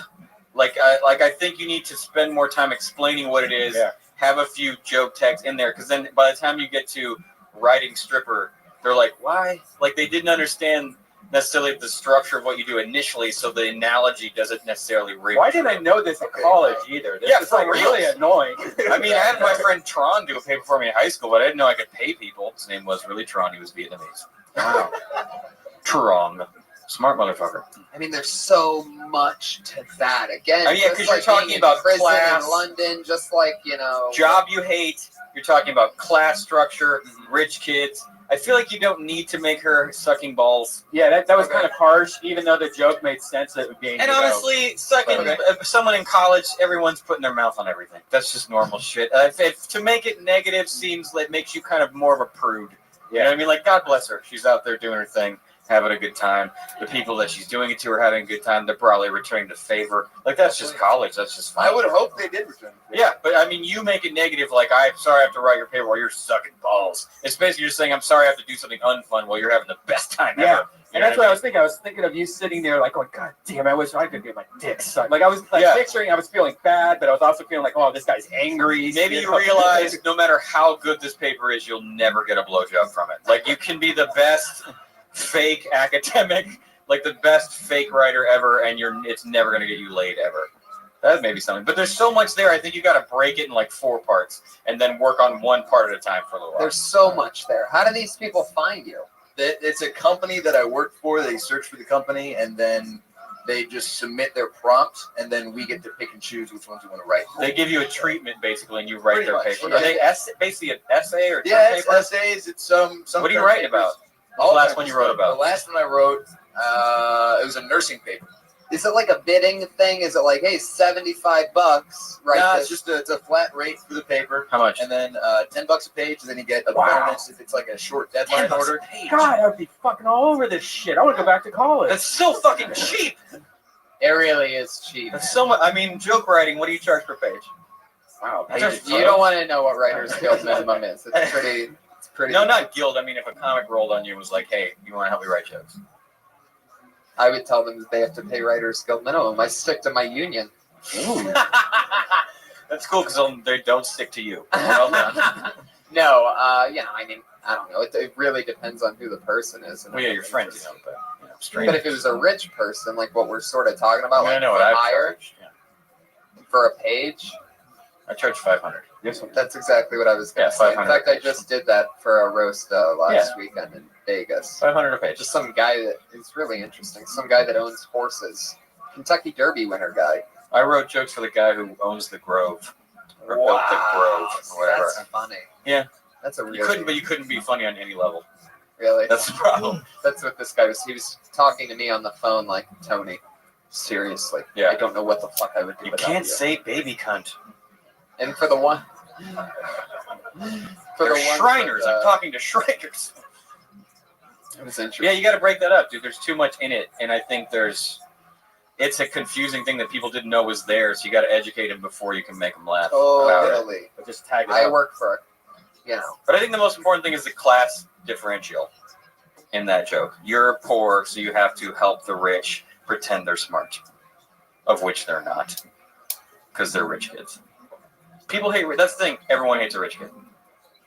I think you need to spend more time explaining what it is. Yeah. Have a few joke tags in there, because then by the time you get to writing stripper, they're like, "Why?" Like they didn't understand necessarily the structure of what you do initially, so the analogy doesn't necessarily ring. Why didn't I know this in college either? This is like really annoying. I mean, I had my friend Tron do a paper for me in high school, but I didn't know I could pay people. His name was really Tron. He was Vietnamese. Wow. Tron. Smart motherfucker. I mean, there's so much to that. Again, Oh, yeah, just 'cause you're talking being in about prison class. in London, just like, Job you hate. You're talking about class structure, rich kids. I feel like you don't need to make her sucking balls. Yeah, that was kind of harsh, even though the joke made sense that it would be. And honestly, sucking someone in college, everyone's putting their mouth on everything. That's just normal shit. If to make it negative seems like makes you kind of more of a prude. You know what I mean? Like, God bless her. She's out there doing her thing, having a good time. The people that she's doing it to are having a good time. They're probably returning the favor. Like, that's just college. That's just fine. I would hope they did return. Yeah, but I mean, you make it negative, like, "I'm sorry I have to write your paper while you're sucking balls." It's basically just saying, "I'm sorry I have to do something unfun while you're having the best time ever." And that's what I was thinking. I was thinking of you sitting there like, "Oh, God damn, I wish I could get my dick sucked." Like I was like picturing, I was feeling bad, but I was also feeling like, "Oh, this guy's angry." Maybe you realize no matter how good this paper is, you'll never get a blowjob from it. Like, you can be the best fake academic, like the best fake writer ever, and it's never going to get you laid ever. That may be something. But there's so much there. I think you got to break it in like 4 parts and then work on one part at a time for a little while. There's so much there. How do these people find you? It's a company that I work for. They search for the company, and then they just submit their prompts, and then we get to pick and choose which ones we want to write. They give you a treatment, basically, and you write Pretty their much, paper. yeah. Are they basically an essay or Yeah, term it's paper? essays. It's some. What are you writing about? What's the last one you wrote about? The last one I wrote, it was a nursing paper. Is it like a bidding thing? Is it like, hey, $75, right? No, it's just it's a flat rate for the paper. How much? And then $10 a page, and then you get a bonus if it's like a short deadline order. God, I would be fucking all over this shit. I want to go back to college. That's so fucking cheap. It really is cheap. That's so much. I mean, joke writing. What do you charge per page? Wow. You don't want to know what Writers Guild minimum is. It's pretty. No, not guild. I mean, if a comic rolled on you and was like, "Hey, you want to help me write jokes?" I would tell them that they have to pay Writers Guild minimum. I stick to my union. That's cool because they don't stick to you. Well done. No, I mean, I don't know. It really depends on who the person is. And Well, yeah, your friends, but But if it was a rich person, like what we're sort of talking about, I like know for what I've hire, charged. Yeah. for a page, I charge $500. Yes, that's exactly what I was going to say. In $500 fact, a I page. just did that for a roast last weekend in Vegas. $500 a page. Just some guy that is really interesting. Some guy that owns horses. Kentucky Derby winner guy. I wrote jokes for the guy who owns the Grove, or built the Grove, or whatever. That's funny. Yeah, That's a real. you couldn't be funny on any level. Really? That's the problem. That's what this guy was. He was talking to me on the phone like Tony. Seriously. Yeah. I don't know what the fuck I would do You without can't you. say baby cunt. And for the one... They're ones Shriners. that, I'm talking to Shriners. It was interesting. Yeah, you got to break that up, dude. There's too much in it, and I think it's a confusing thing that people didn't know was there. So you got to educate them before you can make them laugh. about it. Totally. But just tag it I up. work for, you know. But I think the most important thing is the class differential in that joke. You're poor, so you have to help the rich pretend they're smart, of which they're not, because they're rich kids. People hate. That's the thing. Everyone hates a rich kid.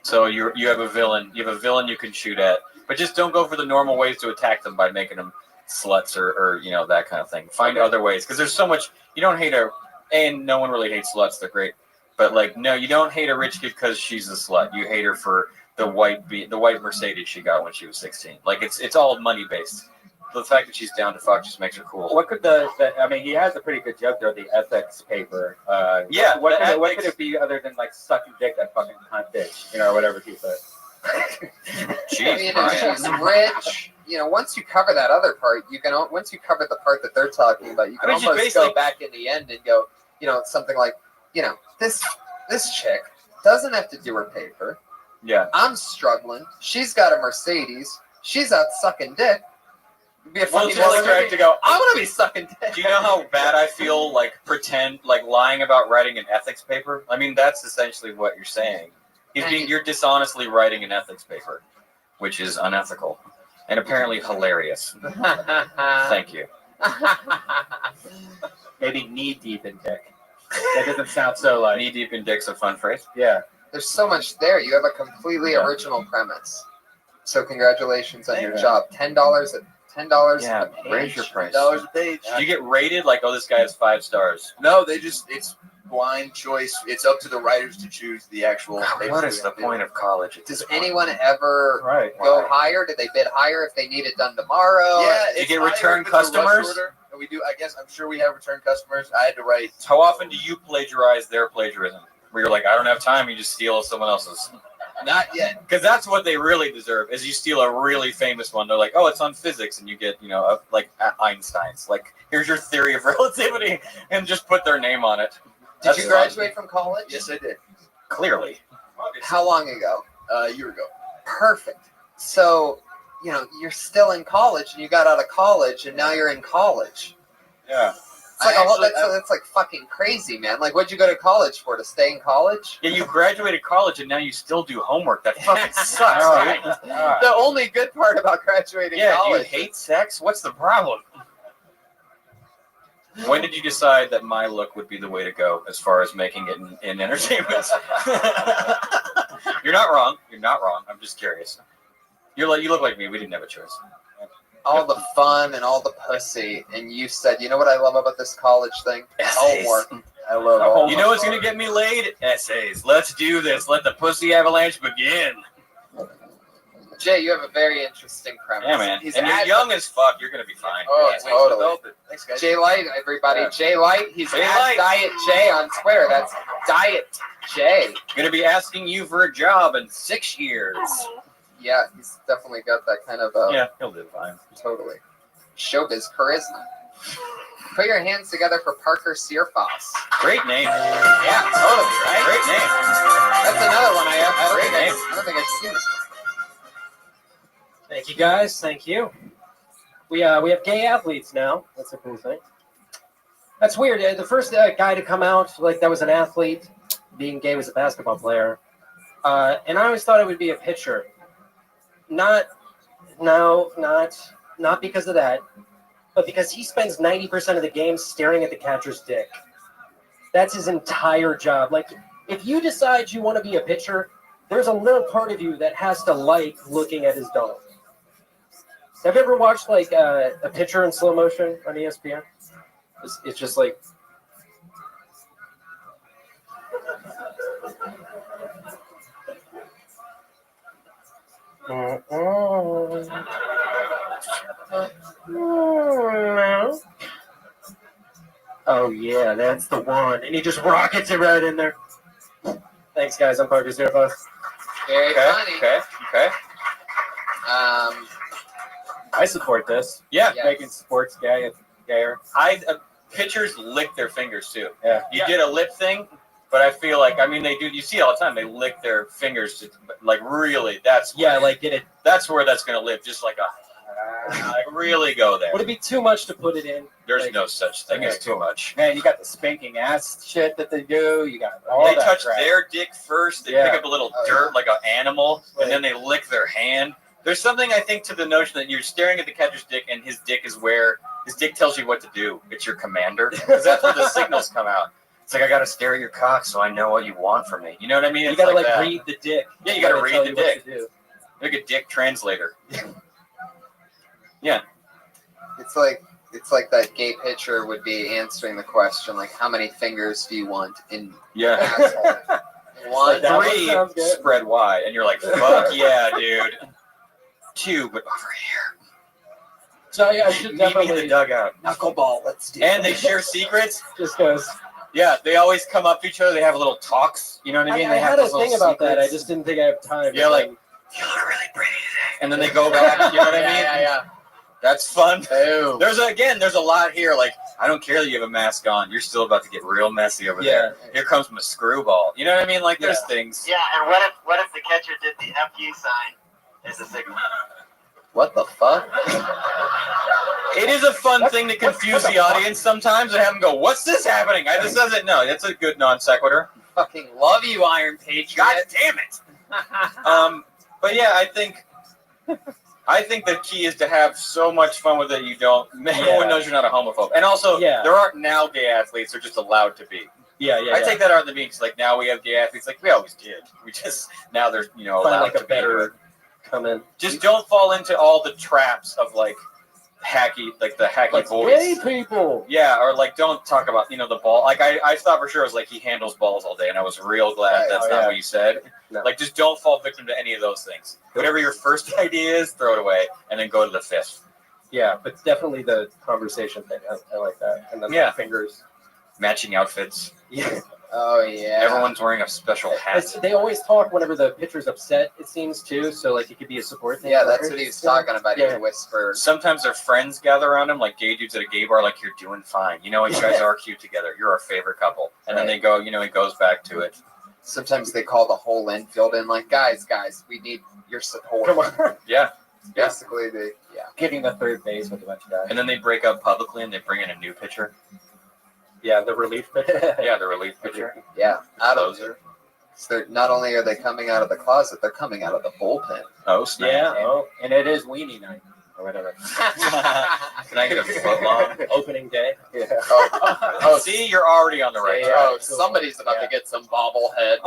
So you have a villain. You have a villain you can shoot at, but just don't go for the normal ways to attack them by making them sluts or you know, that kind of thing. Find other ways, because there's so much. You don't hate and no one really hates sluts. They're great, but like, no, you don't hate a rich kid because she's a slut. You hate her for the white Mercedes she got when she was 16. Like, it's all money based. The fact that she's down to fuck just makes her cool. What could I mean, he has a pretty good joke there, the ethics paper. Yeah, What ethics- could it be other than like sucking dick, that fucking cunt bitch, you know, or whatever he said. I mean, if she's rich, you know, once you cover that other part, you can, once you cover the part that they're talking about, you can I mean, almost go back in the end and go, you know, something like, you know, this chick doesn't have to do her paper. Yeah. I'm struggling. She's got a Mercedes. She's out sucking dick. It'd be a Well, funny just like trying to go, I want to be sucking dick. Do you know how bad I feel, like, lying about writing an ethics paper? I mean, that's essentially what you're saying. You're dishonestly writing an ethics paper, which is unethical and apparently hilarious. Thank you. Maybe knee deep in dick. That doesn't sound so like knee deep in dick's a fun phrase. Yeah. There's so much there. You have a completely original premise. So congratulations on your job. $10 Yeah, a page. raise your price. $10 a page. Do you get rated like, oh, this guy has 5 stars? No, it's blind choice. It's up to the writers to choose the actual. What is the point of college? Does anyone ever go higher? Did they bid higher if they need it done tomorrow? Yeah, you it's get higher return if it's a rush customers? order, and we do. I guess I'm sure we have return customers. I had to write. How often do you plagiarize their plagiarism? Where you're like, I don't have time, you just steal someone else's. Not yet. Because that's what they really deserve, is you steal a really famous one. They're like, oh, it's on physics, and you get, you know, like Einstein's. Like, here's your theory of relativity, and just put their name on it. Did you graduate from college? Yes, I did. Clearly. How long ago? A year ago. Perfect. So, you know, you're still in college, and you got out of college, and now you're in college. Yeah. It's like that's like fucking crazy, man. Like, what'd you go to college for? To stay in college? Yeah, you graduated college, and now you still do homework. That fucking sucks, dude. The only good part about graduating college. Do you hate sex? What's the problem? When did you decide that my look would be the way to go as far as making it in entertainment? You're not wrong. You're not wrong. I'm just curious. You look like me. We didn't have a choice. All the fun and all the pussy, and you said, you know what I love about this college thing? Essays. Homework. I love homework. You know what's gonna get me laid? Essays. Let's do this. Let the pussy avalanche begin. Jay, you have a very interesting premise. Yeah, man. And you're young as fuck. You're gonna be fine. Oh, totally. Thanks, guys. Jay Light, everybody. Yeah. Jay Light. He's Jay at Light. Diet Jay on Twitter. That's Diet Jay. Gonna be asking you for a job in 6 years. Yeah, he's definitely got that kind of Yeah, he'll do fine. Totally. Showbiz charisma. Put your hands together for Parker Searfoss. Great name. Yeah, totally, right? Great name. That's another one Great name. I don't think I've seen this one. Thank you, guys. Thank you. We have gay athletes now. That's a cool thing. That's weird. The first guy to come out like that was an athlete, being gay was a basketball player, and I always thought it would be a pitcher. Not because of that, but because he spends 90% of the game staring at the catcher's dick. That's his entire job. Like, if you decide you want to be a pitcher, there's a little part of you that has to like looking at his dog. Have you ever watched like a pitcher in slow motion on ESPN? It's just like. Oh yeah, that's the one, and he just rockets it right in there. Thanks, guys. I'm Parker Searfoss. Very funny. Okay. I support this. Yeah. Making sports gay gayer. Pitchers lick their fingers too. Yeah. You did a lip thing, but I feel like they do. You see it all the time. They lick their fingers, like really. That's like get it. That's where that's gonna live. Just like really go there. Would it be too much to put it in? There's no such thing as too much. Man, you got the spanking ass shit that they do. You got all They that touch crap. their dick first. They pick up a little dirt like an animal, and then they lick their hand. There's something I think to the notion that you're staring at the catcher's dick, and his dick is where his dick tells you what to do. It's your commander, because that's where the signals come out. It's like I gotta stare at your cock so I know what you want from me. You know what I mean? You It's gotta that. read the dick. Yeah, you gotta Gotta read tell the you what dick. to do. Like a dick translator. Yeah. It's like that gay pitcher would be answering the question, like, how many fingers do you want in your asshole? One, Three, spread wide, and you're like, fuck yeah, dude. 2, but over here. So yeah, I should Meet me in definitely the dugout. knuckleball. Let's do. And they share secrets. Just goes. Yeah, they always come up to each other. They have little talks. You know what I mean? I They have had a those thing little about that. I secrets. just didn't think I have time. Yeah, like, you look really pretty today. And then they go back. You know what I mean? Yeah. That's fun. Boom. There's a lot here. Like, I don't care that you have a mask on. You're still about to get real messy over there. Here comes my screwball. You know what I mean? Like, there's things. Yeah, and what if the catcher did the FU sign as a signal? What the fuck? It is a fun thing to confuse the audience sometimes and have them go, "What's this happening?" I just doesn't know. That's a good non sequitur. Fucking love you, Iron Patriot. God damn it. But yeah, I think the key is to have so much fun with it no one knows you're not a homophobe. And also, there aren't now gay athletes; they're just allowed to be. I take that out of the means. Like now we have gay athletes, like we always did. We just now they're allowed like to a better come in. Just don't fall into all the traps of like the hacky voice. Gay people. Yeah, or like don't talk about the ball. Like I thought for sure it was like he handles balls all day, and I was real glad that's not what you said. No. Like just don't fall victim to any of those things. Whatever your first idea is, throw it away, and then go to the fifth. Yeah, but definitely the conversation thing. I like that. And then the fingers. Matching outfits. Yeah. Oh yeah. Everyone's wearing a special hat. They always talk whenever the pitcher's upset, it seems too. So like it could be a support thing. Yeah, that's what he was talking about. He would whisper. Sometimes their friends gather around him, like gay dudes at a gay bar, like you're doing fine. You know, you guys are cute together. You're our favorite couple. And then they go, he goes back to it. Sometimes they call the whole infield in, like, guys, we need your support. Come on. Yeah. Basically, Getting the third base with a bunch of guys. And then they break up publicly and they bring in a new pitcher. Yeah, the relief pitcher. Yeah, the relief pitcher. Yeah, out of there. So not only are they coming out of the closet, they're coming out of the bullpen. Oh, snap. Yeah, and it is weenie night or whatever. Can I get a foot long? Opening day. Yeah. Oh, see, you're already on the right track. Oh, somebody's about to get some bobblehead.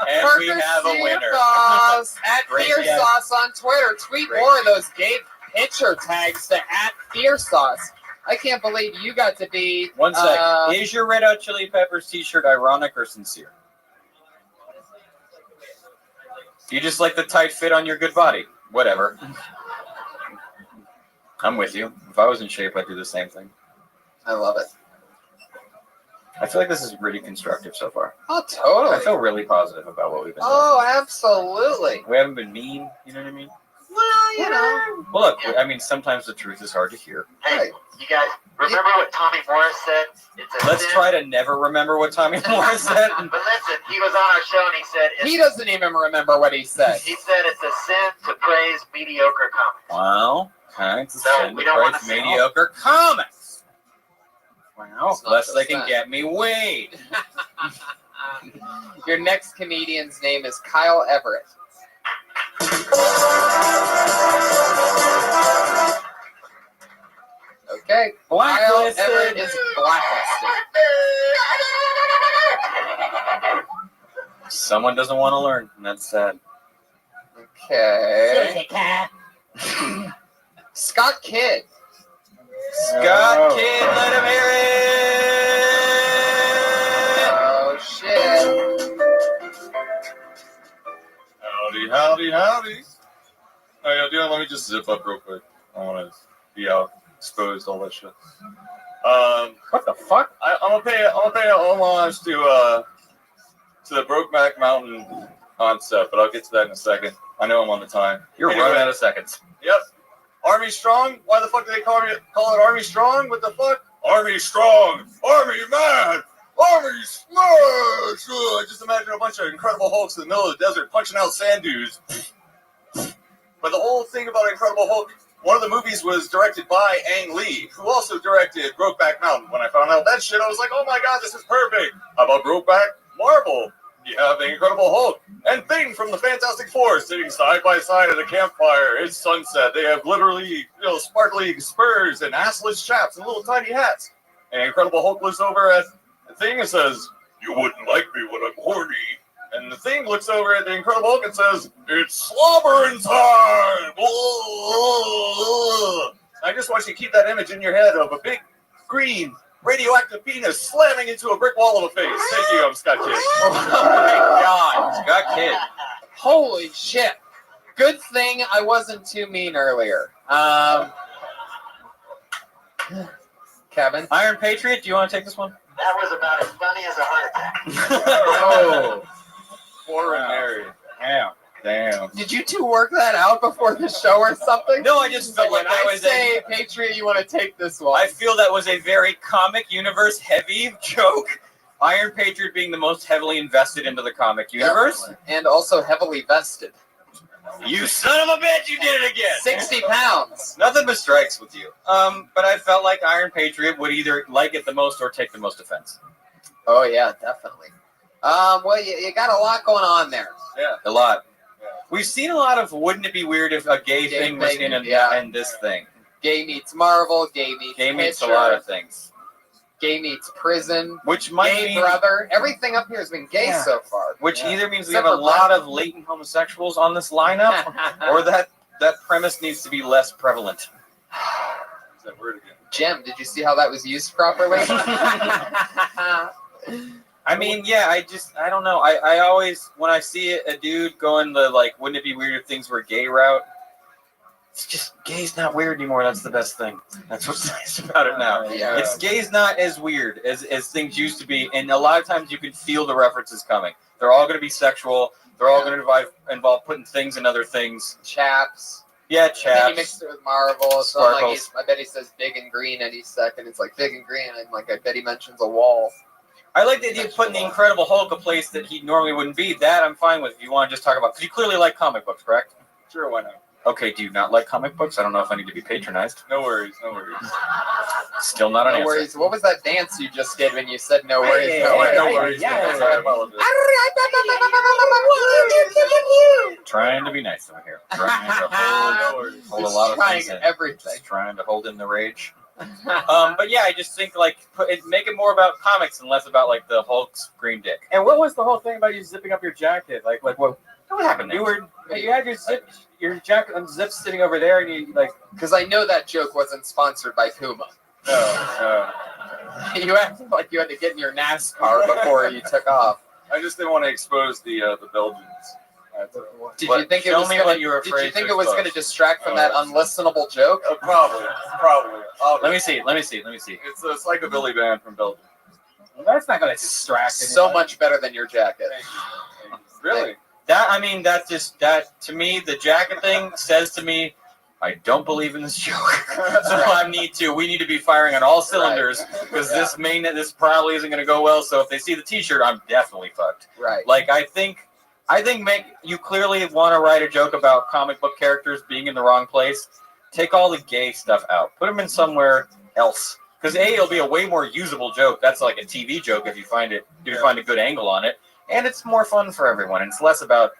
And we have a winner. Sauce at Great Fear guess. Sauce on Twitter. Tweet more of those gay pitcher tags to at Fear Sauce. I can't believe you got to be. 1 sec. Is your Red Hot Chili Peppers t-shirt ironic or sincere? You just like the tight fit on your good body. Whatever. I'm with you. If I was in shape, I'd do the same thing. I love it. I feel like this is really constructive so far. Oh, totally. I feel really positive about what we've been doing. Oh, absolutely. We haven't been mean, you know what I mean? Well, you know. Well, look, I mean, sometimes the truth is hard to hear. Hey, you guys remember what Tommy Morris said? It's a Let's sin. try to never remember what Tommy Morris said. But listen, he was on our show and he said He doesn't even remember what he said. He said it's a sin to praise mediocre comics. Wow. Okay. It's a So sin we to don't praise wanna see- mediocre comics. Wow. It's not Less just they can that. get me weighed. Your next comedian's name is Kyle Everett. Okay. Kyle Everett is blacklisted. Someone doesn't want to learn, and that's sad. Okay. Scott Kidd. Scott Kidd, let him hear it! Oh, shit. Howdy, howdy, howdy. How y'all doing? Let me just zip up real quick. I want to be out exposed, all that shit. What the fuck? I'm gonna pay homage to the Brokeback Mountain concept, but I'll get to that in a second. I know I'm on the time. You're Anyway, running out of seconds. Yep. Army Strong? Why the fuck do they call it Army Strong? What the fuck? Army Strong! Army Man! Army Smash! I just imagine a bunch of Incredible Hulks in the middle of the desert punching out sand dudes. But the whole thing about Incredible Hulk, one of the movies was directed by Ang Lee, who also directed Brokeback Mountain. When I found out that shit, I was like, oh my god, this is perfect. How about Brokeback? Marvel. You have the Incredible Hulk and Thing from the Fantastic Four sitting side by side at a campfire. It's sunset. They have literally, sparkly spurs and assless chaps and little tiny hats. And Incredible Hulk looks over at the Thing and says, "You wouldn't like me when I'm horny." And the Thing looks over at the Incredible Hulk and says, "It's slobbering time." I just want you to keep that image in your head of a big green radioactive penis slamming into a brick wall of a face. Thank you, I'm Scott Kidd. Oh my god, Scott Kidd. Holy shit. Good thing I wasn't too mean earlier. Kevin? Iron Patriot, do you want to take this one? That was about as funny as a heart attack. Oh, poor and married. Damn. Did you two work that out before the show or something? No, I just felt When like that I was say Patriot, you want to take this one. I feel that was a very comic universe heavy joke. Iron Patriot being the most heavily invested into the comic universe. And also heavily vested. You son of a bitch, you did it again. 60 pounds. Nothing but strikes with you. But I felt like Iron Patriot would either like it the most or take the most offense. Oh, yeah, definitely. Well, you got a lot going on there. Yeah. A lot. We've seen a lot of wouldn't it be weird if a gay thing was in this thing. Gay meets Marvel, gay meets a lot of things. Gay meets prison, which might gay mean, brother. Everything up here has been gay so far. Which either means Except we have a for lot Brian. of latent homosexuals on this lineup, or that premise needs to be less prevalent. That word again. Jim, did you see how that was used properly? I mean, yeah, I don't know. I always, when I see a dude going the, like, wouldn't it be weird if things were gay route? It's just, gay's not weird anymore. That's the best thing. That's what's nice about it now. Yeah. It's gay's not as weird as things used to be. And a lot of times you can feel the references coming. They're all going to be sexual. They're all going to involve putting things in other things. Chaps. Yeah, And then chaps. you mixed it with Marvel. So I'm like, I bet he says big and green any second. It's like big and green. And like, I bet he mentions a wall. I like the idea of putting the Incredible Hulk a place that he normally wouldn't be. That I'm fine with if you want to just talk about. Because you clearly like comic books, correct? Sure, why not? Okay, do you not like comic books? I don't know if I need to be patronized. No worries, no worries. Still not an No answer. worries. What was that dance you just did when you said no worries? Hey, No hey, worries. hey, No worries. yeah, No yeah, worries. yeah. I apologize. Trying to be nice over here. Trying to hold a Just lot of trying things in. everything. Just trying to hold in the rage. But yeah, I just think like make it more about comics and less about like the Hulk's green dick. And what was the whole thing about you zipping up your jacket? Like what happened? You had your jacket unzipped sitting over there, and you like. Because I know that joke wasn't sponsored by Puma. No. You acted like you had to get in your NASCAR before you took off. I just didn't want to expose the Belgians. Did you think it was going to distract from that unlistenable joke? Probably. Let me see. Let me see. It's a psychobilly band from Belgium. Well, that's not going to distract. So much better than your jacket. Really? That to me, the jacket thing says to me, I don't believe in this joke. So we need to be firing on all cylinders because this probably isn't going to go well. So if they see the T-shirt, I'm definitely fucked. Right. Like I think you clearly want to write a joke about comic book characters being in the wrong place. Take all the gay stuff out. Put them in somewhere else. Because it'll be a way more usable joke. That's like a TV joke if you find a good angle on it, and it's more fun for everyone. And it's less about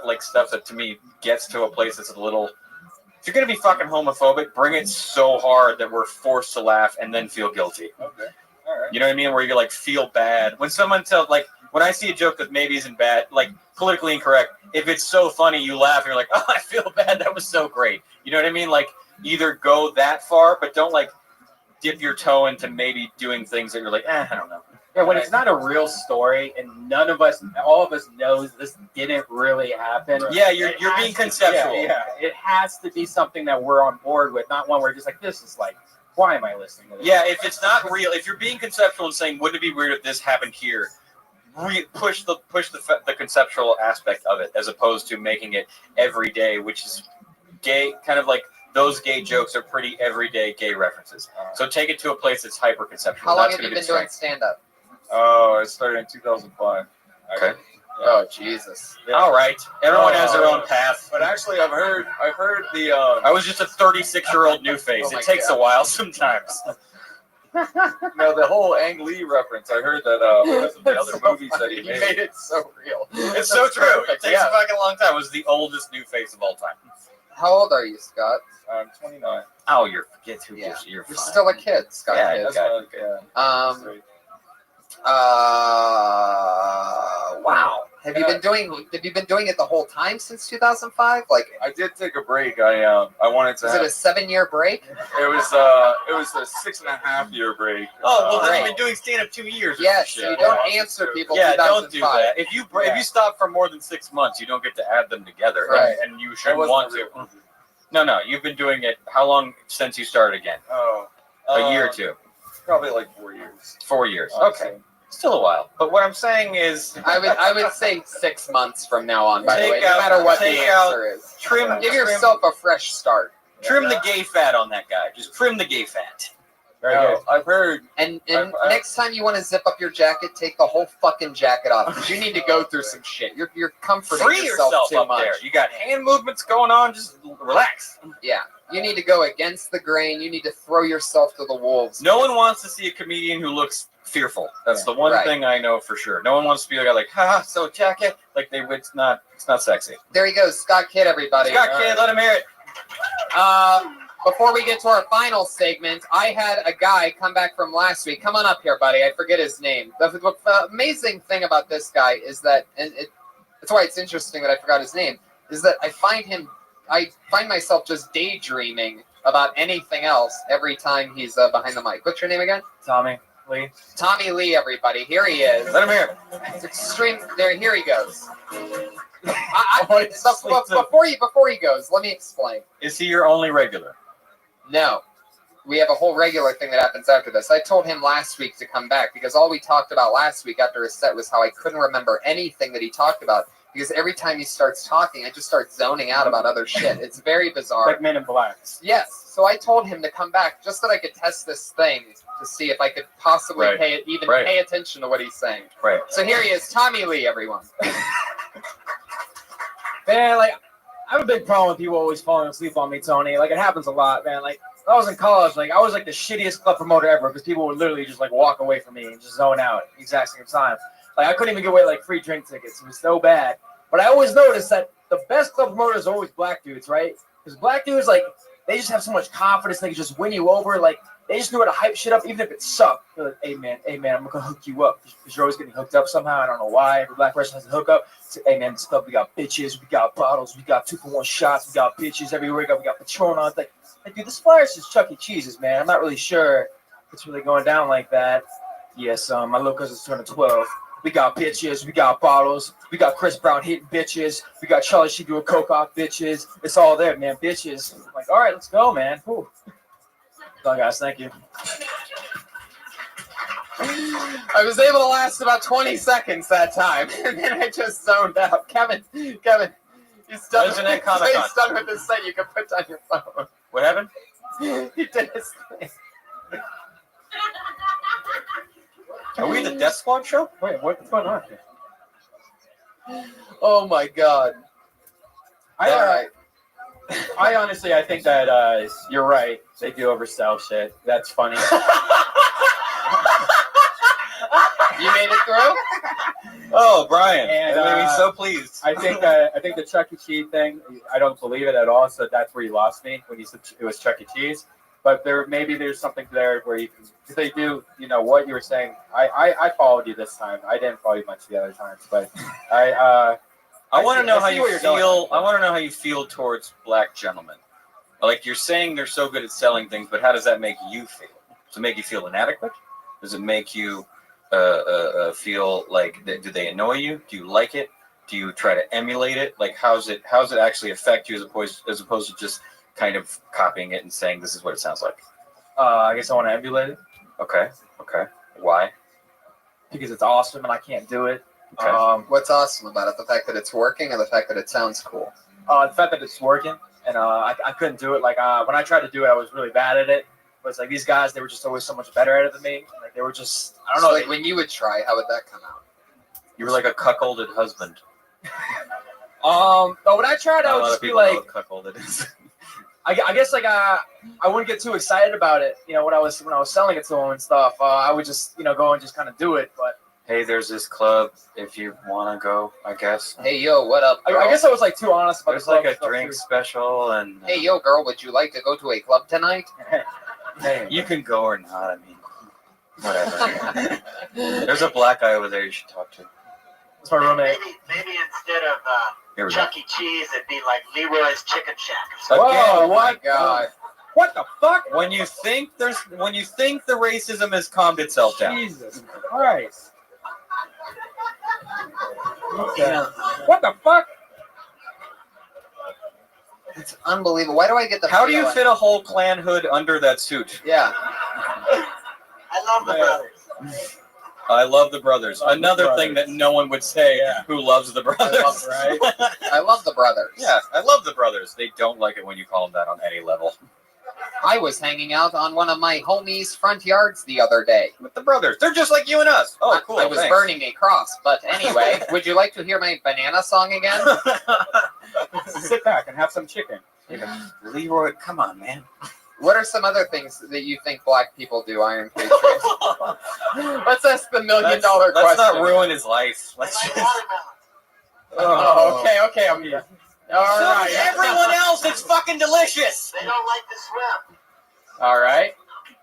like stuff that to me gets to a place that's a little. If you're gonna be fucking homophobic, bring it so hard that we're forced to laugh and then feel guilty. Okay. All right. You know what I mean? Where you like feel bad when someone tells like. When I see a joke that maybe isn't bad, like politically incorrect, if it's so funny, you laugh and you're like, oh, I feel bad. That was so great. You know what I mean? Like either go that far, but don't like dip your toe into maybe doing things that you're like, I don't know. Yeah, when it's not a real story and all of us knows this didn't really happen. Yeah, you're being conceptual. Yeah, it has to be something that we're on board with, not one where just like, this is like, why am I listening to this? Yeah, if it's not real, if you're being conceptual and saying, wouldn't it be weird if this happened here? Push the conceptual aspect of it as opposed to making it every day, which is gay, kind of like those gay jokes are pretty everyday gay references. So take it to a place that's hyper conceptual. How long That's have you gonna be been the doing strength. stand up? Oh, I started in 2005. Okay. Oh Jesus. All right. Everyone has their own path. But actually, I've heard the. I was just a 36-year-old new face. Oh my It takes a God. while sometimes. No, the whole Ang Lee reference. I heard that because of the other movies that he You made. made it so real. It's so true. It takes a fucking long time. It was the oldest new face of all time. How old are you, Scott? I'm 29. Oh, you're get who Yeah. gives you? You're You're fine. still a kid, Scott. Yeah, kid. That's okay. not, Wow. Have you been doing it the whole time since 2005? Like, I did take a break. I wanted to. was it a 7-year break? It was a 6.5-year break. Oh well, then Right. you've been doing stand up 2 years. or Yes. some You shit. don't answer people. Yeah, don't 2005. do that. If you stop for more than 6 months, you don't get to add them together, Right. and you shouldn't wasn't want a to. No, you've been doing it. How long since you started again? Oh, A year or two? Probably like 4 years. 4 years. Honestly. Okay, still a while. But what I'm saying is, I would say 6 months from now on. By the Take way, no out- matter what the take out- answer is, trim. give yourself a fresh start. Trim the gay fat on that guy. Just trim the gay fat. Very good. I've heard. And I've- next time you want to zip up your jacket, take the whole fucking jacket off because you need to go through some shit. You're comforting Free yourself too up much. there. You got hand movements going on. Just relax. Yeah, you need to go against the grain. You need to throw yourself to the wolves. No one wants to see a comedian who looks fearful. That's the one Right. thing I know for sure. No one wants to be like, haha, so jacket. Like it's not sexy. There he goes, Scott Kidd, everybody. Scott Kidd, let him hear it. Before we get to our final segment, I had a guy come back from last week. Come on up here, buddy. I forget his name. The amazing thing about this guy is that, and that's why it's interesting that I forgot his name, is that I find myself just daydreaming about anything else every time he's behind the mic. What's your name again? Tommy Lee. Tommy Lee, everybody. Here he is. Let him hear it. It's extreme. There, here he goes. Before he goes, let me explain. Is he your only regular? No. We have a whole regular thing that happens after this. I told him last week to come back because all we talked about last week after his set was how I couldn't remember anything that he talked about because every time he starts talking, I just start zoning out about other shit. It's very bizarre. Like Men in Black. Yes. So I told him to come back just that I could test this thing to see if I could possibly Right. pay attention to what he's saying. Right. So here he is, Tommy Lee, everyone. Man, like, I have a big problem with people always falling asleep on me, Tony. Like, it happens a lot, man. Like, when I was in college, like, I was like the shittiest club promoter ever because people would literally just like walk away from me and just zone out at the exact same time. Like, I couldn't even give away like free drink tickets. It was so bad. But I always noticed that the best club promoters are always black dudes, right? Because black dudes, like, they just have so much confidence. They can just win you over. Like, they just knew how to hype shit up, even if it sucked. They're like, hey, man, I'm going to hook you up. Because you're always getting hooked up somehow. I don't know why. Every black person has a hookup. So, hey, man, this club, we got bitches. We got bottles. We got 2-for-1 shots. We got bitches everywhere. We got Patron on. It's like, dude, this flyer's just Chuck E. Cheese's, man. I'm not really sure if it's really going down like that. Yes, my little cousin's turning 12. We got bitches, we got bottles, we got Chris Brown hitting bitches, we got Charlie Sheen doing coke off bitches. It's all there, man. Bitches. I'm like, all right, let's go, man. Whew. Done, guys. Thank you. I was able to last about 20 seconds that time, and then I just zoned out. Kevin, he's done. He's done with his set. You can put down your phone. What happened? He did his thing. Are we the Death Squad show? Wait, what's going on here? Oh my God! I honestly, I think that you're right. They do oversell shit. That's funny. You made it through? Oh, Brian! And, that made me so pleased. I think the Chuck E. Cheese thing. I don't believe it at all. So that's where you lost me when you said it was Chuck E. Cheese. But there's something there where you can. If they do, you know what you were saying. I followed you this time. I didn't follow you much the other times, but I want to know how see you where you're going. feel. I want to know how you feel towards black gentlemen. Like you're saying, they're so good at selling things, but how does that make you feel? Does it make you feel inadequate? Does it make you feel like do they annoy you? Do you like it? Do you try to emulate it? Like how's it actually affect you as opposed to just kind of copying it and saying this is what it sounds like? I guess I want to emulate it. Okay. Why? Because it's awesome and I can't do it. What's awesome about it? The fact that it's working, or the fact that it sounds cool? The fact that it's working and I couldn't do it. Like when I tried to do it, I was really bad at it. But it's like these guys, they were just always so much better at it than me. Like they were just, I don't know. So, like when you would try, how would that come out? You were like a cuckolded husband. But when I tried, I would just be like, cuckolded is. I guess like I wouldn't get too excited about it. You know, when I was selling it to them and stuff, I would just go and just kind of do it. But Hey, there's this club if you want to go, I guess. Hey, yo, what up, girl? I guess I was like too honest about There's the like club a stuff, drink too. special and Hey, yo, girl, would you like to go to a club tonight? hey, you can go or not. I mean, whatever. There's a black guy over there you should talk to. That's my roommate. Maybe instead of Here we go. Chuck E. Cheese, it'd be like Leroy's Chicken Shack. Again, what? God. What the fuck? When you think the racism has calmed itself down. Jesus Christ. What the fuck? It's unbelievable. Why do I get the How do you feeling- fit a whole Klan hood under that suit? Yeah. I love the brothers. I love the brothers. Another thing that no one would say who loves the brothers. Right? I love the brothers. Yeah, I love the brothers. They don't like it when you call them that on any level. I was hanging out on one of my homies' front yards the other day. With the brothers. They're just like you and us. Oh, cool. I was thanks. burning a cross. But anyway, would you like to hear my banana song again? Sit back and have some chicken. Leroy, come on, man. What are some other things that you think black people do, Iron Patriot? Let's ask the $1 million question. Let's not ruin his life. Let's just... Oh, okay, I'm here. All right. Everyone else, it's fucking delicious. They don't like to swim. All right.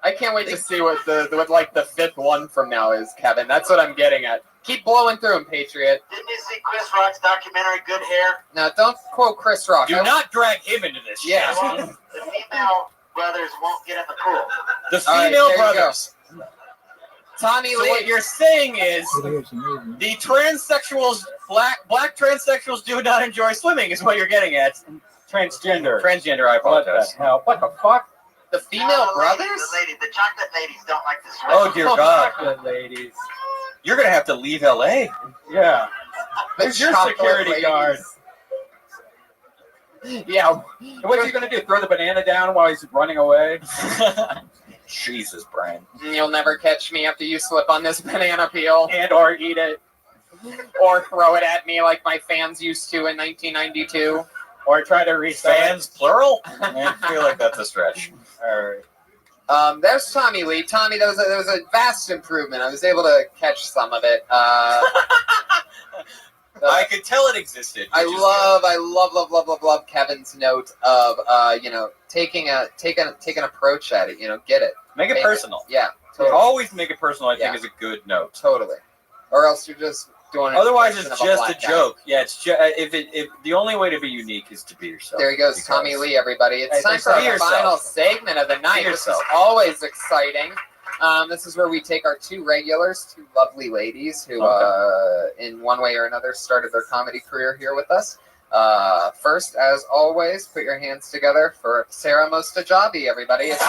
I can't wait to see what the fifth one from now is, Kevin. That's what I'm getting at. Keep blowing through him, Patriot. Didn't you see Chris Rock's documentary, Good Hair? Now, don't quote Chris Rock. Do not drag him into this. Yeah. The female brothers won't get in the pool. The All right, female there you go. brothers. Tommy So Lee. what you're saying is the transsexuals, black transsexuals do not enjoy swimming is what you're getting at. Transgender. Transgender, I What the apologize. hell? What the fuck? The female brothers? The chocolate ladies don't like to swim. Oh, dear God. Chocolate ladies. You're going to have to leave L.A. Yeah. The Who's your chocolate security ladies. guard? Yeah. What's he gonna do? Throw the banana down while he's running away? Jesus, Brian. You'll never catch me after you slip on this banana peel. And or eat it. Or throw it at me like my fans used to in 1992. Or try to resell Fans, plural? I feel like that's a stretch. All right. There's Tommy Lee. Tommy, there was a vast improvement. I was able to catch some of it. I could tell it existed. I love Kevin's note of taking an approach at it. Get it. Make it personal. Yeah, totally. Always make it personal, I think, is a good note. Totally. Or else you're just doing it. Otherwise, it's just a joke. Yeah, it's just if the only way to be unique is to be yourself. There he goes, Tommy Lee, everybody. It's time for be our yourself. final segment of the night. Be This is yourself. always exciting. This is where we take our two regulars, two lovely ladies who, in one way or another, started their comedy career here with us. First, as always, put your hands together for Sarah Mostajabi, everybody. It's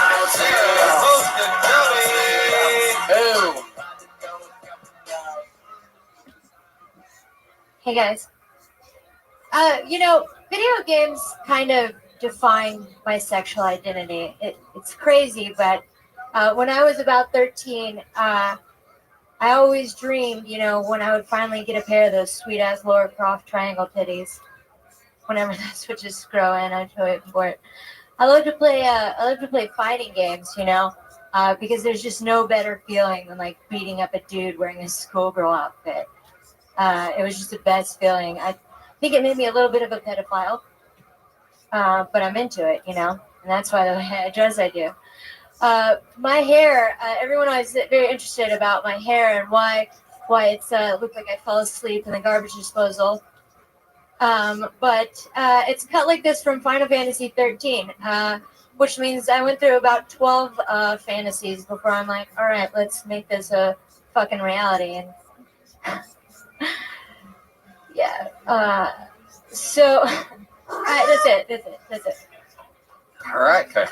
Boom. Hey guys. Video games kind of define my sexual identity. It's crazy, but when I was about 13, I always dreamed, when I would finally get a pair of those sweet-ass Laura Croft triangle titties. Whenever that switches grow in, I'd wait for it. I love to play fighting games, because there's just no better feeling than like beating up a dude wearing a schoolgirl outfit. It was just the best feeling. I think it made me a little bit of a pedophile, but I'm into it, and that's why I dress I do. My hair, everyone was very interested about my hair and why it's looked like I fell asleep in the garbage disposal. But it's cut like this from Final Fantasy 13, which means I went through about 12 fantasies before I'm like, all right, let's make this a fucking reality. And yeah. So that's it. All right. Okay.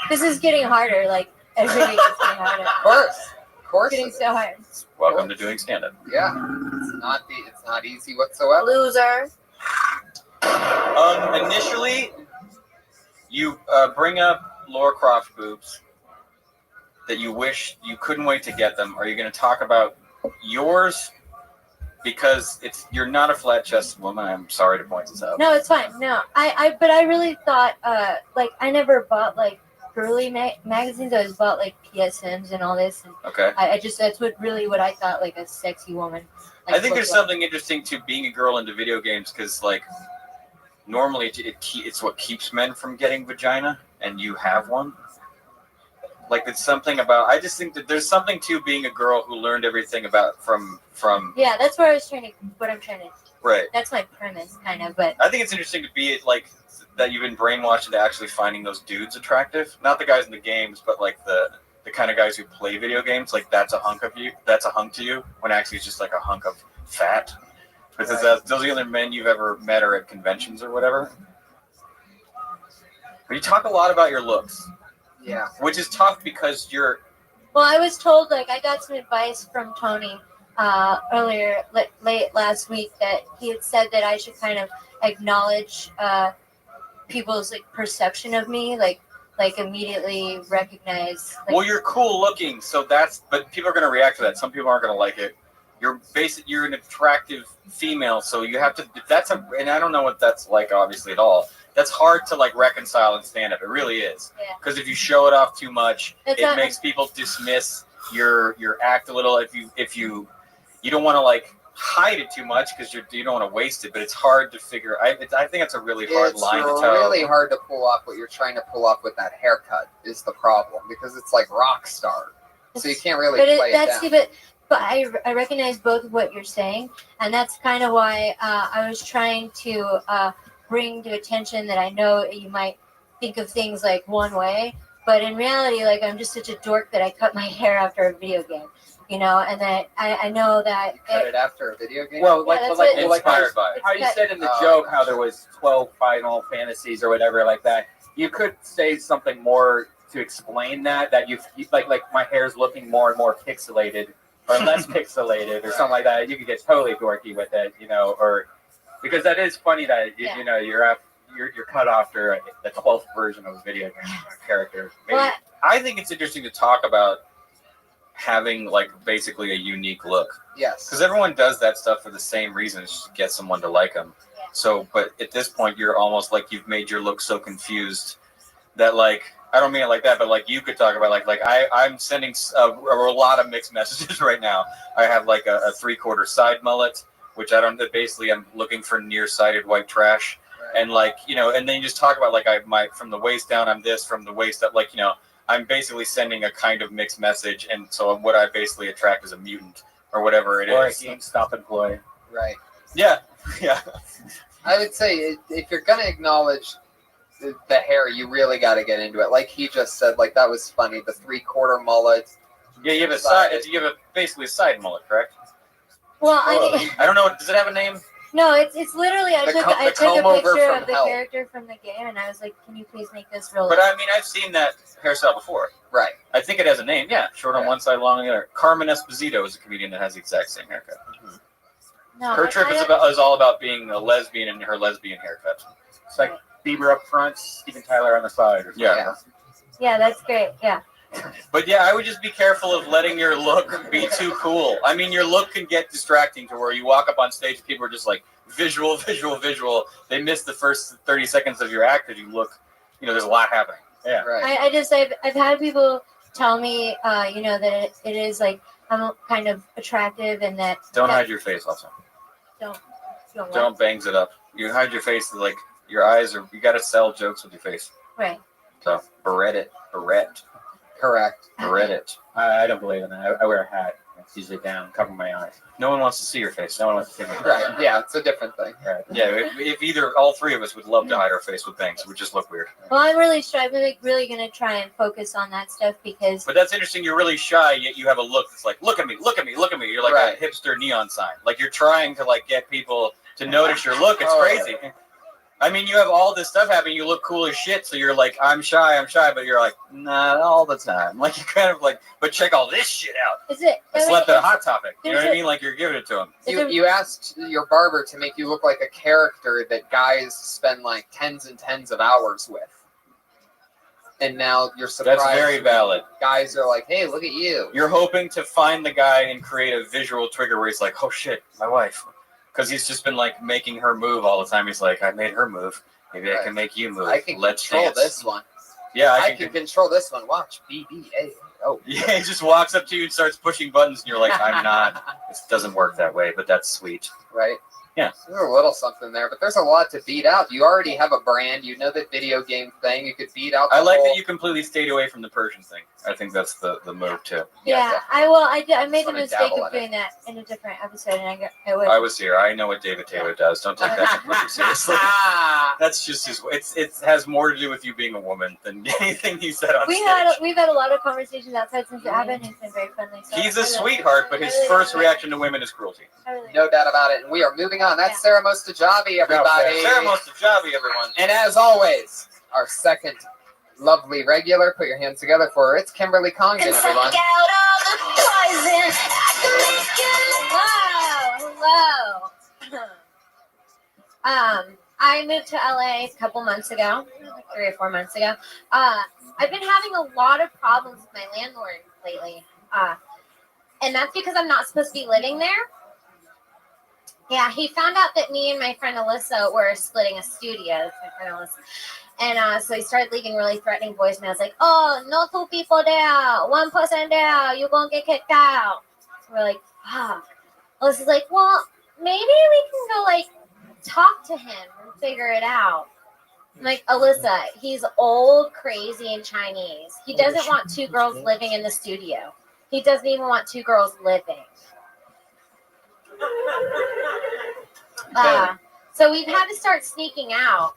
This is getting harder. Like every week, it's getting harder. Of course. Getting so hard. Welcome to doing stand-up. Yeah. It's not easy whatsoever. Loser. Initially, you bring up Laura Croft boobs that you wish you couldn't wait to get them. Are you going to talk about yours? Because you're not a flat-chested woman. I'm sorry to point this out. No, it's fine. No, but I really thought, like, I never bought like girly magazines. I always bought like PSMs and all this. And Okay. I just that's what I thought like a sexy woman. Like, I think there's looked like. something interesting to being a girl into video games because, like, normally it's what keeps men from getting vagina, and you have one. Like, it's something about. I just think that there's something to being a girl who learned everything about from. Yeah, that's what I'm trying to. Right. That's my premise, kind of. But I think it's interesting to be like that. You've been brainwashed into actually finding those dudes attractive. Not the guys in the games, but like the kind of guys who play video games. Like that's a hunk of you. That's a hunk to you. When actually it's just like a hunk of fat. Because those are the other men you've ever met or at conventions or whatever. But you talk a lot about your looks. Yeah. Which is tough because you're. well, I was told like I got some advice from Tony earlier, late last week, that he had said that I should kind of acknowledge people's like perception of me, like immediately recognize. Like, Well, you're cool looking, so but people are going to react to that. Some people aren't going to like it. You're an attractive female, so you have to. And I don't know what that's like, obviously, at all. That's hard to like reconcile and stand up. It really is. Because if you show it off too much, it makes people dismiss your act a little. If you don't want to like hide it too much because you don't want to waste it, but it's hard to figure. I think it's a really hard line to It's toe. really hard to pull off what you're trying to pull off with that haircut is the problem, because it's like rock star, so you can't really play it down. But I recognize both of what you're saying, and that's kind of why I was trying to bring to attention that I know you might think of things like one way, but in reality, like I'm just such a dork that I cut my hair after a video game, you know, and that I know that Cut it after a video game. Well, Yeah, like how you said in the joke how there was 12 Final Fantasies or whatever like that. You could say something more to explain that you like my hair's looking more and more pixelated or less pixelated or something like that. You could get totally dorky with it, you know, or because that is funny that you know you're cut after the 12th version of a video game character. Maybe. I think it's interesting to talk about having like basically a unique look. Yes. Because everyone does that stuff for the same reasons, just to get someone to like them. Yeah. So, but at this point, you're almost like you've made your look so confused that like, I don't mean it like that, but like you could talk about like I'm sending a lot of mixed messages right now. I have like a 3/4 side mullet, which basically I'm looking for nearsighted white trash. Right. And like, you know, and then you just talk about like from the waist down, I'm this, from the waist up, like, you know, I'm basically sending a kind of mixed message, and so what I basically attract is a mutant or whatever it is. Or a GameStop employee. Right. Yeah. Yeah. I would say if you're gonna acknowledge the hair, you really got to get into it. Like he just said, like that was funny. The 3/4 mullet. Yeah, you have a side. You have basically a side mullet, correct? Well, I mean, I don't know. Does it have a name? no, it's literally I took a picture of the hell. character from the game, and I was like, can you please make this real? But I mean, I've seen that hairstyle before. Right. I think it has a name. Yeah, short on one side, long on the other. Carmen Esposito is a comedian that has the exact same haircut. No, Her trip is all about being a lesbian and her lesbian haircut. It's like Bieber up front, Steven Tyler on the side. Or yeah. Yeah, that's great. Yeah. But yeah, I would just be careful of letting your look be too cool. I mean, your look can get distracting to where you walk up on stage, people are just like visual. They miss the first 30 seconds of your act because you look, you know, there's a lot happening. Yeah. Right. I've had people tell me, you know, that it is like I'm kind of attractive and that. Don't hide your face also. Don't bangs it up. You hide your face, like your eyes are. You got to sell jokes with your face. Right. So barrette it. Correct. Barrette it. I don't believe in that. I wear a hat. It's usually down, cover my eyes. No one wants to see your face. No one wants to see my face. Right. Yeah, it's a different thing. Right. Yeah. If either all three of us would love to hide our face with bangs, it would just look weird. Well, I'm really really gonna try and focus on that stuff because. But that's interesting. You're really shy, yet you have a look that's like, look at me. You're like a hipster neon sign. Like you're trying to like get people to notice your look. It's crazy. I mean, you have all this stuff happening. You look cool as shit. So you're like, I'm shy, but you're like, not all the time. Like, you're kind of like, but check all this shit out. Is it? I slept at a Hot Topic. You know what I mean? Like, you're giving it to him. You asked your barber to make you look like a character that guys spend like tens and tens of hours with. And now you're surprised. That's very valid. Guys are like, hey, look at you. You're hoping to find the guy and create a visual trigger where he's like, oh shit, my wife. Because he's just been like making her move all the time. He's like, I made her move. Maybe I can make you move. I can Let's control dance. this one. Yeah, I can control this one. Watch BBA. Oh. Yeah, he just walks up to you and starts pushing buttons, and you're like, I'm not. It doesn't work that way, but that's sweet. Right? Yeah. There's a little something there, but there's a lot to beat out. You already have a brand. You know the video game thing. You could beat out the I like whole... that you completely stayed away from the Persian thing. I think that's the move, too. Yeah, I made the wanna mistake dabble of in it. doing that in a different episode, and I was here. I know what David Taylor does. Don't take that completely seriously. That's just his. It has more to do with you being a woman than anything he said on stage. We've had a lot of conversations outside since it happened. He's been very friendly. So He's a sweetheart, but his first reaction to women is cruelty. No doubt about it. And we are moving on. That's Sarah Mostajabi, everybody. Sarah Mostajabi, everyone. And as always, our second lovely regular, put your hands together for her. It's Kimberly Congdon, everyone. Hello. I moved to LA a couple months ago, like 3 or 4 months ago. I've been having a lot of problems with my landlord lately. And that's because I'm not supposed to be living there. Yeah, he found out that me and my friend Alyssa were splitting a studio. That's my friend Alyssa. And so he started leaving really threatening voicemails like, oh, no 2 people there, 1 person there, you're going to get kicked out. So we're like, fuck. Alyssa's like, well, maybe we can go, like, talk to him and figure it out. I'm like, Alyssa, he's old, crazy, and Chinese. He doesn't want 2 girls living in the studio. He doesn't even want 2 girls living. So we've had to start sneaking out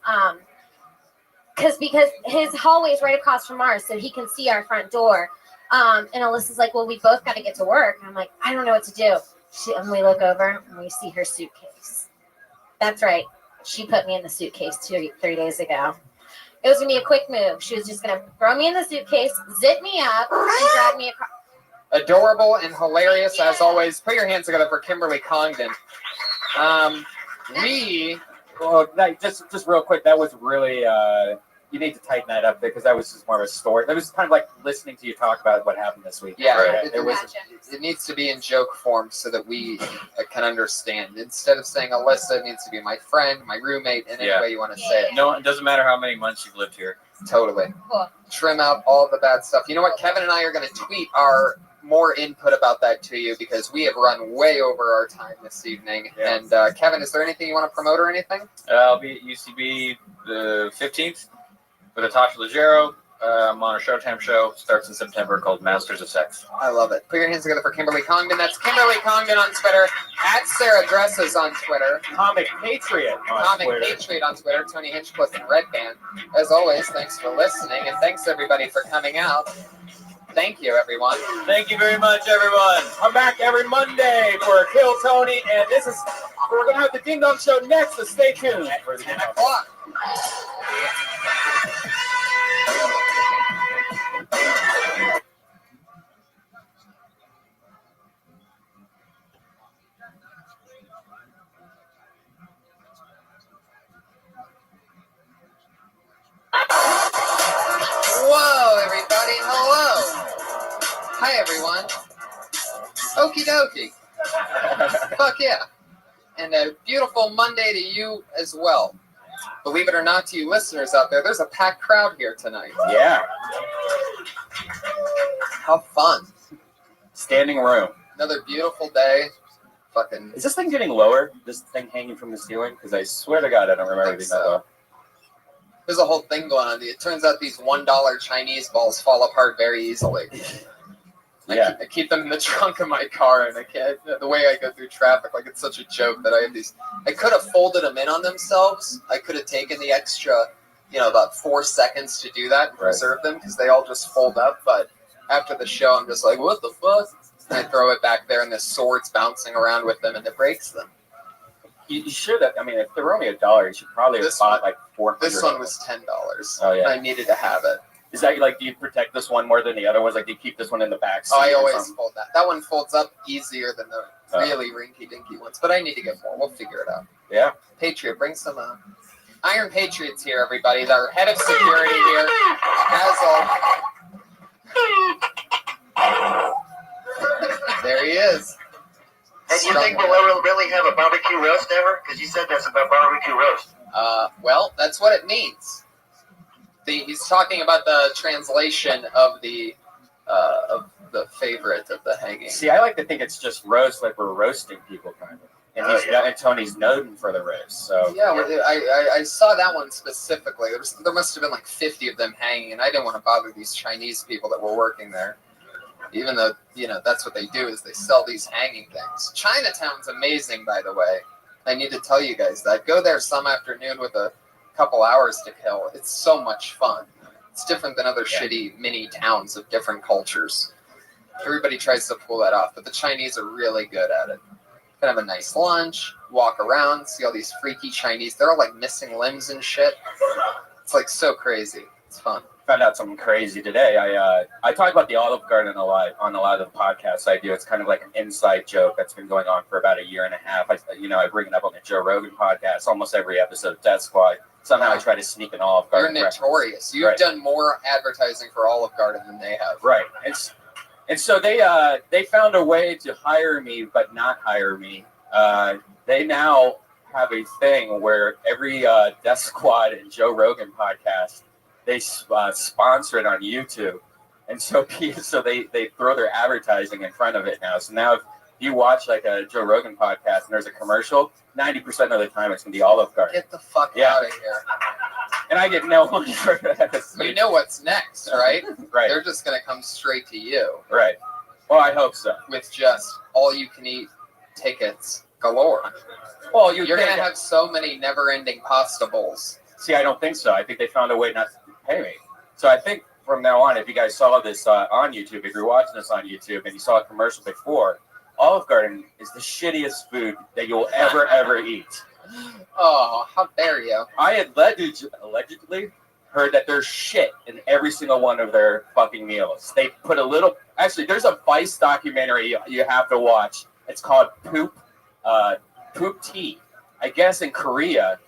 because his hallway is right across from ours, so he can see our front door. And Alyssa's like, well, we both got to get to work. And I'm like, I don't know what to do. And we look over and we see her suitcase. That's right. She put me in the suitcase 3 days ago. It was going to be a quick move. She was just going to throw me in the suitcase, zip me up, and drag me across. Adorable and hilarious as always. Put your hands together for Kimberly Congdon. Well, just real quick, that was really you need to tighten that up because that was just more of a story. That was kind of like listening to you talk about what happened this week. Yeah, right? it needs to be in joke form so that we can understand. Instead of saying Alyssa, it needs to be my friend, my roommate, in any way you want to say it. No, it doesn't matter how many months you've lived here. Totally. Cool. Trim out all the bad stuff. You know what? Kevin and I are going to tweet our more input about that to you because we have run way over our time this evening. Yeah. And Kevin, is there anything you want to promote or anything? I'll be at UCB the 15th with Natasha Leggero. I'm on a Showtime show. Starts in September called Masters of Sex. I love it. Put your hands together for Kimberly Congdon. That's Kimberly Congdon on Twitter. At Sarah Dresses on Twitter. Comic Patriot on Comic Twitter. Patriot on Twitter. Tony Hinchcliffe and Red Band. As always, thanks for listening and thanks everybody for coming out. Thank you, everyone. Thank you very much, everyone. I'm back every Monday for Kill Tony, and we're gonna have the Ding Dong Show next. So stay tuned for the 10 o'clock. Whoa, everybody. Hello. Hi, everyone. Okie dokie. Fuck yeah. And a beautiful Monday to you as well. Believe it or not, to you listeners out there, there's a packed crowd here tonight. Yeah. How fun. Standing room. Another beautiful day. Fucking. Is this thing getting lower? This thing hanging from the ceiling? Because I swear to God, I don't remember anything that low. There's a whole thing going on. It turns out these $1 Chinese balls fall apart very easily. I keep them in the trunk of my car, and I can't. The way I go through traffic, like it's such a joke that I have these. I could have folded them in on themselves. I could have taken the extra, about 4 seconds to do that and preserve them because they all just fold up. But after the show, I'm just like, what the fuck? And I throw it back there, and the sword's bouncing around with them, and it breaks them. You should have. I mean, if they were only $1, you should probably have bought like 400. This one was $10. Oh yeah. I needed to have it. Is that like, do you protect this one more than the other ones? Like, do you keep this one in the back seat? Oh, I or always something? fold that. That one folds up easier than the really rinky-dinky ones, but I need to get more. We'll figure it out. Yeah. Patriot, bring some Iron Patriots here, everybody. Our head of security here, Hazel. There he is. And you think we'll ever really have a barbecue roast ever? Because you said that's about barbecue roast. Well, that's what it means. He's talking about the translation of the favorite of the hanging. See, I like to think it's just roast, like we're roasting people, kind of. And and Tony's known for the roast, so yeah. I saw that one specifically. There must have been like 50 of them hanging, and I didn't want to bother these Chinese people that were working there. Even though, that's what they do, is they sell these hanging things. Chinatown's amazing, by the way. I need to tell you guys that. Go there some afternoon with a couple hours to kill. It's so much fun. It's different than other shitty mini towns of different cultures. Everybody tries to pull that off, but the Chinese are really good at it. You can have a nice lunch, walk around, see all these freaky Chinese. They're all like missing limbs and shit. It's like so crazy. It's fun. Found out something crazy today. I talk about the Olive Garden a lot on a lot of the podcasts I do. It's kind of like an inside joke that's been going on for about a year and a half. I bring it up on the Joe Rogan podcast almost every episode of Death Squad. Somehow I try to sneak an Olive Garden. You're notorious. You've done more advertising for Olive Garden than they have. Right. And so they found a way to hire me, but not hire me. They now have a thing where every Death Squad and Joe Rogan podcast, they sponsor it on YouTube. And so they throw their advertising in front of it now. So now if you watch like a Joe Rogan podcast and there's a commercial, 90% of the time it's going to be Olive Garden. Get the fuck out of here. And I get no money for that. You know what's next, right? Right. They're just going to come straight to you. Right. Well, I hope so. With just all-you-can-eat tickets galore. Well, you're going to have so many never-ending pasta bowls. See, I don't think so. I think they found a way not to pay me. So I think from now on, if you guys saw this on YouTube, if you're watching this on YouTube and you saw a commercial before, Olive Garden is the shittiest food that you'll ever eat. Oh, how dare you. I had allegedly heard that there's shit in every single one of their fucking meals. They put a little... Actually, there's a Vice documentary you have to watch. It's called Poop Tea. I guess in Korea,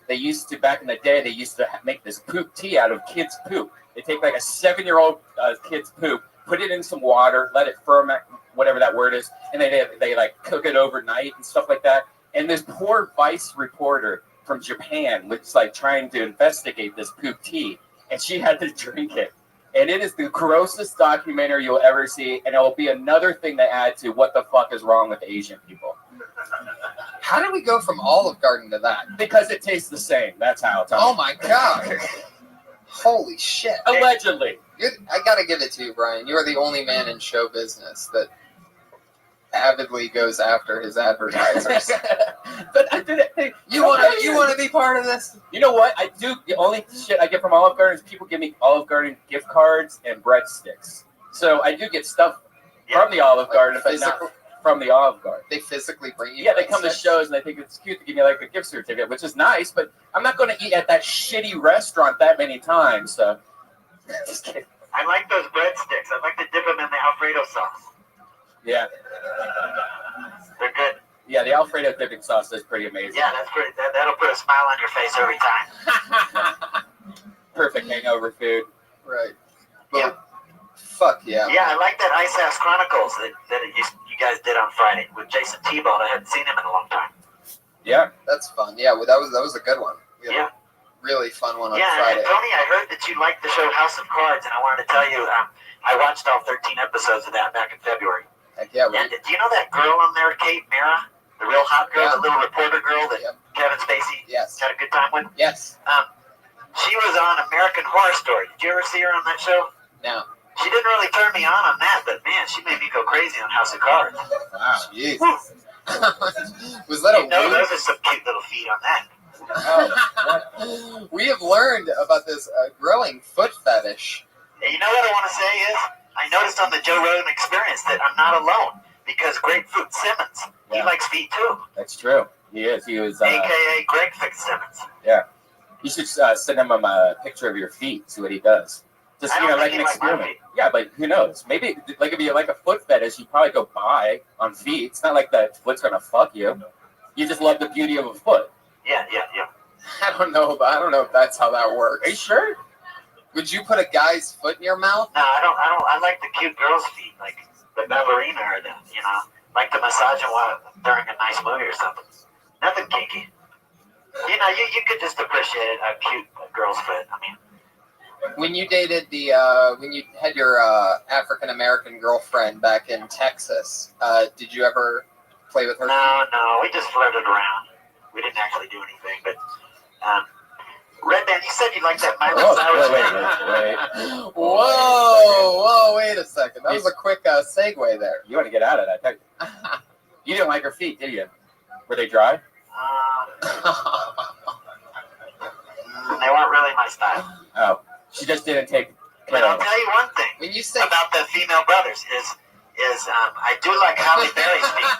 back in the day, they used to make this poop tea out of kids' poop. They take like a 7-year-old kid's poop, put it in some water, let it ferment, whatever that word is, and they like cook it overnight and stuff like that. And this poor Vice reporter from Japan was like trying to investigate this poop tea, and she had to drink it. And it is the grossest documentary you'll ever see, and it will be another thing to add to what the fuck is wrong with Asian people. How did we go from Olive Garden to that? Because it tastes the same. That's how. Oh my god! Holy shit! Allegedly. I gotta give it to you, Brian. You are the only man in show business that avidly goes after his advertisers. But I did it. You want to be part of this? You know what? I do. The only shit I get from Olive Garden is people give me Olive Garden gift cards and breadsticks. So I do get stuff from the Olive Garden, but not from the Olive Garden. They physically bring you. Yeah, they come to shows and they think it's cute to give me like a gift certificate, which is nice. But I'm not going to eat at that shitty restaurant that many times. So just kidding. I like those breadsticks. I like to dip them in the Alfredo sauce. Yeah. They're good. Yeah, the Alfredo dipping sauce is pretty amazing. Yeah, that's pretty. That'll put a smile on your face every time. Perfect hangover food. Right. Yeah. Fuck yeah. Yeah, I like that Ice House Chronicles that you guys did on Friday with Jason T-Bone. I hadn't seen him in a long time. Yeah. That's fun. Yeah, well, that was a good one. Yeah. Really fun one on Yeah, Friday. and Tony, I heard that you liked the show House of Cards, and I wanted to tell you, I watched all 13 episodes of that back in February. Heck yeah. And do you know that girl on there, Kate Mara? The real hot girl, the little reporter girl that Kevin Spacey had a good time with? Yes. She was on American Horror Story. Did you ever see her on that show? No. She didn't really turn me on that, but man, she made me go crazy on House of Cards. Wow. Jeez. Was that a those are some cute little feet on that. Oh, we have learned about this growing foot fetish. You know what I want to say is, I noticed on the Joe Rogan Experience that I'm not alone, because Grapefruit Simmons, he likes feet too. That's true. He is. He was. AKA Greg Fitzsimmons. Yeah. You should send him a picture of your feet. See what he does. Just I you don't know, like think an he likes my experiment. Yeah, but who knows? Maybe like if you like a foot fetish, you probably go buy on feet. It's not like that foot's gonna fuck you. You just love the beauty of a foot. Yeah. I don't know if that's how that works. Are you sure? Would you put a guy's foot in your mouth? No, I don't. I like the cute girls' feet, like the ballerina or the, like the massage while during a nice movie or something. Nothing kinky. You could just appreciate a cute girl's foot. I mean, when you dated when you had your African American girlfriend back in Texas, did you ever play with her? No, we just flirted around. We didn't actually do anything, but Red Band, you said you liked that Miley Cyrus. Whoa, wait a second. That was a quick segue there. You want to get out of that? You didn't like her feet, did you? Were they dry? They weren't really my style. Oh, she just didn't take. But I'll tell you one thing when you say about the female brothers is I do like Halle Berry's feet.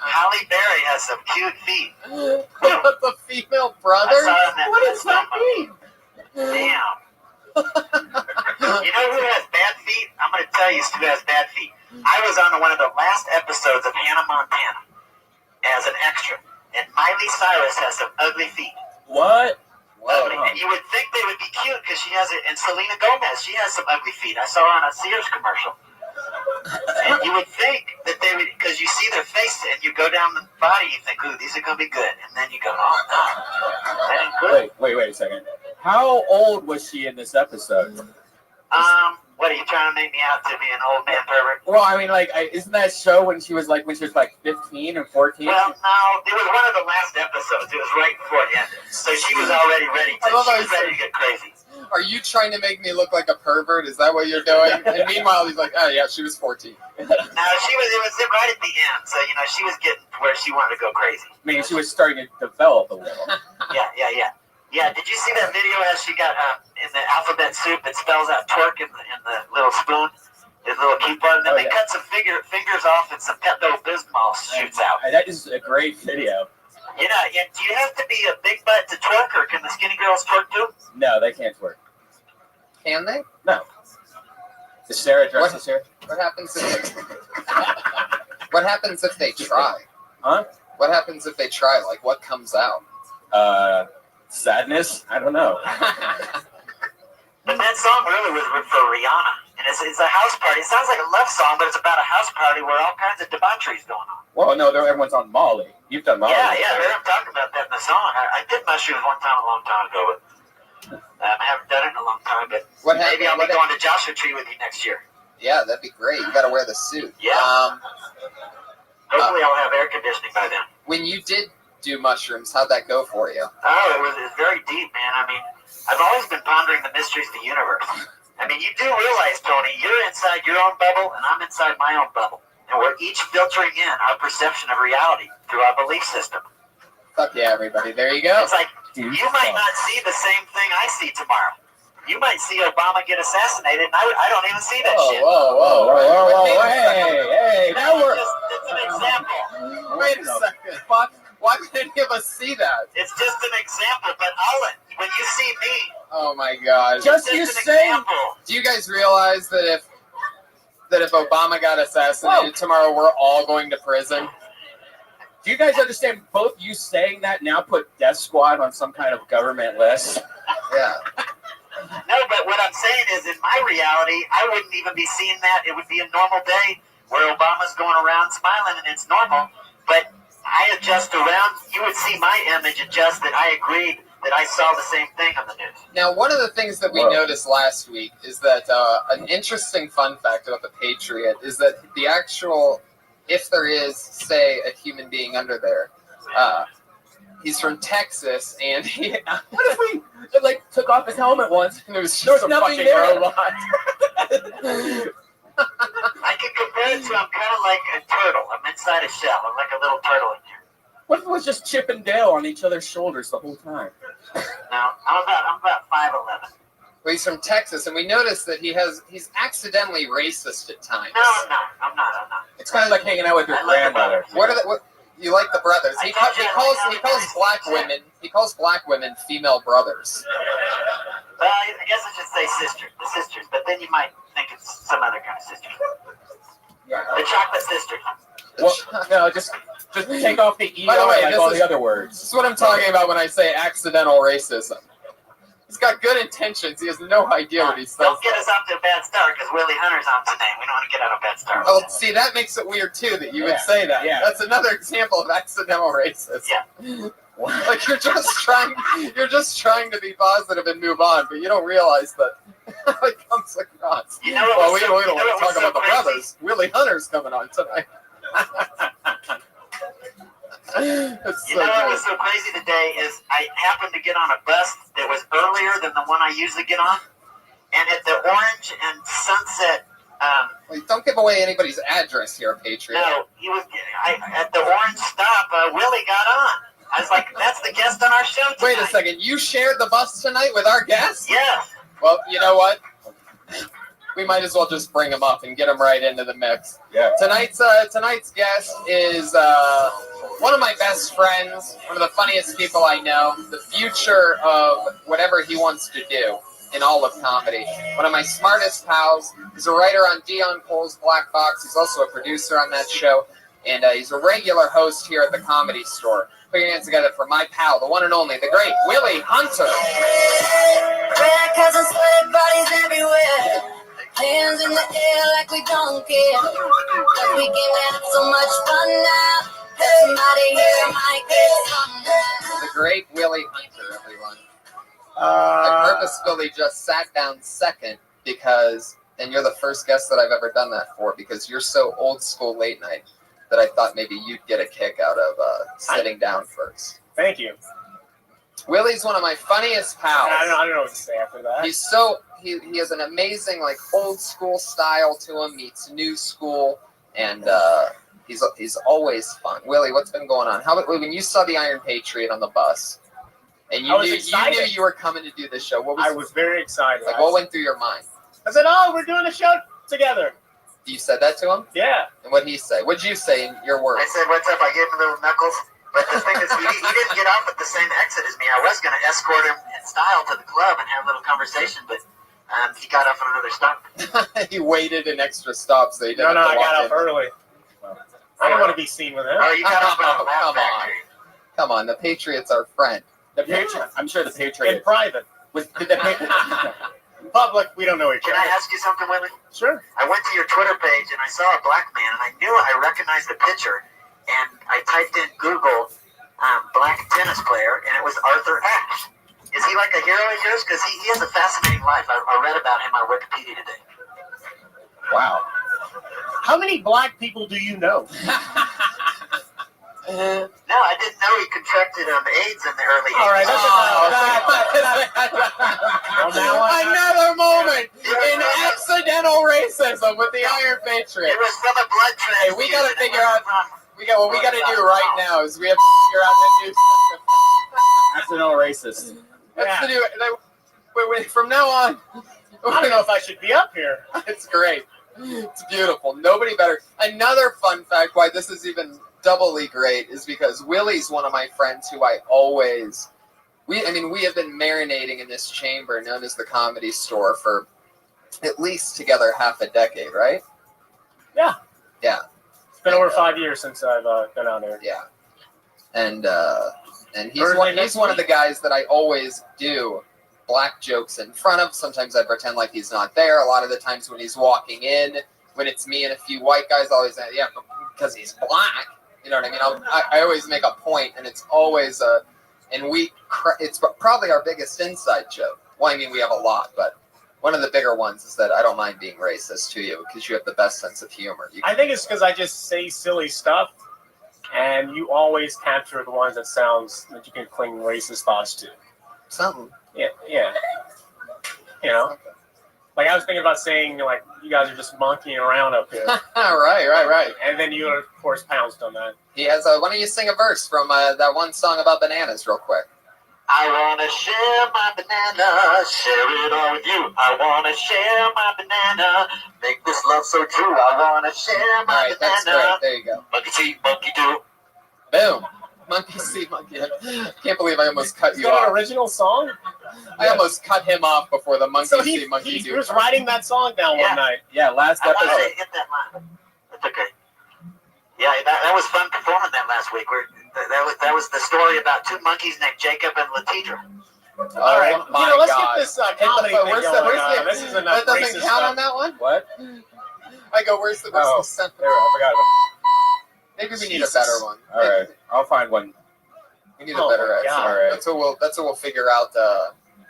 Halle Berry has some cute feet. The female brothers? What does that mean? Damn. You know who has bad feet? I'm going to tell you who has bad feet. I was on one of the last episodes of Hannah Montana as an extra, and Miley Cyrus has some ugly feet. What? Ugly. And you would think they would be cute because she has it. And Selena Gomez, she has some ugly feet. I saw her on a Sears commercial. And you would think that they would, because you see their face and you go down the body, you think, ooh, these are going to be good. And then you go, oh, no, that ain't good. Wait a second. How old was she in this episode? What are you trying to make me out to be an old man pervert? Well, I mean, like, isn't that show when she was like 15 and 14? Well, no, it was one of the last episodes. It was right before it ended. So she was already ready to get crazy. Are you trying to make me look like a pervert? Is that what you're doing? And meanwhile, he's like, oh, yeah, she was 14. No, it was right at the end. So, she was getting to where she wanted to go crazy. I mean, she was starting to develop a little. Yeah. Yeah, did you see that video as she got in the alphabet soup that spells out twerk in the little spoon? His little coupon, and then they cut some fingers off and some Pepto-Bismol shoots out. That is a great video. Do you have to be a big butt to twerk, or can the skinny girls twerk too? No, they can't twerk. Can they? No. Is Sarah dressed as Sarah? What happens if what happens if they try? Huh? What happens if they try? Like, what comes out? Sadness? I don't know. But that song really was for Rihanna. And it's a house party. It sounds like a love song, but it's about a house party where all kinds of debauchery is going on. Well, no, everyone's on Molly. You've done Molly. Yeah, they're talking about that in the song. I did mushrooms one time a long time ago, but I haven't done it in a long time. But maybe I'll be going to Joshua Tree with you next year. Yeah, that'd be great. You got to wear the suit. Yeah. Hopefully I'll have air conditioning by then. When you did do mushrooms, how'd that go for you? Oh, it was very deep, man. I mean, I've always been pondering the mysteries of the universe. I mean, you do realize, Tony, you're inside your own bubble, and I'm inside my own bubble. And we're each filtering in our perception of reality through our belief system. Fuck yeah, everybody. There you go. It's like, you might not see the same thing I see tomorrow. You might see Obama get assassinated, and I don't even see that shit. Whoa, hey, now we're... It's an example. Wait a second. Why would any of us see that? It's just an example, but when you see me... Oh my God. Just you say... Do you guys realize that if Obama got assassinated tomorrow, we're all going to prison? Do you guys understand both you saying that now put Death Squad on some kind of government list? Yeah. No, but what I'm saying is, in my reality, I wouldn't even be seeing that. It would be a normal day where Obama's going around smiling and it's normal, but I adjust around. You would see my image adjust that I agreed that I saw the same thing on the news. Now, one of the things that we noticed last week is that an interesting fun fact about the Patriot is that the actual, if there is, say, a human being under there, he's from Texas, and he... What if we took off his helmet once and there was nothing there? I could compare it to, I'm kind of like a turtle. I'm inside a shell. I'm like a little turtle in here. What if it was just Chip and Dale on each other's shoulders the whole time? No, I'm about 5'11". Well, he's from Texas, and we noticed that he's accidentally racist at times. No, I'm not. It's kind of like hanging out with your grandmother. What You like the brothers. He calls black women female brothers. Well, I guess I should say the sisters, but then you might think it's some other kind of sister. The chocolate sisters. Well, no, just take off the E By the way, like all the other words. This is what I'm talking about when I say accidental racism. He's got good intentions. He has no idea what he says. Don't get us off to a bad start, because Willie Hunter's on today. We don't want to get out of a bad start. Oh, see, that makes it weird too that you would say that. Yeah. That's another example of accidental racism. Yeah. Like you're just trying to be positive and move on, but you don't realize that it comes across. You know what well, was we so- don't you know want to what talk was so about the crazy? brothers. Willie Hunter's coming on tonight. It's You so know what good. was so crazy today is I happened to get on a bus that was earlier than the one I usually get on, and at the Orange and Sunset. Wait, don't give away anybody's address here, Patriot. No, he was at the Orange stop. Willie got on. I was like, "That's the guest on our show tonight." Wait a second. You shared the bus tonight with our guest? Yeah. Well, you know what? We might as well just bring him up and get him right into the mix. Yeah. Tonight's guest is one of my best friends, one of the funniest people I know, the future of whatever he wants to do in all of comedy. One of my smartest pals. He's a writer on Dion Cole's Black Box. He's also a producer on that show, and he's a regular host here at the Comedy Store. Put your hands together for my pal, the one and only, the great Willie Hunter. Red cousins, sweaty bodies everywhere. Hands in the air like we don't care. Cause we can have so much fun now. Somebody here might get some now. The great Willie Hunter, everyone. I purposefully just sat down second because, and you're the first guest that I've ever done that for, because you're so old school late night that I thought maybe you'd get a kick out of sitting down first. Thank you. Willie's one of my funniest pals. I don't know what to say after that. He's so he has an amazing like old school style to him, meets new school, and he's always fun. Willie, what's been going on? How about when you saw the Iron Patriot on the bus, and I was you excited. knew you were coming to do this show? What was I was very excited. like? What went through your mind? I said, "Oh, we're doing a show together." You said that to him? Yeah. And what did he say? What did you say in your words? I said, "What's up?" I gave him little knuckles. But the thing is, he didn't get off at the same exit as me. I was going to escort him in style to the club and have a little conversation, but he got off on another stop. He waited an extra stop so he didn't No, have I to walk got in. up early. I don't want to be seen with him. Oh, you got off on a Come on. Come on, the Patriot's our friend. The Patriot. I'm sure the Patriot. In private. Did the Patriot. In public, we don't know each Can other. I ask you something, Willie? Sure. I went to your Twitter page and I saw a black man, and I knew I recognized the picture. And I typed in Google black tennis player, and it was Arthur Ashe. Is he like a hero of yours? Because he has a fascinating life. I read about him on Wikipedia today. Wow. How many black people do you know? No, I didn't know he contracted AIDS in the early 80s. All right, Another moment in accidental racism with the Iron Patriot. It was from a blood Hey, transfusion. we gotta figure out. What we gotta do right now is we have to figure out the new. Accidental racist. That's the new. Wait, from now on. I don't know if I should be up here. It's great. It's beautiful. Nobody better. Another fun fact why this is even doubly great is because Willie's one of my friends who I always. We have been marinating in this chamber known as the Comedy Store for at least together half a decade, right? Yeah. Yeah. It's been over 5 years since I've been on there. Yeah. And he's one of the guys that I always do black jokes in front of. Sometimes I pretend like he's not there. A lot of the times when he's walking in, when it's me and a few white guys, I always say, yeah, because he's black. You know what I mean? I always make a point, and it's always it's probably our biggest inside joke. Well, I mean, we have a lot, but one of the bigger ones is that I don't mind being racist to you because you have the best sense of humor. I think it's because I just say silly stuff, and you always capture the ones that you can cling racist thoughts to. Something. Yeah. You know? Like, I was thinking about saying, like, you guys are just monkeying around up here. Right. And then you, of course, pounced on that. He has why don't you sing a verse from that one song about bananas real quick? I wanna share my banana, share it all with you. I wanna share my banana, make this love so true. I wanna share my All right, banana. that's great. There you go. Monkey see, monkey do. Boom. Monkey see, monkey. Can't believe I almost cut Is you that an off. original song? I almost cut him off before the monkey So see, monkey he do. was writing that song down one night. Yeah, last I wanted episode. to hit that line. That's okay. Yeah, that was fun performing that last week. That was the story about two monkeys named Jacob and Latidra. All right, my let's God. get this comedy thing Where's going the on. This is enough that doesn't racist count stuff. on that one? What? I go, where's the Oh, sentence? there, I forgot about. Maybe we need a better one. All right, I'll find one. We need a better my accent. God. All right. That's what we'll figure out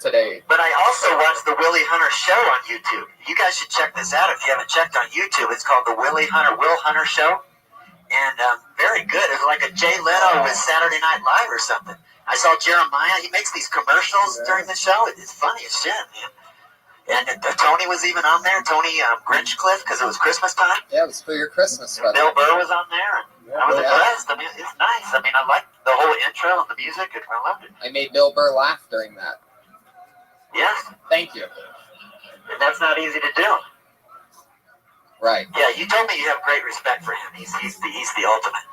today. But I also watched the Willie Hunter show on YouTube. You guys should check this out if you haven't checked on YouTube. It's called the Will Hunter Show. And very good. It's like a Jay Leno with Saturday Night Live or something. I saw Jeremiah. He makes these commercials during the show. It's funny as shit, man. And Tony was even on there. Tony Grinchcliffe, because it was Christmas time. Yeah, it was for your Christmas present. Bill Burr was on there. And I was impressed. I mean, it's nice. I mean, I liked the whole intro and the music. I loved it. I made Bill Burr laugh during that. Yes. Thank you. And that's not easy to do. Right. Yeah, you told me you have great respect for him. He's the ultimate.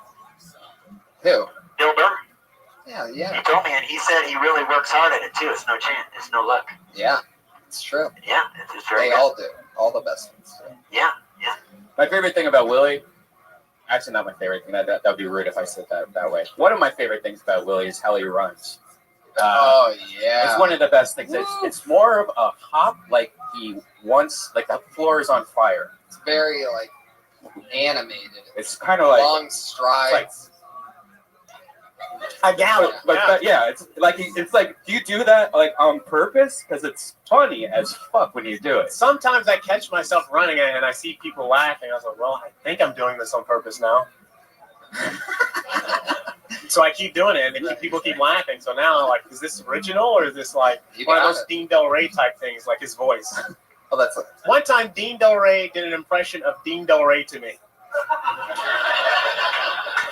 Who? Bill Burr. Yeah. He told me, and he said he really works hard at it too. It's no chance. It's no luck. Yeah, it's true. Yeah, it's very They good. all do. All the best ones do. Yeah. My favorite thing about Willie, actually not my favorite thing. That would be rude if I said that way. One of my favorite things about Willie is how he runs. Oh yeah. It's one of the best things. It's more of a hop, like he wants, like the floor is on fire. It's very like animated. It's kind of like long strides. I doubt it. But yeah, it's like, do you do that like on purpose? Because it's funny as fuck when you do it. Sometimes I catch myself running it and I see people laughing. I was like, well, I think I'm doing this on purpose now. So I keep doing it, and people keep laughing. So now, like, is this original or is this like one of those Dean Del Rey type things, like his voice? Oh, that's it. One time, Dean Del Rey did an impression of Dean Del Rey to me.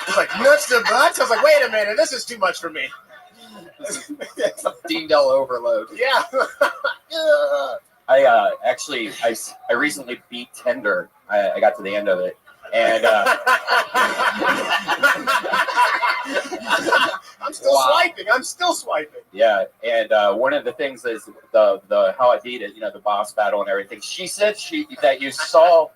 He's like, nuts to butts. I was like, wait a minute, this is too much for me. Dean Del overload. Yeah. I recently beat Tinder. I got to the end of it, and I'm still swiping. Yeah, and one of the things is the how I beat it. You know, the boss battle and everything. She said that you saw.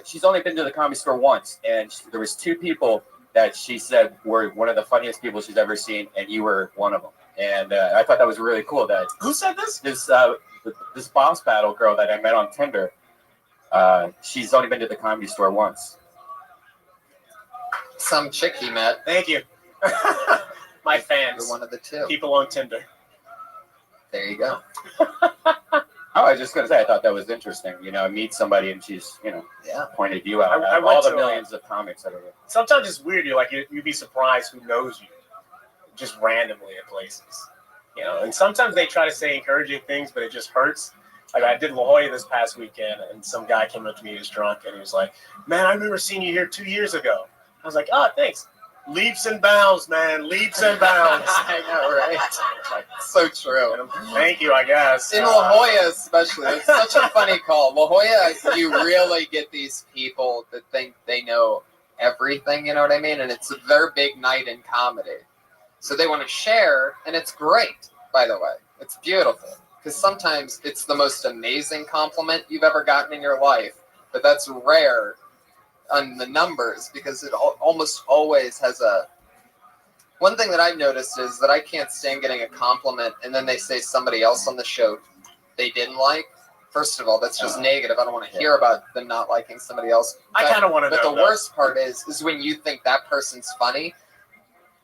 She's only been to the Comedy Store once, and there was two people that she said were one of the funniest people she's ever seen, and you were one of them. And I thought that was really cool. That who said this? This boss battle girl that I met on Tinder. She's only been to the Comedy Store once. Some chick he met. Thank you. My fans. You're one of the two. People on Tinder. There you go. Oh, I was just gonna say, I thought that was interesting. You know, I meet somebody and she's, pointed you out. I Out of went all the to, millions of comics that are there. Sometimes it's weird. You'd be surprised who knows you, just randomly at places. You know, and sometimes they try to say encouraging things, but it just hurts. Like I did La Jolla this past weekend, and some guy came up to me, he was drunk, and he was like, "Man, I remember seeing you here 2 years ago." I was like, "Oh, thanks." Leaps and bounds, man. Leaps and bounds. I know, right? Like, so true. Thank you, I guess. In La Jolla, especially, it's such a funny call. La Jolla, you really get these people that think they know everything. You know what I mean? And it's their big night in comedy, so they want to share, and it's great. By the way, it's beautiful because sometimes it's the most amazing compliment you've ever gotten in your life, but that's rare on the numbers because it almost always has a. One thing that I've noticed is that I can't stand getting a compliment and then they say somebody else on the show they didn't like. First of all, that's just negative. I don't want to hear about them not liking somebody else. I kind of want to know. But the worst part is when you think that person's funny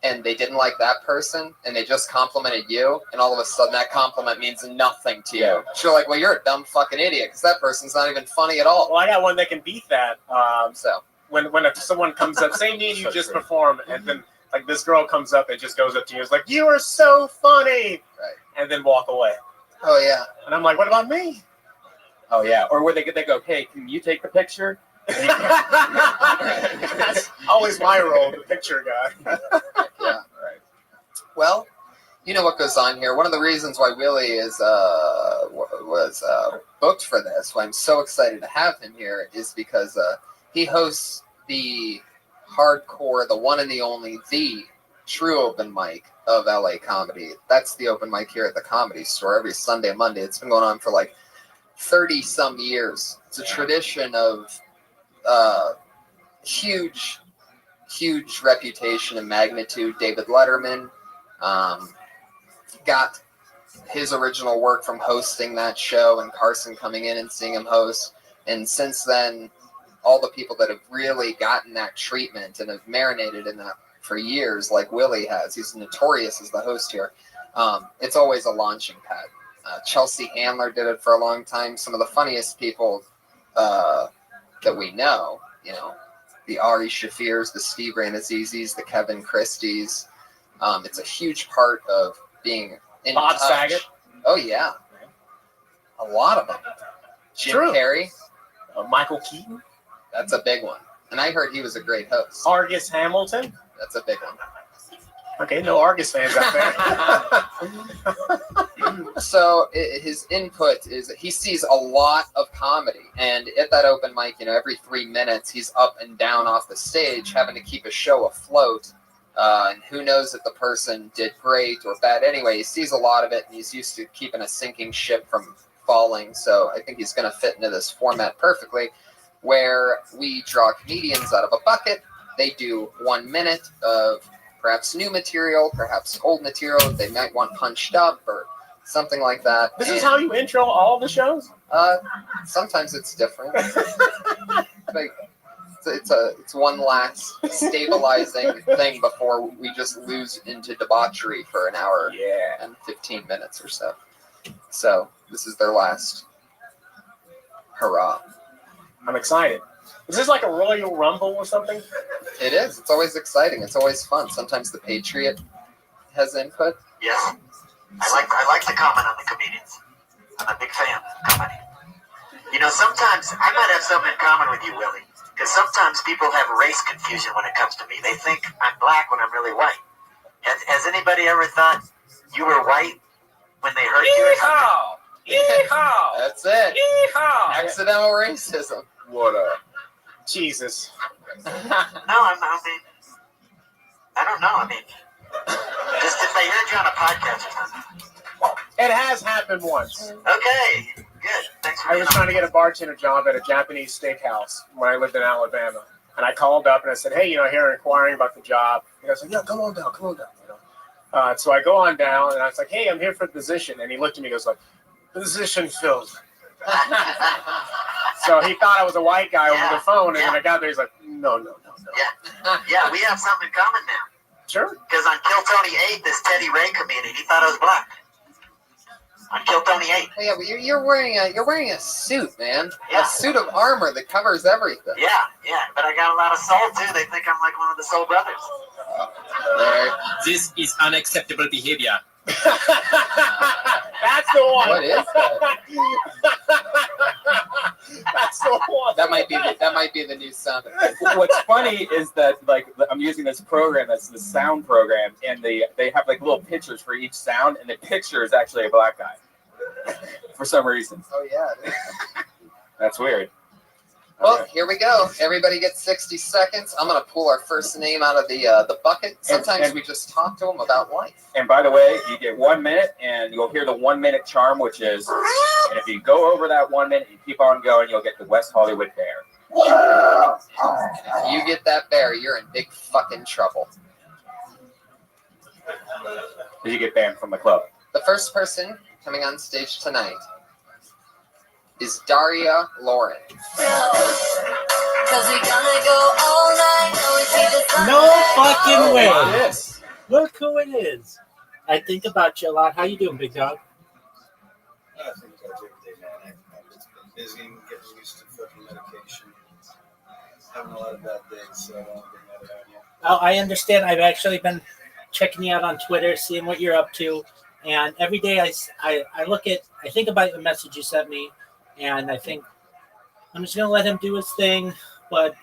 and they didn't like that person and they just complimented you, and all of a sudden that compliment means nothing to you. So you're like, well, you're a dumb fucking idiot because that person's not even funny at all. Well, I got one that can beat that. When someone comes up, say me and you just perform, and then like this girl comes up and just goes up to you, and is like, "You are so funny," right? And then walk away. Oh yeah. And I'm like, "What about me?" Oh yeah. Or where they go, "Hey, can you take the picture?" That's always my role, the picture guy. Yeah. Right. Well, you know what goes on here. One of the reasons why Willie was booked for this, why I'm so excited to have him here, is because he hosts the hardcore, the one and the only, the true open mic of LA comedy. That's the open mic here at the Comedy Store every Sunday and Monday. It's been going on for like 30 some years. It's a tradition of huge reputation and magnitude. David Letterman got his original work from hosting that show and Carson coming in and seeing him host. And since then, all the people that have really gotten that treatment and have marinated in that for years, like Willie has, he's notorious as the host here. It's always a launching pad. Chelsea Handler did it for a long time. Some of the funniest people that we know, the Ari Shafirs, the Steve Ranazizis, the Kevin Christies. It's a huge part of being in Bob touch. Saget. Oh, yeah. A lot of them. Jim Carrey. Michael Keaton. That's a big one. And I heard he was a great host. Argus Hamilton. That's a big one. Okay, no Argus fans out there. So his input is he sees a lot of comedy, and at that open mic, every 3 minutes he's up and down off the stage, having to keep a show afloat. And who knows if the person did great or bad. Anyway, he sees a lot of it, and he's used to keeping a sinking ship from falling. So I think he's going to fit into this format perfectly, where we draw comedians out of a bucket. They do 1 minute of perhaps new material, perhaps old material that they might want punched up or something like that. This is how you intro all the shows? Sometimes it's different. It's one last stabilizing thing before we just lose into debauchery for an hour and 15 minutes or so. So this is their last hurrah. I'm excited. Is this like a Royal Rumble or something? It is. It's always exciting. It's always fun. Sometimes the Patriot has input. Yes. I like to comment on the comedians. I'm a big fan of comedy. Sometimes I might have something in common with you, Willie. Because sometimes people have race confusion when it comes to me. They think I'm black when I'm really white. Has anybody ever thought you were white when they hurt you or something? Yeehaw! That's it. Yeehaw! Accidental racism. What up? Jesus. No, I don't know. Just if they heard you on a podcast or something. It has happened once. Okay, good. Thanks for I was trying to get a bartender job at a Japanese steakhouse when I lived in Alabama. And I called up and I said, hey, here inquiring about the job. And I was like, yeah, come on down. So I go on down and I was like, hey, I'm here for the position. And he looked at me and goes like, position filled. So he thought I was a white guy over the phone. And then I got there, he's like, no. Yeah, we have something in common now. Sure. Because on Kill Tony 8, this Teddy Ray comedian, he thought I was black. On Kill Tony 8. Yeah, but you're wearing a suit, man. Yeah. A suit of armor that covers everything. Yeah, but I got a lot of soul too. They think I'm like one of the Soul Brothers. This is unacceptable behavior. That's the one. What is that? That's the one. That might be the new sound. What's funny is that I'm using this program that's the sound program, and they have little pictures for each sound, and the picture is actually a black guy for some reason. Oh yeah. It is. That's weird. Well, here we go. Everybody gets 60 seconds. I'm gonna pull our first name out of the bucket. Sometimes we just talk to them about life. And by the way, you get 1 minute, and you'll hear the 1 minute charm, which is, and if you go over that 1 minute, you keep on going, you'll get the West Hollywood Bear. If you get that bear, you're in big fucking trouble. You get banned from the club. The first person coming on stage tonight is Daria Lauren. No fucking way. Yes. Look who it is. I think about you a lot. How you doing, big dog? I think about it every day, man. I've just been busy and getting used to fucking medication. Having a lot of bad days, so I don't want to bring that on you. Oh, I understand. I've actually been checking you out on Twitter, seeing what you're up to. And every day I think about the message you sent me, and I think I'm just going to let him do his thing, but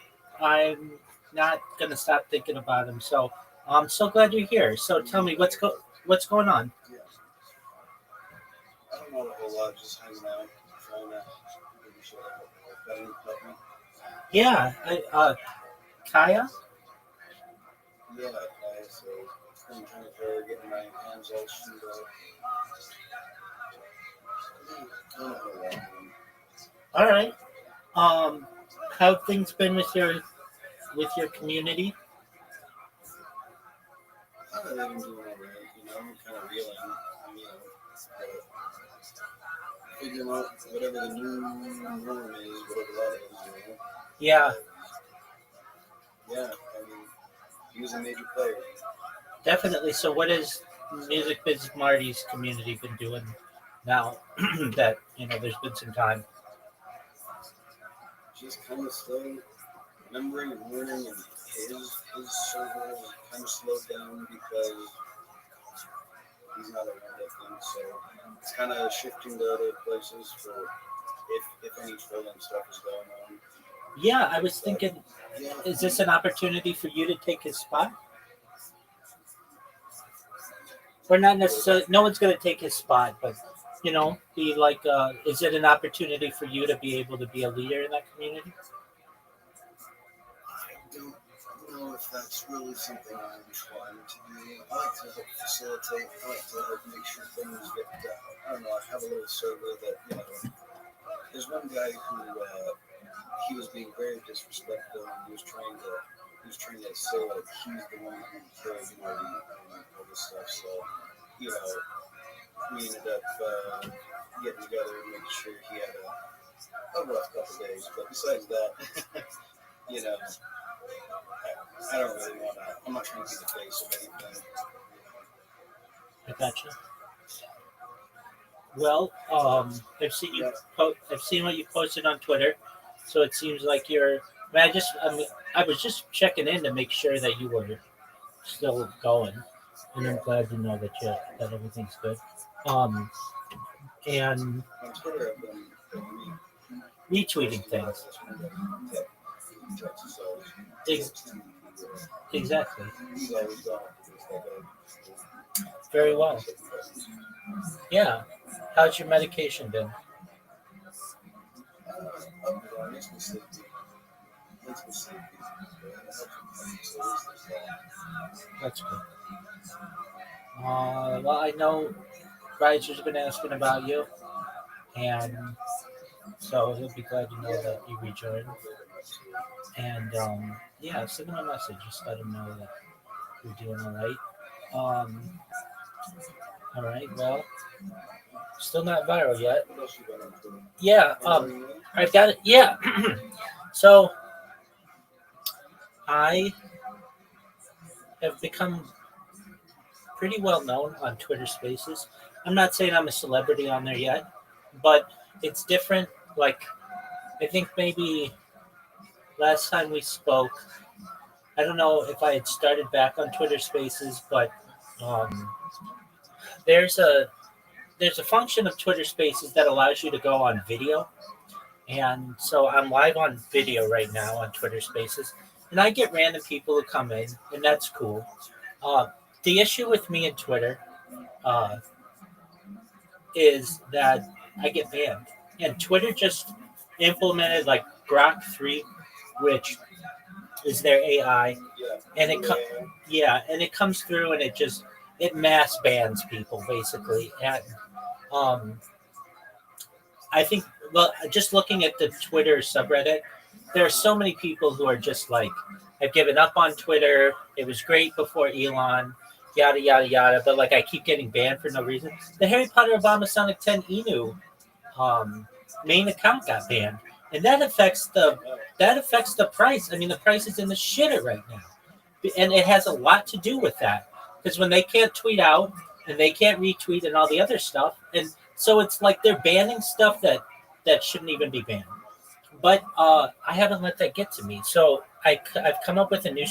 I'm not going to stop thinking about him. So I'm so glad you're here. So tell me, what's going on? Yeah. I don't know a whole lot, just hanging out, trying to maybe show up better. Yeah, Kaya? Yeah, so I'm trying to get my hands all screwed up. All right. How have things been with your community? I've been doing all right, I'm kind of reeling, figuring out whatever the new norm is, whatever that is, Yeah, Yeah, he was a major player. definitely. So, what has Music Biz Marty's community been doing now that there's been some time? Just kind of slow, remembering and learning, and his server is kind of slowed down because he's not around, I think. So it's kind of shifting to other places for if any trolling stuff is going on. Yeah, I was thinking, is this an opportunity for you to take his spot? Or not necessarily, no one's going to take his spot, but, be like, is it an opportunity for you to be able to be a leader in that community? I don't know if that's really something I'm trying to do. I like to help facilitate, I like to help make sure things get done. I don't know, I have a little server that, there's one guy who, he was being very disrespectful, and he was trying to say like he's the one who killed all this stuff. So, we ended up getting together and making sure he had a rough couple days. But besides that, I don't really want to. I'm not trying to be the face of anything. I gotcha. Well, I've seen you. I've seen what you posted on Twitter, so it seems like you're. I was just checking in to make sure that you were still going, and I'm glad to know that everything's good. And On Twitter, I've been retweeting things. Exactly. Very well. Yeah. How's your medication been? That's good. Well, I know Riser's been asking about you, and so he'll be glad to know that you rejoined. And yeah, send him a message. Just let him know that you're doing all right. All right. Well, still not viral yet. Yeah. I've got it. Yeah. So I have become pretty well known on Twitter Spaces. I'm not saying I'm a celebrity on there yet, but it's different. Like, I think maybe last time we spoke, I don't know if I had started back on Twitter Spaces, but there's a function of Twitter Spaces that allows you to go on video. And so I'm live on video right now on Twitter Spaces, and I get random people who come in, and that's cool. The issue with me and Twitter is that I get banned, and Twitter just implemented like Grok 3, which is their AI, and it comes through and it mass bans people basically. And I think, well, just looking at the Twitter subreddit, there are so many people who are just like, I've given up on Twitter. It was great before Elon, yada, yada, yada. But like, I keep getting banned for no reason. The Harry Potter Obama Sonic 10 Inu main account got banned. And that affects the price. I mean, the price is in the shitter right now. And it has a lot to do with that. Because when they can't tweet out and they can't retweet and all the other stuff, and so it's like they're banning stuff that shouldn't even be banned. But I haven't let that get to me. So I've come up with a new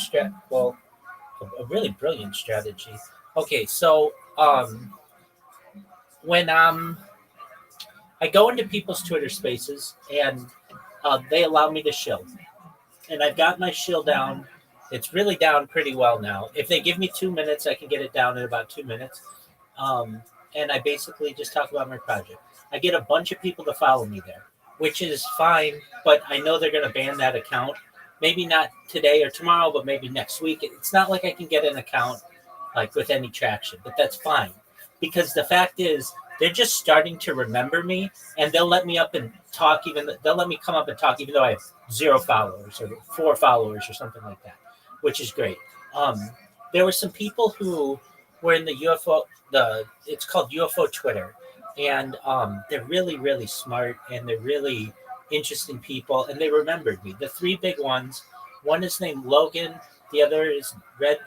a really brilliant strategy. Okay, so when I go into people's Twitter Spaces and they allow me to shill, and I've got my shill down. It's really down pretty well now. If they give me 2 minutes, I can get it down in about 2 minutes. And I basically just talk about my project. I get a bunch of people to follow me there, which is fine, but I know they're going to ban that account maybe not today or tomorrow, but maybe next week. It's not like I can get an account like with any traction, but that's fine because the fact is they're just starting to remember me, and they'll let me up and talk. They'll let me come up and talk, even though I have 0 followers or 4 followers or something like that, which is great. There were some people who were in the UFO. It's called UFO Twitter, and they're really, really smart, and they're really interesting people, and they remembered me. The 3 big ones. One is named Logan. The other is Red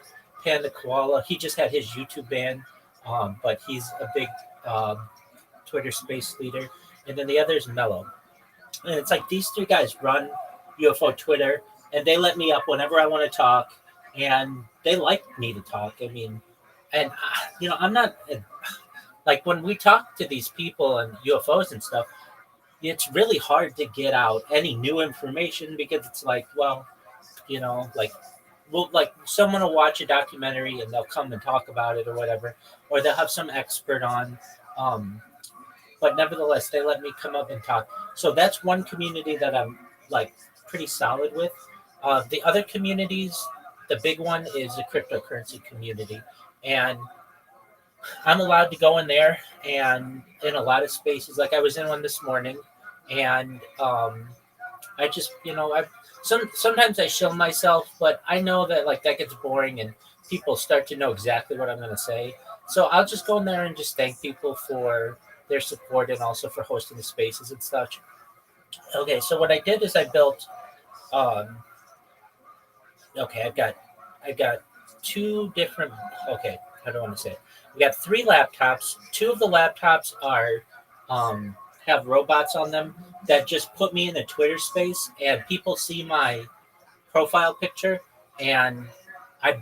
Panda Koala. He just had his YouTube ban, but he's a big Twitter space leader. And then the other is Mellow. And it's like these 3 guys run UFO Twitter, and they let me up whenever I want to talk, and they like me to talk. I mean, and I'm not like when we talk to these people and UFOs and stuff, it's really hard to get out any new information because it's like, well, like someone will watch a documentary and they'll come and talk about it or whatever, or they'll have some expert on. But nevertheless, they let me come up and talk. So that's one community that I'm like pretty solid with. The other communities, the big one is the cryptocurrency community, and I'm allowed to go in there and in a lot of spaces. Like I was in one this morning, and I just sometimes I show myself, but I know that like that gets boring and people start to know exactly what I'm going to say. So I'll just go in there and just thank people for their support and also for hosting the spaces and stuff. Okay, so what I did is I built. Okay, I've got 2 different. Okay, I don't want to say it. We got 3 laptops. 2 of the laptops are have robots on them that just put me in a Twitter space, and people see my profile picture, and I'm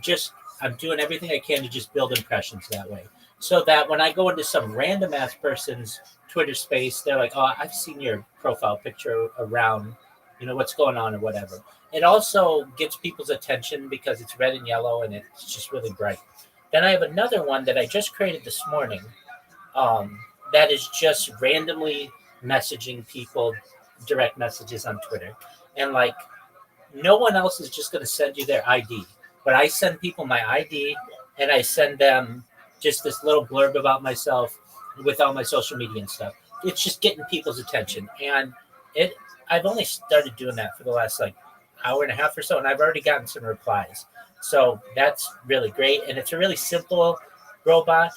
doing everything I can to just build impressions that way, so that when I go into some random ass person's Twitter space, they're like, "Oh, I've seen your profile picture around, what's going on or whatever." It also gets people's attention because it's red and yellow, and it's just really bright. Then I have another one that I just created this morning. That is just randomly messaging people direct messages on Twitter. And like no one else is just going to send you their ID, but I send people my ID and I send them just this little blurb about myself with all my social media and stuff. It's just getting people's attention. And I've only started doing that for the last like hour and a half or so, and I've already gotten some replies. So that's really great. And it's a really simple robot.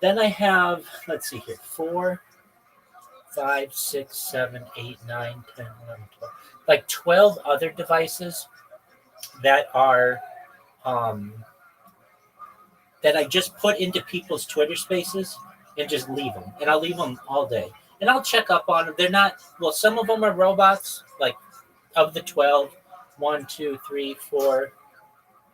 Then I have, let's see here, 4, 5, 6, 7, 8, 9, 10, 11, 12, like 12 other devices that are that I just put into people's Twitter spaces and just leave them. And I'll leave them all day. And I'll check up on them. They're not, well, some of them are robots, like of the 12, 1, 2, 3, 4,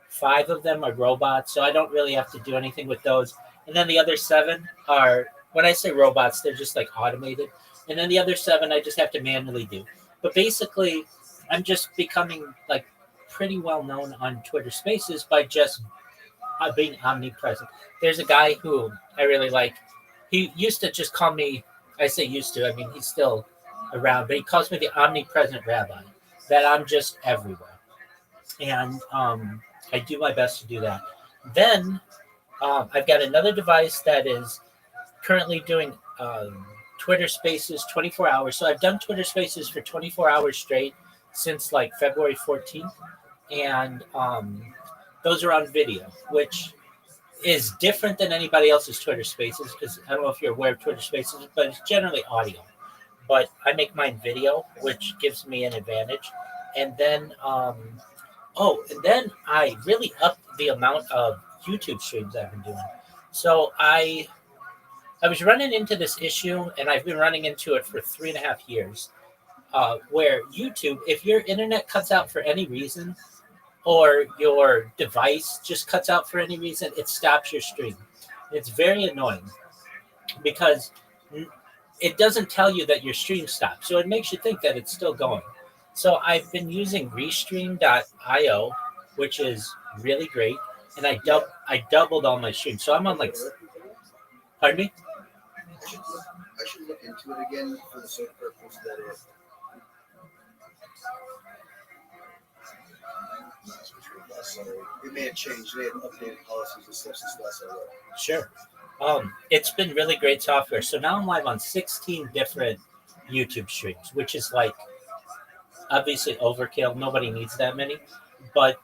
5 of them are robots. So I don't really have to do anything with those. And then the other 7 are, when I say robots, they're just like automated. And then the other 7 I just have to manually do. But basically, I'm just becoming like pretty well known on Twitter Spaces by just being omnipresent. There's a guy who I really like. He used to just call me, I say used to, I mean, he's still around, but he calls me the omnipresent rabbi, that I'm just everywhere. And I do my best to do that. Then I've got another device that is currently doing Twitter Spaces 24 hours. So I've done Twitter Spaces for 24 hours straight since like February 14th. And those are on video, which is different than anybody else's Twitter Spaces, because I don't know if you're aware of Twitter Spaces, but it's generally audio. But I make mine video, which gives me an advantage. And then, and then I really upped the amount of YouTube streams I've been doing. So I was running into this issue, and I've been running into it for 3.5 years, where YouTube, if your internet cuts out for any reason, or your device just cuts out for any reason, it stops your stream. It's very annoying because it doesn't tell you that your stream stopped. So it makes you think that it's still going. So I've been using Restream.io, which is really great. And I doubled all my streams. So I'm on like, pardon me? I should look into it again for the sole purpose that So it may have changed. They have updated policies and stuff since last I read. Sure. It's been really great software. So now I'm live on 16 different YouTube streams, which is like obviously overkill. Nobody needs that many. But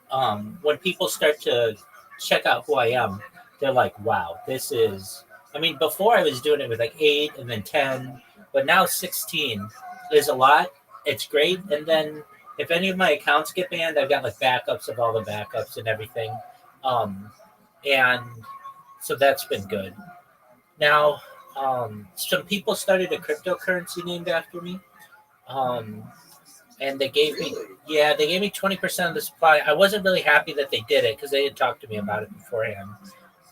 when people start to check out who I am, they're like, wow, this is. I mean, before I was doing it with like 8 and then 10, but now 16 is a lot. It's great. And then if any of my accounts get banned, I've got like backups of all the backups and everything. And so that's been good. Now, some people started a cryptocurrency named after me. And they gave me 20% of the supply. I wasn't really happy that they did it because they had talked to me about it beforehand.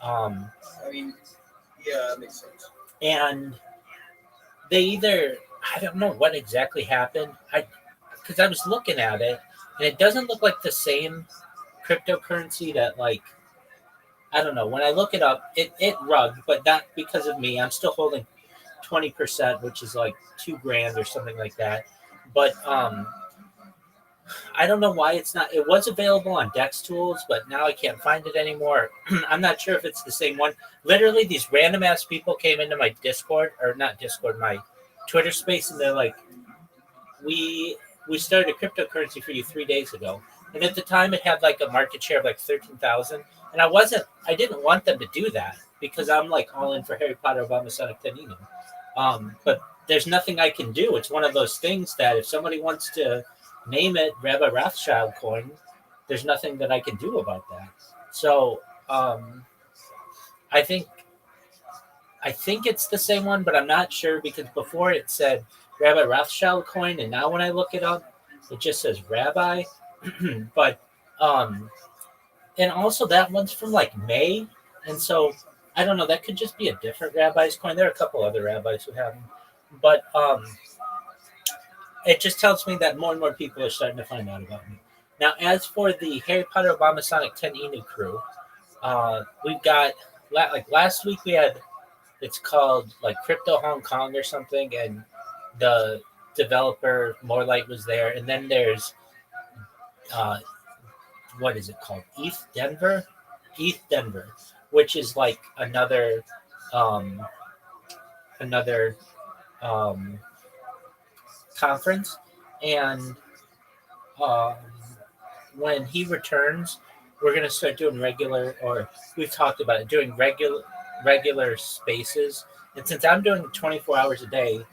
I mean, yeah, that makes sense. And they either, I don't know what exactly happened. Because I was looking at it and it doesn't look like the same cryptocurrency that like, I don't know. When I look it up, it rugged, but not because of me. I'm still holding 20%, which is like $2,000 or something like that. But I don't know why it's not. It was available on Dex Tools, but now I can't find it anymore. I'm not sure if it's the same one. Literally, these random ass people came into my Discord, or not Discord, my Twitter space, and they're like, "We started a cryptocurrency for you 3 days ago." And at the time, it had like a market share of like 13,000. And I didn't want them to do that because I'm like all in for Harry Potter, Obama, Sonic, Tanino. But there's nothing I can do. It's one of those things that if somebody wants to name it Rabbi Rothschild coin, there's nothing that I can do about that. So I think it's the same one, but I'm not sure because before it said Rabbi Rothschild coin, and now when I look it up, it just says Rabbi. But and also that one's from like May, and so I don't know. That could just be a different rabbi's coin. There are a couple other rabbis who have them, but it just tells me that more and more people are starting to find out about me. Now, as for the Harry Potter, Obama, Sonic, 10 Inu crew, we've got like last week we had it's called like Crypto Hong Kong or something, and the developer Morelight was there, and then there's what is it called? ETH Denver, which is like another conference. And when he returns, we're gonna start doing we've talked about it, doing regular spaces. And since I'm doing 24 hours a day,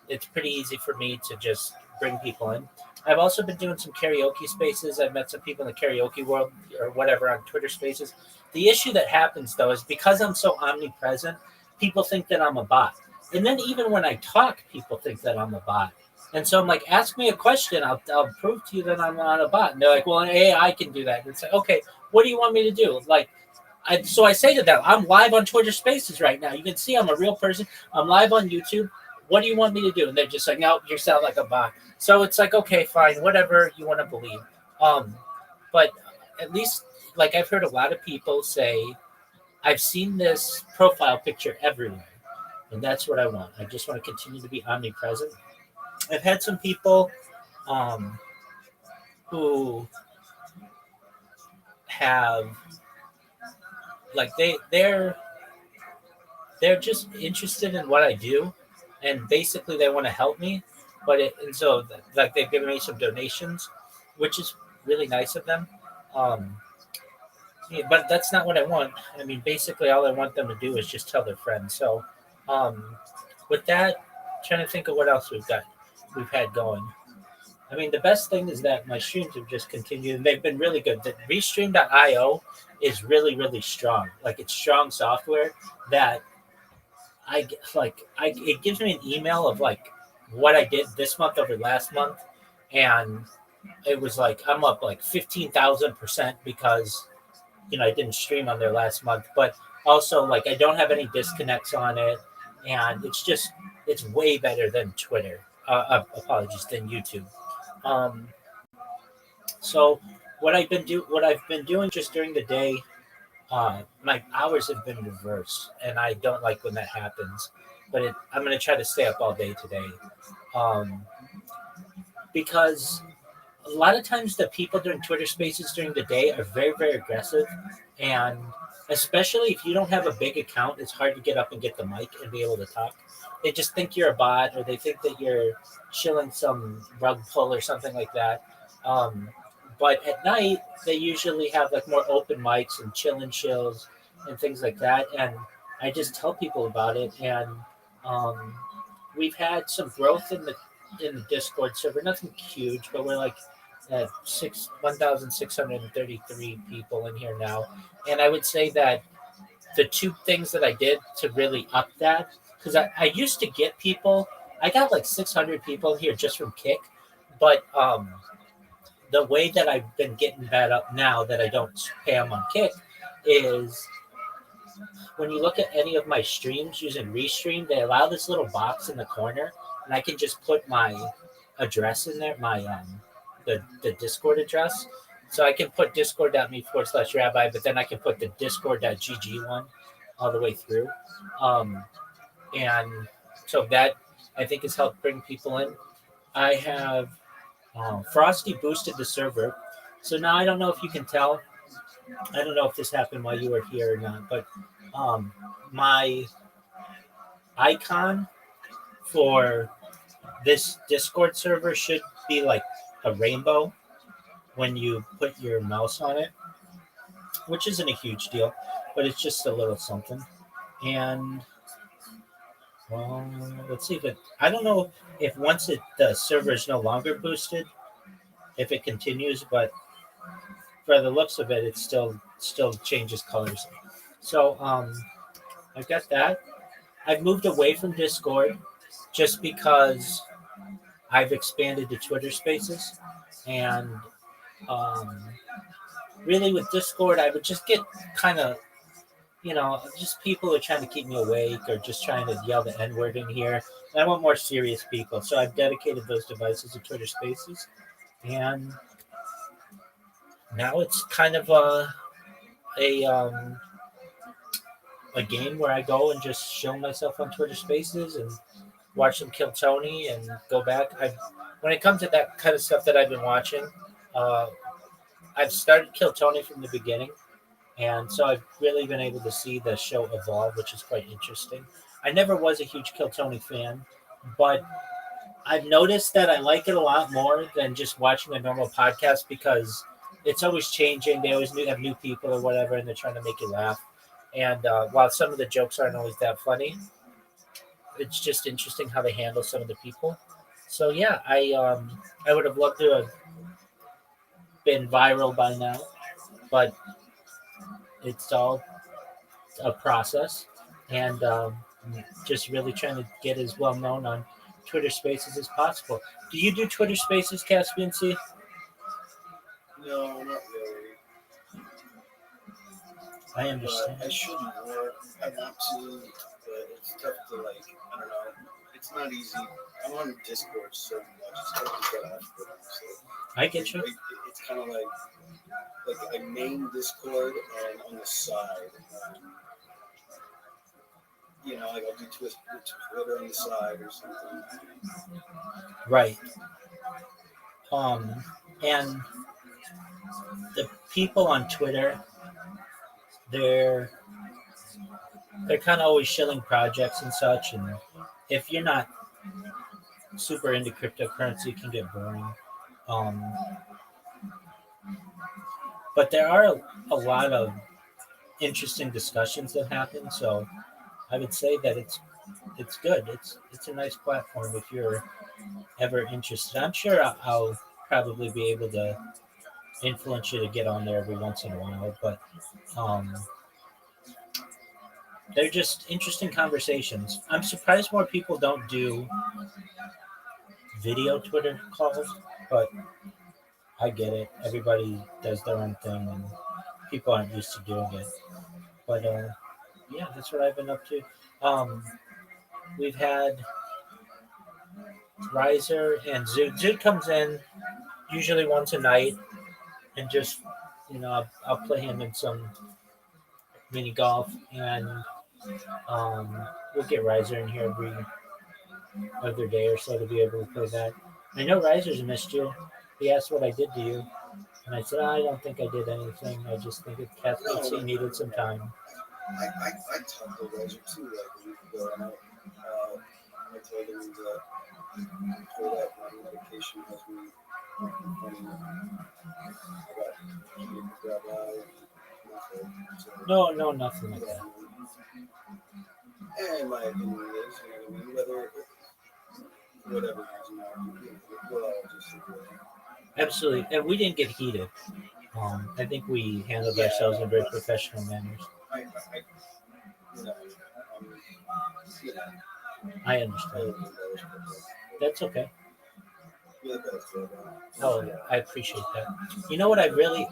it's pretty easy for me to just bring people in. I've also been doing some karaoke spaces. I've met some people in the karaoke world or whatever on Twitter spaces. The issue that happens, though, is because I'm so omnipresent, people think that I'm a bot. And then even when I talk, people think that I'm a bot. And so I'm like, ask me a question. I'll prove to you that I'm not a bot. And they're like, well, an AI can do that. And it's like, okay, what do you want me to do? Like, so I say to them, I'm live on Twitter spaces right now. You can see I'm a real person. I'm live on YouTube. What do you want me to do? And they're just like, no, you sound like a bot. So it's like, okay, fine, whatever you want to believe. But at least, like, I've heard a lot of people say, I've seen this profile picture everywhere. And that's what I want. I just want to continue to be omnipresent. I've had some people who have, like, they're just interested in what I do. And basically, they want to help me, and so like they've given me some donations, which is really nice of them. But that's not what I want. I mean, basically, all I want them to do is just tell their friends. So, with that, trying to think of what else we've had going. I mean, the best thing is that my streams have just continued, and they've been really good. The Restream.io is really, really strong. Like, it's strong software that it gives me an email of like what I did this month over last month, and it was like I'm up like 15,000% because I didn't stream on there last month, but also like I don't have any disconnects on it, and it's way better than Twitter. Than YouTube. So what I've been doing just during the day. My hours have been reversed, and I don't like when that happens. But I'm going to try to stay up all day today, because a lot of times the people during Twitter Spaces during the day are very, very aggressive, and especially if you don't have a big account, it's hard to get up and get the mic and be able to talk. They just think you're a bot, or they think that you're shilling some rug pull or something like that. But at night, they usually have like more open mics and chill and chills and things like that. And I just tell people about it, and um, we've had some growth in the Discord server. Nothing huge, but we're like at 1,633 people in here now. And I would say that the two things that I did to really up that, because I used to get people, I got like 600 people here just from Kick, but the way that I've been getting that up now that I don't spam on Kick is when you look at any of my streams using Restream, they allow this little box in the corner, and I can just put my address in there, my the Discord address. So I can put discord.me/rabbi, but then I can put the discord.gg one all the way through. And so that I think has helped bring people in. I have Frosty boosted the server. So now I don't know if you can tell. I don't know if this happened while you were here or not, but my icon for this Discord server should be like a rainbow when you put your mouse on it, which isn't a huge deal, but it's just a little something. And let's see if it. I don't know if once the server is no longer boosted, if it continues, but for the looks of it, it still changes colors. So I've got that. I've moved away from Discord just because I've expanded to Twitter Spaces, and really with Discord, I would just get kind of, just people who are trying to keep me awake or just trying to yell the N-word in here. And I want more serious people, so I've dedicated those devices to Twitter Spaces, and now it's kind of a game where I go and just show myself on Twitter Spaces and watch them kill Tony and go back. When it comes to that kind of stuff that I've been watching, I've started Kill Tony from the beginning, and so I've really been able to see the show evolve, which is quite interesting. I never was a huge Kill Tony fan, but I've noticed that I like it a lot more than just watching a normal podcast because it's always changing. They always have new people or whatever, and they're trying to make you laugh. And while some of the jokes aren't always that funny, it's just interesting how they handle some of the people. So yeah, I would have loved to have been viral by now, but it's all a process, and just really trying to get as well known on Twitter Spaces as possible. Do you do Twitter Spaces, Caspian C? No, not really. I understand. I shouldn't work. I want to, but it's tough to I don't know. It's not easy. I'm on Discord so much. It's tough to get off it. So I get you. It's kind of like a main Discord and on the side. I'll do Twitter on the side or something. Right. And the people on Twitter, they're kind of always shilling projects and such, and if you're not super into cryptocurrency, it can get boring. But there are a lot of interesting discussions that happen, so I would say that it's good. It's a nice platform if you're ever interested. I'm sure I'll probably be able to influence you to get on there every once in a while, but they're just interesting conversations. I'm surprised more people don't do video Twitter calls, but I get it. Everybody does their own thing, and people aren't used to doing it. But yeah, that's what I've been up to. We've had Riser and Zoot. Zoot comes in usually once a night, and just I'll play him in some mini golf, and we'll get Riser in here every other day or so to be able to play that. I know Riser's missed you. He asked what I did to you, and I said, I don't think I did anything. I just think he needed some time. I talked to Roger too like a week ago, and I told him that for that my medication has me funny. I got Rabbi and No, nothing like that. And my opinion is, you know what I mean, whatever reason, we're all just Absolutely, and we didn't get heated. I think we handled ourselves in very professional manners. you know, you know, I understand. That's okay. you're the best, Rabbi. Oh, I appreciate that. You know what I really,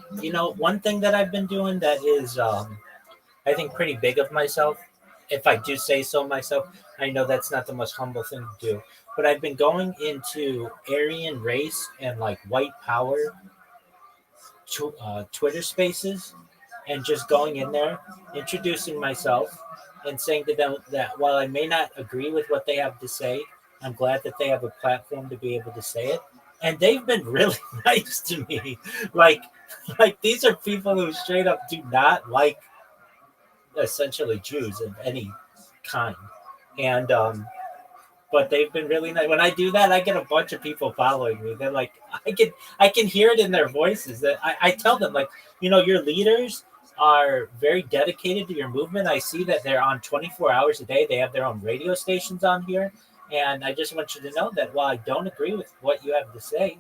one thing that I've been doing that is, I think, pretty big of myself, if I do say so myself. I know that's not the most humble thing to do, but I've been going into Aryan race and like white power Twitter spaces and just going in there, introducing myself, and saying to them that while I may not agree with what they have to say, I'm glad that they have a platform to be able to say it. And they've been really nice to me. Like these are people who straight up do not like essentially Jews of any kind. And but they've been really nice. When I do that, I get a bunch of people following me. They're like, I can hear it in their voices. That I tell them, like, your leaders are very dedicated to your movement. I see that they're on 24 hours a day. They have their own radio stations on here. And I just want you to know that while I don't agree with what you have to say,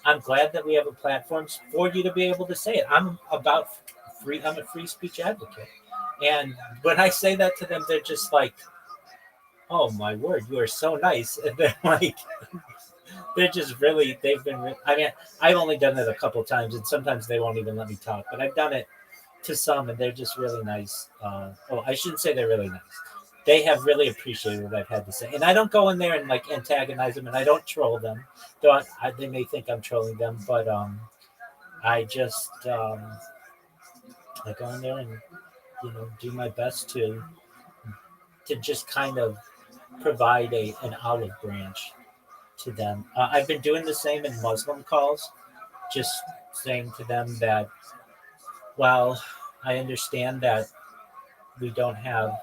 I'm glad that we have a platform for you to be able to say it. I'm a free speech advocate. And when I say that to them, they're just like, oh my word, you are so nice. And they're like, they've been, I mean, I've only done it a couple of times, and sometimes they won't even let me talk, but I've done it to some, and they're just really nice. I shouldn't say they're really nice. They have really appreciated what I've had to say. And I don't go in there and like antagonize them, and I don't troll them. They may think I'm trolling them, but I just, I go in there and, do my best to just kind of provide an olive branch to them. I've been doing the same in Muslim calls, just saying to them that, well, I understand that we don't have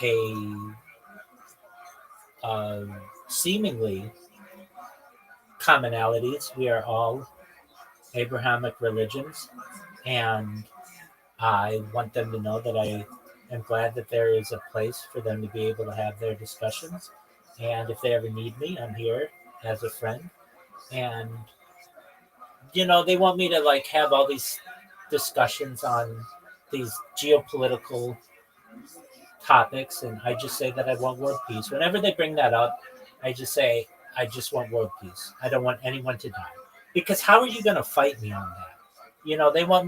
a seemingly commonalities. We are all Abrahamic religions, and I want them to know that I am glad that there is a place for them to be able to have their discussions. And if they ever need me, I'm here as a friend. And they want me to like have all these discussions on these geopolitical topics, and I just say that I want world peace. Whenever they bring that up, I just say I just want world peace. I don't want anyone to die, because how are you going to fight me on that? They want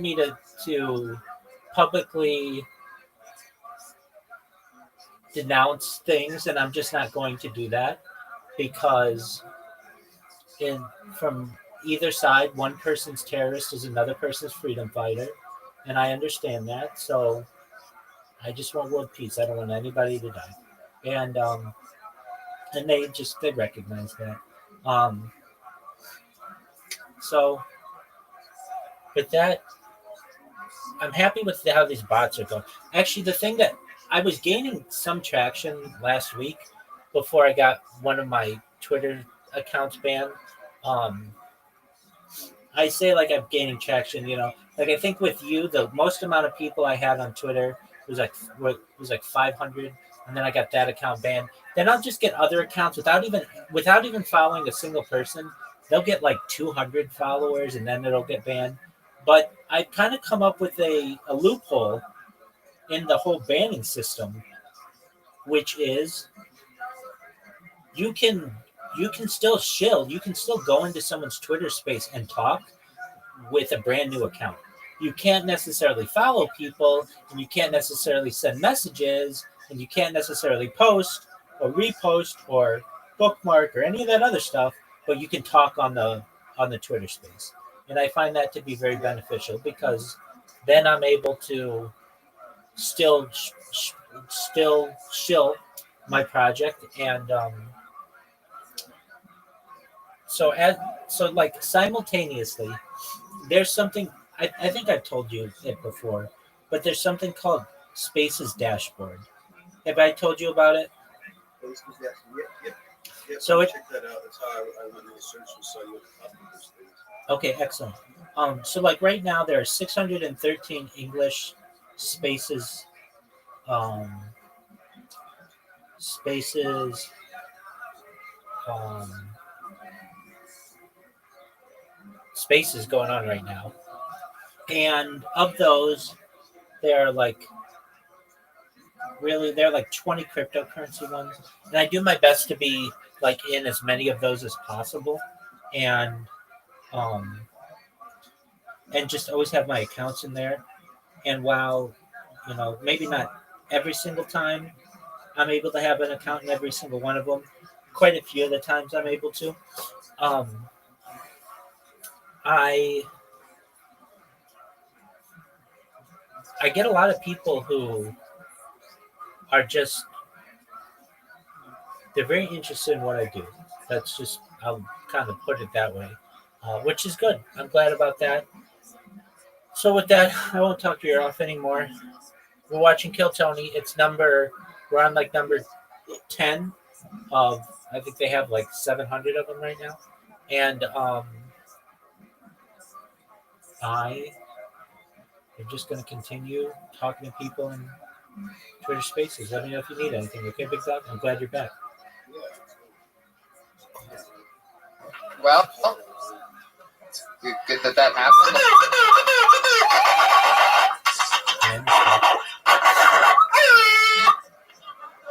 me to publicly denounce things, and I'm just not going to do that, because from either side, one person's terrorist is another person's freedom fighter, and I understand that. So I just want world peace. I don't want anybody to die, and they recognize that. So with that, I'm happy with how these bots are going. Actually, the thing that I was gaining some traction last week before I got one of my Twitter accounts banned. I say like I'm gaining traction, like I think with you, the most amount of people I had on Twitter was like 500, and then I got that account banned. Then I'll just get other accounts without even following a single person. They'll get like 200 followers, and then it'll get banned. But I kind of come up with a loophole in the whole banning system, which is you can still shill. You can still go into someone's Twitter space and talk with a brand new account. You can't necessarily follow people, and you can't necessarily send messages, and you can't necessarily post or repost or bookmark or any of that other stuff, but you can talk on the Twitter space. And I find that to be very beneficial, because then I'm able to still shill my project and so like simultaneously, there's something I think I've told you it before, but there's something called Spaces Dashboard. Have I told you about it? So it, check that out. That's how I went in the search and saw you up with those things. okay, excellent. So like right now there are 613 English spaces, spaces, um, spaces going on right now, and of those, there are like really there are like 20 cryptocurrency ones, and I do my best to be like in as many of those as possible, and um, and just always have my accounts in there. And while maybe not every single time I'm able to have an account in every single one of them, quite a few of the times I'm able to. Um, I I get a lot of people who are just they're very interested in what I do. That's just I'll kind of put it that way, which is good. I'm glad about that. So with that, I won't talk your ear off anymore. We're watching Kill Tony. We're on like number 10 of I think they have like 700 of them right now, and I am just going to continue talking to people in Twitter Spaces. Let me know if you need anything. Okay, Big Dog? I'm glad you're back. Well, good that happened.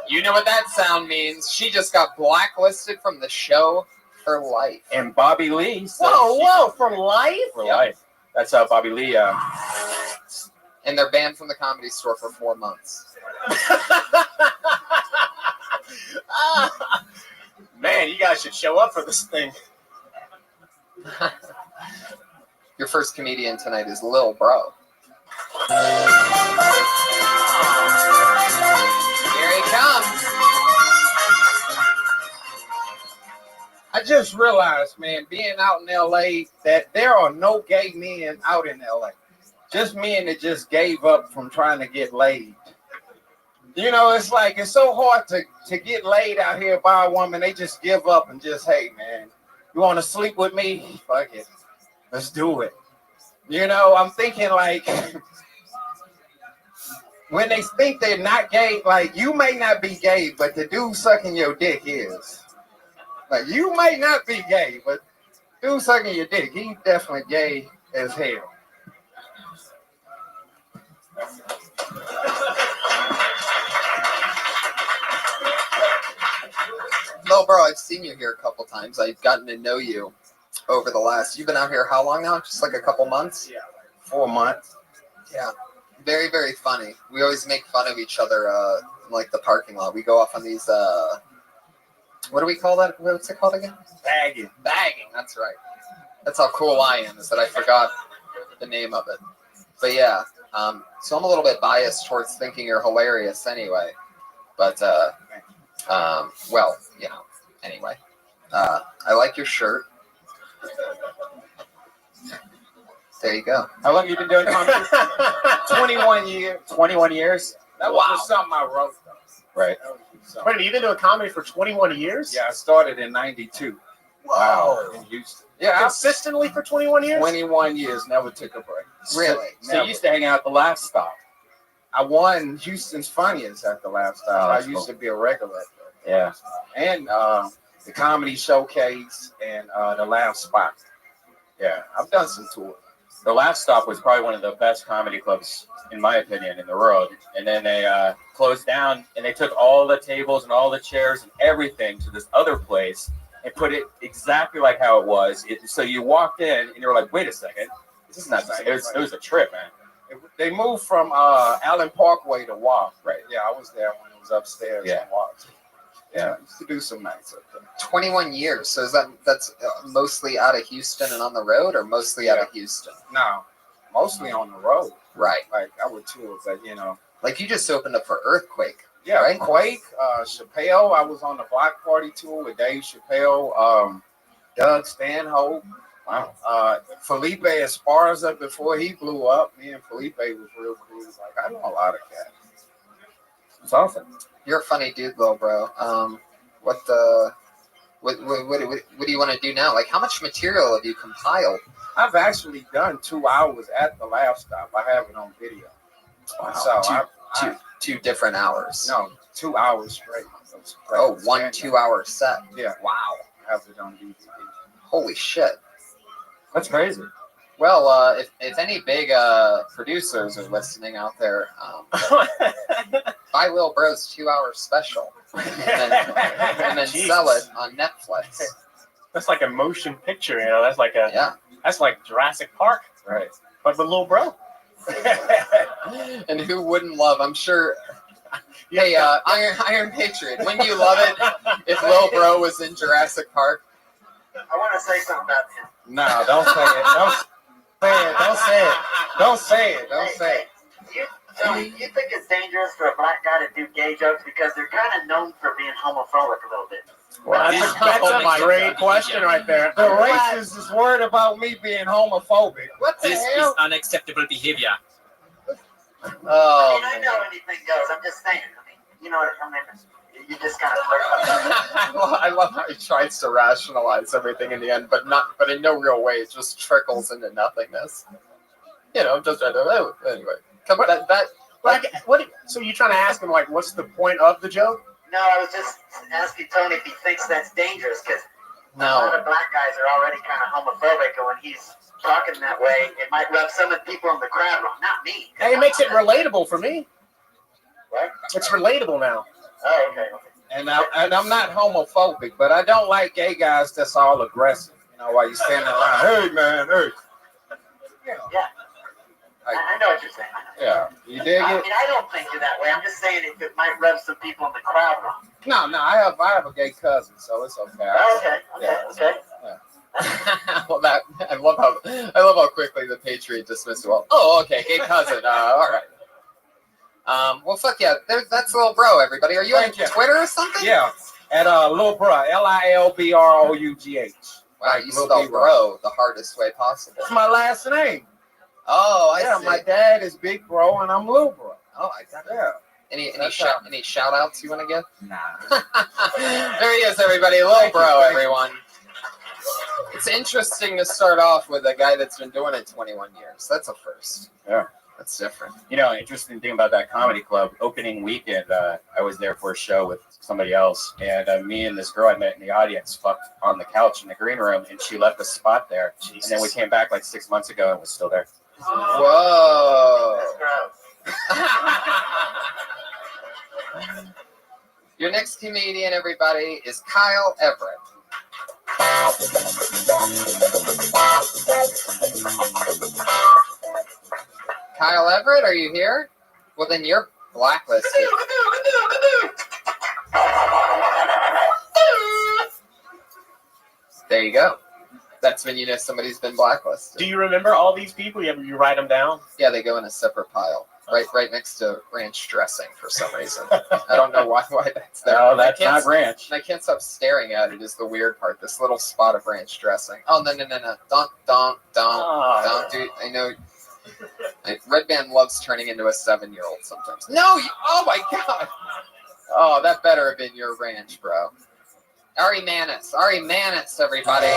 You know what that sound means. She just got blacklisted from the show for life. And Bobby Lee. Whoa, for life? For life. That's how Bobby Lee. And they're banned from the Comedy Store for 4 months. Man, you guys should show up for this thing. Your first comedian tonight is Lil Bro. Here he comes. I just realized, man, being out in LA, that there are no gay men out in LA. Just men that just gave up from trying to get laid. You know, it's like it's so hard to get laid out here by a woman. They just give up and just, hey, man, you want to sleep with me? Fuck it. Let's do it. You know, I'm thinking like when they think they're not gay, like you may not be gay, but the dude sucking your dick is. Like you might not be gay, but dude sucking your dick, he's definitely gay as hell. Lil Bro, I've seen you here a couple times. I've gotten to know you over the last. You've been out here how long now? Just like a couple months? Yeah, 4 months. Yeah. Very, very funny. We always make fun of each other in like the parking lot. We go off on these what do we call that? What's it called again? Bagging. Bagging, that's right. That's how cool I am, is that I forgot the name of it. But yeah, so I'm a little bit biased towards thinking you're hilarious anyway. But well, you know, anyway. I like your shirt. There you go. How long have you been doing comedy? 21 years. 21 years? That was just something I wrote, though. Right. Wait, you've been doing comedy for 21 years? Yeah, I started in 92. Wow. In Houston. Yeah. Consistently for 21 years? 21 years, never took a break. Really? So you used to hang out at the Laugh Stop. I won Houston's Funniest at the Laugh Stop. Oh, I that's used cool. to be a regular. Yeah. And the Comedy Showcase and the Laugh Spot. Yeah, I've done some tours. The Laugh Stop was probably one of the best comedy clubs, in my opinion, in the world. And then they closed down, and they took all the tables and all the chairs and everything to this other place and put it exactly like how it was. So you walked in, and you were like, wait a second. This is not the same. It was a trip, man. They moved from Allen Parkway to Walk, right? Yeah, I was there when it was upstairs. Yeah. And Walk. Yeah, I used to do some nights up there. 21 years. So that's mostly out of Houston and on the road, or mostly out of Houston? No, mostly on the road. Right. Like I would tour, but you know. Like you just opened up for Earthquake. Yeah, right? Quake, Chappelle. I was on the Block Party tour with Dave Chappelle. Doug Stanhope. Wow. Felipe Esparza, before he blew up, me and Felipe was real cool. Like, I know a lot of cats. It's awesome. You're a funny dude, though, bro. What do you want to do now? Like, how much material have you compiled? I've actually done 2 hours at the Laugh Stop. I have it on video. Wow. So two different hours. No, 2 hours straight. Oh, 1 2 hour set. Yeah. Wow. I have it on DVD. Holy shit. That's crazy. Well, if any big producers are listening out there, buy Lil Bro's 2 hour special and then sell it on Netflix. That's like a motion picture, you know. That's like that's like Jurassic Park, right? But with Lil Bro. And who wouldn't love? I'm sure. Hey, Iron Patriot, wouldn't you love it if Lil Bro was in Jurassic Park? I want to say something about him. No, don't say it. Don't say it. Don't say it. Don't say it. Tony, you think it's dangerous for a black guy to do gay jokes because they're kind of known for being homophobic a little bit? Well, that's a great question right there. The racist is worried about me being homophobic. What the This hell? is unacceptable behavior. Oh, I know anything goes. I'm just saying. I mean, you know what I mean? You just kind of flirt. I love how he tries to rationalize everything in the end, but in no real way. It just trickles into nothingness. You know, just anyway. So you trying to ask him like, what's the point of the joke? No, I was just asking Tony if he thinks that's dangerous because a lot of black guys are already kind of homophobic, and when he's talking that way, it might rub some of the people in the crowd wrong. Not me. Hey, it makes it relatable for me. What? It's relatable now. Oh, okay. And I'm not homophobic, but I don't like gay guys that's all aggressive. You know, while you're standing around, hey man, hey. Yeah. I know what you're saying. Yeah, you dig I it? mean, I don't think you're that way. I'm just saying it might rub some people in the crowd wrong. No, I have a gay cousin, so it's okay. Okay. Well, I love how quickly the Patriot dismissed it. Well, oh, okay, gay cousin. All right. Well, fuck yeah. That's Lil Bro, everybody. Are you on Twitter or something? Yeah, at Lil Bro, LILBROUGH. Wow, you spell bro the hardest way possible. It's my last name. Oh, I see. My dad is Big Bro, and I'm Lil Bro. Oh, I got it. Yeah. Any shout outs you want to give? Nah. There he is, everybody. Lil Bro, everyone. It's interesting to start off with a guy that's been doing it 21 years. That's a first. Yeah. That's different. You know, interesting thing about that comedy club, opening weekend, I was there for a show with somebody else, and me and this girl I met in the audience fucked on the couch in the green room, and she left a spot there. Jesus. And then we came back like 6 months ago, and it was still there. Whoa. Your next comedian, everybody, is Kyle Everett. Kyle Everett, are you here? Well, then you're blacklisted. There you go. That's when you know somebody's been blacklisted. Do you remember all these people? You write them down? Yeah, they go in a separate pile, right next to ranch dressing for some reason. I don't know why that's there. No, that's not ranch. I can't stop staring at it. Is the weird part. This little spot of ranch dressing. Oh no! Don't do. I know. Red Band loves turning into a 7-year-old sometimes. No! Oh my god! Oh, that better have been your ranch, bro. Ari Manis, everybody.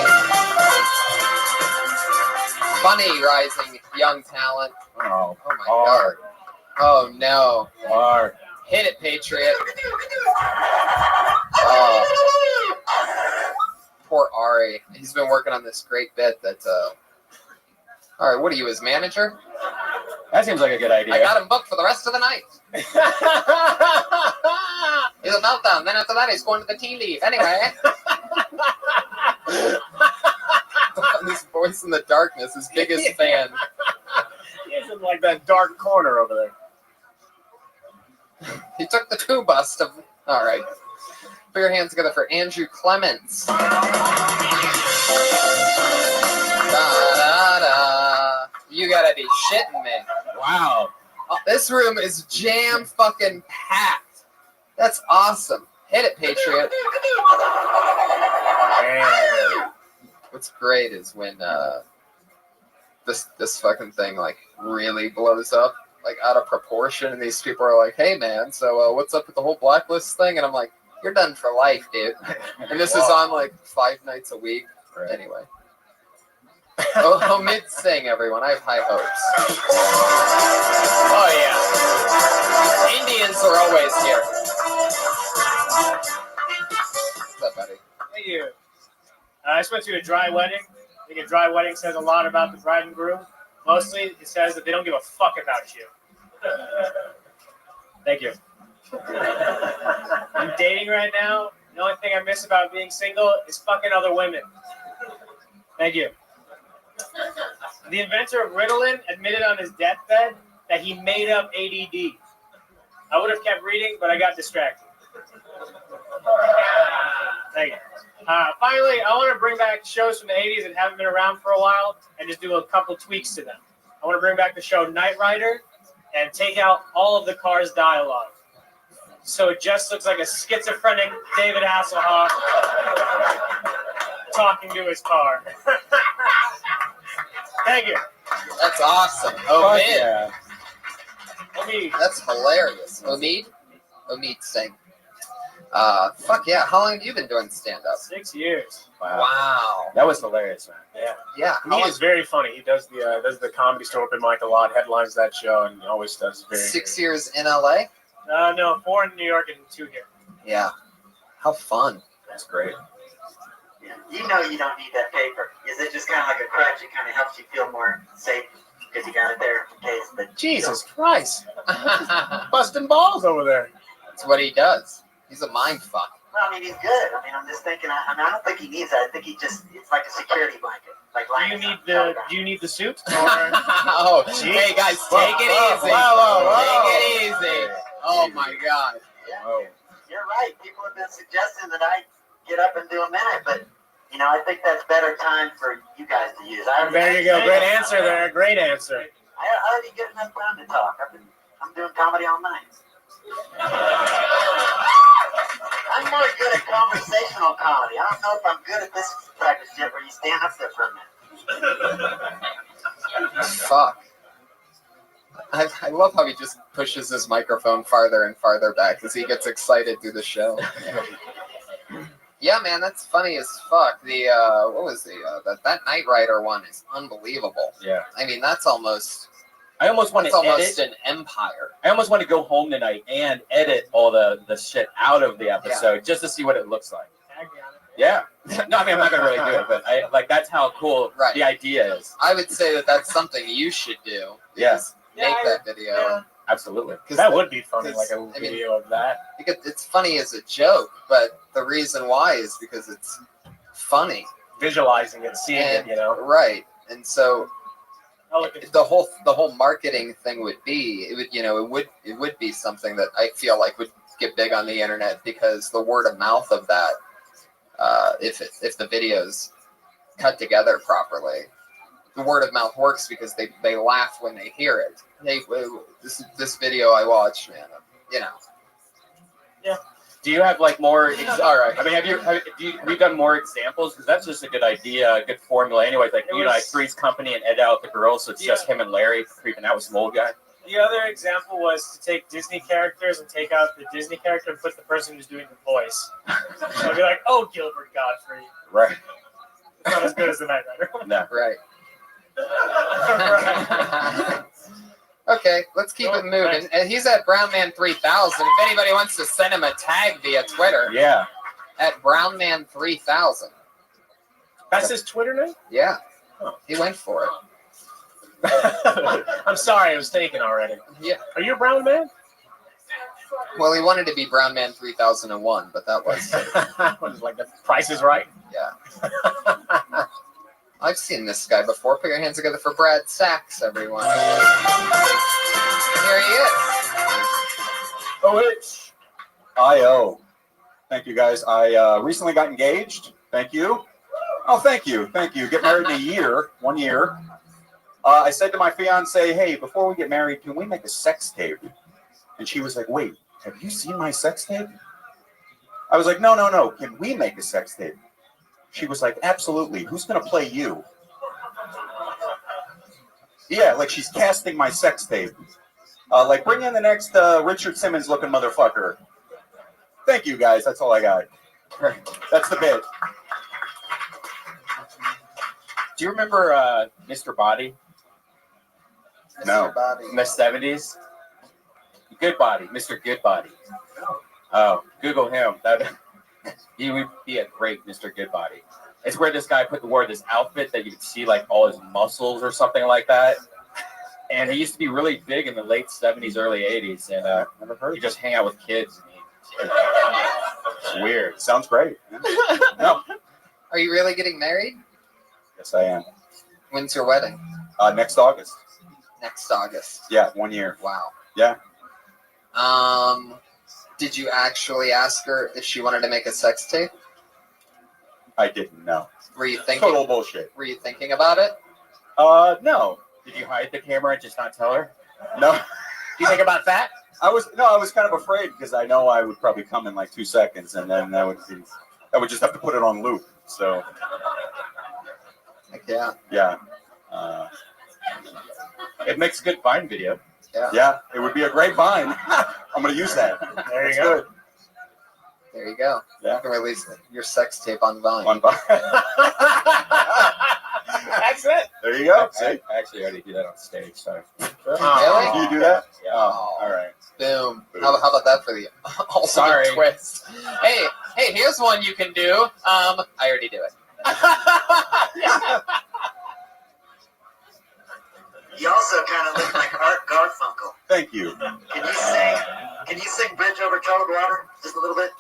Funny rising young talent. Oh my god. Oh no. Hard. Hit it, Patriot. Oh. Poor Ari. He's been working on this great bit that all right, what are you, his manager? That seems like a good idea. I got him booked for the rest of the night. He's a meltdown. Then after that, he's going to the tea leaf. Anyway. This voice in the darkness, his biggest fan. He's in like that dark corner over there. He took the two bus to... All right. Put your hands together for Andrew Clements. You gotta be shitting me. Wow. This room is jam fucking packed. That's awesome. Hit it, Patriot. what's great is when this fucking thing like really blows up like out of proportion, and these people are like, "Hey man, so what's up with the whole blacklist thing?" And I'm like, "You're done for life, dude." And this is on like 5 nights a week. Right. Anyway. Omid Singh, everyone. I have high hopes. Oh yeah. Indians are always here. What's up, buddy? Thank you. I just went to a dry wedding. I think a dry wedding says a lot about the bride and groom. Mostly, it says that they don't give a fuck about you. Thank you. I'm dating right now. The only thing I miss about being single is fucking other women. Thank you. The inventor of Ritalin admitted on his deathbed that he made up ADD. I would have kept reading, but I got distracted. Thank you. Finally, I want to bring back shows from the 80s that haven't been around for a while and just do a couple tweaks to them. I want to bring back the show Knight Rider and take out all of the car's dialogue. So it just looks like a schizophrenic David Hasselhoff talking to his car. Thank you. That's awesome. Omid. Yeah. That's hilarious. Omid Singh. Fuck yeah. How long have you been doing stand-up? 6 years. Wow. That was hilarious, man. Yeah. Yeah. He is very funny. He does the Comedy Store open mic a lot, headlines that show, and always does very 6 years in LA? No, 4 in New York and 2 here. Yeah. How fun. That's great. You know you don't need that paper. Is it just kind of like a crutch? It kind of helps you feel more safe because you got it there in case. But Jesus Christ. Busting balls over there. That's what he does. He's a mind fuck. Well, I mean, he's good. I mean, I'm just thinking. I don't think he needs that. I think it's like a security blanket. Like Do you need the suit? Or... Oh, hey guys, take it easy. Take it easy. Oh my God. Yeah, you're right. People have been suggesting that I get up and do a minute, but I think that's better time for you guys to use. There you go. Great answer there. Great answer. I already get enough time to talk. I'm doing comedy all night. I'm more good at conversational comedy. I don't know if I'm good at this practice yet where you stand up there for a minute. Fuck. I love how he just pushes his microphone farther and farther back as he gets excited through the show. Yeah, man, that's funny as fuck. The what was that Knight Rider one is unbelievable. Yeah. I mean, that's almost. I almost want to almost edit. an empire. I almost want to go home tonight and edit all the shit out of the episode just to see what it looks like. Yeah. No, I mean, I'm not going to really do it, but that's how cool the idea is. I would say that that's something you should do. Yes. Make that video. Yeah. Absolutely. That would be funny, like a video of that. It's funny as a joke, but the reason why is because it's funny. Visualizing it, seeing it, Right. And so the whole marketing thing would be it would be something that I feel like would get big on the internet because the word of mouth of that if the videos cut together properly, the word of mouth works because they laugh when they hear it. This video I watched, man, Yeah. Do you have like more? All right. I mean, have you done more examples? Because that's just a good idea, a good formula. Anyway, like Three's Company and Ed Out the Girls, so it's just him and Larry creeping out with some old guy. The other example was to take Disney characters and take out the Disney character and put the person who's doing the voice. So I'd be like, "Oh, Gilbert Godfrey." Right. It's not as good as the Knight Rider. No. Right. Okay, let's keep it moving. And he's at Brownman 3000. If anybody wants to send him a tag via Twitter, at Brownman 3000. That's his Twitter name? Yeah, he went for it. I'm sorry, it was taken already. Yeah. Are you a brown man? Well, he wanted to be Brownman 3001, but that was what is like the Price is Right? Yeah. I've seen this guy before. Put your hands together for Brad Sachs, everyone. Here he is. OHIO. Thank you, guys. I recently got engaged. Thank you. Oh, thank you. Thank you. Get married in a year, 1 year. I said to my fiance, hey, before we get married, can we make a sex tape? And she was like, wait, have you seen my sex tape? I was like, no. Can we make a sex tape? She was like, absolutely. Who's going to play you? Yeah, like she's casting my sex tape. Like, bring in the next Richard Simmons looking motherfucker. Thank you, guys. That's all I got. That's the bit. Do you remember Mr. Body? No. In the 70s? Good Body, Mr. Good Body. Oh, Google him. He would be a great Mr. Good Body. It's where this guy wore this outfit that you could see like all his muscles or something like that. And he used to be really big in the late 70s, early 80s. And never heard. He just hang out with kids. And it's weird. Sounds great. No. Are you really getting married? Yes, I am. When's your wedding? Next August. Next August. Yeah, 1 year. Wow. Yeah. Did you actually ask her if she wanted to make a sex tape? I didn't know. Were you thinking? Total bullshit. Were you thinking about it? No. Did you hide the camera and just not tell her? No. Do you think about that? I was kind of afraid because I know I would probably come in like 2 seconds, and then I would just have to put it on loop. So. Heck yeah. Yeah. It makes a good Vine video. Yeah, it would be a great Vine. I'm going to use that. There you That's go. Good. There you go. Yeah. You can release your sex tape on Vine. On Vine. That's it. There you go. I actually already do that on stage. So. Really? Do you do that? Yeah. Oh, all right. Boom. How about that for the ultimate twist? Hey, here's one you can do. I already do it. You also kind of look like Art Garfunkel. Thank you. Can you sing Bridge Over Troubled Water just a little bit?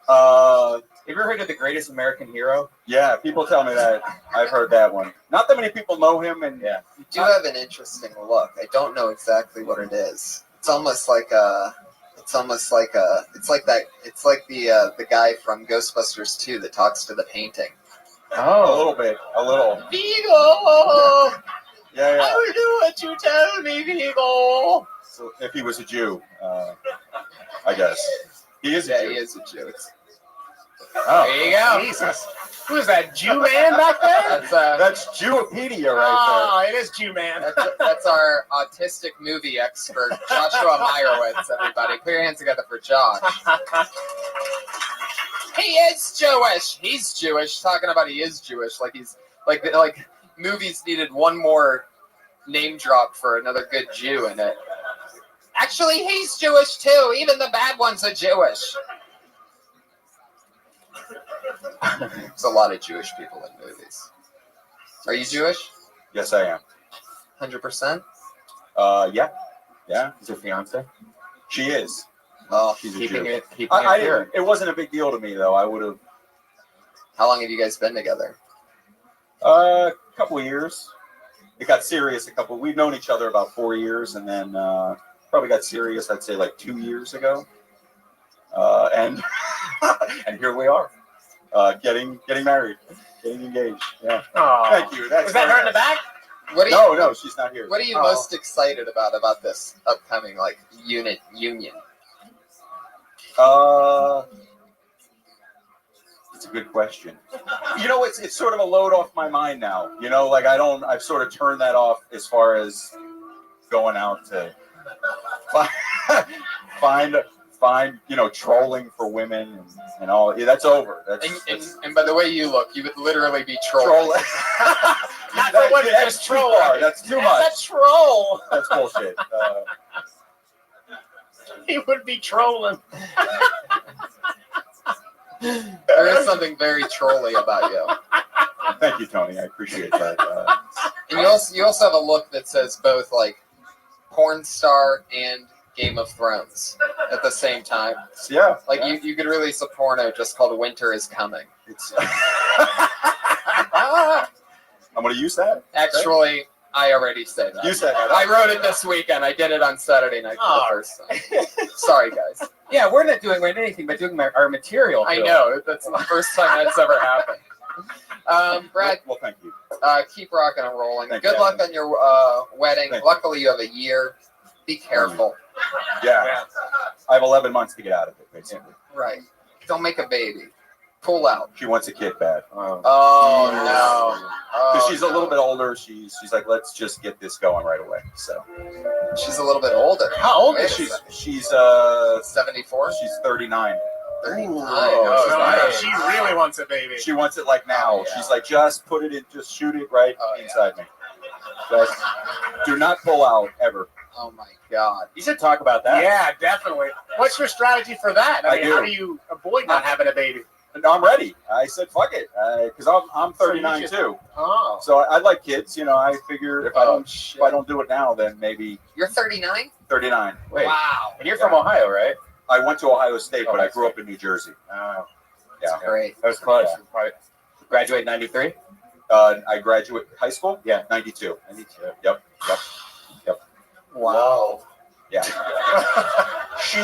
Have you ever heard of The Greatest American Hero? Yeah, people tell me that. I've heard that one. Not that many people know him, and yeah. You do have an interesting look. I don't know exactly what it is. It's almost like the guy from Ghostbusters 2 that talks to the painting. Oh, a little bit. A little. Vigo! Yeah. I will do what you tell me, Vigo. So if he was a Jew, I guess. He is a Jew. He is a Jew. Oh, there you go. Jesus. Who is that, Jew man back there? That's Jewipedia right it is Jew man. That's our autistic movie expert, Joshua Meyerowitz, everybody. Put your hands together for Josh. He is Jewish. He's Jewish. Talking about he is Jewish. Like he's like movies needed one more name drop for another good Jew in it. Actually, he's Jewish too. Even the bad ones are Jewish. There's a lot of Jewish people in movies. Are you Jewish? Yes, I am. 100%? Yeah. Yeah. Is your fiance? She is. Oh, she's a keeping Jew. it I pure. didn't. It wasn't a big deal to me, though. I would have. How long have you guys been together? A couple of years. It got serious we've known each other about 4 years, and then probably got serious, I'd say, like 2 years ago. And and here we are, getting married, getting engaged. Yeah. Aww. Thank you. That's Was that her in the back? No, she's not here. What are you most excited about this upcoming union? It's a good question. It's sort of a load off my mind now. I've sort of turned that off as far as going out to find trolling for women and all. Yeah, that's over. And by the way you look, you would literally be trolling. Not for women, just troll. That's too much. That's a troll. That's bullshit. He would be trolling. There is something very trolly about you. Thank you, Tony. I appreciate that. And you also have a look that says both porn star and Game of Thrones at the same time. Yeah. You could release a porno just called Winter is Coming. I'm going to use that. Actually, I already said that. You said that. I wrote it this weekend. I did it on Saturday night for the first time. Sorry, guys. Yeah, we're not doing anything but doing our material. I know. That's the first time that's ever happened. Brad, well, thank you. Keep rocking and rolling. Thank Good you. luck on your wedding. Thank Luckily, you have a year. Be careful. Yeah. I have 11 months to get out of it, basically. Right. Don't make a baby. Pull out. She wants a kid bad. Oh no. Because she's a little bit older. She's like, let's just get this going right away. So she's a little bit older. How old is she? She's 74. She's 39. 39. She really wants a baby. She wants it like now. Oh, yeah. She's like, just put it in, just shoot it right inside me. Just do not pull out ever. Oh my God. You should talk about that. Yeah, definitely. What's your strategy for that? I mean, how do you avoid not having a baby? No, I'm ready. I said, fuck it, because I'm 39 too. Oh. So I like kids. You know, I figure if I don't do it now, then maybe. You're 39. 39. Wait. Wow. And you're from Ohio, right? I went to Ohio State, but I grew up in New Jersey. Oh, yeah. Great. That was close. Yeah. Probably graduate 93. I graduated high school. Yeah, 92. 92. Yep. Wow. Yeah. she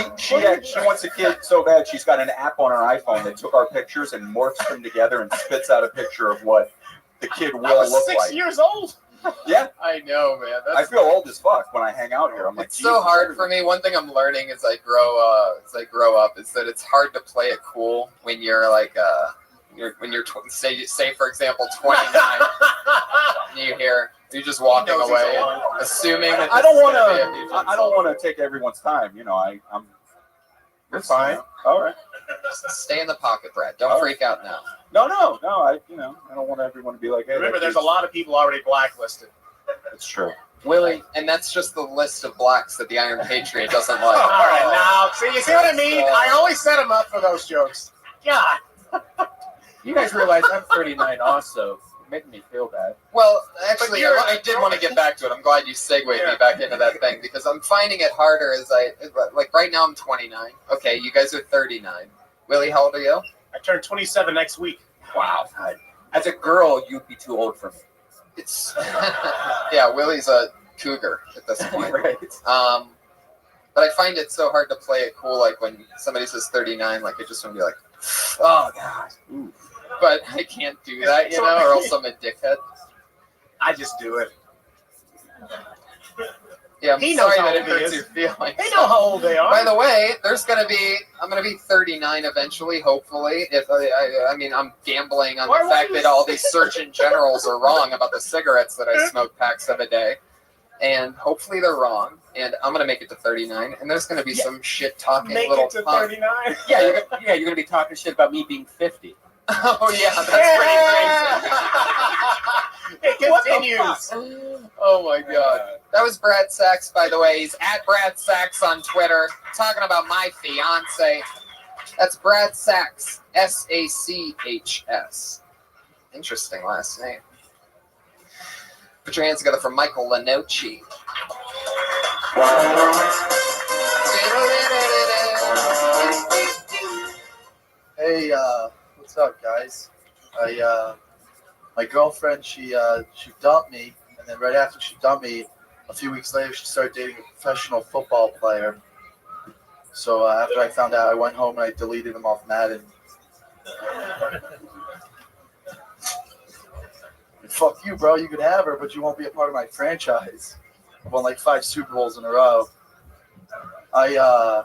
wants a kid so bad. She's got an app on her iPhone that took our pictures and morphs them together and spits out a picture of what the kid will I was look 6 like. years old. Yeah. I know, man. I feel old as fuck when I hang out here. I'm like, It's so hard for me. One thing I'm learning as I grow up is that it's hard to play it cool when you're like say for example 29. You're just walking away, and assuming that I don't want to. I don't want to take everyone's time. You know, I'm. You're fine. All right. Stay in the pocket, Brad. Don't freak out now. No. I don't want everyone to be like, hey. Remember, that there's a kid's- lot of people already blacklisted. That's true. Willie, and that's just the list of blacks that the Iron Patriot doesn't like. All right, now, see, you see what I mean? I always set them up for those jokes. God. You guys realize I'm 39 also. You're making me feel bad. Well, actually, I did want to get back to it. I'm glad you segued me back into that thing because I'm finding it harder as like right now I'm 29. Okay, you guys are 39. Willie, how old are you? I turn 27 next week. Wow. As a girl, you'd be too old for me. It's yeah, Willie's a cougar at this point. Right. But I find it so hard to play it cool. Like when somebody says 39, like I just want to be like, oh god. Ooh. But I can't do that, you know, or else I'm a dickhead. I just do it. Yeah, I'm He knows sorry how that it old he hurts is. your feelings. They know how old they are. By the way, I'm gonna be 39 eventually, hopefully. If I mean, I'm gambling on Why the would fact you that all say these Surgeon Generals are wrong about the cigarettes that I smoke packs of a day, and hopefully they're wrong. And I'm gonna make it to 39, and there's gonna be some shit talking Make little it to punk. 39. Yeah, you're gonna be talking shit about me being 50. Oh yeah, that's pretty crazy. It continues. Oh my god. That was Brad Sachs, by the way. He's at Brad Sachs on Twitter, talking about my fiance. That's Brad Sachs, Sachs. Interesting last name. Put your hands together for Michael Lenoci. Hey, what's up, guys? My girlfriend, she dumped me, and then right after she dumped me, a few weeks later, she started dating a professional football player. So after I found out, I went home and I deleted him off Madden. And fuck you, bro. You could have her, but you won't be a part of my franchise. I've won like 5 Super Bowls in a row. I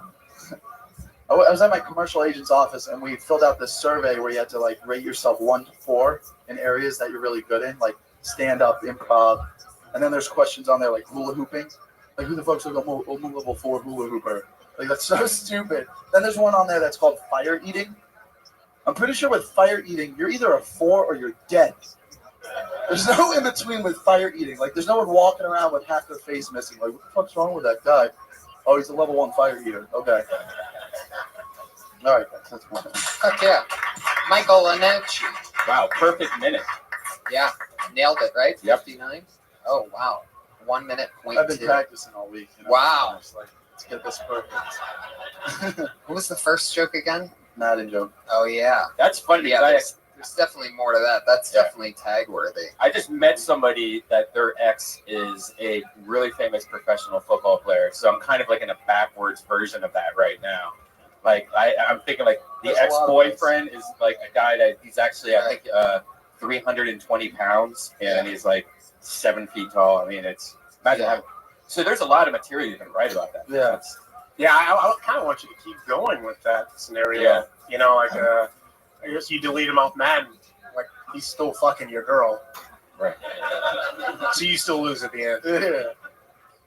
was at my commercial agent's office, and we filled out this survey where you had to like rate yourself 1 to 4 in areas that you're really good in, like stand-up, improv, and then there's questions on there like hula hooping, like who the fuck's like a level 4 hula hooper? Like that's so stupid. Then there's one on there that's called fire eating. I'm pretty sure with fire eating, you're either a 4 or you're dead. There's no in between with fire eating. Like there's no one walking around with half their face missing. Like what the fuck's wrong with that guy? Oh, he's a level 1 fire eater. Okay. All right, that's one. Fuck yeah. Michael Lenoci. Wow, perfect minute. Yeah, nailed it, right? Yep. 59? Oh, wow. 1 minute, point I've been 2. practicing all week. You know? Wow. It's like, let's get this perfect. What was the first joke again? Madden joke. Oh, yeah. That's funny. Yeah, Because there's definitely more to that. That's definitely tag worthy. I just met somebody that their ex is a really famous professional football player. So I'm kind of like in a backwards version of that right now. Like I'm thinking like the There's a lot of ex-boyfriend is like a guy that he's actually I think 320 pounds and he's like 7 feet tall. I mean it's imagine having, so there's a lot of material you can write about that. Yeah. Yeah, I kind of want you to keep going with that scenario. Yeah. You know, like I guess you delete him off Madden. Like, he's still fucking your girl. Right. So you still lose at the end. Yeah.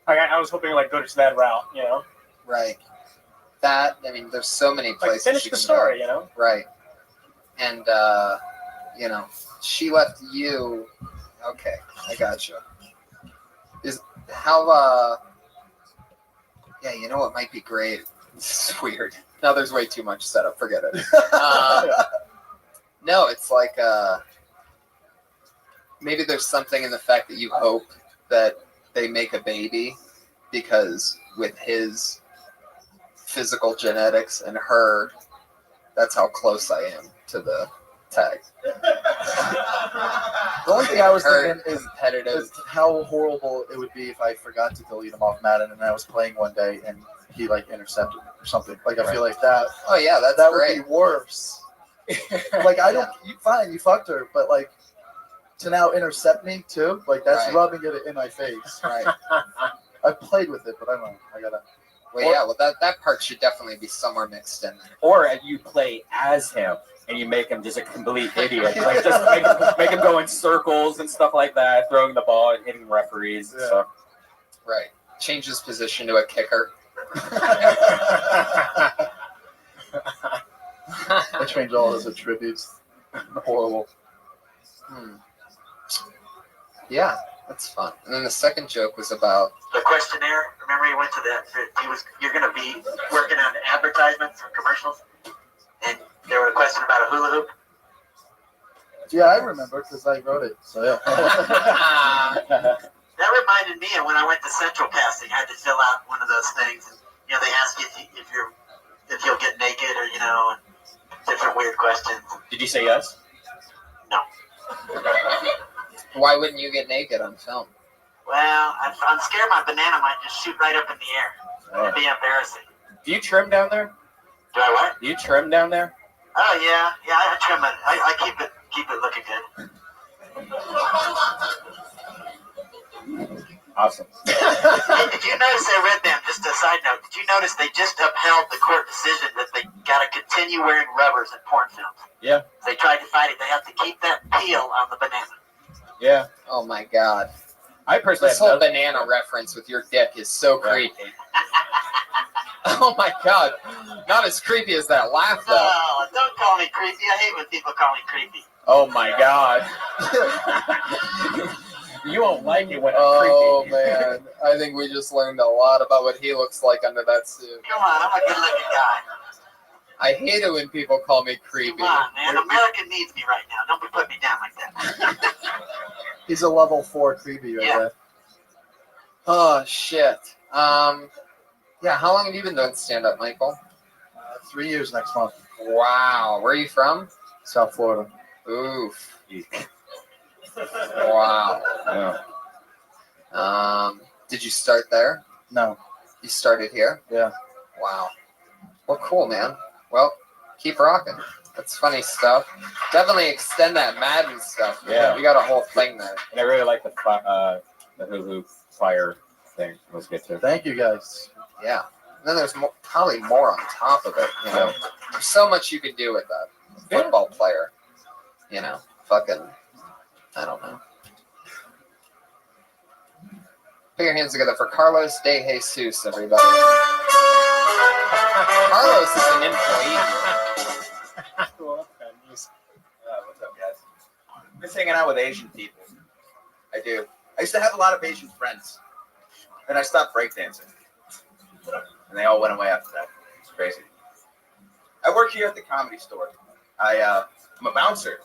I was hoping, like, go to that route, you know? Right. That, I mean, there's so many Like, places. finish you the can story, go. you know? Right. And, you know, she left you. Okay, I gotcha. Is how, yeah, you know what might be great? This is weird. No, there's way too much setup. Forget it. No, it's like, maybe there's something in the fact that you hope that they make a baby because with his physical genetics and her, that's how close I am to the tag. The only thing I was Her thinking is competitive. how horrible it would be if I forgot to delete him off Madden and I was playing one day and he like intercepted me or something. Like I feel like that. Oh yeah, that's that great. would be worse. Like I don't. You fine, you fucked her, but like to now intercept me too. Like that's Right. rubbing it in my face. Right. I played with it, but I don't know. I gotta. Well, yeah. Well, that part should definitely be somewhere mixed in there. Or you play as him and you make him just a complete idiot. Like just make him go in circles and stuff like that, throwing the ball and hitting referees and stuff. Right. Change his position to a kicker. I change all his attributes. Horrible. Yeah, that's fun. And then the second joke was about The questionnaire. Remember, he went to that. You're going to be working on advertisements or commercials, and there was a question about a hula hoop. Yeah, I remember because I wrote it. So yeah. That reminded me of when I went to Central Casting. I had to fill out one of those things, and you know they ask you if you'll get naked or you know different weird questions. Did you say yes? No. why wouldn't you get naked on film? Well, I'm scared my banana might just shoot right up in the air. It'd be embarrassing. Do you trim down there? Do I what? Do you trim down there? Oh yeah, I trim it. I keep it looking good. Awesome. Did you notice I read them? Just a side note. Did you notice they just upheld the court decision that they got to continue wearing rubbers in porn films? Yeah. They tried to fight it. They have to keep that peel on the banana. Yeah. Oh my god. I personally This whole banana reference with your dick is so creepy. Oh my god. Not as creepy as that laugh though. Oh, don't call me creepy. I hate when people call me creepy. Oh my god. You won't like it when I'm Oh creepy. man. I think we just learned a lot about what he looks like under that suit. Come on, I'm a good-looking guy. I hate it when people call me creepy. Come on, man. America needs me right now. Don't be putting me down like that. He's a level 4 creepy right there. Oh shit. Yeah, how long have you been doing stand-up, Michael? 3 years next month. Wow. Where are you from? South Florida. Oof. Wow. Yeah. Did you start there? No. You started here? Yeah. Wow. Well, cool, man. Well, keep rocking. That's funny stuff. Definitely extend that Madden stuff. Yeah. We got a whole thing there. And I really like the Hulu fire thing. Let's get to it. Thank you guys. Yeah. And then there's probably more on top of it. You know, there's so much you can do with that. Football player. You know, fucking, I don't know. Put your hands together for Carlos De Jesus, everybody. Carlos is an employee. What's up, guys? I'm just hanging out with Asian people. I do. I used to have a lot of Asian friends. Then I stopped breakdancing. And they all went away after that. It's crazy. I work here at the Comedy Store. I'm a bouncer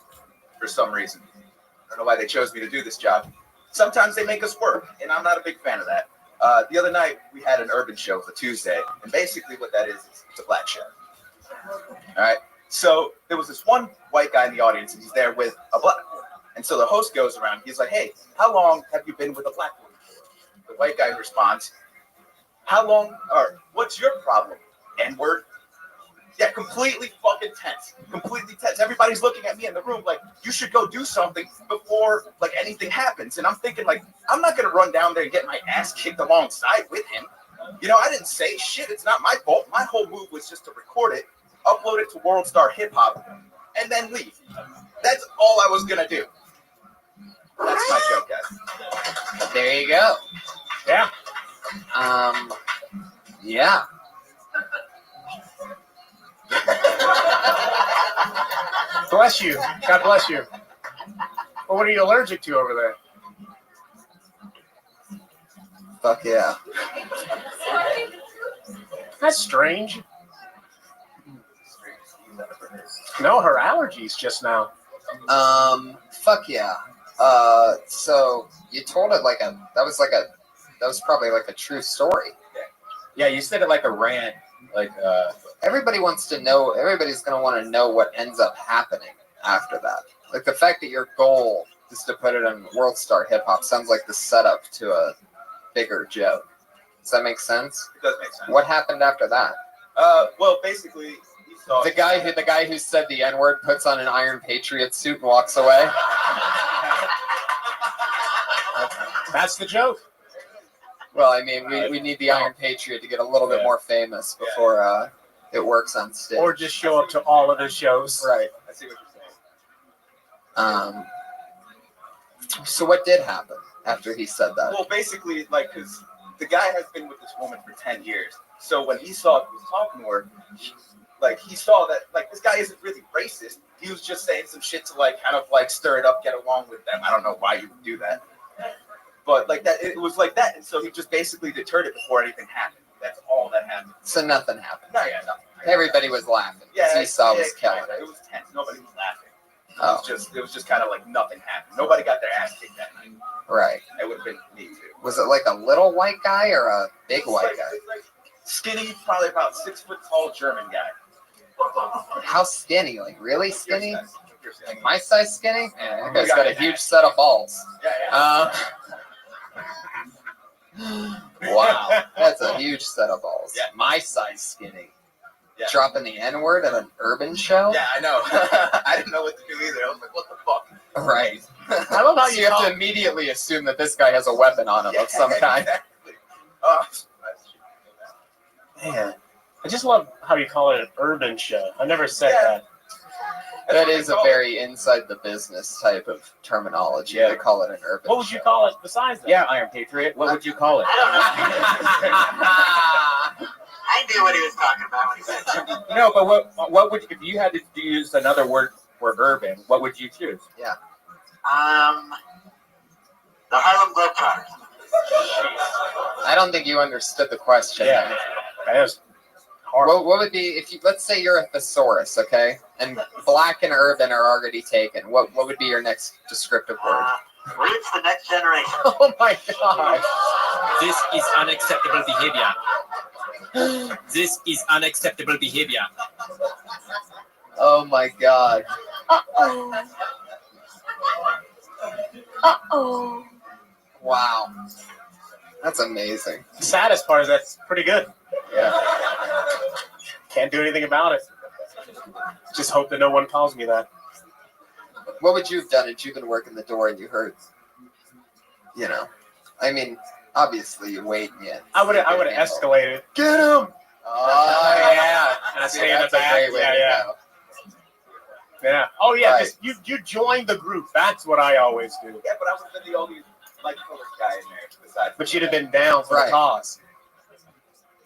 for some reason. I don't know why they chose me to do this job. Sometimes they make us work, and I'm not a big fan of that. The other night, we had an urban show for Tuesday, and basically what that is it's a black show. All right? So there was this one white guy in the audience, and he's there with a black woman. And so the host goes around, he's like, hey, how long have you been with a black woman? The white guy responds, what's your problem? N-word? Yeah, completely fucking tense. Completely tense. Everybody's looking at me in the room like, you should go do something before, like, anything happens. And I'm thinking, like, I'm not going to run down there and get my ass kicked alongside with him. You know, I didn't say shit. It's not my fault. My whole move was just to record it, upload it to World Star Hip Hop, and then leave. That's all I was gonna do. That's my joke, guys. There you go. Yeah. Yeah. Bless you. God bless you. Well, what are you allergic to over there? Fuck yeah. That's strange. No, her allergies just now. Fuck yeah. So you told it that was probably like a true story. Yeah, you said it like a rant. Like everybody wants to know. Everybody's gonna want to know what ends up happening after that. Like the fact that your goal is to put it on World Star Hip Hop sounds like the setup to a bigger joke. Does that make sense? It does make sense. What happened after that? Well, basically, he saw The guy who said the N-word puts on an Iron Patriot suit and walks away. That's the joke. Well, I mean, we need the Iron Patriot to get a little bit more famous before it works on stage. Or just show up to all of the shows. Right. I see what you're saying. So what did happen after he said that? Well, basically, like, because the guy has been with this woman for 10 years. So when he saw he was talking to her, like, he saw that, like, this guy isn't really racist. He was just saying some shit to, like, kind of, like, stir it up, get along with them. I don't know why you would do that. But, like, that, it was like that. And so he just basically deterred it before anything happened. That's all that happened. So nothing happened. No, yeah, nothing. Everybody was laughing. Yeah, he saw was killing kinda. it. It was tense. Nobody was laughing. Oh. It was just kind of like nothing happened. Nobody got their ass kicked that night. Right. It would have been me too. Was it like a little white guy or a big white guy? Like skinny, probably about 6 foot tall German guy. How skinny? Like really skinny? Your size. Like my size skinny? Yeah, that guy's got a huge set of balls. Yeah. Wow, that's a huge set of balls. Yeah. My size skinny. Yeah. Dropping the N-word at an urban show? Yeah, I know. I didn't know what to do either. I was like, what the fuck? Right. I love how So you have to immediately assume that this guy has a weapon on him of some kind. Exactly. Man, I just love how you call it an urban show. I never said that. That is a very inside the business type of terminology. Yeah. They call it an urban What would you show. call it besides that? yeah, Iron Patriot. What would you call it? I knew what he was talking about when he said that. No, but what would if you had to use another word for urban? What would you choose? Yeah. The Harlem Globetrotters. I don't think you understood the question. Yeah. That is hard. What would be if you let's say you're a thesaurus, okay? And black and urban are already taken. What would be your next descriptive word? Reach the next generation. Oh my god. This is unacceptable behavior. This is unacceptable behavior. Oh my god. Uh-oh. Uh-oh. Wow. That's amazing. The saddest part is that's pretty good. Yeah. Can't do anything about it. Just hope that no one calls me that. What would you have done if you've been working the door and you heard, you know, I mean, obviously you wait and you. I would have escalated. Get him! Oh yeah. And I See, stay in the that's a back. great way to go. Yeah. Oh yeah. Right. Just you join the group. That's what I always do. Yeah, but I was the only like colored guy in there. Besides, But you'd have been down for Right. the cause.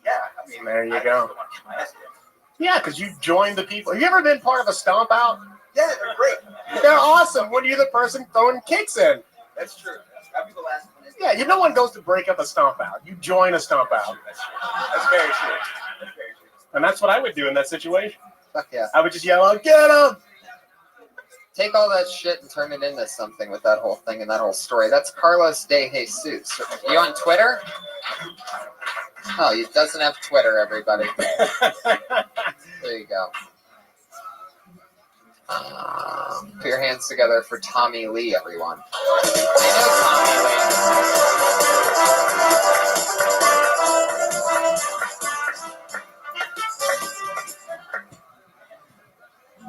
yeah, I mean, There you I go. just don't want to get my ass kicked. Yeah, because you joined the people. Have you ever been part of a stomp out? Yeah, they're great. They're awesome when you're the person throwing kicks in. That's true. I'll be the last one. Yeah, no one goes to break up a stomp out. You join a stomp out. That's very true. That's very true. And that's what I would do in that situation. Fuck yeah. I would just yell out, get him! Take all that shit and turn it into something with that whole thing and that whole story. That's Carlos de Jesus. You on Twitter? Oh, he doesn't have Twitter, everybody. There you go. Put your hands together for Tommy Lee, everyone.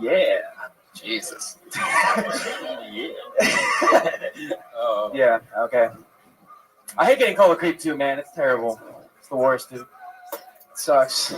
Yeah. Jesus. Yeah. Yeah. Okay. I hate getting called a creep too, man. It's terrible. It's the worst, dude. It sucks.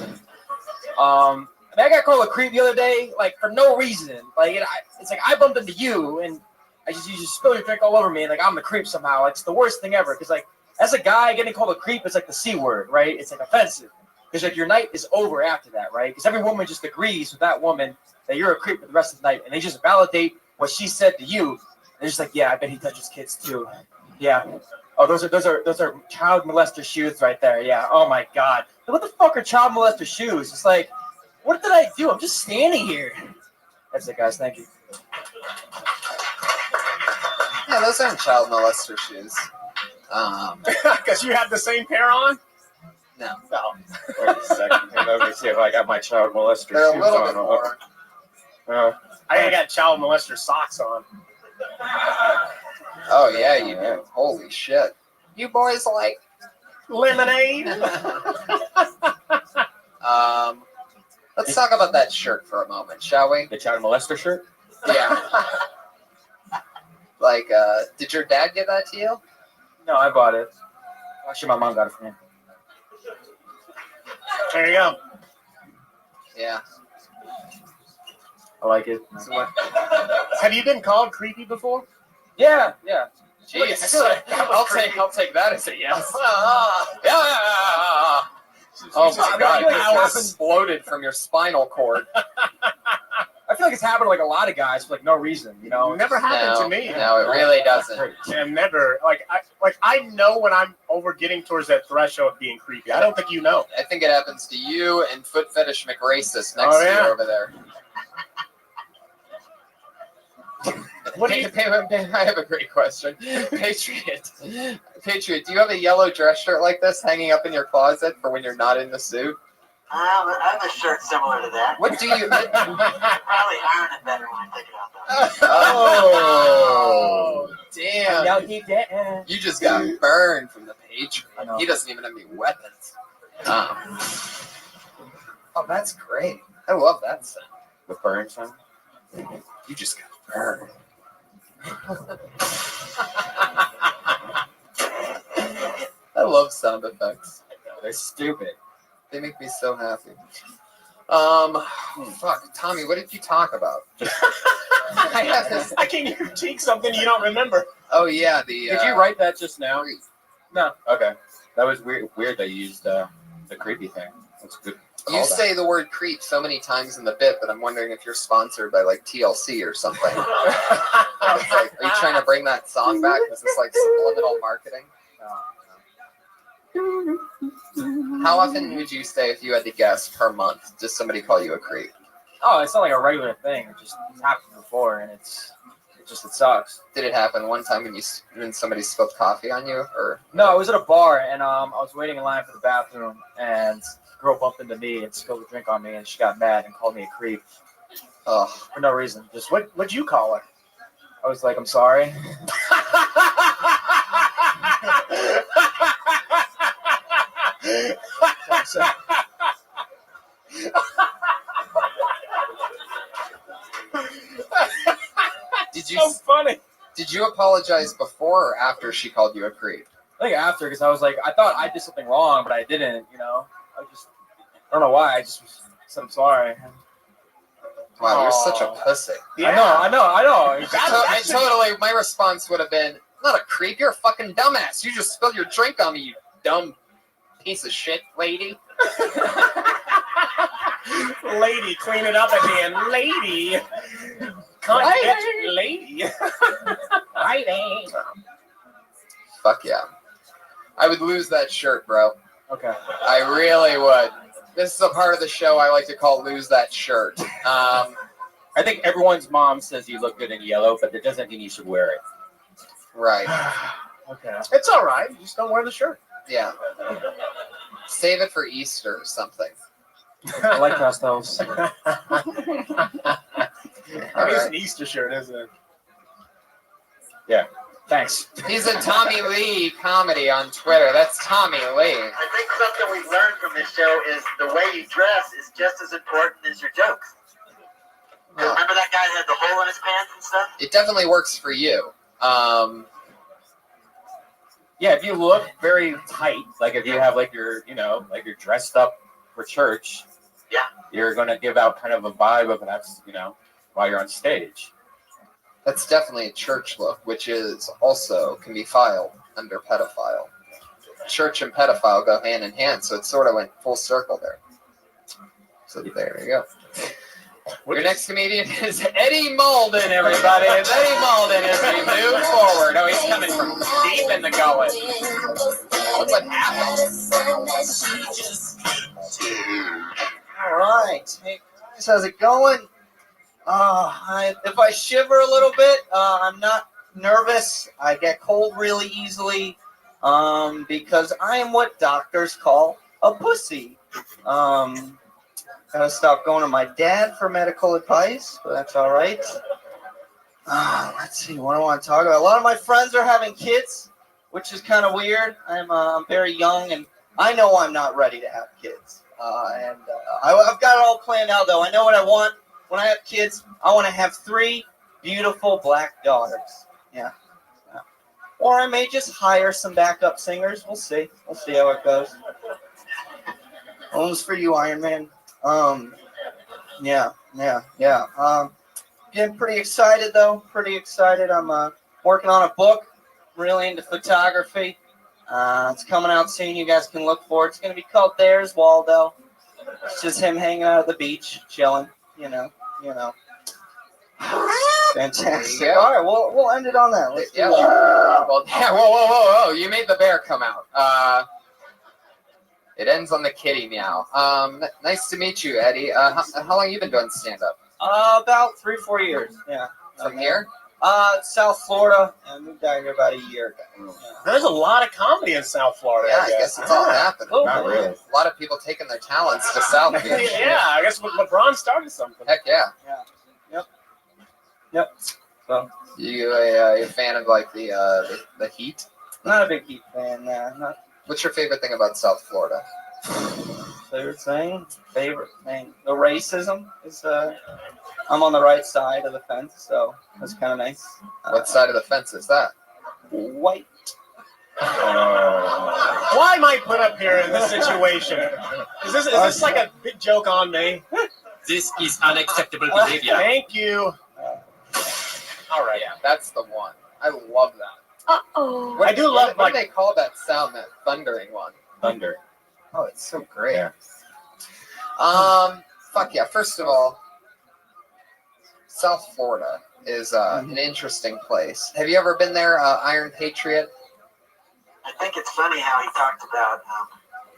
mean, I got called a creep the other day, like for no reason. Like it's like I bumped into you, and you just spill your drink all over me, and like I'm the creep somehow. Like, it's the worst thing ever. Because like as a guy getting called a creep, it's like the C word, right? It's like offensive. Because like your night is over after that, right? Because every woman just agrees with that woman that you're a creep for the rest of the night, and they just validate what she said to you. They're just like, yeah, I bet he touches kids too. Yeah. Oh, those are child molester shoes right there. Yeah. Oh my God. What the fuck are child molester shoes? It's like, what did I do? I'm just standing here. That's it, guys. Thank you. Yeah, those aren't child molester shoes. Because you have the same pair on? No. Wait a second. Let me see if I got my child molester They're shoes a little on. bit more. I got child molester socks on. Oh yeah, you do. Holy shit. You boys like lemonade? Let's talk about that shirt for a moment, shall we? The child molester shirt? Yeah. Like, did your dad give that to you? No, I bought it. Actually, my mom got it for me. There you go. Yeah. I like it. Have you been called creepy before? Yeah. Jeez. I'll take that as a yes. Yeah. Oh my God, power exploded from your spinal cord. I feel like it's happened to like a lot of guys for like no reason, you know. Never happened to me. No, it really doesn't. And never I know when I'm over getting towards that threshold of being creepy. I don't think you know. I think it happens to you and foot fetish McRacist next to you over there. What do you? I have a great question. Patriot, do you have a yellow dress shirt like this hanging up in your closet for when you're not in the suit? I have a shirt similar to that. What do you? Probably iron it better when I take it out though. Oh, damn! Y'all keep that. You just got burned from the Patriot. He doesn't even have any weapons. Oh, that's great. I love that sound. The burn sound? You just got burned. I love sound effects. They're stupid. They make me so happy. Fuck, Tommy, what did you talk about? I can critique something you don't remember. Oh yeah, Did you write that just now? No. Okay. That was weird they used the creepy thing. That's good. You say the word creep so many times in the bit, but I'm wondering if you're sponsored by like TLC or something. It's like, are you trying to bring that song back? Is this like subliminal marketing? How often would you say, if you had to guess, per month, does somebody call you a creep? Oh, it's not like a regular thing. It's happened before, and it sucks. Did it happen one time when somebody spilled coffee on you, or? No, I was at a bar, and I was waiting in line for the bathroom, and a girl bumped into me and spilled a drink on me, and she got mad and called me a creep. Oh, for no reason. Just what'd you call her? I was like, I'm sorry. Did you? So funny. Did you apologize before or after she called you a creep? I think after, because I was like, I thought I did something wrong, but I didn't. You know, I don't know why. I just said I'm sorry. Wow, you're such a pussy. Yeah. I know. Totally, my response would have been, not a creep, you're a fucking dumbass. You just spilled your drink on me, you dumb piece of shit, lady. Lady, clean it up at the end. Lady. Lady. Lady. Fuck yeah. I would lose that shirt, bro. Okay. I really would. This is a part of the show I like to call lose that shirt. I think everyone's mom says you look good in yellow, but that doesn't mean you should wear it. Right. Okay. It's all right. You just don't wear the shirt. Yeah. Save it for Easter or something. I like pastels. It is an Easter shirt, isn't it? Yeah. Thanks. He's a Tommy Lee comedy on Twitter. That's Tommy Lee. I think something we've learned from this show is the way you dress is just as important as your jokes. Remember that guy that had the hole in his pants and stuff? It definitely works for you. Yeah, if you look very tight, like if you have like you're dressed up for church, Yeah. You're going to give out kind of a vibe of that's, while you're on stage. That's definitely a church look, which is also can be filed under pedophile. Church and pedophile go hand in hand, so it sort of went full circle there. So there you go. Your next comedian is Eddie Malden, everybody. It's Eddie Malden as we move forward. Oh, he's coming from deep in the going. Look what happened. All right. Hey guys, how's it going? If I shiver a little bit, I'm not nervous. I get cold really easily because I am what doctors call a pussy. Gotta stop going to my dad for medical advice, but that's all right. Let's see, what do I want to talk about? A lot of my friends are having kids, which is kind of weird. I'm very young, and I know I'm not ready to have kids. I've got it all planned out, though. I know what I want. When I have kids, I want to have 3 beautiful black daughters. Yeah. Or I may just hire some backup singers. We'll see. We'll see how it goes. One's for you, Iron Man. Yeah. Getting pretty excited, though. Pretty excited. I'm working on a book. Really into photography. It's coming out soon. You guys can look for it. It's going to be called There's Waldo. It's just him hanging out at the beach, chilling. You know. Fantastic. All right, we'll end it on that. Let's do that. Well, yeah, whoa. You made the bear come out. It ends on the kitty meow. Nice to meet you, Eddie. How long have you been doing stand-up? About 3-4 years, yeah. From here? South Florida. I moved down here about a year ago. Yeah. There's a lot of comedy in South Florida. Yeah, I guess it's all happening. Not really. A lot of people taking their talents to South Beach. Yeah, I guess LeBron started something. Heck yeah. Yep. So You a fan of like the heat? not a big Heat fan. Not What's your favorite thing about South Florida? favorite thing. The racism is. I'm on the right side of the fence, so that's kind of nice. What side of the fence is that? White. Why am I put up here in this situation? Is this like a big joke on me? This is unacceptable behavior. Thank you. All right, yeah, that's the one. I love that. Uh-oh. What do like they call that sound? That thundering one. Thunder. Oh, it's so great. Yeah. Fuck yeah. First of all, South Florida is an interesting place. Have you ever been there, Iron Patriot? I think it's funny how he talked about.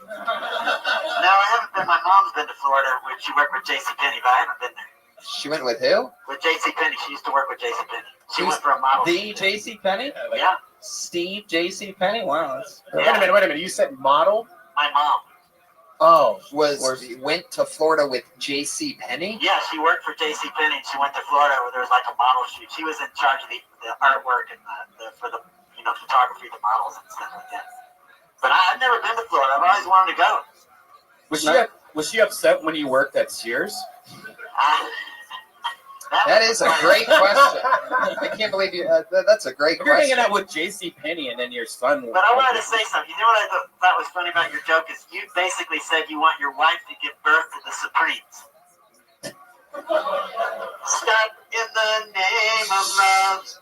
No, I haven't been. My mom's been to Florida, where she worked with J.C. Penney, but I haven't been there. She went with who? With J.C. Penney. She used to work with J.C. Penney. She went for a model. The J.C. Penney? Yeah. Steve J.C. Penney? Wow. That's Wait a minute. You said model? My mom. Oh, went to Florida with J.C. Penney? Yeah, she worked for J.C. Penney, and she went to Florida where there was like a model shoot. She was in charge of the artwork and for the photography, the models and stuff like that. But I've never been to Florida. I've always wanted to go. Was she upset when you worked at Sears? That is a great question. I can't believe you. That's a great If you're question. hanging out with J.C. Penney and then your son. But I wanted to say something. You know what I thought was funny about your joke is you basically said you want your wife to give birth to the Supremes. Stop in the name of love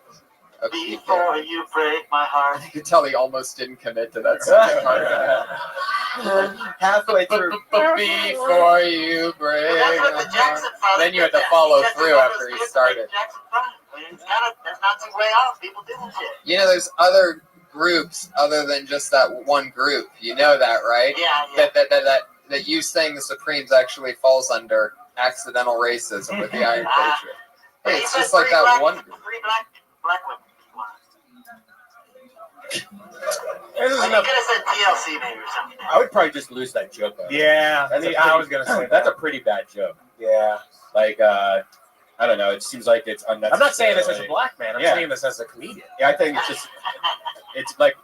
before you break my heart. You could tell he almost didn't commit to that second part. halfway through. Before you break my heart. Then you had to follow through after he started. That's not too way off. People do that shit. You know, there's other groups other than just that one group. You know that, right? Yeah. That you saying the Supremes actually falls under accidental racism with the Iron Patriot. Hey, it's just like that one group. 3 black women. This is You could have said TLC maybe or something. I would probably just lose that joke. Yeah, I was gonna say that's a pretty bad joke. Yeah, like I don't know. It seems like it's unnecessary. I'm not saying this as a black man. I'm saying this as a comedian. Yeah, I think it's like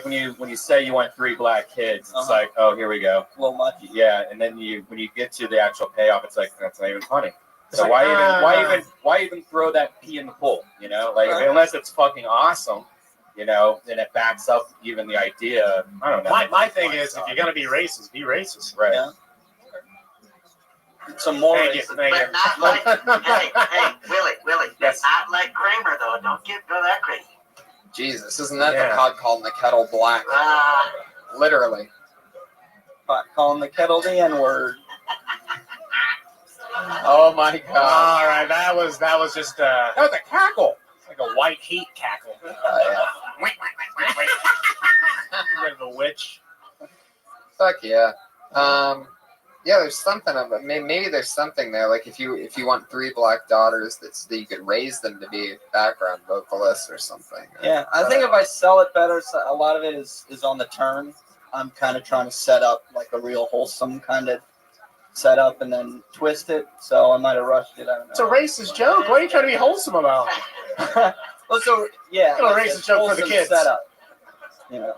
when you say you want 3 black kids, it's like, oh, here we go. A little much. Yeah, and then when you get to the actual payoff, it's like that's not even funny. So why even throw that pee in the pool? You know, like unless it's fucking awesome. You know, and it backs up even the idea. I don't know. My thing is, if you're gonna be racist, be racist. Right. Yeah. some more Thank you. racist. Thank you. But not like, hey, Willie, Yes. not like Kramer though. Don't go that crazy. Jesus, isn't that Yeah. the pot calling the kettle black? Literally. Pot calling the kettle the N-word. Oh my God. All right, that was just that was a cackle, like a white heat cackle. Bit of a witch. Fuck yeah. Yeah, there's something of it. Maybe there's something there. Like if you want 3 black daughters, that you could raise them to be background vocalists or something. Yeah, I think if I sell it better, so a lot of it is on the turn. I'm kind of trying to set up like a real wholesome kind of setup and then twist it. So I might have rushed it. I don't know. It's a racist joke. What are you trying to be wholesome about? Well, so yeah, It's a racist joke for the wholesome kids. Setup. You know.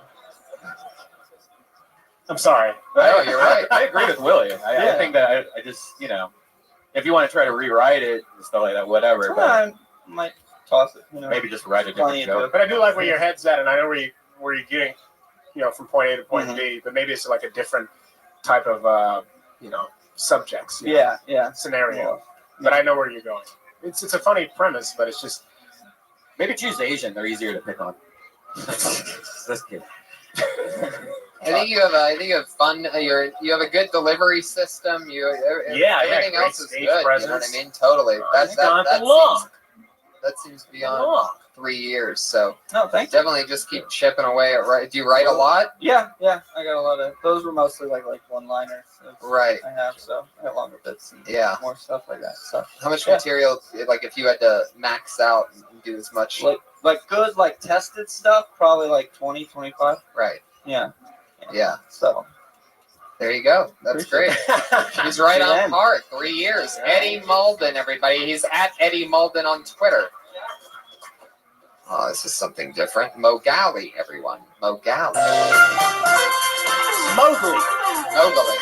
I'm sorry. No, you're right. I agree with Willie. I Yeah. think that I just, if you want to try to rewrite it and stuff like that, whatever. But I might toss it. You know. maybe just write a Plenty different of joke. But I do like where your head's at, and I know where you're getting, from point A to point Mhm. B. But maybe it's like a different type of, subjects. Yeah. Scenario. But I know where you're going. It's a funny premise, but it's just Maybe choose Asian. They're easier to pick on. This kid. I think you have fun. You have a good delivery system. Everything else is good. stage You know what I presence. mean? Totally. That seems beyond 3 years. So No, thank you. definitely just keep chipping away at right. Do you write a lot? Yeah. I got a lot of those. Were mostly like one-liners. Right. I have so I got longer bits. And Yeah. more stuff like that. So How much Yeah. material? Like if you had to max out and do as much. like good like tested stuff, probably like 20, 25. Right. Yeah. Yeah. So There you go. That's great. He's right on Amen. par. 3 years. Eddie Malden, everybody. He's at Eddie Malden on Twitter. Oh, this is something different. Mogali, everyone. Mogali. Mowgli. Mowgli.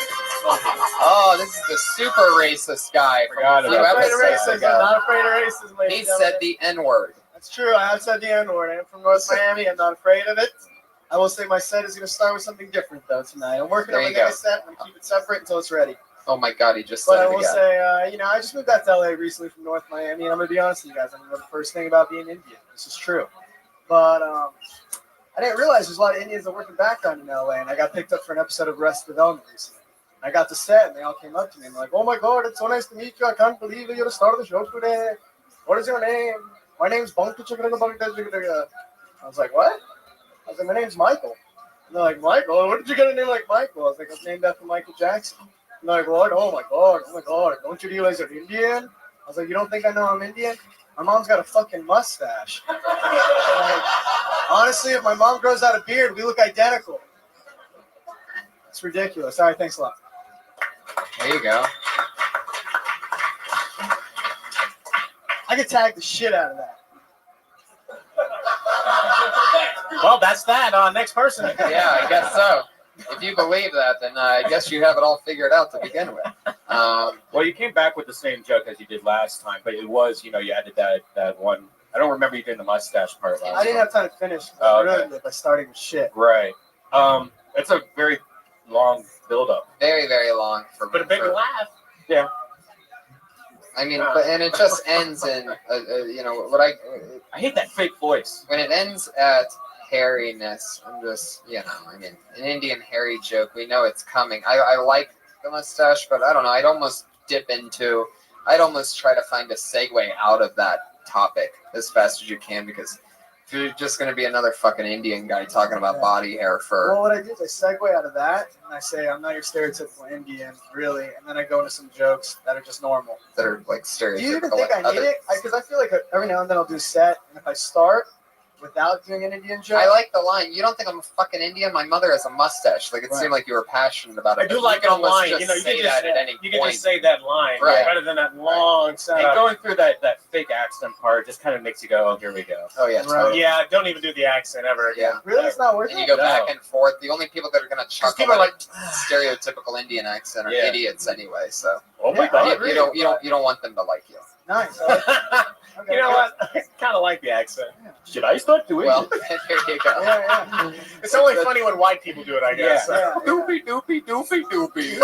Oh, this is the super racist guy from a few Not afraid of episodes racism. ago. Not afraid of racism. ladies He and gentlemen. said the N-word. That's true. I have said the N-word. I am from North Miami. I'm not afraid of it. I will say my set is going to start with something different, though, tonight. I'm working There on you my go. next set. I'm going to keep it separate until it's ready. Oh my God, he just But said I it will again. say, I just moved back to LA recently from North Miami, and I'm going to be honest with you guys. I don't know the first thing about being Indian. This is true. But I didn't realize there's a lot of Indians that work in background in LA, and I got picked up for an episode of Arrested Development recently. I got to set, and they all came up to me and were like, "Oh my God, it's so nice to meet you. I can't believe you're the star of the show today. What is your name?" "My name's Bunky Chicken." I was like, "What?" I was like, "My name's Michael." And they're like, "Michael? What did you get a name like Michael?" I was like, "I was named after Michael Jackson." And they're like, "What? Oh my God. Don't you realize you're Indian?" I was like, "You don't think I know I'm Indian? My mom's got a fucking mustache." Like, honestly, if my mom grows out a beard, we look identical. It's ridiculous. All right, thanks a lot. There you go. I could tag the shit out of that. Well, that's that. Next person. Yeah, I guess so. If you believe that, then I guess you have it all figured out to begin with. Well, you came back with the same joke as you did last time, but it was, you added that one. I don't remember you doing the mustache part last I didn't time. have time to finish. Oh, I okay. ruined it by starting with shit. Right. It's a very long build-up. Very, very long for But a big laugh. Yeah. I mean, and it just ends in, what I hate that fake voice. When it ends at hairiness, I'm just, an Indian hairy joke. We know it's coming. I like the mustache, but I don't know. I'd almost try to find a segue out of that topic as fast as you can, because if you're just going to be another fucking Indian guy talking about body hair for. Well, what I do is I segue out of that, and I say, "I'm not your stereotypical Indian, really," and then I go into some jokes that are just normal. That are like stereotypical. Do you even think I need it? Because I feel like every now and then I'll do a set, and if I start without doing an Indian joke, I like the line. You don't think I'm a fucking Indian? My mother has a mustache. Like, it seemed like you were passionate about it. I do but like you can the line. almost You know, you say can just that at any you can point. just say that line Right. rather than that long And setup. going through that fake accent part just kind of makes you go, oh, here we go. Oh, yeah, Right. totally. Yeah, don't even do the accent ever again. Yeah. Really, it's not worth And it. you go No. back and forth. The only people that are going to chuckle people are at a stereotypical Indian accent are Yeah. idiots anyway. So Oh my Yeah, God. I you, agree, you don't you but- don't you don't want them to like you. Nice. Okay, You know what? I kind of like the accent. Should I start doing Well, it? here you go. Yeah. It's only funny when white people do it, I guess. Yeah. Doopy doopy doopy doopy.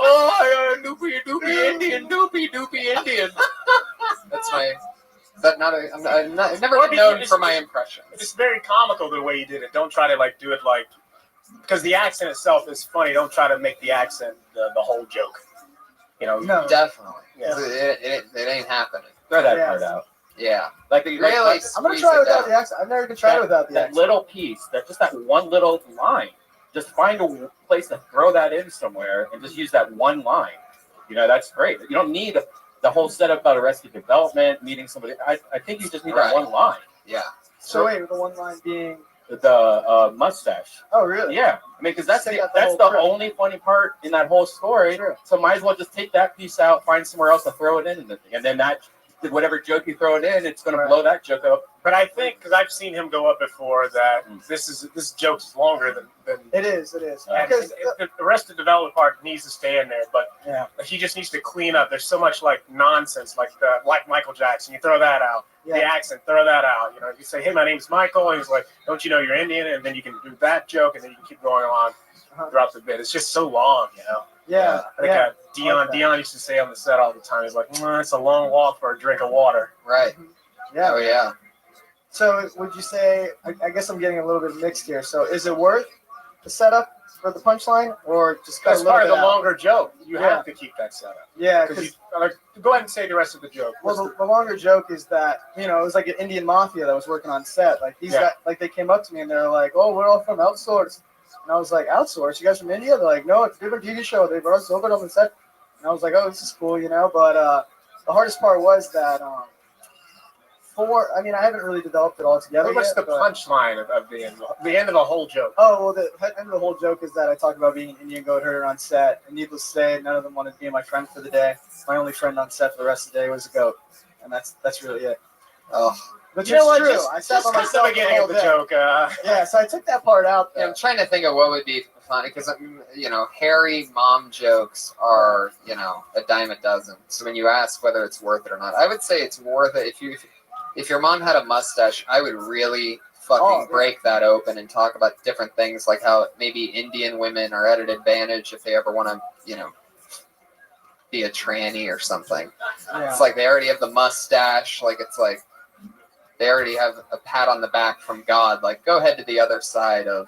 Oh, doopy Indian, doopy Indian. That's my. Is that not a? I've never been known for my impression. It's very comical the way you did it. Don't try to like do it like because the accent itself is funny. Don't try to make the accent the whole joke. You know, No, definitely. Yeah. It ain't happening. Throw that part out. Yeah. Like Really? I'm gonna try it without the accent. I've never even tried it without the that accent. little piece, that one little line. Just find a place to throw that in somewhere and just use that one line. You know, that's great. You don't need the whole setup about Arrested Development, meeting somebody. I think you just need that one line. Yeah. So wait, the one line being the mustache. Oh, really? Yeah. I mean, because that's Take the, out the that's whole the trip. only funny part in that whole story. Sure. So might as well just take that piece out, find somewhere else to throw it in, and then that whatever joke you throw it in, it's going to blow that joke up. But I think because I've seen him go up before that this joke is longer than It is. and because the rest of the development part needs to stay in there, but Yeah. he just needs to clean up. There's so much like nonsense, like Michael Jackson. You throw that out. Yeah. The accent, throw that out. You know, you say, "Hey, my name's Michael," and he's like, "Don't you know you're Indian?" And then you can do that joke, and then you can keep going on throughout the bit. It's just so long, you know. Yeah. I think Dion used to say on the set all the time. He's like, "It's a long walk for a drink of water." Right. Yeah. Oh yeah. So would you say? I guess I'm getting a little bit mixed here. So is it worth the setup for the punchline, or just cut a That's little part of bit the out? longer joke. You Yeah. have to keep that setup. Yeah, because like, go ahead and say the rest of the joke. Well, the longer joke is that it was like an Indian mafia that was working on set. Like these guys, like they came up to me and they're like, "Oh, we're all from outsource," and I was like, "Outsource? You guys from India?" They're like, "No, it's a different TV show. They brought us over on the set," and I was like, "Oh, this is cool, But the hardest part was that I haven't really developed it all together. What's yet, the but- punchline of the end of the whole joke? Oh, well, the end of the whole joke is that I talked about being an Indian goat herder on set, and needless to say, none of them wanted to be my friend for the day. My only friend on set for the rest of the day was a goat, and that's really it. Oh, but You know what, true. just- I sat by just 'cause myself the beginning whole of the day. joke, yeah, so I took that part out. Yeah, I'm trying to think of what would be funny because hairy mom jokes are a dime a dozen. So when you ask whether it's worth it or not, I would say it's worth it. If your mom had a mustache, I would really fucking break that open and talk about different things like how maybe Indian women are at an advantage if they ever want to be a tranny or something. Yeah. It's like they already have the mustache. Like it's like they already have a pat on the back from God. Like go ahead to the other side of.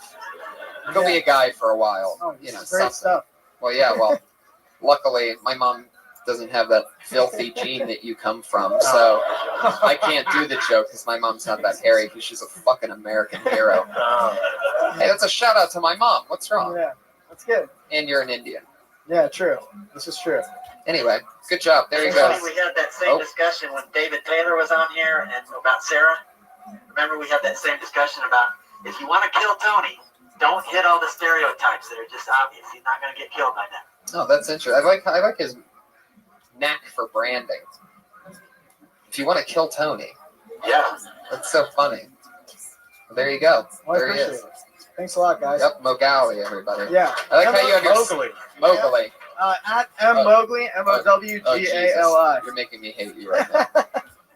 Go be a guy for a while. Oh, this is great something. stuff. Well, yeah. Well, luckily my mom doesn't have that filthy gene that you come from, so I can't do the joke because my mom's not that hairy because she's a fucking American hero. Hey, that's a shout out to my mom. What's wrong? Yeah, that's good. And you're an Indian. Yeah, true. This is true. Anyway, good job. There you go. We had that same discussion when David Taylor was on here and about Sarah. Remember, we had that same discussion about if you want to kill Tony, don't hit all the stereotypes that are just obvious. He's not going to get killed by that. Oh, that's interesting. I like his knack for branding. If you want to kill Tony, yeah, that's so funny. Well, there you go. Well, I there he appreciate is. it. Thanks a lot, guys. Yep, Mogali, everybody. Yeah. I like how you have your Mowgli. Mowgli. At M Mowgli, Mowgli. Oh, Jesus. You're making me hate you right now.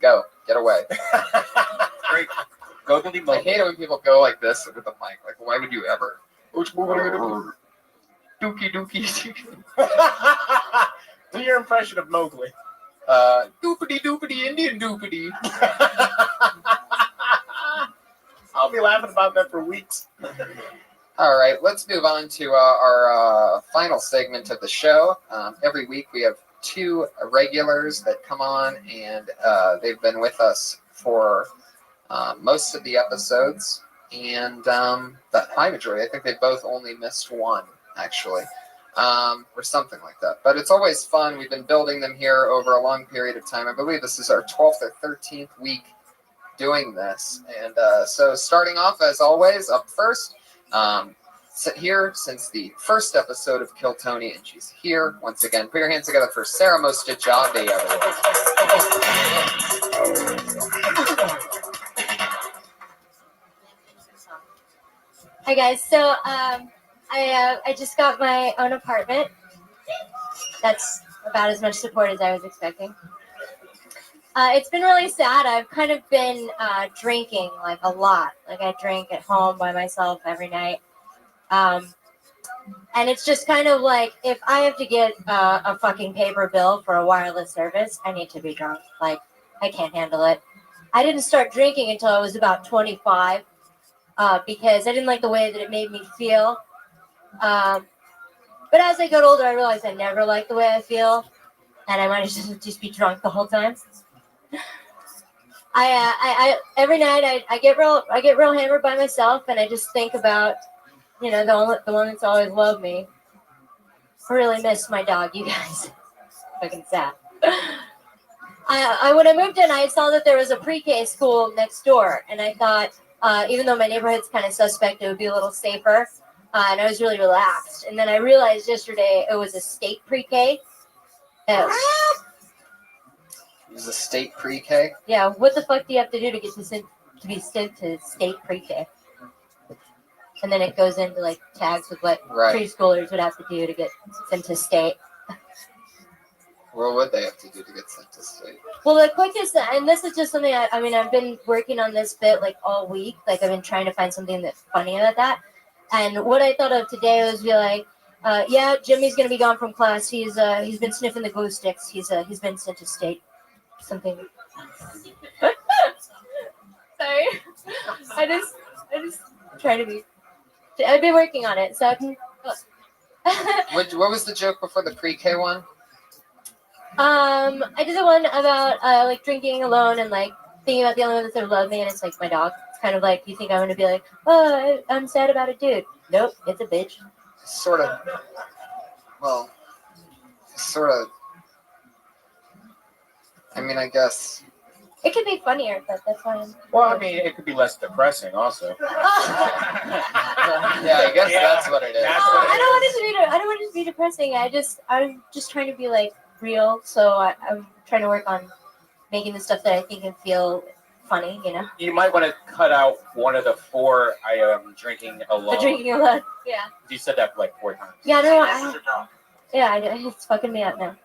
Go, get away. Great. Go to the I hate it when people go like this with the mic. Like, why would you ever? Dookie dookie. Do your impression of Mowgli. Doopity Indian doopity. I'll be laughing about that for weeks. All right, let's move on to our final segment of the show. Every week we have two regulars that come on, and they've been with us for most of the episodes, and the high majority. I think they both only missed one, actually, or something like that. But it's always fun. We've been building them here over a long period of time. I believe this is our 12th or 13th week doing this. And so starting off, as always, up first, here since the first episode of Kill Tony, and she's here once again. Put your hands together for Sarah Mostajabi, everyone. Hi guys. So I just got my own apartment. That's about as much support as I was expecting. It's been really sad. I've kind of been drinking like a lot. Like I drink at home by myself every night. And it's just kind of like, if I have to get a fucking paper bill for a wireless service, I need to be drunk. Like, I can't handle it. I didn't start drinking until I was about 25 because I didn't like the way that it made me feel. But as I got older, I realized I never liked the way I feel, and I might just be drunk the whole time. I every night I get real hammered by myself, and I just think about, you know, the one that's always loved me. I really miss my dog, you guys. Fucking sad. When I moved in, I saw that there was a pre-K school next door, and I thought, even though my neighborhood's kind of suspect, it would be a little safer, and I was really relaxed. And then I realized yesterday it was a state pre-K. It was a state pre-K? Yeah, what the fuck do you have to do to get to be sent to state pre-K? And then it goes into like tags with what preschoolers would have to do to get sent to state. What would they have to do to get sent to state? Well, the quickest, and this is just something I mean, I've been working on this bit like all week. Like, I've been trying to find something that's funny about that. And what I thought of today was be like, yeah, Jimmy's gonna be gone from class. He's been sniffing the glue sticks. He's been sent to state. Something. Sorry, I just try to be. I've been working on it, so I can. What was the joke before the pre-K one? I did the one about like drinking alone and like thinking about the only one that's ever loved me, and it's like my dog. It's kind of like, you think I'm gonna be like, oh, I'm sad about a dude. Nope, it's a bitch. Sort of. Well, sort of. I mean, I guess. It could be funnier, but that's fine. Well, I mean, it could be less depressing, also. Yeah, I guess that's what it is. I don't want it to be depressing. I'm just trying to be like real. So I'm trying to work on making the stuff that I think and feel funny. You know. You might want to cut out one of the 4 I am drinking alone. The drinking alone. Yeah. You said that like 4 times. Yeah. No. It's fucking me up now.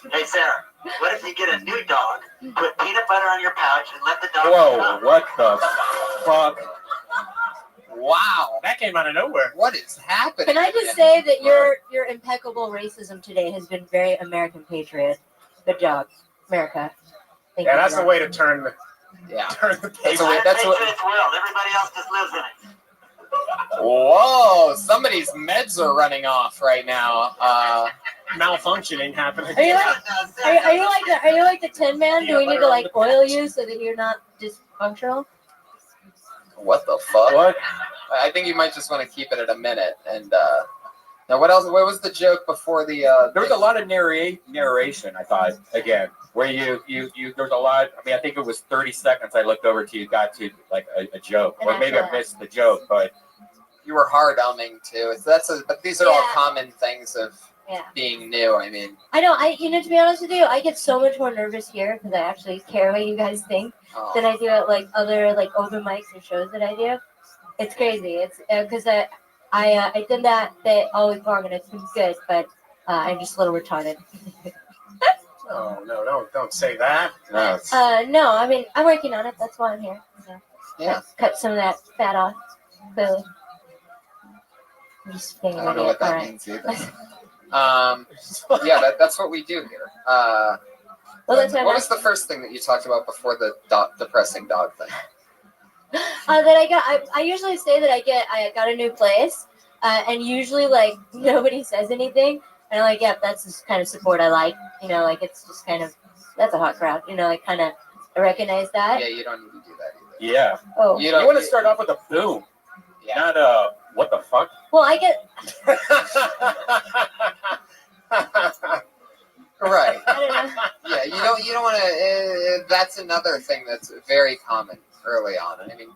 Hey, Sarah, what if you get a new dog, put peanut butter on your pouch, and let the dog Whoa, what the fuck? Wow. That came out of nowhere. What is happening? Can I just say that your impeccable racism today has been very American patriot. Good job, America. Thank you that's for the way to turn the That's what. Patriots will. Everybody else just lives in it. Whoa! Somebody's meds are running off right now. Malfunctioning happening. Are you like the Tin Man? Do we need to like oil you so that you're not dysfunctional? What the fuck? What? I think you might just want to keep it at a minute. And now, what else? What was the joke before the? There was a lot of narration. I thought again, where you there's a lot. I mean, I think it was 30 seconds. I looked over to you, got to like a joke, or maybe I missed the joke, but you were hard umming too. But these are all common things of being new. I mean, I know. To be honest with you, I get so much more nervous here because I actually care what you guys think than I do at like other like open mics or shows that I do. It's crazy. It's because I did that bit all week long and it's been good, but I'm just a little retarded. No, don't say that. No, I mean, I'm working on it. That's why I'm here. So yeah. Cut some of that fat off, clearly. I'm just being I don't know what that right. means either. Yeah, that's what we do here. Well, what was the first thing that you talked about before the depressing dog thing? That I usually say that I got a new place, and usually like nobody says anything, and I'm like, yeah, that's the kind of support I like. Like it's just kind of, that's a hot crowd. Like kind of recognize that. Yeah, you don't need to do that either. yeah. Oh, You want to start off with a boom, not what the fuck. Well, I get. Right. I don't know. Yeah, you don't want to. That's another thing that's very common early on. I mean,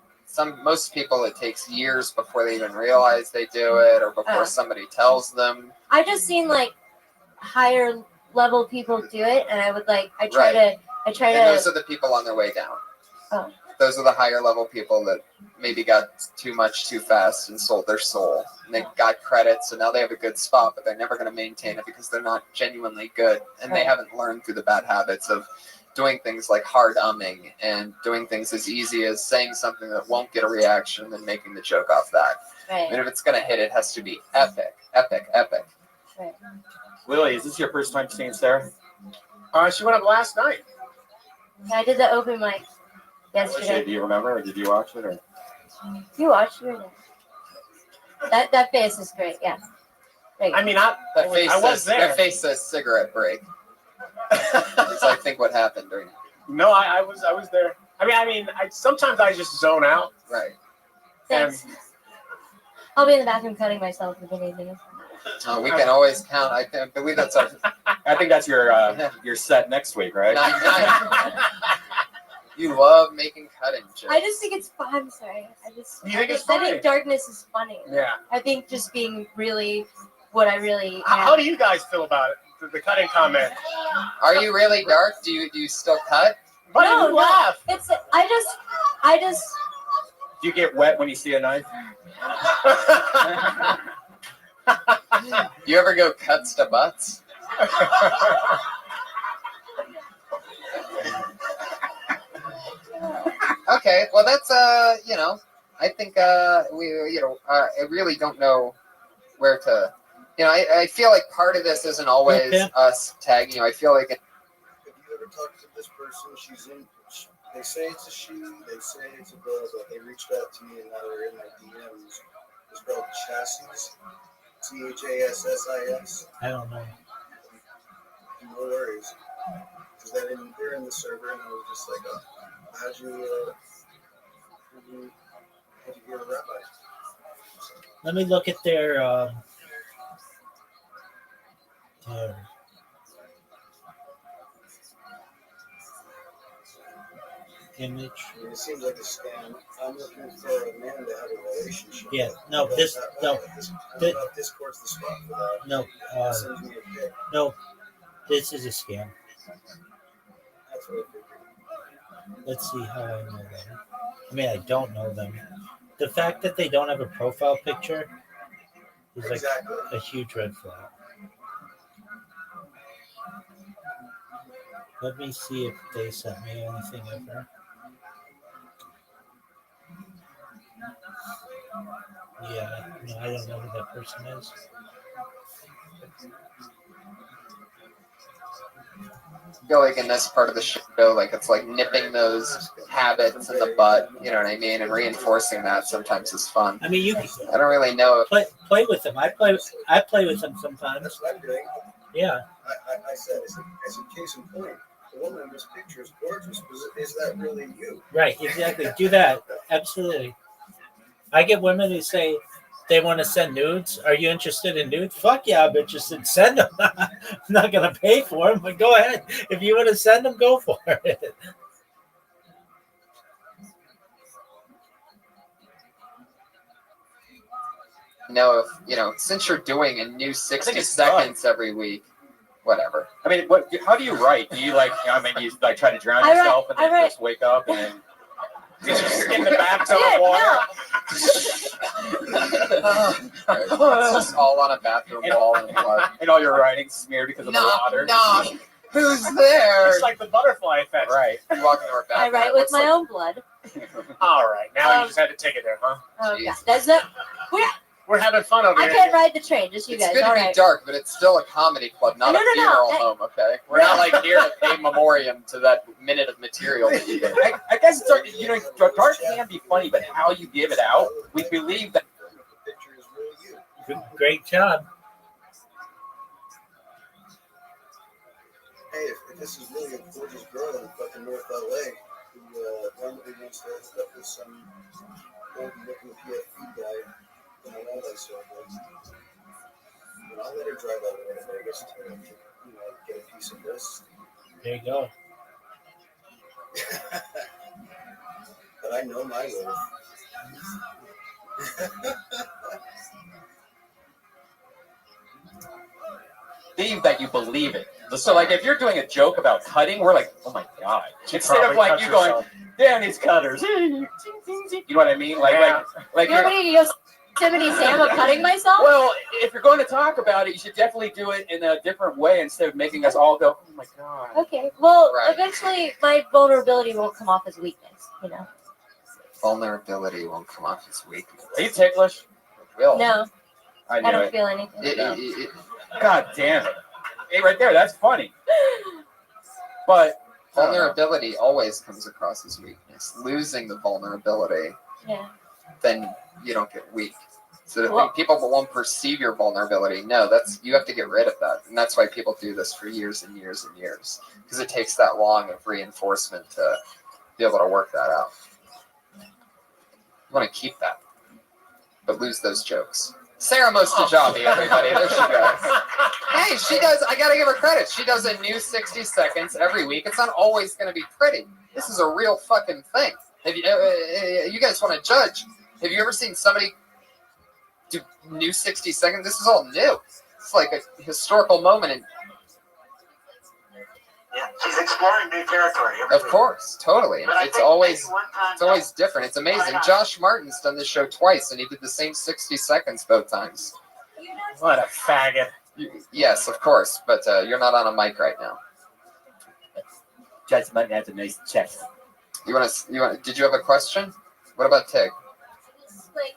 most people it takes years before they even realize they do it, or before somebody tells them. I've just seen like higher level people do it, and I try to. And those are the people on their way down. Oh. Those are the higher level people that maybe got too much too fast and sold their soul. And they got credit, so now they have a good spot, but they're never going to maintain it because they're not genuinely good. And they haven't learned through the bad habits of doing things like hard umming and doing things as easy as saying something that won't get a reaction and then making the joke off that. Right. And if it's gonna hit, it has to be epic, epic, epic. Right. Lily, is this your first time seeing Sarah? She went up last night. I did the open mic yesterday. Do you remember, or did you watch it? Or? You watched it? That face is great. Yeah. Great. I mean, That face I was says, there. That face says cigarette break. It's I think what happened during. No, I was there. Sometimes I just zone out. Right. Thanks. I'll be in the bathroom cutting myself if anything. We can always count. I believe that's our. I think that's your set next week, right? You love making cutting jokes. I just think it's fun. I'm sorry. You think it's I funny? think darkness is funny. Yeah. I think just being really what I really am. How do you guys feel about it? The cutting comment. Are you really dark? Do you still cut? Why No, do you laugh? It's I just. Do you get wet when you see a knife? You ever go cuts to butts? Okay, well that's I think I really don't know where to. I feel like part of this isn't always us tagging. I feel like. Have you ever talked to this person? They say it's a she, they say it's a girl, but they reached out to me and now they're in my DMs. It's spelled Chassis, Chassis. I don't know. No worries. Because they're in the server and I was just like, how'd you hear a rabbi? Let me look at their image. It seems like a scam. I'm looking for a man to have a relationship. Yeah, no, But this, I no, don't know if Discord's the spot for that. no, Send me a pic. no, this is a scam. That's what I figured. Let's see how I know them. I mean, I don't know them. The fact that they don't have a profile picture is like a huge red flag. Let me see if they sent me anything ever. Yeah, no, I don't know who that person is. I feel like in this part of the show, like it's like nipping those habits in the butt, you know what I mean, and reinforcing that sometimes is fun. I mean, I don't really know if play with them. I play with them sometimes. That's what I'm doing. Yeah. I said, as a case in point, the woman in this picture is gorgeous, but is that really you? Right, exactly. Do that. Absolutely. I get women who say they want to send nudes. Are you interested in nudes? Fuck yeah, I'm interested. Send them. I'm not going to pay for them, but go ahead. If you want to send them, go for it. Since you're doing a new 60 seconds every week, whatever. I mean, how do you write? Do you you try to drown I yourself write- and then I write- just wake up and then just in the bathtub of water? It's just all on a bathroom wall and blood. And all your writing's smeared because of the water. Knock. Who's there? It's like the butterfly effect. Right. You walk into our I bathroom. write with my own blood. All right, now you just had to take it there, huh? Okay. That's it. We're having fun over I here. can't ride the train, just you It's guys. good to All be right. dark, but it's still a comedy club, not No, a no, no. funeral Hey. home, okay? We're not like here to pay memoriam to that minute of material that you get. I guess dark can be funny, but how you give it out, we believe that. Great job. Hey, if this is really a gorgeous girl in fucking North LA who randomly wants to hook up with some old looking PFP guy in a wildlife circle, I'll let her drive out there to Vegas to get a piece of this. There you go. But I know my worth. Believe that you believe it. So, if you're doing a joke about cutting, we're like, oh my god. Instead of you going, damn these cutters. You know what I mean? Like Nobody goes. Yosemite Sam of cutting myself? Well, if you're going to talk about it, you should definitely do it in a different way instead of making us all go, "Oh my god." Okay. Well, Right. eventually my vulnerability won't come off as weakness, you know? Vulnerability won't come off as weakness. Are you ticklish? Will. No, I I knew don't it. feel anything. God damn it. Hey, right there, that's funny. But Vulnerability always comes across as weakness. Losing the vulnerability, Yeah. then you don't get weak. So to Well- think people won't perceive your vulnerability, no, you have to get rid of that. And that's why people do this for years and years and years. Because it takes that long of reinforcement to be able to work that out. You want to keep that, but lose those jokes. Sarah Mostajabi, everybody. There she goes. Hey, she does. I gotta give her credit. She does a new 60 seconds every week. It's not always gonna be pretty. This is a real fucking thing. If you guys want to judge, have you ever seen somebody do new 60 seconds? This is all new. It's like a historical moment. And Yeah, she's exploring new territory. of course, totally. But I It's think always maybe one time it's always different. It's amazing. Josh Martin's done this show twice, and he did the same 60 seconds both times. What a faggot. Yes, of course, but you're not on a mic right now. Judge Martin has a nice chest. You want to? Did you have a question? What about Tig? Like,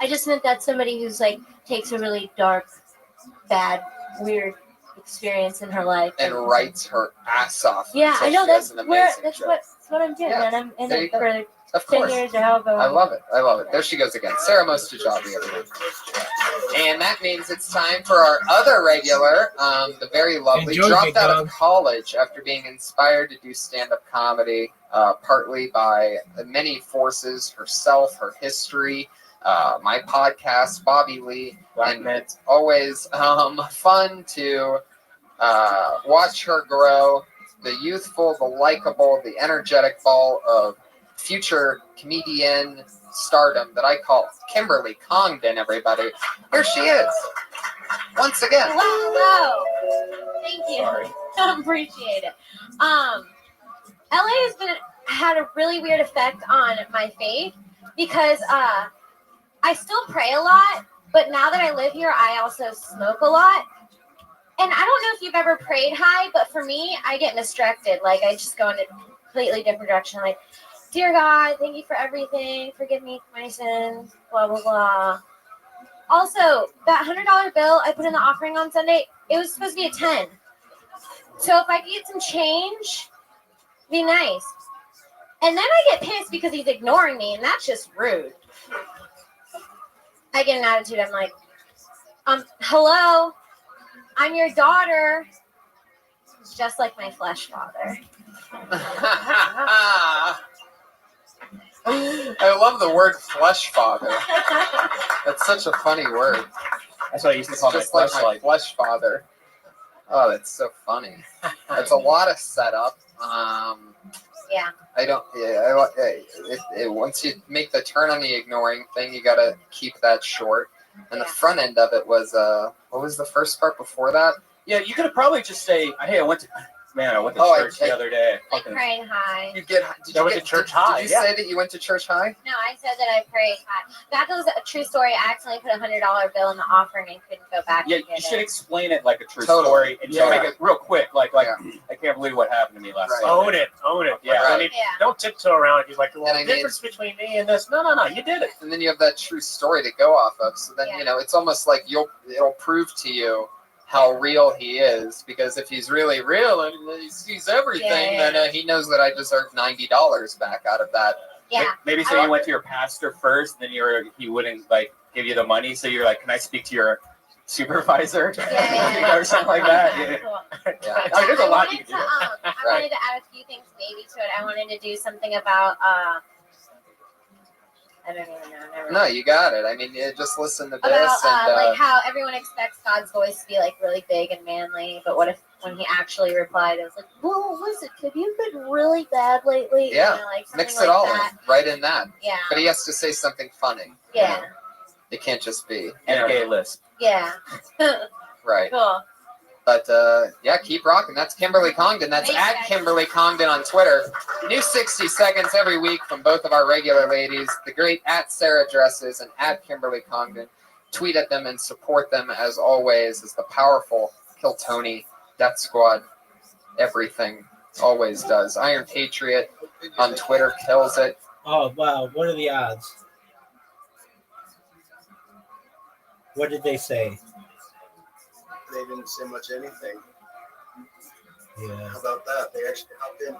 I just meant that somebody who's like takes a really dark, bad, weird experience in her life And writes her ass off. Yeah, until I know she has that's an where amazing that's show. what I'm doing, Yeah, and I'm in there it you go. for Of 10 course. years or however. I love it. I love it. There she goes again. Sarah Mostajabi, everyone. And that means it's time for our other regular, the very lovely, Enjoy, dropped big out dog. of college after being inspired to do stand-up comedy, partly by many forces, herself, her history, my podcast, Bobby Lee. And it's always fun to watch her grow. The youthful, the likable, the energetic ball of future comedian stardom that I call Kimberly Congdon, everybody. Here she is. Once again. Hello. Thank you. Appreciate it. LA had a really weird effect on my faith because I still pray a lot, but now that I live here, I also smoke a lot. And I don't know if you've ever prayed high, but for me, I get distracted. Like, I just go in a completely different direction. Like, dear God, thank you for everything. Forgive me for my sins. Blah, blah, blah. Also, that $100 bill I put in the offering on Sunday, it was supposed to be a 10. So if I could get some change, it'd be nice. And then I get pissed because he's ignoring me, and that's just rude. I get an attitude. I'm like, hello? I'm your daughter. It's just like my flesh father. I love the word flesh father. That's such a funny word. That's what I used to call my just like my fleshlight. flesh father. Oh, that's so funny. It's a lot of setup. Yeah. I don't. Yeah, once you make the turn on the ignoring thing, you gotta keep that short. And the front end of it was what was the first part before that? Yeah, you could have probably just say, "Hey, I went to church the other day." I prayed high. Did you went to church high, Did you yeah. say that you went to church high? No, I said that I prayed high. That was a true story. I accidentally put a $100 bill in the offering and couldn't go back. Yeah, and get you should it. explain it like a true Totally. story, and you Yeah. make it real quick. Like I can't believe what happened to me last Sunday. Own it. Own it. Yeah. Like, don't tiptoe around it. You're like, well, And the I mean- difference between me and this. No, you did it. And then you have that true story to go off of. So then it's almost like it'll prove to you how real he is, because if he's really real and he sees everything, then he knows that I deserve $90 back out of that. Yeah. Maybe so you went to your pastor first, then he wouldn't like give you the money, so you're like, "Can I speak to your supervisor?" or something like that. Yeah. Cool. I mean, there's a lot you can do. I wanted to add a few things maybe to it. I wanted to do something about I don't even know. Never No, you got it. I mean, just listen to about this and like how everyone expects God's voice to be like really big and manly, but what if when he actually replied, it was like, "Well, listen, have you been really bad lately?" yeah, You know, like something mix like it all that. in, right in that. Yeah. But he has to say something funny. Yeah. It can't just be And a gay list. Yeah. Right. Cool. But yeah, keep rocking. That's Kimberly Congdon. That's at Kimberly Congdon on Twitter. New 60 seconds every week from both of our regular ladies, the great at Sarah Dresses and at Kimberly Congdon. Tweet at them and support them as always as the powerful Kill Tony, Death Squad, everything always does. Iron Patriot on Twitter kills it. Oh, wow. What are the odds? What did they say? They didn't say much anything. Yeah. How about that? They actually hopped in. I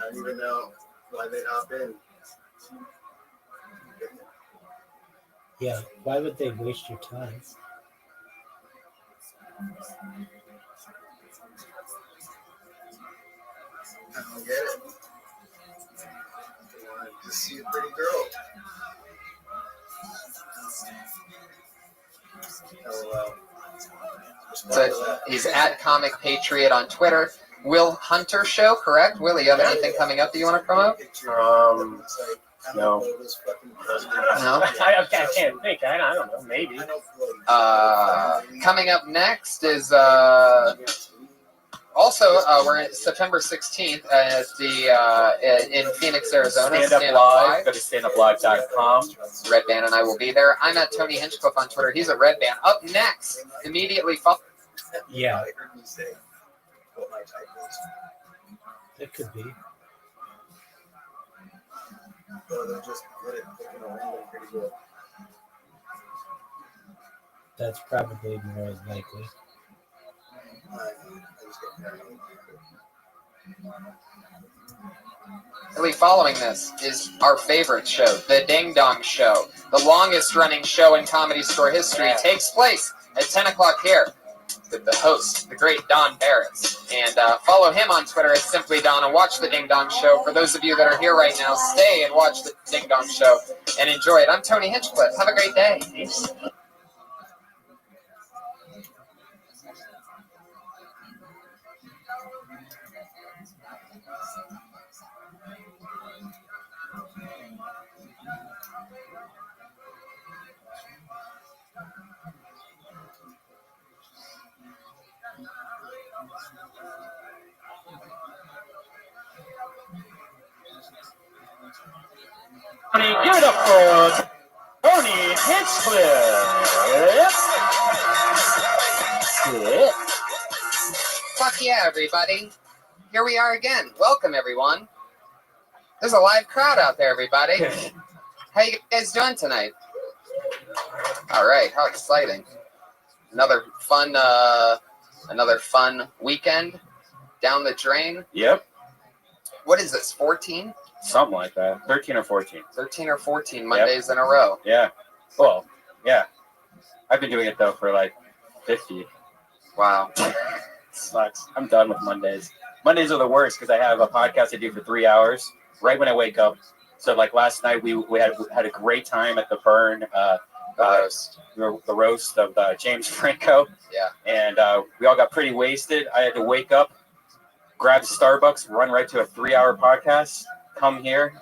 don't even know why they'd hop in. Yeah. Why would they waste your time? I don't get it. They wanted to see a pretty girl. LOL. So he's at Comic Patriot on Twitter. Will Hunter Show, correct? Will, you have anything coming up that you want to promote? No. No? I can't think. I don't know. Maybe. Coming up next is also we're at September 16th at the in Phoenix, Arizona. Stand Up Live. Go to standuplive.com. Red Band and I will be there. I'm at Tony Hinchcliffe on Twitter. He's at Red Band. Up next, immediately following. Yeah. It could be. Or they're just good at picking a random pretty good. That's probably more likely. I just get paranoid. Following this is our favorite show, The Ding Dong Show. The longest running show in Comedy Store history takes place at 10 o'clock here with the host, the great Don Barris. And follow him on Twitter at Simply Don and watch The Ding Dong Show. For those of you that are here right now, stay and watch The Ding Dong Show and enjoy it. I'm Tony Hinchcliffe. Have a great day. Peace. Give it up for Tony Hinchcliffe. Fuck yeah, everybody. Here we are again. Welcome, everyone. There's a live crowd out there, everybody. How you guys doing tonight? All right, how exciting. Another fun weekend down the drain. Yep. What is this, 14? Something like that. 13 or 14. 13 or 14 Mondays in a row. Yeah. Well, yeah. I've been doing it, though, for like 50. Wow. Sucks. I'm done with Mondays. Mondays are the worst because I have a podcast I do for 3 hours right when I wake up. So, like, last night we had a great time at the Burn, the roast of James Franco. Yeah. And we all got pretty wasted. I had to wake up, grab Starbucks, run right to a 3-hour podcast, come here.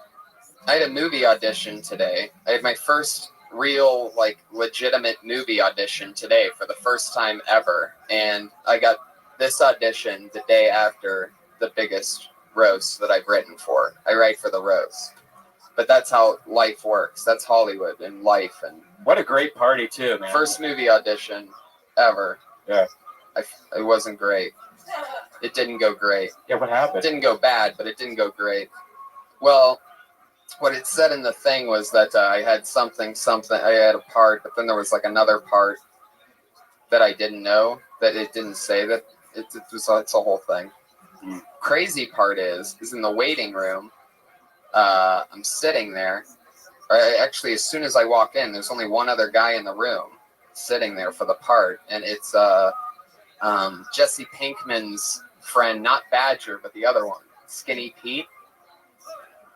I had a movie audition today. I had my first real, legitimate movie audition today for the first time ever. And I got this audition the day after the biggest roast that I've written for. I write for the roast. But that's how life works. That's Hollywood and life. And what a great party, too, man. First movie audition ever. Yeah. It wasn't great. It didn't go great. Yeah, what happened? It didn't go bad, but it didn't go great. Well, what it said in the thing was that I had something. I had a part, but then there was another part that I didn't know, that it didn't say that. It's a whole thing. Mm. Crazy part is in the waiting room. I'm sitting there. Actually, as soon as I walk in, there's only one other guy in the room sitting there for the part, and it's Jesse Pinkman's friend, not Badger, but the other one, Skinny Pete.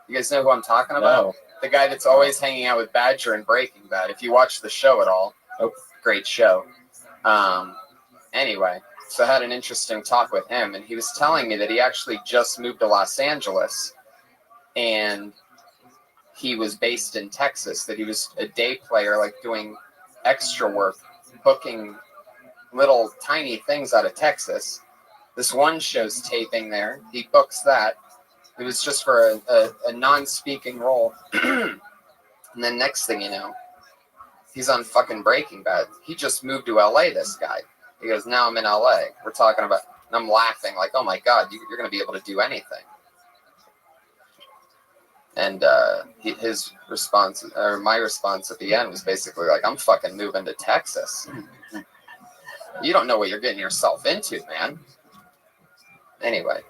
You guys know who I'm talking about? No. The guy that's always hanging out with Badger in Breaking Bad. If you watch the show at all, great show. Anyway, so I had an interesting talk with him, and he was telling me that he actually just moved to Los Angeles, and he was based in Texas, that he was a day player, doing extra work, hooking little tiny things out of Texas. This one show's taping there. He books that. It was just for a non-speaking role. And then next thing you know, he's on fucking Breaking Bad. He just moved to LA, this guy. He goes, now I'm in LA. We're talking about, and I'm laughing like, oh my God, you're going to be able to do anything. And his response, or my response at the end was basically like, I'm fucking moving to Texas. You don't know what you're getting yourself into, man. Anyway,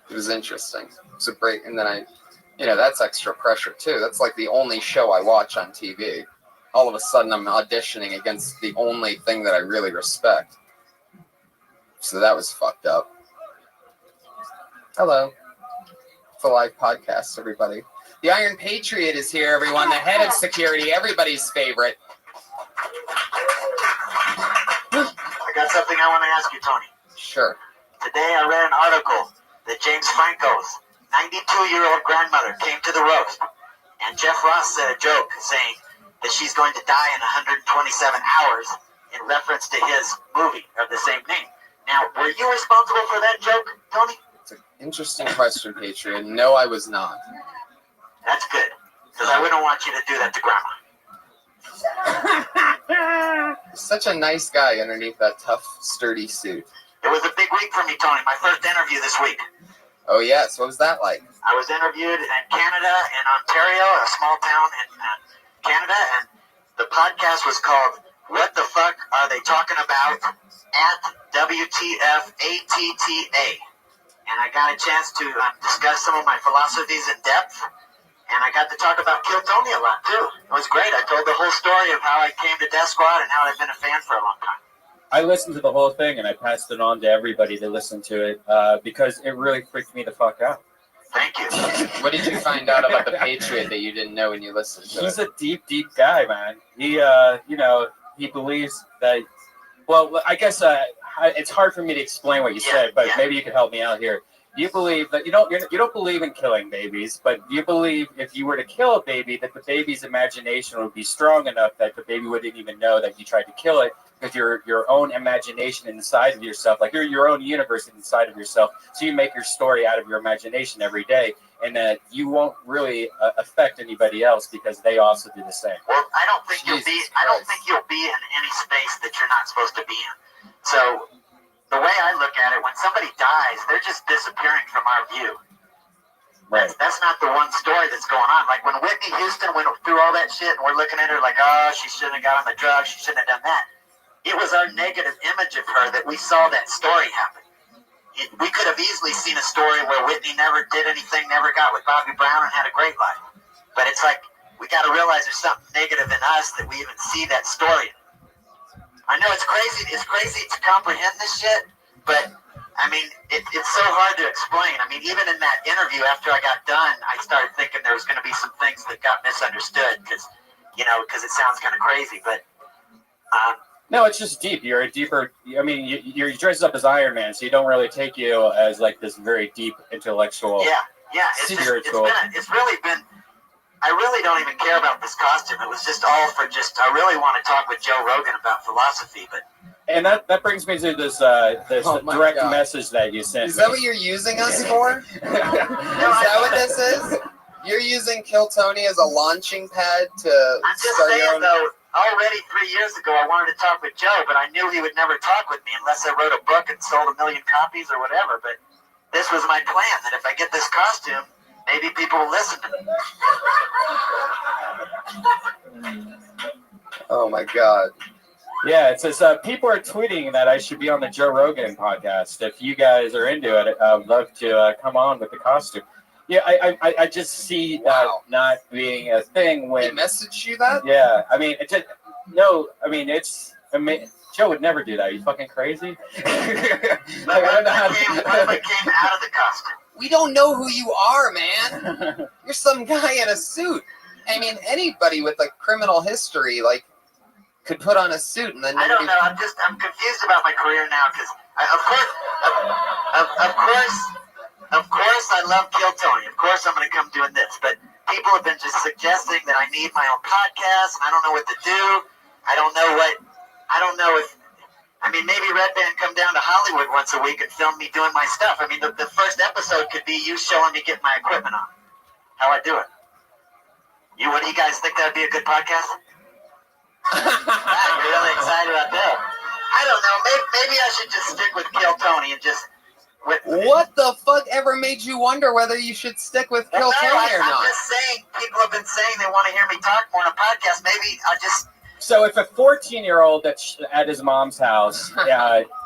it was interesting. It was a break, and then that's extra pressure too. That's like the only show I watch on TV. All of a sudden, I'm auditioning against the only thing that I really respect. So that was fucked up. Hello. It's a live podcast, everybody. The Iron Patriot is here, everyone. The head of security, everybody's favorite. I got something I want to ask you, Tony. Sure. Today I read an article that James Franco's 92-year-old grandmother came to the roast, and Jeff Ross said a joke saying that she's going to die in 127 hours in reference to his movie of the same name. Now, were you responsible for that joke, Tony? It's an interesting question, Patriot. No, I was not. That's good, because I wouldn't want you to do that to Grandma. Such a nice guy underneath that tough, sturdy suit. It was a big week for me, Tony. My first interview this week. Oh, yes. What was that like? I was interviewed in Canada, in Ontario, a small town in Canada, and the podcast was called What the Fuck Are They Talking About at WTF ATTA. And I got a chance to discuss some of my philosophies in depth, and I got to talk about Kill Tony a lot, too. It was great. I told the whole story of how I came to Death Squad and how I've been a fan for a long time. I listened to the whole thing and I passed it on to everybody to listen to it because it really freaked me the fuck out. Thank you. What did you find out about the Patriot that you didn't know when you listened to He's it? a deep, deep guy, man. He, he believes that. Well, I guess it's hard for me to explain what you said, but maybe you could help me out here. You believe that you don't believe in killing babies, but you believe if you were to kill a baby, that the baby's imagination would be strong enough that the baby wouldn't even know that you tried to kill it, because your own imagination inside of yourself, like you're your own universe inside of yourself. So you make your story out of your imagination every day, and that you won't really affect anybody else because they also do the same. Well, I don't think you'll be in any space that you're not supposed to be in. So the way I look at it, when somebody dies, they're just disappearing from our view. Right. That's not the one story that's going on. Like when Whitney Houston went through all that shit and we're looking at her like, oh, she shouldn't have got on the drugs, she shouldn't have done that. It was our negative image of her that we saw that story happen. We could have easily seen a story where Whitney never did anything, never got with Bobby Brown and had a great life. But it's like, we got to realize there's something negative in us that we even see that story. I know it's crazy to comprehend this shit, but I mean, it's so hard to explain. I mean, even in that interview after I got done, I started thinking there was going to be some things that got misunderstood because it sounds kind of crazy, but no, it's just deep. You're a deeper. I mean, you're dressed up as Iron Man, so you don't really take you as like this very deep intellectual. Yeah. Spiritual. It's really been. I really don't even care about this costume. It was just all for I really want to talk with Joe Rogan about philosophy, but. And that brings me to this direct message that you sent. Is that what you're using us for? Is that what this is? You're using Kill Tony as a launching pad to I'm just start saying, your own... though, already 3 years ago I wanted to talk with Joe, but I knew he would never talk with me unless I wrote a book and sold 1 million copies or whatever. But this was my plan, that if I get this costume, maybe people will listen to me. Oh, my God. Yeah, it says people are tweeting that I should be on the Joe Rogan podcast. If you guys are into it, I'd love to come on with the costume. Yeah, I just see that not being a thing when... He messaged you that? Yeah, I mean, Joe would never do that. Are you fucking crazy? What if I came out of the costume? We don't know who you are, man. You're some guy in a suit. I mean, anybody with a criminal history, like, could put on a suit and then... I don't know. I'm confused about my career now because, of course, I love Kill Tony. Of course, I'm going to come doing this. But people have been just suggesting that I need my own podcast, and I don't know what to do. I don't know what I don't know if. I mean, maybe Red Band come down to Hollywood once a week and film me doing my stuff. I mean, the first episode could be you showing me getting my equipment on, how I do it. What do you guys think that'd be a good podcast? I'm really excited about that. I don't know. Maybe I should just stick with Kill Tony and just. What the fuck ever made you wonder whether you should stick with Kill Tony or not? I'm just saying. People have been saying they want to hear me talk more on a podcast. Maybe I just. So if a 14-year-old that's at his mom's house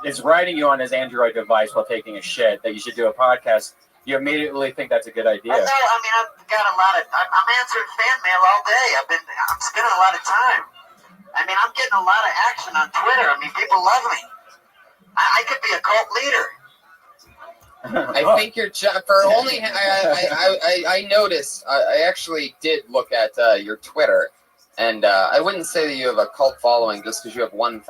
is writing you on his Android device while taking a shit that you should do a podcast, you immediately think that's a good idea. No, I mean I've got a lot of. I'm answering fan mail all day. I'm spending a lot of time. I mean I'm getting a lot of action on Twitter. I mean people love me. I could be a cult leader. I think you're for only. I noticed. I actually did look at your Twitter. And I wouldn't say that you have a cult following just because you have 1,000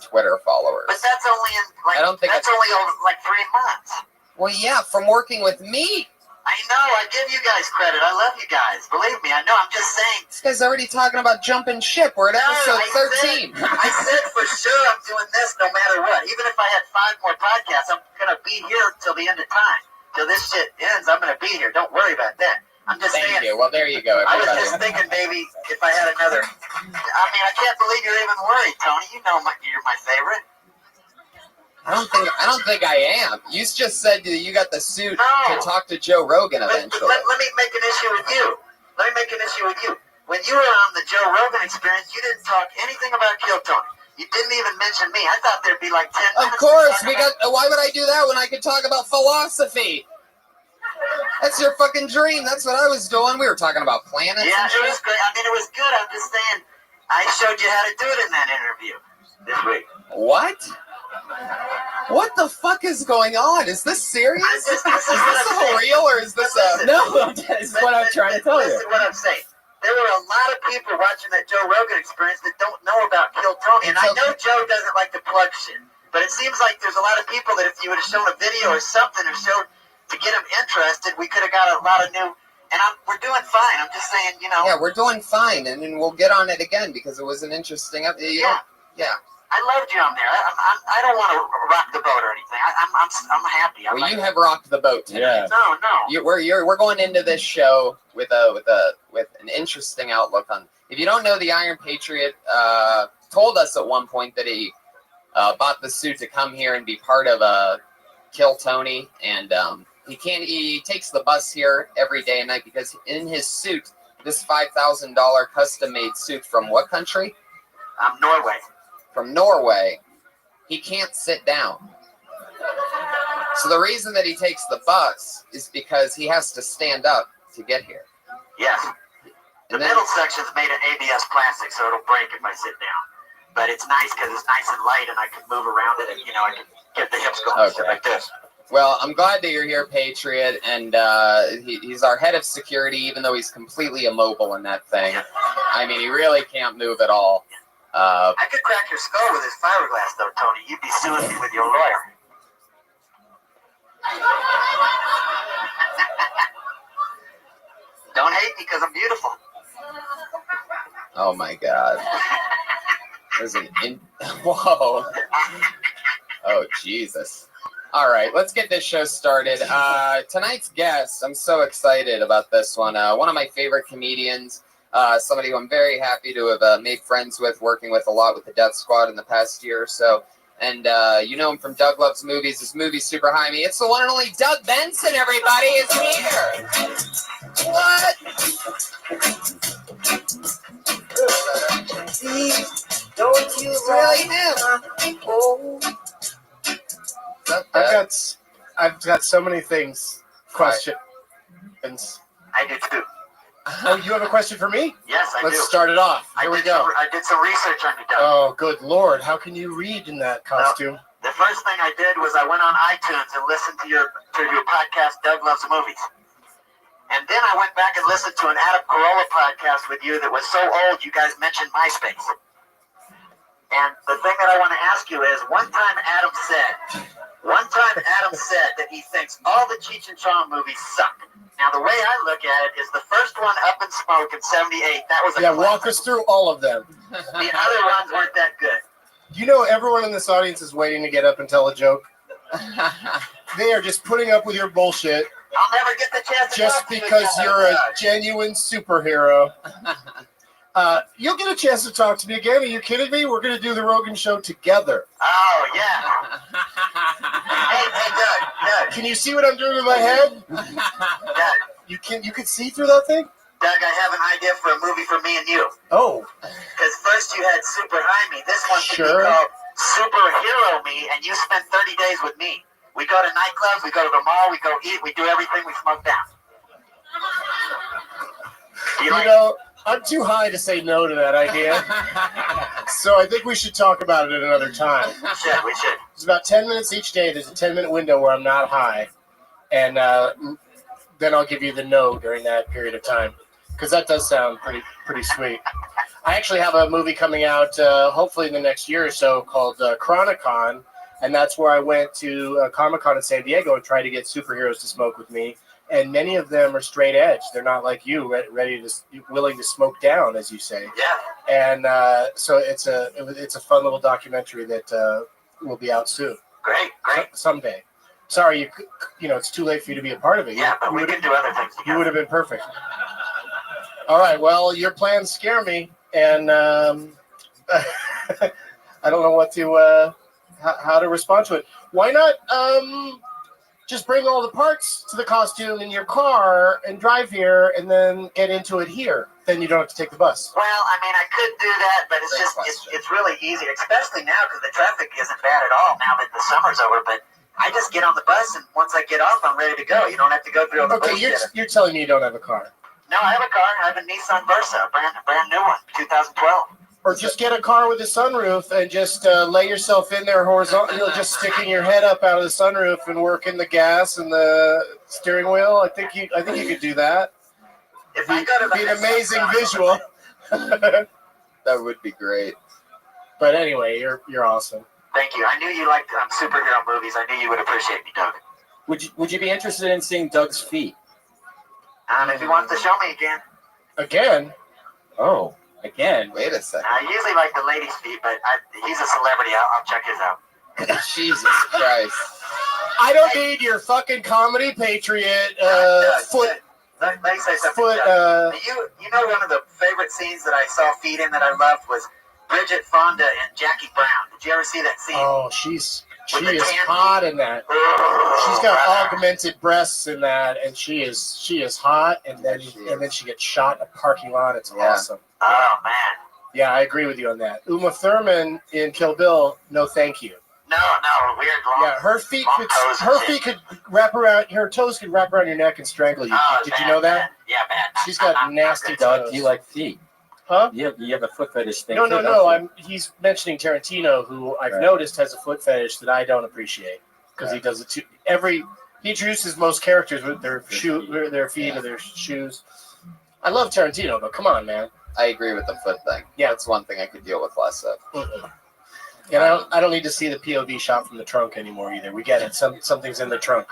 Twitter followers. But that's only in like. I don't think that's only over like 3 months. Well, yeah, from working with me. I know. I give you guys credit. I love you guys. Believe me. I know. I'm just saying. This guy's already talking about jumping ship. We're at episode 13. I said for sure I'm doing this no matter what. Even if I had 5 more podcasts, I'm gonna be here till the end of time. Till this shit ends, I'm gonna be here. Don't worry about that. I'm just saying. Thank you. Well, there you go. I was just thinking maybe if I had another. I mean, I can't believe you're even worried, Tony. You know you're my favorite. I don't think I am. You just said that you got the suit to talk to Joe Rogan eventually. Let me make an issue with you. When you were on the Joe Rogan Experience, you didn't talk anything about Kill Tony. You didn't even mention me. I thought there'd be like 10 minutes. Of course, why would I do that when I could talk about philosophy? That's your fucking dream. That's what I was doing. We were talking about planets. Yeah, and shit. it was great. I mean, it was good. I'm just saying, I showed you how to do it in that interview this week. What? What the fuck is going on? Is this serious? Is this all real or is this a... No, this is what I'm trying to tell you. Listen to what I'm saying. There were a lot of people watching that Joe Rogan Experience that don't know about Kill Tony. And I know Joe doesn't like to plug shit. But it seems like there's a lot of people that if you would have shown a video or something or showed... to get them interested, we could have got a lot of new, and we're doing fine. I'm just saying, you know. Yeah, we're doing fine, and then we'll get on it again because it was an interesting. Yeah. I loved you on there. I don't want to rock the boat or anything. I'm happy. Well, you have rocked the boat tonight. No. We're going into this show with an interesting outlook on. If you don't know, the Iron Patriot told us at one point that he bought the suit to come here and be part of Kill Tony, and he takes the bus here every day and night because in his suit, this $5,000 custom-made suit from what country? Norway. From Norway, he can't sit down. So the reason that he takes the bus is because he has to stand up to get here. Yes. The middle section's made of ABS plastic, so it'll break if I sit down. But it's nice because it's nice and light, and I can move around it, and I can get the hips going like this. Well, I'm glad that you're here, Patriot, and he's our head of security, even though he's completely immobile in that thing. I mean, he really can't move at all. I could crack your skull with this fiberglass, though, Tony. You'd be suing me with your lawyer. Don't hate me because I'm beautiful. Oh my God. There's whoa. Oh Jesus. All right, let's get this show started. Tonight's guest, I'm so excited about this one. One of my favorite comedians, somebody who I'm very happy to have made friends with, working with a lot with the Death Squad in the past year or so. And you know him from Doug Loves Movies. His movie's super high me. It's the one and only Doug Benson, everybody, is here. What? Don't you really him? Oh. I've got so many things. Questions. I do too. Oh, you have a question for me? Yes, I do. Let's start it off. Here we go. I did some research on you, Doug. Oh, good Lord. How can you read in that costume? The first thing I did was I went on iTunes and listened to your podcast, Doug Loves Movies. And then I went back and listened to an Adam Carolla podcast with you that was so old you guys mentioned MySpace. And the thing that I want to ask you is, one time Adam said that he thinks all the Cheech and Chong movies suck. Now, the way I look at it is the first one, Up in Smoke, in '78, that was a classic. Walk us through all of them. The other ones weren't that good. You know, everyone in this audience is waiting to get up and tell a joke. They are just putting up with your bullshit. I'll never get the chance to just talk to you because again. you're a genuine superhero. You'll get a chance to talk to me again. Are you kidding me? We're going to do the Rogan show together. Oh, yeah. hey, Doug. Can you see what I'm doing in my head? Doug. You can see through that thing? Doug, I have an idea for a movie for me and you. Oh. Because first you had Super High Me. This one should Sure. be called Superhero Me, and you spend 30 days with me. We go to nightclubs, we go to the mall, we go eat, we do everything, we smoke down. You know, I'm too high to say no to that idea. So I think we should talk about it at another time. We should. It's about 10 minutes each day. There's a 10-minute window where I'm not high. And then I'll give you the no during that period of time. Because that does sound pretty sweet. I actually have a movie coming out hopefully in the next year or so called Chronicon. And that's where I went to Comic-Con in San Diego and tried to get superheroes to smoke with me. And many of them are straight edge. They're not like you, willing to smoke down, as you say. Yeah. And so it's a fun little documentary that will be out soon. Great. Someday. Sorry, it's too late for you to be a part of it. Yeah, but we can do other things together. You would have been perfect. All right. Well, your plans scare me, and I don't know what to how to respond to it. Why not just bring all the parts to the costume in your car and drive here, and then get into it here? Then you don't have to take the bus. Well, I mean, I could do that, but it's really easy, especially now because the traffic isn't bad at all now that the summer's over. But I just get on the bus, and once I get off, I'm ready to go. You don't have to go through all the bullshit. You're telling me you don't have a car. No, I have a car. I have a Nissan Versa, brand new one, 2012. Or just get a car with a sunroof and just lay yourself in there horizontal, just sticking your head up out of the sunroof and working the gas and the steering wheel. I think you could do that. If I go to be an amazing visual. That would be great. But anyway, you're awesome. Thank you. I knew you liked superhero movies. I knew you would appreciate me, Doug. Would you be interested in seeing Doug's feet? If he wants to show me again. Again? Oh, again. Wait a second. I usually like the ladies' feet, but he's a celebrity. I'll check his out. Jesus Christ. I don't need your fucking comedy patriot foot. Let me say something. Foot, Doug. You know one of the favorite scenes that I saw feet in that I loved was Bridget Fonda and Jackie Brown. Did you ever see that scene? Oh, she is hot in that. She's got augmented breasts in that, and she is hot. And then she gets shot in a parking lot. It's awesome. Oh man. Yeah, I agree with you on that. Uma Thurman in Kill Bill. No, thank you. No, weird. Long, yeah, her feet could wrap around. Her toes could wrap around your neck and strangle you. Did you know that? Man. Yeah, man. She's got nasty toes. Do you like feet? Huh? You have a foot fetish thing. No. He's mentioning Tarantino, who I've noticed has a foot fetish that I don't appreciate because he does it too. He introduces most characters with their feet or their shoes. I love Tarantino, but come on, man. I agree with the foot thing. Yeah, that's one thing I could deal with less of. And I don't need to see the POV shot from the trunk anymore either. We get it. Something's in the trunk.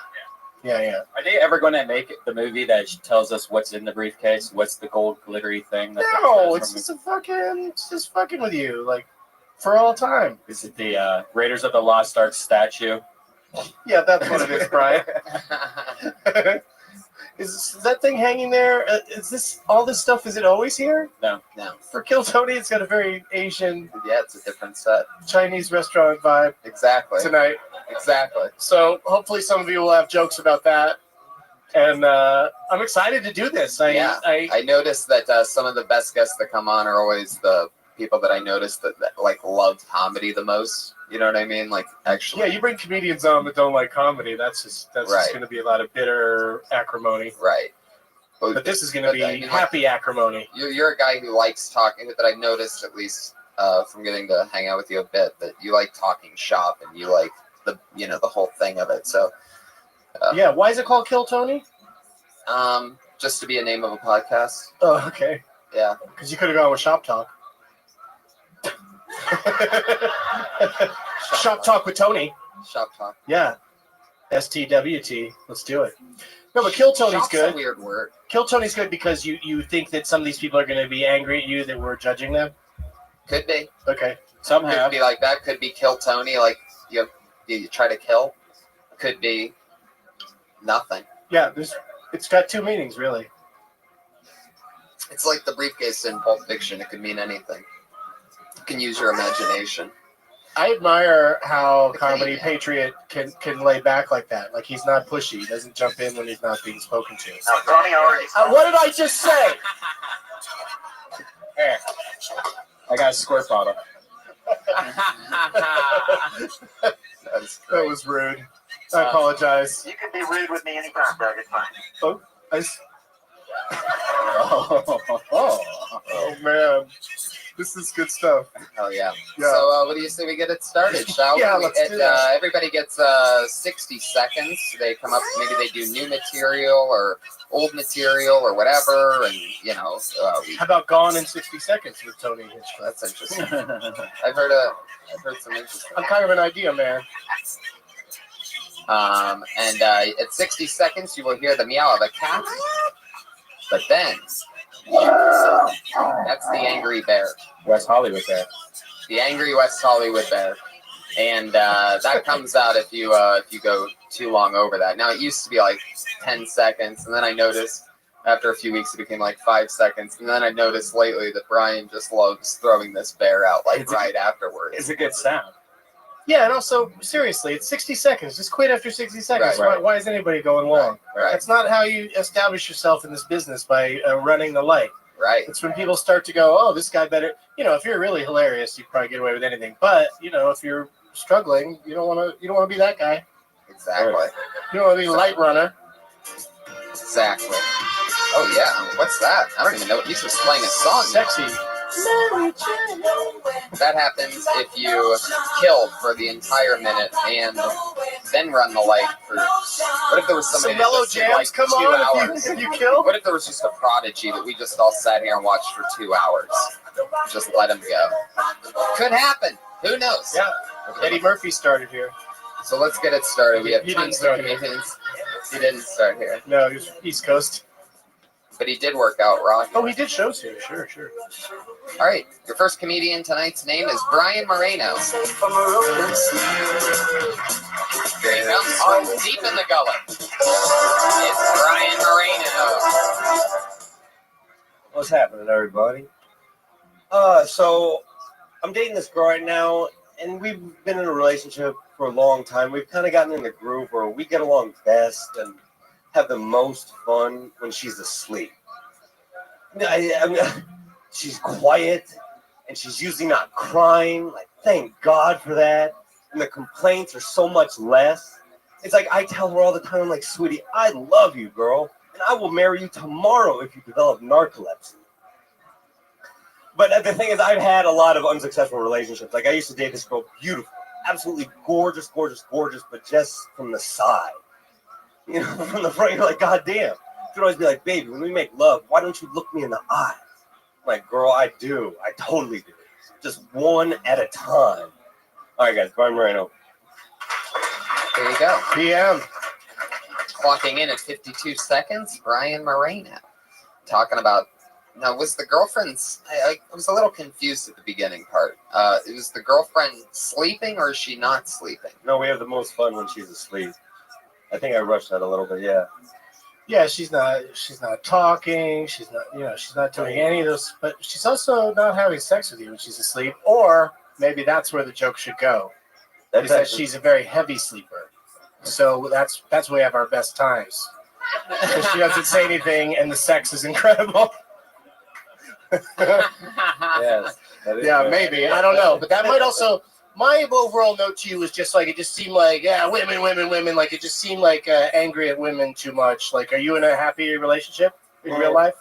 Yeah. Are they ever going to make the movie that tells us what's in the briefcase? What's the gold glittery thing? No, it's just fucking with you, like, for all time. Is it the Raiders of the Lost Ark statue? Yeah, that's what it is, Brian. Is that thing hanging there? Is all this stuff, is it always here? No. For Kill Tony, it's got a very Asian... Yeah, it's a different set. Chinese restaurant vibe. Exactly. Tonight. Exactly. So hopefully some of you will have jokes about that. And I'm excited to do this. I noticed that some of the best guests that come on are always the people that I noticed that like love comedy the most. You know what I mean? Like, actually. Yeah, you bring comedians on that don't like comedy. That's just going to be a lot of bitter acrimony. Right. But this is going to be happy acrimony. You're a guy who likes talking, that I noticed at least from getting to hang out with you a bit, that you like talking shop and you like the whole thing of it. So. Yeah, why is it called Kill Tony? Just to be a name of a podcast. Oh, okay. Yeah. Because you could have gone with Shop Talk. Shop Talk with Tony. Shop Talk. Yeah. STWT. Let's do it. No, but Kill Tony's good. Shop's a weird word. Kill Tony's good because you think that some of these people are going to be angry at you that we're judging them. Could be. Okay. Some Could have. be like that. Could be kill Tony, like you try to kill. Could be nothing. Yeah, it's got two meanings, really. It's like the briefcase in Pulp Fiction. It could mean anything. You can use your imagination. I admire how Comedy Patriot can lay back like that. Like, he's not pushy. He doesn't jump in when he's not being spoken to. No, Tony already. What did I just say? Hey, I got a squirt bottle. That was rude. I apologize. You can be rude with me anytime, Doug. It's fine. Oh, oh man, this is good stuff. Oh yeah. Yeah. So what do you say we get it started, shall we? Yeah, let's do that. Everybody gets 60 seconds. They come up, maybe they do new material or old material or whatever, and How about Gone in 60 Seconds with Tony Hitchcock? That's interesting. I've heard some interesting. I'm kind of an idea man. And at 60 seconds, you will hear the meow of a cat. But then, that's the angry bear. West Hollywood bear. The angry West Hollywood bear. And that comes out if you go too long over that. Now, it used to be like 10 seconds, and then I noticed after a few weeks it became like 5 seconds. And then I noticed lately that Brian just loves throwing this bear out right afterwards. It's a good sound. Yeah, and also, seriously, it's 60 seconds. Just quit after 60 seconds. Right. Why is anybody going long? Right. That's not how you establish yourself in this business, by running the light. Right. It's when people start to go, oh, this guy better. If you're really hilarious, you probably get away with anything. But if you're struggling, you don't want to be that guy. Exactly. You don't want to be a light runner. Exactly. Oh yeah. What's that? I don't even know. He's just playing a song. Sexy. That happens if you kill for the entire minute and then run the light for. What if there was somebody Some mellow that just did, jams like come 2 on hours? if you kill? What if there was just a prodigy that we just all sat here and watched for 2 hours? Just let him go. Could happen. Who knows? Yeah. Eddie Murphy started here. So let's get it started. We have He didn't tons start of here. comedians. He didn't start here. No, he was East Coast. But he did work out wrong. Oh, he did shows here. Sure. All right. Your first comedian tonight's name is Brian Moreno. Here he comes from deep in the gullet. It's Brian Moreno. What's happening, everybody? So I'm dating this girl right now, and we've been in a relationship for a long time. We've kind of gotten in the groove where we get along best and have the most fun when she's asleep. She's quiet, and she's usually not crying. Like, thank God for that. And the complaints are so much less. It's like I tell her all the time, I'm like, sweetie, I love you, girl, and I will marry you tomorrow if you develop narcolepsy. But the thing is, I've had a lot of unsuccessful relationships. Like, I used to date this girl, beautiful, absolutely gorgeous, but just from the side. From the front, you're like, God damn. She'd always be like, baby, when we make love, why don't you look me in the eye? I'm like, girl, I do. I totally do. Just one at a time. All right, guys, Brian Moreno. Here you go. PM. Clocking in at 52 seconds, Brian Moreno. Talking about, now, was the girlfriend's, I was a little confused at the beginning part. Was the girlfriend sleeping or is she not sleeping? No, we have the most fun when she's asleep. I think I rushed that a little bit, yeah. Yeah, she's not talking, she's not doing any of those, but she's also not having sex with you when she's asleep, or maybe that's where the joke should go. Is that she's a very heavy sleeper. So that's where we have our best times. Because she doesn't say anything and the sex is incredible. Yes. Yeah, maybe. I don't know. But that might also, my overall note to you was just like, it just seemed like, yeah, women. Like, it just seemed like angry at women too much. Like, are you in a happy relationship in real life?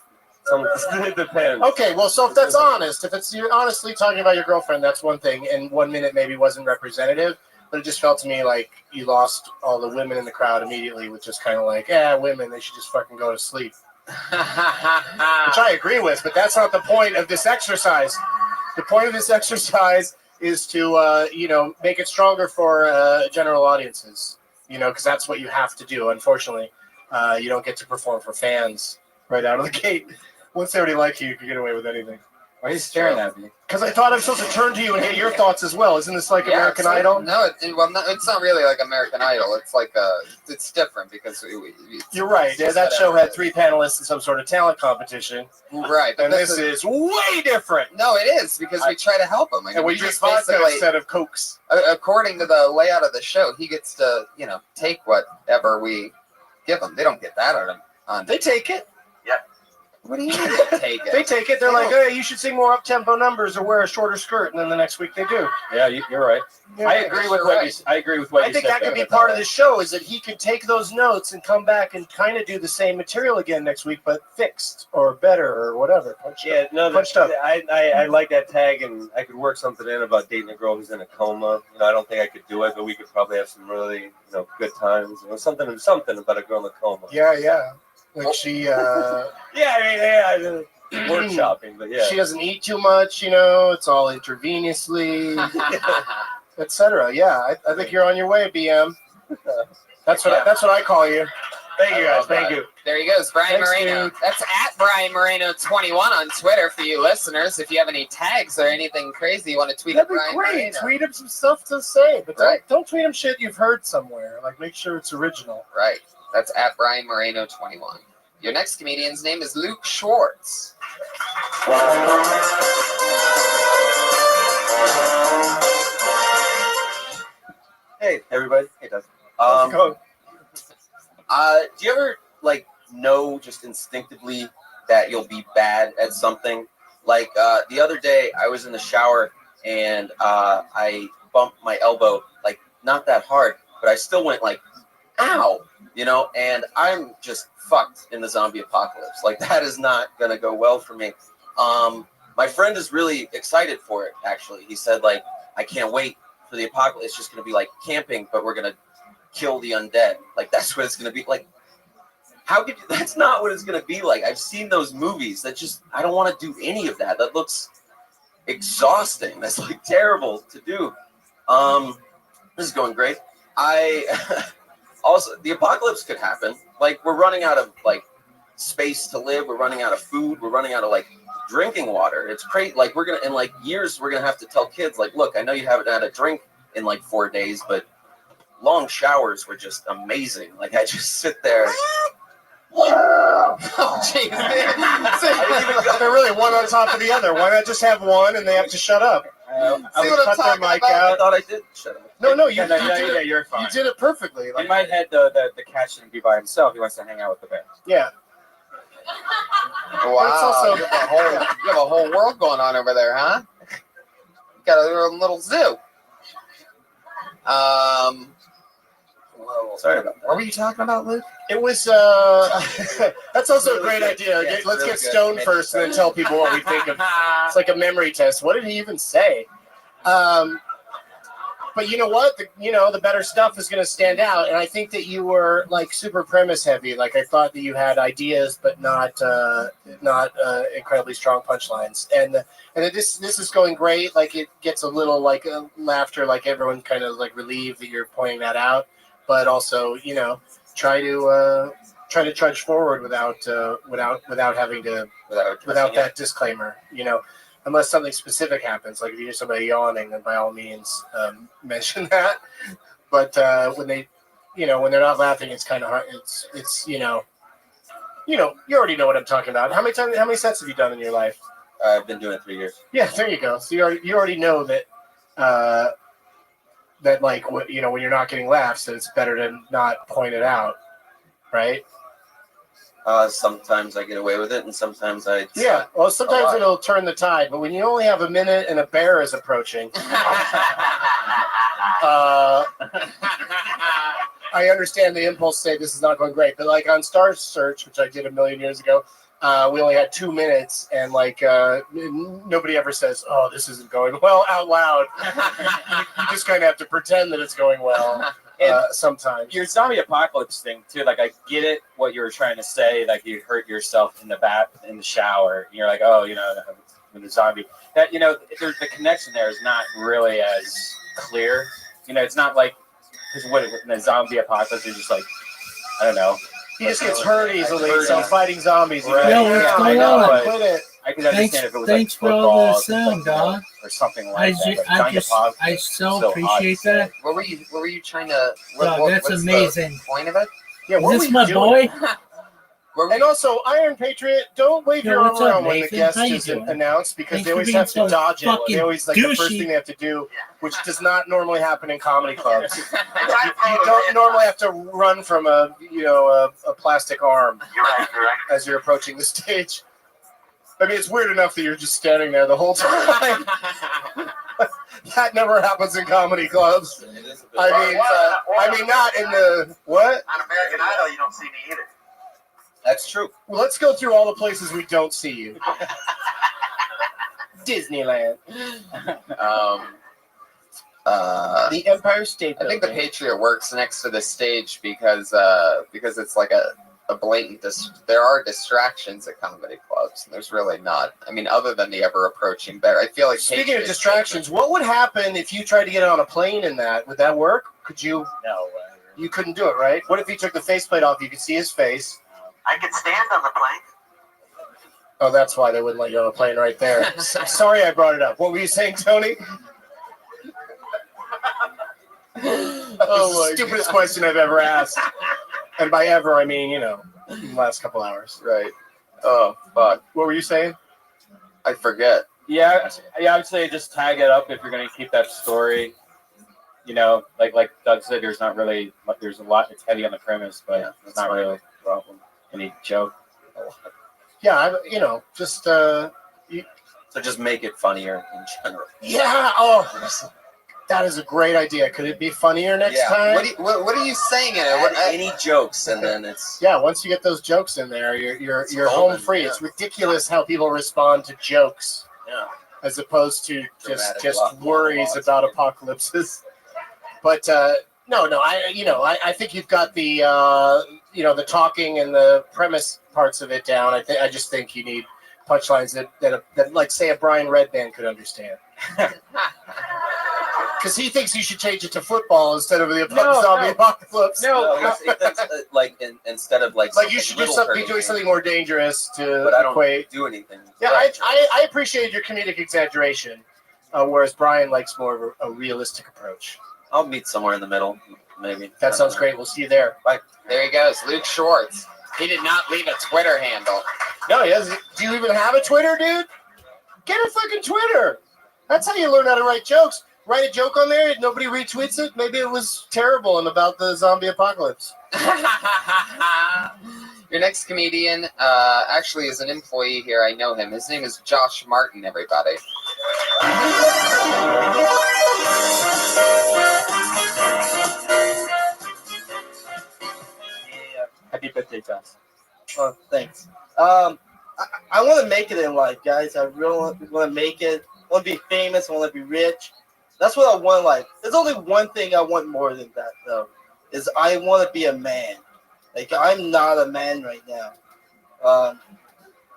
It depends. Okay, well, so if that's honest, if it's you're honestly talking about your girlfriend, that's one thing, and 1 minute maybe wasn't representative, but it just felt to me like you lost all the women in the crowd immediately with just kind of like, yeah, women, they should just fucking go to sleep. Which I agree with, but that's not the point of this exercise. The point of this exercise is to, make it stronger for general audiences, because that's what you have to do. Unfortunately, you don't get to perform for fans right out of the gate. Once they already like you, you can get away with anything. Why are you staring at me? Because I thought I'm supposed to turn to you and get your thoughts as well. Isn't this like American Idol? No, it's not really like American Idol. It's like it's different because You're right. Yeah, that show had 3 panelists in some sort of talent competition. Right, but And this is way different. No, it is because we try to help him. I mean, And we drink vodka instead of Cokes. According to the layout of the show, he gets to take whatever we give him. They don't get that on. They take it. What do you mean they take it? They take it. They're like, hey, you should sing more up-tempo numbers or wear a shorter skirt. And then the next week they do. Yeah, you're right. Yeah, I agree with what you. I agree with what I you think said that could there. be part of the show is that he can take those notes and come back and kind of do the same material again next week, but fixed or better or whatever. Punched up. I like that tag, and I could work something in about dating a girl who's in a coma. I don't think I could do it, but we could probably have some really good times. Something about a girl in a coma. Yeah. Like she, workshopping, but yeah. She doesn't eat too much, it's all intravenously, etc. Yeah, I think you're on your way, BM. That's what I call you. Thank you guys. Thank you. There he goes, Brian Thanks, Moreno. dude. That's at Brian Moreno 21 on Twitter for you listeners. If you have any tags or anything crazy you want to tweet at That'd be Brian great. Moreno. Tweet him some stuff to say, but Right. don't tweet him shit you've heard somewhere. Like, make sure it's original. Right. That's at Brian Moreno 21. Your next comedian's name is Luke Schwartz. Hey, everybody. Hey, Doug. How's it going? Do you ever know just instinctively that you'll be bad at something? Like the other day, I was in the shower and I bumped my elbow, not that hard, but I still went ow, and I'm just fucked in the zombie apocalypse. That is not gonna go well for me. My friend is really excited for it. Actually, he said I can't wait for the apocalypse. It's just gonna be like camping, but we're gonna kill the undead. That's what it's gonna be like. How could you? That's not what it's gonna be like. I've seen those movies. I don't want to do any of that. That looks exhausting. That's terrible to do. This is going great. Also, the apocalypse could happen. We're running out of space to live. We're running out of food. We're running out of drinking water. It's crazy. We're gonna in years we're gonna have to tell kids look, I know you haven't had a drink in 4 days, but long showers were just amazing. I just sit there. Oh, jeez. They're really one on top of the other. Why not just have one and they have to shut up? See what I'm cut their talking mic about? out. I thought I did shut up. No, you did it. You're fine. You did it perfectly. In my head, the cat shouldn't be by himself. He wants to hang out with the bear. Yeah. Wow. It's also- you have a whole world going on over there, huh? You got a little zoo. Sorry about that. What were you talking about, Luke? It was. That's also a great idea. Yeah, it's Let's really get good. stoned first, and then tell people what we think of. It's like a memory test. What did he even say? But you know what? The better stuff is going to stand out, and I think that you were super premise heavy. I thought that you had ideas, but not incredibly strong punchlines. And this is going great. It gets a little laughter, having kind of relieved that you're pointing that out, but also try to trudge forward without having to without that disclaimer. Unless something specific happens, if you hear somebody yawning, then by all means mention that. But when they, when they're not laughing, it's kind of hard. It's you already know what I'm talking about. How many sets have you done in your life? I've been doing it 3 years. Yeah, there you go. So you already know that when you're not getting laughs, that it's better to not point it out, right? Sometimes I get away with it, and sometimes I. Yeah, well, sometimes it'll turn the tide, but when you only have a minute and a bear is approaching, I understand the impulse to say this is not going great. But on Star Search, which I did a million years ago, we only had 2 minutes, and nobody ever says, "Oh, this isn't going well" out loud. You just kind of have to pretend that it's going well. Sometimes your zombie apocalypse thing too. I get it. What you were trying to say, you hurt yourself in the shower. And you're like, oh, when the zombie that there's the connection there is not really as clear. It's not because what in the zombie apocalypse is just I don't know. He just gets hurt easily, so fighting zombies. Right. I know. Quit it. I could understand if it was like Thanks for all the football sound, dog. or something like that. But I so appreciate that. What were you trying to? Dog, that's what's amazing. The point of it? Yeah, Is what this were my you doing? boy? And also, Iron Patriot, don't wave Yo, your arm what's up, around when the Nathan? guest How you is doing? announced because Thanks they for always being have to so dodge it. They fucking always like the first douchey. thing they have to do, which does not normally happen in comedy clubs. you don't normally have to run from a plastic arm as you're approaching the stage. I mean, it's weird enough that you're just standing there the whole time. That never happens in comedy clubs. I mean, not in the what? On American Idol, you don't see me either. That's true. Well, let's go through all the places we don't see you. Disneyland. The Empire State I Building. think the Patriot works next to the stage because it's like a blatant. There are distractions at comedy clubs. And there's really not. I mean, other than the ever approaching bear. I feel like Speaking Patriot of distractions, what would happen if you tried to get on a plane in that? Would that work? Could you? No way. You couldn't do it, right? What if he took the faceplate off? You could see his face. I could stand on the plane. Oh, that's why they wouldn't let you on a plane right there. Sorry I brought it up. What were you saying, Tony? That was the stupidest question I've ever asked. And by ever, I mean, in the last couple hours. Right. Oh, fuck. What were you saying? I forget. Yeah, I would say just tag it up if you're going to keep that story. Like Doug said, there's a lot. It's heavy on the premise, but it's not really a problem. Any joke? Yeah, just So just make it funnier in general. yeah. Oh, that is a great idea. Could it be funnier next time? What are you saying in it? Add any jokes, and then it's Yeah, once you get those jokes in there, you're home golden, free. yeah. It's ridiculous how people respond to jokes yeah. as opposed to Dramatic just worries about apocalypses. But no, I think you've got the the talking and the premise parts of it down. I just think you need punchlines that like say a Brian Redband could understand. Because he thinks you should change it to football instead of the zombie apocalypse. He thinks, instead of like you should be doing something more dangerous to But I don't equate. do anything. Yeah, I appreciate your comedic exaggeration, whereas Brian likes more of a realistic approach. I'll meet somewhere in the middle, maybe. That sounds great. We'll see you there. Bye. There he goes, Luke Schwartz. He did not leave a Twitter handle. No, he doesn't. Do you even have a Twitter, dude? Get a fucking Twitter. That's how you learn how to write jokes. Write a joke on there. Nobody retweets it. Maybe it was terrible and about the zombie apocalypse. Your next comedian actually is an employee here. I know him. His name is Josh Martin, everybody. Happy birthday, Josh. Oh, thanks. I want to make it in life, guys. I really want to make it. I want to be famous. I want to be rich. That's what I want in life. There's only one thing I want more than that, though, is I want to be a man. Like, I'm not a man right now.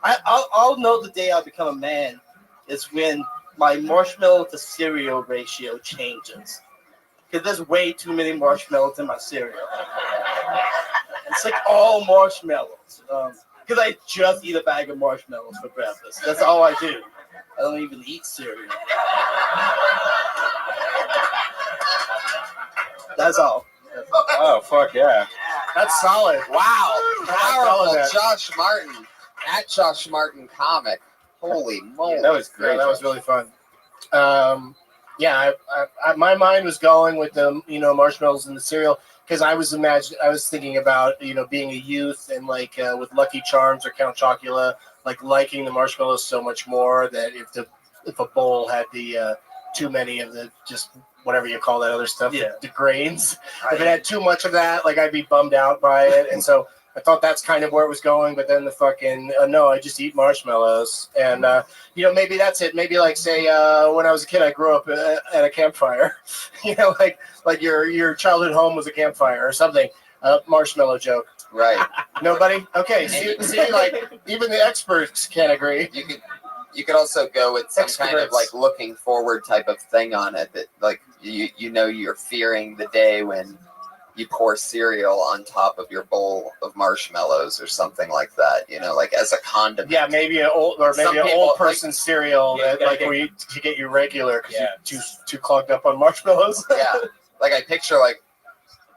I'll know the day I become a man is when my marshmallow to cereal ratio changes. Because there's way too many marshmallows in my cereal. It's like all marshmallows. Because I just eat a bag of marshmallows for breakfast. That's all I do. I don't even eat cereal. That's all. Oh, fuck yeah. That's solid. Wow. Powerful that. Josh Martin. At Josh Martin Comic. Holy moly. That was great. Yeah, that was really fun. My mind was going with the marshmallows in the cereal because I was thinking about being a youth and like with Lucky Charms or Count Chocula, like liking the marshmallows so much more that if a bowl had the too many of the just whatever you call that other stuff, the grains, if it had too much of that, like I'd be bummed out by it, and so I thought that's kind of where it was going, but then the fucking no, I just eat marshmallows, and maybe that's it. Maybe like say when I was a kid, I grew up at a campfire, like your childhood home was a campfire or something. Marshmallow joke, right? Nobody. Okay, see, like even the experts can't agree. You could also go with some kind of like looking forward type of thing on it that like you're fearing the day when you pour cereal on top of your bowl of marshmallows or something like that, you know, like as a condiment. Yeah, maybe an old Some people, old person cereal Yeah, that like where you to get you regular because you're too clogged up on marshmallows. Yeah, like I picture like,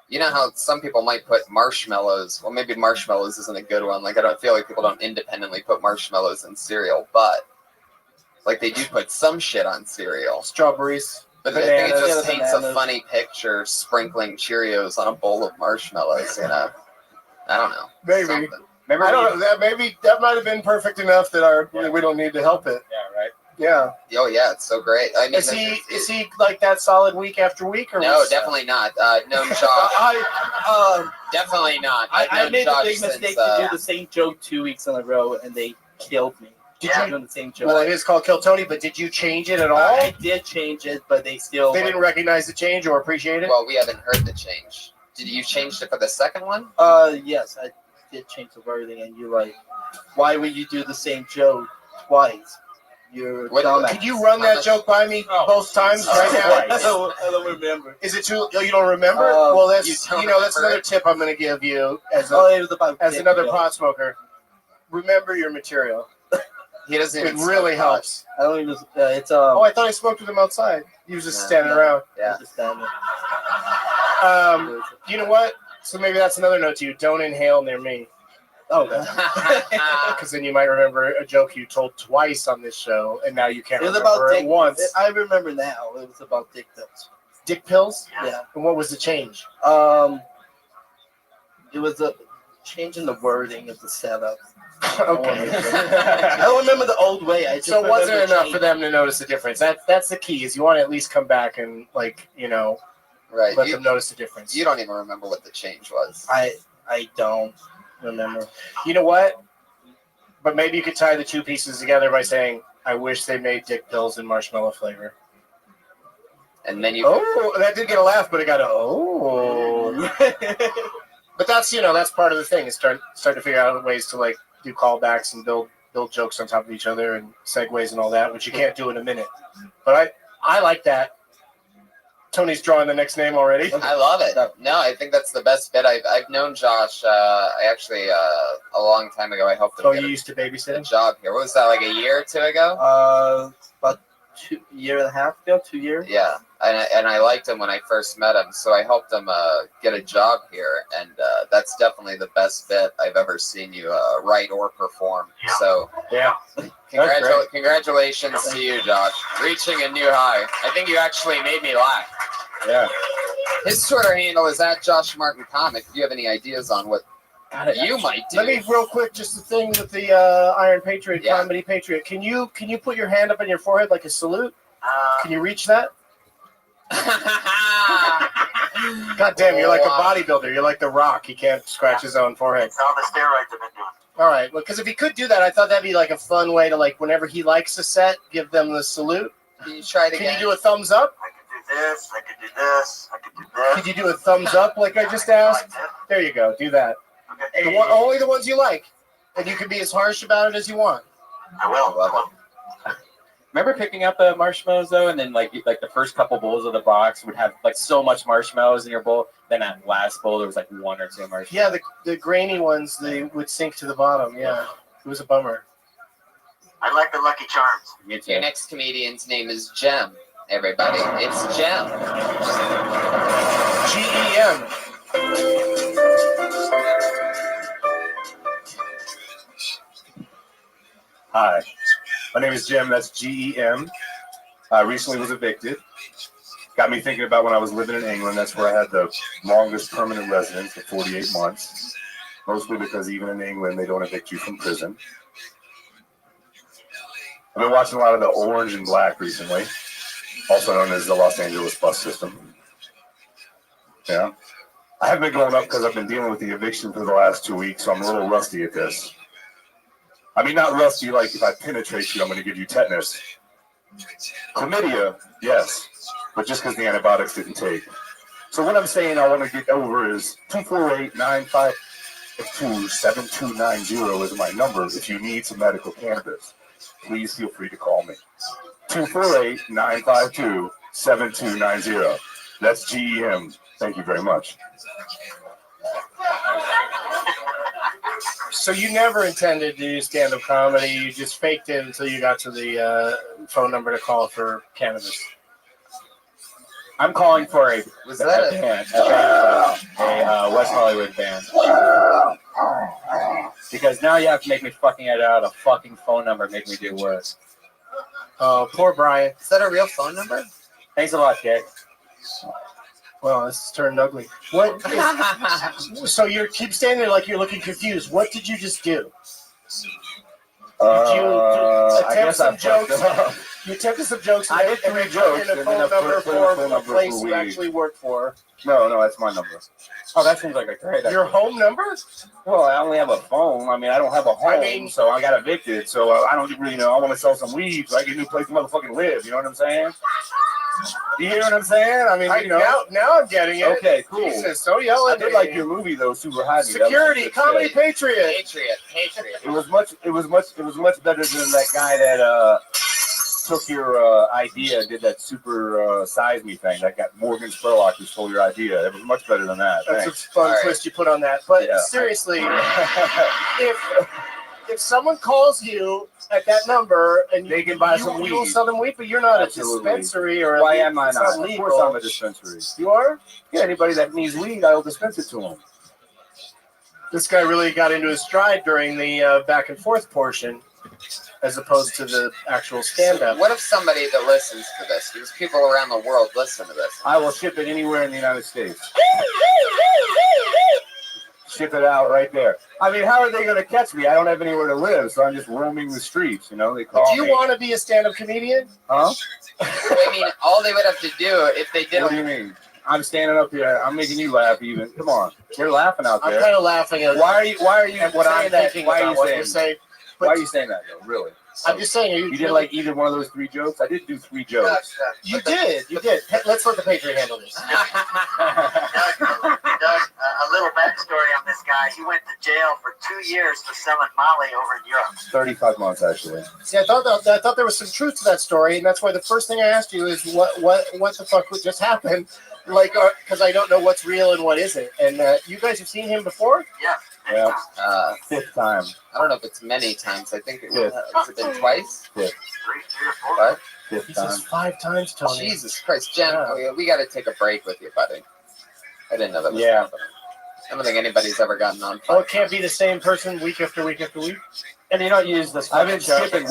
you know how some people might put marshmallows. Well, maybe marshmallows isn't a good one. Like I don't feel like people don't independently put marshmallows in cereal, but like they do put some shit on cereal. Strawberries. But I think it Bananas. just paints a bananas. funny picture, sprinkling Cheerios on a bowl of marshmallows. You know, I don't know. Maybe. Something. I don't know. That might have been perfect enough that we don't need to help it. Yeah, right. Yeah. Oh yeah, it's so great. I mean, Is he like that solid week after week or no? Definitely not. Known Josh. Definitely not. I've I known made Josh the big since, mistake to do the same joke 2 weeks in a row, and they killed me. Did for you? doing the same joke? Well, it is called Kill Tony, but did you change it at all? I did change it, but they still. They didn't recognize the change or appreciate it. Well, we haven't heard the change. Did you change it for the second one? Yes, I did change the wording, and you're like, why would you do the same joke twice? You're dumbass. Could you run that joke by me both times right now? I don't remember. Is it too? Oh, you don't remember? Well, that's that's another tip I'm going to give you as it was about another dick pot smoker. Remember your material. He doesn't. It Even really smoke helps. I don't even. It's Oh, I thought I smoked with him outside. He was just standing around. Yeah. Just standing. You know what? So maybe that's another note to you. Don't inhale near me. Oh, because then you might remember a joke you told twice on this show, and now you can't It was remember about it dick. once. I remember now. It was about dick pills. Dick pills? Yeah. And what was the change? It was a change in the wording of the setup. Okay. I don't remember the old way. I just So was remember it enough change. for them to notice the difference? That's the key. Is you want to at least come back and Right. let them notice the difference. You don't even remember what the change was. I don't remember. You know what? But maybe you could tie the two pieces together by saying, "I wish they made dick pills in marshmallow flavor." And then you. Oh, that did get a laugh, but it got a oh. But that's that's part of the thing is start to figure out ways to like do callbacks and build jokes on top of each other and segues and all that, which you can't do in a minute. But I like that. Tony's drawing the next name already. I love it. No, I think that's the best bit. I've known Josh. I actually a long time ago. I helped him. Oh, get you used to babysit a job here. What was that, like a year or two ago? About 2 year and a half ago, 2 years. Yeah, and I liked him when I first met him, so I helped him get a job here, and that's definitely the best bit I've ever seen you write or perform. So yeah, congratulations to you, Josh, reaching a new high. I think you actually made me laugh. Yeah. His Twitter handle is @JoshMartinComic. If you have any ideas on what you might do, Let me real quick, just the thing with the Iron Patriot, Comedy Patriot. Can you put your hand up on your forehead like a salute? Can you reach that? God damn, you're like a bodybuilder. You're like The Rock. He can't scratch his own forehead. It's all the steroids I've been doing. All right, well, because if he could do that, I thought that'd be like a fun way to like whenever he likes a set, give them the salute. Can you try it again? Can you do a thumbs up? I could do this, I could do this, I could do this. Could you do a thumbs up like I just asked? There you go. Do that. Okay. Only the ones you like. And you can be as harsh about it as you want. I will. Remember picking up the marshmallows though, and then like the first couple bowls of the box would have like so much marshmallows in your bowl. Then that last bowl there was like 1 or 2 marshmallows. Yeah, the grainy ones they would sink to the bottom. Yeah, it was a bummer. I like the Lucky Charms. Me too. Your next comedian's name is Jem. Everybody, it's Jem. GEM. Hi, my name is Jim. That's GEM. I recently was evicted. Got me thinking about when I was living in England. That's where I had the longest permanent residence for 48 months. Mostly because even in England, they don't evict you from prison. I've been watching a lot of the Orange and Black recently, also known as the Los Angeles bus system. Yeah. I haven't been going up because I've been dealing with the eviction for the last 2 weeks, so I'm a little rusty at this. I mean, not rusty like if I penetrate you, I'm going to give you tetanus. Chlamydia, yes, but just because the antibiotics didn't take. So what I'm saying I want to get over is 248-952-7290 is my number if you need some medical cannabis. Please feel free to call me. 248-952-7290. That's GEM. Thank you very much. So you never intended to do stand-up comedy. You just faked it until you got to the phone number to call for cannabis. I'm calling for a West Hollywood band. Because now you have to make me fucking edit out a fucking phone number and make me do work. Oh, poor Brian. Is that a real phone number? Thanks a lot, Dick. Well, this has turned ugly. What? So you keep standing there like you're looking confused. What did you just do? Did you attempt some jokes? You attempted some jokes. I did 3 jokes. And a phone number for a place you actually work for. No, that's my number. Oh, that seems like a great idea. Your home number? Well, I only have a phone. I mean, I don't have a home, so I got evicted. So I don't really know. I want to sell some weed, so I get a new place to motherfucking live. You know what I'm saying? You hear what I'm saying? I mean, now I'm getting it. Okay, cool. Jesus, so yelling. I did like your movie though, super high. Security, comedy, Patriot. Patriot. It was much better than that guy that took your idea, did that super size me thing. That got Morgan Spurlock who stole your idea. It was much better than that. That's Thanks. a fun twist you put on that. But seriously, if someone calls you at that number and they can buy some weed, you will sell them weed, but you're not Absolutely. a dispensary or why am I it's not? Of legal. course I'm a dispensary. You are? Yeah, anybody that needs weed, I'll dispense it to them. This guy really got into his stride during the back and forth portion, as opposed to the actual stand-up. What if somebody that listens to this, because people around the world listen to this? I will ship it anywhere in the United States. Ship it out right there. I mean, how are they going to catch me? I don't have anywhere to live, so I'm just roaming the streets. You know, they call Do you want to be a stand-up comedian? Huh? I mean, all they would have to do if they did. What do you mean? I'm standing up here. I'm making you laugh. Even come on, you're laughing out there. I'm kind of laughing at. Why are you? What I'm thinking Why about what you're saying? Why are you saying that though? Really? I'm just saying. You did like either one of those 3 jokes? I did do 3 jokes. You did. Let's let the Patriot handle this. Doug, a little backstory on this guy. He went to jail for 2 years for selling Molly over in Europe. 35 months actually. See, I thought there was some truth to that story, and that's why the first thing I asked you is what the fuck just happened, like, because I don't know what's real and what isn't. And you guys have seen him before? Yeah. Yeah. 5th time. I don't know if it's many times. I think Fifth. has it been twice? 5th. 3 or 4. What? 5th time. Jesus, 5 times, Tony. Jesus Christ, Jen, we got to take a break with you, buddy. I didn't know that was happening. I don't think anybody's ever gotten on. Oh, it can't be the same person week after week after week. And you don't use this. I've been skipping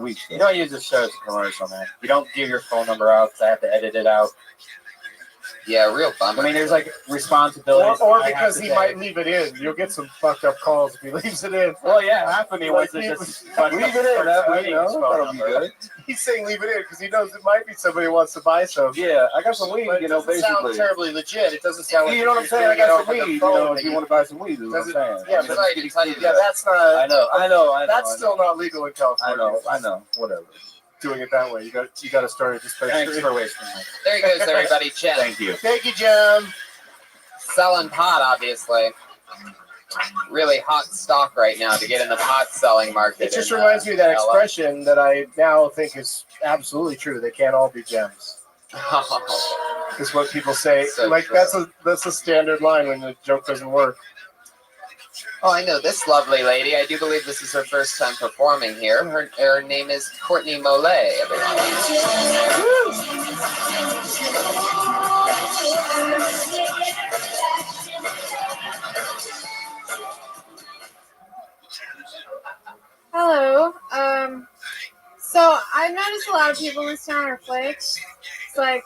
weeks. You don't use this show as a commercial, man. You don't give your phone number out because I have to edit it out. Yeah, real bummer. I mean, there's like responsibilities. Or because he might leave it in. You'll get some fucked up calls if he leaves it in. Well, yeah, half of me wants to just leave it in. That'll be good. He's saying leave it in because he knows it might be somebody who wants to buy some. Yeah, I got some weed. But you know, it doesn't basically. sound terribly legit. It doesn't sound like you know what I'm saying? I got some weed. You know, if you want to buy some weed, is what I'm saying. Yeah, but that's not. I know. That's still not legal in California. I know. Whatever. Doing it that way, you got to start a dispensary. Thanks for wasting it. There he goes, everybody. Jen. Thank you. Thank you, Jim. Selling pot, obviously. Really hot stock right now to get in the pot selling market. It just reminds me of that expression that I now think is absolutely true. They can't all be gems. Is what people say. So like true. that's a standard line when the joke doesn't work. Oh, I know this lovely lady. I do believe this is her first time performing here. Her name is Courtney Mollet, everyone. Hello. So I've noticed a lot of people in this town are flakes. It's like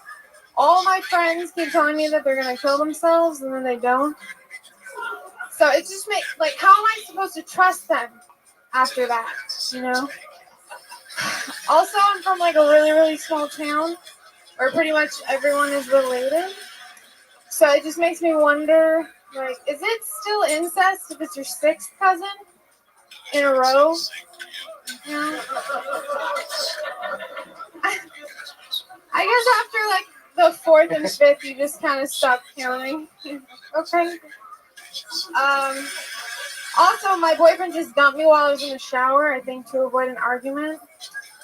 all my friends keep telling me that they're gonna kill themselves and then they don't. So it just makes how am I supposed to trust them after that? You know. Also, I'm from like a really, really small town where pretty much everyone is related. So it just makes me wonder, like, is it still incest if it's your 6th cousin in a row? You know? I guess after like the 4th and 5th, you just kind of stop counting. Okay. Also, my boyfriend just dumped me while I was in the shower, I think to avoid an argument.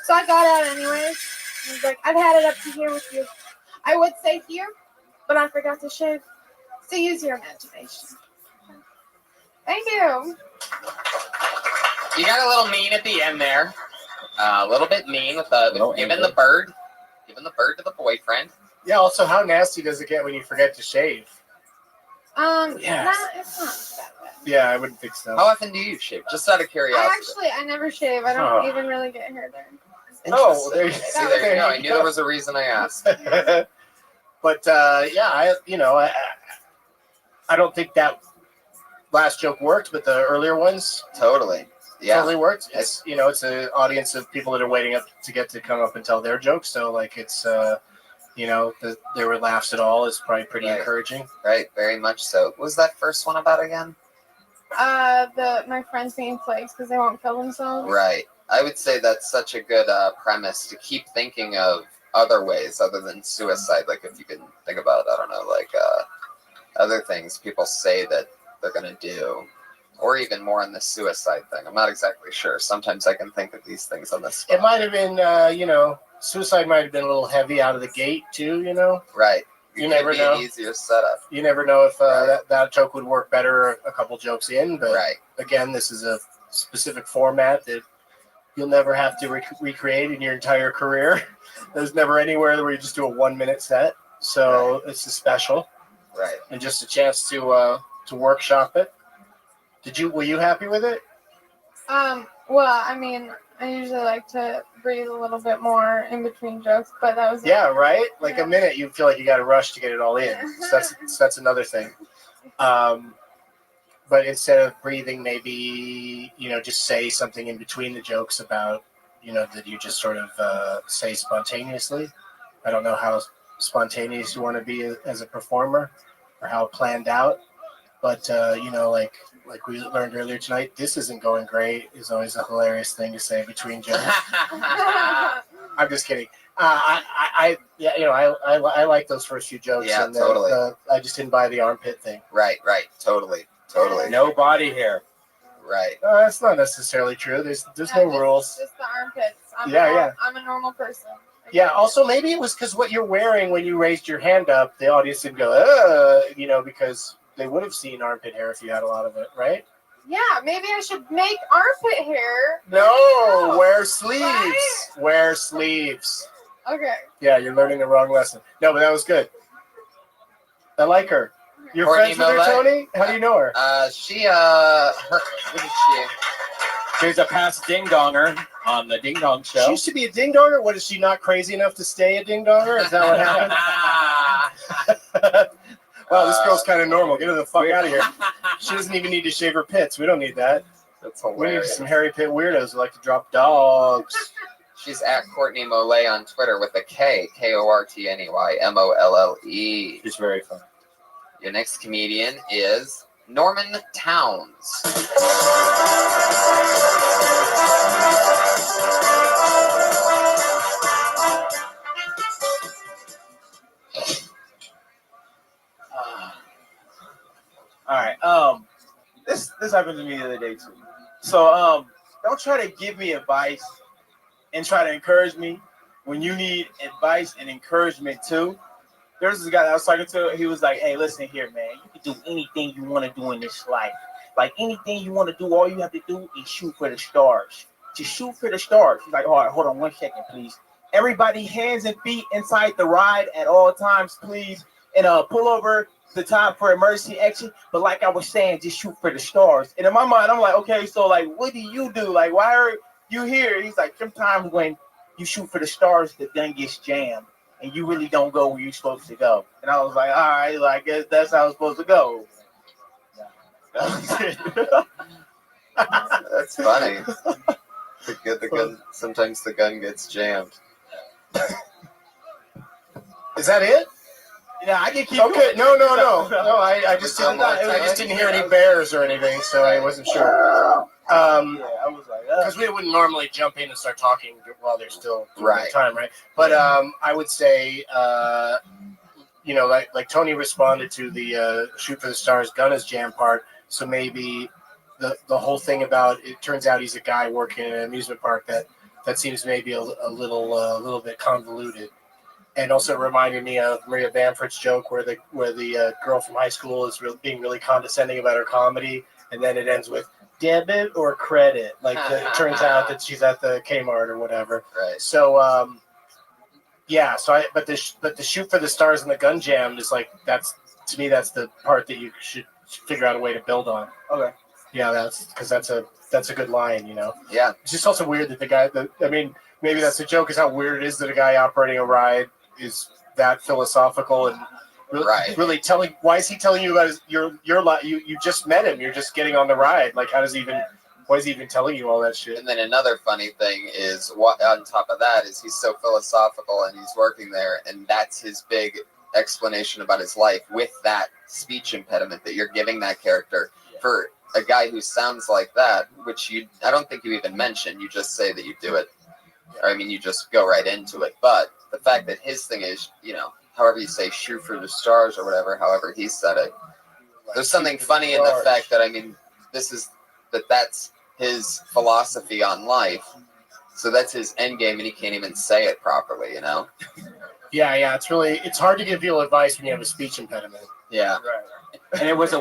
So I got out anyways. He was like, I've had it up to here with you. I would say here, but I forgot to shave. So use your imagination. Thank you. You got a little mean at the end there. A little bit mean with giving the bird to the boyfriend. Yeah. Also, how nasty does it get when you forget to shave? Yes. It's not that bad. Yeah, I wouldn't think so. How often do you shave? Just out of curiosity. I never shave. I don't even really get hair there. Oh, there you See, there you go. I knew there was a reason I asked. But yeah, I don't think that last joke worked, but the earlier ones totally worked. It's it's an audience of people that are waiting up to get to come up and tell their jokes. So like it's there were laughs at all is probably pretty encouraging. Right, very much so. What was that first one about again? My friends being flakes because they won't kill themselves. Right. I would say that's such a good premise to keep thinking of other ways other than suicide. Like if you can think about, I don't know, like other things people say that they're going to do, or even more on the suicide thing. I'm not exactly sure. Sometimes I can think of these things on the spot. It might have been, suicide might have been a little heavy out of the gate too, Right. You never know. An easier setup. You never know if that joke would work better a couple jokes in. But again, this is a specific format that you'll never have to recreate in your entire career. There's never anywhere where you just do a 1 minute set. So it's a special. Right. And just a chance to workshop it. Were you happy with it? Well, I mean, I usually like to breathe a little bit more in between jokes, but that was right. Like a minute, you feel like you got to rush to get it all in. So that's another thing. But instead of breathing, maybe just say something in between the jokes about that you just sort of say spontaneously. I don't know how spontaneous you want to be as a performer or how planned out, but like we learned earlier tonight, this isn't going great is always a hilarious thing to say between jokes. I'm just kidding. I like those first few jokes. Yeah, and totally. I just didn't buy the armpit thing. Right. Totally. No body hair. Right. That's not necessarily true. There's no rules. Just the armpits. I'm a normal person. Yeah. Also, maybe it was because what you're wearing when you raised your hand up, the audience didn't go, because they would have seen armpit hair if you had a lot of it, right? Yeah, maybe I should make armpit hair. No, wear sleeves. Right? Wear sleeves. Okay. Yeah, you're learning the wrong lesson. No, but that was good. I like her. You're Courtney friends with her, Millet? Tony? How do you know her? What is she? She's a past ding-donger on the Ding Dong Show. She used to be a ding-donger? What, is she not crazy enough to stay a ding-donger? Is that what happened? Wow, this girl's kind of normal. Get her the fuck out of here. She doesn't even need to shave her pits. We don't need that. That's We need hilarious. some hairy pit weirdos who like to drop dogs. She's at Courtney Mollet on Twitter with a K, KORTNEYMOLLE. She's very fun. Your next comedian is Norman Towns. All right. This happened to me the other day too. So don't try to give me advice and try to encourage me when you need advice and encouragement too. There's this guy that I was talking to. He was like, "Hey, listen here, man. You can do anything you want to do in this life. Like anything you want to do, all you have to do is shoot for the stars. Just shoot for the stars." He's like, "All right, hold on 1 second, please. Everybody, hands and feet inside the ride at all times, please. And pull over the top for emergency exit. But like I was saying, just shoot for the stars." And in my mind, I'm like, okay, so like, what do you do? Like, why are you here? He's like, sometimes when you shoot for the stars, the gun gets jammed and you really don't go where you're supposed to go. And I was like, all right, well, I guess that's how it's supposed to go. That's funny. The gun. Sometimes the gun gets jammed. Is that it? Yeah, I can keep. Okay, no. I just didn't hear any bears or anything, so I wasn't sure. I was like, because we wouldn't normally jump in and start talking while there's still Right. time, right? But I would say, like Tony responded to the shoot for the stars, gun is jam part. So maybe the whole thing about it turns out he's a guy working in an amusement park that seems maybe a little bit convoluted. And also reminded me of Maria Bamford's joke where the girl from high school is being really condescending about her comedy, and then it ends with debit or credit. Like it turns out that she's at the Kmart or whatever. Right. So yeah. So but the shoot for the stars and the gun jam is like that's to me that's the part that you should figure out a way to build on. Okay. Yeah, that's because that's a good line, you know. Yeah. It's just also weird that the guy I mean, maybe that's the joke is how weird it is that a guy operating a ride is that philosophical and really telling. Why is he telling you about your life? You just met him. You're just getting on the ride. Like, why is he even telling you all that shit? And then another funny thing is, what on top of that is he's so philosophical and he's working there, and that's his big explanation about his life with that speech impediment that you're giving that character for a guy who sounds like that, which I don't think you even mention. You just say that you do it. Or, I mean, you just go right into it. But the fact that his thing is, you know, however you say shoot for the stars or whatever, however he said it, there's something funny in the fact that, I mean, that's his philosophy on life. So that's his end game, and he can't even say it properly, you know? Yeah, it's hard to give people advice when you have a speech impediment. Yeah. Right. And it was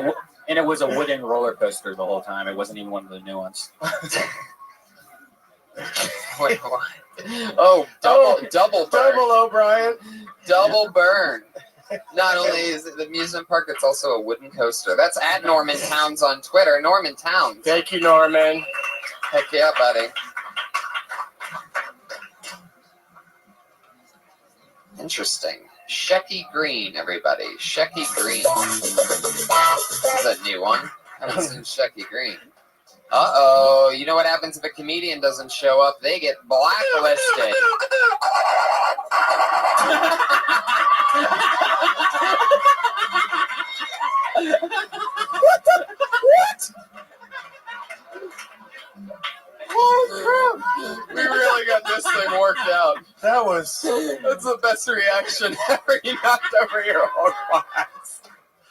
a wooden roller coaster the whole time. It wasn't even one of the new ones. Wait, what? Oh, double burn. O'Brien. Double burn. Not only is it the amusement park, it's also a wooden coaster. That's at Norman Towns on Twitter. Norman Towns. Thank you, Norman. Heck yeah, buddy. Interesting. Shecky Green, everybody. Shecky Green. This is a new one. I haven't seen Shecky Green. Uh-oh. You know what happens if a comedian doesn't show up? They get blacklisted. What? Holy crap! We really got this thing worked out. That's the best reaction ever. You knocked over your whole class.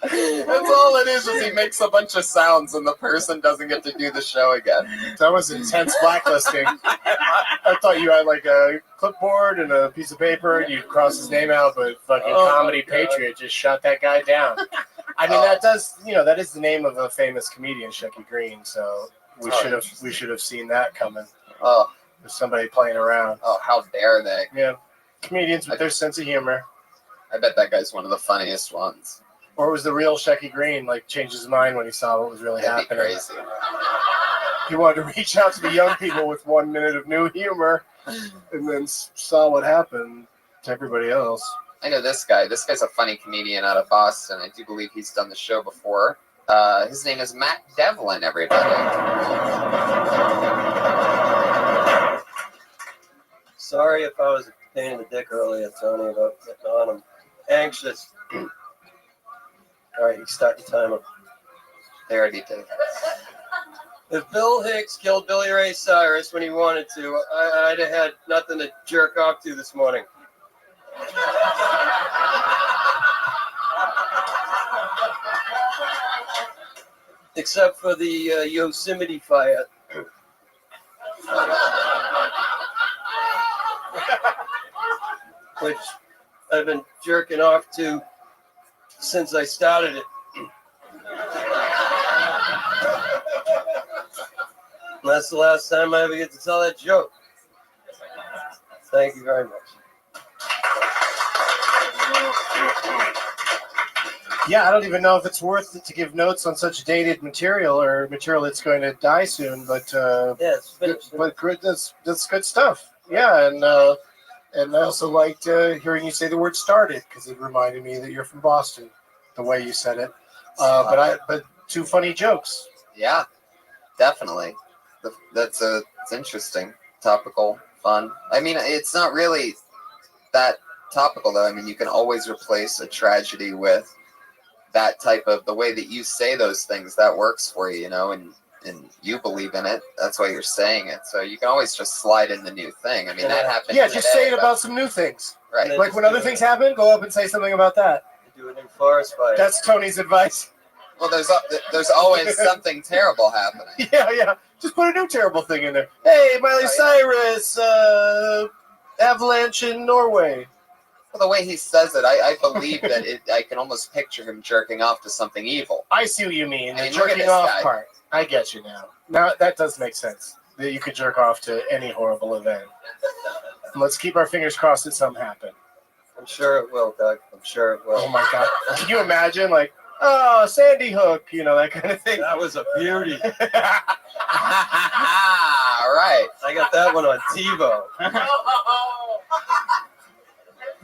That's all it is he makes a bunch of sounds and the person doesn't get to do the show again. That was intense blacklisting. I thought you had like a clipboard and a piece of paper and you'd cross his name out, but fucking Comedy Patriot just shot that guy down. I mean, that is the name of a famous comedian, Shecky Green, so we should have seen that coming. Oh. There's somebody playing around. Oh, how dare they? Yeah. Comedians with their sense of humor. I bet that guy's one of the funniest ones. Or was the real Shecky Green changed his mind when he saw what was really That'd happening? Be crazy. He wanted to reach out to the young people with 1 minute of new humor, and then saw what happened to everybody else. I know this guy. This guy's a funny comedian out of Boston. I do believe he's done the show before. His name is Matt Devlin, everybody. Sorry if I was a pain in the dick earlier, Tony, about getting on. I'm anxious. All right, you start your timer. They already did. If Bill Hicks killed Billy Ray Cyrus when he wanted to, I'd have had nothing to jerk off to this morning. Except for the Yosemite fire. Which I've been jerking off to since I started it. And that's the last time I ever get to tell that joke. Thank you very much. Yeah, I don't even know if it's worth it to give notes on such dated material or material that's going to die soon, but yes, but that's good stuff. Yeah, and I also liked hearing you say the word "started" because it reminded me that you're from Boston, the way you said it. But two funny jokes. Yeah, definitely. It's interesting, topical, fun. I mean, it's not really that topical though. I mean, you can always replace a tragedy with that type of the way that you say those things. That works for you, you know, and you believe in it. That's why you're saying it. So you can always just slide in the new thing. I mean, that happened. Yeah, just say it about some new things. Right. Like when other things happen, go up and say something about that. Do it in forest fire. That's Tony's advice. Well, there's always something terrible happening. Yeah. Just put a new terrible thing in there. Hey, Miley Cyrus, avalanche in Norway. Well, the way he says it, I believe that I can almost picture him jerking off to something evil. I see what you mean. The I mean, look at jerking this off guy. part. I get you now. Now that does make sense. That you could jerk off to any horrible event. And let's keep our fingers crossed that something happen. I'm sure it will, Doug. I'm sure it will. Oh my God! Can you imagine, like, oh, Sandy Hook, you know, that kind of thing? That was a beauty. All right. I got that one on TiVo.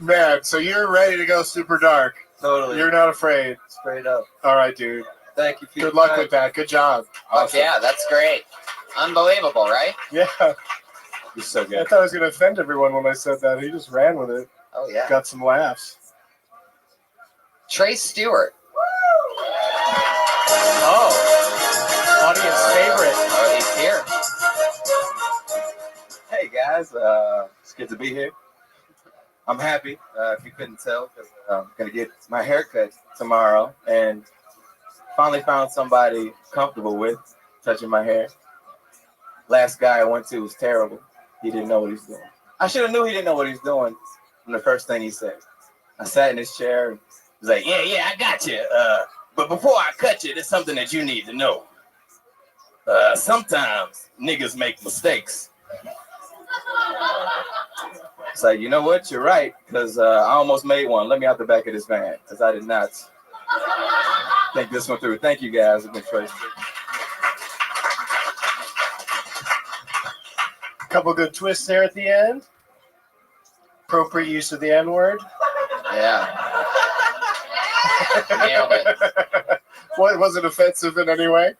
Man, so you're ready to go super dark. Totally. You're not afraid. Straight up. All right, dude. Thank you. For Good luck with that. Good job. Awesome. Yeah, that's great. Unbelievable, right? Yeah. He's so I good. thought I was going to offend everyone when I said that. He just ran with it. Oh, yeah. Got some laughs. Trey Stewart. Oh. Audience favorite. Oh, he's here. Hey guys, it's good to be here. I'm happy, if you couldn't tell, because I'm gonna get my haircut tomorrow, and finally found somebody comfortable with touching my hair. Last guy I went to was terrible. He didn't know what he's doing. I should have knew he didn't know what he's doing from the first thing he said. I sat in his chair and he was like, yeah, I got you. But before I cut you, there's something that you need to know. Sometimes niggas make mistakes. It's like, you know what? You're right, because I almost made one. Let me out the back of this van, because I did not think this one through. Thank you, guys. It's been crazy. Couple good twists there at the end. Appropriate use of the N-word. Yeah. Nailed it. What, was it offensive in any way?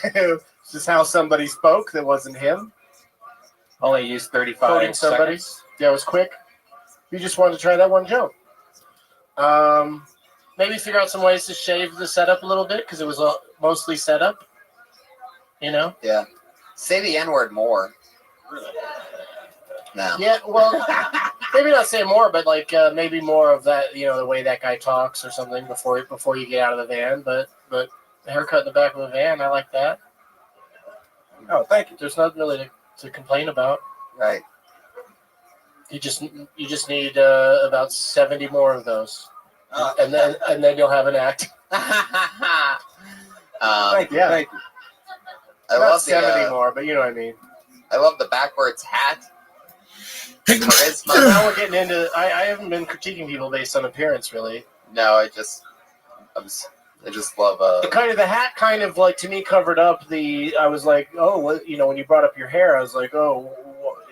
It's just how somebody spoke that wasn't him. Only used 35 Quoting somebody. seconds. Yeah, it was quick. You just wanted to try that one joke. Maybe figure out some ways to shave the setup a little bit, because it was mostly setup. You know? Yeah. Say the N-word more. No. Yeah, well, maybe not say more, but like maybe more of that, you know, the way that guy talks or something before you get out of the van. But the haircut in the back of the van, I like that. Oh, thank you. There's nothing really to complain about. Right. You just need about 70 more of those, and then you'll have an act. Thank you. Yeah. Thank you. I Not love 70 the more, but you know what I mean. I love the backwards hat. Charisma. Now we're getting into. I haven't been critiquing people based on appearance, really. No, I just love The hat kind of like to me covered up the. I was like, oh, what, you know, when you brought up your hair, I was like, oh,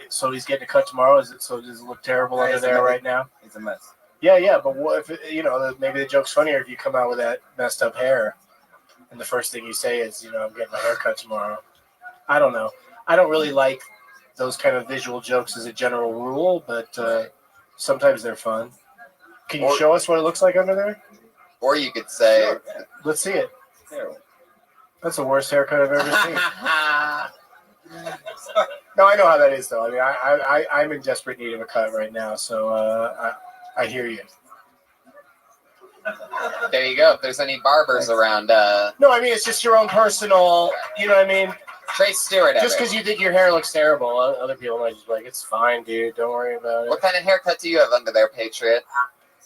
so he's getting a cut tomorrow. Does it look terrible under there right now? It's a mess. Yeah, but what if you know? Maybe the joke's funnier if you come out with that messed up hair, and the first thing you say is, you know, I'm getting my hair cut tomorrow. I don't know. I don't really like those kind of visual jokes as a general rule, but sometimes they're fun. Can you show us what it looks like under there? Or you could say, Sure. Let's see it. That's the worst haircut I've ever seen. No, I know how that is, though. I mean, I'm in desperate need of a cut right now, so I hear you. there you go. If there's any barbers around, No, I mean, it's just your own personal, you know what I mean? Trey Stewart. Just because you think your hair looks terrible, other people might just be like, it's fine, dude. Don't worry about it. What kind of haircut do you have under there, Patriot?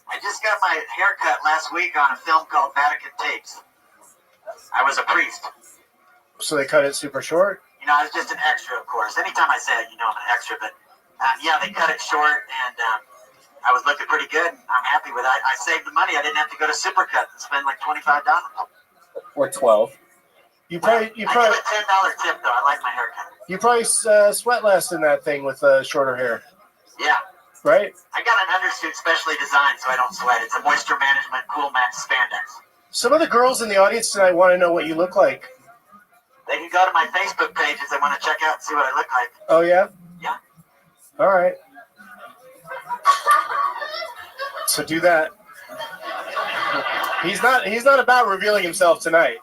I just got my haircut last week on a film called Vatican Tapes. I was a priest. So they cut it super short? You know, I was just an extra, of course. Anytime I say it, you know I'm an extra. But, yeah, they cut it short, and I was looking pretty good. I'm happy with it. I saved the money. I didn't have to go to Supercut and spend like $25. Or 12. I give a $10 tip, though. I like my haircut. You probably sweat less in that thing with shorter hair, Yeah. right? I got an undersuit specially designed so I don't sweat. It's a moisture management cool max spandex. Some of the girls in the audience tonight want to know what you look like. They can go to my Facebook page if they want to check out and see what I look like. Oh, yeah? Yeah. All right. So do that. He's not about revealing himself tonight.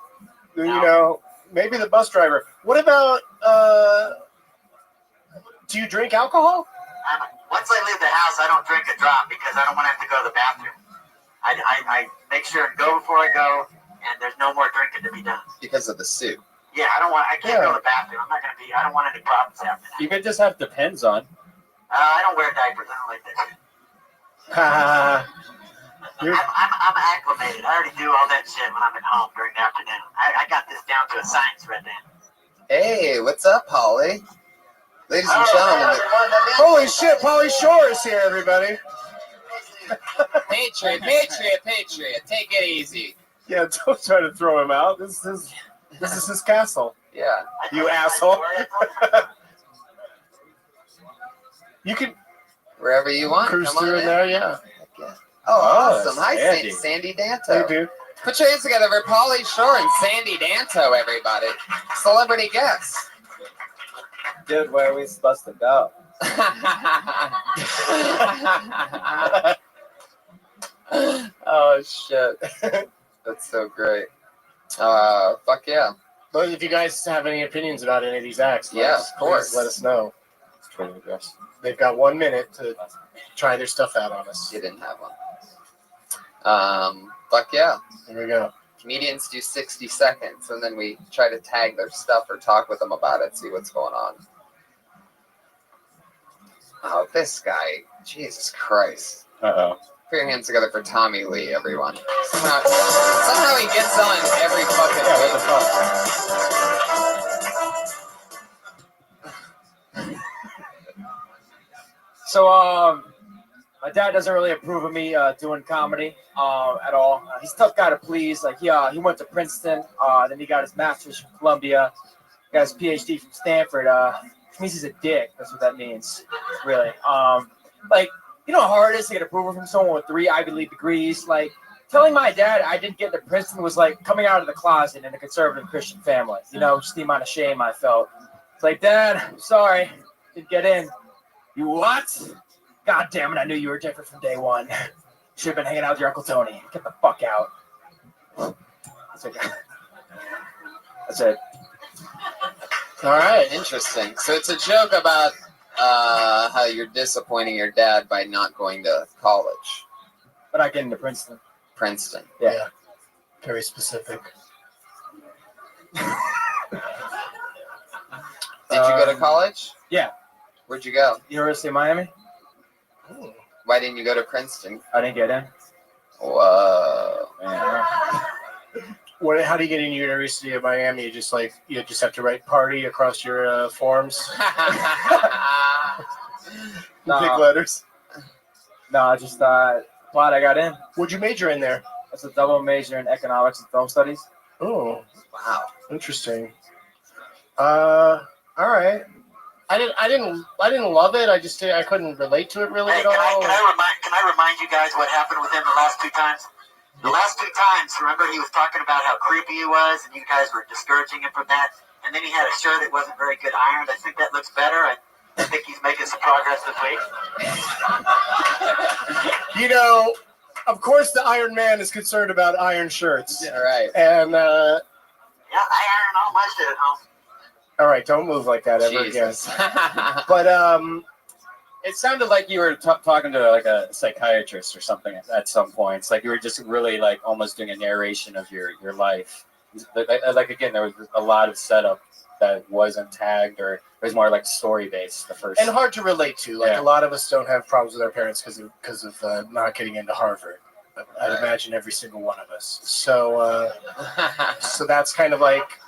You know, maybe the bus driver. What about, do you drink alcohol? Once I leave the house, I don't drink a drop because I don't want to have to go to the bathroom. I make sure and go before I go, and there's no more drinking to be done. Because of the suit. Yeah, I can't go to the bathroom. I don't want any problems happening. You could just have Depends on. I don't wear diapers. I don't like that. I'm acclimated. I already do all that shit when I'm at home during the afternoon. I got this down to a science right now. Hey, what's up, Holly? Ladies and gentlemen, Holy shit, Pauly Shore is here, everybody. Patriot, take it easy. Yeah, don't try to throw him out. This is his castle. Yeah. You asshole. You can wherever you want. cruise Come on through in there, yeah. Oh, awesome. Hi, Sandy. Sandy Danto. Hey, dude. Put your hands together for Pauly Shore and Sandy Danto, everybody. Celebrity guests. Dude, where are we supposed to go? Oh, shit. That's so great. Fuck yeah. But if you guys have any opinions about any of these acts, Yeah, of course. please let us know. They've got 1 minute to try their stuff out on us. You didn't have one. Fuck yeah. Here we go. Comedians do 60 seconds, and then we try to tag their stuff or talk with them about it, see what's going on. Oh, this guy. Jesus Christ. Uh-oh. Put your hands together for Tommy Lee, everyone. Somehow he gets on every fucking week. So, my dad doesn't really approve of me doing comedy at all. He's a tough guy to please. Like, he went to Princeton, then he got his master's from Columbia, got his PhD from Stanford. Which means he's a dick. That's what that means, really. Like, you know how hard it is to get approval from someone with 3 Ivy League degrees? Like, telling my dad I didn't get to Princeton was like coming out of the closet in a conservative Christian family. You know, just the amount of shame I felt. It's like, Dad, I'm sorry, didn't get in. You what? God damn it, I knew you were different from day one. Should have been hanging out with your Uncle Tony. Get the fuck out. That's it. All right, interesting. So it's a joke about how you're disappointing your dad by not going to college. But not getting to Princeton. Princeton. Yeah. Very specific. Did you go to college? Yeah. Where'd you go? University of Miami. Why didn't you go to Princeton? I didn't get in. Whoa. Man. How do you get into University of Miami? You just have to write party across your forms. Big letters. No, I just glad I got in. What'd you major in there? That's a double major in economics and film studies. Oh, wow, interesting. All right. I didn't love it. I couldn't relate to it really at all. Can I remind you guys what happened with him the last 2 times? The last 2 times, remember he was talking about how creepy he was, and you guys were discouraging him from that. And then he had a shirt that wasn't very good ironed. I think that looks better. I think he's making some progress this week. You know, of course, the Iron Man is concerned about iron shirts. Yeah, right. And yeah, I iron all my shit at home. all right, don't move like that ever Jesus. again. But it sounded like you were talking to like a psychiatrist or something at some points. Like you were just really like almost doing a narration of your life. Like again, there was a lot of setup that wasn't tagged, or it was more like story based. The first and hard to relate to. Like a lot of us don't have problems with our parents because of not getting into Harvard. I'd imagine every single one of us. So so that's kind of like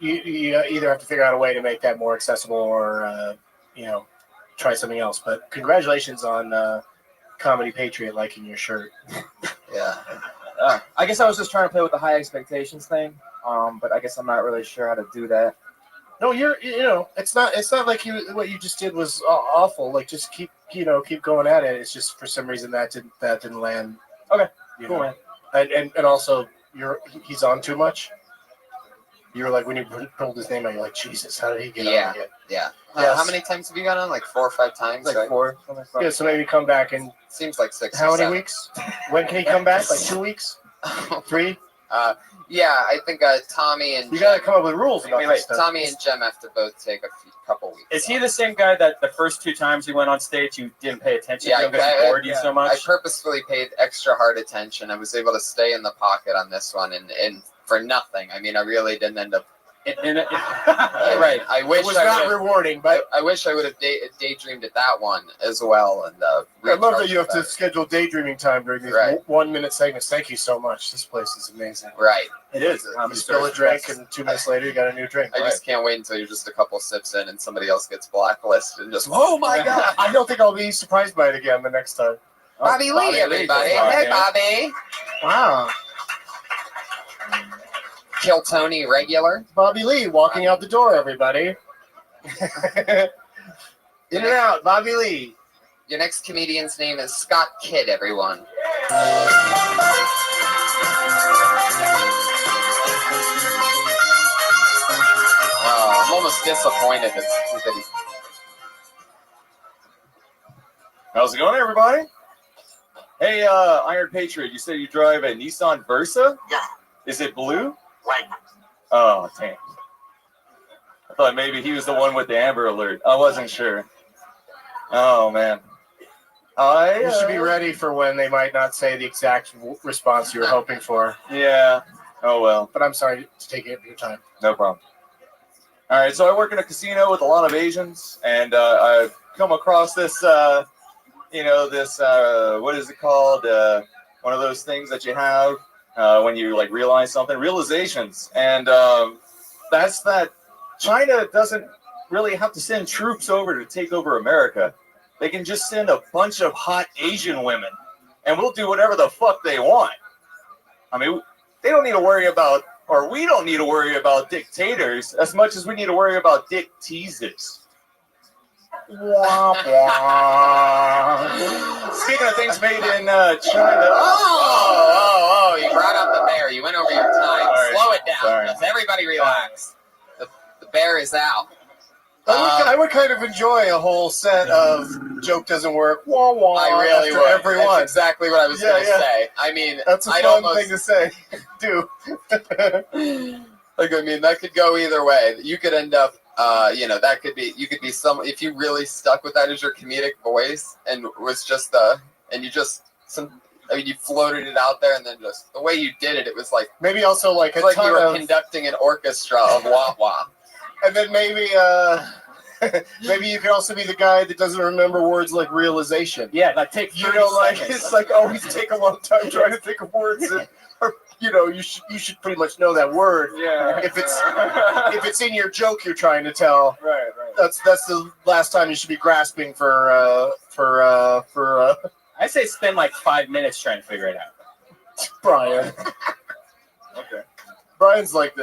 you either have to figure out a way to make that more accessible, or try something else. But congratulations on Comedy Patriot liking your shirt. Yeah. I guess I was just trying to play with the high expectations thing. But I guess I'm not really sure how to do that. No, it's not like what you just did was awful. Like just keep going at it. It's just for some reason that didn't land. Okay, cool, man. And also he's on too much. You were like, when you pulled his name out, you're like, Jesus, how did he get on again? Yeah. Yes. How many times have you gone on? Like 4 or 5 times? Like 4. Yeah, so maybe come back in. Seems like 6. How or many 7. weeks? When can he come back? Like 2 weeks? 3? Yeah, I think Tommy and you got to come up with rules about this stuff. Tommy and Jem have to both take a couple weeks. Is he the same guy that the first 2 times he went on stage you didn't pay attention to because he bored you so much? I purposefully paid extra hard attention. I was able to stay in the pocket on this one, and for nothing. I mean, I really didn't end up Right. I wish It was I not would've- rewarding, but I wish I would have daydreamed at that one as well. And I love that you have recharged to schedule daydreaming time during these Right. 1 minute segments. Thank you so much. This place is amazing. Right. It is. You spill a drink, and 2 minutes later, you got a new drink. I just can't wait until you're just a couple sips in and somebody else gets blacklisted and just, oh my God. I don't think I'll be surprised by it again the next time. Bobby Lee, everybody. Hey, Bobby. Wow. Kill Tony regular. Bobby Lee walking out the door, everybody. In and out, Bobby Lee. Your next comedian's name is Scott Kidd, everyone. I'm almost disappointed that he's... How's it going, everybody? Hey, Iron Patriot, you said you drive a Nissan Versa? Yeah. Is it blue? Right. Oh, damn. I thought maybe he was the one with the Amber Alert. I wasn't sure. Oh, man. You should be ready for when they might not say the exact response you were hoping for. Yeah. Oh, well. But I'm sorry to take up your time. No problem. All right, so I work in a casino with a lot of Asians, and I've come across this, what is it called? One of those things that you have when you, like, realize something. Realizations. And that's that China doesn't really have to send troops over to take over America. They can just send a bunch of hot Asian women, and we'll do whatever the fuck they want. I mean, they don't need to worry about, or we don't need to worry about dictators as much as we need to worry about dick teasers. Wah, wah. Speaking of things made in China. Oh, you brought up the bear. You went over your time. Sorry. Slow it down. Sorry. Just everybody relax. The bear is out. I would kind of enjoy a whole set of joke doesn't work. Wah wah. I really after would. Everyone. That's exactly what I was going to say. I mean, That's a I'd fun almost, thing to say. Do. Like, I mean, that could go either way. You could end up, that could be, you could be if you really stuck with that as your comedic voice and was just you floated it out there and then just the way you did it, it was like, maybe also like it's like you were conducting an orchestra of wah wah. And then maybe maybe you could also be the guy that doesn't remember words like realization. Yeah, like take 30 seconds. It's like always take a long time trying to think of words. You should pretty much know that word. Yeah. If it's in your joke you're trying to tell. Right. That's the last time you should be grasping for. I say spend like 5 minutes trying to figure it out. Brian. Okay. Brian's like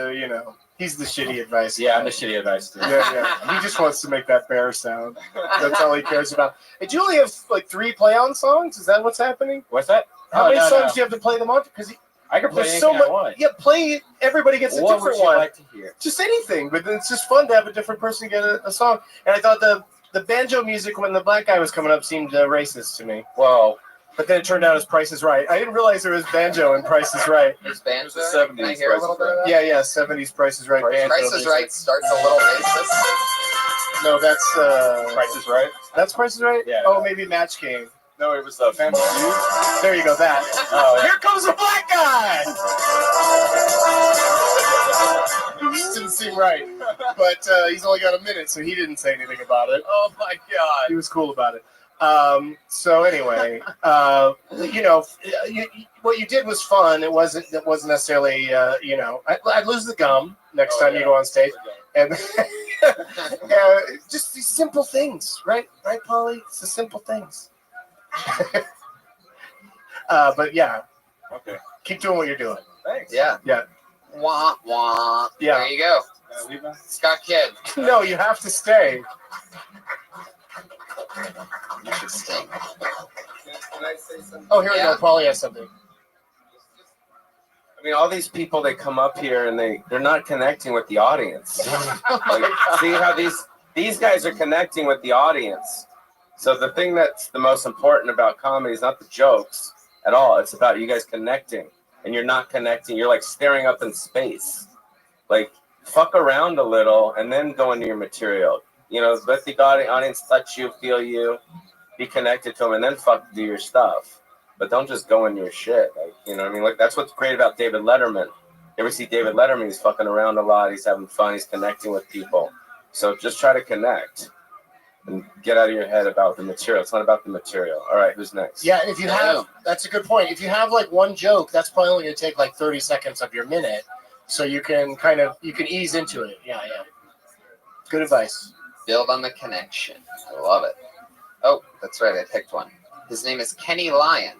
he's the shitty advice. Yeah, I'm the shitty advice too. Yeah. He just wants to make that bear sound. That's all he cares about. Hey, do you only have like 3 play-on songs? Is that what's happening? What's that? How many songs do you have to play them on? Because I can play there's anything so I want. Yeah, play. Everybody gets a What different would you one. like to hear? Just anything, but it's just fun to have a different person get a song. And I thought the banjo music when the black guy was coming up seemed racist to me. Whoa. But then it turned out it was Price is Right. I didn't realize there was banjo in Price is Right. There's banjo. The 70s Can I hear a little bit of that? Yeah, 70s Price is Right banjo. Price is music. Right starts a little racist. No, that's Price is Right? That's Price is Right? Yeah. Oh, maybe Match Game. No, it was Family Feud. There you go, that. Oh, yeah. Here comes a black guy! Didn't seem right. But he's only got a minute, so he didn't say anything about it. Oh my God. He was cool about it. So anyway, what you did was fun. It wasn't necessarily, I'd lose the gum next time you go on stage. And just these simple things, right? Right, Polly? It's the simple things. But yeah. Okay. Keep doing what you're doing. Thanks. Yeah. Wah wah. Yeah. There you go. Scott Kidd. No, you have to stay. You should stay. Can I say something? Oh, here we go. Polly has something. I mean, all these people, they come up here and they're not connecting with the audience. Like, see how these guys are connecting with the audience. So the thing that's the most important about comedy is not the jokes at all. It's about you guys connecting. And you're not connecting. You're like staring up in space. Like, fuck around a little and then go into your material. Let the audience touch you, feel you, be connected to them, and then do your stuff. But don't just go in your shit. Like, what I mean? Like, that's what's great about David Letterman. You ever see David Letterman? He's fucking around a lot. He's having fun. He's connecting with people. So just try to connect and get out of your head about the material. It's not about the material. All right, who's next? Yeah, if you have, that's a good point. If you have like one joke, that's probably only going to take like 30 seconds of your minute. So you can ease into it. Yeah. Good advice. Build on the connection. I love it. Oh, that's right. I picked one. His name is Kenny Lyon.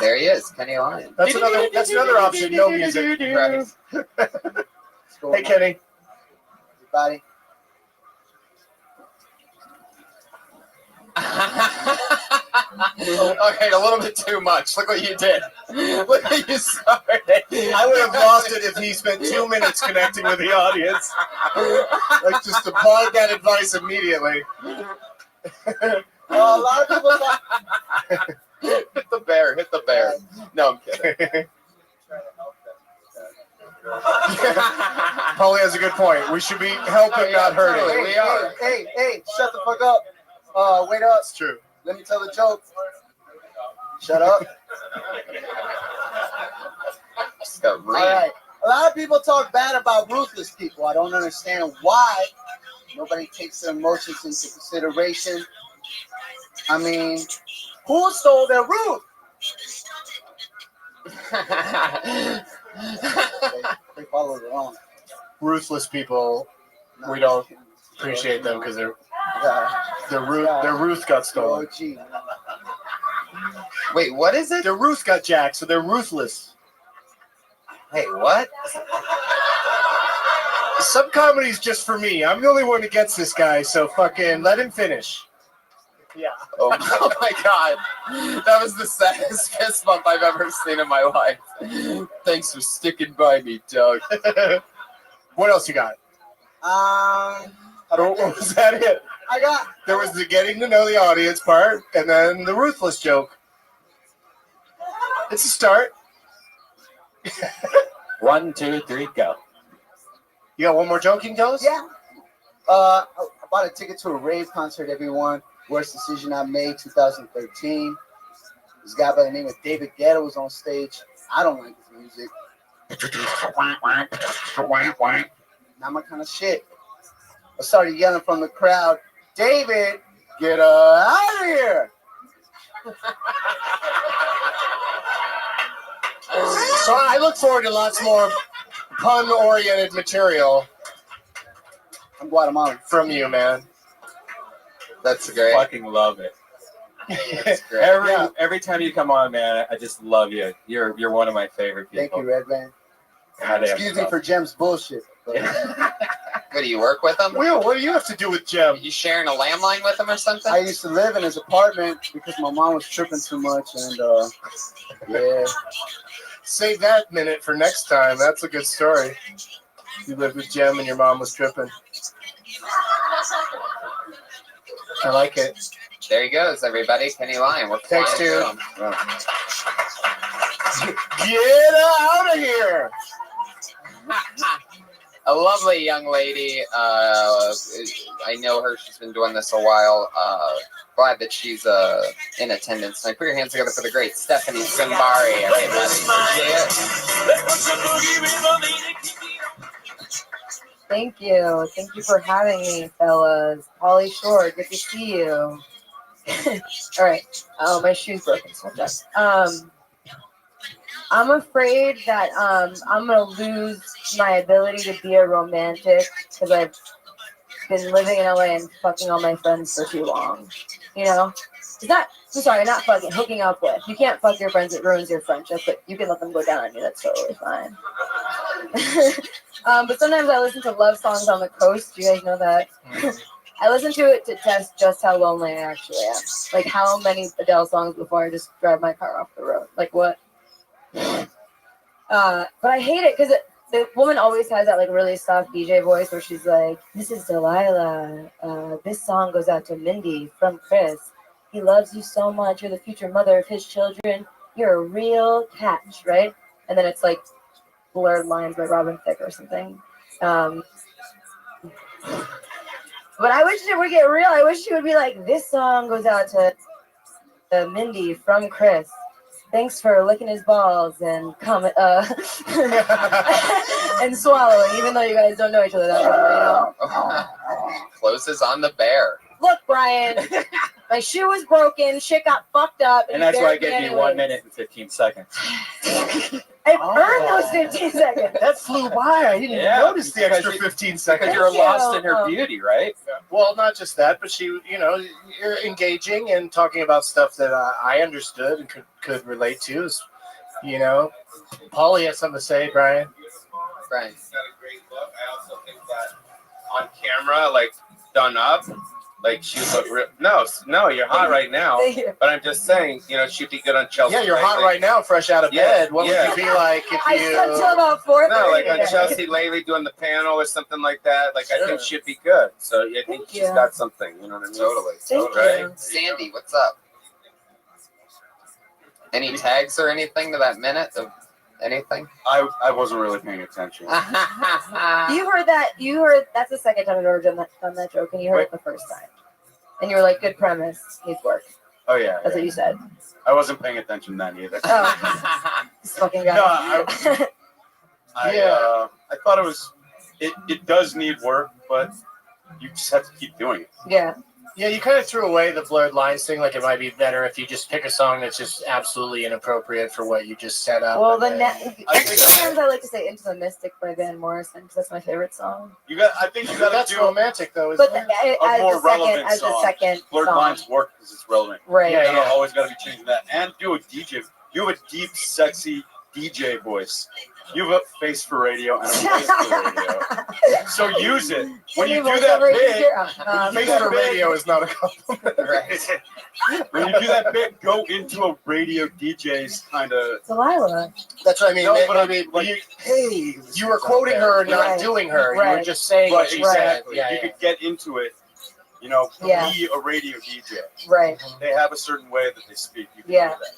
There he is, Kenny Lyon. That's another option. No music. Right. Hey, Kenny. Everybody. Okay, a little bit too much. Look what you did. Look what you started. I would have lost it if he spent 2 minutes connecting with the audience. Like, just applaud that advice immediately. A lot of people thought. Hit the bear. Hit the bear. No, I'm kidding. Paulie has a good point. We should be helping, not hurting. Totally, we are. Hey, shut the fuck up. Wait up. It's true. Let me tell the joke. Shut up. All right. A lot of people talk bad about ruthless people. I don't understand why nobody takes their emotions into consideration. I mean, who stole their Ruth? They followed it on. Ruthless people, we don't appreciate them because their Ruth got stolen. Wait, what is it? Their Ruth got jacked, so they're ruthless. Hey, what? Some comedy's just for me. I'm the only one who gets this guy, so fucking let him finish. Yeah. Oh my god. That was the saddest fist bump I've ever seen in my life. Thanks for sticking by me, Doug. What else you got? Was that it? There was the getting to know the audience part, and then the ruthless joke. It's a start. 1, 2, 3, go. You got one more joke you can tell us? Yeah. I bought a ticket to a rave concert, everyone. Worst decision I made, 2013. This guy by the name of David Guetta was on stage. I don't like his music. Not my kind of shit. I started yelling from the crowd, David, get out of here. So I look forward to lots more pun-oriented material. I'm Guatemalan. From you, man. That's great. Fucking love it. That's great. Every time you come on, man, I just love you. You're one of my favorite people. Thank you, Red Man. Goddamn Excuse me for Jem's bullshit. What, do you work with him? Will, what do you have to do with Jem? You sharing a landline with him or something? I used to live in his apartment because my mom was tripping too much, and yeah. Save that minute for next time. That's a good story. You lived with Jem and your mom was tripping. I like it. There he goes, everybody. Kenny Lyon. We're Thanks, flying dude. through him. Get out of here! A lovely young lady. I know her. She's been doing this a while. Glad that she's in attendance. Now, put your hands together for the great Stephanie Simbari, everybody. Thank you. Thank you for having me, fellas. Pauly Shore, good to see you. All right. Oh, my shoe's broken. So I'm afraid that I'm going to lose my ability to be a romantic because I've been living in LA and fucking all my friends for too long. You know? I'm sorry, not fucking, hooking up with. You can't fuck your friends, it ruins your friendship, but you can let them go down on you. That's totally fine. But sometimes I listen to love songs on the coast. Do you guys know that? I listen to it to test just how lonely I actually am. Like, how many Adele songs before I just drive my car off the road? Like, what? But I hate it because the woman always has that, like, really soft DJ voice where she's like, this is Delilah. This song goes out to Mindy from Chris. He loves you so much. You're the future mother of his children. You're a real catch, right? And then it's, like, blurred lines by Robin Thicke or something. But I wish it would get real. I wish she would be like, this song goes out to Mindy from Chris. Thanks for licking his balls and comment and swallowing, even though you guys don't know each other that well, you know. Closes on the bear. Look, Brian, my shoe was broken. Shit got fucked up, And that's why I buried me gave you 1 anyways. minute and 15 seconds. I earned those 15 seconds. That flew by. I didn't even notice the extra 15 seconds. Because you're lost in her beauty, right? Well, not just that, but she, you know, you're engaging and talking about stuff that I understood and could relate to. Is, you know, Paulie has something to say, Brian. Brian. She's got a great look. I also think that on camera, like done up, like she look real. No, you're hot right now. But I'm just saying, you know, she'd be good on Chelsea. Yeah, you're hot lately. right now, fresh out of bed. What would you be like if I you? slept till about 4:30. No, like on today. Chelsea lately doing the panel or something like that. Like I think she'd be good. So I think she's you. got something. You know what I mean? Totally. Thank Right? you. Sandy, what's up? Any tags or anything to that minute of anything? I wasn't really paying attention. You heard that. You heard that's the second time I've ever done that joke, and you heard it the first time. And you were like, "Good premise, needs work." Oh yeah. That's what you said. I wasn't paying attention then either. Oh, this fucking guy. No, I thought it was. It does need work, but you just have to keep doing it. Yeah. Yeah, you kind of threw away the blurred lines thing. Like it might be better if you just pick a song that's just absolutely inappropriate for what you just set up. Well, and sometimes I like to say "Into the Mystic" by Van Morrison because that's my favorite song. I think you got to that's do romantic though, isn't But it? a as more the second, relevant as song. the second Blurred song. lines work because it's relevant. Right. You Yeah. always got to be changing that, and do a DJ. You have a deep, sexy DJ voice. You have a face for radio and a voice for radio. So use it. When you do that bit, Face for radio is not a compliment. Right. When you do that bit, go into a radio DJ's kind of. Delilah. That's what I mean. No, but I mean, like, hey, you were quoting her, not Right. doing her. You were Right. just saying what she said. Exactly. Yeah, You yeah. could get into it. You know, Yeah. be a radio DJ. Right. They have a certain way that they speak. You can Yeah. do that.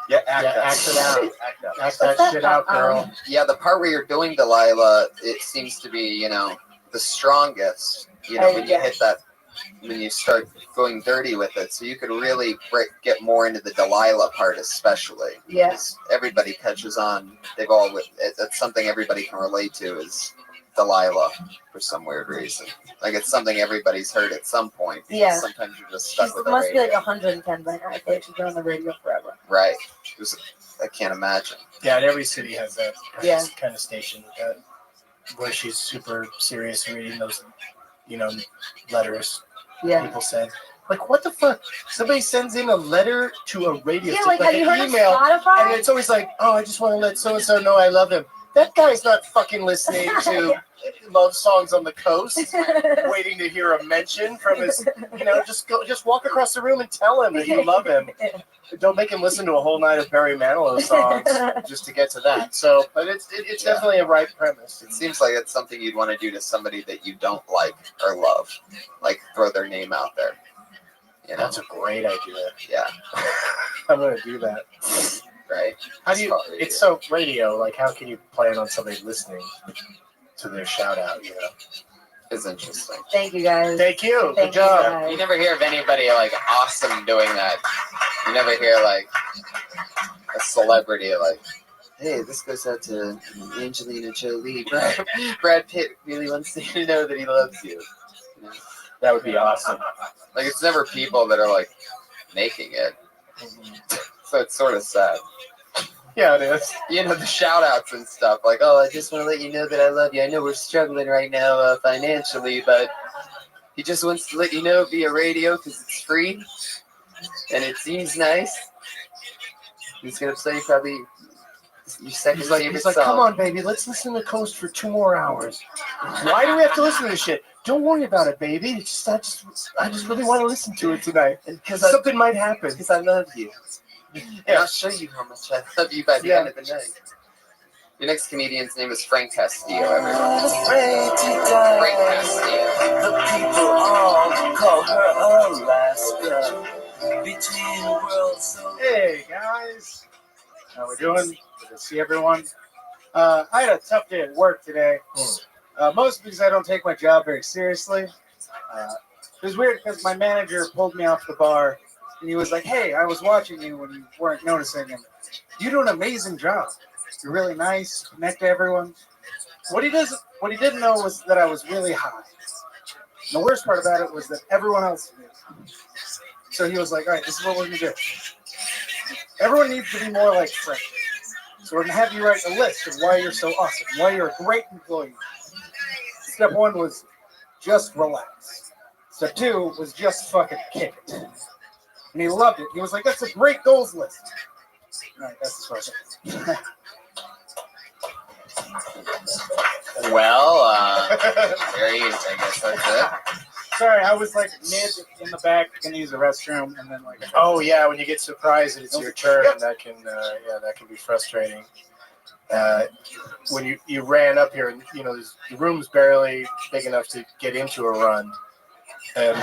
Yeah, act Yeah, that. act it out. Act out. Act that shit out, girl. Yeah, the part where you're doing Delilah, it seems to be, you know, the strongest. You know, when you hit that, when you start going dirty with it, so you could really get more into the Delilah part, especially. Yeah. Because everybody catches on. They've all that's something everybody can relate to is Delilah for some weird reason. Like it's something everybody's heard at some point. Because Yeah. Sometimes you're just She stuck with the must be radio. like 110 by now. I feel like she's been on the radio forever. Right. I can't imagine. Yeah, and every city has that Yeah. kind of station where she's super serious reading those, you know, letters Yeah. people send. Like, what the fuck? Somebody sends in a letter to a radio Yeah, station, like, have you an heard of email, Spotify? and it's always like, oh, I just want to let so-and-so know I love him. That guy's not fucking listening to love songs on the coast, waiting to hear a mention from his, you know, just walk across the room and tell him that you love him. Don't make him listen to a whole night of Barry Manilow songs just to get to that. So, but it's definitely a right premise. It seems like it's something you'd want to do to somebody that you don't like or love. Like throw their name out there. You know? That's a great idea. Yeah. I'm gonna do that. Right. How do you? It's so radio. Like, how can you plan on somebody listening to their shout out? You know, It's interesting. Thank you guys. Thank you. Thank Good job. you guys. You never hear of anybody like awesome doing that. You never hear like a celebrity like, hey, this goes out to Angelina Jolie. Brad Pitt really wants you to know that he loves you. You know? That would be awesome. Like it's never people that are like making it. So it's sort of sad. Yeah, it is. You know, the shout outs and stuff. Like, oh, I just want to let you know that I love you. I know we're struggling right now financially, but he just wants to let you know via radio because it's free and it seems nice. He's going to play probably your second favorite He's like, song. come on, baby, let's listen to Coast for 2 more hours. Why do we have to listen to this shit? Don't worry about it, baby. It's just, I just really want to listen to it tonight. Because something might happen. Because I love you. And I'll show you how much I love you by the end of the night. Your next comedian's name is Frank Castillo, everyone. Frank Castillo. The people all call her Alaska. Between worlds. Hey, guys. How we doing? Good to see everyone. I had a tough day at work today. Mostly because I don't take my job very seriously. It was weird because my manager pulled me off the bar. And he was like, "Hey, I was watching you when you weren't noticing, and you do an amazing job. You're really nice, connect to everyone." What he didn't know was that I was really high. And the worst part about it was that everyone else knew. So he was like, "All right, this is what we're gonna do. Everyone needs to be more like Frank. So we're gonna have you write a list of why you're so awesome, why you're a great employee." Step 1 was just relax. Step 2 was just fucking kick it. And he loved it. He was like, "That's a great goals list." All right, that's as far as it. Well, there you. I guess that's it. Sorry, I was like mid in the back, gonna use the restroom, and then like. Oh yeah, when you get surprised that it's your turn, that can be frustrating. When you ran up here, and the room's barely big enough to get into a run, and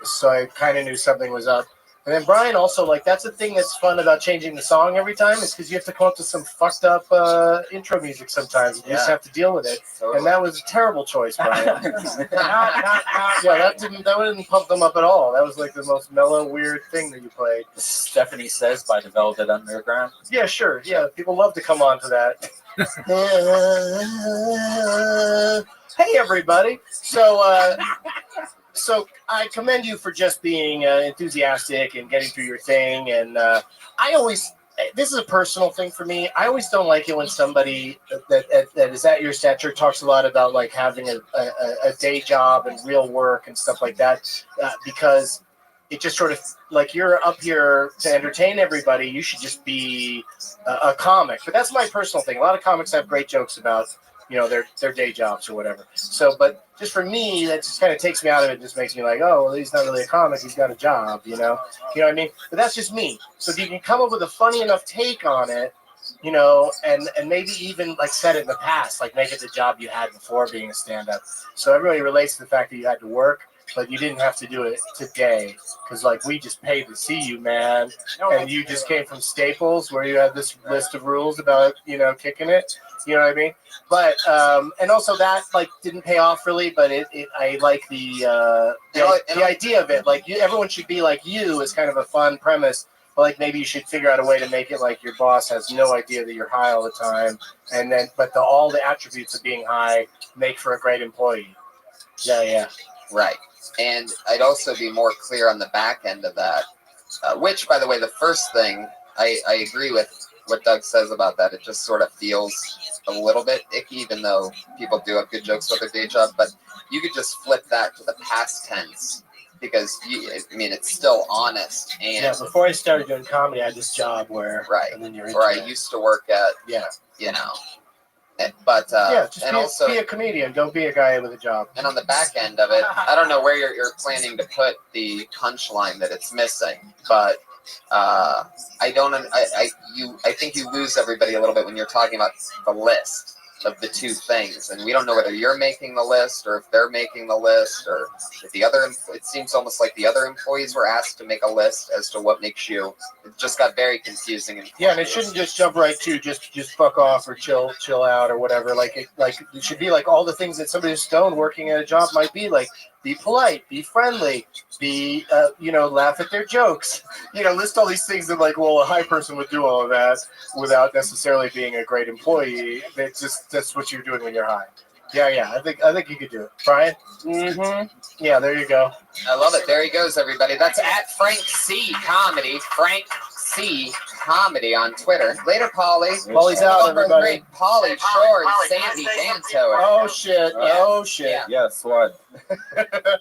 so I kind of knew something was up. And then Brian also, like, that's the thing that's fun about changing the song every time, is because you have to come up with some fucked up intro music sometimes. You just have to deal with it. Totally. And that was a terrible choice, Brian. That didn't pump them up at all. That was like the most mellow, weird thing that you played. Stephanie Says by the Velvet Underground. Yeah, sure. Yeah, people love to come on to that. Hey, everybody. So I commend you for just being enthusiastic and getting through your thing. And this is a personal thing for me. I always don't like it when somebody that is at your stature talks a lot about like having a day job and real work and stuff like that, because it just sort of like, you're up here to entertain everybody. You should just be a comic. But that's my personal thing. A lot of comics have great jokes about their day jobs or whatever. So, but just for me, that just kind of takes me out of it. Just makes me like, oh, well, he's not really a comic. He's got a job, you know what I mean? But that's just me. So if you can come up with a funny enough take on it, and maybe even like set it in the past, like make it the job you had before being a stand-up. So everybody relates to the fact that you had to work, but you didn't have to do it today, because like we just paid to see you, man. And you just came from Staples, where you had this list of rules about kicking it. You know what I mean? But and also that like didn't pay off really, but I like the idea of it. Like everyone should be like you is kind of a fun premise. But like maybe you should figure out a way to make it like your boss has no idea that you're high all the time, and then all the attributes of being high make for a great employee. Yeah. Right. And I'd also be more clear on the back end of that, which, by the way, the first thing I agree with what Doug says about that. It just sort of feels a little bit icky, even though people do have good jokes about their day job. But you could just flip that to the past tense, because it's still honest. And before I started doing comedy, I had this job where and then you're into I used to work at But just be a comedian. Don't be a guy with a job. And on the back end of it, I don't know where you're planning to put the punchline that it's missing, but I think you lose everybody a little bit when you're talking about the list of the two things, and we don't know whether you're making the list or if they're making the list, or if the other. It seems almost like the other employees were asked to make a list as to what makes you. It just got very confusing. And it shouldn't just jump right to just fuck off or chill out or whatever. Like it should be like all the things that somebody who's stoned working at a job might be like. Be polite, be friendly, be laugh at their jokes. List all these things that like, well, a high person would do all of that without necessarily being a great employee. That's what you're doing when you're high. Yeah. I think you could do it, Brian. Mm-hmm. Yeah, there you go. I love it. There he goes, everybody. That's at Frank C Comedy. Frank C Comedy on Twitter. Later, Polly. Polly's out, everybody. Great. Polly Shore and Sandy Danto. Oh shit! Yeah. Oh shit! Yeah. Yes, what? I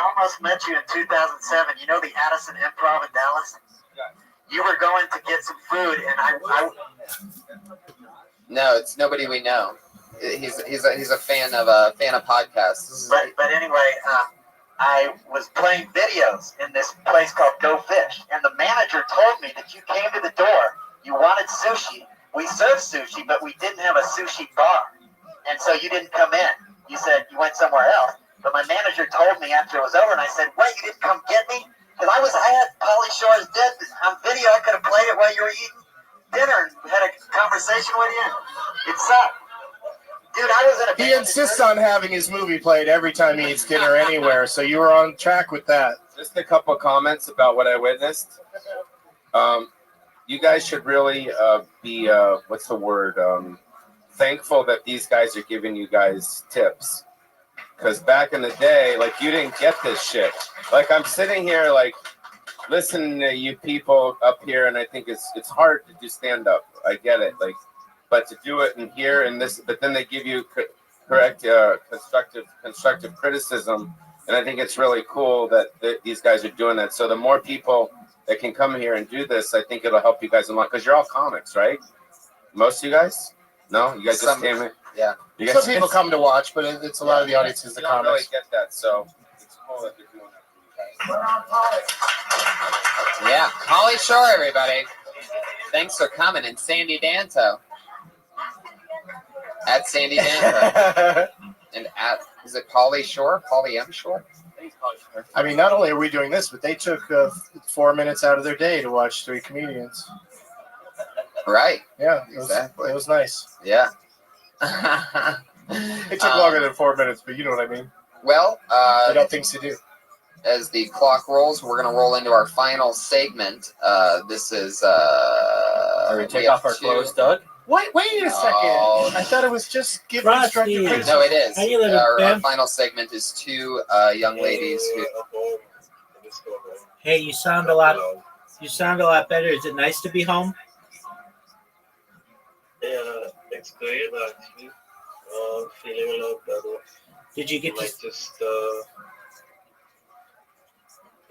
almost met you in 2007. You know the Addison Improv in Dallas? You were going to get some food, and I No, it's nobody we know. He's a fan of podcasts. But anyway, I was playing videos in this place called Go Fish, and the manager told me that you came to the door. You wanted sushi. We served sushi, but we didn't have a sushi bar, and so you didn't come in. You said you went somewhere else. But my manager told me after it was over, and I said, "Wait, you didn't come get me?" Because I had Pauly Shore's Dead on video. I could have played it while you were eating dinner and had a conversation with you. It sucked. Dude, I was at a He insists on having his movie played every time he eats dinner anywhere, so you were on track with that. Just a couple comments about what I witnessed. You guys should really be what's the word? Thankful that these guys are giving you guys tips. Because back in the day, like, you didn't get this shit. Like, I'm sitting here, like, listening to you people up here, and I think it's hard to do stand up. I get it, like, but to do it in here and this, but then they give you correct constructive criticism, and I think it's really cool that these guys are doing that. So the more people that can come here and do this, I think it'll help you guys a lot. Because you're all comics, right? Most of you guys? No, you guys just came in. Yeah. You guys, Some people come to watch, but it's a lot of the audience is the you don't really comics. get that, so it's cool that they're doing that for you guys. Yeah, Holly Shore, everybody. Thanks for coming, and Sandy Danto. At Sandy Danto. And at, is it Polly Shore? Polly M. Shore? I mean, not only are we doing this, but they took 4 minutes out of their day to watch 3 comedians. Right. Yeah, Exactly. It was nice. Yeah. It took longer than 4 minutes, but you know what I mean. Well, I got things to do. As the clock rolls, we're going to roll into our final segment. This is. Are we take off our clothes, Doug? Wait a second. Oh. I thought it was just giving Frosty. constructive criticism. No, it is. How you living, Our Ben? final segment is 2 young ladies who. Hey, you sound a lot better. Is it nice to be home? Yeah, it's great actually. Feeling a lot better. Did you get to?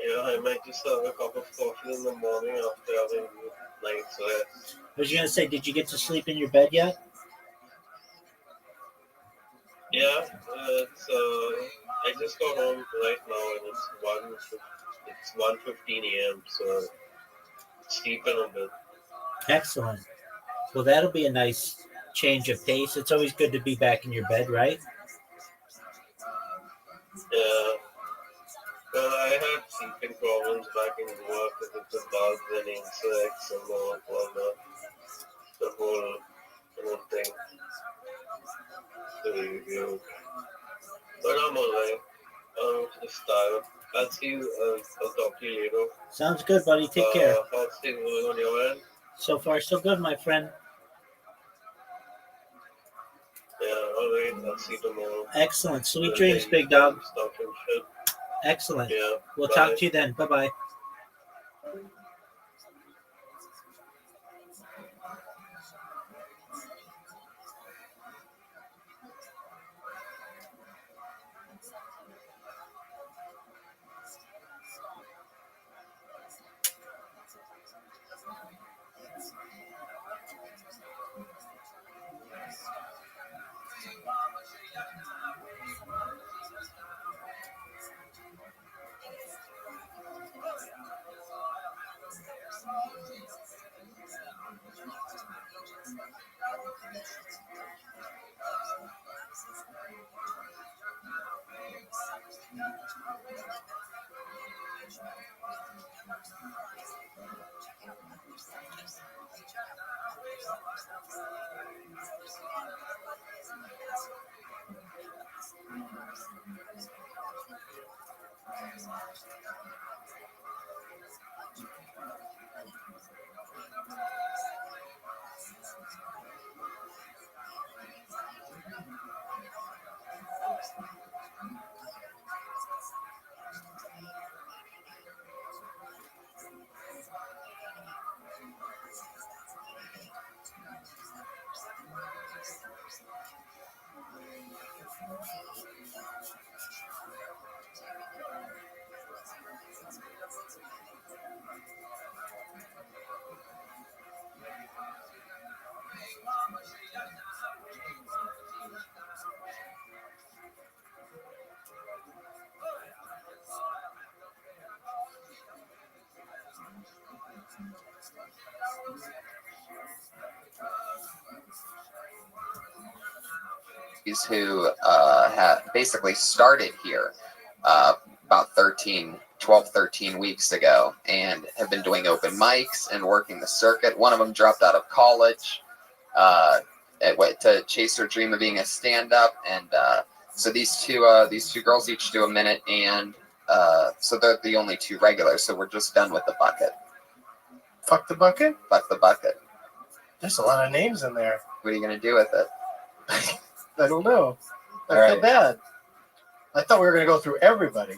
I might just have a cup of coffee in the morning after having night's rest. I was gonna say, did you get to sleep in your bed yet? Yeah, I just got home right now and it's 1:15 a.m. So sleeping a bit. Excellent. Well, that'll be a nice change of pace. It's always good to be back in your bed, right? Yeah. Well, I had sleeping problems back in Goa because of the bugs and insects and all the whole thing. The review. But I'm alright. I'm just tired. I'll see you. I'll talk to you later. Sounds good, buddy. Take care. How's things going on your end? So far, so good, my friend. Yeah, alright. I'll see you tomorrow. Excellent. Sweet dreams, big dog. Stuff and shit. Excellent. Yeah. We'll bye. talk to you then. Bye-bye. Who have basically started here about 12, 13 weeks ago and have been doing open mics and working the circuit. One of them dropped out of college to chase her dream of being a stand-up, and so these two girls each do a minute, and so they're the only two regulars. So we're just done with the bucket. Fuck the bucket? Fuck the bucket. There's a lot of names in there. What are you gonna do with it? I don't know. I All feel right. bad. I thought we were going to go through everybody.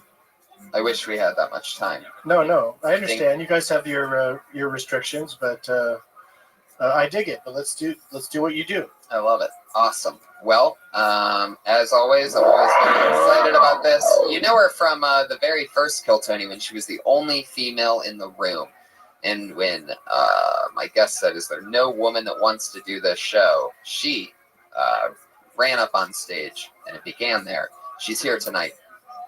I wish we had that much time. No. I understand. You guys have your restrictions, but I dig it. But let's do what you do. I love it. Awesome. Well, as always, I've always been excited about this. You know her from the very first Kill Tony when she was the only female in the room. And when my guest said, is there no woman that wants to do this show? She ran up on stage, and it began there. She's here tonight.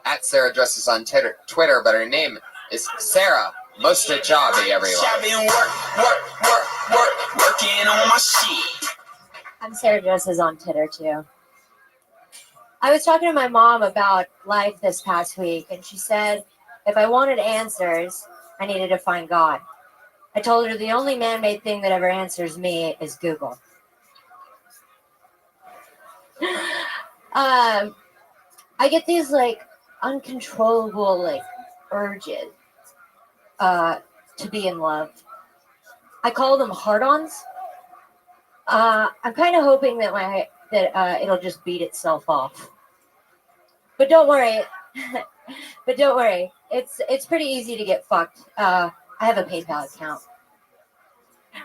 At Sarah Dresses on Twitter, but her name is Sarah Mustajabi, everyone. Working on my shit. I'm Sarah Dresses on Twitter too. I was talking to my mom about life this past week, and she said if I wanted answers, I needed to find God. I told her the only man-made thing that ever answers me is Google. I get these like uncontrollable like urges to be in love. I call them hard-ons. I'm kind of hoping that it'll just beat itself off. But don't worry. It's pretty easy to get fucked. I have a PayPal account.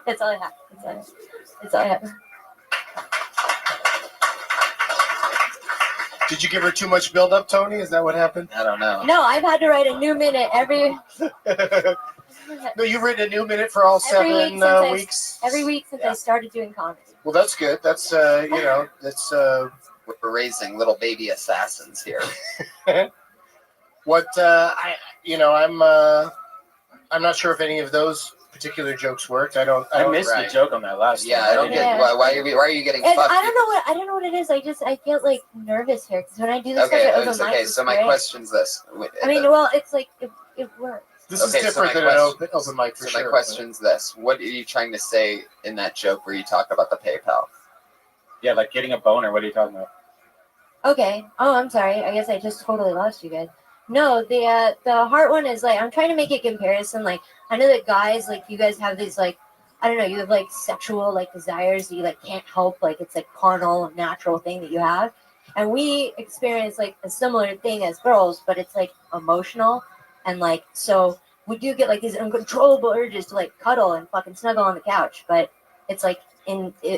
That's all I have. That's all I have. Did you give her too much build-up, Tony? Is that what happened? I don't know. No, I've had to write a new minute every. No, you've written a new minute for all every 7 weeks. Every week since I started doing comedy. Well, that's good. That's that's. We're raising little baby assassins here. What I'm not sure if any of those particular jokes worked. I missed the joke on that last. Yeah, I don't get why are you getting And fucked? I don't know what it is. I get like nervous here because when I do this Okay, stuff at open mic, so my question's this. I mean, well, it's like it works. This is different than an open mic for So sure. my question's this: what are you trying to say in that joke where you talk about the PayPal? Yeah, like getting a boner. What are you talking about? Okay. Oh, I'm sorry. I guess I just totally lost you guys. No, the heart one is like I'm trying to make a comparison. Like I know that guys like you guys have these like I don't know, you have like sexual like desires that you like can't help, like it's like carnal natural thing that you have. And we experience like a similar thing as girls, but it's like emotional and like so we do get like these uncontrollable urges to like cuddle and fucking snuggle on the couch, but it's like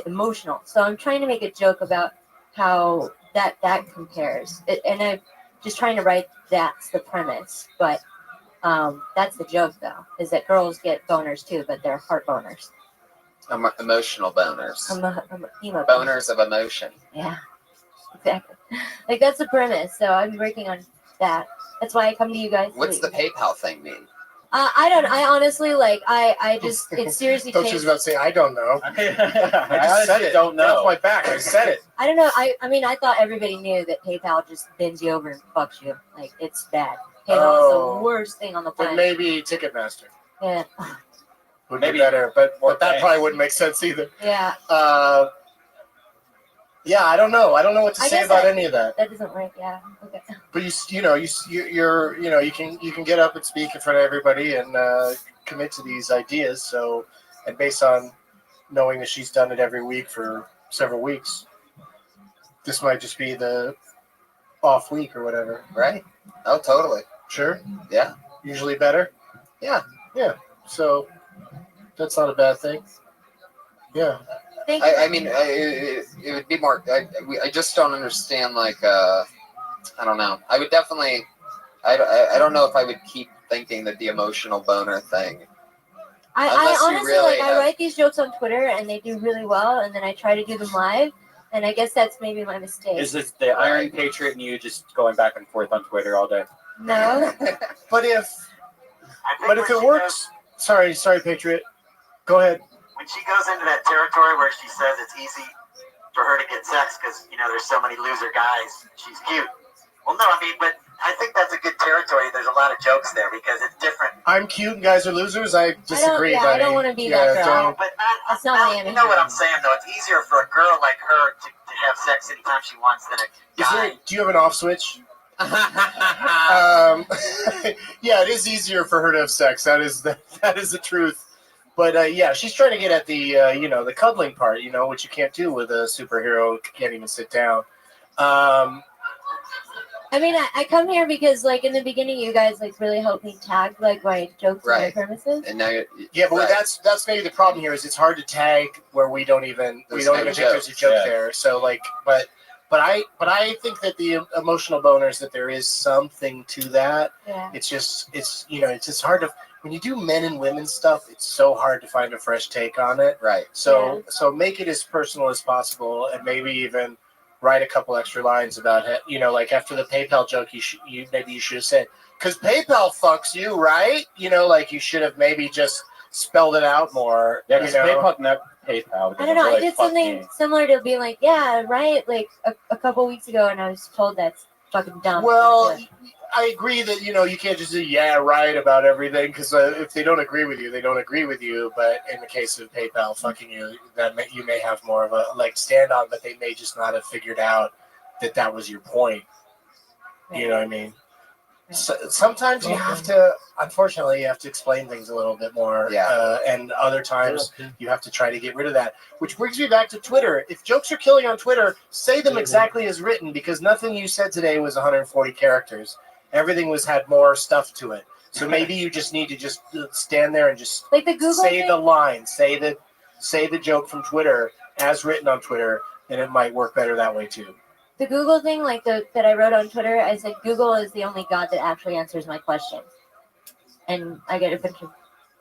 emotional. So I'm trying to make a joke about how that compares. And I'm just trying to write that's the premise, but that's the joke though, is that girls get boners too, but they're heart boners. Emotional boners. Emo Boners of emotion. Yeah, exactly. Like that's the premise. So I'm working on that. That's why I come to you guys. What's the PayPal thing mean? I honestly like I just it's seriously Thought she was about to say I don't know. I just said it. Don't know. Get off my back. I said it. I don't know. I mean I thought everybody knew that PayPal just bends you over and fucks you. Like it's bad. PayPal is the worst thing on the But planet. maybe Ticketmaster Yeah. would be better, but that probably wouldn't make sense either. Yeah. Yeah, I don't know. I don't know what to I say guess about that- any of that. That doesn't work. Yeah. Okay. But you can get up and speak in front of everybody and commit to these ideas. So, and based on knowing that she's done it every week for several weeks, this might just be the off week or whatever. Right? Oh, totally. Sure. Yeah. Usually better. Yeah. Yeah. So that's not a bad thing. Yeah. I mean, it would be more. I just don't understand. Like, I don't know. I would definitely. I don't know if I would keep thinking that the emotional boner thing. I Unless you honestly really I have- write these jokes on Twitter and they do really well, and then I try to do them live, and I guess that's maybe my mistake. Is this the Iron Patriot and you just going back and forth on Twitter all day? No. But if it works, sorry, Patriot. Go ahead. When she goes into that territory where she says it's easy for her to get sex because, there's so many loser guys, she's cute. Well, no, I mean, but I think that's a good territory. There's a lot of jokes there because it's different I'm cute and guys are losers. I disagree. I don't want to be that girl. don't- But That's not my you know what I'm saying, though. It's easier for a girl like her to have sex anytime she wants than a guy. Do you have an off switch? Yeah, it is easier for her to have sex. That is the truth. But yeah, she's trying to get at the the cuddling part, which you can't do with a superhero who can't even sit down. I mean, I come here because, like, in the beginning, you guys like really helped me tag like my jokes and my premises. And now Yeah, but that's maybe the problem here is it's hard to tag where we don't even think there's a joke there. So like, but I think that the emotional boners that there is something to that. Yeah. It's just hard to when you do men and women stuff. It's so hard to find a fresh take on it. Right. So make it as personal as possible, and maybe even write a couple extra lines about it. Like after the PayPal joke, maybe you should have said, "Because PayPal fucks you, right?" Like you should have maybe just spelled it out more. Yeah, because PayPal. I don't know. Really I did something similar to being like, yeah, right, like a couple weeks ago, and I was told that's fucking dumb. Well, I agree that you can't just say yeah right about everything, because if they don't agree with you, they don't agree with you. But in the case of PayPal fucking you, you may have more of a stand on, but they may just not have figured out that was your point. Right. You know what I mean? Right. So, sometimes you have to, unfortunately, you have to explain things a little bit more. Yeah. And other times you have to try to get rid of that. Which brings me back to Twitter. If jokes are killing on Twitter, say them exactly as written, because nothing you said today was 140 characters. Everything had more stuff to it. So maybe you just need to just stand there and just like the Google say thing? the line, say the joke from Twitter as written on Twitter, and it might work better that way too. The Google thing, like that I wrote on Twitter, I said Google is the only God that actually answers my questions, and I get a bunch of.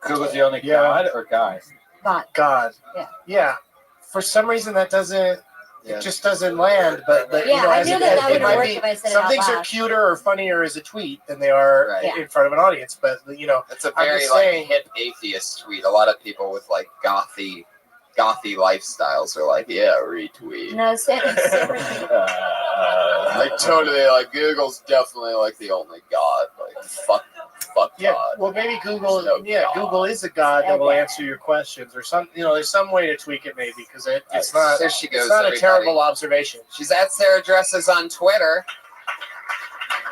Google's the only God or guy? God. Yeah. Yeah. For some reason that doesn't. It just doesn't land, but yeah, I knew that it might work be. if I said Some it out things loud. are cuter or funnier as a tweet than they are in front of an audience. But it's a very like hip atheist tweet. A lot of people with like gothy lifestyles are like, yeah, retweet. No, like totally, like Google's definitely like the only God. Like fuck yeah, God. well, maybe Google. Google is a God that will answer your questions, or some. There's some way to tweak it, maybe, because it's not. There she goes, it's not everybody. a terrible observation. She's at Sarah Dresses on Twitter.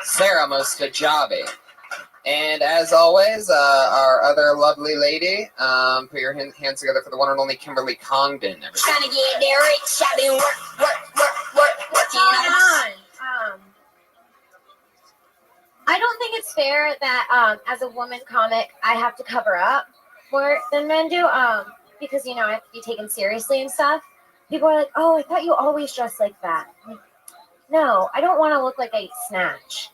Sarah Mostajabbi. And as always, our other lovely lady, put your hands together for the one and only Kimberly Congdon. Trying to get there rich, I've been working on. I don't think it's fair that as a woman comic, I have to cover up more than men do. Because I have to be taken seriously and stuff. People are like, "Oh, I thought you always dressed like that." I'm like, no, I don't want to look like I ate Snatch.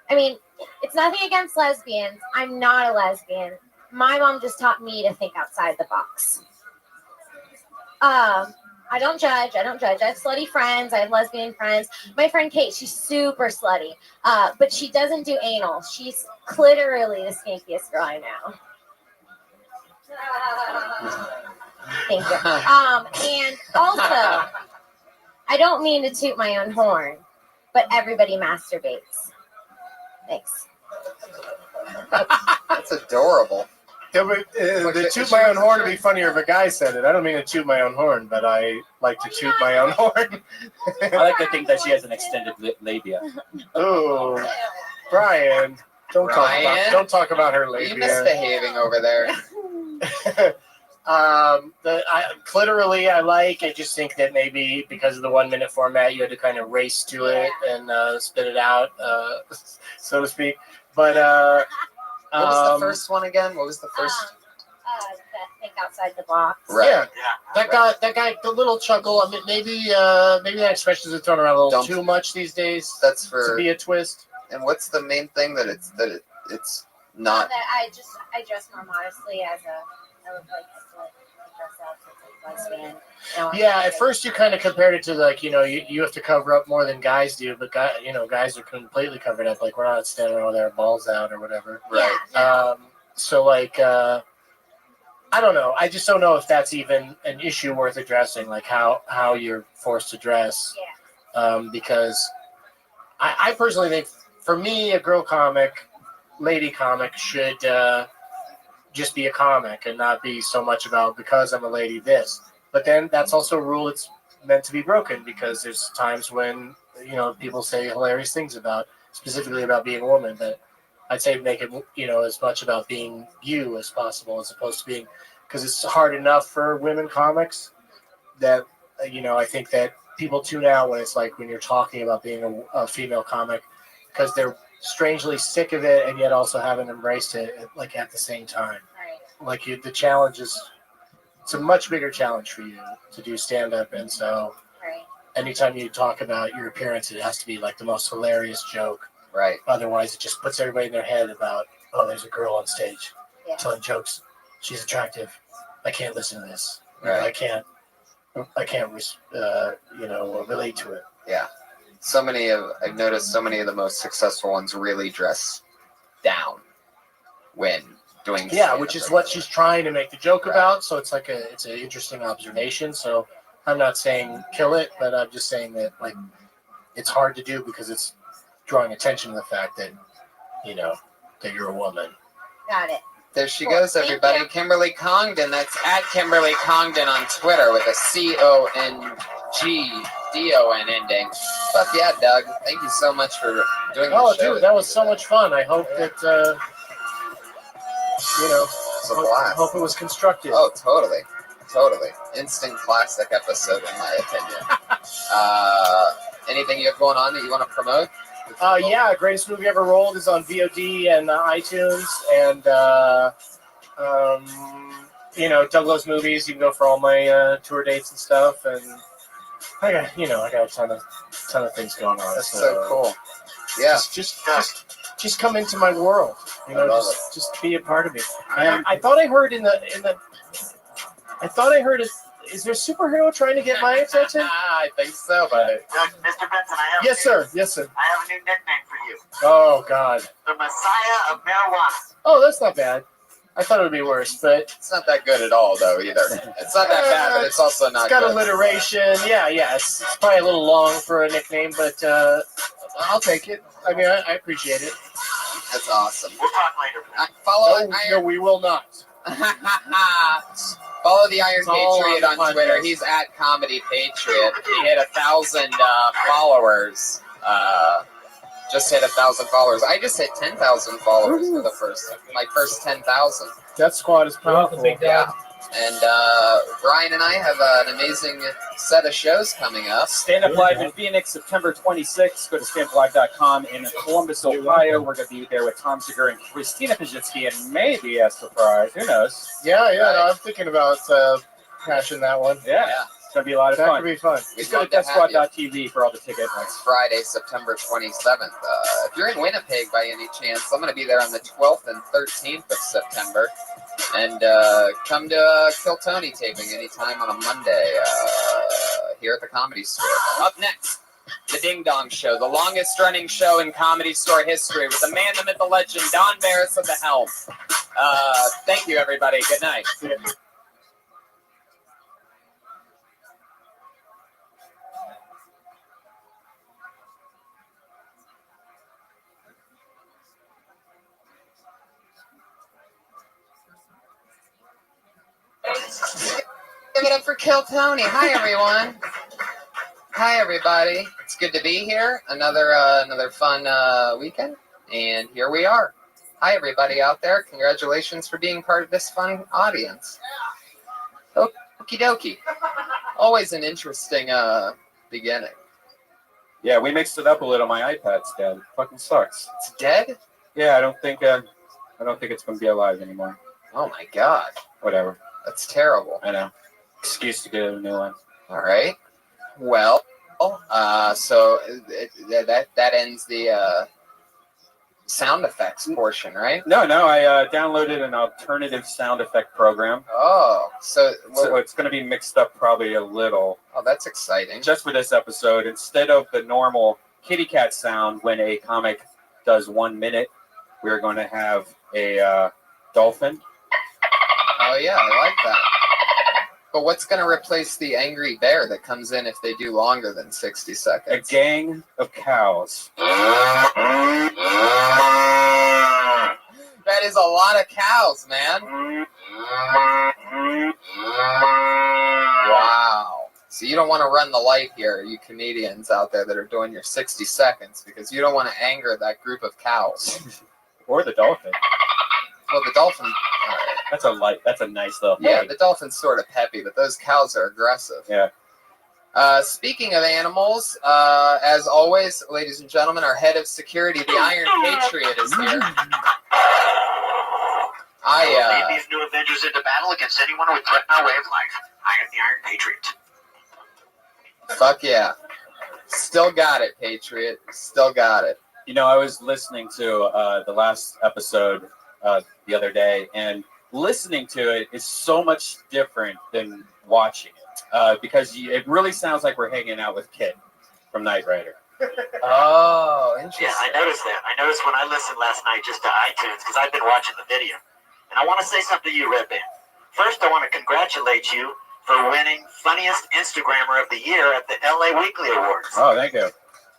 I mean, it's nothing against lesbians. I'm not a lesbian. My mom just taught me to think outside the box. I don't judge. I have slutty friends. I have lesbian friends. My friend Kate, she's super slutty. But she doesn't do anal. She's literally the skankiest girl I know. Thank you. And also, I don't mean to toot my own horn, but everybody masturbates. Thanks. That's adorable. The toot my own horn would be funnier if a guy said it. I don't mean to toot my own horn, but I like to toot my own horn. I like to think that she has an extended labia. Oh, Brian, don't talk about her labia. You misbehaving over there. Clitorally, I like. I just think that maybe because of the 1 minute format, you had to kind of race to it and spit it out, so to speak. But what was the first one again? What was the first? Think outside the box. Right. Yeah. That guy, the little chuckle. I mean, maybe that expression is thrown around a little too much these days. That's for to be a twist. And what's the main thing that it's not? That I dress more modestly as I look like I dress up as a lesbian. Yeah, at first you kind of compared it to like you have to cover up more than guys do, but guys are completely covered up. Like we're not standing over there balls out or whatever. Right. Yeah. So like I don't know. I just don't know if that's even an issue worth addressing. Like how you're forced to dress. Yeah. Because I personally think for me a girl comic lady comic should just be a comic and not be so much about because I'm a lady this. But then that's also a rule that's meant to be broken because there's times when people say hilarious things specifically about being a woman. But I'd say make it as much about being you as possible as opposed to being, because it's hard enough for women comics that I think that people tune out when it's like when you're talking about being a female comic because they're strangely sick of it and yet also haven't embraced it like at the same time. Right. Like the challenge it's a much bigger challenge for you to do stand up, and so anytime you talk about your appearance, it has to be like the most hilarious joke. Right. Otherwise, it just puts everybody in their head about, oh, there's a girl on stage telling jokes. She's attractive. I can't listen to this. Right. I can't relate to it. Yeah. I've noticed so many of the most successful ones really dress down when doing. Yeah, which is what she's trying to make the joke about. So it's like it's an interesting observation. So I'm not saying kill it, but I'm just saying that like it's hard to do because it's drawing attention to the fact that that you're a woman. Got it. There she goes, everybody. Kimberly Congdon. That's at Kimberly Congdon on Twitter with a CONGDON ending. Fuck yeah, Doug. Thank you so much for doing the show. Dude, that was so much fun. I hope that it's a blast. Hope it was constructive. Oh, totally. Instant classic episode, in my opinion. Anything you have going on that you want to promote? Yeah, Greatest Movie Ever Rolled is on VOD and iTunes, and Doug Loves Movies. You can go for all my tour dates and stuff, and I got a ton of things going on. That's so cool. Yeah, just come into my world. Just be a part of it. I thought I heard is there a superhero trying to get my attention? I think so, but Mr. Benson, I have Yes, sir. Yes, sir. I have a new nickname for you. Oh, God. The Messiah of Marijuana. Oh, that's not bad. I thought it would be worse, but it's not that good at all, though, either. It's not that bad, but it's also not. It's got good. alliteration. Yeah. It's probably a little long for a nickname, but I'll take it. I mean, I appreciate it. That's awesome. We'll talk later. No, we will not. Follow the Iron Patriot on Twitter. He's at Comedy Patriot. He hit 1,000 followers. Just hit 1,000 followers. I just hit 10,000 followers for my first 10,000. Death Squad is powerful. Yeah. And Brian and I have an amazing set of shows coming up. Stand Up Live in Phoenix, September 26th. Go to standuplive.com. In Columbus, Ohio, we're going to be there with Tom Segura and Christina Pajitsky, and maybe a surprise. Who knows? Yeah. No, I'm thinking about cashing that one. Yeah. It's going to be a lot of fun. That could be fun. Just go to deathsquad.tv for all the tickets. Next Friday, September 27th. If you're in Winnipeg by any chance, I'm going to be there on the 12th and 13th of September. And come to Kill Tony taping anytime on a Monday here at the Comedy Store. Up next, The Ding Dong Show, the longest running show in Comedy Store history with the man, the myth, the legend, Don Barris at the helm. Thank you, everybody. Good night. Give it up for Kill Tony. Hi, everyone. Hi, everybody. It's good to be here. Another fun weekend, and here we are. Hi, everybody out there. Congratulations for being part of this fun audience. Okie dokie. Always an interesting beginning. Yeah, we mixed it up a little. My iPad's dead. It fucking sucks. It's dead? Yeah, I don't think it's going to be alive anymore. Oh my god. Whatever. That's terrible. I know. Excuse to get a new one. All right. Well, so that ends the sound effects portion, right? No, I downloaded an alternative sound effect program. Oh, so it's going to be mixed up probably a little. Oh, that's exciting. Just for this episode, instead of the normal kitty cat sound when a comic does 1 minute, we're going to have a dolphin. Oh, yeah, I like that. But what's going to replace the angry bear that comes in if they do longer than 60 seconds? A gang of cows. is a lot of cows, man. Wow. So you don't want to run the light here, you comedians out there that are doing your 60 seconds, because you don't want to anger that group of cows. Or the dolphin. Well, the dolphin. That's a nice little. Yeah, the dolphin's sort of peppy, but those cows are aggressive. Yeah. Speaking of animals, as always, ladies and gentlemen, our head of security, the Iron Patriot, is here. Lead these new Avengers into battle against anyone who would threaten our way of life. I am the Iron Patriot. Fuck yeah. Still got it, Patriot. Still got it. You know, I was listening to the last episode the other day, and listening to it is so much different than watching it because it really sounds like we're hanging out with Kit from Knight Rider. Oh, interesting. Yeah, I noticed that. I noticed when I listened last night just to iTunes because I've been watching the video. And I want to say something to you, Red Band. First, I want to congratulate you for winning Funniest Instagrammer of the Year at the LA Weekly Awards. Oh, thank you.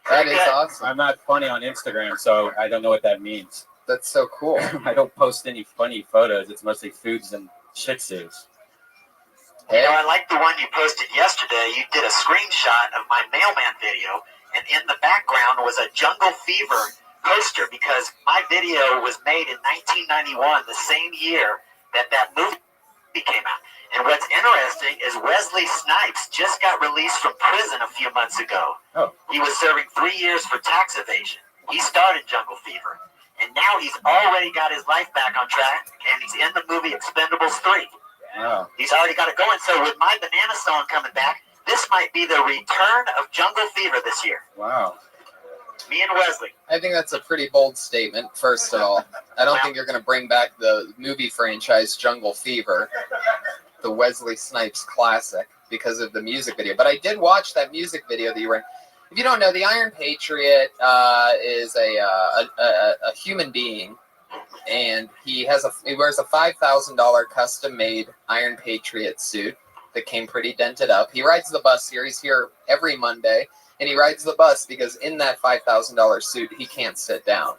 That is awesome. I'm not funny on Instagram, so I don't know what that means. That's so cool. I don't post any funny photos. It's mostly foods and shit suits. You know, I like the one you posted yesterday. You did a screenshot of my mailman video, and in the background was a Jungle Fever poster because my video was made in 1991, the same year that movie came out. And what's interesting is Wesley Snipes just got released from prison a few months ago. Oh. He was serving 3 years for tax evasion. He started Jungle Fever. And now he's already got his life back on track, and he's in the movie Expendables 3. Wow. He's already got it going. So with my Banana song coming back, this might be the return of Jungle Fever this year. Wow. Me and Wesley. I think that's a pretty bold statement, first of all. I don't think you're going to bring back the movie franchise Jungle Fever, the Wesley Snipes classic, because of the music video. But I did watch that music video that you were in. If you don't know, the Iron Patriot is a human being, and he wears a $5,000 custom-made Iron Patriot suit that came pretty dented up. He rides the bus here. He's here every Monday, and he rides the bus because in that $5,000 suit, he can't sit down.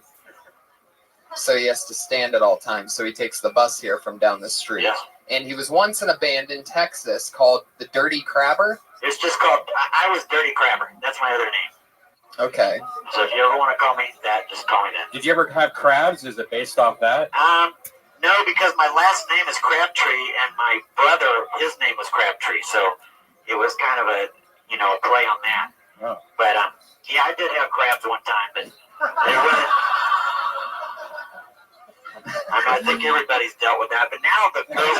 So he has to stand at all times. So he takes the bus here from down the street. Yeah. And he was once in a band in Texas called the Dirty Crabber. It's just called, I was Dirty Crabber. That's my other name. Okay. So if you ever want to call me that, just call me that. Did you ever have crabs? Is it based off that? No, because my last name is Crabtree, and my brother, his name was Crabtree, so it was kind of a play on that. Oh. But yeah, I did have crabs one time, but they wasn't. I think everybody's dealt with that. But now the girls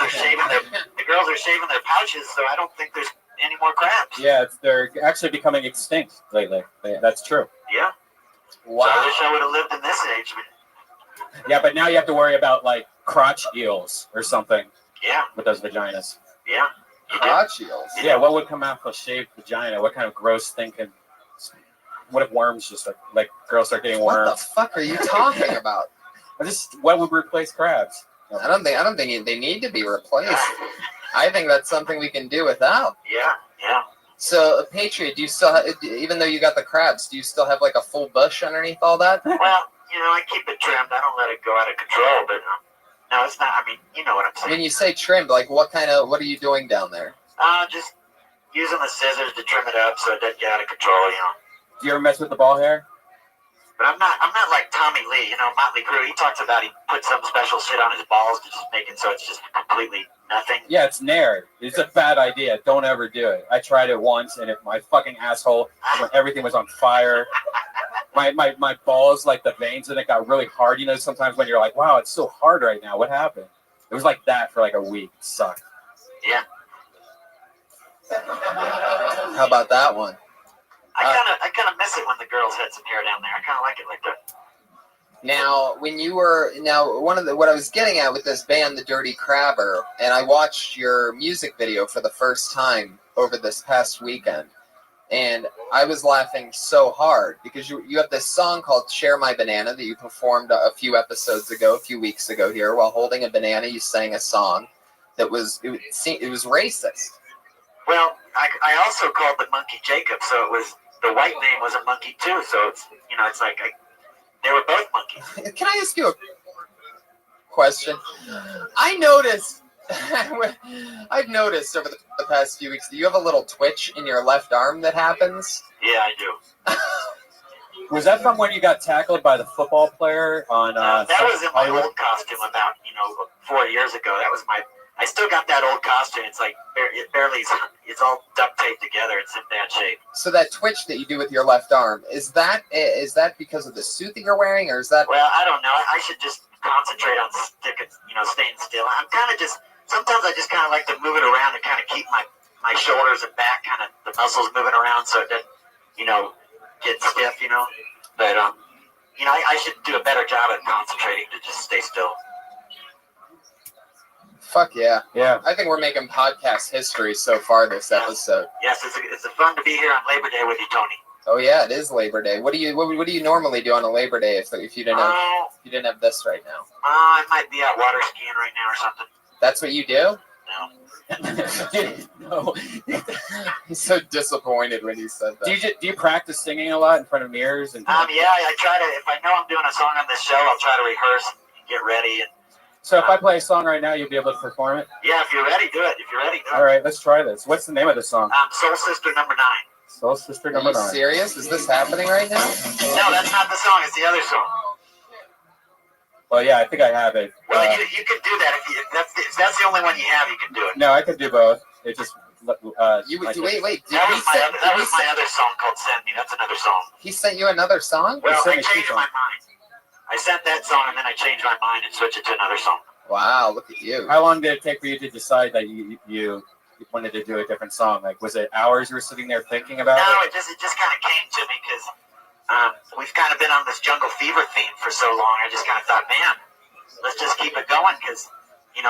are shaving their pouches, so I don't think there's any more crabs. Yeah, they're actually becoming extinct lately. That's true. Yeah. Wow. So I wish I would have lived in this age. Yeah, but now you have to worry about like crotch eels or something. Yeah. With those vaginas. Yeah. Crotch eels? Yeah, what would come out of a shaved vagina? What kind of gross thinking? What if worms just like girls start getting worms? What the fuck are you talking about? What would replace crabs? I don't think they need to be replaced. I think that's something we can do without. Yeah, yeah. So, Patriot, do you still have, even though you got the crabs, do you still have like a full bush underneath all that? Well, I keep it trimmed. I don't let it go out of control, but no, it's not. I mean, you know what I'm saying. When you say trimmed, like what are you doing down there? Just using the scissors to trim it up so it doesn't get out of control, Do you ever mess with the ball hair? But I'm not like Tommy Lee, Motley Crue. He talks about he put some special shit on his balls to just make it so it's just completely nothing. Yeah, it's nair. It's a bad idea. Don't ever do it. I tried it once, and my fucking asshole, when everything was on fire, my balls, like the veins in it got really hard. Sometimes when you're like, wow, it's so hard right now. What happened? It was like that for like a week. It sucked. Yeah. How about that one? I kind of miss it when the girls had some hair down there. I kind of like it like that. Now, what I was getting at with this band, the Dirty Crabber, and I watched your music video for the first time over this past weekend, and I was laughing so hard because you have this song called "Share My Banana" that you performed a few weeks ago here while holding a banana. You sang a song that was racist. Well, I also called the monkey Jacob, so it was the white name was a monkey too. So it's it's like they were both monkeys. Can I ask you question. I noticed, I've noticed over the past few weeks that you have a little twitch in your left arm that happens. Yeah, I do. Was that from when you got tackled by the football player on? That was in my Hollywood? old costume about 4 years ago. That was my. I still got that old costume. It's like it barely. It's all duct taped together. It's in bad shape. So that twitch that you do with your left arm, is that because of the suit that you're wearing, or is that? Well, I don't know. I should just concentrate on staying still. I'm kind of just. Sometimes I just kind of like to move it around and kind of keep my shoulders and back, kind of the muscles moving around, so it doesn't, get stiff. But I should do a better job at concentrating to just stay still. Fuck yeah. Yeah. I think we're making podcast history so far this episode. Yes, it's fun to be here on Labor Day with you, Tony. Oh yeah, it is Labor Day. What do you normally do on a Labor Day if you didn't have this right now? I might be out water skiing right now or something. That's what you do? No. No. He's so disappointed when he said that. Do you practice singing a lot in front of mirrors? And Yeah, I try to. If I know I'm doing a song on this show, I'll try to rehearse and get ready. And so if I play a song right now, you'll be able to perform it? yeah, if you're ready, do it. If you're ready, do it. All right, let's try this. What's the name of the song? Soul Sister number 9. Soul Sister Are number you 9. serious? Is this happening right now? No, that's not the song. It's the other song. Well, yeah, I think I have it. Well, you could do that if that's the only one you have. You can do it. No, I could do both. It just. Wait. That was my other song called "Send Me." That's another song. He sent you another song? Well, I changed my mind. I sent that song and then I changed my mind and switched it to another song. Wow, look at you. How long did it take for you to decide that you wanted to do a different song? Like, was it hours you were sitting there thinking about No, it? it just kind of came to me because we've kind of been on this jungle fever theme for so long. I just kind of thought, man, let's just keep it going because,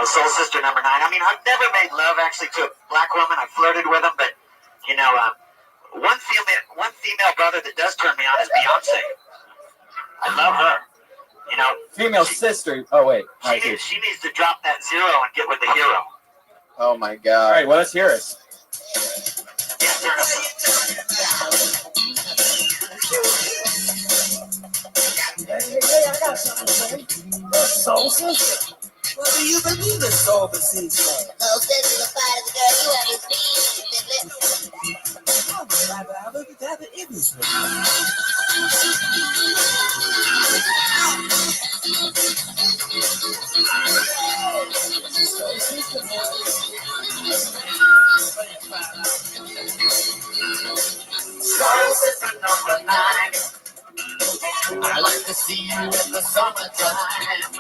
Soul Sister number 9. I mean, I've never made love actually to a black woman. I flirted with them, but, one female brother that does turn me on is Beyonce. I love her. Female sister. Oh, wait. She needs to drop that zero and get with the hero. Oh, my God. All right, well, let's hear it. Yeah, turn I got something to say. Soul Sister. What do you believe in Soul Sister? Soul Sister, the fight of the girl you haven't seen. Soul Sister number 9. I like to see you in the summertime.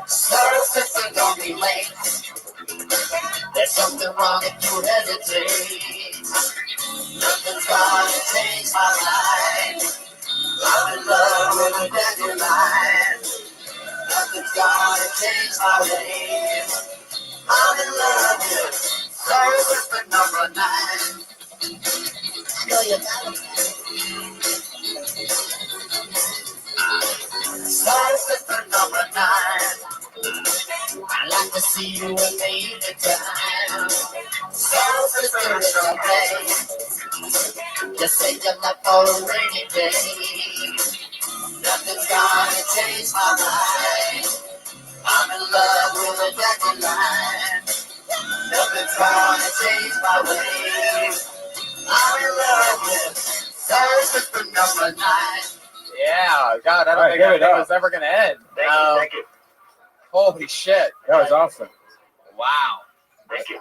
Soul Sister, don't be late. There's something wrong if you hesitate. Nothing's gonna change my life. I'm in love with a dandelion. Nothing's gonna change my ways. I'm in love with Soul Sister number 9. Know you got it. Soul Sister number 9. I like to see you in the evening time. Soul Sister is okay. Just say you're not for a rainy day. Nothing's gonna change my life. I'm in love with a dandelion. Nothing's gonna change my ways. I'm in love with Soul Sister number 9. Yeah, God, I don't think that thing was ever going to end. Thank you. Holy shit. That was awesome. Wow. Thank you.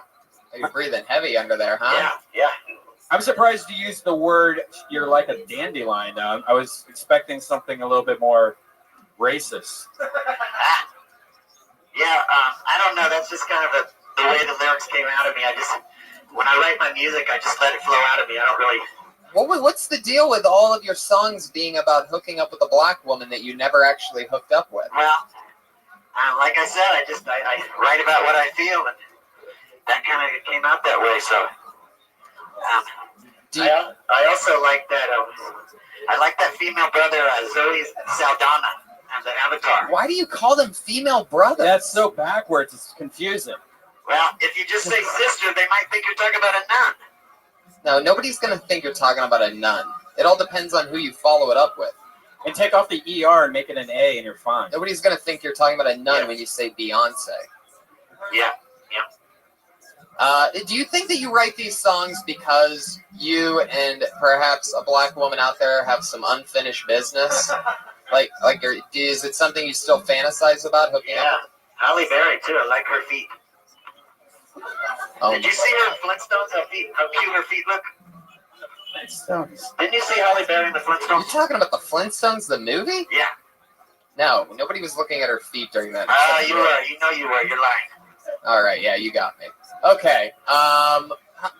You're breathing heavy under there, huh? Yeah. I'm surprised you used the word "you're like a dandelion." I was expecting something a little bit more racist. Yeah, I don't know. That's just kind of the way the lyrics came out of me. When I write my music, I just let it flow out of me. I don't really. What's the deal with all of your songs being about hooking up with a black woman that you never actually hooked up with? Well, like I said, I write about what I feel, and that kind of came out that way. So, I also like that. I like that female brother, Zoe Saldana, and the Avatar. Why do you call them female brothers? That's so backwards. It's confusing. Well, if you just say sister, they might think you're talking about a nun. No, nobody's going to think you're talking about a nun. It all depends on who you follow it up with. And take off the ER and make it an A, and you're fine. Nobody's gonna think you're talking about a nun when you say Beyonce. Yeah. Do you think that you write these songs because you and perhaps a black woman out there have some unfinished business? Is it something you still fantasize about hooking up? Halle Berry too. I like her feet. Did you see her in Flintstones? How cute her feet look. Flintstones. Didn't you see Halle Berry in the Flintstones? You talking about the Flintstones, the movie? Yeah. No, nobody was looking at her feet during that. You were. You know you were. You're lying. All right, yeah, you got me. Okay,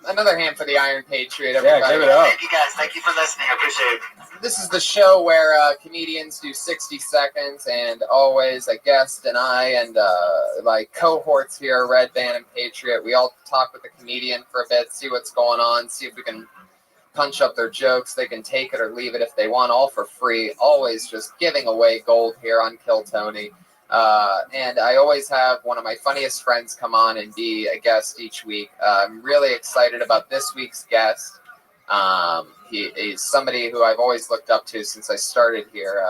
another hand for the Iron Patriot, everybody. Yeah, give it up. Thank you guys. Thank you for listening. I appreciate it. This is the show where comedians do 60 seconds, and always a guest and I and my cohorts here, Red Band and Patriot, we all talk with the comedian for a bit, see what's going on, see if we can punch up their jokes. They can take it or leave it if they want, all for free. Always just giving away gold here on Kill Tony. And I always have one of my funniest friends come on and be a guest each week. I'm really excited about this week's guest. He's somebody who I've always looked up to since I started here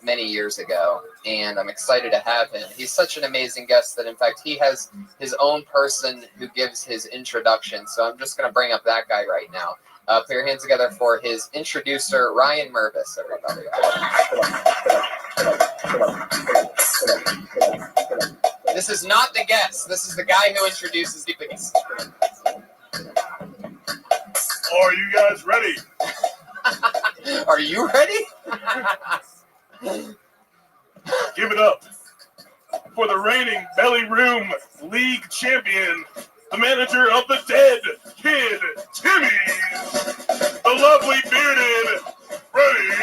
many years ago, and I'm excited to have him. He's such an amazing guest that, in fact, he has his own person who gives his introduction, so I'm just going to bring up that guy right now. Put your hands together for his introducer, Ryan Mervis, everybody. This is not the guest. This is the guy who introduces the guest. Are you guys ready? Are you ready? Give it up for the reigning Belly Room League champion, the manager of the Dead Kid Timmy, the lovely bearded Freddie.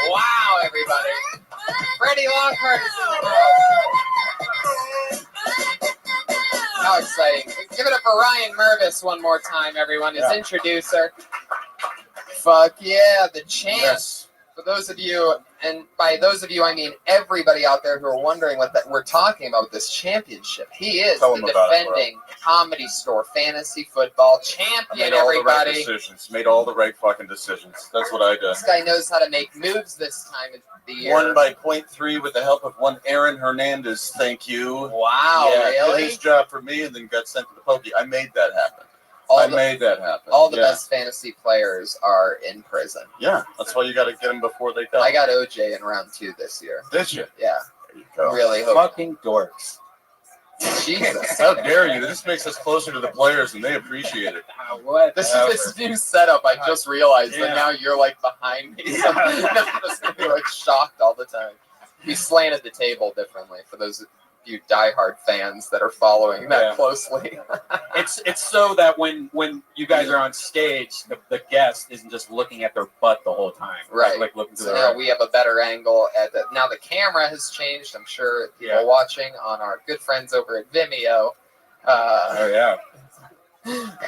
Wow, everybody. Freddie Lockhart is in the room. How exciting. Give it up for Ryan Mervis one more time, everyone. His introducer. Fuck yeah, the champ. Yes. For those of you, and by those of you, I mean everybody out there who are wondering what we're talking about with this championship. He is Tell the him about it, defending Comedy Store fantasy football champion, Made all the right everybody. decisions. Made all the right fucking decisions. That's what I did. This guy knows how to make moves this time of the year. Won by 0.3 with the help of one Aaron Hernandez. Thank you. Wow, Yeah, really? did his job for me and then got sent to the pokey. I made that happen. Made that happen. All the best fantasy players are in prison. Yeah, that's why you got to get them before they die. I got OJ in round 2 this year. Did you? Yeah. There you go. Really hope. Fucking dorks. Jesus. How dare you? This makes us closer to the players and they appreciate it. What? This new setup, I just realized that now you're like behind me. So I'm just gonna be like shocked all the time. We slanted the table differently for those of you diehard fans that are following that closely. It's so that when you guys are on stage, the guest isn't just looking at their butt the whole time. Right. Like looking to So the now right. we have a better angle at the. Now the camera has changed. I'm sure people watching on our good friends over at Vimeo. Oh yeah.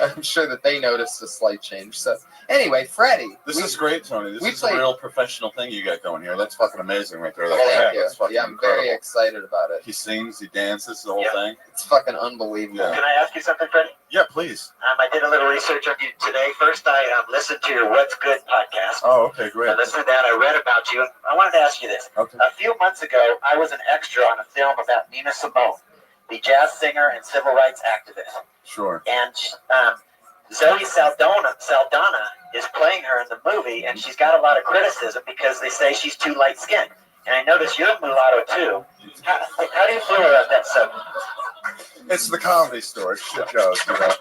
I'm sure that they noticed a slight change. So anyway, Freddie. This is great, Tony. This we is played- a real professional thing you got going here. That's fucking amazing right there. Thank you. That's fucking Yeah, I'm very incredible. excited about it. He sings, he dances, the whole thing. It's fucking unbelievable. Yeah. Can I ask you something, Freddie? Yeah, please. I did a little research on you today. First, I listened to your What's Good podcast. Oh, okay, great. I listened to that. I read about you. I wanted to ask you this. Okay. A few months ago, I was an extra on a film about Nina Simone, the jazz singer and civil rights activist. Sure. And Zoe Saldana is playing her in the movie, and she's got a lot of criticism because they say she's too light-skinned. And I noticed you're a mulatto, too. How do you feel about that subject? It's the Comedy Store. Shit shows, you know.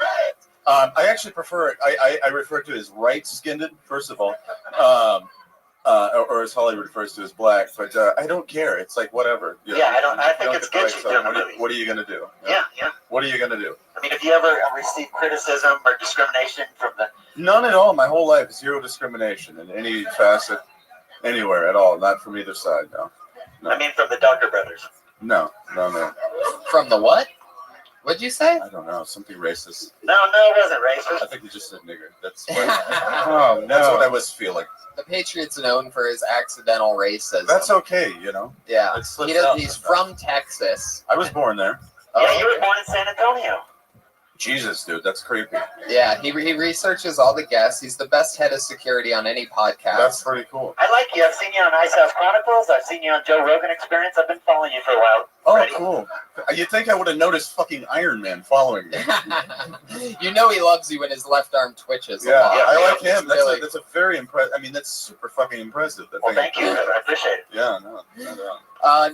I actually prefer it. I refer to it as right-skinned, first of all, or as Hollywood refers to as black. But I don't care. It's like whatever. You know, Yeah, I think don't it's get the good right she's side. doing the movie. What are you gonna do? Yeah. What are you gonna do? I mean, have you ever received criticism or discrimination from the... None at all. My whole life, zero discrimination in any facet, anywhere at all. Not from either side. No. I mean, from the Duggar brothers. No. From the what? What'd you say? I don't know. Something racist. No, it wasn't racist. I think you just said nigger. That's what, oh, no. That's what I was feeling. The Patriot's known for his accidental racism. That's okay, you know. Yeah. It slips out He's sometimes. from Texas. I was born there. Yeah, you were born in San Antonio. Jesus, dude, that's creepy. Yeah, he researches all the guests. He's the best head of security on any podcast. That's pretty cool. I like you. I've seen you on Ice House Chronicles. I've seen you on Joe Rogan Experience. I've been following you for a while. Oh, Freddie. cool. You'd think I would have noticed fucking Iron Man following me. You know he loves you when his left arm twitches. Yeah, a lot. I like him. Really... That's a very impressive. I mean, that's super fucking impressive. Well, thank you. I appreciate it. Yeah, no.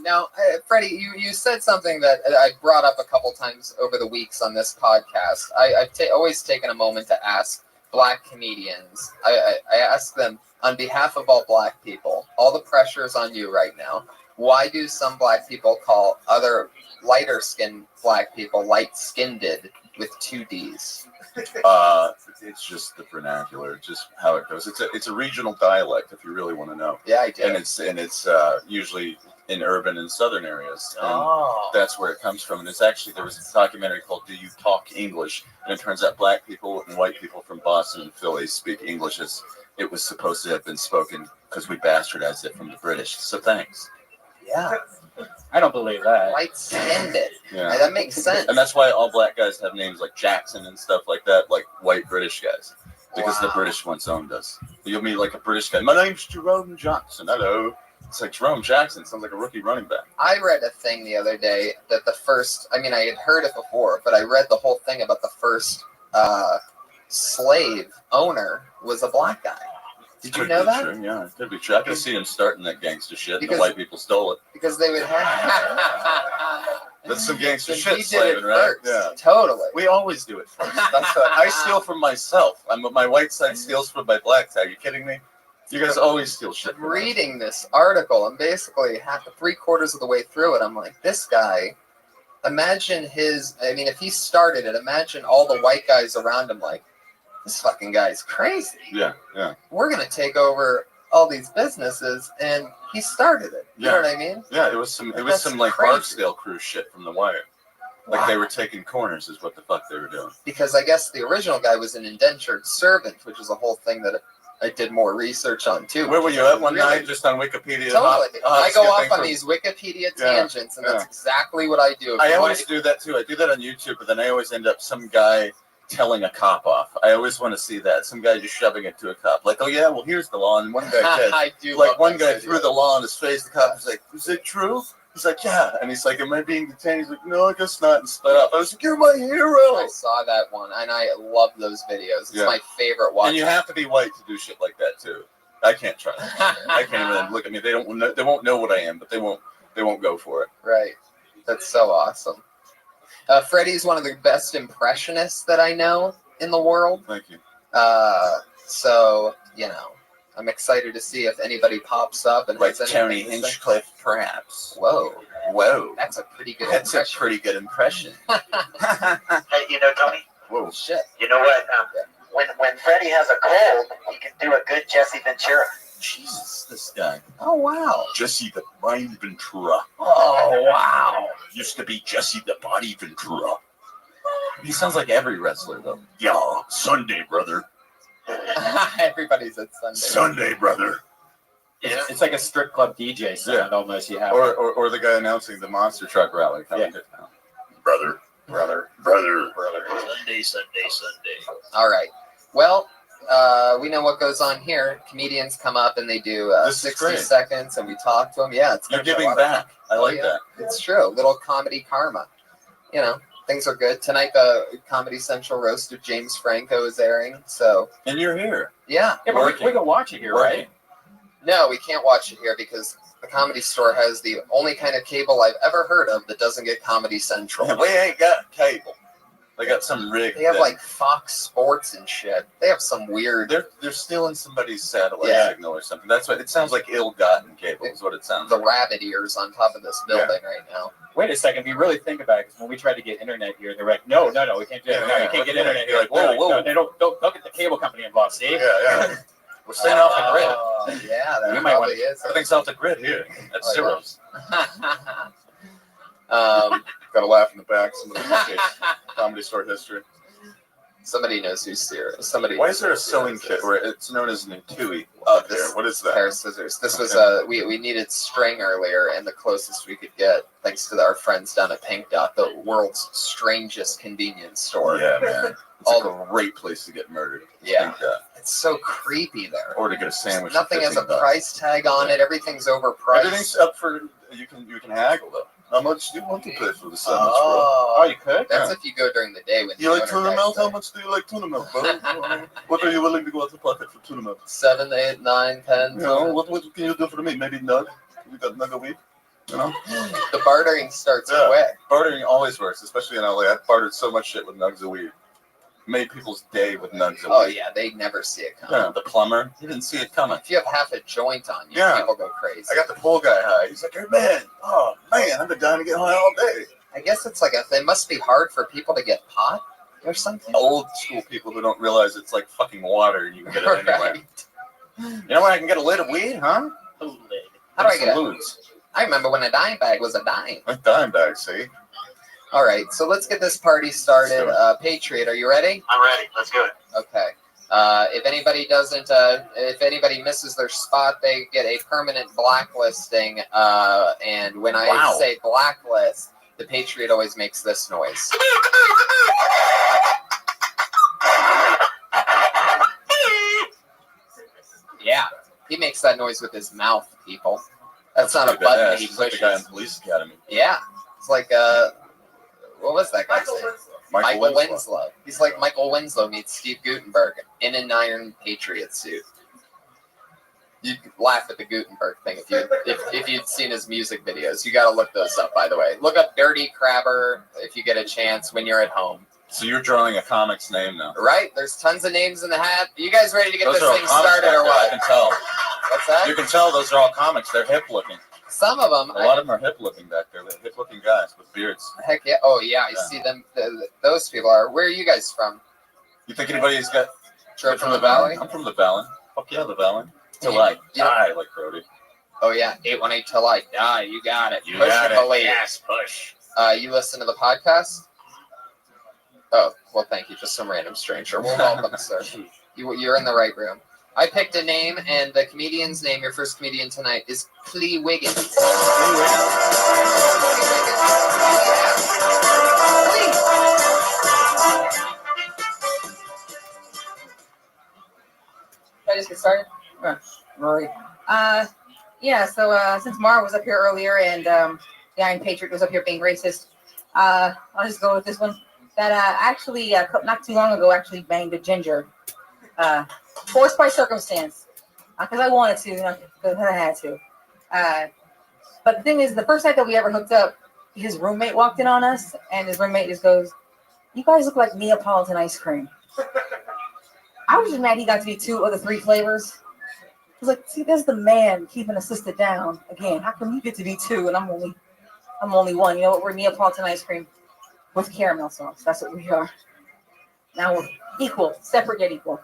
Now, Freddie, you said something that I brought up a couple times over the weeks on this podcast. I've always taken a moment to ask Black comedians. I ask them, on behalf of all Black people, all the pressure is on you right now. Why do some Black people call other lighter-skinned Black people light-skinned with 2 Ds? It's just the vernacular, just how it goes. It's a regional dialect, if you really want to know. Yeah, I do. And it's usually in urban and southern areas. And that's where it comes from. And it's actually, there was a documentary called "Do You Talk English?" And it turns out Black people and white people from Boston and Philly speak English as it was supposed to have been spoken, because we bastardized it from the British. So thanks. Yeah. I don't believe that. Light-skinned it. Yeah. That makes sense. And that's why all Black guys have names like Jackson and stuff like that, like white British guys, because the British ones owned us. You'll meet like a British guy. My name's Jerome Johnson. Hello. It's like Jerome Jackson. Sounds like a rookie running back. I read a thing the other day that I had heard it before, but I read the whole thing about the first slave owner was a Black guy. Did you know that? True. Yeah, it could be true. I could see him starting that gangster shit, and the Because- white people stole it. Because they would have. That's some gangster He shit, did it slaving, right? first. Yeah. Totally. We always do it first. I steal from myself. My white side steals from my black side. Are you kidding me? You guys always steal shit from us. Reading this article, and basically 3/4 of the way through it, I'm like, this guy. Imagine if he started it, imagine all the white guys around him like, this fucking guy's crazy. Yeah, yeah. We're gonna take over all these businesses, and he started it. You know what I mean? Yeah, it was some like crazy. Barksdale Cruise shit from The Wire. Like they were taking corners, is what the fuck they were doing. Because I guess the original guy was an indentured servant, which is a whole thing that I did more research on too. Where were you at one night? Just on Wikipedia? Totally. I go off on these Wikipedia tangents, and that's exactly what I do. I always do that too. I do that on YouTube, but then I always end up some guy telling a cop off. I always want to see that. Some guy just shoving it to a cop. Like, oh yeah, well here's the law. And one guy said, I do like love one those guy threw the law in his face. The cop was like, is it true? He's like, yeah. And he's like, am I being detained? He's like, no, I guess not. And split up. I was like, you're my hero. I saw that one, and I love those videos. It's my favorite watch. And you have to be white to do shit like that too. I can't try. I can't even look at me. They won't know what I am, but they won't go for it. Right. That's so awesome. Freddie's one of the best impressionists that I know in the world. Thank you. So, I'm excited to see if anybody pops up and Like has Tony anything to say. Hinchcliffe, perhaps. Whoa. That's a pretty good impression. That's a pretty good impression. Hey, Tony? Whoa. Shit. You know what? When Freddie has a cold, he can do a good Jesse Ventura. Jesus, this guy. Oh, wow. Jesse the Mind Ventura. Oh, wow. Used to be Jesse the Body Ventura. He sounds like every wrestler, though. Yeah, Sunday, brother. Everybody said Sunday. Sunday, brother. It's like a strip club DJ sound almost. You have or the guy announcing the monster truck rally coming to town. Brother. Sunday. All right. Well, we know what goes on here. Comedians come up and they do 60 seconds, and we talk to them. Yeah, it's You're giving back. I like that. It's true. Little comedy karma. Things are good. Tonight, Comedy Central roast of James Franco is airing. So. And you're here. Yeah. Yeah, but we can watch it here, right? No, we can't watch it here because the Comedy Store has the only kind of cable I've ever heard of that doesn't get Comedy Central. We ain't got cable. They got some rig. They have like Fox Sports and shit. They have some weird. They're stealing somebody's satellite signal or something. That's what it sounds like. Ill-gotten cable is what it sounds like. The rabbit ears on top of this building right now. Wait a second. If you really think about it, because when we tried to get internet here, they're like, no, we can't do it. No, you can't get internet here. Like, whoa. No, don't get the cable company involved, Steve. Yeah. We're staying off the grid. Yeah, that we might probably is. Everything's off the grid here at Zeros. Go Got a laugh in the back. Somebody comedy store history. Somebody knows who's serious. Somebody. Why is there a sewing kit where it's known as an Intui? This, what is that? Pair of scissors. This was we needed string earlier, and the closest we could get, thanks to our friends down at Pink Dot, the world's strangest convenience store. Yeah, man. It's a great place to get murdered. Yeah, it's so creepy there. Or to get a sandwich. Nothing has a price tag on it. Everything's overpriced. Everything's up for you can haggle though. How much do you want to pay for the sandwich, Oh, bro? You could. That's if you go during the day when you like tuna melt? How much do you like tuna melt, bro? What are you willing to go out the pocket for tuna melt? 7, 8, 9, 10. You know, what can you do for me? Maybe nug. You got nug a week. You know, the bartering starts quick. Bartering always works, especially in LA. I've bartered so much shit with nugs a week. Made people's day with nugs a week. Oh yeah, they never see it coming. Yeah, the plumber, he didn't see it coming. If you have half a joint on you, people go crazy. I got the pool guy high. He's like, hey man, oh man, I've been dying to get high all day. I guess it's like it must be hard for people to get pot or something. Old school people who don't realize it's like fucking water and you can get it anywhere. You know where I can get a lid of weed, huh? A lid. How do I get it? I remember when a dime bag was a dime. A dime bag, see? All right, so let's get this party started. Patriot, are you ready? I'm ready. Let's do it. Okay. If anybody misses their spot, they get a permanent blacklisting. And when I say blacklist, the Patriot always makes this noise. Yeah, he makes that noise with his mouth, people. That's not a button he pushes. Like the guy in Police Academy. Yeah, it's like what was that guy's name? Michael Winslow. He's like Michael Winslow meets Steve Guttenberg in an Iron Patriot suit. You laugh at the Gutenberg thing if you'd seen his music videos. You got to look those up, by the way. Look up Dirty Crabber if you get a chance when you're at home. So you're drawing a comic's name now, right? There's tons of names in the hat. You guys ready to get this thing started or what? I can tell. What's that? You can tell those are all comics. They're hip looking. Some of them. A lot of them are hip looking back there. They're hip looking guys with beards. Heck yeah. Oh yeah, I see them. Those people are. Where are you guys from? You think anybody's got? From the Valley? I'm from the Valley. Fuck yeah, the Valley. Till I die, like Brody. Oh yeah, 818 till I die. You got it. You got it. Believe. Yes, push. You listen to the podcast? Oh, well, thank you. Just some random stranger. Well, welcome, sir. You're in the right room. I picked a name, and the comedian's name, your first comedian tonight, is Clee Wiggins. Should I just get started? Rory. Yeah, so since Mara was up here earlier and the Iron Patriot was up here being racist, I'll just go with this one. That actually, not too long ago, actually banged a ginger. Forced by circumstance. Because I wanted to, not because I had to. But the thing is, the first night that we ever hooked up, his roommate walked in on us, and his roommate just goes, "You guys look like Neapolitan ice cream." I was just mad he got to be 2 of the 3 flavors. I was like, see, there's the man keeping a sister down. Again, how come you get to be 2 and I'm only 1? You know what? We're Neapolitan ice cream with caramel sauce. That's what we are. Now we're equal, separate yet equal.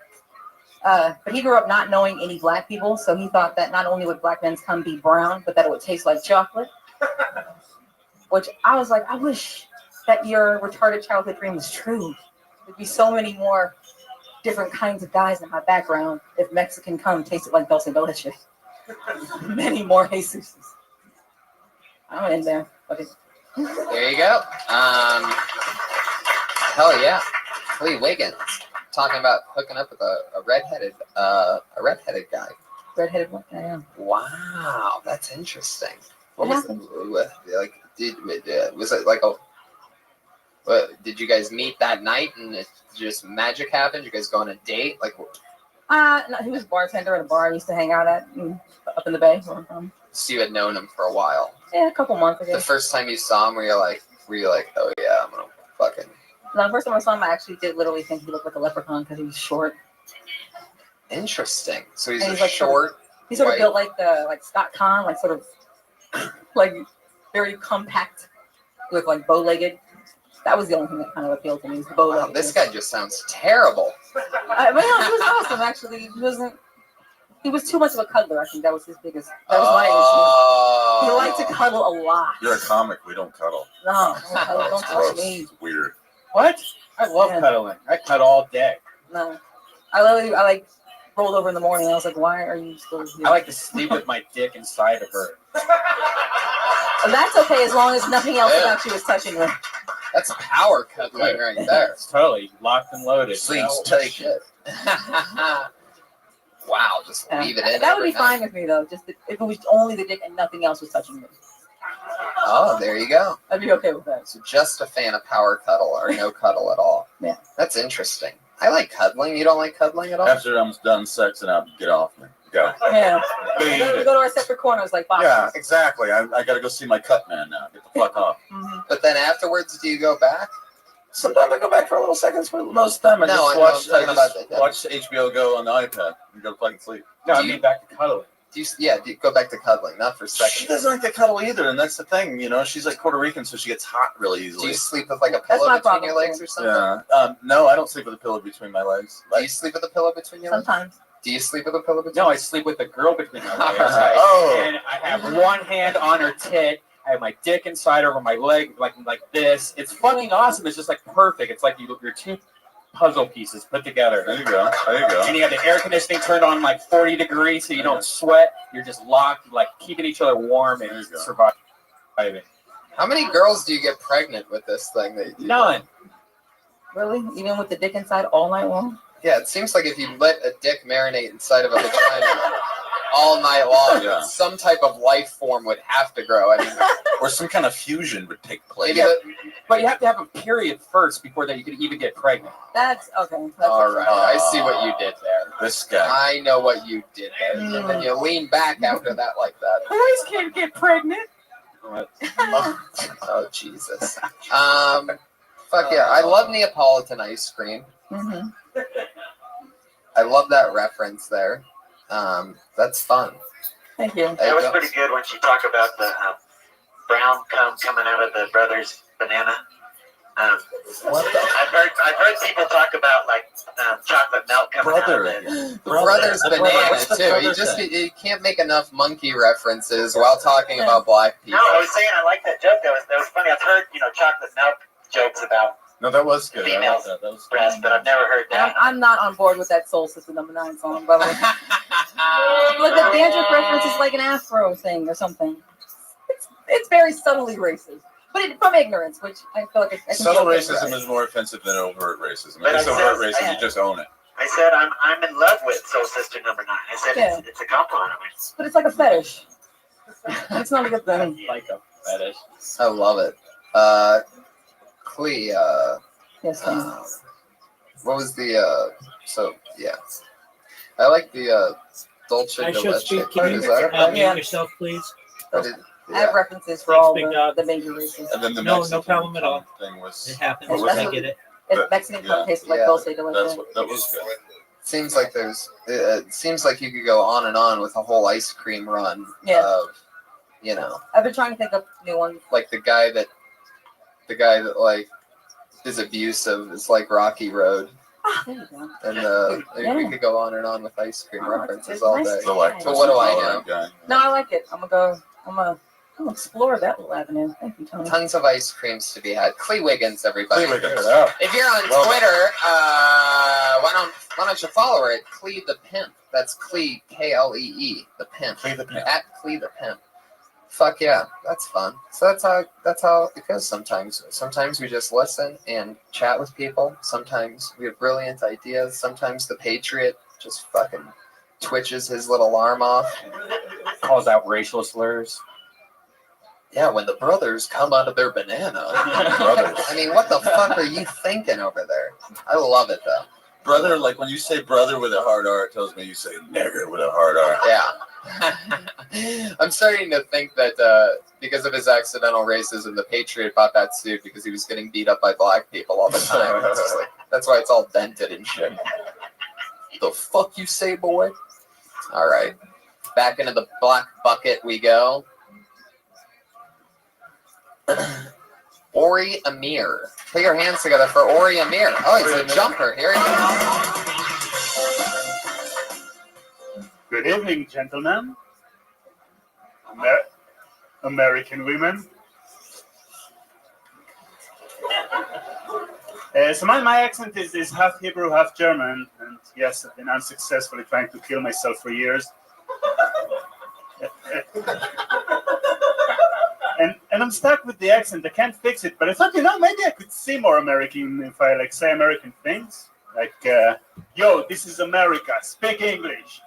But he grew up not knowing any black people, so he thought that not only would black men's cum be brown, but that it would taste like chocolate. Which I was like, I wish that your retarded childhood dream was true. There'd be so many more different kinds of guys in my background if Mexican cum tasted like dulce de leche. Many more Jesuses. I'm in there. Okay. There you go. Hell yeah. Clee Wiggins. Talking about hooking up with a redheaded guy. Redheaded one? I am. Wow, that's interesting. What was like? Was it like a? Did you guys meet that night and it just magic happened? You guys go on a date? Like? No, he was a bartender at a bar I used to hang out at up in the Bay. So you had known him for a while. Yeah, a couple months ago. The first time you saw him, were you like, oh yeah, I'm gonna fucking. No, the first time I saw him, I actually did literally think he looked like a leprechaun because he was short. Interesting. So he's like short. He's sort of built like Scott Conn, like sort of like very compact, with like bow-legged. That was the only thing that kind of appealed to me. Was the bow-legged. Wow, this guy just sounds terrible. But no, he was awesome. Actually, he was too much of a cuddler. I think that was his biggest. That was my He likes to cuddle a lot. You're a comic. We don't cuddle. No, don't cuddle. Don't touch Gross. me. It's weird. What? I love cuddling. I cuddle all day. No. I like rolled over in the morning. I was like, why are you still here? I like to sleep with my dick inside of her. Well, that's okay as long as nothing else about you is touching you. That's power cuddling right there. It's totally locked and loaded. Please take it. Wow, just leave it in. That would be every fine night. with me though. Just if it was only the dick and nothing else was touching me. Oh, there you go. I'd be okay with that. So just a fan of power cuddle or no cuddle at all. Yeah. That's interesting. I like cuddling. You don't like cuddling at all? After I'm done sexing out, get off me. Go. Yeah. We go to our separate corners like boxes. Yeah, exactly. I got to go see my cut man now. Get the fuck off. But then afterwards, do you go back? Sometimes I go back for a little seconds, but most of the time I No, I just know, I'm talking about that. watch HBO Go on the iPad and go to fucking sleep. No, I mean back to cuddling. Do you go back to cuddling, not for seconds. She doesn't like to cuddle either, and that's the thing. You know, she's like Puerto Rican, so she gets hot really easily. Do you sleep with like a pillow between your legs or something? Yeah. No, I don't sleep with a pillow between my legs. Do you sleep with a pillow between your legs? Sometimes. Do you sleep with a pillow between? No, I sleep with a girl between my legs. Oh. And I have one hand on her tit. I have my dick inside over my leg, like this. It's fucking awesome. It's just like perfect. It's like you're two puzzle pieces put together. There you go. There you go. And you have the air conditioning turned on like 40 degrees, so you don't sweat. You're just locked, like keeping each other warm and surviving. How many girls do you get pregnant with this thing that you do? None. Really? Even with the dick inside all night long? Yeah, it seems like if you let a dick marinate inside of a vagina all night long, Yeah. some type of life form would have to grow. I mean, Or some kind of fusion would take place. Yeah, but you have to have a period first before that you can even get pregnant. That's okay. That's all right, I see what you did there. This guy. I know what you did there. And then you lean back after that like that. Boys can't get pregnant. Oh, Jesus. Fuck yeah. I love Neapolitan ice cream. Mm-hmm. I love that reference there. That's fun. Thank you. It was pretty good when she talked about the brown cum coming out of the brother's banana. What the? I've heard people talk about like chocolate milk coming out of it. The brother's banana too. You can't make enough monkey references while talking about black people. No, I was saying I like that joke. That was funny. I've heard chocolate milk jokes about No, that was good. I females' like that. That was breasts, but I've never heard that. I'm not on board with that Soul Sister #9 song, by the way. Look, the dandruff reference is like an Afro thing or something. It's very subtly racist, but from ignorance, which I feel like I can Subtle feel racism right. is more offensive than overt racism. But If it's I overt said- racism, you just own it. I said I'm in love with Soul Sister #9. I said Yeah. it's a compliment. I mean, But it's like a fetish. It's not a good thing. Like a fetish. I love it. Clee, Yes, ma'am. what was the, so, yeah. I like the, Dolce I de should Leche. speak. Can Is you that a mute thing? yourself, please? I have references for Thanks, all big dog. the major races. And then the No, Mexican no problem at all. thing was. It happens. what was I it? get it. It's Mexican cum tastes like dulce de leche. That was good. Seems like it seems like you could go on and on with a whole ice cream run Yeah. of, I've been trying to think of new ones. like the guy that like is abusive is like Rocky Road. There you go. And Yeah. we could go on and on with ice cream references it's all nice day. to try. But what do I know? No, I like it. I'm gonna explore that little avenue. Thank you, Tony. Tons of ice creams to be had. Clee Wiggins, everybody. Clee Wiggins. Yeah. If you're on Well- Twitter, why don't you follow her at Clee the Pimp? That's Clee, Klee, the Pimp. Clee the Pimp. At Clee the Pimp. Fuck yeah, that's fun. So that's how it goes sometimes. Sometimes we just listen and chat with people. Sometimes we have brilliant ideas. Sometimes the Patriot just fucking twitches his little arm off. Calls out racial slurs. Yeah, when the brothers come out of their banana. Brothers. I mean, what the fuck are you thinking over there? I love it though. Brother, like when you say brother with a hard R, it tells me you say nigger with a hard R. Yeah. I'm starting to think that because of his accidental racism, the Patriot bought that suit because he was getting beat up by black people all the time. It's just like, that's why it's all dented and shit. The fuck you say, boy? All right. Back into the black bucket we go. Ori Amir. Put your hands together for Ori Amir. Oh, he's a jumper. Here he is. Good evening, gentlemen. American women. So my accent is half Hebrew, half German, and yes, I've been unsuccessfully trying to kill myself for years. And I'm stuck with the accent. I can't fix it, but I thought, maybe I could see more American if I say American things. Like, yo, this is America. Speak English.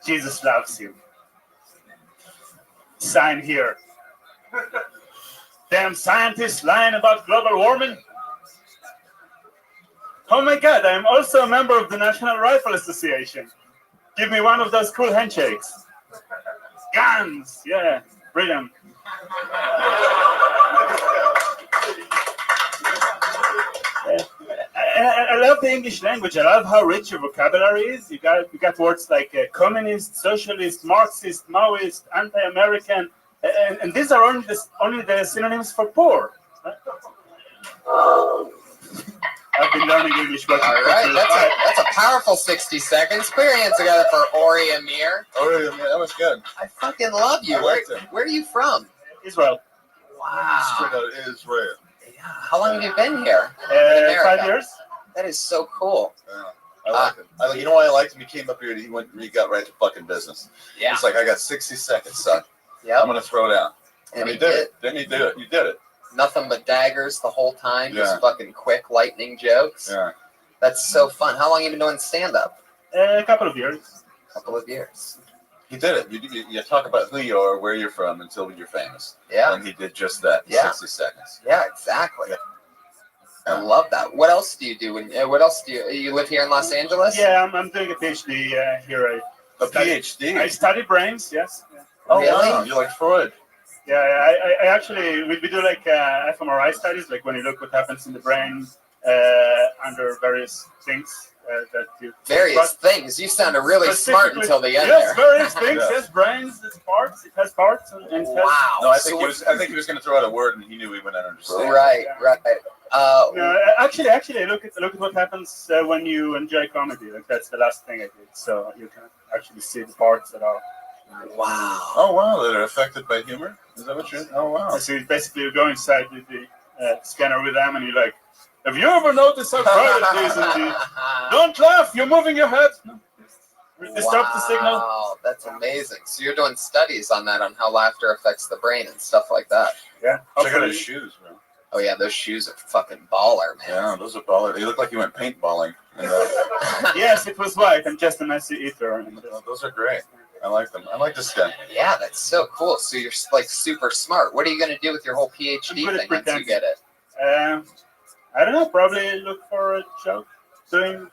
Jesus loves you. Sign here. Damn scientists lying about global warming. Oh my God, I am also a member of the National Rifle Association. Give me one of those cool handshakes. Guns, yeah, freedom. I love the English language. I love how rich your vocabulary is. You got words like communist, socialist, Marxist, Maoist, anti-American, and these are only the synonyms for poor. I've been learning English. All right, that's a powerful 60 seconds. Put your hands together for Ori Amir. Ori Amir, that was good. I fucking love you. Where are you from? Israel. Wow. Straight out of Israel. Yeah. How long have you been here? 5 years. That is so cool. Yeah. I like him. You know why I liked him? He came up here and he got right to fucking business. Yeah. It's like, I got 60 seconds, son. Yeah. I'm gonna throw down. And he did it. Didn't he do it? You did it. Nothing but daggers the whole time. Yeah. Just fucking quick lightning jokes. Yeah. That's so fun. How long have you been doing stand-up? A couple of years. He did it. You talk about who you are, where you're from, until you're famous. Yeah. And he did just that in 60 seconds. Yeah, exactly. Yeah. I love that. What else do you do? What else do you live here in Los Angeles? Yeah, I'm doing a PhD here. PhD? I study brains, yes. Oh, really? wow. You're like Freud. Yeah, I actually, we do like fMRI studies, like when you look what happens in the brain under various things that you... Various things? You sounded really smart until the end yes, there. various things, yes, brains, it's parts, it has parts. And it has... Wow. No, I think he was going to throw out a word and he knew we wouldn't understand. Right. No, actually, look at what happens when you enjoy comedy. Like that's the last thing I did. So you can actually see the parts that are. Wow. Oh wow, that are affected by humor. Is that what you're? Oh wow. So basically, you go inside the scanner with them, and you're like, "Have you ever noticed how crowded it is?" And don't laugh. You're moving your head. No. Disrupt the signal. Wow, that's amazing. So you're doing studies on that, on how laughter affects the brain and stuff like that. Yeah. Check out his shoes, bro. Oh yeah, those shoes are fucking baller, man. Yeah, those are baller. They look like you went paintballing. Yes, it was white. I'm just a messy eater. Those are great. I like them. I like this guy. Yeah, that's so cool. So you're like super smart. What are you going to do with your whole PhD thing once you get it? I don't know. Probably look for a job doing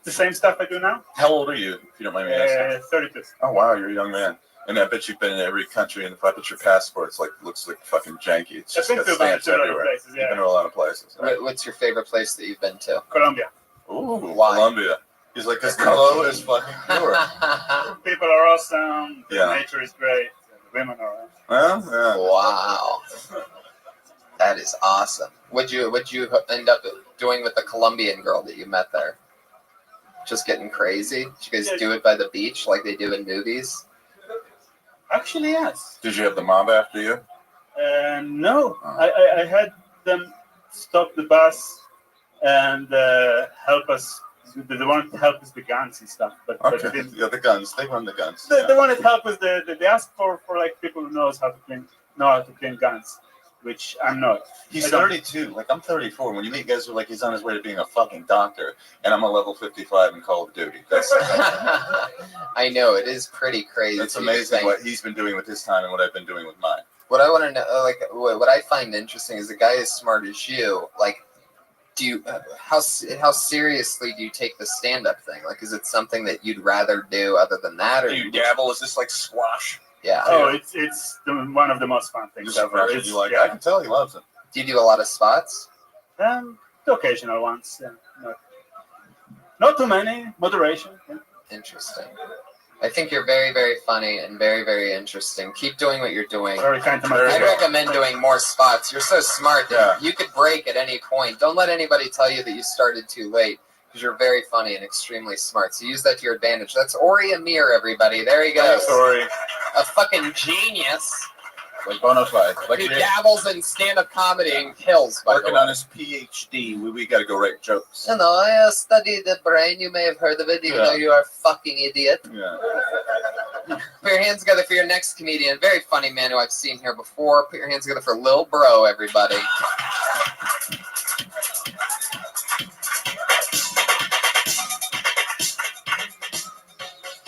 the same stuff I do now. How old are you, if you don't mind me asking? 32. Oh wow, you're a young man. And I bet you've been in every country, and the fact that your passport's looks like fucking janky. It's just got stamps everywhere. Places, yeah. You've been to a lot of places. Right? What's your favorite place that you've been to? Colombia. Ooh, why? Colombia. He's like, because the glow is fucking pure. People are awesome. The Yeah. nature is great. The women are awesome. Well, yeah. Wow. That is awesome. What'd you end up doing with the Colombian girl that you met there? Just getting crazy? Did you guys do it by the beach like they do in movies? Actually, yes. Did you have the mob after you? No. I had them stop the bus and help us. They wanted to help us with the guns and stuff, but they didn't. Yeah, the guns. They run the guns. They wanted help with they asked for like people who know how to clean guns, which I'm not. He's 32. Like I'm 34. When you meet guys who are like he's on his way to being a fucking doctor, and I'm a level 55 in Call of Duty. That's I know it is pretty crazy. It's amazing what he's been doing with his time and what I've been doing with mine. What I want to know, like what I find interesting is a guy as smart as you, like. Do you how seriously do you take the stand-up thing? Like, is it something that you'd rather do other than that, or do you dabble? Is this like squash? Yeah. Oh, it's one of the most fun things ever. I can tell he loves it. Do you do a lot of spots? The occasional ones. Yeah. Not too many. Moderation. Yeah. Interesting. I think you're very, very funny and very, very interesting. Keep doing what you're doing. Very kind to my I recommend doing more spots. You're so smart that you could break at any point. Don't let anybody tell you that you started too late, because you're very funny and extremely smart. So use that to your advantage. That's Ori Amir, everybody. There you go. Thanks, Ori. a fucking genius Like bona fide. Like who dabbles in stand-up comedy and kills. By working the way. on his PhD. We got to go write jokes. You know, I studied the brain. You may have heard of it, even though you are a fucking idiot. Yeah. Put your hands together for your next comedian. Very funny man who I've seen here before. Put your hands together for Lil Bro, everybody.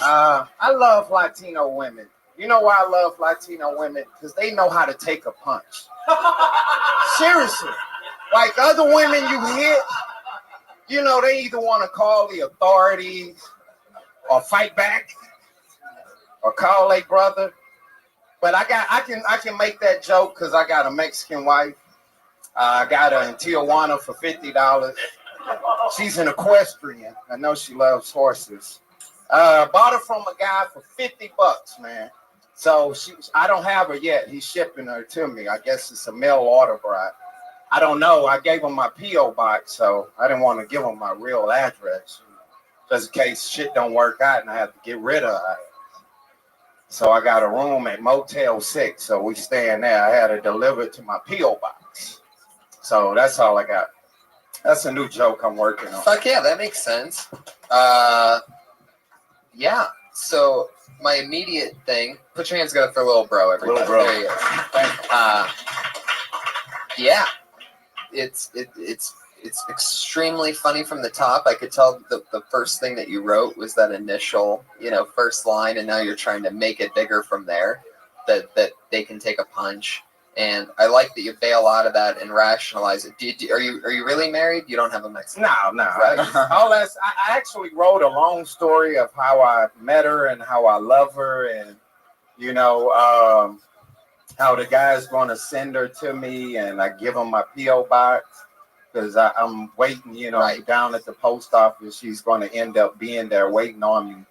I love Latino women. You know why I love Latino women? Because they know how to take a punch. Seriously. Like other women you hit, you know, they either want to call the authorities or fight back or call a brother. But I can make that joke because I got a Mexican wife. I got her in Tijuana for $50. She's an equestrian. I know she loves horses. Bought her from a guy for $50, man. So I don't have her yet. He's shipping her to me. I guess it's a mail order bride. I don't know. I gave him my P.O. box, so I didn't want to give him my real address. Just in case shit don't work out and I have to get rid of her. So I got a room at Motel 6, so we staying there. I had it delivered to my P.O. box. So that's all I got. That's a new joke I'm working on. Fuck yeah, that makes sense. Yeah, so my immediate thing, put your hands together for Lil Bro, everybody. Lil Bro. There you go. Yeah, it's extremely funny from the top. I could tell the first thing that you wrote was that initial, first line, and now you're trying to make it bigger from there, that they can take a punch. And I like that you bail out of that and rationalize it. Are you really married? You don't have a Mexican? No. Right. I actually wrote a long story of how I met her and how I love her, and how the guy's going to send her to me, and I give him my P.O. box because I'm waiting, down at the post office. She's going to end up being there waiting on me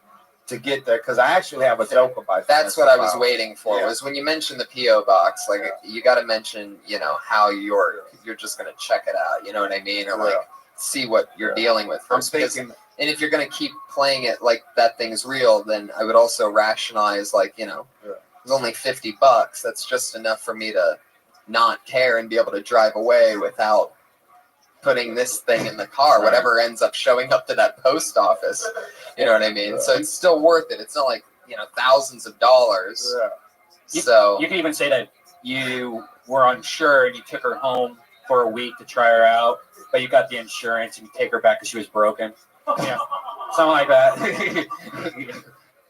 to get there, because I actually have a joke about that. That's what I was waiting for. Was when you mentioned the PO box, like you got to mention, how you're just gonna check it out. You know what I mean, or like see what you're dealing with first. And if you're gonna keep playing it like that thing's real, then I would also rationalize, like, it's only $50. That's just enough for me to not care and be able to drive away without putting this thing in the car, whatever ends up showing up to that post office. You know what I mean? So it's still worth it. It's not like, thousands of dollars. So you can even say that you were unsure and you took her home for a week to try her out, but you got the insurance and you take her back because she was broken. Yeah. Something like that.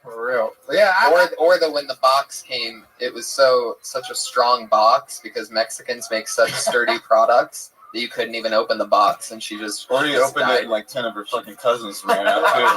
For real. Yeah. Or when the box came, it was such a strong box because Mexicans make such sturdy products that you couldn't even open the box, and she just opened died. it, and like 10 of her fucking cousins ran out too.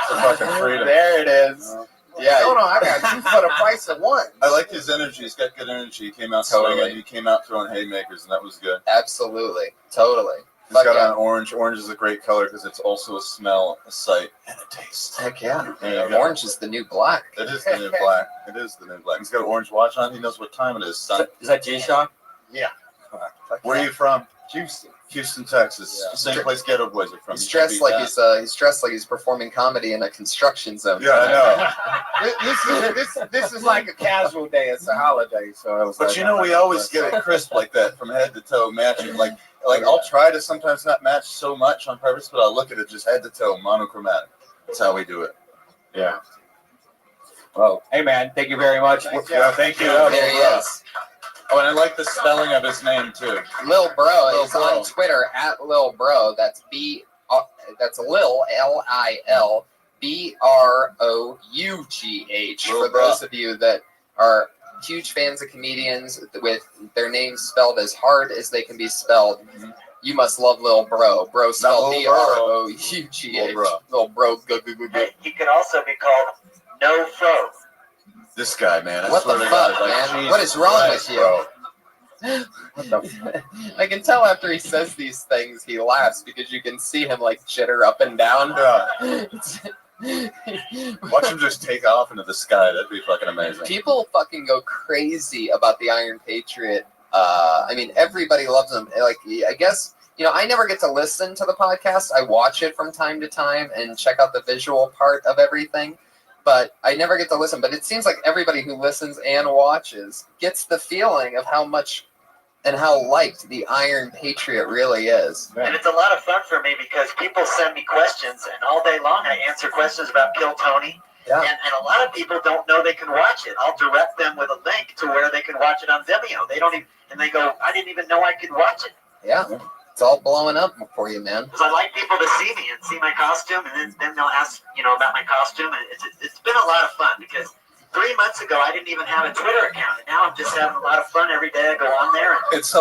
For fucking freedom. There it is. Yeah. Hold on, I got two for the price of one. I like his energy. He's got good energy. He came out swinging. He came out throwing haymakers, and that was good. Absolutely. Totally. He's got on orange. Orange is a great color because it's also a smell, a sight, and a taste. Heck yeah. Go. Orange is the new black. It is the new black. It is the new black. He's got an orange watch on. He knows what time it is, son. Is that G-Shock? Yeah. Where are you from? Houston, Texas. Yeah. Same place Ghetto Boys are from. He's dressed like he's performing comedy in a construction zone. Yeah, I know. This is like a casual day. It's a holiday, so. It was but we always get it crisp like that, from head to toe, matching. Like I'll try to sometimes not match so much on purpose, but I'll look at it just head to toe, monochromatic. That's how we do it. Yeah. Well, hey man, thank you very much. Thank you. There he is. Oh, and I like the spelling of his name too. Lil Bro is on Twitter at Lil Bro. That's that's Lil LILBROUGH. For those of you that are huge fans of comedians with their names spelled as hard as they can be spelled, you must love Lil Bro. Bro spelled BROUGH. Lil Bro. He could also be called No Fro. This guy, man. What the fuck, man? What is wrong with you? I can tell after he says these things, he laughs because you can see him like jitter up and down. Watch him just take off into the sky. That'd be fucking amazing. People fucking go crazy about the Iron Patriot. I mean, everybody loves him. Like, I guess, I never get to listen to the podcast. I watch it from time to time and check out the visual part of everything. but I never get to listen. But it seems like everybody who listens and watches gets the feeling of how much and how liked the Iron Patriot really is. And it's a lot of fun for me because people send me questions, and all day long I answer questions about Kill Tony. Yeah. And a lot of people don't know they can watch it. I'll direct them with a link to where they can watch it on Vimeo. They don't even, and they go, I didn't even know I could watch it. Yeah. It's all blowing up for you, man. Because I like people to see me and see my costume, and then they'll ask, about my costume. And it's been a lot of fun because 3 months ago I didn't even have a Twitter account, and now I'm just having a lot of fun every day. I go on there. It's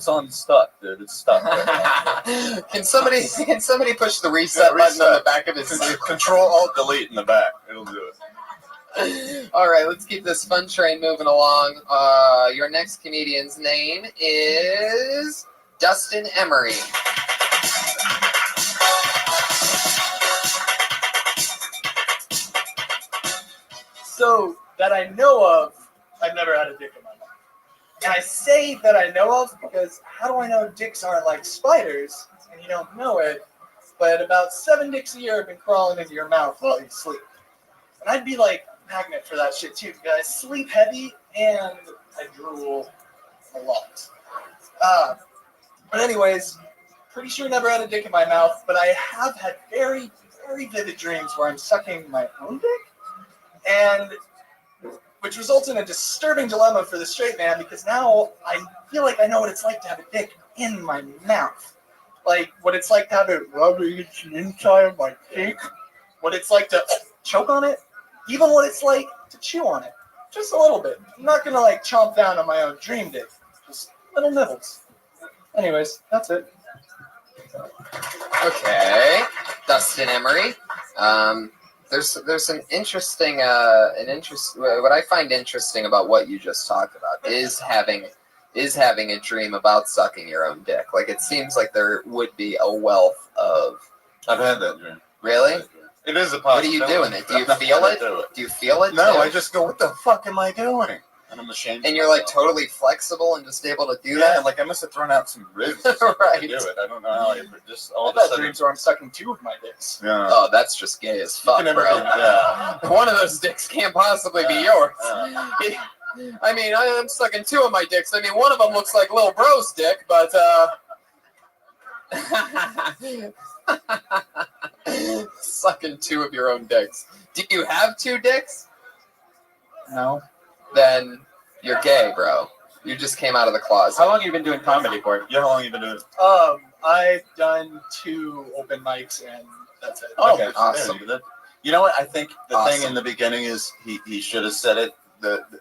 on stuck, dude. It's stuck. Right Can somebody push the reset button on the back of his sleeve? Control Alt Delete in the back. It'll do it. All right, let's keep this fun train moving along. Your next comedian's name is Dustin Emery. So, that I know of, I've never had a dick in my mouth. And I say that I know of because how do I know dicks aren't like spiders and you don't know it? But about 7 dicks a year have been crawling into your mouth while you sleep. And I'd be like a magnet for that shit too because I sleep heavy and I drool a lot. But anyways, pretty sure never had a dick in my mouth, but I have had very, very vivid dreams where I'm sucking my own dick, and which results in a disturbing dilemma for the straight man because now I feel like I know what it's like to have a dick in my mouth. Like what it's like to have it rubbing inside of my cheek, what it's like to choke on it, even what it's like to chew on it. Just a little bit. I'm not gonna like chomp down on my own dream dick. Just little nibbles. Anyways, that's it. Okay, Dustin Emery. There's an interesting what I find interesting about what you just talked about is having a dream about sucking your own dick. Like it seems like there would be a wealth of. I've had that dream. Really? It is a What do possibility. you do in it? Do you feel it? Do you feel it? No, too? I just go, what the fuck am I doing? And I'm ashamed. And you're like totally flexible and just able to do that? Like I must have thrown out some ribs Right. to do it. I don't know how. Just all I've of a had sudden. dreams where I'm sucking 2 of my dicks. Yeah. Oh, that's just gay as fuck, You can never bro. do that. One of those dicks can't possibly be yours. I mean, I'm sucking 2 of my dicks. I mean, one of them looks like Lil Bro's dick, but sucking 2 of your own dicks. Do you have 2 dicks? No. Then you're gay, bro. You just came out of the closet. How long have you been doing comedy for? Yeah, how long have you been doing it? I've done 2 open mics and that's it. Oh, Okay, awesome. yeah, you know what? I think the Awesome. thing in the beginning is he should have said it,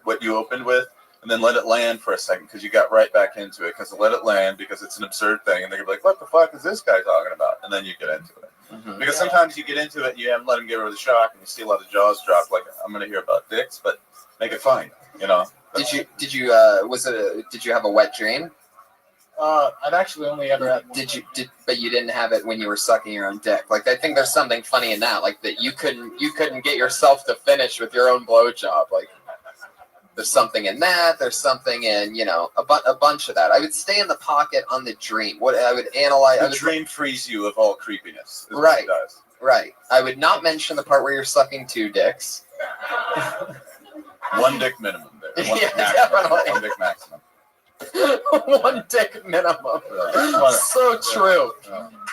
what you opened with, and then let it land for a second because you got right back into it. Because let it land because it's an absurd thing, and they're gonna be like, "What the fuck is this guy talking about?" And then you get into it. Mm-hmm. Because sometimes you get into it, and you haven't let him get over the shock, and you see a lot of jaws drop. Like I'm gonna hear about dicks, but make it fun, you know. Did you have a wet dream? I've actually only ever had one. But you didn't have it when you were sucking your own dick. Like I think there's something funny in that, like that you couldn't get yourself to finish with your own blowjob. Like there's something in that. There's something in a bunch of that. I would stay in the pocket on the dream. What I would analyze. The dream frees you of all creepiness. Is what Right. it does. Right. I would not mention the part where you're sucking 2 dicks. 1 dick minimum there. 1 dick Yeah, maximum. definitely. 1 dick maximum. 1 dick minimum. So true.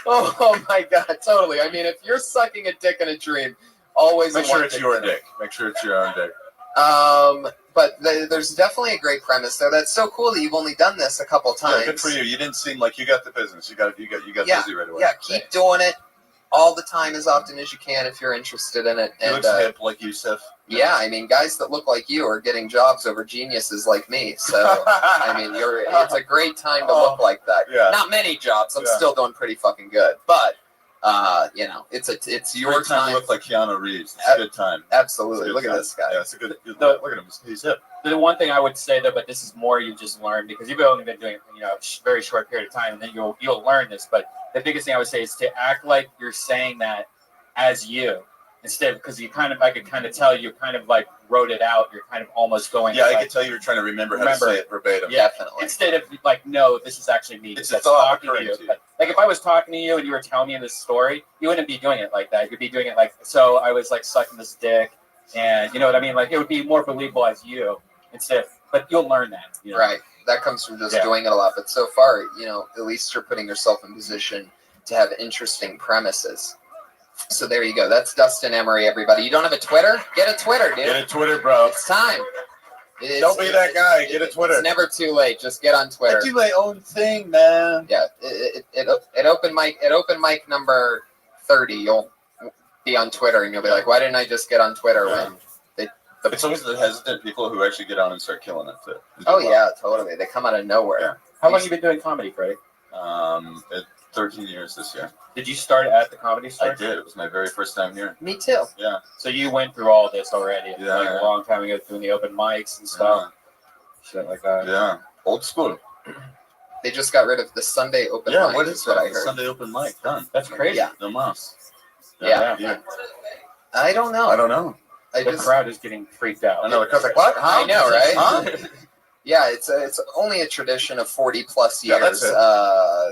Oh my god, totally. I mean, if you're sucking a dick in a dream, always Make a sure 1 it's dick your minimum. dick. Make sure it's your own dick. But there's definitely a great premise there. That's so cool that you've only done this a couple times. Yeah, good for you. You didn't seem like you got the business. You got Yeah, busy right away. yeah. Keep doing it all the time, as often as you can, if you're interested in it. He And looks hip like Yusuf. yeah, I mean, guys that look like you are getting jobs over geniuses like me. So I mean, it's a great time to look like that. Yeah. Not many jobs. I'm Yeah. still doing pretty fucking good, but it's your Great time time. to look like Keanu Reeves. It's a good time. Absolutely. It's a good Look at time. this guy. Yeah, it's a good. Look at him. He's hip. The one thing I would say though, but this is more you just learned because you've only been doing it, a very short period of time, and then you'll learn this. But the biggest thing I would say is to act like you're saying that as you instead, because I could kind of tell you kind of like wrote it out. You're kind of almost going. Yeah, I like, could tell you were trying to remember how to say it verbatim. Yeah, Definitely. Instead of like, no, this is actually me. It's that's a thought talking to occurring you. to you. Like if I was talking to you and you were telling me this story, you wouldn't be doing it like that. You'd be doing it like, so I was like sucking this dick and you know what I mean. Like it would be more believable as you instead. But you'll learn that, you know? Right. That comes from just Yeah. doing it a lot. But so far, you know, at least you're putting yourself in position to have interesting premises. So there you go. That's Dustin Emery, everybody. You don't have a Twitter? Get a Twitter, dude. Get a Twitter, bro. It's time. Don't be that guy. Get a Twitter. It's never too late. Just get on Twitter. I do my own thing, man. Yeah. At open mic number 30, you'll be on Twitter and you'll be like, why didn't I just get on Twitter when it's always the hesitant people who actually get on and start killing it. Too. Oh yeah, totally. They come out of nowhere. Yeah. How long have you been doing comedy, Freddie? 13 years this year. Did you start at the Comedy Store? I did. It was my very first time here. Me too. Yeah. So you went through all this already, Yeah, like yeah. a long time ago, doing the open mics and stuff, shit like that. Yeah. Old school. They just got rid of the Sunday open Yeah. mic. What is what that? I heard. Sunday open mic. Done. That's crazy. Yeah. No mas. Yeah. I don't know. I don't know. The crowd is getting freaked out. I know. The crowd's like, what? Huh? I know, right? Huh? Yeah, it's only a tradition of 40 plus Yeah, years, that's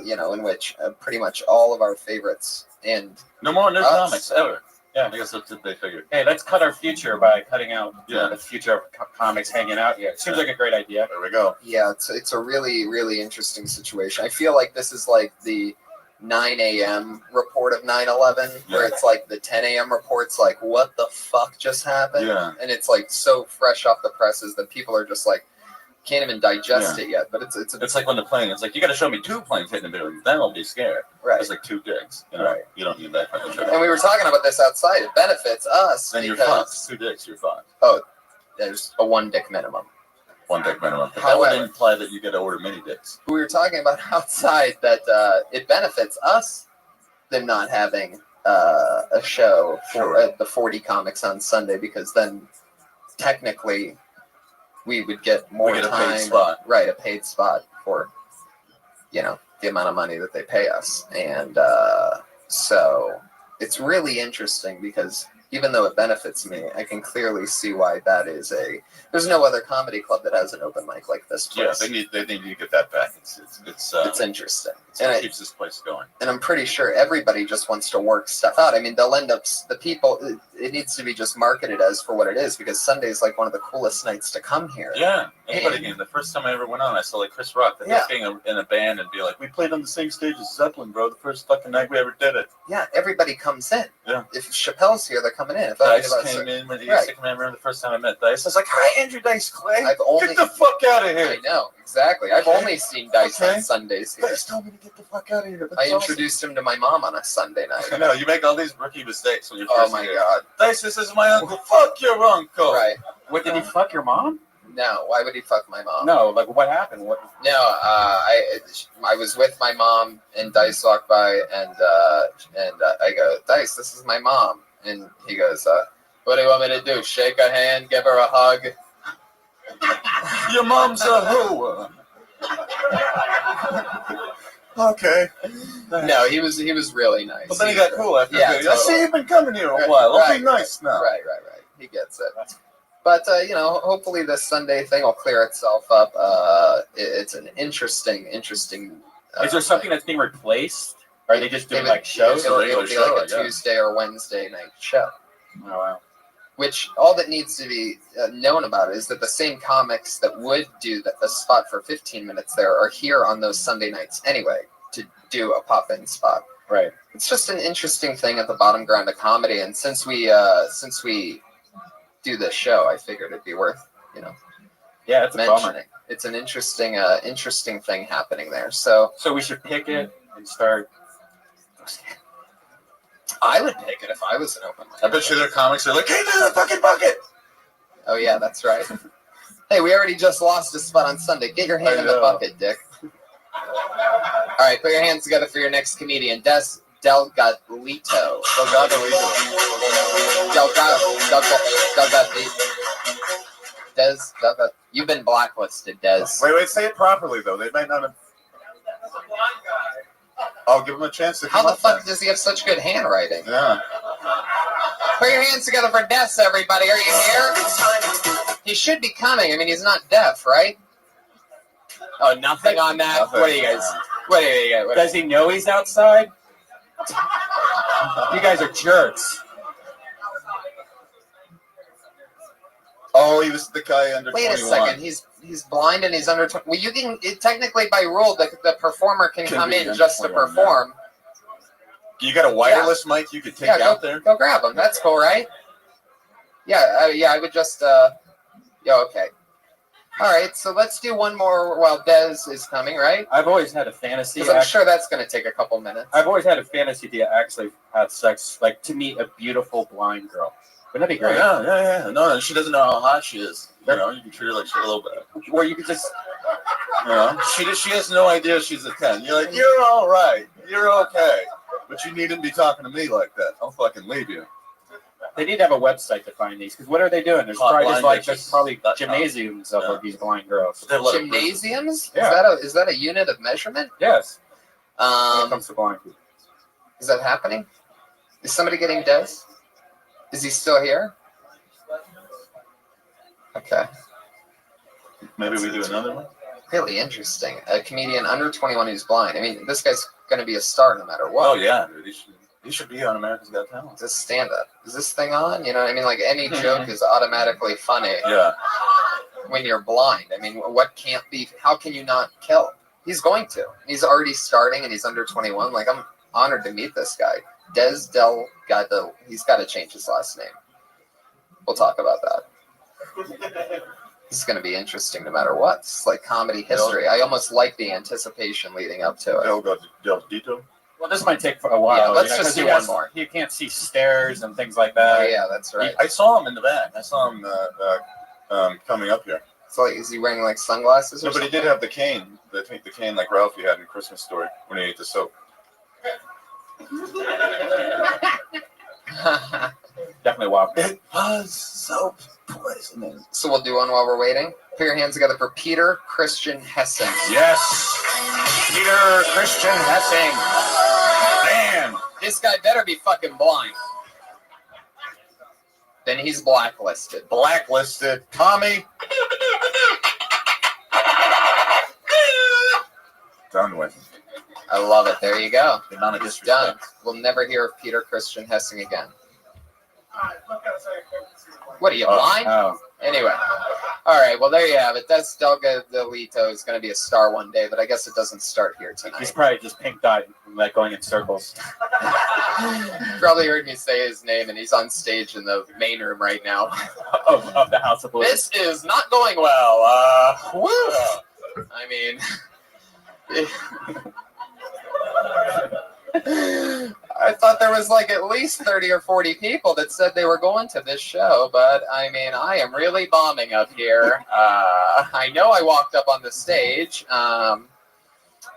it. you know, in which pretty much all of our favorites and No more new us. comics ever. Yeah. I guess that's what they figured. Hey, let's cut our future by cutting out Yeah. the future of comics hanging out here. Seems like a great idea. There we go. Yeah, it's a really, really interesting situation. I feel like this is like the 9 a.m. report of 9/11, where Yeah. it's like the 10 a.m. report's like, what the fuck just happened? Yeah. And it's like so fresh off the presses that people are just like, can't even digest it yet. But It's like when the plane. It's like you got to show me 2 planes hitting the building. Then I'll be scared. Right. It's like 2 dicks. You know? Right. You don't need that kind of shit. and we were talking about this outside. It benefits us Then you're because fucked. 2 dicks. You're fucked. there's a 1 dick minimum. 1 dick minimum. But that would imply that you got to order many dicks. We were talking about outside that it benefits us than not having a show for the 40 comics on Sunday, because then technically we would get more We get a time, paid spot. right? A paid spot for, you know, the amount of money that they pay us, and so it's really interesting because even though it benefits me, I can clearly see why that is there's no other comedy club that has an open mic like this Yeah, place. they need to get that back. It's interesting. It's And what I- keeps this place going. And I'm pretty sure everybody just wants to work stuff out. I mean, they'll end up, the people, it needs to be just marketed as for what it is, because Sunday's like one of the coolest nights to come here. Yeah, anybody can. The first time I ever went on, I saw like Chris Rock, being in a band and be like, "We played on the same stage as Zeppelin, bro. The first fucking night we ever did it." Yeah, everybody comes in. Yeah. If Chappelle's here, they're coming in. If Dice anybody's came there- in when he Right. used to come in. I remember the first time I met Dice. I was like, "Hi, Andrew Dice Clay. I've only, Get the fuck out of here." I know, exactly. I've Okay. only seen Dice Okay. on Sundays here. Dice told me to get the fuck out of here. That's I awesome. introduced him to my mom on a Sunday night. I know, you make all these rookie mistakes when you're Oh first my here. God. Dice, this is my uncle. Fuck your uncle. Right. What, did he fuck your mom? No, why would he fuck my mom? No, like what happened? What? No, I was with my mom and Dice walked by and I go, Dice, this is my mom, and he goes, what do you want me to do? Shake her hand, give her a hug? Your mom's a hoe. Okay. No, he was really nice. But then he got cool after. Yeah, I see totally. you've been coming here a while. I'll Right, be nice now. Right. He gets it. But you know, hopefully this Sunday thing will clear itself up. It's an interesting. Is there something that's being replaced? Or are they just doing like shows? It'll be like a Tuesday or Wednesday night show. Oh wow. Which all that needs to be known about is that the same comics that would do the spot for 15 minutes there are here on those Sunday nights anyway to do a pop-in spot. Right. It's just an interesting thing at the bottom ground of comedy, and since we do this show, I figured it'd be worth Yeah, it's a bummer. mentioning. It's an interesting thing happening there. So we should pick it and start. I would pick it if I was an open mic. I bet you their comics are like, "Hey, there's a fucking bucket." Oh yeah, that's right. Hey, we already just lost a spot on Sunday. Get your hand in the bucket, Dick. All right, put your hands together for your next comedian, Des Delgadito. Des. You've been blacklisted, Des. Wait, say it properly though. They might not have. I'll give him a chance to How come the up fuck then. does he have such good handwriting? Yeah. Put your hands together for Des, everybody. Are you here? He should be coming. I mean, he's not deaf, right? Oh, nothing on that. Nothing. What are you guys? What are you guys? Does he know he's outside? You guys are jerks. Oh, he was the guy under Wait 21. a second. He's blind and he's under. Well, you can technically by rule the performer can come be in under just to 21, perform. You got a wireless mic you could take out there? Go grab him. That's cool, right? Yeah, yeah. I would just. Yeah. Okay. All right. So let's do one more while Dez is coming. Right? I've always had a fantasy. Because I'm sure that's going to take a couple minutes. I've always had a fantasy to actually have sex, like to meet a beautiful blind girl. Wouldn't that be great? Yeah. No, she doesn't know how hot she is. You know, you can treat her like she's a little bit. Where you could just, you know, she has no idea she's a 10. You're like, you're all right. You're okay. But you needn't be talking to me like that. I'll fucking leave you. They need to have a website to find these, because what are they doing? There's probably gymnasiums of these blind girls. Gymnasiums? Yeah. Is that a unit of measurement? Yes. When it comes to blind people. Is that happening? Is somebody getting Dez? Is he still here? Okay. Maybe we do another one. Really interesting. A comedian under 21 who's blind. I mean, this guy's going to be a star no matter what. Oh yeah, dude. He should be on America's Got Talent. Just stand up. Is this thing on? You know what I mean? Like any joke is automatically funny. Yeah. When you're blind. I mean, what can't be? How can you not kill? He's going to. He's already starting and he's under 21. Like, I'm honored to meet this guy. Des Delgado. He's got to change his last name. We'll talk about that. This is going to be interesting no matter what. It's like comedy history. I almost like the anticipation leading up to it. Del. Well, this might take a while. Yeah, let's just do one more. You can't see stairs and things like that. Oh, yeah, that's right. I saw him in the back. I saw him coming up here. So, like, is he wearing like sunglasses or No, but he something? did have the cane. I think the cane like Ralphie had in Christmas Story when he ate the soap. Definitely wild. It was soap poisoning. So we'll do one while we're waiting. Put your hands together for Peter Christian Hessing. Yes. Peter Christian Hessing. Man. This guy better be fucking blind. Then he's blacklisted. Blacklisted. Tommy. Done with. I love it. There you go. The amount of He's disrespect. done. We'll never hear of Peter Christian Hessing again. What are you, blind? Oh. Anyway. All right. Well, there you have it. That's Delgado is going to be a star one day, but I guess it doesn't start here tonight. He's probably just pink-eyed, like going in circles. Probably heard me say his name, and he's on stage in the main room right now. of the House of Blues. This is not going well. Woo! I mean... I thought there was like at least 30 or 40 people that said they were going to this show, but I mean, I am really bombing up here. I know I walked up on the stage. All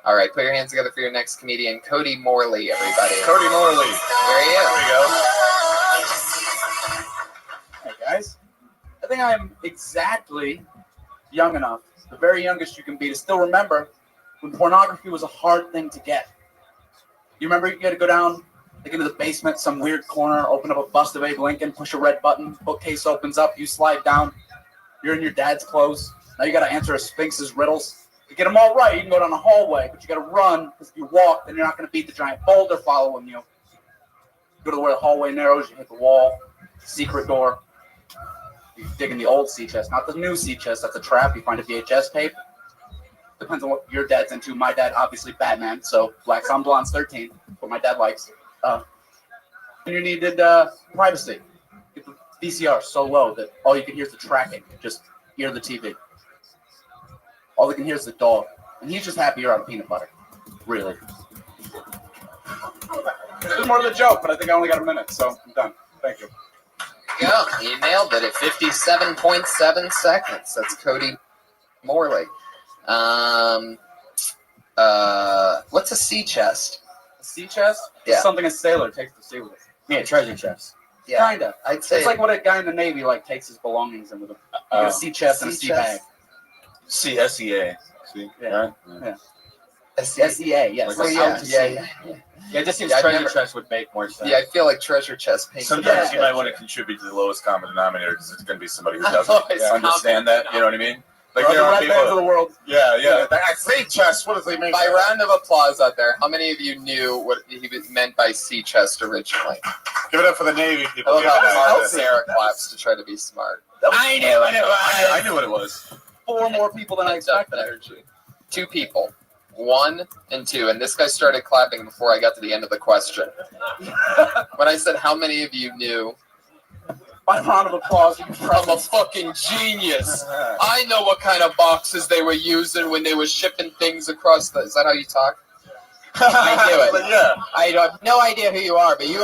right, put your hands together for your next comedian, Cody Morley, everybody. Cody Morley. There he is. There we go. Hey guys, I think I'm exactly young enough, the very youngest you can be, to still remember when pornography was a hard thing to get. You remember you had to go down, like into the basement, some weird corner, open up a busted Abe Lincoln, push a red button, bookcase opens up, you slide down, you're in your dad's clothes. Now you got to answer a Sphinx's riddles. To get them all right, you can go down the hallway, but you got to run, because if you walk, then you're not going to beat the giant boulder following you. Go to where the hallway narrows, you hit the wall, secret door. You dig in the old sea chest, not the new sea chest. That's a trap. You find a VHS tape. Depends on what your dad's into. My dad, obviously Batman, so Blacks on Blondes 13, what my dad likes. And you needed privacy. Get the VCR so low that all you can hear is the tracking. Just hear the TV. All they can hear is the dog. And he's just happy you're out of peanut butter. Really. There's more to the joke, but I think I only got a minute, so I'm done. Thank you. Yeah, he nailed it at 57.7 seconds. That's Cody Morley. What's a sea chest? A sea chest? Yeah. It's something a sailor takes to sea with. Yeah, treasure chest. Yeah, Kinda. I'd say It's like what a guy in the Navy takes his belongings in with him. You get a sea chest and a sea bag. SEA. See? Yeah. Right? Yeah. SEA, yes. Well, yeah. Yeah, it just seems Yeah, I've treasure never- chest would make more sense. Yeah, I feel like treasure chest paints. Sometimes you might want to contribute to the lowest common denominator because it's going to be somebody who doesn't Lowest understand common that. You know what I mean? Like the there are red people. bands of the world. Yeah. I say chest. What does they mean? By round of applause out there, how many of you knew what he meant by sea chest originally? Give it up for the Navy people. I love Give it how up. Sarah claps to try to be smart. I knew what it was. I knew what it was. 4 more people than I expected. Energy. 2 people. 1 and 2. And this guy started clapping before I got to the end of the question. When I said how many of you knew, by round of applause, I'm a fucking genius. I know what kind of boxes they were using when they were shipping things across the... Is that how you talk? I knew it. But yeah. I have no idea who you are, but you